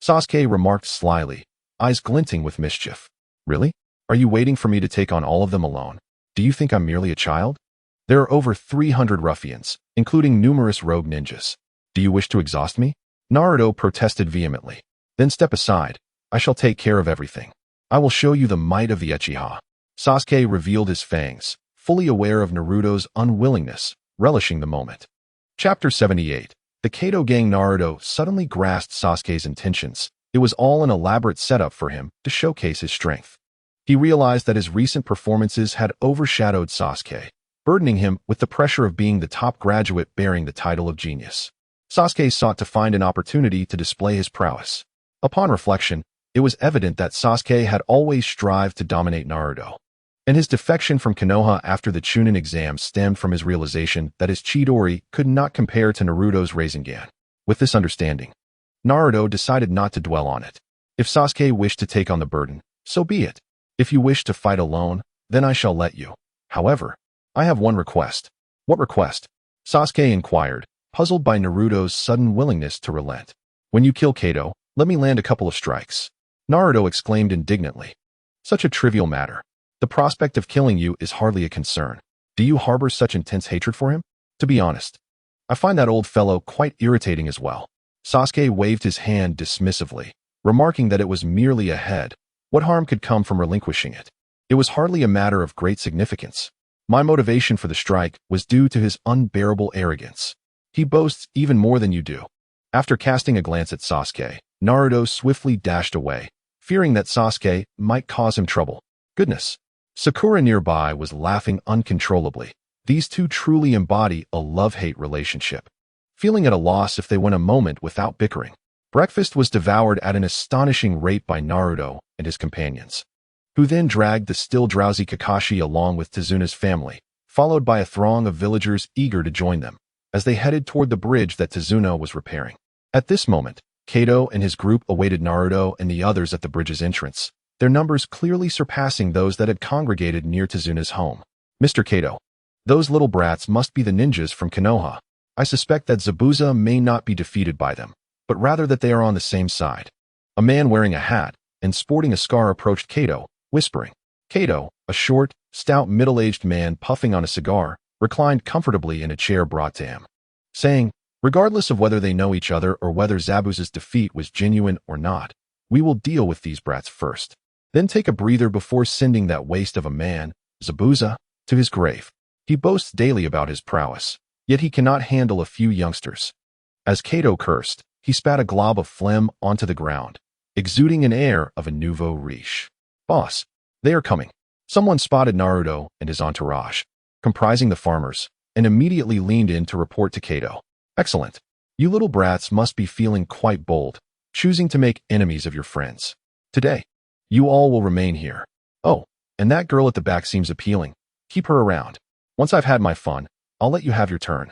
Sasuke remarked slyly, eyes glinting with mischief. Really? Are you waiting for me to take on all of them alone? Do you think I'm merely a child? There are over 300 ruffians, including numerous rogue ninjas. Do you wish to exhaust me? Naruto protested vehemently. Then step aside. I shall take care of everything. I will show you the might of the Uchiha. Sasuke revealed his fangs, fully aware of Naruto's unwillingness, relishing the moment. Chapter 78. The Kato gang. Naruto suddenly grasped Sasuke's intentions. It was all an elaborate setup for him to showcase his strength. He realized that his recent performances had overshadowed Sasuke, burdening him with the pressure of being the top graduate bearing the title of genius. Sasuke sought to find an opportunity to display his prowess. Upon reflection, it was evident that Sasuke had always strived to dominate Naruto. and his defection from Konoha after the Chunin exam stemmed from his realization that his Chidori could not compare to Naruto's Rasengan. With this understanding, Naruto decided not to dwell on it. If Sasuke wished to take on the burden, so be it. If you wish to fight alone, then I shall let you. However, I have one request. What request? Sasuke inquired, puzzled by Naruto's sudden willingness to relent. When you kill Kato, let me land a couple of strikes. Naruto exclaimed indignantly. Such a trivial matter. The prospect of killing you is hardly a concern. Do you harbor such intense hatred for him? To be honest, I find that old fellow quite irritating as well. Sasuke waved his hand dismissively, remarking that it was merely a head. What harm could come from relinquishing it? It was hardly a matter of great significance. My motivation for the strike was due to his unbearable arrogance. He boasts even more than you do. After casting a glance at Sasuke, Naruto swiftly dashed away, fearing that Sasuke might cause him trouble. Goodness. Sakura nearby was laughing uncontrollably. These two truly embody a love-hate relationship. Feeling at a loss if they went a moment without bickering, breakfast was devoured at an astonishing rate by Naruto and his companions, who then dragged the still drowsy Kakashi along with Tezuna's family, followed by a throng of villagers eager to join them, as they headed toward the bridge that Tezuna was repairing. At this moment, Kato and his group awaited Naruto and the others at the bridge's entrance, their numbers clearly surpassing those that had congregated near Tezuna's home. Mr. Kato, those little brats must be the ninjas from Konoha. I suspect that Zabuza may not be defeated by them, but rather that they are on the same side. A man wearing a hat and sporting a scar approached Kato, whispering. Kato, a short, stout middle-aged man puffing on a cigar, reclined comfortably in a chair brought to him, saying, regardless of whether they know each other or whether Zabuza's defeat was genuine or not, we will deal with these brats first. Then take a breather before sending that waste of a man, Zabuza, to his grave. He boasts daily about his prowess, yet he cannot handle a few youngsters. As Kato cursed, he spat a glob of phlegm onto the ground, exuding an air of a nouveau riche. Boss, they are coming. Someone spotted Naruto and his entourage, comprising the farmers, and immediately leaned in to report to Kato. Excellent. You little brats must be feeling quite bold, choosing to make enemies of your friends. Today, you all will remain here. Oh, and that girl at the back seems appealing. Keep her around. Once I've had my fun, I'll let you have your turn.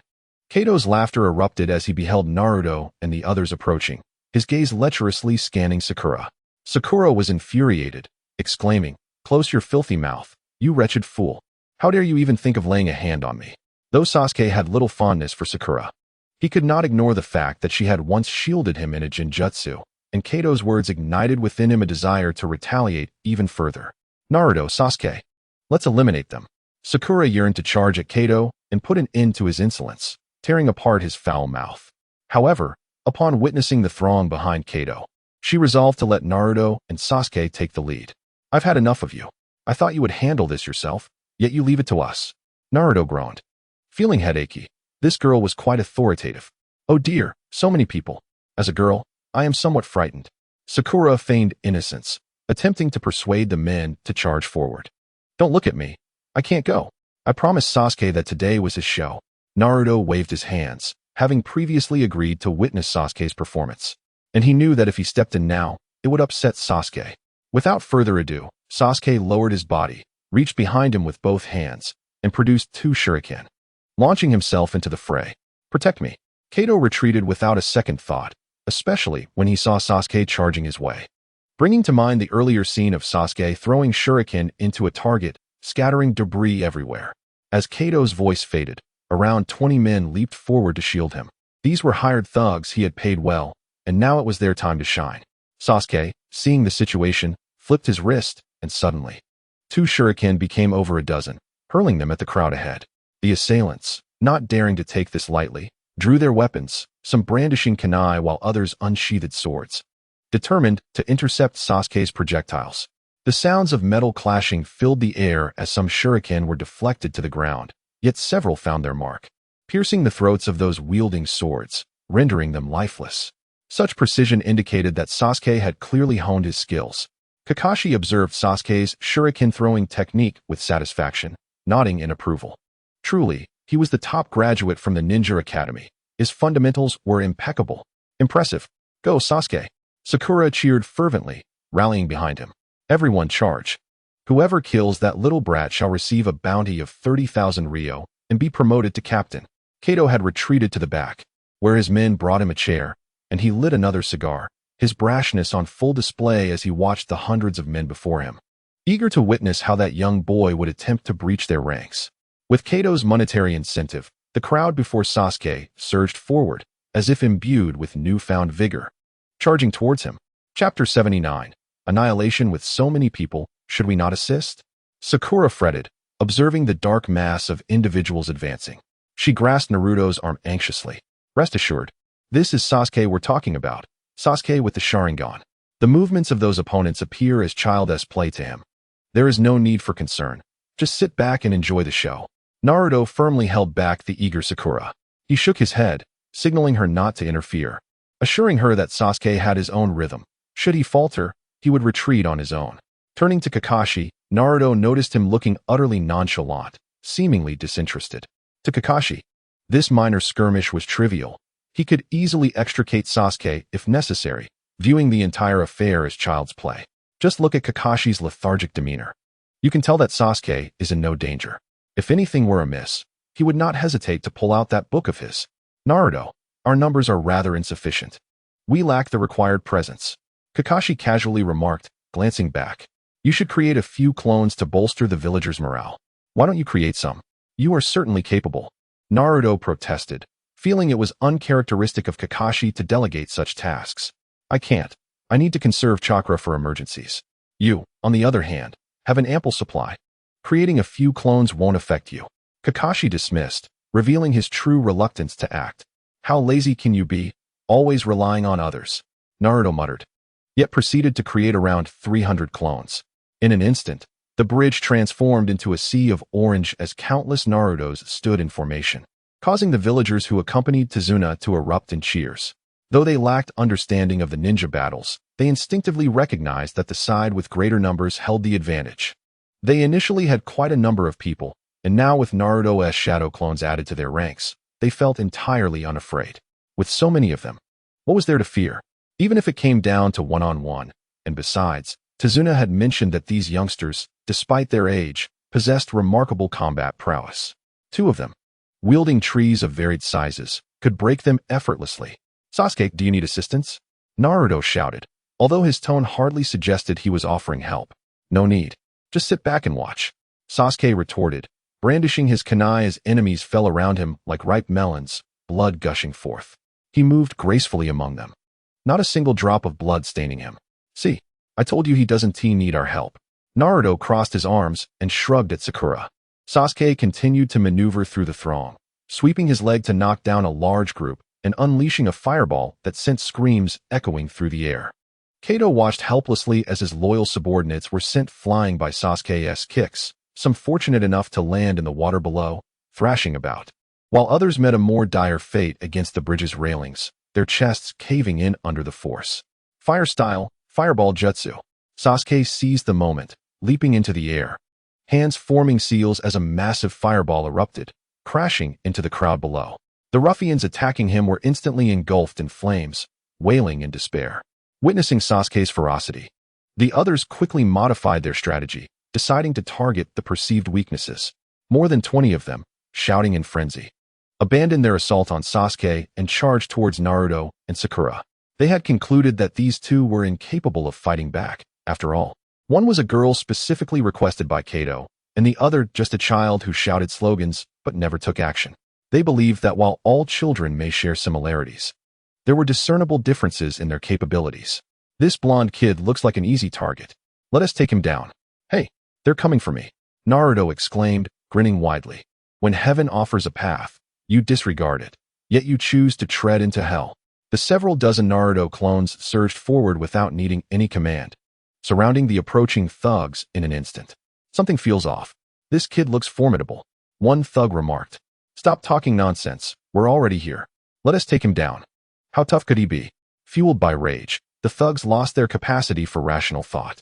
Kato's laughter erupted as he beheld Naruto and the others approaching, his gaze lecherously scanning Sakura. Sakura was infuriated, exclaiming, Close your filthy mouth, you wretched fool. How dare you even think of laying a hand on me? Though Sasuke had little fondness for Sakura, he could not ignore the fact that she had once shielded him in a genjutsu, and Kato's words ignited within him a desire to retaliate even further. Naruto, Sasuke, let's eliminate them. Sakura yearned to charge at Kato and put an end to his insolence, tearing apart his foul mouth. However, upon witnessing the throng behind Kato, she resolved to let Naruto and Sasuke take the lead. I've had enough of you. I thought you would handle this yourself, yet you leave it to us. Naruto groaned. Feeling headachy, this girl was quite authoritative. Oh dear, so many people. As a girl, I am somewhat frightened. Sakura feigned innocence, attempting to persuade the men to charge forward. Don't look at me. I can't go. I promised Sasuke that today was his show. Naruto waved his hands, having previously agreed to witness Sasuke's performance, and he knew that if he stepped in now, it would upset Sasuke. Without further ado, Sasuke lowered his body, reached behind him with both hands, and produced 2 shuriken, launching himself into the fray. Protect me. Kato retreated without a second thought, especially when he saw Sasuke charging his way. Bringing to mind the earlier scene of Sasuke throwing shuriken into a target, scattering debris everywhere. As Kato's voice faded, around 20 men leaped forward to shield him. These were hired thugs he had paid well, and now it was their time to shine. Sasuke, seeing the situation, flipped his wrist, and suddenly, 2 shuriken became over a dozen, hurling them at the crowd ahead. The assailants, not daring to take this lightly, drew their weapons, some brandishing kunai while others unsheathed swords, determined to intercept Sasuke's projectiles. The sounds of metal clashing filled the air as some shuriken were deflected to the ground, yet several found their mark, piercing the throats of those wielding swords, rendering them lifeless. Such precision indicated that Sasuke had clearly honed his skills. Kakashi observed Sasuke's shuriken-throwing technique with satisfaction, nodding in approval. Truly, he was the top graduate from the Ninja Academy. His fundamentals were impeccable. Impressive. Go, Sasuke. Sakura cheered fervently, rallying behind him. Everyone charge. Whoever kills that little brat shall receive a bounty of 30,000 ryo and be promoted to captain. Kato had retreated to the back, where his men brought him a chair, and he lit another cigar, his brashness on full display as he watched the hundreds of men before him, eager to witness how that young boy would attempt to breach their ranks. With Kato's monetary incentive, the crowd before Sasuke surged forward, as if imbued with newfound vigor, charging towards him. Chapter 79. Annihilation. With so many people, should we not assist? Sakura fretted, observing the dark mass of individuals advancing. She grasped Naruto's arm anxiously. Rest assured, this is Sasuke we're talking about. Sasuke with the Sharingan. The movements of those opponents appear as childish play to him. There is no need for concern. Just sit back and enjoy the show. Naruto firmly held back the eager Sakura. He shook his head, signaling her not to interfere, assuring her that Sasuke had his own rhythm. Should he falter, he would retreat on his own. Turning to Kakashi, Naruto noticed him looking utterly nonchalant, seemingly disinterested. To Kakashi, this minor skirmish was trivial. He could easily extricate Sasuke if necessary, viewing the entire affair as child's play. Just look at Kakashi's lethargic demeanor. You can tell that Sasuke is in no danger. If anything were amiss, he would not hesitate to pull out that book of his. Naruto, our numbers are rather insufficient. We lack the required presence. Kakashi casually remarked, glancing back. You should create a few clones to bolster the villagers' morale. Why don't you create some? You are certainly capable. Naruto protested, feeling it was uncharacteristic of Kakashi to delegate such tasks. I can't. I need to conserve chakra for emergencies. You, on the other hand, have an ample supply. Creating a few clones won't affect you. Kakashi dismissed, revealing his true reluctance to act. How lazy can you be, always relying on others? Naruto muttered, yet proceeded to create around 300 clones. In an instant, the bridge transformed into a sea of orange as countless Narutos stood in formation, causing the villagers who accompanied Tazuna to erupt in cheers. Though they lacked understanding of the ninja battles, they instinctively recognized that the side with greater numbers held the advantage. They initially had quite a number of people, and now with Naruto's shadow clones added to their ranks, they felt entirely unafraid. With so many of them, what was there to fear? Even if it came down to one-on-one, and besides, Tazuna had mentioned that these youngsters, despite their age, possessed remarkable combat prowess. Two of them, wielding trees of varied sizes, could break them effortlessly. Sasuke, do you need assistance? Naruto shouted, although his tone hardly suggested he was offering help. No need. Just sit back and watch. Sasuke retorted, brandishing his kunai as enemies fell around him like ripe melons, blood gushing forth. He moved gracefully among them, not a single drop of blood staining him. See, I told you he doesn't need our help. Naruto crossed his arms and shrugged at Sakura. Sasuke continued to maneuver through the throng, sweeping his leg to knock down a large group and unleashing a fireball that sent screams echoing through the air. Kato watched helplessly as his loyal subordinates were sent flying by Sasuke's kicks, some fortunate enough to land in the water below, thrashing about, while others met a more dire fate against the bridge's railings, their chests caving in under the force. Fire style, fireball jutsu. Sasuke seized the moment, leaping into the air, hands forming seals as a massive fireball erupted, crashing into the crowd below. The ruffians attacking him were instantly engulfed in flames, wailing in despair. Witnessing Sasuke's ferocity, the others quickly modified their strategy, deciding to target the perceived weaknesses. More than 20 of them, shouting in frenzy, abandoned their assault on Sasuke and charged towards Naruto and Sakura. They had concluded that these two were incapable of fighting back, after all. One was a girl specifically requested by Kato, and the other just a child who shouted slogans but never took action. They believed that while all children may share similarities, there were discernible differences in their capabilities. This blonde kid looks like an easy target. Let us take him down. Hey, they're coming for me, Naruto exclaimed, grinning widely. When heaven offers a path, you disregard it, yet you choose to tread into hell. The several dozen Naruto clones surged forward without needing any command, surrounding the approaching thugs in an instant. Something feels off. This kid looks formidable, one thug remarked. Stop talking nonsense, we're already here. Let us take him down. How tough could he be? Fueled by rage, the thugs lost their capacity for rational thought.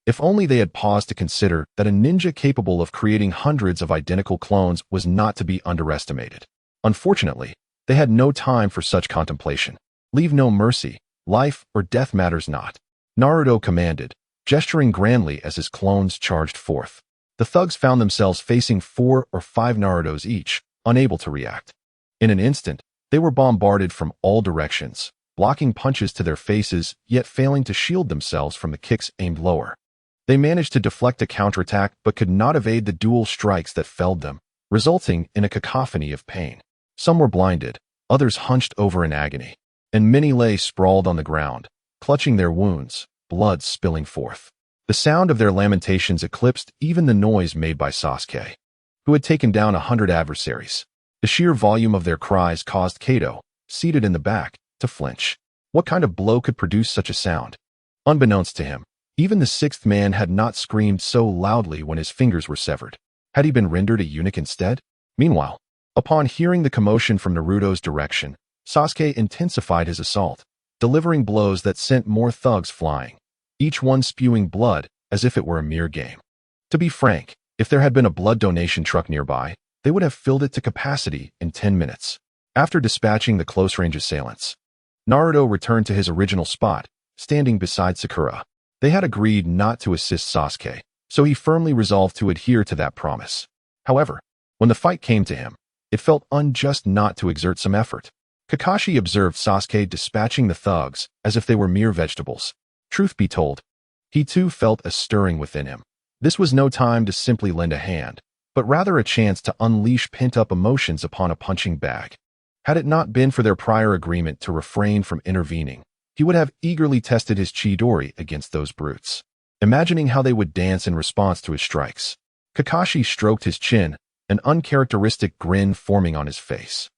If only they had paused to consider that a ninja capable of creating hundreds of identical clones was not to be underestimated. Unfortunately, they had no time for such contemplation. Leave no mercy, life or death matters not. Naruto commanded, gesturing grandly as his clones charged forth. The thugs found themselves facing 4 or 5 Narutos each, unable to react. In an instant, they were bombarded from all directions, blocking punches to their faces, yet failing to shield themselves from the kicks aimed lower. They managed to deflect a counterattack but could not evade the dual strikes that felled them, resulting in a cacophony of pain. Some were blinded, others hunched over in agony, and many lay sprawled on the ground, clutching their wounds, blood spilling forth. The sound of their lamentations eclipsed even the noise made by Sasuke, who had taken down 100 adversaries. The sheer volume of their cries caused Kato, seated in the back, to flinch. What kind of blow could produce such a sound? Unbeknownst to him, even the 6th man had not screamed so loudly when his fingers were severed. Had he been rendered a eunuch instead? Meanwhile, upon hearing the commotion from Naruto's direction, Sasuke intensified his assault, delivering blows that sent more thugs flying, each one spewing blood as if it were a mere game. To be frank, if there had been a blood donation truck nearby, they would have filled it to capacity in 10 minutes. After dispatching the close-range assailants, Naruto returned to his original spot, standing beside Sakura. They had agreed not to assist Sasuke, so he firmly resolved to adhere to that promise. However, when the fight came to him, it felt unjust not to exert some effort. Kakashi observed Sasuke dispatching the thugs as if they were mere vegetables. Truth be told, he too felt a stirring within him. This was no time to simply lend a hand, but rather a chance to unleash pent-up emotions upon a punching bag. Had it not been for their prior agreement to refrain from intervening, he would have eagerly tested his Chidori against those brutes, imagining how they would dance in response to his strikes. Kakashi stroked his chin, an uncharacteristic grin forming on his face.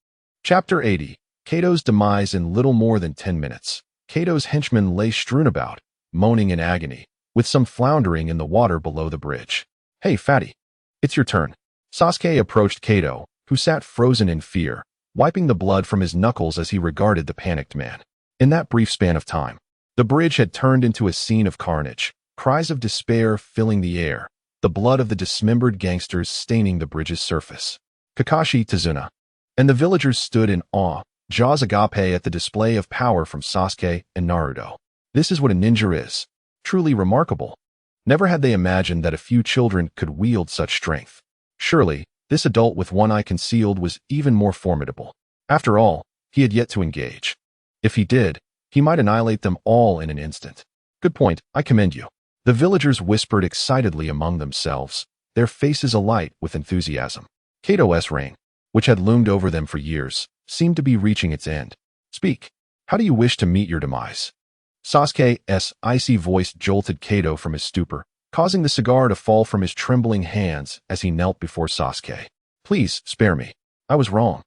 Chapter 80. Kato's demise in little more than 10 minutes. Kato's henchmen lay strewn about, moaning in agony, with some floundering in the water below the bridge. "Hey, fatty. It's your turn." Sasuke approached Kato, who sat frozen in fear, wiping the blood from his knuckles as he regarded the panicked man. In that brief span of time, the bridge had turned into a scene of carnage, cries of despair filling the air, the blood of the dismembered gangsters staining the bridge's surface. Kakashi, Tazuna, and the villagers stood in awe, jaws agape at the display of power from Sasuke and Naruto. This is what a ninja is. Truly remarkable. Never had they imagined that a few children could wield such strength. Surely, this adult with one eye concealed was even more formidable. After all, he had yet to engage. If he did, he might annihilate them all in an instant. Good point, I commend you. The villagers whispered excitedly among themselves, their faces alight with enthusiasm. Kato's reign, which had loomed over them for years, seemed to be reaching its end. "Speak. How do you wish to meet your demise?" Sasuke's icy voice jolted Kato from his stupor, causing the cigar to fall from his trembling hands as he knelt before Sasuke. "Please, spare me. I was wrong."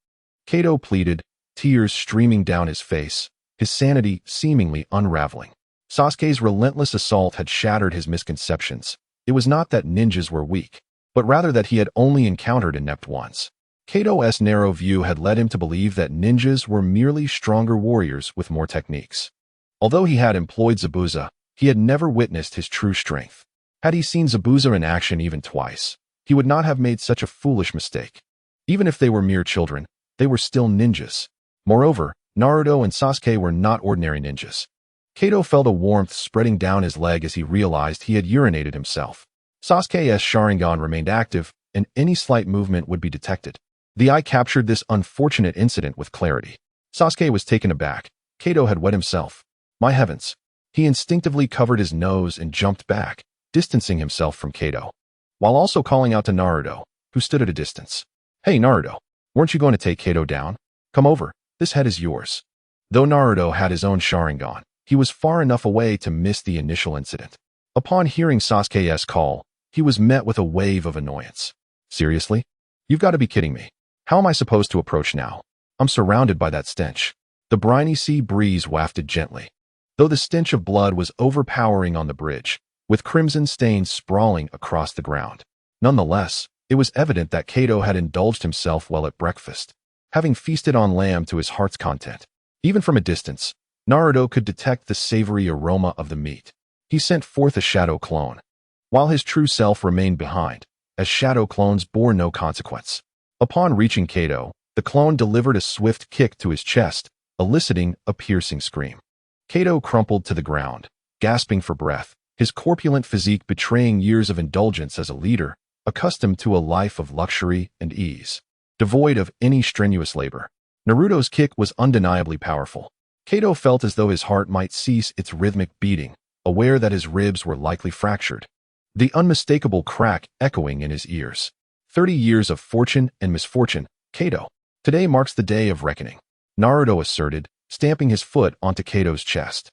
Kato pleaded, tears streaming down his face, his sanity seemingly unraveling. Sasuke's relentless assault had shattered his misconceptions. It was not that ninjas were weak, but rather that he had only encountered inept ones. Kato's narrow view had led him to believe that ninjas were merely stronger warriors with more techniques. Although he had employed Zabuza, he had never witnessed his true strength. Had he seen Zabuza in action even twice, he would not have made such a foolish mistake. Even if they were mere children, they were still ninjas. Moreover, Naruto and Sasuke were not ordinary ninjas. Kato felt a warmth spreading down his leg as he realized he had urinated himself. Sasuke's Sharingan remained active, and any slight movement would be detected. The eye captured this unfortunate incident with clarity. Sasuke was taken aback. Kato had wet himself. My heavens. He instinctively covered his nose and jumped back, distancing himself from Kato, while also calling out to Naruto, who stood at a distance. "Hey, Naruto, weren't you going to take Kato down? Come over, this head is yours." Though Naruto had his own Sharingan, he was far enough away to miss the initial incident. Upon hearing Sasuke's call, he was met with a wave of annoyance. "Seriously? You've got to be kidding me. How am I supposed to approach now? I'm surrounded by that stench." The briny sea breeze wafted gently, though the stench of blood was overpowering on the bridge, with crimson stains sprawling across the ground. Nonetheless, it was evident that Kato had indulged himself well at breakfast, having feasted on lamb to his heart's content. Even from a distance, Naruto could detect the savory aroma of the meat. He sent forth a shadow clone, while his true self remained behind, as shadow clones bore no consequence. Upon reaching Kato, the clone delivered a swift kick to his chest, eliciting a piercing scream. Kato crumpled to the ground, gasping for breath, his corpulent physique betraying years of indulgence as a leader, accustomed to a life of luxury and ease, devoid of any strenuous labor. Naruto's kick was undeniably powerful. Kato felt as though his heart might cease its rhythmic beating, aware that his ribs were likely fractured, the unmistakable crack echoing in his ears. 30 years of fortune and misfortune, Kato. Today marks the day of reckoning, Naruto asserted, stamping his foot onto Kato's chest.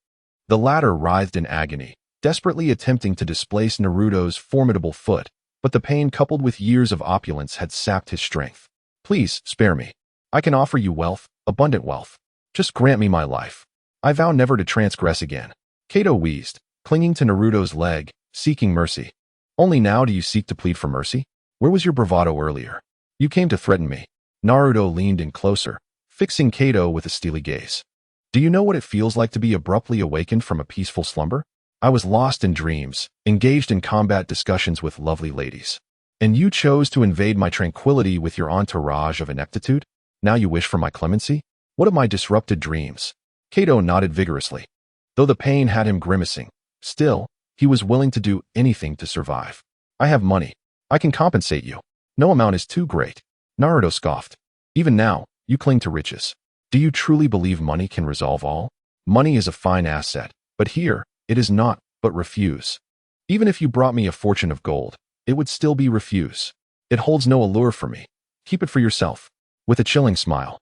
The latter writhed in agony, desperately attempting to displace Naruto's formidable foot, but the pain coupled with years of opulence had sapped his strength. Please, spare me. I can offer you wealth, abundant wealth. Just grant me my life. I vow never to transgress again. Kato wheezed, clinging to Naruto's leg, seeking mercy. Only now do you seek to plead for mercy? Where was your bravado earlier? You came to threaten me. Naruto leaned in closer, fixing Kato with a steely gaze. Do you know what it feels like to be abruptly awakened from a peaceful slumber? I was lost in dreams, engaged in combat discussions with lovely ladies. And you chose to invade my tranquility with your entourage of ineptitude? Now you wish for my clemency? What of my disrupted dreams? Kato nodded vigorously. Though the pain had him grimacing, still, he was willing to do anything to survive. I have money. I can compensate you. No amount is too great. Naruto scoffed. Even now, you cling to riches. Do you truly believe money can resolve all? Money is a fine asset, but here, it is not, but refuse. Even if you brought me a fortune of gold, it would still be refuse. It holds no allure for me. Keep it for yourself. With a chilling smile,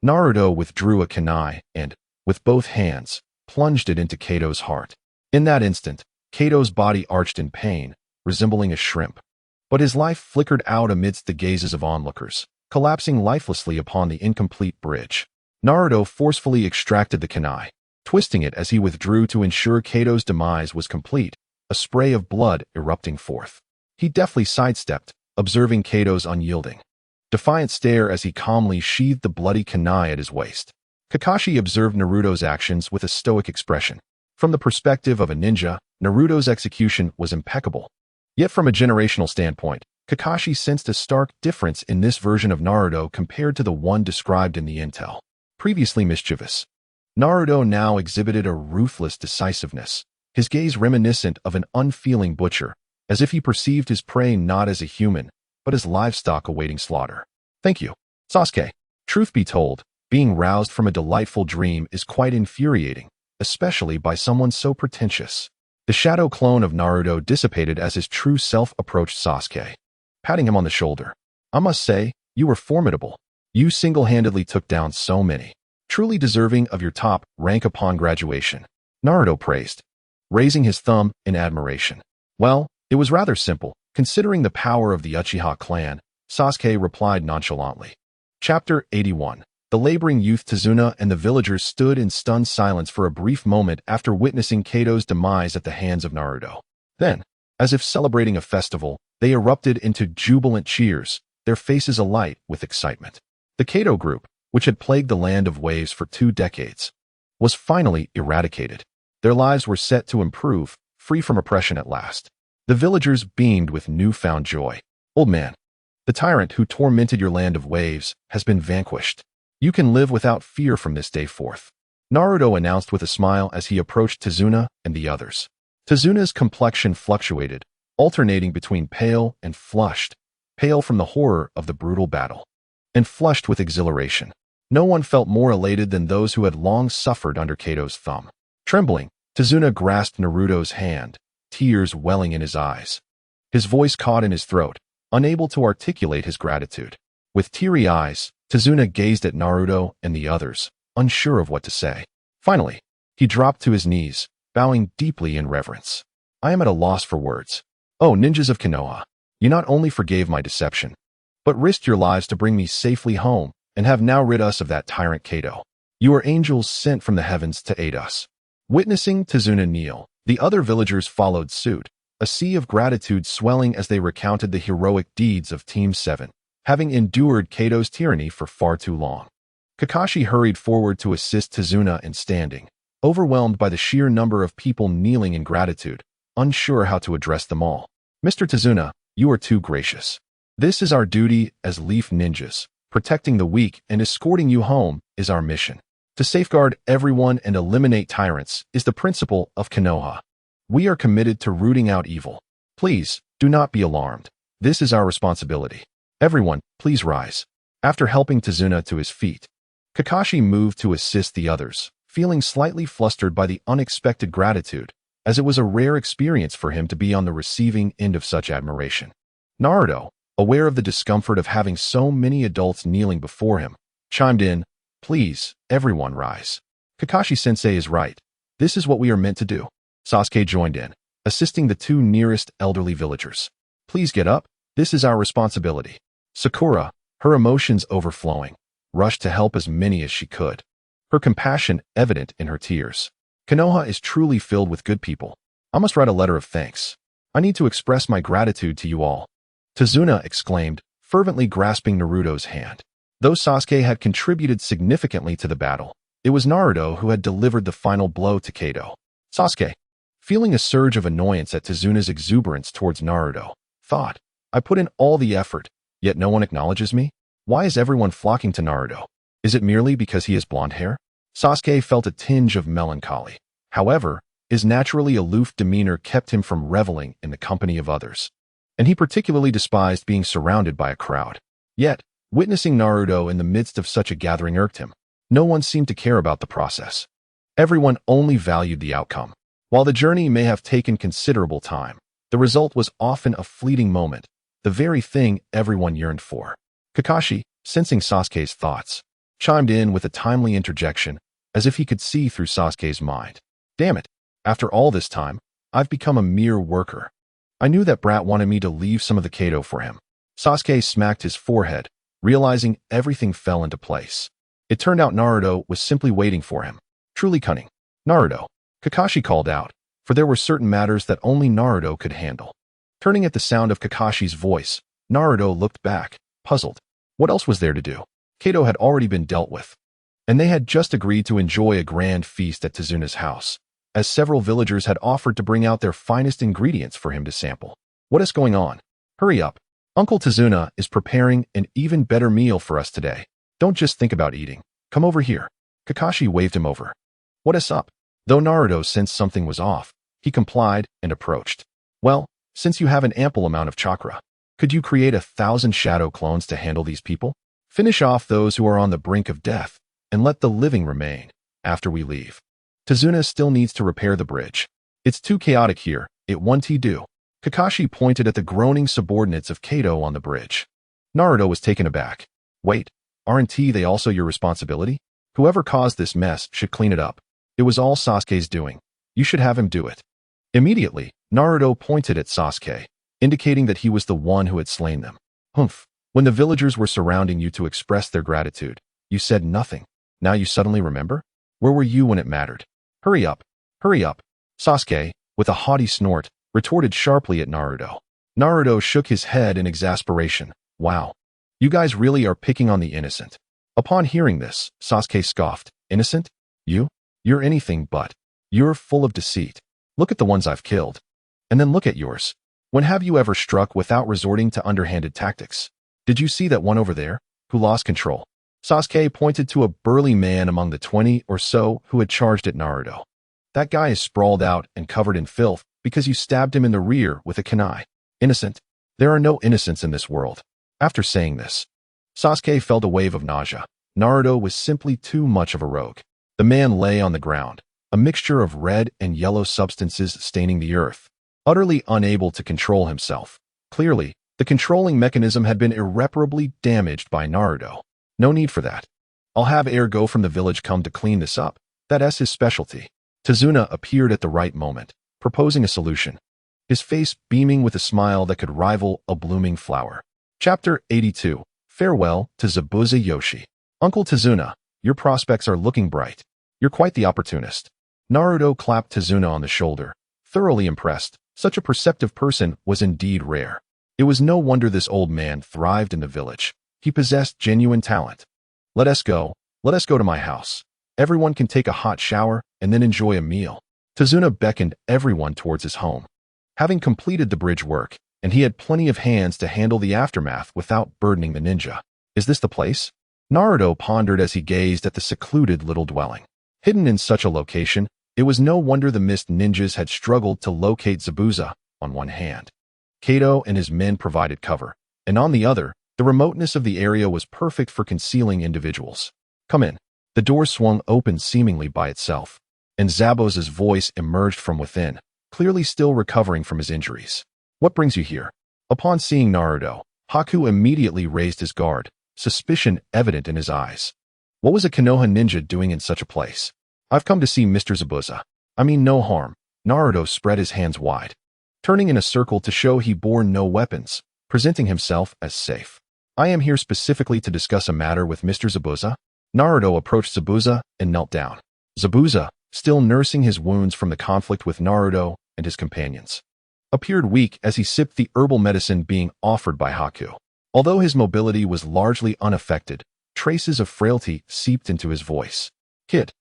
Naruto withdrew a kunai and, with both hands, plunged it into Kato's heart. In that instant, Kato's body arched in pain, resembling a shrimp. But his life flickered out amidst the gazes of onlookers, collapsing lifelessly upon the incomplete bridge. Naruto forcefully extracted the kunai, twisting it as he withdrew to ensure Kato's demise was complete, a spray of blood erupting forth. He deftly sidestepped, observing Kato's unyielding, defiant stare as he calmly sheathed the bloody kunai at his waist. Kakashi observed Naruto's actions with a stoic expression. From the perspective of a ninja, Naruto's execution was impeccable. Yet from a generational standpoint, Kakashi sensed a stark difference in this version of Naruto compared to the one described in the intel. Previously mischievous, Naruto now exhibited a ruthless decisiveness, his gaze reminiscent of an unfeeling butcher, as if he perceived his prey not as a human, but as livestock awaiting slaughter. Thank you, Sasuke. Truth be told, being roused from a delightful dream is quite infuriating, especially by someone so pretentious. The shadow clone of Naruto dissipated as his true self approached Sasuke, patting him on the shoulder. I must say, you were formidable. You single-handedly took down so many. Truly deserving of your top rank upon graduation, Naruto praised, raising his thumb in admiration. Well, it was rather simple, considering the power of the Uchiha clan, Sasuke replied nonchalantly. Chapter 81. The laboring youth Tazuna and the villagers stood in stunned silence for a brief moment after witnessing Kato's demise at the hands of Naruto. Then, as if celebrating a festival, they erupted into jubilant cheers, their faces alight with excitement. The Kato group, which had plagued the land of waves for 2 decades, was finally eradicated. Their lives were set to improve, free from oppression at last. The villagers beamed with newfound joy. Old man, the tyrant who tormented your land of waves has been vanquished. You can live without fear from this day forth, Naruto announced with a smile as he approached Tazuna and the others. Tazuna's complexion fluctuated, alternating between pale and flushed, pale from the horror of the brutal battle, and flushed with exhilaration. No one felt more elated than those who had long suffered under Kato's thumb. Trembling, Tazuna grasped Naruto's hand, tears welling in his eyes. His voice caught in his throat, unable to articulate his gratitude. With teary eyes, Tazuna gazed at Naruto and the others, unsure of what to say. Finally, he dropped to his knees, bowing deeply in reverence. I am at a loss for words. Oh, ninjas of Konoha, you not only forgave my deception, but risked your lives to bring me safely home and have now rid us of that tyrant Kato. You are angels sent from the heavens to aid us. Witnessing Tazuna kneel, the other villagers followed suit, a sea of gratitude swelling as they recounted the heroic deeds of Team 7, having endured Kato's tyranny for far too long. Kakashi hurried forward to assist Tazuna in standing, overwhelmed by the sheer number of people kneeling in gratitude, unsure how to address them all. Mr. Tazuna, you are too gracious. This is our duty as Leaf Ninjas. Protecting the weak and escorting you home is our mission. To safeguard everyone and eliminate tyrants is the principle of Konoha. We are committed to rooting out evil. Please, do not be alarmed. This is our responsibility. Everyone, please rise. After helping Tazuna to his feet, Kakashi moved to assist the others, feeling slightly flustered by the unexpected gratitude, as it was a rare experience for him to be on the receiving end of such admiration. Naruto, aware of the discomfort of having so many adults kneeling before him, chimed in, "Please, everyone rise. Kakashi-sensei is right. This is what we are meant to do." Sasuke joined in, assisting the two nearest elderly villagers. "Please get up. This is our responsibility." Sakura, her emotions overflowing, rushed to help as many as she could, her compassion evident in her tears. "Konoha is truly filled with good people. I must write a letter of thanks. I need to express my gratitude to you all." Tazuna exclaimed, fervently grasping Naruto's hand. Though Sasuke had contributed significantly to the battle, it was Naruto who had delivered the final blow to Kado. Sasuke, feeling a surge of annoyance at Tazuna's exuberance towards Naruto, thought, "I put in all the effort, yet no one acknowledges me? Why is everyone flocking to Naruto? Is it merely because he has blonde hair?" Sasuke felt a tinge of melancholy. However, his naturally aloof demeanor kept him from reveling in the company of others, and he particularly despised being surrounded by a crowd. Yet, witnessing Naruto in the midst of such a gathering irked him. No one seemed to care about the process. Everyone only valued the outcome. While the journey may have taken considerable time, the result was often a fleeting moment, the very thing everyone yearned for. Kakashi, sensing Sasuke's thoughts, chimed in with a timely interjection, as if he could see through Sasuke's mind. "Damn it, after all this time, I've become a mere worker. I knew that brat wanted me to leave some of the Kado for him." Sasuke smacked his forehead, realizing everything fell into place. It turned out Naruto was simply waiting for him. Truly cunning. "Naruto," Kakashi called out, for there were certain matters that only Naruto could handle. Turning at the sound of Kakashi's voice, Naruto looked back, puzzled. What else was there to do? Kado had already been dealt with, and they had just agreed to enjoy a grand feast at Tazuna's house, as several villagers had offered to bring out their finest ingredients for him to sample. "What is going on? Hurry up. Uncle Tazuna is preparing an even better meal for us today. Don't just think about eating. Come over here." Kakashi waved him over. "What is up?" Though Naruto sensed something was off, he complied and approached. "Well, since you have an ample amount of chakra, could you create 1,000 shadow clones to handle these people? Finish off those who are on the brink of death, and let the living remain after we leave. Tazuna still needs to repair the bridge. It's too chaotic here, it won't do." Kakashi pointed at the groaning subordinates of Kado on the bridge. Naruto was taken aback. "Wait, aren't they also your responsibility? Whoever caused this mess should clean it up. It was all Sasuke's doing. You should have him do it." Immediately, Naruto pointed at Sasuke, indicating that he was the one who had slain them. "Humph, when the villagers were surrounding you to express their gratitude, you said nothing. Now you suddenly remember? Where were you when it mattered? Hurry up, hurry up." Sasuke, with a haughty snort, retorted sharply at Naruto. Naruto shook his head in exasperation. "Wow, you guys really are picking on the innocent." Upon hearing this, Sasuke scoffed. "Innocent? You're anything but. You're full of deceit. Look at the ones I've killed. And then look at yours. When have you ever struck without resorting to underhanded tactics? Did you see that one over there, who lost control?" Sasuke pointed to a burly man among the 20 or so who had charged at Naruto. "That guy is sprawled out and covered in filth because you stabbed him in the rear with a kunai. Innocent? There are no innocents in this world." After saying this, Sasuke felt a wave of nausea. Naruto was simply too much of a rogue. The man lay on the ground, a mixture of red and yellow substances staining the earth, utterly unable to control himself. Clearly, the controlling mechanism had been irreparably damaged by Naruto. "No need for that. I'll have air go from the village come to clean this up. That's his specialty." Tazuna appeared at the right moment, proposing a solution, his face beaming with a smile that could rival a blooming flower. Chapter 82. Farewell to Zabuza Yoshi. "Uncle Tazuna, your prospects are looking bright. You're quite the opportunist." Naruto clapped Tazuna on the shoulder, thoroughly impressed. Such a perceptive person was indeed rare. It was no wonder this old man thrived in the village. He possessed genuine talent. Let us go to my house. Everyone can take a hot shower and then enjoy a meal." Tazuna beckoned everyone towards his home. Having completed the bridge work, and he had plenty of hands to handle the aftermath without burdening the ninja. "Is this the place?" Naruto pondered as he gazed at the secluded little dwelling. Hidden in such a location, It was no wonder the mist ninjas had struggled to locate Zabuza. On one hand, Kato and his men provided cover, and on the other, the remoteness of the area was perfect for concealing individuals. "Come in." The door swung open seemingly by itself, and Zabuza's voice emerged from within, clearly still recovering from his injuries. "What brings you here?" Upon seeing Naruto, Haku immediately raised his guard, suspicion evident in his eyes. What was a Konoha ninja doing in such a place? "I've come to see Mr. Zabuza. I mean no harm." Naruto spread his hands wide, turning in a circle to show he bore no weapons, presenting himself as safe. "I am here specifically to discuss a matter with Mr. Zabuza." Naruto approached Zabuza and knelt down. Zabuza, still nursing his wounds from the conflict with Naruto and his companions, appeared weak as he sipped the herbal medicine being offered by Haku. Although his mobility was largely unaffected, traces of frailty seeped into his voice. "Kid,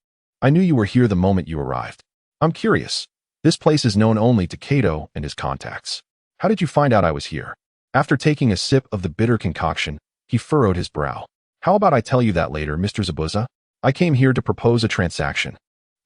I knew you were here the moment you arrived. I'm curious. This place is known only to Kato and his contacts. How did you find out I was here?" After taking a sip of the bitter concoction, he furrowed his brow. "How about I tell you that later, Mr. Zabuza? I came here to propose a transaction."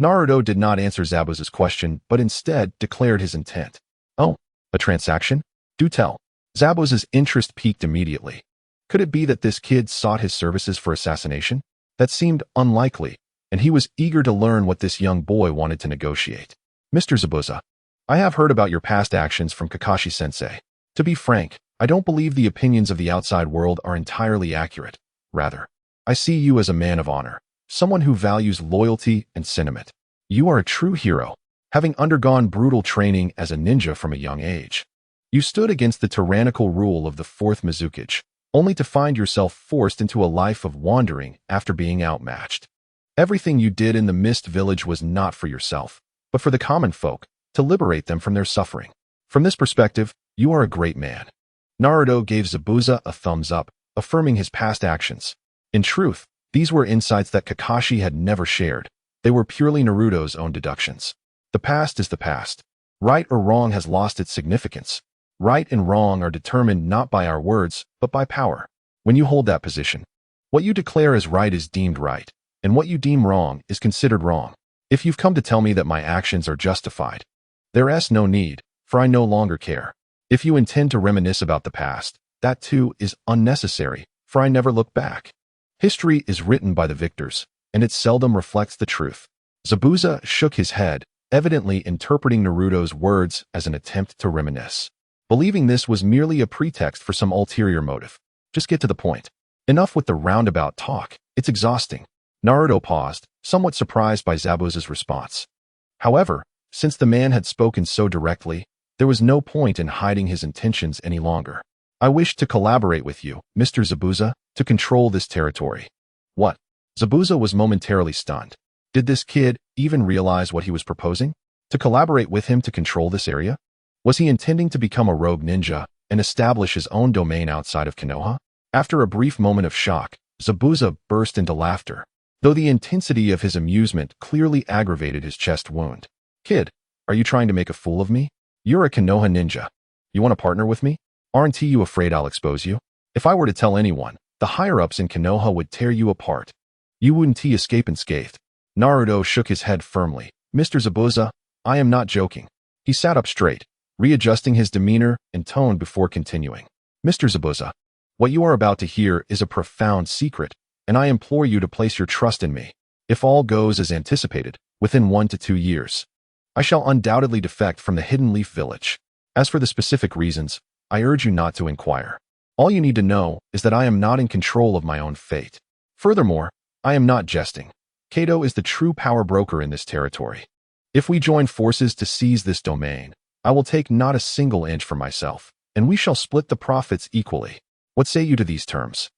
Naruto did not answer Zabuza's question, but instead declared his intent. "Oh, a transaction? Do tell." Zabuza's interest peaked immediately. Could it be that this kid sought his services for assassination? That seemed unlikely, and he was eager to learn what this young boy wanted to negotiate. "Mr. Zabuza, I have heard about your past actions from Kakashi-sensei. To be frank, I don't believe the opinions of the outside world are entirely accurate. Rather, I see you as a man of honor, someone who values loyalty and sentiment. You are a true hero, having undergone brutal training as a ninja from a young age. You stood against the tyrannical rule of the fourth Mizukage, only to find yourself forced into a life of wandering after being outmatched. Everything you did in the Mist Village was not for yourself, but for the common folk, to liberate them from their suffering. From this perspective, you are a great man." Naruto gave Zabuza a thumbs up, affirming his past actions. In truth, these were insights that Kakashi had never shared. They were purely Naruto's own deductions. The past is the past. Right or wrong has lost its significance. Right and wrong are determined not by our words, but by power. When you hold that position, what you declare as right is deemed right, and what you deem wrong is considered wrong. If you've come to tell me that my actions are justified, there's no need, for I no longer care. If you intend to reminisce about the past, that too is unnecessary, for I never look back. History is written by the victors, and it seldom reflects the truth. Zabuza shook his head, evidently interpreting Naruto's words as an attempt to reminisce, believing this was merely a pretext for some ulterior motive. Just get to the point. Enough with the roundabout talk. It's exhausting. Naruto paused, somewhat surprised by Zabuza's response. However, since the man had spoken so directly, there was no point in hiding his intentions any longer. "I wish to collaborate with you, Mr. Zabuza, to control this territory." "What?" Zabuza was momentarily stunned. Did this kid even realize what he was proposing? To collaborate with him to control this area? Was he intending to become a rogue ninja and establish his own domain outside of Konoha? After a brief moment of shock, Zabuza burst into laughter, though the intensity of his amusement clearly aggravated his chest wound. "Kid, are you trying to make a fool of me? You're a Konoha ninja. You want to partner with me? Aren't you afraid I'll expose you? If I were to tell anyone, the higher-ups in Konoha would tear you apart. You wouldn't escape unscathed." Naruto shook his head firmly. "Mr. Zabuza, I am not joking." He sat up straight, readjusting his demeanor and tone before continuing. "Mr. Zabuza, what you are about to hear is a profound secret, and I implore you to place your trust in me. If all goes as anticipated, within 1 to 2 years, I shall undoubtedly defect from the Hidden Leaf Village. As for the specific reasons, I urge you not to inquire. All you need to know is that I am not in control of my own fate. Furthermore, I am not jesting. Kato is the true power broker in this territory. If we join forces to seize this domain, I will take not a single inch for myself, and we shall split the profits equally. What say you to these terms,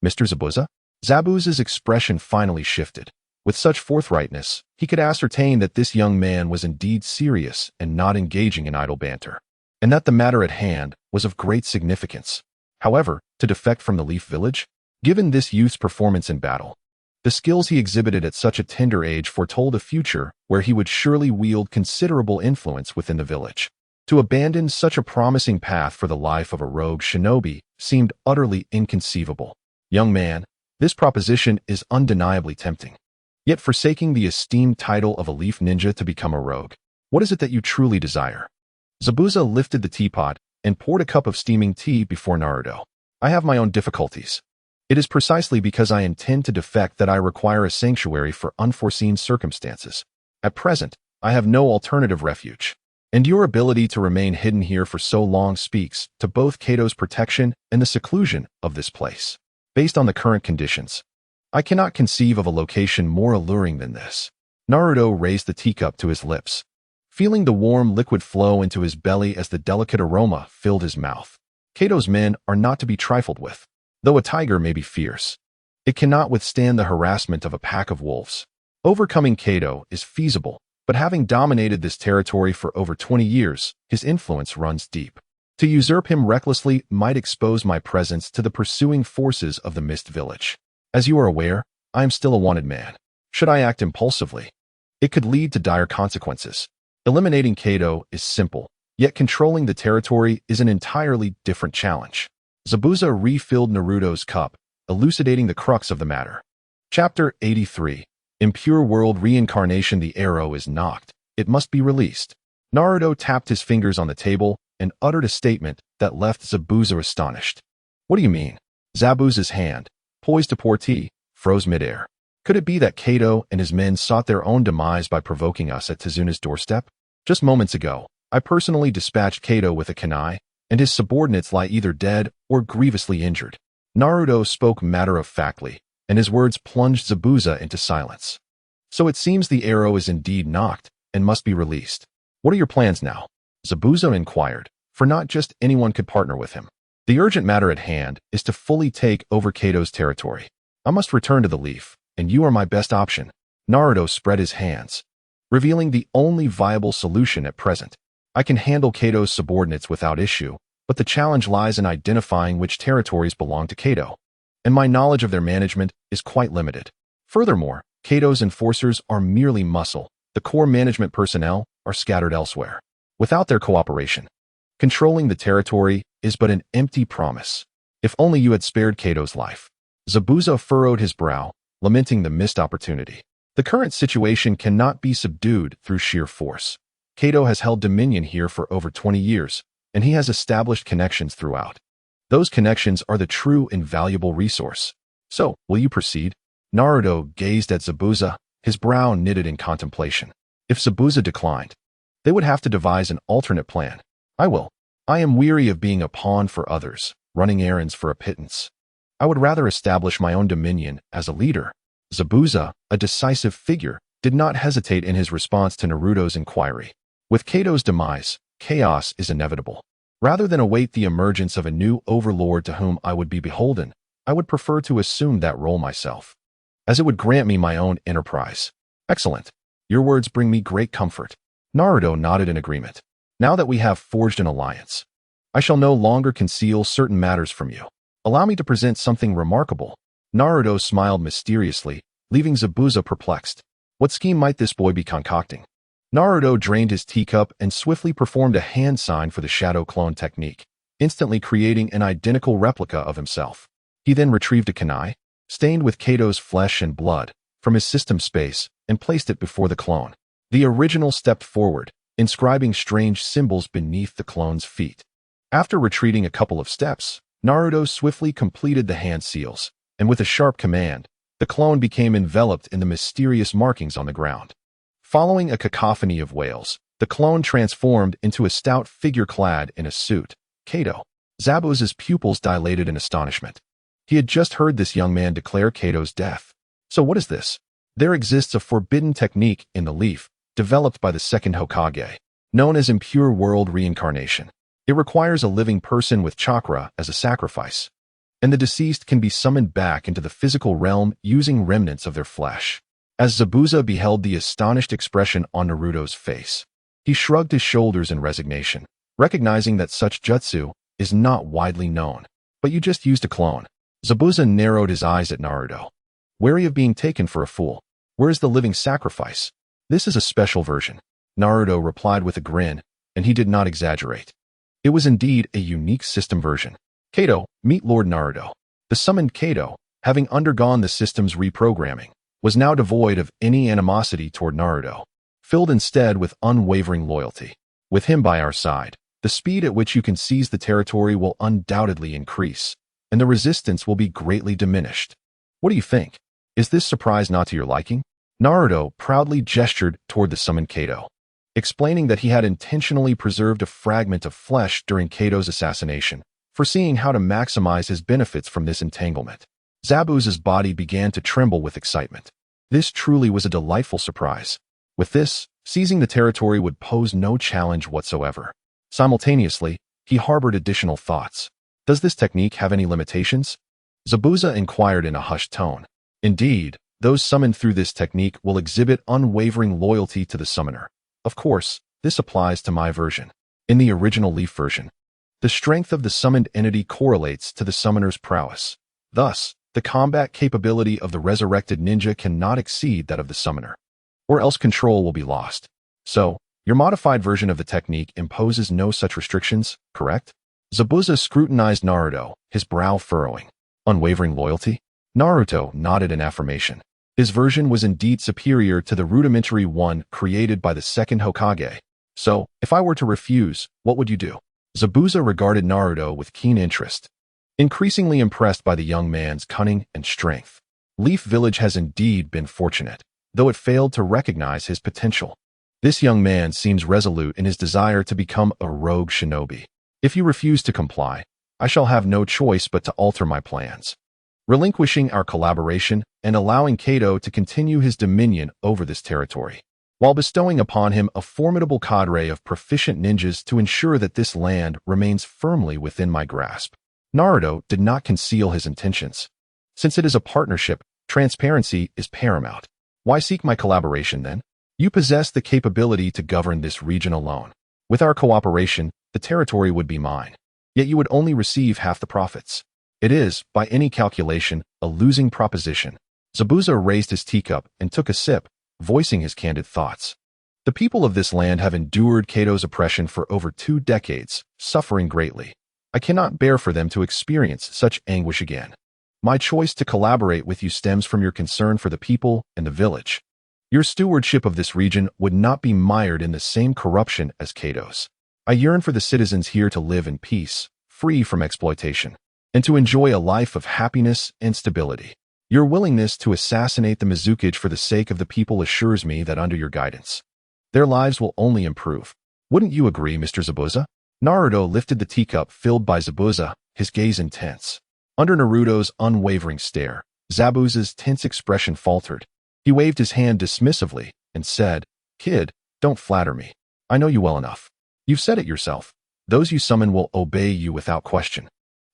Mr. Zabuza?" Zabuza's expression finally shifted. With such forthrightness, he could ascertain that this young man was indeed serious and not engaging in idle banter, and that the matter at hand was of great significance. However, to defect from the Leaf Village? Given this youth's performance in battle, the skills he exhibited at such a tender age foretold a future where he would surely wield considerable influence within the village. To abandon such a promising path for the life of a rogue shinobi seemed utterly inconceivable. "Young man, this proposition is undeniably tempting. yet forsaking the esteemed title of a leaf ninja to become a rogue. What is it that you truly desire? Zabuza lifted the teapot and poured a cup of steaming tea before Naruto. I have my own difficulties. It is precisely because I intend to defect that I require a sanctuary for unforeseen circumstances. At present, I have no alternative refuge. And your ability to remain hidden here for so long speaks to both Kato's protection and the seclusion of this place. Based on the current conditions, I cannot conceive of a location more alluring than this. Naruto raised the teacup to his lips, feeling the warm liquid flow into his belly as the delicate aroma filled his mouth. Kato's men are not to be trifled with. Though a tiger may be fierce, it cannot withstand the harassment of a pack of wolves. Overcoming Kato is feasible, but having dominated this territory for over 20 years, his influence runs deep. To usurp him recklessly might expose my presence to the pursuing forces of the Mist Village. As you are aware, I am still a wanted man. Should I act impulsively, it could lead to dire consequences. Eliminating Kato is simple, yet controlling the territory is an entirely different challenge. Zabuza refilled Naruto's cup, elucidating the crux of the matter. Chapter 83. Impure World Reincarnation. The arrow is knocked. It must be released. Naruto tapped his fingers on the table and uttered a statement that left Zabuza astonished. What do you mean? Zabuza's hand, poised to pour tea, froze midair. Could it be that Kato and his men sought their own demise by provoking us at Tezuna's doorstep? Just moments ago, I personally dispatched Kato with a kunai, and his subordinates lie either dead or grievously injured. Naruto spoke matter-of-factly, and his words plunged Zabuza into silence. So it seems the arrow is indeed knocked and must be released. What are your plans now? Zabuza inquired, for not just anyone could partner with him. The urgent matter at hand is to fully take over Kato's territory. I must return to the leaf, and you are my best option. Naruto spread his hands, revealing the only viable solution at present. I can handle Kato's subordinates without issue, but the challenge lies in identifying which territories belong to Kato, and my knowledge of their management is quite limited. Furthermore, Kato's enforcers are merely muscle. The core management personnel are scattered elsewhere. Without their cooperation, controlling the territory is but an empty promise. If only you had spared Kato's life. Zabuza furrowed his brow, lamenting the missed opportunity. The current situation cannot be subdued through sheer force. Kato has held dominion here for over 20 years, and he has established connections throughout. Those connections are the true invaluable resource. So, will you proceed? Naruto gazed at Zabuza, his brow knitted in contemplation. If Zabuza declined, they would have to devise an alternate plan. I will. I am weary of being a pawn for others, running errands for a pittance. I would rather establish my own dominion as a leader. Zabuza, a decisive figure, did not hesitate in his response to Naruto's inquiry. With Kato's demise, chaos is inevitable. Rather than await the emergence of a new overlord to whom I would be beholden, I would prefer to assume that role myself, as it would grant me my own enterprise. Excellent. Your words bring me great comfort. Naruto nodded in agreement. Now that we have forged an alliance, I shall no longer conceal certain matters from you. Allow me to present something remarkable. Naruto smiled mysteriously, leaving Zabuza perplexed. What scheme might this boy be concocting? Naruto drained his teacup and swiftly performed a hand sign for the shadow clone technique, instantly creating an identical replica of himself. He then retrieved a kunai, stained with Kato's flesh and blood, from his system space and placed it before the clone. The original stepped forward, inscribing strange symbols beneath the clone's feet. After retreating a couple of steps, Naruto swiftly completed the hand seals, and with a sharp command, the clone became enveloped in the mysterious markings on the ground. Following a cacophony of wails, the clone transformed into a stout figure clad in a suit. Kato. Zabuza's pupils dilated in astonishment. He had just heard this young man declare Kato's death. So what is this? There exists a forbidden technique in the leaf, developed by the second Hokage, known as impure world reincarnation. It requires a living person with chakra as a sacrifice, and the deceased can be summoned back into the physical realm using remnants of their flesh. As Zabuza beheld the astonished expression on Naruto's face, he shrugged his shoulders in resignation, recognizing that such jutsu is not widely known. But you just used a clone. Zabuza narrowed his eyes at Naruto, wary of being taken for a fool. Where is the living sacrifice? This is a special version. Naruto replied with a grin, and he did not exaggerate. It was indeed a unique system version. Kato, meet Lord Naruto. The summoned Kato, having undergone the system's reprogramming, was now devoid of any animosity toward Naruto, filled instead with unwavering loyalty. With him by our side, the speed at which you can seize the territory will undoubtedly increase, and the resistance will be greatly diminished. What do you think? Is this surprise not to your liking? Naruto proudly gestured toward the summoned Kato, explaining that he had intentionally preserved a fragment of flesh during Kato's assassination, foreseeing how to maximize his benefits from this entanglement. Zabuza's body began to tremble with excitement. This truly was a delightful surprise. With this, seizing the territory would pose no challenge whatsoever. Simultaneously, he harbored additional thoughts. Does this technique have any limitations? Zabuza inquired in a hushed tone. Indeed, those summoned through this technique will exhibit unwavering loyalty to the summoner. Of course, this applies to my version. In the original Leaf version, the strength of the summoned entity correlates to the summoner's prowess. Thus, the combat capability of the resurrected ninja cannot exceed that of the summoner, or else control will be lost. So, your modified version of the technique imposes no such restrictions, correct? Zabuza scrutinized Naruto, his brow furrowing. Unwavering loyalty? Naruto nodded in affirmation. His version was indeed superior to the rudimentary one created by the second Hokage. So, if I were to refuse, what would you do? Zabuza regarded Naruto with keen interest, increasingly impressed by the young man's cunning and strength. Leaf Village has indeed been fortunate, though it failed to recognize his potential. This young man seems resolute in his desire to become a rogue shinobi. If you refuse to comply, I shall have no choice but to alter my plans, relinquishing our collaboration and allowing Kato to continue his dominion over this territory, while bestowing upon him a formidable cadre of proficient ninjas to ensure that this land remains firmly within my grasp. Naruto did not conceal his intentions. Since it is a partnership, transparency is paramount. Why seek my collaboration then? You possess the capability to govern this region alone. With our cooperation, the territory would be mine, yet you would only receive half the profits. It is, by any calculation, a losing proposition. Zabuza raised his teacup and took a sip, voicing his candid thoughts. The people of this land have endured Kato's oppression for over 2 decades, suffering greatly. I cannot bear for them to experience such anguish again. My choice to collaborate with you stems from your concern for the people and the village. Your stewardship of this region would not be mired in the same corruption as Kato's. I yearn for the citizens here to live in peace, free from exploitation, and to enjoy a life of happiness and stability. Your willingness to assassinate the Mizukage for the sake of the people assures me that under your guidance, their lives will only improve. Wouldn't you agree, Mr. Zabuza? Naruto lifted the teacup filled by Zabuza, his gaze intense. Under Naruto's unwavering stare, Zabuza's tense expression faltered. He waved his hand dismissively and said, "Kid, don't flatter me. I know you well enough. You've said it yourself. Those you summon will obey you without question.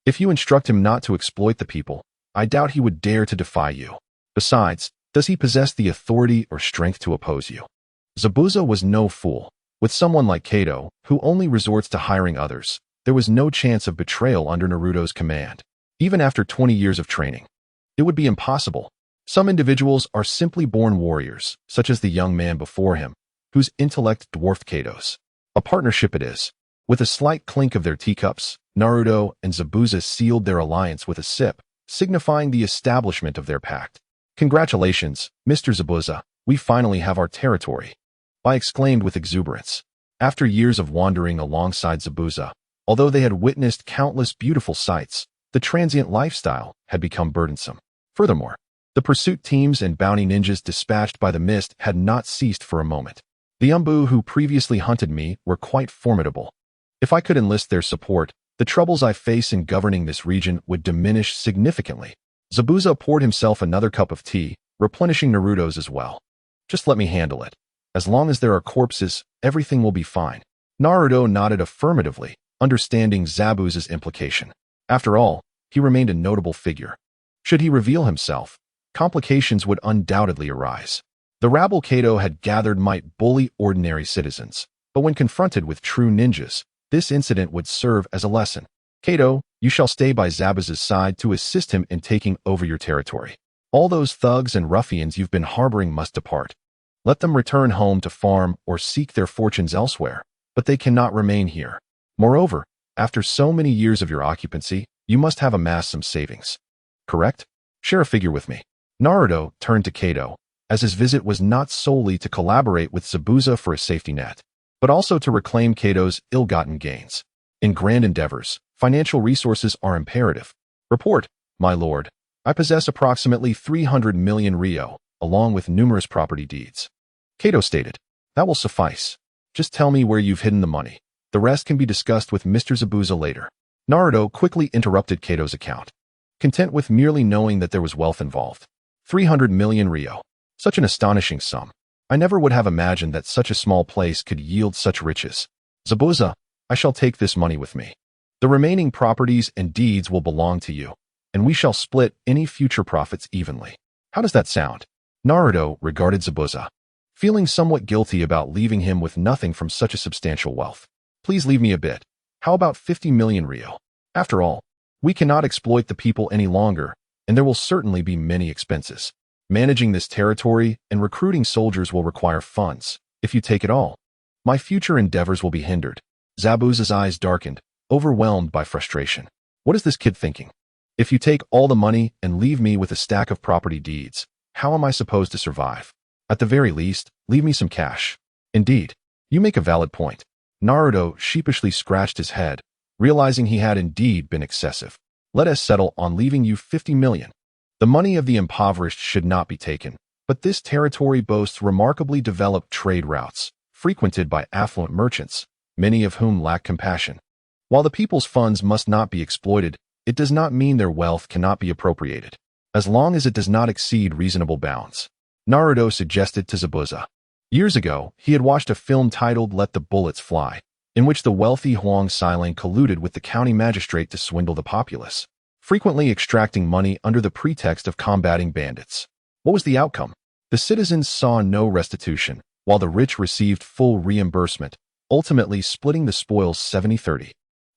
If you instruct him not to exploit the people, I doubt he would dare to defy you. Besides, does he possess the authority or strength to oppose you?" Zabuza was no fool. With someone like Kato, who only resorts to hiring others, there was no chance of betrayal under Naruto's command. Even after 20 years of training, it would be impossible. Some individuals are simply born warriors, such as the young man before him, whose intellect dwarfed Kato's. A partnership it is. With a slight clink of their teacups, Naruto and Zabuza sealed their alliance with a sip, signifying the establishment of their pact. "Congratulations, Mr. Zabuza, we finally have our territory," I exclaimed with exuberance. After years of wandering alongside Zabuza, although they had witnessed countless beautiful sights, the transient lifestyle had become burdensome. Furthermore, the pursuit teams and bounty ninjas dispatched by the mist had not ceased for a moment. The Umbu who previously hunted me were quite formidable. If I could enlist their support, the troubles I face in governing this region would diminish significantly. Zabuza poured himself another cup of tea, replenishing Naruto's as well. "Just let me handle it. As long as there are corpses, everything will be fine." Naruto nodded affirmatively, understanding Zabuza's implication. After all, he remained a notable figure. Should he reveal himself, complications would undoubtedly arise. The rabble Kato had gathered might bully ordinary citizens, but when confronted with true ninjas, this incident would serve as a lesson. "Kato, you shall stay by Zabuza's side to assist him in taking over your territory. All those thugs and ruffians you've been harboring must depart. Let them return home to farm or seek their fortunes elsewhere, but they cannot remain here. Moreover, after so many years of your occupancy, you must have amassed some savings. Correct? Share a figure with me." Naruto turned to Kato, as his visit was not solely to collaborate with Zabuza for a safety net, but also to reclaim Kato's ill-gotten gains. In grand endeavors, financial resources are imperative. Report, my lord. I possess approximately 300 million ryo, along with numerous property deeds. Kato stated, that will suffice. Just tell me where you've hidden the money. The rest can be discussed with Mr. Zabuza later. Naruto quickly interrupted Kato's account, content with merely knowing that there was wealth involved. 300 million ryo. Such an astonishing sum. I never would have imagined that such a small place could yield such riches. Zabuza, I shall take this money with me. The remaining properties and deeds will belong to you, and we shall split any future profits evenly. How does that sound? Naruto regarded Zabuza, feeling somewhat guilty about leaving him with nothing from such a substantial wealth. Please leave me a bit. How about 50 million ryo? After all, we cannot exploit the people any longer, and there will certainly be many expenses. Managing this territory and recruiting soldiers will require funds. If you take it all, my future endeavors will be hindered. Zabuza's eyes darkened, overwhelmed by frustration. What is this kid thinking? If you take all the money and leave me with a stack of property deeds, how am I supposed to survive? At the very least, leave me some cash. Indeed, you make a valid point. Naruto sheepishly scratched his head, realizing he had indeed been excessive. Let us settle on leaving you 50 million. The money of the impoverished should not be taken, but this territory boasts remarkably developed trade routes, frequented by affluent merchants, many of whom lack compassion. While the people's funds must not be exploited, it does not mean their wealth cannot be appropriated, as long as it does not exceed reasonable bounds. Naruto suggested to Zabuza. Years ago, he had watched a film titled Let the Bullets Fly, in which the wealthy Huang Xiling colluded with the county magistrate to swindle the populace, frequently extracting money under the pretext of combating bandits. What was the outcome? The citizens saw no restitution, while the rich received full reimbursement, ultimately splitting the spoils 70-30.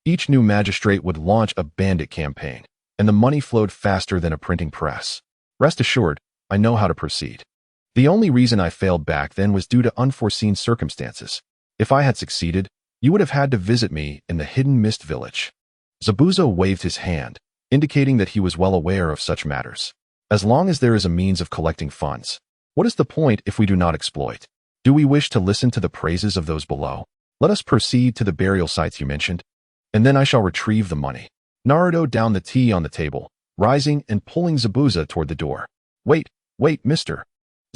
Each new magistrate would launch a bandit campaign, and the money flowed faster than a printing press. Rest assured, I know how to proceed. The only reason I failed back then was due to unforeseen circumstances. If I had succeeded, you would have had to visit me in the hidden mist village. Zabuza waved his hand, indicating that he was well aware of such matters. As long as there is a means of collecting funds, what is the point if we do not exploit? Do we wish to listen to the praises of those below? Let us proceed to the burial sites you mentioned, and then I shall retrieve the money. Naruto downed the tea on the table, rising and pulling Zabuza toward the door. Wait, mister.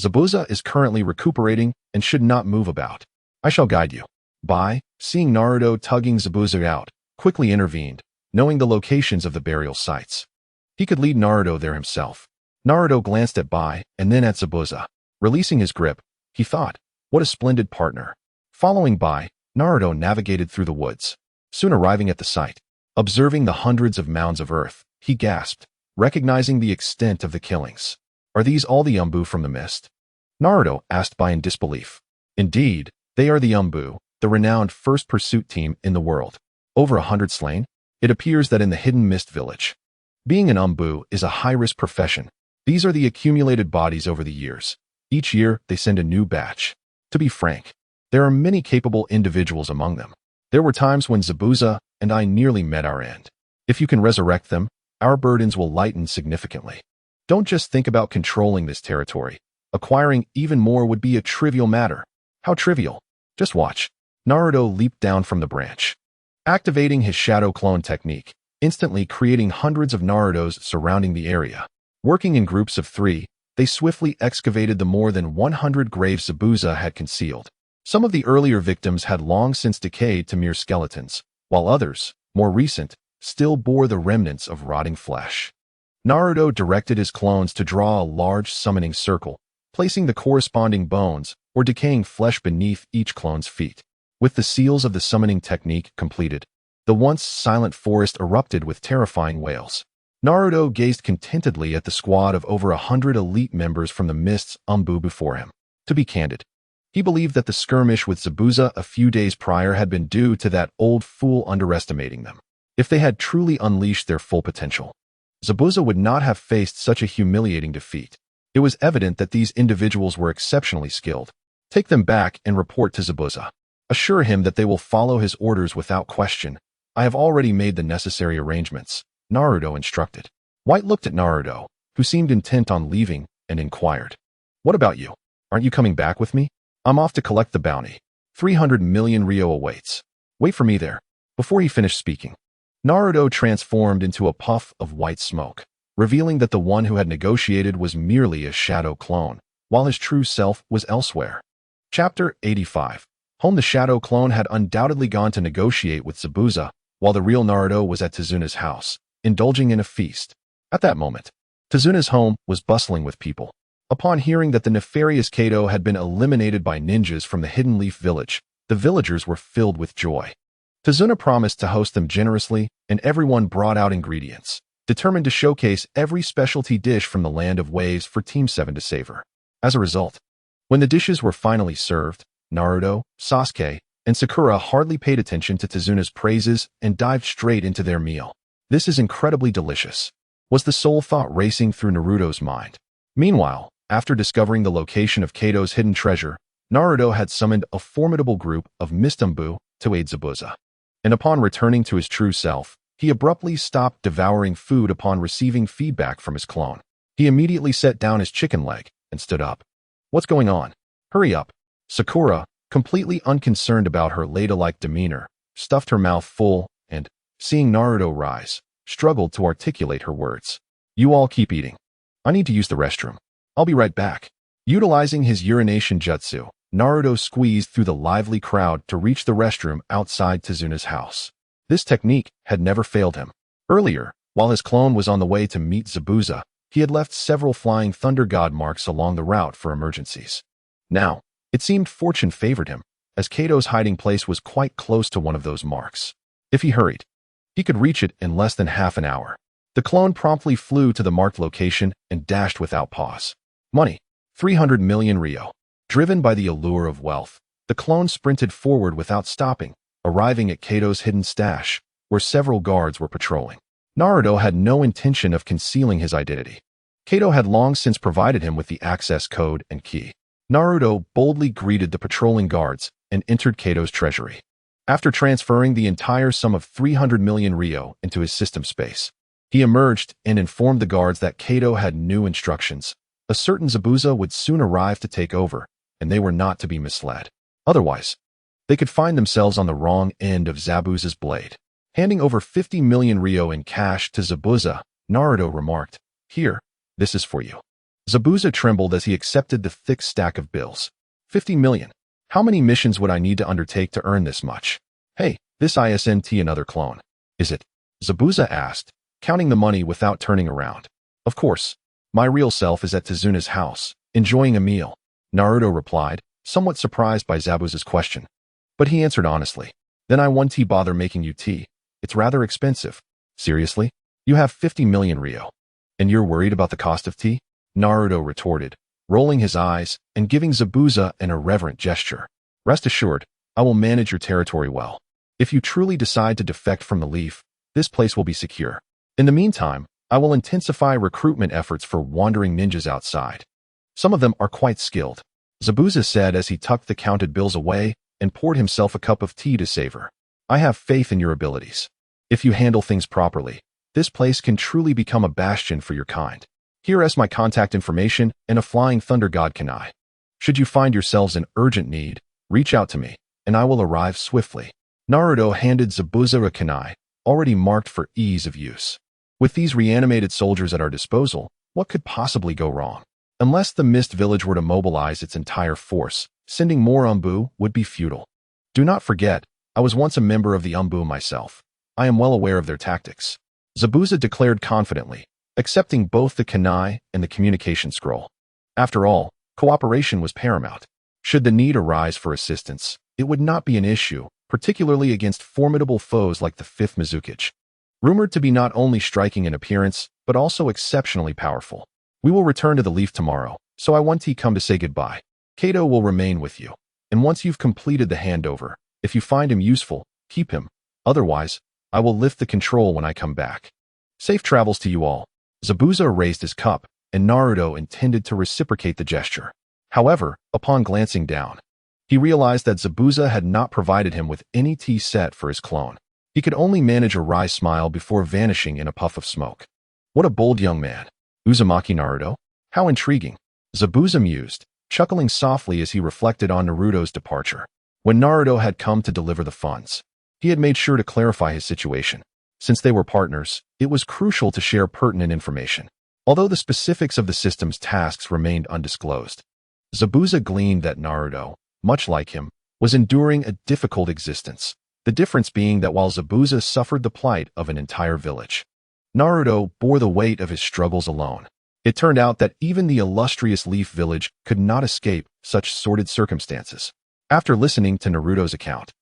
Zabuza is currently recuperating and should not move about. I shall guide you. Bai, seeing Naruto tugging Zabuza out, quickly intervened, knowing the locations of the burial sites. He could lead Naruto there himself. Naruto glanced at Bai and then at Zabuza. Releasing his grip, he thought, what a splendid partner. Following Bai, Naruto navigated through the woods. Soon arriving at the site, observing the hundreds of mounds of earth, he gasped, recognizing the extent of the killings. Are these all the Umbu from the mist? Naruto asked Bai in disbelief. Indeed, they are the Umbu, the renowned first pursuit team in the world. Over 100 slain? It appears that in the hidden mist village. Being an Umbu is a high-risk profession. These are the accumulated bodies over the years. Each year, they send a new batch. To be frank, there are many capable individuals among them. There were times when Zabuza and I nearly met our end. If you can resurrect them, our burdens will lighten significantly. Don't just think about controlling this territory. Acquiring even more would be a trivial matter. How trivial? Just watch. Naruto leaped down from the branch, activating his shadow clone technique, instantly creating hundreds of Narutos surrounding the area. Working in groups of 3, they swiftly excavated the more than 100 graves Zabuza had concealed. Some of the earlier victims had long since decayed to mere skeletons, while others, more recent, still bore the remnants of rotting flesh. Naruto directed his clones to draw a large summoning circle, placing the corresponding bones or decaying flesh beneath each clone's feet. With the seals of the summoning technique completed, the once silent forest erupted with terrifying wails. Naruto gazed contentedly at the squad of over 100 elite members from the Mist's Umbu before him. To be candid, he believed that the skirmish with Zabuza a few days prior had been due to that old fool underestimating them. If they had truly unleashed their full potential, Zabuza would not have faced such a humiliating defeat. It was evident that these individuals were exceptionally skilled. Take them back and report to Zabuza. Assure him that they will follow his orders without question. I have already made the necessary arrangements, Naruto instructed. White looked at Naruto, who seemed intent on leaving, and inquired, "What about you? Aren't you coming back with me? I'm off to collect the bounty. 300 million Ryo awaits. Wait for me there." Before he finished speaking, Naruto transformed into a puff of white smoke, revealing that the one who had negotiated was merely a shadow clone, while his true self was elsewhere. Chapter 85. Home. The shadow clone had undoubtedly gone to negotiate with Zabuza, while the real Naruto was at Tezuna's house, indulging in a feast. At that moment, Tezuna's home was bustling with people. Upon hearing that the nefarious Kato had been eliminated by ninjas from the Hidden Leaf Village, the villagers were filled with joy. Tezuna promised to host them generously, and everyone brought out ingredients, determined to showcase every specialty dish from the Land of Waves for Team 7 to savor. As a result, when the dishes were finally served, Naruto, Sasuke, and Sakura hardly paid attention to Tezuna's praises and dived straight into their meal. "This is incredibly delicious," was the sole thought racing through Naruto's mind. Meanwhile, after discovering the location of Kato's hidden treasure, Naruto had summoned a formidable group of Mistumbu to aid Zabuza. And upon returning to his true self, he abruptly stopped devouring food upon receiving feedback from his clone. He immediately set down his chicken leg and stood up. "What's going on? Hurry up." Sakura, completely unconcerned about her ladylike demeanor, stuffed her mouth full and, seeing Naruto rise, struggled to articulate her words. "You all keep eating. I need to use the restroom. I'll be right back." Utilizing his urination jutsu, Naruto squeezed through the lively crowd to reach the restroom outside Tezuna's house. This technique had never failed him. Earlier, while his clone was on the way to meet Zabuza, he had left several flying thunder god marks along the route for emergencies. Now, it seemed fortune favored him, as Kato's hiding place was quite close to one of those marks. If he hurried, he could reach it in less than half an hour. The clone promptly flew to the marked location and dashed without pause. Money. 300 million Ryo. Driven by the allure of wealth, the clone sprinted forward without stopping, arriving at Kato's hidden stash, where several guards were patrolling. Naruto had no intention of concealing his identity. Kato had long since provided him with the access code and key. Naruto boldly greeted the patrolling guards and entered Kato's treasury. After transferring the entire sum of 300 million Ryo into his system space, he emerged and informed the guards that Kato had new instructions. A certain Zabuza would soon arrive to take over, and they were not to be misled. Otherwise, they could find themselves on the wrong end of Zabuza's blade. Handing over 50 million Ryo in cash to Zabuza, Naruto remarked, "Here, this is for you." Zabuza trembled as he accepted the thick stack of bills. 50 million. How many missions would I need to undertake to earn this much? "Hey, this isn't another clone, is it?" Zabuza asked, counting the money without turning around. "Of course. My real self is at Tezuna's house, enjoying a meal," Naruto replied, somewhat surprised by Zabuza's question. But he answered honestly, "Then I won't bother making you tea. It's rather expensive." "Seriously? You have 50 million Ryo. And you're worried about the cost of tea?" Naruto retorted, rolling his eyes and giving Zabuza an irreverent gesture. "Rest assured, I will manage your territory well. If you truly decide to defect from the Leaf, this place will be secure. In the meantime, I will intensify recruitment efforts for wandering ninjas outside. Some of them are quite skilled," Zabuza said as he tucked the counted bills away and poured himself a cup of tea to savor. "I have faith in your abilities. If you handle things properly, this place can truly become a bastion for your kind. Here is my contact information and a flying thunder god kunai. Should you find yourselves in urgent need, reach out to me, and I will arrive swiftly." Naruto handed Zabuza a kunai, already marked for ease of use. With these reanimated soldiers at our disposal, what could possibly go wrong? Unless the Mist Village were to mobilize its entire force, sending more Umbu would be futile. Do not forget, I was once a member of the Umbu myself. I am well aware of their tactics, Zabuza declared confidently, accepting both the kunai and the communication scroll. After all, cooperation was paramount. Should the need arise for assistance, it would not be an issue, particularly against formidable foes like the 5th Mizukage. Rumored to be not only striking in appearance, but also exceptionally powerful. "We will return to the Leaf tomorrow, so I want to come to say goodbye. Kato will remain with you, and once you've completed the handover, if you find him useful, keep him. Otherwise, I will lift the control when I come back. Safe travels to you all." Zabuza raised his cup, and Naruto intended to reciprocate the gesture. However, upon glancing down, he realized that Zabuza had not provided him with any tea set for his clone. He could only manage a wry smile before vanishing in a puff of smoke. "What a bold young man. Uzumaki Naruto? How intriguing, Zabuza mused, chuckling softly as he reflected on Naruto's departure. When Naruto had come to deliver the funds, he had made sure to clarify his situation. Since they were partners, it was crucial to share pertinent information. Although the specifics of the system's tasks remained undisclosed, Zabuza gleaned that Naruto, much like him, was enduring a difficult existence. The difference being that while Zabuza suffered the plight of an entire village, Naruto bore the weight of his struggles alone. It turned out that even the illustrious Leaf Village could not escape such sordid circumstances. After listening to Naruto's account,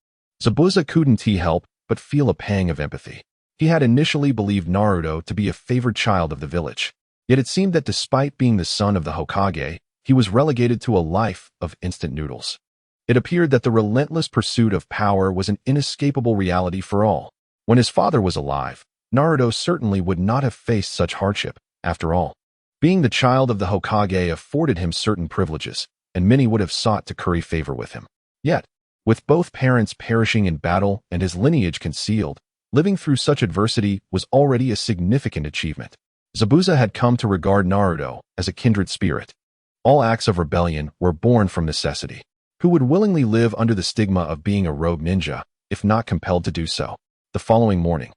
Zabuza couldn't help but feel a pang of empathy. He had initially believed Naruto to be a favored child of the village, yet it seemed that despite being the son of the Hokage, he was relegated to a life of instant noodles. It appeared that the relentless pursuit of power was an inescapable reality for all. When his father was alive, Naruto certainly would not have faced such hardship, after all. Being the child of the Hokage afforded him certain privileges, and many would have sought to curry favor with him. Yet, with both parents perishing in battle and his lineage concealed, living through such adversity was already a significant achievement. Zabuza had come to regard Naruto as a kindred spirit. All acts of rebellion were born from necessity. Who would willingly live under the stigma of being a rogue ninja, if not compelled to do so? The following morning,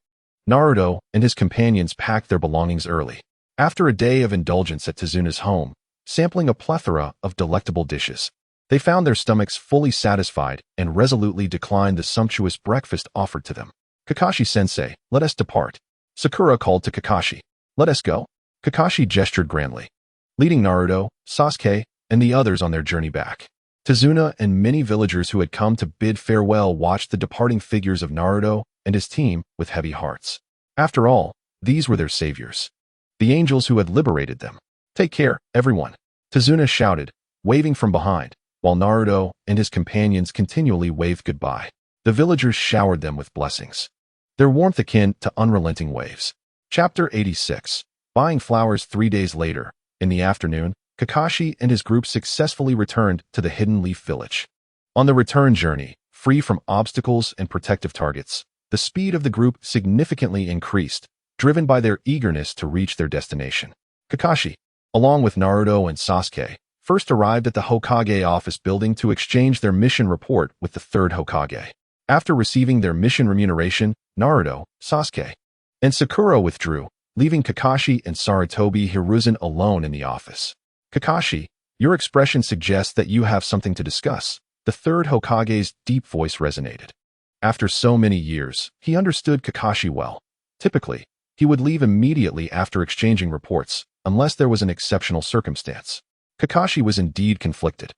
Naruto and his companions packed their belongings early. After a day of indulgence at Tezuna's home, sampling a plethora of delectable dishes, they found their stomachs fully satisfied and resolutely declined the sumptuous breakfast offered to them. Kakashi-sensei, let us depart. Sakura called to Kakashi. Let us go. Kakashi gestured grandly, leading Naruto, Sasuke, and the others on their journey back. Tezuna and many villagers who had come to bid farewell watched the departing figures of Naruto and his team with heavy hearts. After all, these were their saviors, the angels who had liberated them. Take care, everyone, Tezuna shouted, waving from behind, while Naruto and his companions continually waved goodbye. The villagers showered them with blessings, their warmth akin to unrelenting waves. Chapter 86. Buying flowers 3 days later, in the afternoon, Kakashi and his group successfully returned to the Hidden Leaf Village. On the return journey, free from obstacles and protective targets, the speed of the group significantly increased, driven by their eagerness to reach their destination. Kakashi, along with Naruto and Sasuke, first arrived at the Hokage office building to exchange their mission report with the third Hokage. After receiving their mission remuneration, Naruto, Sasuke, and Sakura withdrew, leaving Kakashi and Sarutobi Hiruzen alone in the office. Kakashi, your expression suggests that you have something to discuss. The third Hokage's deep voice resonated. After so many years, he understood Kakashi well. Typically, he would leave immediately after exchanging reports, unless there was an exceptional circumstance. Kakashi was indeed conflicted,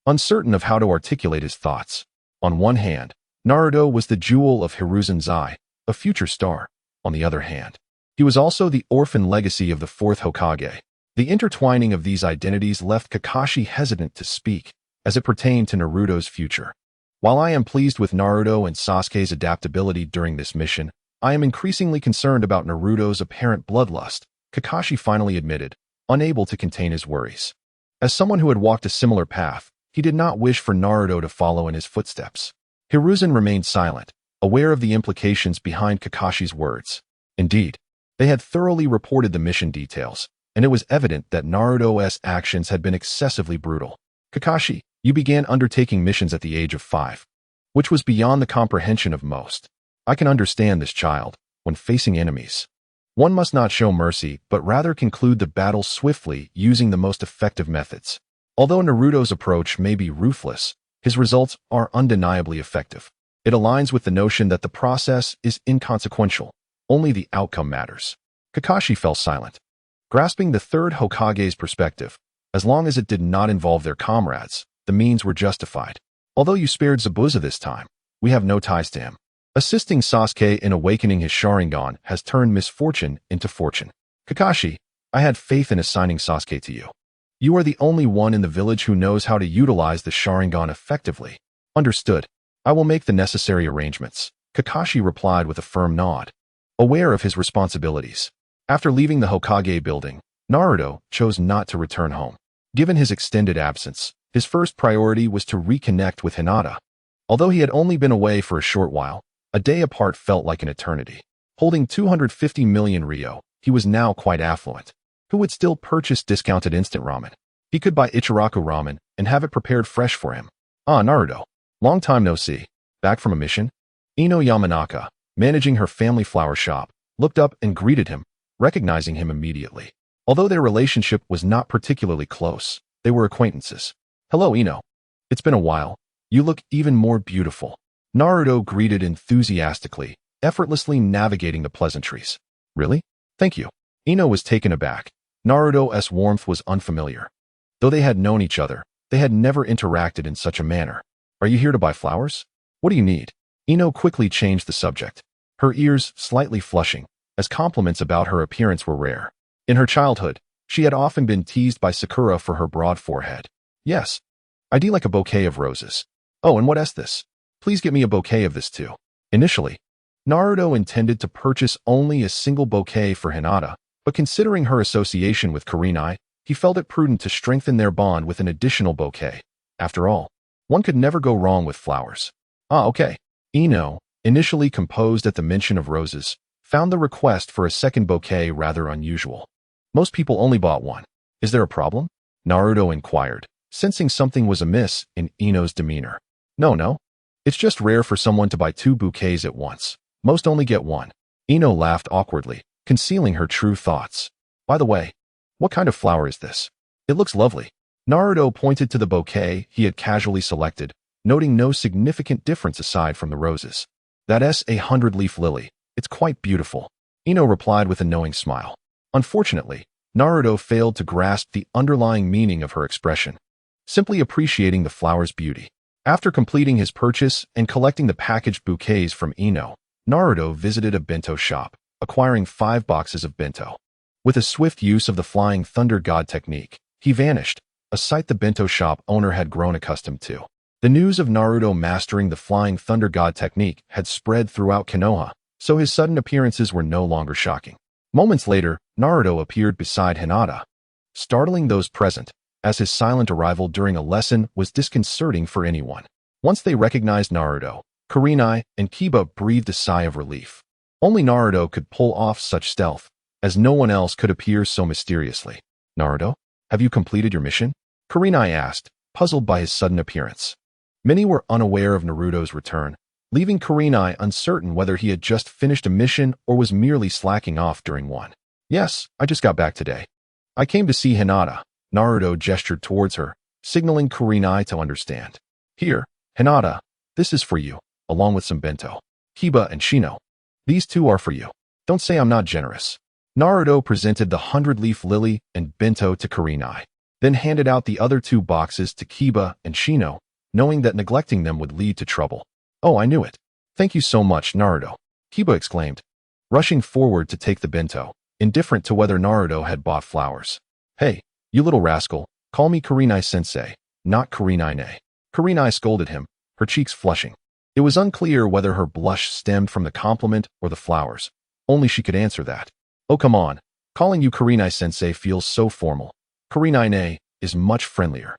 uncertain of how to articulate his thoughts. On one hand, Naruto was the jewel of Hiruzen's eye, a future star. On the other hand, he was also the orphan legacy of the fourth Hokage. The intertwining of these identities left Kakashi hesitant to speak as it pertained to Naruto's future. While I am pleased with Naruto and Sasuke's adaptability during this mission, I am increasingly concerned about Naruto's apparent bloodlust, Kakashi finally admitted, unable to contain his worries. As someone who had walked a similar path, he did not wish for Naruto to follow in his footsteps. Hiruzen remained silent, aware of the implications behind Kakashi's words. Indeed, they had thoroughly reported the mission details, and it was evident that Naruto's actions had been excessively brutal. Kakashi, you began undertaking missions at the age of 5, which was beyond the comprehension of most. I can understand this, child. When facing enemies, one must not show mercy, but rather conclude the battle swiftly using the most effective methods. Although Naruto's approach may be ruthless, his results are undeniably effective. It aligns with the notion that the process is inconsequential. Only the outcome matters. Kakashi fell silent, grasping the third Hokage's perspective. As long as it did not involve their comrades, the means were justified. Although you spared Zabuza this time, we have no ties to him. Assisting Sasuke in awakening his Sharingan has turned misfortune into fortune. Kakashi, I had faith in assigning Sasuke to you. You are the only one in the village who knows how to utilize the Sharingan effectively. Understood. I will make the necessary arrangements, Kakashi replied with a firm nod, aware of his responsibilities. After leaving the Hokage building, Naruto chose not to return home. Given his extended absence, his first priority was to reconnect with Hinata. Although he had only been away for a short while, a day apart felt like an eternity. Holding 250 million Ryo, he was now quite affluent. Who would still purchase discounted instant ramen? He could buy Ichiraku ramen and have it prepared fresh for him. Ah, Naruto. Long time no see. Back from a mission? Ino Yamanaka, managing her family flower shop, looked up and greeted him, recognizing him immediately. Although their relationship was not particularly close, they were acquaintances. Hello, Ino. It's been a while. You look even more beautiful. Naruto greeted enthusiastically, effortlessly navigating the pleasantries. Really? Thank you. Ino was taken aback. Naruto's warmth was unfamiliar. Though they had known each other, they had never interacted in such a manner. Are you here to buy flowers? What do you need? Ino quickly changed the subject, her ears slightly flushing, as compliments about her appearance were rare. In her childhood, she had often been teased by Sakura for her broad forehead. Yes. I'd like a bouquet of roses. Oh, and what is this? Please get me a bouquet of this too. Initially, Naruto intended to purchase only a single bouquet for Hinata, but considering her association with Kurenai, he felt it prudent to strengthen their bond with an additional bouquet. After all, one could never go wrong with flowers. Ah, okay. Ino, initially composed at the mention of roses, found the request for a second bouquet rather unusual. Most people only bought one. Is there a problem? Naruto inquired, sensing something was amiss in Ino's demeanor. No. It's just rare for someone to buy two bouquets at once. Most only get one. Ino laughed awkwardly, concealing her true thoughts. By the way, what kind of flower is this? It looks lovely. Naruto pointed to the bouquet he had casually selected, noting no significant difference aside from the roses. That's a 100-leaf lily. It's quite beautiful. Ino replied with a knowing smile. Unfortunately, Naruto failed to grasp the underlying meaning of her expression, simply appreciating the flower's beauty. After completing his purchase and collecting the packaged bouquets from Ino, Naruto visited a bento shop, acquiring 5 boxes of bento. With a swift use of the Flying Thunder God technique, he vanished, a sight the bento shop owner had grown accustomed to. The news of Naruto mastering the Flying Thunder God technique had spread throughout Konoha, so his sudden appearances were no longer shocking. Moments later, Naruto appeared beside Hinata, startling those present, as his silent arrival during a lesson was disconcerting for anyone. Once they recognized Naruto, Kurenai and Kiba breathed a sigh of relief. Only Naruto could pull off such stealth, as no one else could appear so mysteriously. Naruto, have you completed your mission? Kurenai asked, puzzled by his sudden appearance. Many were unaware of Naruto's return, leaving Kurenai uncertain whether he had just finished a mission or was merely slacking off during one. Yes, I just got back today. I came to see Hinata. Naruto gestured towards her, signaling Kurenai to understand. Here, Hinata, this is for you, along with some bento. Kiba and Shino. These two are for you. Don't say I'm not generous. Naruto presented the 100-leaf lily and bento to Kurenai, then handed out the other 2 boxes to Kiba and Shino, knowing that neglecting them would lead to trouble. Oh, I knew it. Thank you so much, Naruto. Kiba exclaimed, rushing forward to take the bento, indifferent to whether Naruto had bought flowers. Hey, you little rascal, call me Kurenai-sensei, not Kurenai-ne. Kurenai scolded him, her cheeks flushing. It was unclear whether her blush stemmed from the compliment or the flowers. Only she could answer that. Oh, come on. Calling you Kurenai-sensei feels so formal. Kurenai-ne is much friendlier.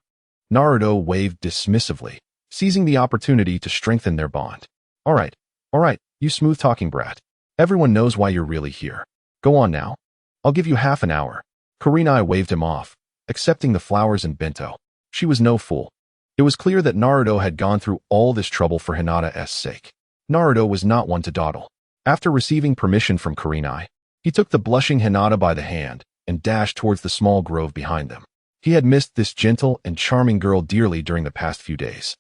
Naruto waved dismissively, seizing the opportunity to strengthen their bond. All right, you smooth-talking brat. Everyone knows why you're really here. Go on now. I'll give you half an hour. Kurenai waved him off, accepting the flowers and bento. She was no fool. It was clear that Naruto had gone through all this trouble for Hinata's sake. Naruto was not one to dawdle. After receiving permission from Kurenai, he took the blushing Hinata by the hand and dashed towards the small grove behind them. He had missed this gentle and charming girl dearly during the past few days.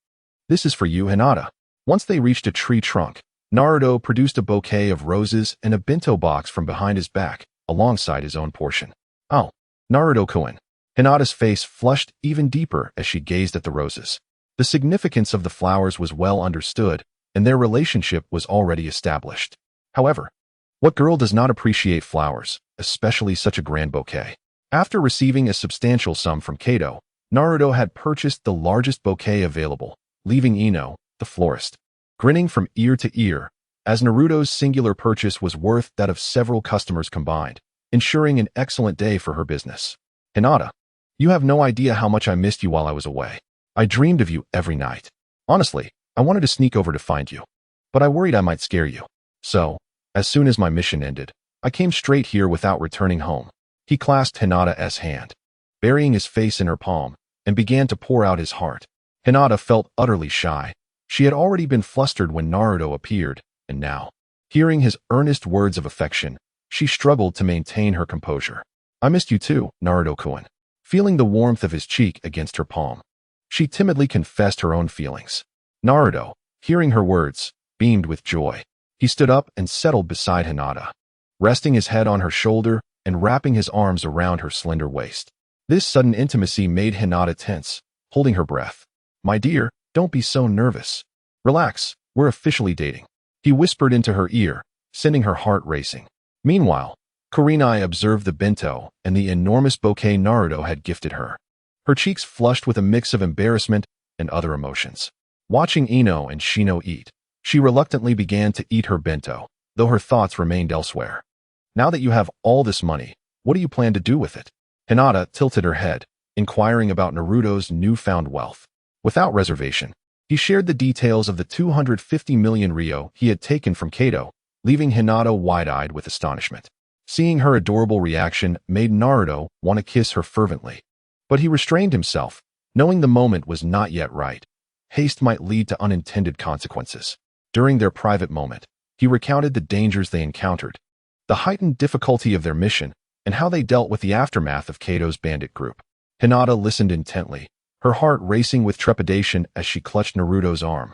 This is for you, Hinata. Once they reached a tree trunk, Naruto produced a bouquet of roses and a bento box from behind his back, alongside his own portion. Oh, Naruto-kun. Hinata's face flushed even deeper as she gazed at the roses. The significance of the flowers was well understood, and their relationship was already established. However, what girl does not appreciate flowers, especially such a grand bouquet? After receiving a substantial sum from Kato, Naruto had purchased the largest bouquet available, leaving Ino, the florist, grinning from ear to ear, as Naruto's singular purchase was worth that of several customers combined, ensuring an excellent day for her business. Hinata, you have no idea how much I missed you while I was away. I dreamed of you every night. Honestly, I wanted to sneak over to find you, but I worried I might scare you. So, as soon as my mission ended, I came straight here without returning home. He clasped Hinata's hand, burying his face in her palm, and began to pour out his heart. Hinata felt utterly shy. She had already been flustered when Naruto appeared, and now, hearing his earnest words of affection, she struggled to maintain her composure. I missed you too, Naruto-kun. Feeling the warmth of his cheek against her palm, she timidly confessed her own feelings. Naruto, hearing her words, beamed with joy. He stood up and settled beside Hinata, resting his head on her shoulder and wrapping his arms around her slender waist. This sudden intimacy made Hinata tense, holding her breath. My dear, don't be so nervous. Relax, we're officially dating. He whispered into her ear, sending her heart racing. Meanwhile, Kurenai observed the bento and the enormous bouquet Naruto had gifted her. Her cheeks flushed with a mix of embarrassment and other emotions. Watching Ino and Shino eat, she reluctantly began to eat her bento, though her thoughts remained elsewhere. Now that you have all this money, what do you plan to do with it? Hinata tilted her head, inquiring about Naruto's newfound wealth. Without reservation, he shared the details of the 250 million ryo he had taken from Kato, leaving Hinata wide-eyed with astonishment. Seeing her adorable reaction made Naruto want to kiss her fervently. But he restrained himself, knowing the moment was not yet right. Haste might lead to unintended consequences. During their private moment, he recounted the dangers they encountered, the heightened difficulty of their mission, and how they dealt with the aftermath of Kato's bandit group. Hinata listened intently, her heart racing with trepidation as she clutched Naruto's arm,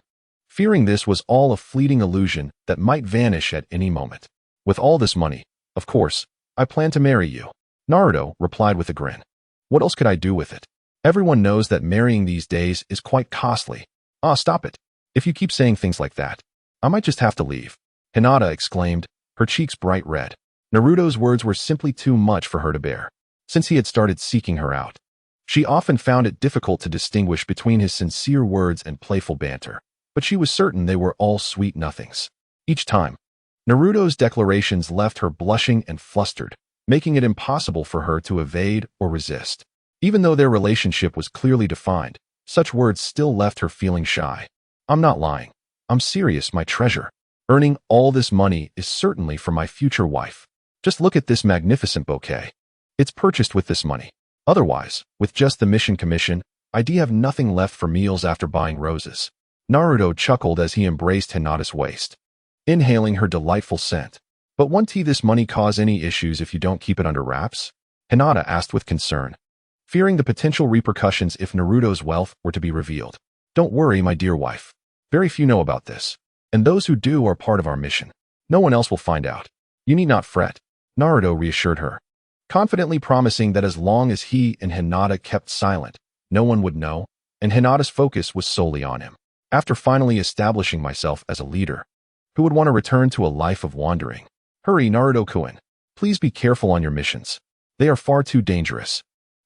fearing this was all a fleeting illusion that might vanish at any moment. With all this money, of course, I plan to marry you. Naruto replied with a grin. What else could I do with it? Everyone knows that marrying these days is quite costly. Ah, stop it. If you keep saying things like that, I might just have to leave. Hinata exclaimed, her cheeks bright red. Naruto's words were simply too much for her to bear. Since he had started seeking her out, she often found it difficult to distinguish between his sincere words and playful banter, but she was certain they were all sweet nothings. Each time, Naruto's declarations left her blushing and flustered, making it impossible for her to evade or resist. Even though their relationship was clearly defined, such words still left her feeling shy. I'm not lying. I'm serious, my treasure. Earning all this money is certainly for my future wife. Just look at this magnificent bouquet. It's purchased with this money. Otherwise, with just the mission commission, I'd have nothing left for meals after buying roses. Naruto chuckled as he embraced Hinata's waist, inhaling her delightful scent. But won't this money cause any issues if you don't keep it under wraps? Hinata asked with concern, fearing the potential repercussions if Naruto's wealth were to be revealed. Don't worry, my dear wife. Very few know about this, and those who do are part of our mission. No one else will find out. You need not fret, Naruto reassured her, confidently promising that as long as he and Hinata kept silent, no one would know, and Hinata's focus was solely on him. After finally establishing myself as a leader, who would want to return to a life of wandering? Hurry, Naruto-kun. Please be careful on your missions. They are far too dangerous.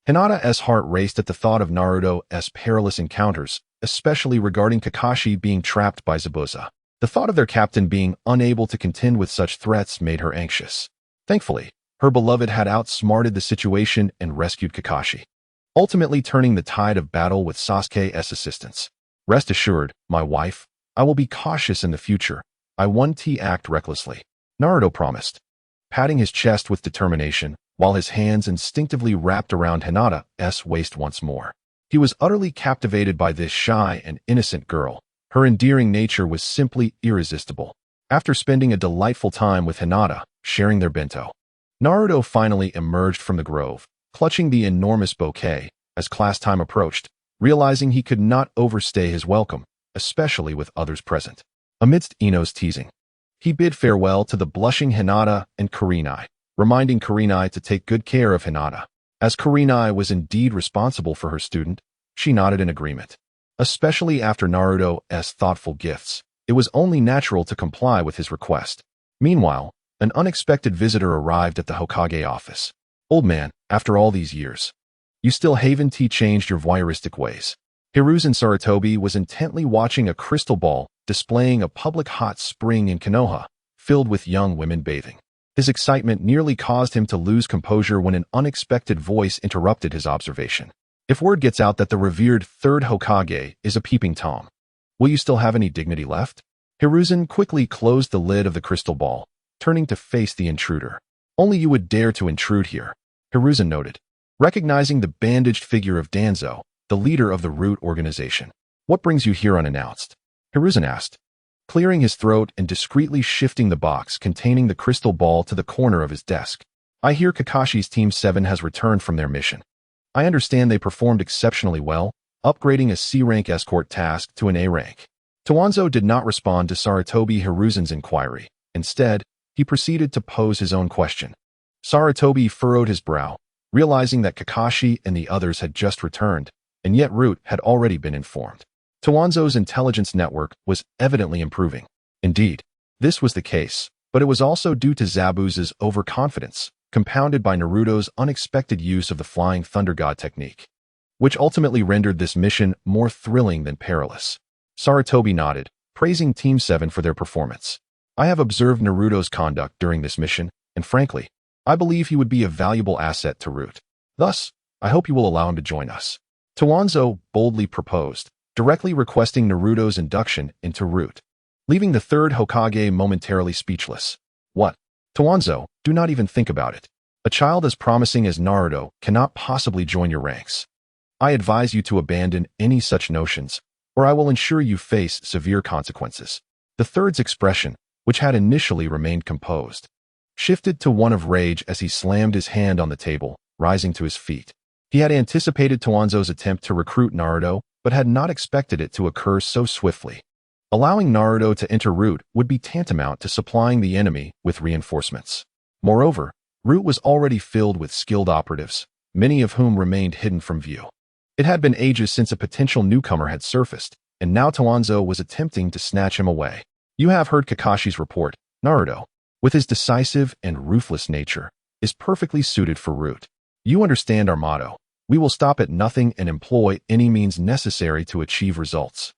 Hinata's heart raced at the thought of Naruto's perilous encounters, especially regarding Kakashi being trapped by Zabuza. The thought of their captain being unable to contend with such threats made her anxious. Thankfully, her beloved had outsmarted the situation and rescued Kakashi, ultimately turning the tide of battle with Sasuke's assistance. Rest assured, my wife, I will be cautious in the future. I won't act recklessly, Naruto promised, patting his chest with determination, while his hands instinctively wrapped around Hinata's waist once more. He was utterly captivated by this shy and innocent girl. Her endearing nature was simply irresistible. After spending a delightful time with Hinata, sharing their bento, Naruto finally emerged from the grove, clutching the enormous bouquet as class time approached, realizing he could not overstay his welcome, especially with others present. Amidst Ino's teasing, he bid farewell to the blushing Hinata and Kurenai, reminding Kurenai to take good care of Hinata. As Kurenai was indeed responsible for her student, she nodded in agreement. Especially after Naruto's thoughtful gifts, it was only natural to comply with his request. Meanwhile, an unexpected visitor arrived at the Hokage office. Old man, after all these years, you still haven't changed your voyeuristic ways. Hiruzen Sarutobi was intently watching a crystal ball displaying a public hot spring in Konoha, filled with young women bathing. His excitement nearly caused him to lose composure when an unexpected voice interrupted his observation. If word gets out that the revered third Hokage is a peeping Tom, will you still have any dignity left? Hiruzen quickly closed the lid of the crystal ball, turning to face the intruder. Only you would dare to intrude here. Hiruzen noted, recognizing the bandaged figure of Danzo, the leader of the Root organization. What brings you here unannounced? Hiruzen asked, clearing his throat and discreetly shifting the box containing the crystal ball to the corner of his desk. I hear Kakashi's Team 7 has returned from their mission. I understand they performed exceptionally well, upgrading a C-rank escort task to an A rank. Tawanzo did not respond to Sarutobi Hiruzen's inquiry. Instead, he proceeded to pose his own question. Sarutobi furrowed his brow, realizing that Kakashi and the others had just returned, and yet Root had already been informed. Tawanzo's intelligence network was evidently improving. Indeed, this was the case, but it was also due to Zabuza's overconfidence, compounded by Naruto's unexpected use of the Flying Thunder God technique, which ultimately rendered this mission more thrilling than perilous. Sarutobi nodded, praising Team 7 for their performance. I have observed Naruto's conduct during this mission, and frankly, I believe he would be a valuable asset to Root. Thus, I hope you will allow him to join us. Tawanzo boldly proposed, directly requesting Naruto's induction into Root, leaving the third Hokage momentarily speechless. What? Tawanzo, do not even think about it. A child as promising as Naruto cannot possibly join your ranks. I advise you to abandon any such notions, or I will ensure you face severe consequences. The third's expression, which had initially remained composed, shifted to one of rage as he slammed his hand on the table, rising to his feet. He had anticipated Tawanzo's attempt to recruit Naruto, but had not expected it to occur so swiftly. Allowing Naruto to enter Root would be tantamount to supplying the enemy with reinforcements. Moreover, Root was already filled with skilled operatives, many of whom remained hidden from view. It had been ages since a potential newcomer had surfaced, and now Tawanzo was attempting to snatch him away. You have heard Kakashi's report. Naruto, with his decisive and ruthless nature, is perfectly suited for Root. You understand our motto. We will stop at nothing and employ any means necessary to achieve results.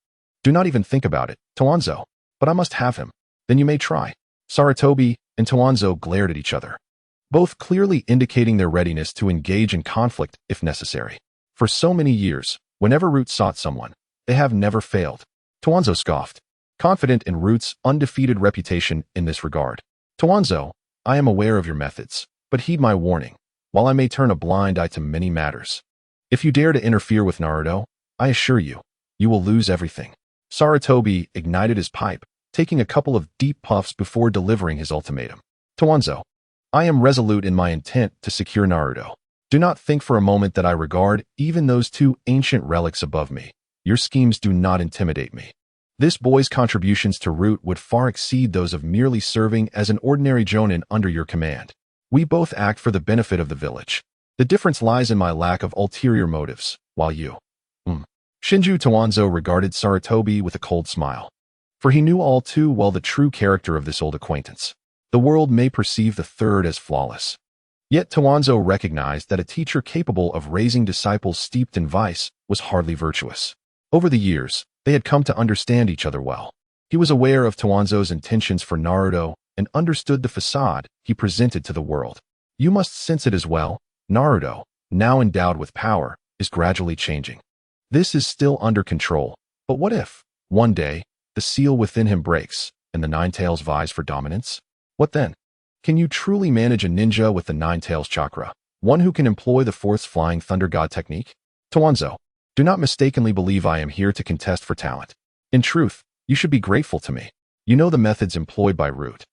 Do not even think about it, Tawanzo. But I must have him. Then you may try. Sarutobi and Tawanzo glared at each other, both clearly indicating their readiness to engage in conflict if necessary. For so many years, whenever Root sought someone, they have never failed. Tawanzo scoffed, confident in Root's undefeated reputation in this regard. Tawanzo, I am aware of your methods, but heed my warning. While I may turn a blind eye to many matters, if you dare to interfere with Naruto, I assure you, you will lose everything. Sarutobi ignited his pipe, taking a couple of deep puffs before delivering his ultimatum. Tawanzo, I am resolute in my intent to secure Naruto. Do not think for a moment that I regard even those two ancient relics above me. Your schemes do not intimidate me. This boy's contributions to Root would far exceed those of merely serving as an ordinary jonin under your command. We both act for the benefit of the village. The difference lies in my lack of ulterior motives, while you... Shinju Tawanzo regarded Sarutobi with a cold smile, for he knew all too well the true character of this old acquaintance. The world may perceive the third as flawless. Yet Tawanzo recognized that a teacher capable of raising disciples steeped in vice was hardly virtuous. Over the years, they had come to understand each other well. He was aware of Tawanzo's intentions for Naruto and understood the facade he presented to the world. You must sense it as well. Naruto, now endowed with power, is gradually changing. This is still under control, but what if, one day, the seal within him breaks and the Nine-Tails vies for dominance? What then? Can you truly manage a ninja with the Nine-Tails chakra, one who can employ the Fourth's Flying Thunder God technique? Tawanzo, do not mistakenly believe I am here to contest for talent. In truth, you should be grateful to me. You know the methods employed by Root.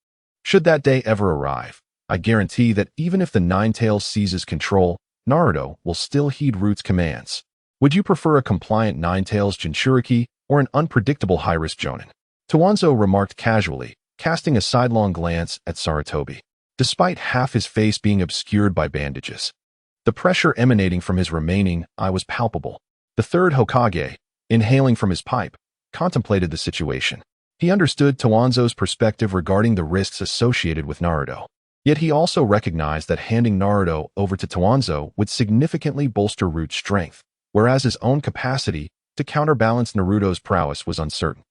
Should that day ever arrive, I guarantee that even if the Nine-Tails seizes control, Naruto will still heed Root's commands. Would you prefer a compliant Nine-Tails Jinchuriki or an unpredictable high-risk Jonin? Tawanzo remarked casually, casting a sidelong glance at Sarutobi. Despite half his face being obscured by bandages, the pressure emanating from his remaining eye was palpable. The third Hokage, inhaling from his pipe, contemplated the situation. He understood Tawanzo's perspective regarding the risks associated with Naruto. Yet he also recognized that handing Naruto over to Tawanzo would significantly bolster Root's strength, whereas his own capacity to counterbalance Naruto's prowess was uncertain.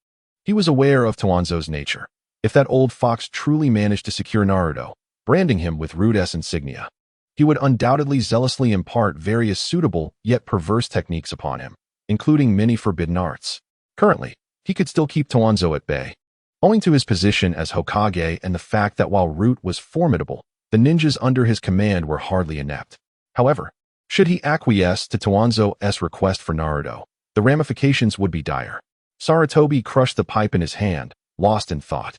He was aware of Tawanzo's nature. If that old fox truly managed to secure Naruto, branding him with Root-S insignia, he would undoubtedly zealously impart various suitable yet perverse techniques upon him, including many forbidden arts. Currently, he could still keep Tawanzo at bay, owing to his position as Hokage and the fact that while Root was formidable, the ninjas under his command were hardly inept. However, should he acquiesce to Toanzo's request for Naruto, the ramifications would be dire. Sarutobi crushed the pipe in his hand, lost in thought.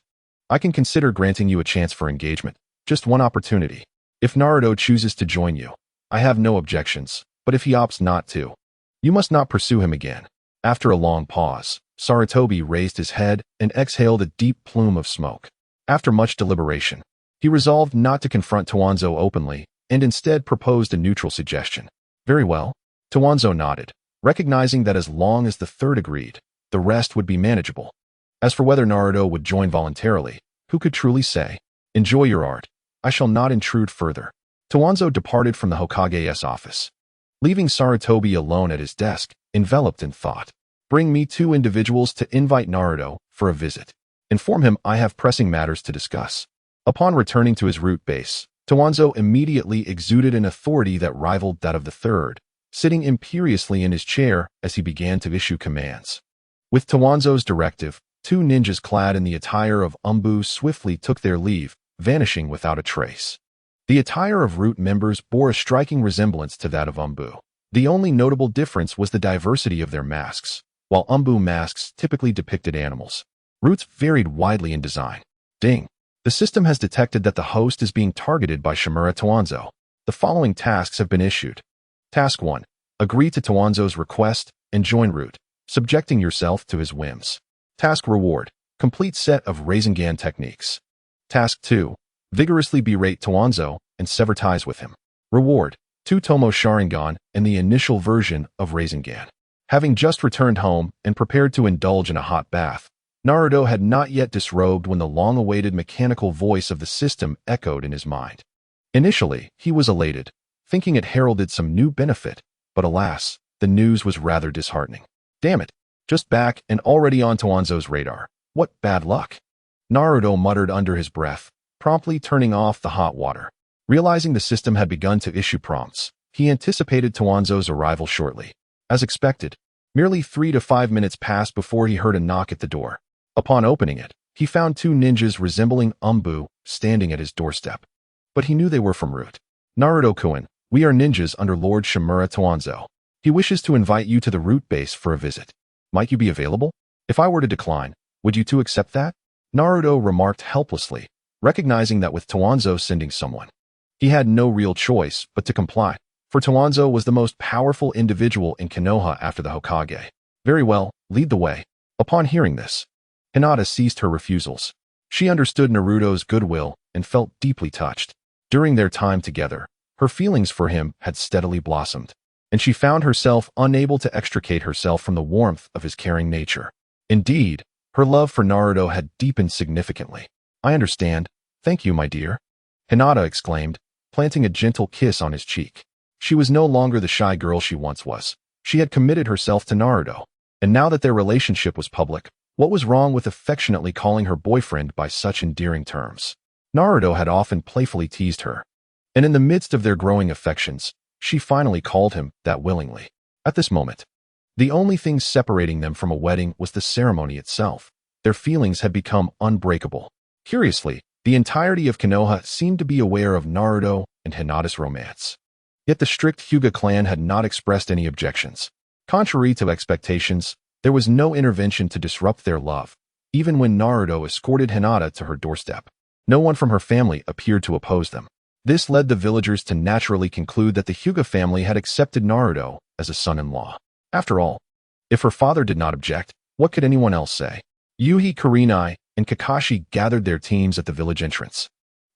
I can consider granting you a chance for engagement, just one opportunity. If Naruto chooses to join you, I have no objections, but if he opts not to, you must not pursue him again. After a long pause, Sarutobi raised his head and exhaled a deep plume of smoke. After much deliberation, he resolved not to confront Toanzo openly and instead proposed a neutral suggestion. Very well. Toanzo nodded, recognizing that as long as the third agreed, the rest would be manageable. As for whether Naruto would join voluntarily, who could truly say? Enjoy your art. I shall not intrude further. Toanzo departed from the Hokage's office, leaving Sarutobi alone at his desk, enveloped in thought. Bring me 2 individuals to invite Naruto for a visit. Inform him I have pressing matters to discuss. Upon returning to his root base, Toanzo immediately exuded an authority that rivaled that of the third, sitting imperiously in his chair as he began to issue commands. With Toanzo's directive, 2 ninjas clad in the attire of Umbu swiftly took their leave, vanishing without a trace. The attire of Root members bore a striking resemblance to that of Umbu. The only notable difference was the diversity of their masks. While Umbu masks typically depicted animals, Root's varied widely in design. Ding! The system has detected that the host is being targeted by Shimura Toanzo. The following tasks have been issued. Task 1. Agree to Toanzo's request and join Root, subjecting yourself to his whims. Task Reward. Complete set of Rasengan techniques. Task 2. Vigorously berate Toanzo and sever ties with him. Reward. 2 Tomo Sharingan and the initial version of Rasengan. Having just returned home and prepared to indulge in a hot bath, Naruto had not yet disrobed when the long-awaited mechanical voice of the system echoed in his mind. Initially, he was elated, thinking it heralded some new benefit, but alas, the news was rather disheartening. Damn it, just back and already on Toanzo's radar. What bad luck. Naruto muttered under his breath, promptly turning off the hot water. Realizing the system had begun to issue prompts, he anticipated Toanzo's arrival shortly. As expected, merely 3 to 5 minutes passed before he heard a knock at the door. Upon opening it, he found 2 ninjas resembling Umbu standing at his doorstep. But he knew they were from Root. Naruto-kun, we are ninjas under Lord Shimura Toanzo. He wishes to invite you to the Root base for a visit. Might you be available? If I were to decline, would you two accept that? Naruto remarked helplessly, recognizing that with Toanzo sending someone, he had no real choice but to comply, for Toanzo was the most powerful individual in Konoha after the Hokage. Very well, lead the way. Upon hearing this, Hinata ceased her refusals. She understood Naruto's goodwill and felt deeply touched. During their time together, her feelings for him had steadily blossomed, and she found herself unable to extricate herself from the warmth of his caring nature. Indeed, her love for Naruto had deepened significantly. I understand. Thank you, my dear. Hinata exclaimed, planting a gentle kiss on his cheek. She was no longer the shy girl she once was. She had committed herself to Naruto, and now that their relationship was public, what was wrong with affectionately calling her boyfriend by such endearing terms? Naruto had often playfully teased her, and in the midst of their growing affections, she finally called him that willingly. At this moment, the only thing separating them from a wedding was the ceremony itself. Their feelings had become unbreakable. Curiously, the entirety of Konoha seemed to be aware of Naruto and Hinata's romance. Yet the strict Hyuga clan had not expressed any objections. Contrary to expectations, there was no intervention to disrupt their love, even when Naruto escorted Hinata to her doorstep. No one from her family appeared to oppose them. This led the villagers to naturally conclude that the Hyuga family had accepted Naruto as a son-in-law. After all, if her father did not object, what could anyone else say? Yuhi Kurenai and Kakashi gathered their teams at the village entrance,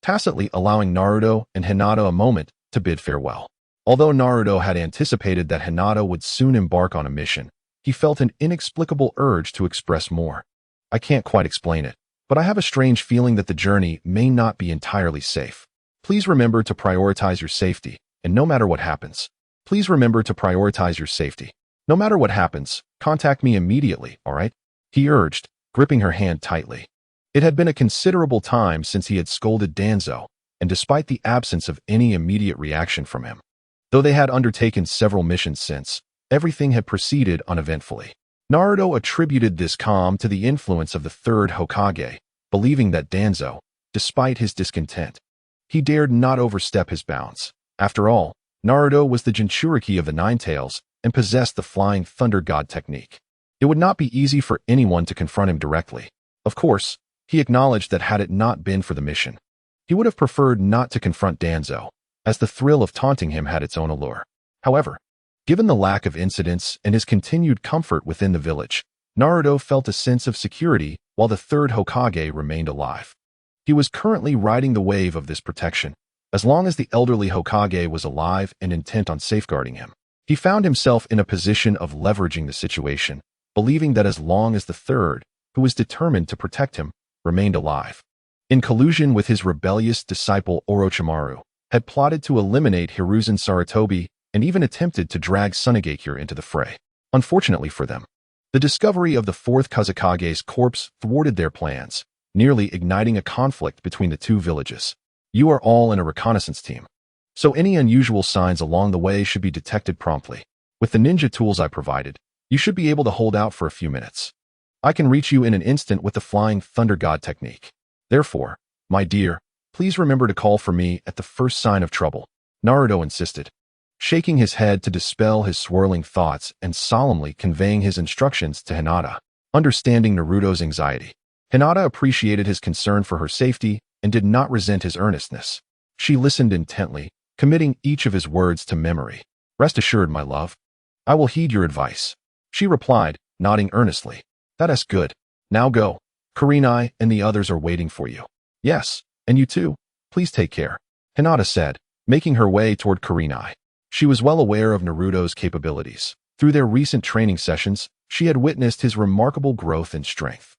tacitly allowing Naruto and Hinata a moment to bid farewell. Although Naruto had anticipated that Hinata would soon embark on a mission, he felt an inexplicable urge to express more. I can't quite explain it, but I have a strange feeling that the journey may not be entirely safe. Please remember to prioritize your safety, and no matter what happens, please remember to prioritize your safety. No matter what happens, contact me immediately, all right? He urged, gripping her hand tightly. It had been a considerable time since he had scolded Danzo, and despite the absence of any immediate reaction from him, though they had undertaken several missions since, everything had proceeded uneventfully. Naruto attributed this calm to the influence of the third Hokage, believing that Danzo, despite his discontent, he dared not overstep his bounds. After all, Naruto was the Jinchuriki of the Nine Tails and possessed the Flying Thunder God technique. It would not be easy for anyone to confront him directly. Of course, he acknowledged that had it not been for the mission, he would have preferred not to confront Danzo, as the thrill of taunting him had its own allure. However, given the lack of incidents and his continued comfort within the village, Naruto felt a sense of security while the third Hokage remained alive. He was currently riding the wave of this protection. As long as the elderly Hokage was alive and intent on safeguarding him, he found himself in a position of leveraging the situation, believing that as long as the third, who was determined to protect him, remained alive, in collusion with his rebellious disciple Orochimaru, had plotted to eliminate Hiruzen Sarutobi and even attempted to drag Tsunagakure into the fray. Unfortunately for them, the discovery of the fourth Kazekage's corpse thwarted their plans, nearly igniting a conflict between the two villages. You are all in a reconnaissance team, so any unusual signs along the way should be detected promptly. With the ninja tools I provided, you should be able to hold out for a few minutes. I can reach you in an instant with the Flying Thunder God technique. Therefore, my dear, please remember to call for me at the first sign of trouble, Naruto insisted, shaking his head to dispel his swirling thoughts and solemnly conveying his instructions to Hinata. Understanding Naruto's anxiety, Hinata appreciated his concern for her safety and did not resent his earnestness. She listened intently, committing each of his words to memory. Rest assured, my love, I will heed your advice, she replied, nodding earnestly. That's good. Now go. Kurenai and the others are waiting for you. Yes, and you too. Please take care, Hinata said, making her way toward Kurenai. She was well aware of Naruto's capabilities. Through their recent training sessions, she had witnessed his remarkable growth in strength.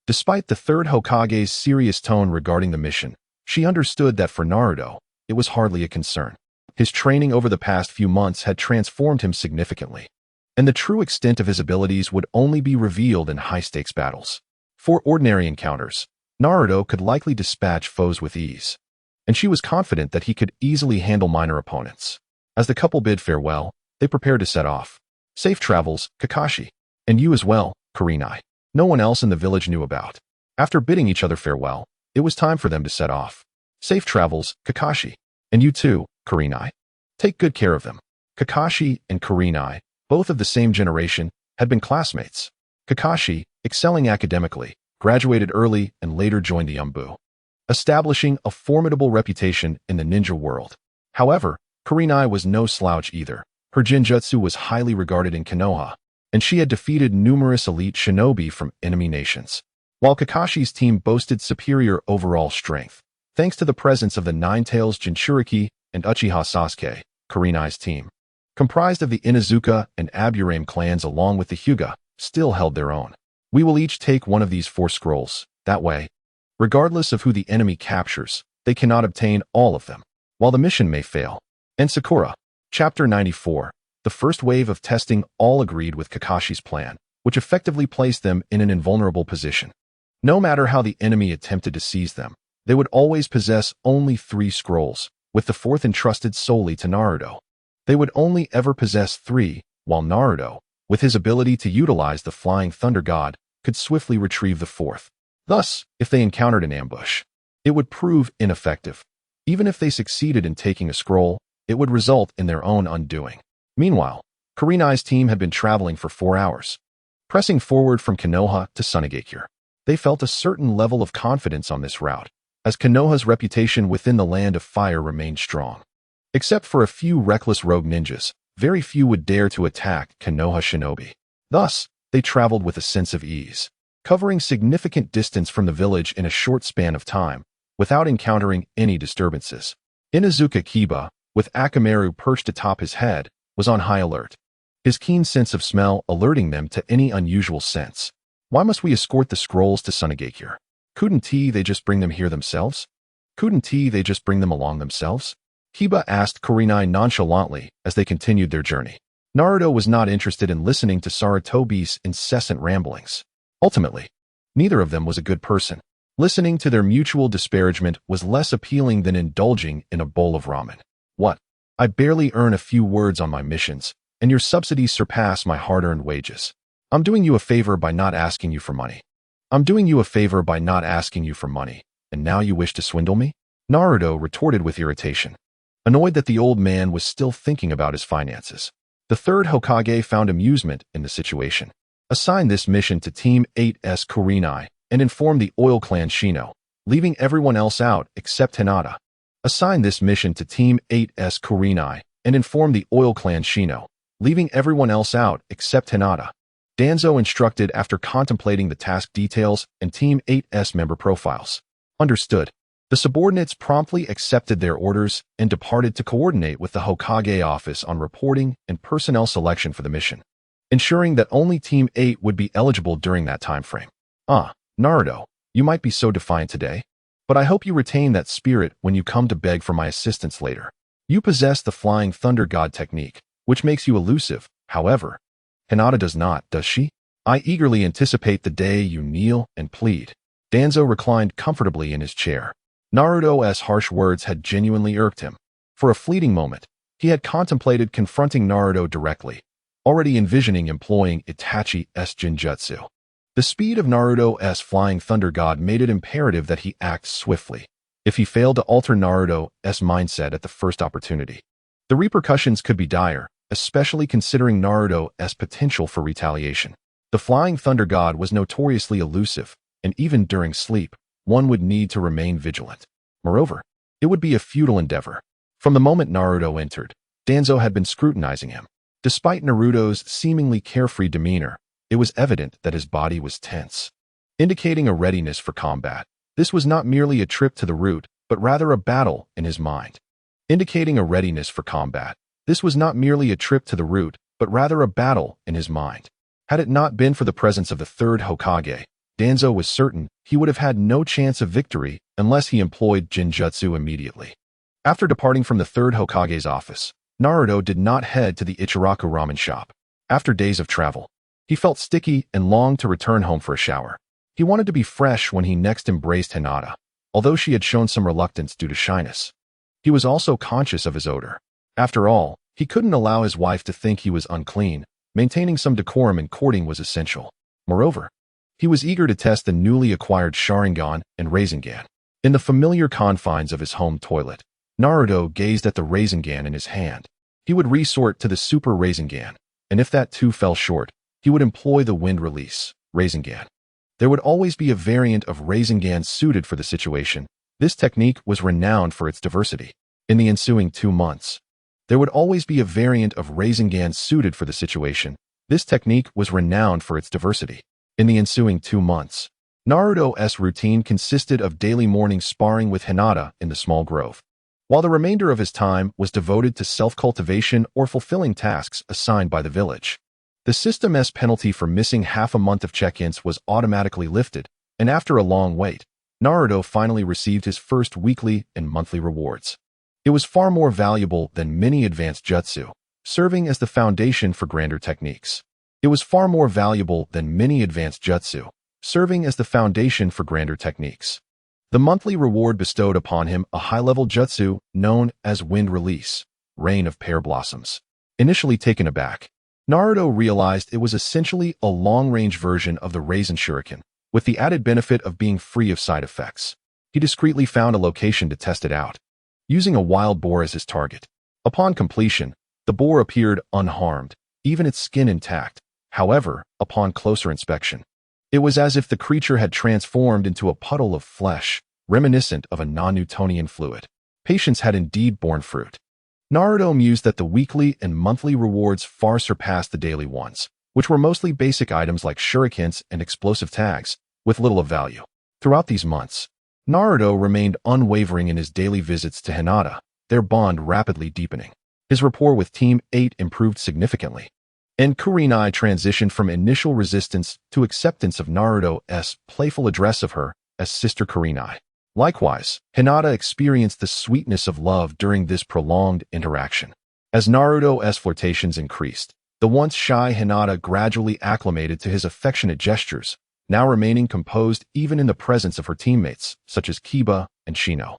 Despite the third Hokage's serious tone regarding the mission, she understood that for Naruto, it was hardly a concern. His training over the past few months had transformed him significantly, and the true extent of his abilities would only be revealed in high-stakes battles. For ordinary encounters, Naruto could likely dispatch foes with ease, and she was confident that he could easily handle minor opponents. As the couple bid farewell, they prepared to set off. Safe travels, Kakashi. And you as well, Kurenai. No one else in the village knew about. After bidding each other farewell, it was time for them to set off. Safe travels, Kakashi. And you too, Kurenai. Take good care of them. Kakashi and Kurenai, both of the same generation, had been classmates. Kakashi, excelling academically, graduated early and later joined the Umbu, establishing a formidable reputation in the ninja world. However, Kurenai was no slouch either. Her Jinjutsu was highly regarded in Konoha, and she had defeated numerous elite shinobi from enemy nations. While Kakashi's team boasted superior overall strength, thanks to the presence of the Nine Tails Jinchuriki and Uchiha Sasuke, Kurenai's team, comprised of the Inuzuka and Aburame clans along with the Hyuga, still held their own. We will each take one of these 4 scrolls. That way, regardless of who the enemy captures, they cannot obtain all of them, while the mission may fail. And Sakura, Chapter 94, the first wave of testing all agreed with Kakashi's plan, which effectively placed them in an invulnerable position. No matter how the enemy attempted to seize them, they would always possess only 3 scrolls, with the 4th entrusted solely to Naruto. They would only ever possess 3, while Naruto, with his ability to utilize the Flying Thunder God, could swiftly retrieve the 4th. Thus, if they encountered an ambush, it would prove ineffective. Even if they succeeded in taking a scroll, it would result in their own undoing. Meanwhile, Kurenai's team had been traveling for 4 hours, pressing forward from Konoha to Tsunagakure. They felt a certain level of confidence on this route, as Konoha's reputation within the Land of Fire remained strong. Except for a few reckless rogue ninjas, very few would dare to attack Konoha shinobi. Thus, they traveled with a sense of ease, covering significant distance from the village in a short span of time, without encountering any disturbances. Inuzuka Kiba, with Akamaru perched atop his head, was on high alert, his keen sense of smell alerting them to any unusual sense. Why must we escort the scrolls to Tsunagakure? Couldn't they just bring them here themselves? Couldn't they just bring them along themselves? Kiba asked Kurenai nonchalantly as they continued their journey. Naruto was not interested in listening to Sarutobi's incessant ramblings. Ultimately, neither of them was a good person. Listening to their mutual disparagement was less appealing than indulging in a bowl of ramen. What? I barely earn a few words on my missions, and your subsidies surpass my hard-earned wages. I'm doing you a favor by not asking you for money. I'm doing you a favor by not asking you for money, and now you wish to swindle me? Naruto retorted with irritation. annoyed that the old man was still thinking about his finances. The third Hokage found amusement in the situation. Assign this mission to Team 8's Kurenai and inform the Oil Clan Shino, leaving everyone else out except Hinata. Assign this mission to Team 8's Kurenai and inform the Oil Clan Shino, leaving everyone else out except Hinata. Danzo instructed after contemplating the task details and Team 8's member profiles. Understood. The subordinates promptly accepted their orders and departed to coordinate with the Hokage office on reporting and personnel selection for the mission, ensuring that only Team 8 would be eligible during that time frame. Naruto, you might be so defiant today, but I hope you retain that spirit when you come to beg for my assistance later. You possess the Flying Thunder God technique, which makes you elusive, however. Hinata does not, does she? I eagerly anticipate the day you kneel and plead. Danzo reclined comfortably in his chair. Naruto's harsh words had genuinely irked him. For a fleeting moment, he had contemplated confronting Naruto directly, already envisioning employing Itachi's Jinjutsu. The speed of Naruto's Flying Thunder God made it imperative that he act swiftly, if he failed to alter Naruto's mindset at the first opportunity. The repercussions could be dire, especially considering Naruto's potential for retaliation. The Flying Thunder God was notoriously elusive, and even during sleep, one would need to remain vigilant. Moreover, it would be a futile endeavor. From the moment Naruto entered, Danzo had been scrutinizing him. Despite Naruto's seemingly carefree demeanor, it was evident that his body was tense, indicating a readiness for combat. This was not merely a trip to the route, but rather a battle in his mind. Indicating a readiness for combat. This was not merely a trip to the route, but rather a battle in his mind. Had it not been for the presence of the third Hokage, Danzo was certain he would have had no chance of victory unless he employed Jinjutsu immediately. After departing from the third Hokage's office, Naruto did not head to the Ichiraku ramen shop. After days of travel, he felt sticky and longed to return home for a shower. He wanted to be fresh when he next embraced Hinata, although she had shown some reluctance due to shyness. He was also conscious of his odor. After all, he couldn't allow his wife to think he was unclean. Maintaining some decorum in courting was essential. Moreover, he was eager to test the newly acquired Sharingan and Rasengan. In the familiar confines of his home toilet, Naruto gazed at the Rasengan in his hand. He would resort to the Super Rasengan, and if that too fell short, he would employ the Wind Release Rasengan. There would always be a variant of Rasengan suited for the situation. This technique was renowned for its diversity. In the ensuing 2 months, there would always be a variant of Rasengan suited for the situation. This technique was renowned for its diversity. In the ensuing 2 months, Naruto's routine consisted of daily morning sparring with Hinata in the small grove, while the remainder of his time was devoted to self-cultivation or fulfilling tasks assigned by the village. The system's penalty for missing half a month of check-ins was automatically lifted, and after a long wait, Naruto finally received his first weekly and monthly rewards. It was far more valuable than many advanced jutsu, serving as the foundation for grander techniques. It was far more valuable than many advanced jutsu, serving as the foundation for grander techniques. The monthly reward bestowed upon him a high-level jutsu known as Wind Release, Rain of Pear Blossoms. Initially taken aback, Naruto realized it was essentially a long-range version of the Rasen Shuriken, with the added benefit of being free of side effects. He discreetly found a location to test it out, using a wild boar as his target. Upon completion, the boar appeared unharmed, even its skin intact. However, upon closer inspection, it was as if the creature had transformed into a puddle of flesh, reminiscent of a non-Newtonian fluid. Patience had indeed borne fruit. Naruto mused that the weekly and monthly rewards far surpassed the daily ones, which were mostly basic items like shurikens and explosive tags, with little of value. Throughout these months, Naruto remained unwavering in his daily visits to Hinata, their bond rapidly deepening. His rapport with Team 8 improved significantly, and Kurenai transitioned from initial resistance to acceptance of Naruto's playful address of her as Sister Kurenai. Likewise, Hinata experienced the sweetness of love during this prolonged interaction. As Naruto's flirtations increased, the once shy Hinata gradually acclimated to his affectionate gestures, now remaining composed even in the presence of her teammates, such as Kiba and Shino.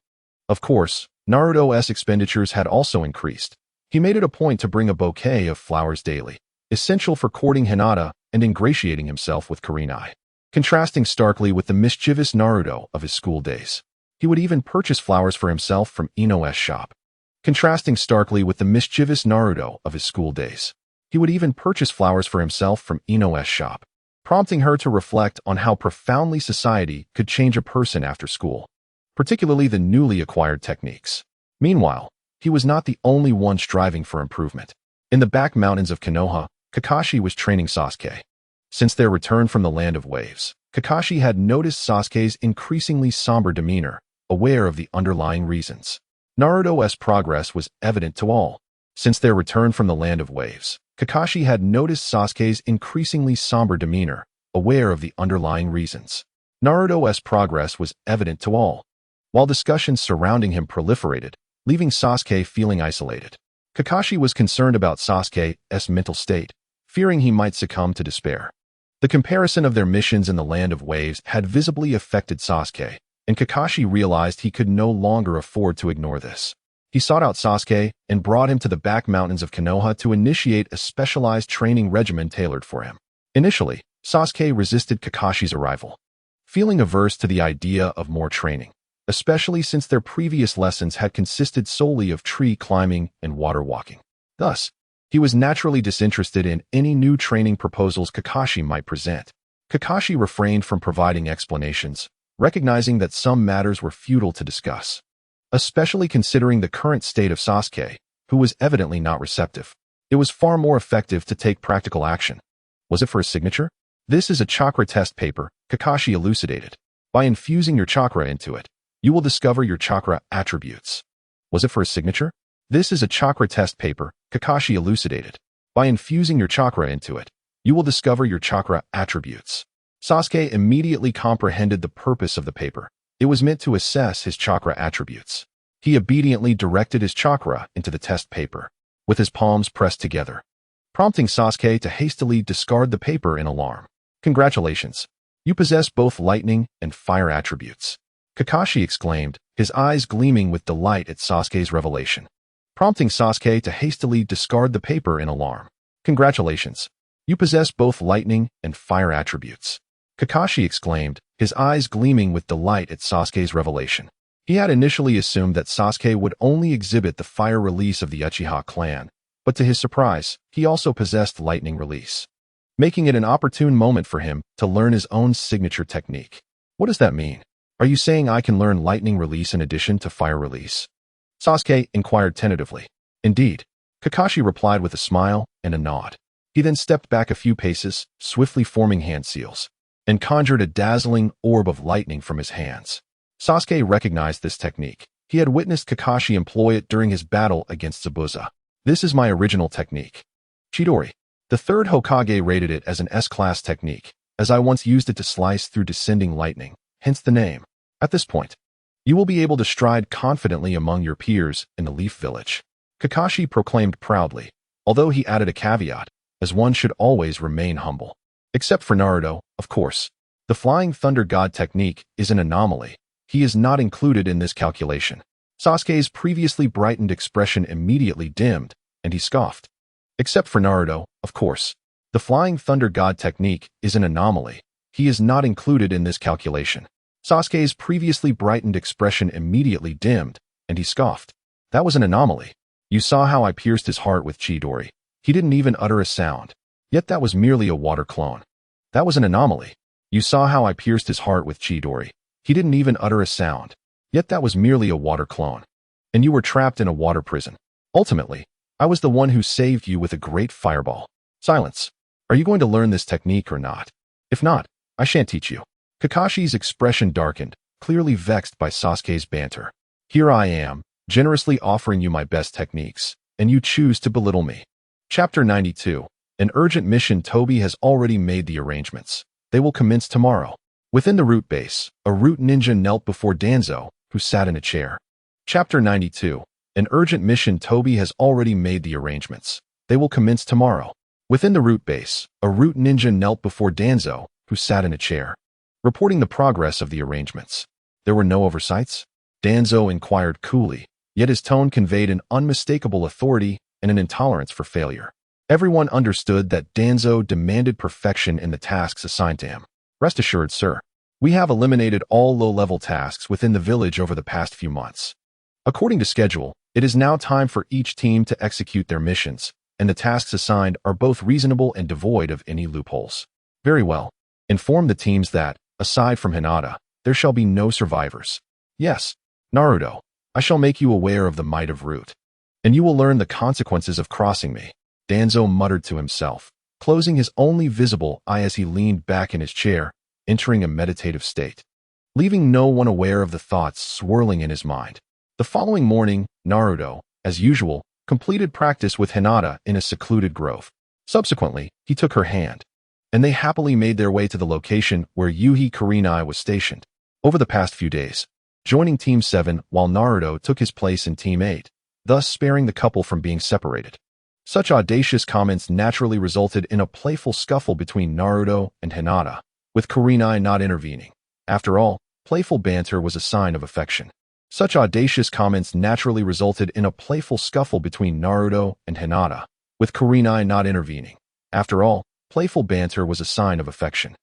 Of course, Naruto's expenditures had also increased. He made it a point to bring a bouquet of flowers daily, essential for courting Hinata and ingratiating himself with Kurenai. Contrasting starkly with the mischievous Naruto of his school days, he would even purchase flowers for himself from Ino's shop. contrasting starkly with the mischievous Naruto of his school days. He would even purchase flowers for himself from Ino's shop, prompting her to reflect on how profoundly society could change a person after school, particularly the newly acquired techniques. Meanwhile, he was not the only one striving for improvement. In the back mountains of Konoha, Kakashi was training Sasuke. Since their return from the Land of Waves, Kakashi had noticed Sasuke's increasingly somber demeanor, aware of the underlying reasons. Naruto's progress was evident to all. Since their return from the Land of Waves, Kakashi had noticed Sasuke's increasingly somber demeanor, aware of the underlying reasons. Naruto's progress was evident to all, while discussions surrounding him proliferated, leaving Sasuke feeling isolated. Kakashi was concerned about Sasuke's mental state, fearing he might succumb to despair. The comparison of their missions in the Land of Waves had visibly affected Sasuke, and Kakashi realized he could no longer afford to ignore this. He sought out Sasuke and brought him to the back mountains of Konoha to initiate a specialized training regimen tailored for him. Initially, Sasuke resisted Kakashi's arrival, feeling averse to the idea of more training, especially since their previous lessons had consisted solely of tree climbing and water walking. Thus, he was naturally disinterested in any new training proposals Kakashi might present. Kakashi refrained from providing explanations, recognizing that some matters were futile to discuss, especially considering the current state of Sasuke, who was evidently not receptive. It was far more effective to take practical action. Was it for his signature? This is a chakra test paper, Kakashi elucidated. By infusing your chakra into it, you will discover your chakra attributes. Was it for his signature? This is a chakra test paper, Kakashi elucidated. By infusing your chakra into it, you will discover your chakra attributes. Sasuke immediately comprehended the purpose of the paper. It was meant to assess his chakra attributes. He obediently directed his chakra into the test paper, with his palms pressed together, prompting Sasuke to hastily discard the paper in alarm. Congratulations. You possess both lightning and fire attributes, Kakashi exclaimed, his eyes gleaming with delight at Sasuke's revelation, prompting Sasuke to hastily discard the paper in alarm. Congratulations. You possess both lightning and fire attributes, Kakashi exclaimed, his eyes gleaming with delight at Sasuke's revelation. He had initially assumed that Sasuke would only exhibit the fire release of the Uchiha clan, but to his surprise, he also possessed lightning release, making it an opportune moment for him to learn his own signature technique. What does that mean? Are you saying I can learn lightning release in addition to fire release? Sasuke inquired tentatively. Indeed, Kakashi replied with a smile and a nod. He then stepped back a few paces, swiftly forming hand seals, and conjured a dazzling orb of lightning from his hands. Sasuke recognized this technique. He had witnessed Kakashi employ it during his battle against Zabuza. This is my original technique. Chidori. The third Hokage rated it as an S-class technique, as I once used it to slice through descending lightning, hence the name. At this point, you will be able to stride confidently among your peers in the Leaf Village, Kakashi proclaimed proudly, although he added a caveat, as one should always remain humble. Except for Naruto, of course. The Flying Thunder God technique is an anomaly. He is not included in this calculation. Sasuke's previously brightened expression immediately dimmed, and he scoffed. Except for Naruto, of course. The Flying Thunder God technique is an anomaly. He is not included in this calculation. Sasuke's previously brightened expression immediately dimmed, and he scoffed. That was an anomaly. You saw how I pierced his heart with Chidori. He didn't even utter a sound. Yet that was merely a water clone. That was an anomaly. You saw how I pierced his heart with Chidori. He didn't even utter a sound. Yet that was merely a water clone. And you were trapped in a water prison. Ultimately, I was the one who saved you with a great fireball. Silence. Are you going to learn this technique or not? If not, I shan't teach you. Kakashi's expression darkened, clearly vexed by Sasuke's banter. Here I am, generously offering you my best techniques, and you choose to belittle me. Chapter 92. An urgent mission. Toby has already made the arrangements. They will commence tomorrow. Within the root base, a root ninja knelt before Danzo, who sat in a chair. Chapter 92. An urgent mission. Toby has already made the arrangements. They will commence tomorrow. Within the root base, a root ninja knelt before Danzo, who sat in a chair, reporting the progress of the arrangements. There were no oversights? Danzo inquired coolly, yet his tone conveyed an unmistakable authority and an intolerance for failure. Everyone understood that Danzo demanded perfection in the tasks assigned to him. Rest assured, sir. We have eliminated all low-level tasks within the village over the past few months. According to schedule, it is now time for each team to execute their missions, and the tasks assigned are both reasonable and devoid of any loopholes. Very well. Inform the teams that, aside from Hinata, there shall be no survivors. Yes, Naruto, I shall make you aware of the might of Root, and you will learn the consequences of crossing me, Danzo muttered to himself, closing his only visible eye as he leaned back in his chair, entering a meditative state, leaving no one aware of the thoughts swirling in his mind. The following morning, Naruto, as usual, completed practice with Hinata in a secluded grove. Subsequently, he took her hand, and they happily made their way to the location where Yuhi Kurenai was stationed. Over the past few days, joining Team 7 while Naruto took his place in Team 8, thus sparing the couple from being separated. Such audacious comments naturally resulted in a playful scuffle between Naruto and Hinata, with Kurenai not intervening. After all, playful banter was a sign of affection. Such audacious comments naturally resulted in a playful scuffle between Naruto and Hinata, with Kurenai not intervening. After all, playful banter was a sign of affection.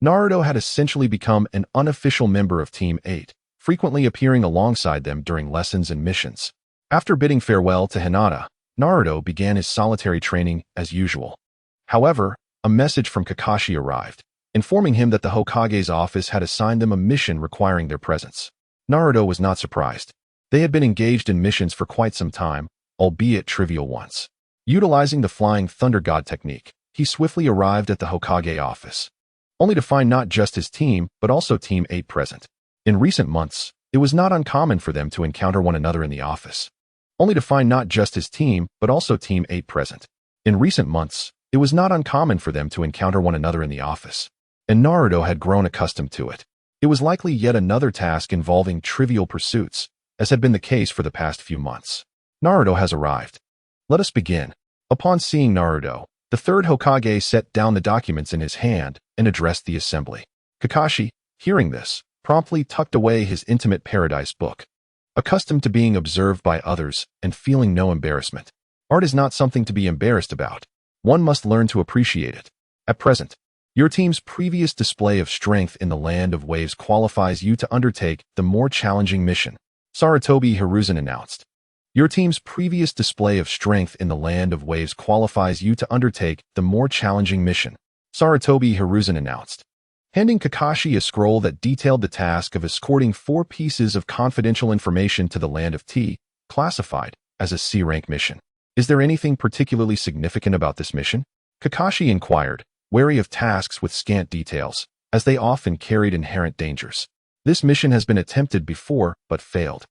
Naruto had essentially become an unofficial member of Team 8, frequently appearing alongside them during lessons and missions. After bidding farewell to Hinata, Naruto began his solitary training as usual. However, a message from Kakashi arrived, informing him that the Hokage's office had assigned them a mission requiring their presence. Naruto was not surprised. They had been engaged in missions for quite some time, albeit trivial ones. Utilizing the Flying Thunder God technique, he swiftly arrived at the Hokage office, only to find not just his team, but also Team 8 present. In recent months, it was not uncommon for them to encounter one another in the office, only to find not just his team, but also Team 8 present. In recent months, it was not uncommon for them to encounter one another in the office, and Naruto had grown accustomed to it. It was likely yet another task involving trivial pursuits, as had been the case for the past few months. Naruto has arrived. Let us begin. Upon seeing Naruto, the third Hokage set down the documents in his hand and addressed the assembly. Kakashi, hearing this, promptly tucked away his intimate paradise book. Accustomed to being observed by others and feeling no embarrassment. Art is not something to be embarrassed about. One must learn to appreciate it. At present, your team's previous display of strength in the Land of Waves qualifies you to undertake the more challenging mission, Sarutobi Hiruzen announced. Your team's previous display of strength in the Land of Waves qualifies you to undertake the more challenging mission, Sarutobi Hiruzen announced, handing Kakashi a scroll that detailed the task of escorting 4 pieces of confidential information to the Land of T, classified as a C-rank mission. Is there anything particularly significant about this mission? Kakashi inquired, wary of tasks with scant details, as they often carried inherent dangers. This mission has been attempted before, but failed.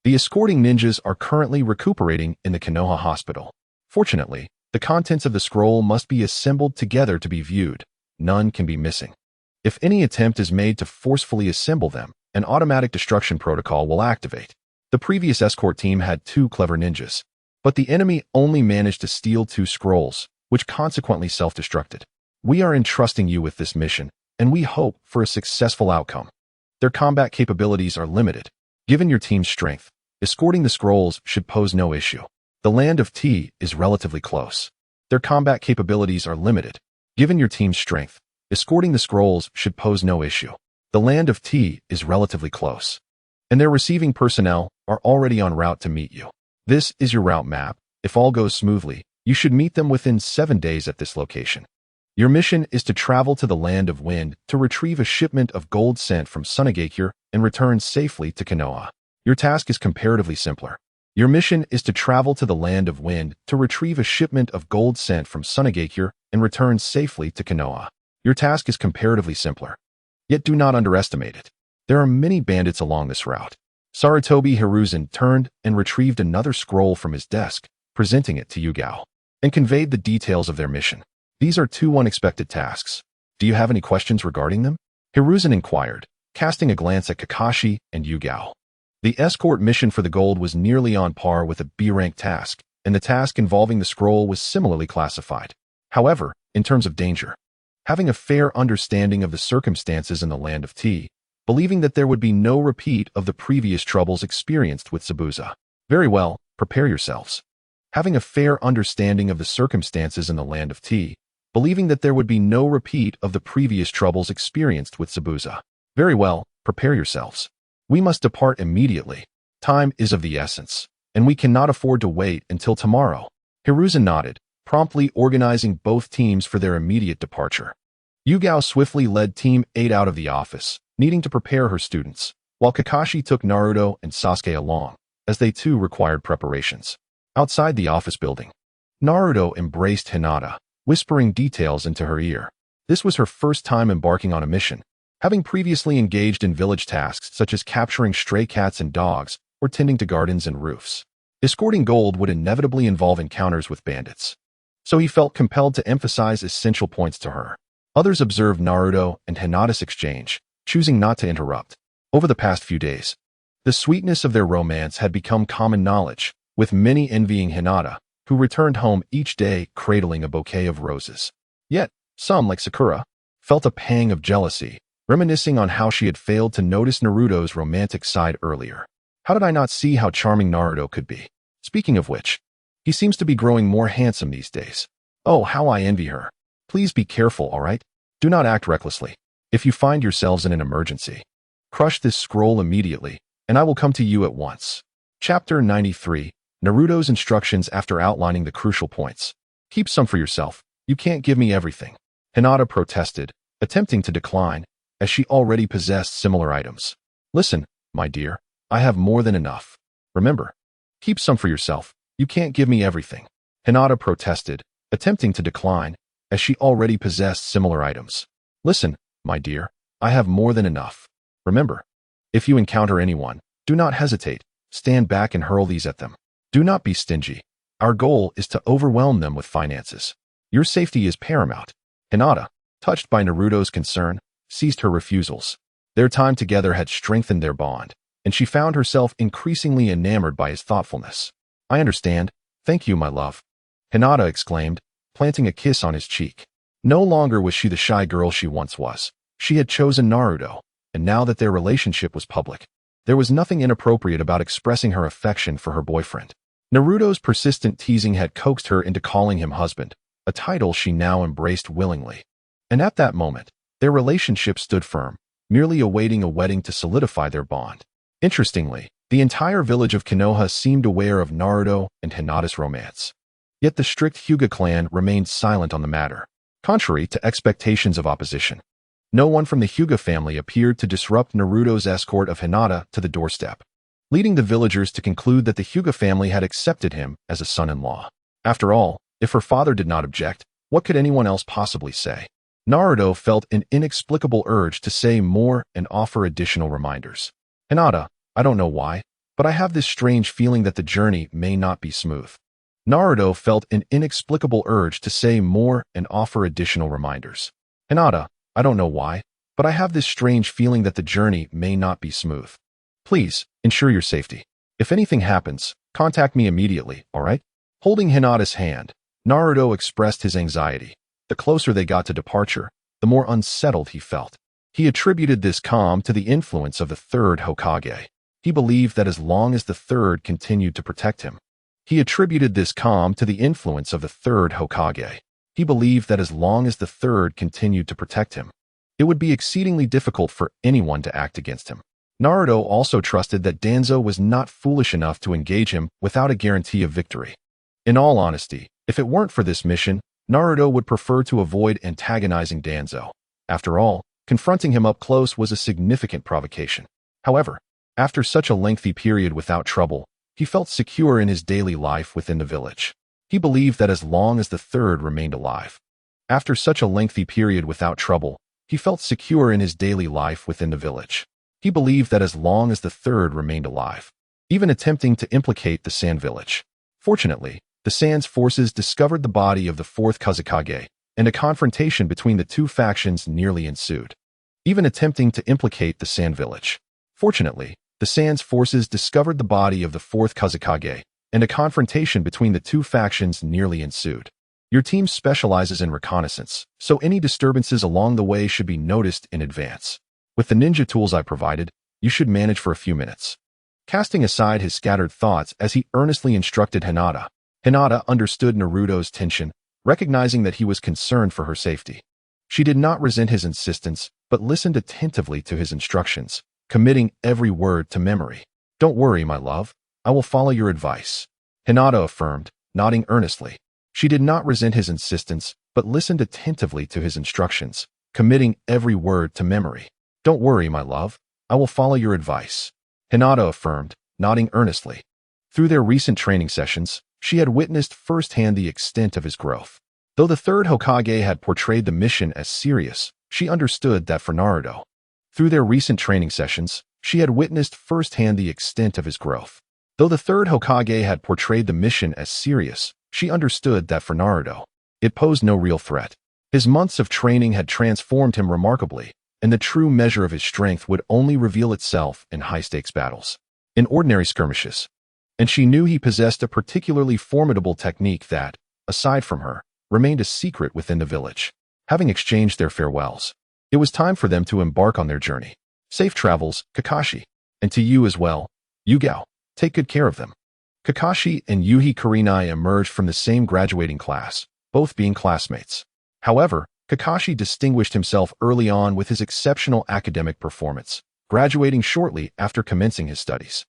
The escorting ninjas are currently recuperating in the Konoha hospital. Fortunately, the contents of the scroll must be assembled together to be viewed. None can be missing. If any attempt is made to forcefully assemble them, an automatic destruction protocol will activate. The previous escort team had 2 clever ninjas, but the enemy only managed to steal 2 scrolls, which consequently self-destructed. We are entrusting you with this mission, and we hope for a successful outcome. Their combat capabilities are limited. Given your team's strength, escorting the scrolls should pose no issue. The Land of T is relatively close. Their combat capabilities are limited. Given your team's strength, escorting the scrolls should pose no issue. The Land of T is relatively close, and their receiving personnel are already en route to meet you. This is your route map. If all goes smoothly, you should meet them within 7 days at this location. Your mission is to travel to the Land of Wind to retrieve a shipment of gold sent from Sunagakure and return safely to Konoha. Your task is comparatively simpler. Your mission is to travel to the Land of Wind to retrieve a shipment of gold sent from Sunagakure and return safely to Konoha. Your task is comparatively simpler. Yet do not underestimate it. There are many bandits along this route. Sarutobi Hiruzen turned and retrieved another scroll from his desk, presenting it to Yugao, and conveyed the details of their mission. These are 2 unexpected tasks. Do you have any questions regarding them? Hiruzen inquired, casting a glance at Kakashi and Yugao. The escort mission for the gold was nearly on par with a B-rank task, and the task involving the scroll was similarly classified. However, in terms of danger, having a fair understanding of the circumstances in the Land of T, believing that there would be no repeat of the previous troubles experienced with Zabuza. Very well, prepare yourselves. Having a fair understanding of the circumstances in the Land of T, believing that there would be no repeat of the previous troubles experienced with Zabuza. Very well, prepare yourselves. We must depart immediately. Time is of the essence, and we cannot afford to wait until tomorrow. Hiruzen nodded, promptly organizing both teams for their immediate departure. Yugao swiftly led Team 8 out of the office, needing to prepare her students, while Kakashi took Naruto and Sasuke along, as they too required preparations. Outside the office building, Naruto embraced Hinata, whispering details into her ear. This was her first time embarking on a mission, having previously engaged in village tasks such as capturing stray cats and dogs or tending to gardens and roofs. Escorting gold would inevitably involve encounters with bandits, so he felt compelled to emphasize essential points to her. Others observed Naruto and Hinata's exchange, choosing not to interrupt. Over the past few days, the sweetness of their romance had become common knowledge, with many envying Hinata, who returned home each day cradling a bouquet of roses. Yet, some, like Sakura, felt a pang of jealousy, reminiscing on how she had failed to notice Naruto's romantic side earlier. How did I not see how charming Naruto could be? Speaking of which, he seems to be growing more handsome these days. Oh, how I envy her. Please be careful, all right? Do not act recklessly. If you find yourselves in an emergency, crush this scroll immediately, and I will come to you at once. Chapter 93, Naruto's instructions after outlining the crucial points. Keep some for yourself. You can't give me everything. Hinata protested, attempting to decline, as she already possessed similar items. Listen, my dear, I have more than enough. Remember, keep some for yourself. You can't give me everything. Hinata protested, attempting to decline, as she already possessed similar items. Listen, my dear, I have more than enough. Remember, if you encounter anyone, do not hesitate. Stand back and hurl these at them. Do not be stingy. Our goal is to overwhelm them with finances. Your safety is paramount. Hinata, touched by Naruto's concern, ceased her refusals. Their time together had strengthened their bond, and she found herself increasingly enamored by his thoughtfulness. I understand. Thank you, my love. Hinata exclaimed, planting a kiss on his cheek. No longer was she the shy girl she once was. She had chosen Naruto, and now that their relationship was public, there was nothing inappropriate about expressing her affection for her boyfriend. Naruto's persistent teasing had coaxed her into calling him husband, a title she now embraced willingly. And at that moment, their relationship stood firm, merely awaiting a wedding to solidify their bond. Interestingly, the entire village of Konoha seemed aware of Naruto and Hinata's romance. Yet the strict Hyuga clan remained silent on the matter, contrary to expectations of opposition. No one from the Hyuga family appeared to disrupt Naruto's escort of Hinata to the doorstep, leading the villagers to conclude that the Hyuga family had accepted him as a son-in-law. After all, if her father did not object, what could anyone else possibly say? Naruto felt an inexplicable urge to say more and offer additional reminders. Hinata, I don't know why, but I have this strange feeling that the journey may not be smooth. Naruto felt an inexplicable urge to say more and offer additional reminders. Hinata, I don't know why, but I have this strange feeling that the journey may not be smooth. Please, ensure your safety. If anything happens, contact me immediately, all right? Holding Hinata's hand, Naruto expressed his anxiety. The closer they got to departure, the more unsettled he felt. He attributed this calm to the influence of the third Hokage. He believed that as long as the third continued to protect him, He attributed this calm to the influence of the third Hokage. He believed that as long as the third continued to protect him, it would be exceedingly difficult for anyone to act against him. Naruto also trusted that Danzo was not foolish enough to engage him without a guarantee of victory. In all honesty, if it weren't for this mission, Naruto would prefer to avoid antagonizing Danzo. After all, confronting him up close was a significant provocation. However, after such a lengthy period without trouble, he felt secure in his daily life within the village. He believed that as long as the third remained alive. After such a lengthy period without trouble, he felt secure in his daily life within the village. He believed that as long as the third remained alive, even attempting to implicate the Sand Village. Fortunately, the Sand's forces discovered the body of the fourth Kazekage, and a confrontation between the two factions nearly ensued. Even attempting to implicate the Sand Village. Fortunately, the Sand's forces discovered the body of the fourth Kazekage, and a confrontation between the two factions nearly ensued. Your team specializes in reconnaissance, so any disturbances along the way should be noticed in advance. With the ninja tools I provided, you should manage for a few minutes. Casting aside his scattered thoughts as he earnestly instructed Hinata, Hinata understood Naruto's tension, recognizing that he was concerned for her safety. She did not resent his insistence, but listened attentively to his instructions, committing every word to memory. Don't worry, my love. I will follow your advice, Hinata affirmed, nodding earnestly. She did not resent his insistence, but listened attentively to his instructions, committing every word to memory. Don't worry, my love. I will follow your advice, Hinata affirmed, nodding earnestly. Through their recent training sessions, she had witnessed firsthand the extent of his growth. Though the third Hokage had portrayed the mission as serious, she understood that for Naruto. Through their recent training sessions, she had witnessed firsthand the extent of his growth. Though the third Hokage had portrayed the mission as serious, she understood that for Naruto, it posed no real threat. His months of training had transformed him remarkably, and the true measure of his strength would only reveal itself in high-stakes battles, in ordinary skirmishes. And she knew he possessed a particularly formidable technique that, aside from her, remained a secret within the village. Having exchanged their farewells, it was time for them to embark on their journey. Safe travels, Kakashi. And to you as well, Yugao. Take good care of them. Kakashi and Yuhi Kurenai emerged from the same graduating class, both being classmates. However, Kakashi distinguished himself early on with his exceptional academic performance, graduating shortly after commencing his studies.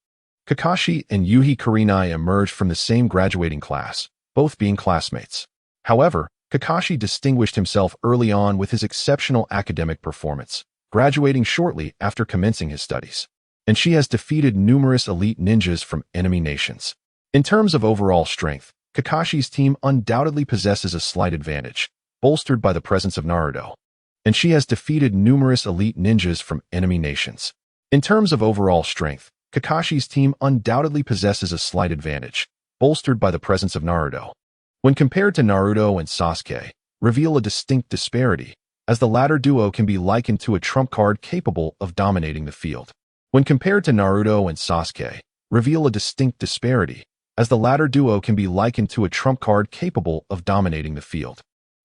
Kakashi and Yuhi Kurenai emerged from the same graduating class, both being classmates. However, Kakashi distinguished himself early on with his exceptional academic performance, graduating shortly after commencing his studies. And she has defeated numerous elite ninjas from enemy nations. In terms of overall strength, Kakashi's team undoubtedly possesses a slight advantage, bolstered by the presence of Naruto. And she has defeated numerous elite ninjas from enemy nations. In terms of overall strength, Kakashi's team undoubtedly possesses a slight advantage, bolstered by the presence of Naruto. When compared to Naruto and Sasuke, reveal a distinct disparity, as the latter duo can be likened to a trump card capable of dominating the field. When compared to Naruto and Sasuke, reveal a distinct disparity, as the latter duo can be likened to a trump card capable of dominating the field.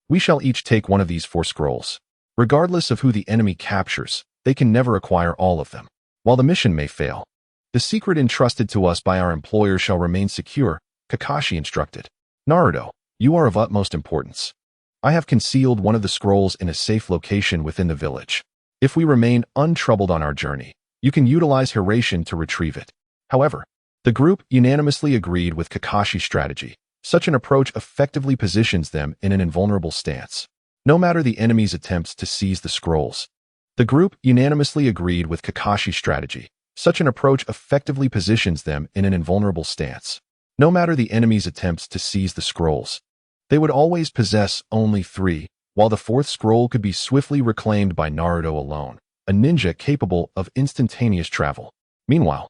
We shall each take one of these 4 scrolls. Regardless of who the enemy captures, they can never acquire all of them. While the mission may fail, the secret entrusted to us by our employer shall remain secure, Kakashi instructed. Naruto, you are of utmost importance. I have concealed one of the scrolls in a safe location within the village. If we remain untroubled on our journey, you can utilize Hiration to retrieve it. However, the group unanimously agreed with Kakashi's strategy. Such an approach effectively positions them in an invulnerable stance, no matter the enemy's attempts to seize the scrolls. The group unanimously agreed with Kakashi's strategy. Such an approach effectively positions them in an invulnerable stance, no matter the enemy's attempts to seize the scrolls. They would always possess only 3, while the 4th scroll could be swiftly reclaimed by Naruto alone, a ninja capable of instantaneous travel. Meanwhile,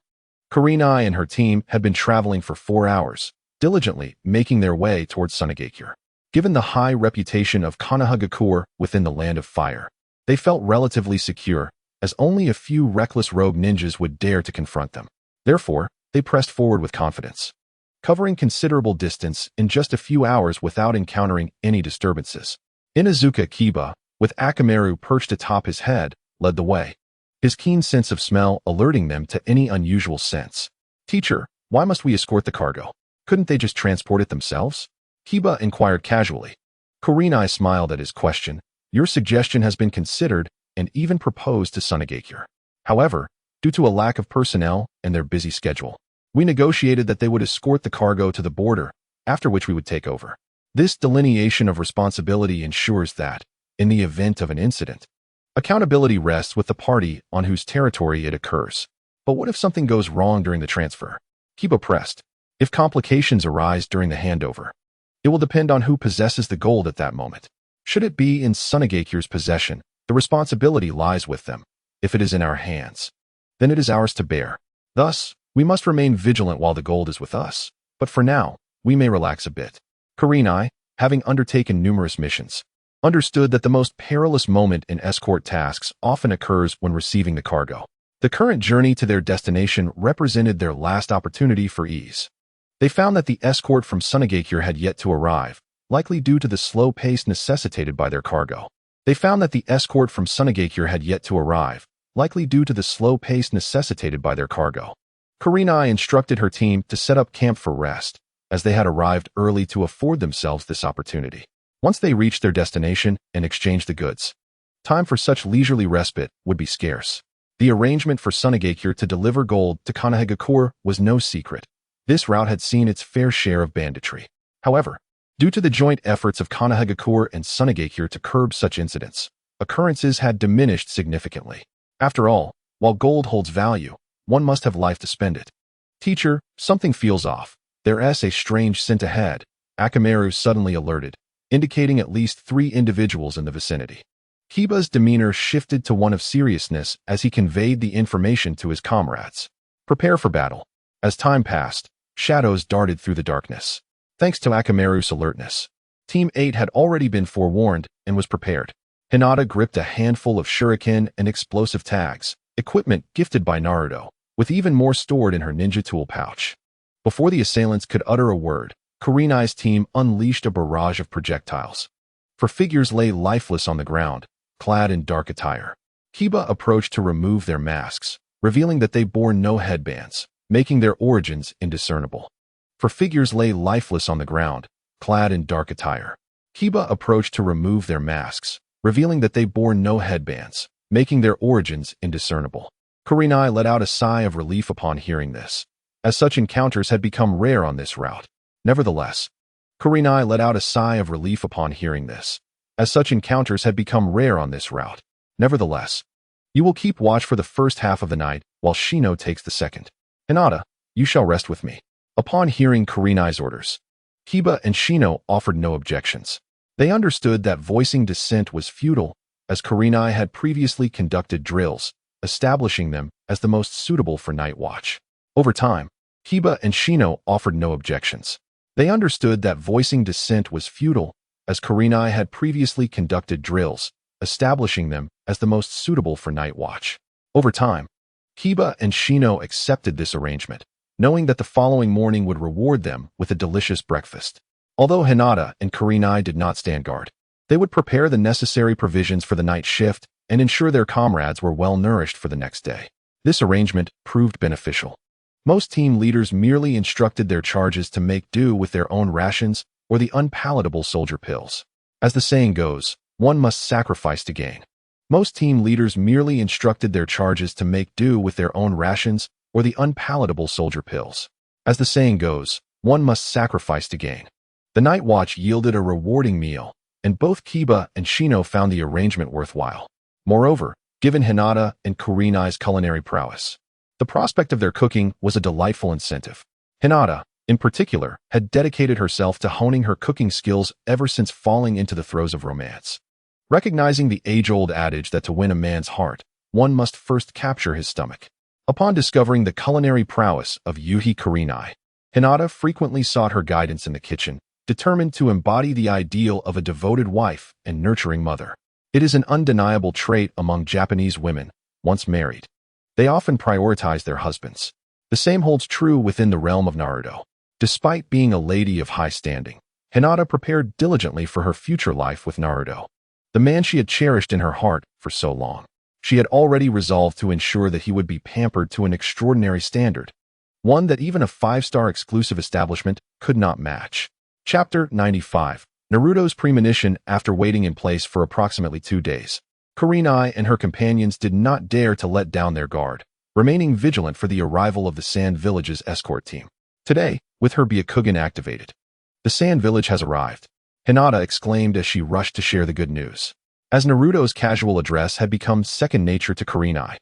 Kurenai and her team had been traveling for 4 hours, diligently making their way towards Sunagakure. Given the high reputation of Konohagakure within the Land of Fire, they felt relatively secure, as only a few reckless rogue ninjas would dare to confront them. Therefore, they pressed forward with confidence, covering considerable distance in just a few hours without encountering any disturbances. Inuzuka Kiba, with Akamaru perched atop his head, led the way, his keen sense of smell alerting them to any unusual sense. Teacher, why must we escort the cargo? Couldn't they just transport it themselves? Kiba inquired casually. Kurenai smiled at his question. Your suggestion has been considered and even proposed to Sunagakure. However, due to a lack of personnel and their busy schedule, we negotiated that they would escort the cargo to the border, after which we would take over. This delineation of responsibility ensures that, in the event of an incident, accountability rests with the party on whose territory it occurs. But what if something goes wrong during the transfer? Kiba pressed. If complications arise during the handover, it will depend on who possesses the gold at that moment. Should it be in Sunagakure's possession, the responsibility lies with them. If it is in our hands, then it is ours to bear. Thus, we must remain vigilant while the gold is with us. But for now, we may relax a bit. Kurenai, having undertaken numerous missions, understood that the most perilous moment in escort tasks often occurs when receiving the cargo. The current journey to their destination represented their last opportunity for ease. They found that the escort from Sunagakure had yet to arrive, likely due to the slow pace necessitated by their cargo. They found that the escort from Sunagakure had yet to arrive, likely due to the slow pace necessitated by their cargo. Kurenai instructed her team to set up camp for rest, as they had arrived early to afford themselves this opportunity. Once they reached their destination and exchanged the goods, time for such leisurely respite would be scarce. The arrangement for Sunagakure to deliver gold to Kanahegakure was no secret. This route had seen its fair share of banditry. However, due to the joint efforts of Kanahegakure and Sunagakure to curb such incidents, occurrences had diminished significantly. After all, while gold holds value, one must have life to spend it. Teacher, something feels off. There's a strange scent ahead, Akamaru suddenly alerted, indicating at least 3 individuals in the vicinity. Kiba's demeanor shifted to one of seriousness as he conveyed the information to his comrades. Prepare for battle. As time passed, shadows darted through the darkness. Thanks to Akamaru's alertness, Team 8 had already been forewarned and was prepared. Hinata gripped a handful of shuriken and explosive tags, equipment gifted by Naruto, with even more stored in her ninja tool pouch. Before the assailants could utter a word, Kurenai's team unleashed a barrage of projectiles. For figures lay lifeless on the ground, clad in dark attire. Kiba approached to remove their masks, revealing that they bore no headbands, making their origins indiscernible. For figures lay lifeless on the ground, clad in dark attire. Kiba approached to remove their masks, revealing that they bore no headbands, making their origins indiscernible. Kurenai let out a sigh of relief upon hearing this, as such encounters had become rare on this route. Nevertheless, Kurenai let out a sigh of relief upon hearing this, as such encounters had become rare on this route. Nevertheless, you will keep watch for the first half of the night, while Shino takes the second. Hinata, you shall rest with me. Upon hearing Kurenai's orders, Kiba and Shino offered no objections. They understood that voicing dissent was futile, as Kurenai had previously conducted drills, establishing them as the most suitable for night watch. Over time, Kiba and Shino offered no objections. They understood that voicing dissent was futile, as Kurenai had previously conducted drills, establishing them as the most suitable for night watch. Over time, Kiba and Shino accepted this arrangement, knowing that the following morning would reward them with a delicious breakfast. Although Hinata and Kurenai did not stand guard, they would prepare the necessary provisions for the night shift and ensure their comrades were well nourished for the next day. This arrangement proved beneficial. Most team leaders merely instructed their charges to make do with their own rations or the unpalatable soldier pills. As the saying goes, one must sacrifice to gain. Most team leaders merely instructed their charges to make do with their own rations or the unpalatable soldier pills. As the saying goes, one must sacrifice to gain. The night watch yielded a rewarding meal, and both Kiba and Shino found the arrangement worthwhile. Moreover, given Hinata and Kurenai's culinary prowess, the prospect of their cooking was a delightful incentive. Hinata, in particular, had dedicated herself to honing her cooking skills ever since falling into the throes of romance. Recognizing the age-old adage that to win a man's heart, one must first capture his stomach. Upon discovering the culinary prowess of Yuhi Kurenai, Hinata frequently sought her guidance in the kitchen, determined to embody the ideal of a devoted wife and nurturing mother. It is an undeniable trait among Japanese women, once married. They often prioritize their husbands. The same holds true within the realm of Naruto. Despite being a lady of high standing, Hinata prepared diligently for her future life with Naruto, the man she had cherished in her heart for so long. She had already resolved to ensure that he would be pampered to an extraordinary standard, one that even a 5-star exclusive establishment could not match. Chapter 95. Naruto's premonition. After waiting in place for approximately 2 days, Kurenai and her companions did not dare to let down their guard, remaining vigilant for the arrival of the Sand Village's escort team. Today, with her Byakugan activated, the Sand Village has arrived, Hinata exclaimed as she rushed to share the good news. As Naruto's casual address had become second nature to Kurenai,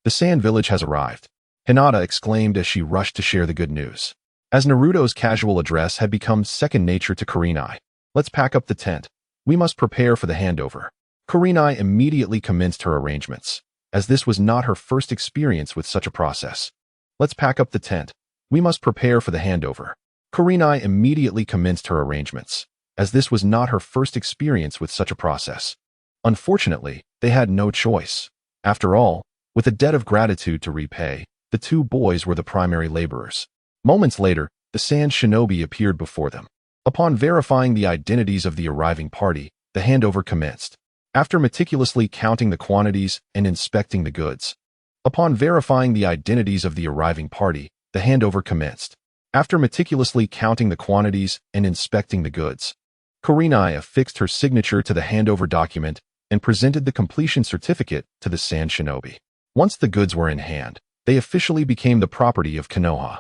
the Sand Village has arrived, Hinata exclaimed as she rushed to share the good news. As Naruto's casual address had become second nature to Kurenai, let's pack up the tent. We must prepare for the handover. Kurenai immediately commenced her arrangements, as this was not her first experience with such a process. Let's pack up the tent. We must prepare for the handover. Kurenai immediately commenced her arrangements, as this was not her first experience with such a process. Unfortunately, they had no choice. After all, with a debt of gratitude to repay, the 2 boys were the primary laborers. Moments later, the Sand Shinobi appeared before them. Upon verifying the identities of the arriving party, the handover commenced. After meticulously counting the quantities and inspecting the goods. Upon verifying the identities of the arriving party, the handover commenced. After meticulously counting the quantities and inspecting the goods, Kurenai affixed her signature to the handover document and presented the completion certificate to the Sand Shinobi. Once the goods were in hand, they officially became the property of Konoha.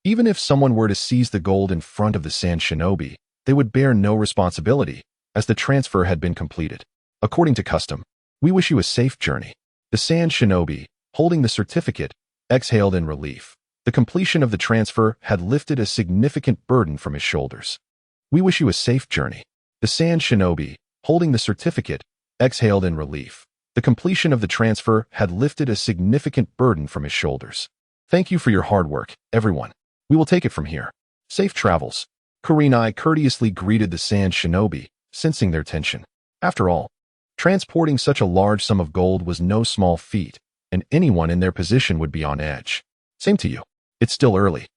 Even if someone were to seize the gold in front of the Sand Shinobi, they would bear no responsibility, as the transfer had been completed. According to custom, we wish you a safe journey. The Sand Shinobi, holding the certificate, exhaled in relief. The completion of the transfer had lifted a significant burden from his shoulders. We wish you a safe journey. The Sand Shinobi, holding the certificate, exhaled in relief. The completion of the transfer had lifted a significant burden from his shoulders. Thank you for your hard work, everyone. We will take it from here. Safe travels. Kurenai courteously greeted the Sand Shinobi, sensing their tension. After all, transporting such a large sum of gold was no small feat, and anyone in their position would be on edge. Same to you. It's still early.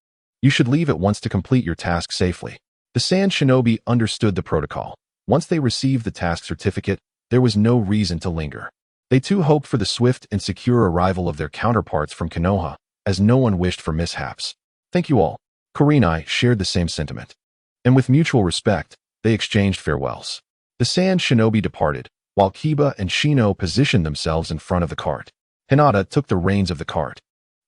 You should leave at once to complete your task safely. The Sand Shinobi understood the protocol. Once they received the task certificate, there was no reason to linger. They too hoped for the swift and secure arrival of their counterparts from Konoha, as no one wished for mishaps. Thank you all. Kurenai shared the same sentiment. And with mutual respect, they exchanged farewells. The Sand Shinobi departed, while Kiba and Shino positioned themselves in front of the cart. Hinata took the reins of the cart.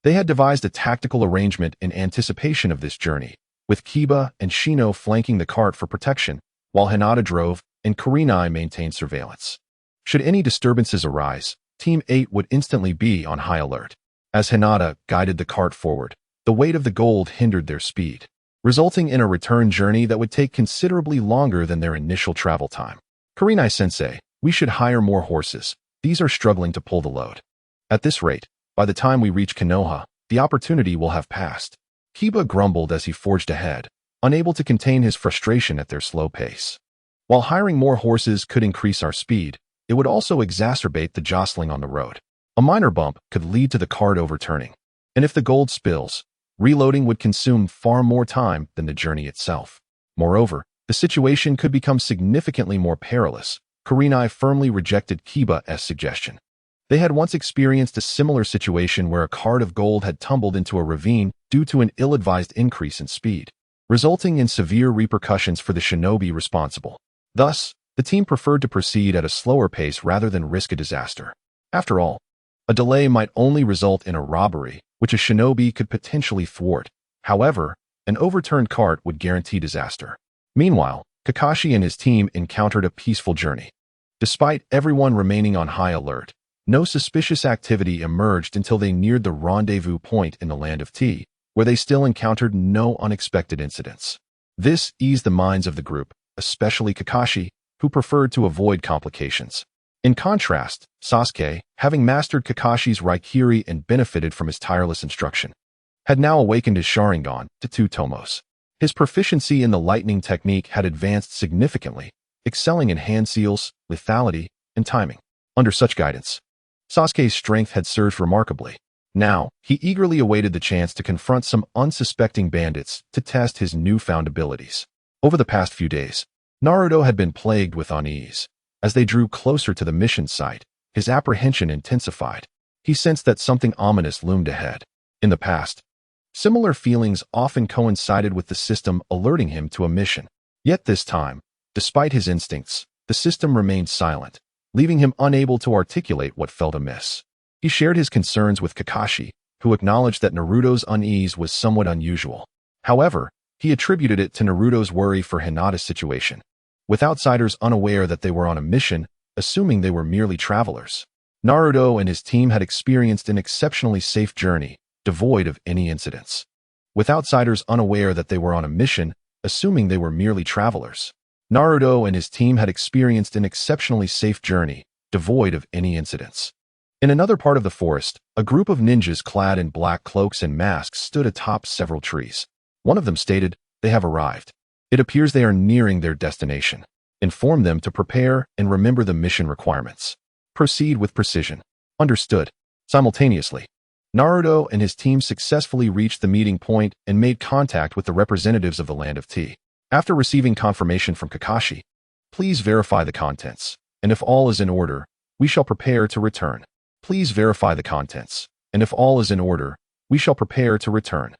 They had devised a tactical arrangement in anticipation of this journey, with Kiba and Shino flanking the cart for protection, while Hinata drove and Kurenai maintained surveillance. Should any disturbances arise, Team 8 would instantly be on high alert. As Hinata guided the cart forward, the weight of the gold hindered their speed, resulting in a return journey that would take considerably longer than their initial travel time. Kurenai-sensei, we should hire more horses. These are struggling to pull the load. At this rate, by the time we reach Konoha, the opportunity will have passed. Kiba grumbled as he forged ahead, unable to contain his frustration at their slow pace. While hiring more horses could increase our speed, it would also exacerbate the jostling on the road. A minor bump could lead to the cart overturning. And if the gold spills, reloading would consume far more time than the journey itself. Moreover, the situation could become significantly more perilous. Kurenai firmly rejected Kiba's suggestion. They had once experienced a similar situation where a cart of gold had tumbled into a ravine due to an ill-advised increase in speed, resulting in severe repercussions for the shinobi responsible. Thus, the team preferred to proceed at a slower pace rather than risk a disaster. After all, a delay might only result in a robbery, which a shinobi could potentially thwart. However, an overturned cart would guarantee disaster. Meanwhile, Kakashi and his team encountered a peaceful journey. Despite everyone remaining on high alert, no suspicious activity emerged until they neared the rendezvous point in the Land of Tea, where they still encountered no unexpected incidents. This eased the minds of the group, especially Kakashi, who preferred to avoid complications. In contrast, Sasuke, having mastered Kakashi's Raikiri and benefited from his tireless instruction, had now awakened his Sharingan to 2 tomos. His proficiency in the lightning technique had advanced significantly, excelling in hand seals, lethality, and timing. Under such guidance, Sasuke's strength had surged remarkably. Now, he eagerly awaited the chance to confront some unsuspecting bandits to test his newfound abilities. Over the past few days, Naruto had been plagued with unease. As they drew closer to the mission site, his apprehension intensified. He sensed that something ominous loomed ahead. In the past, similar feelings often coincided with the system alerting him to a mission. Yet this time, despite his instincts, the system remained silent, leaving him unable to articulate what felt amiss. He shared his concerns with Kakashi, who acknowledged that Naruto's unease was somewhat unusual. However, he attributed it to Naruto's worry for Hinata's situation, with outsiders unaware that they were on a mission, assuming they were merely travelers. Naruto and his team had experienced an exceptionally safe journey, devoid of any incidents. With outsiders unaware that they were on a mission, assuming they were merely travelers. Naruto and his team had experienced an exceptionally safe journey, devoid of any incidents. In another part of the forest, a group of ninjas clad in black cloaks and masks stood atop several trees. One of them stated, "They have arrived. It appears they are nearing their destination. Inform them to prepare and remember the mission requirements. Proceed with precision." Understood. Simultaneously, Naruto and his team successfully reached the meeting point and made contact with the representatives of the Land of Tea. After receiving confirmation from Kakashi, "Please verify the contents, and if all is in order, we shall prepare to return. Please verify the contents, and if all is in order, we shall prepare to return."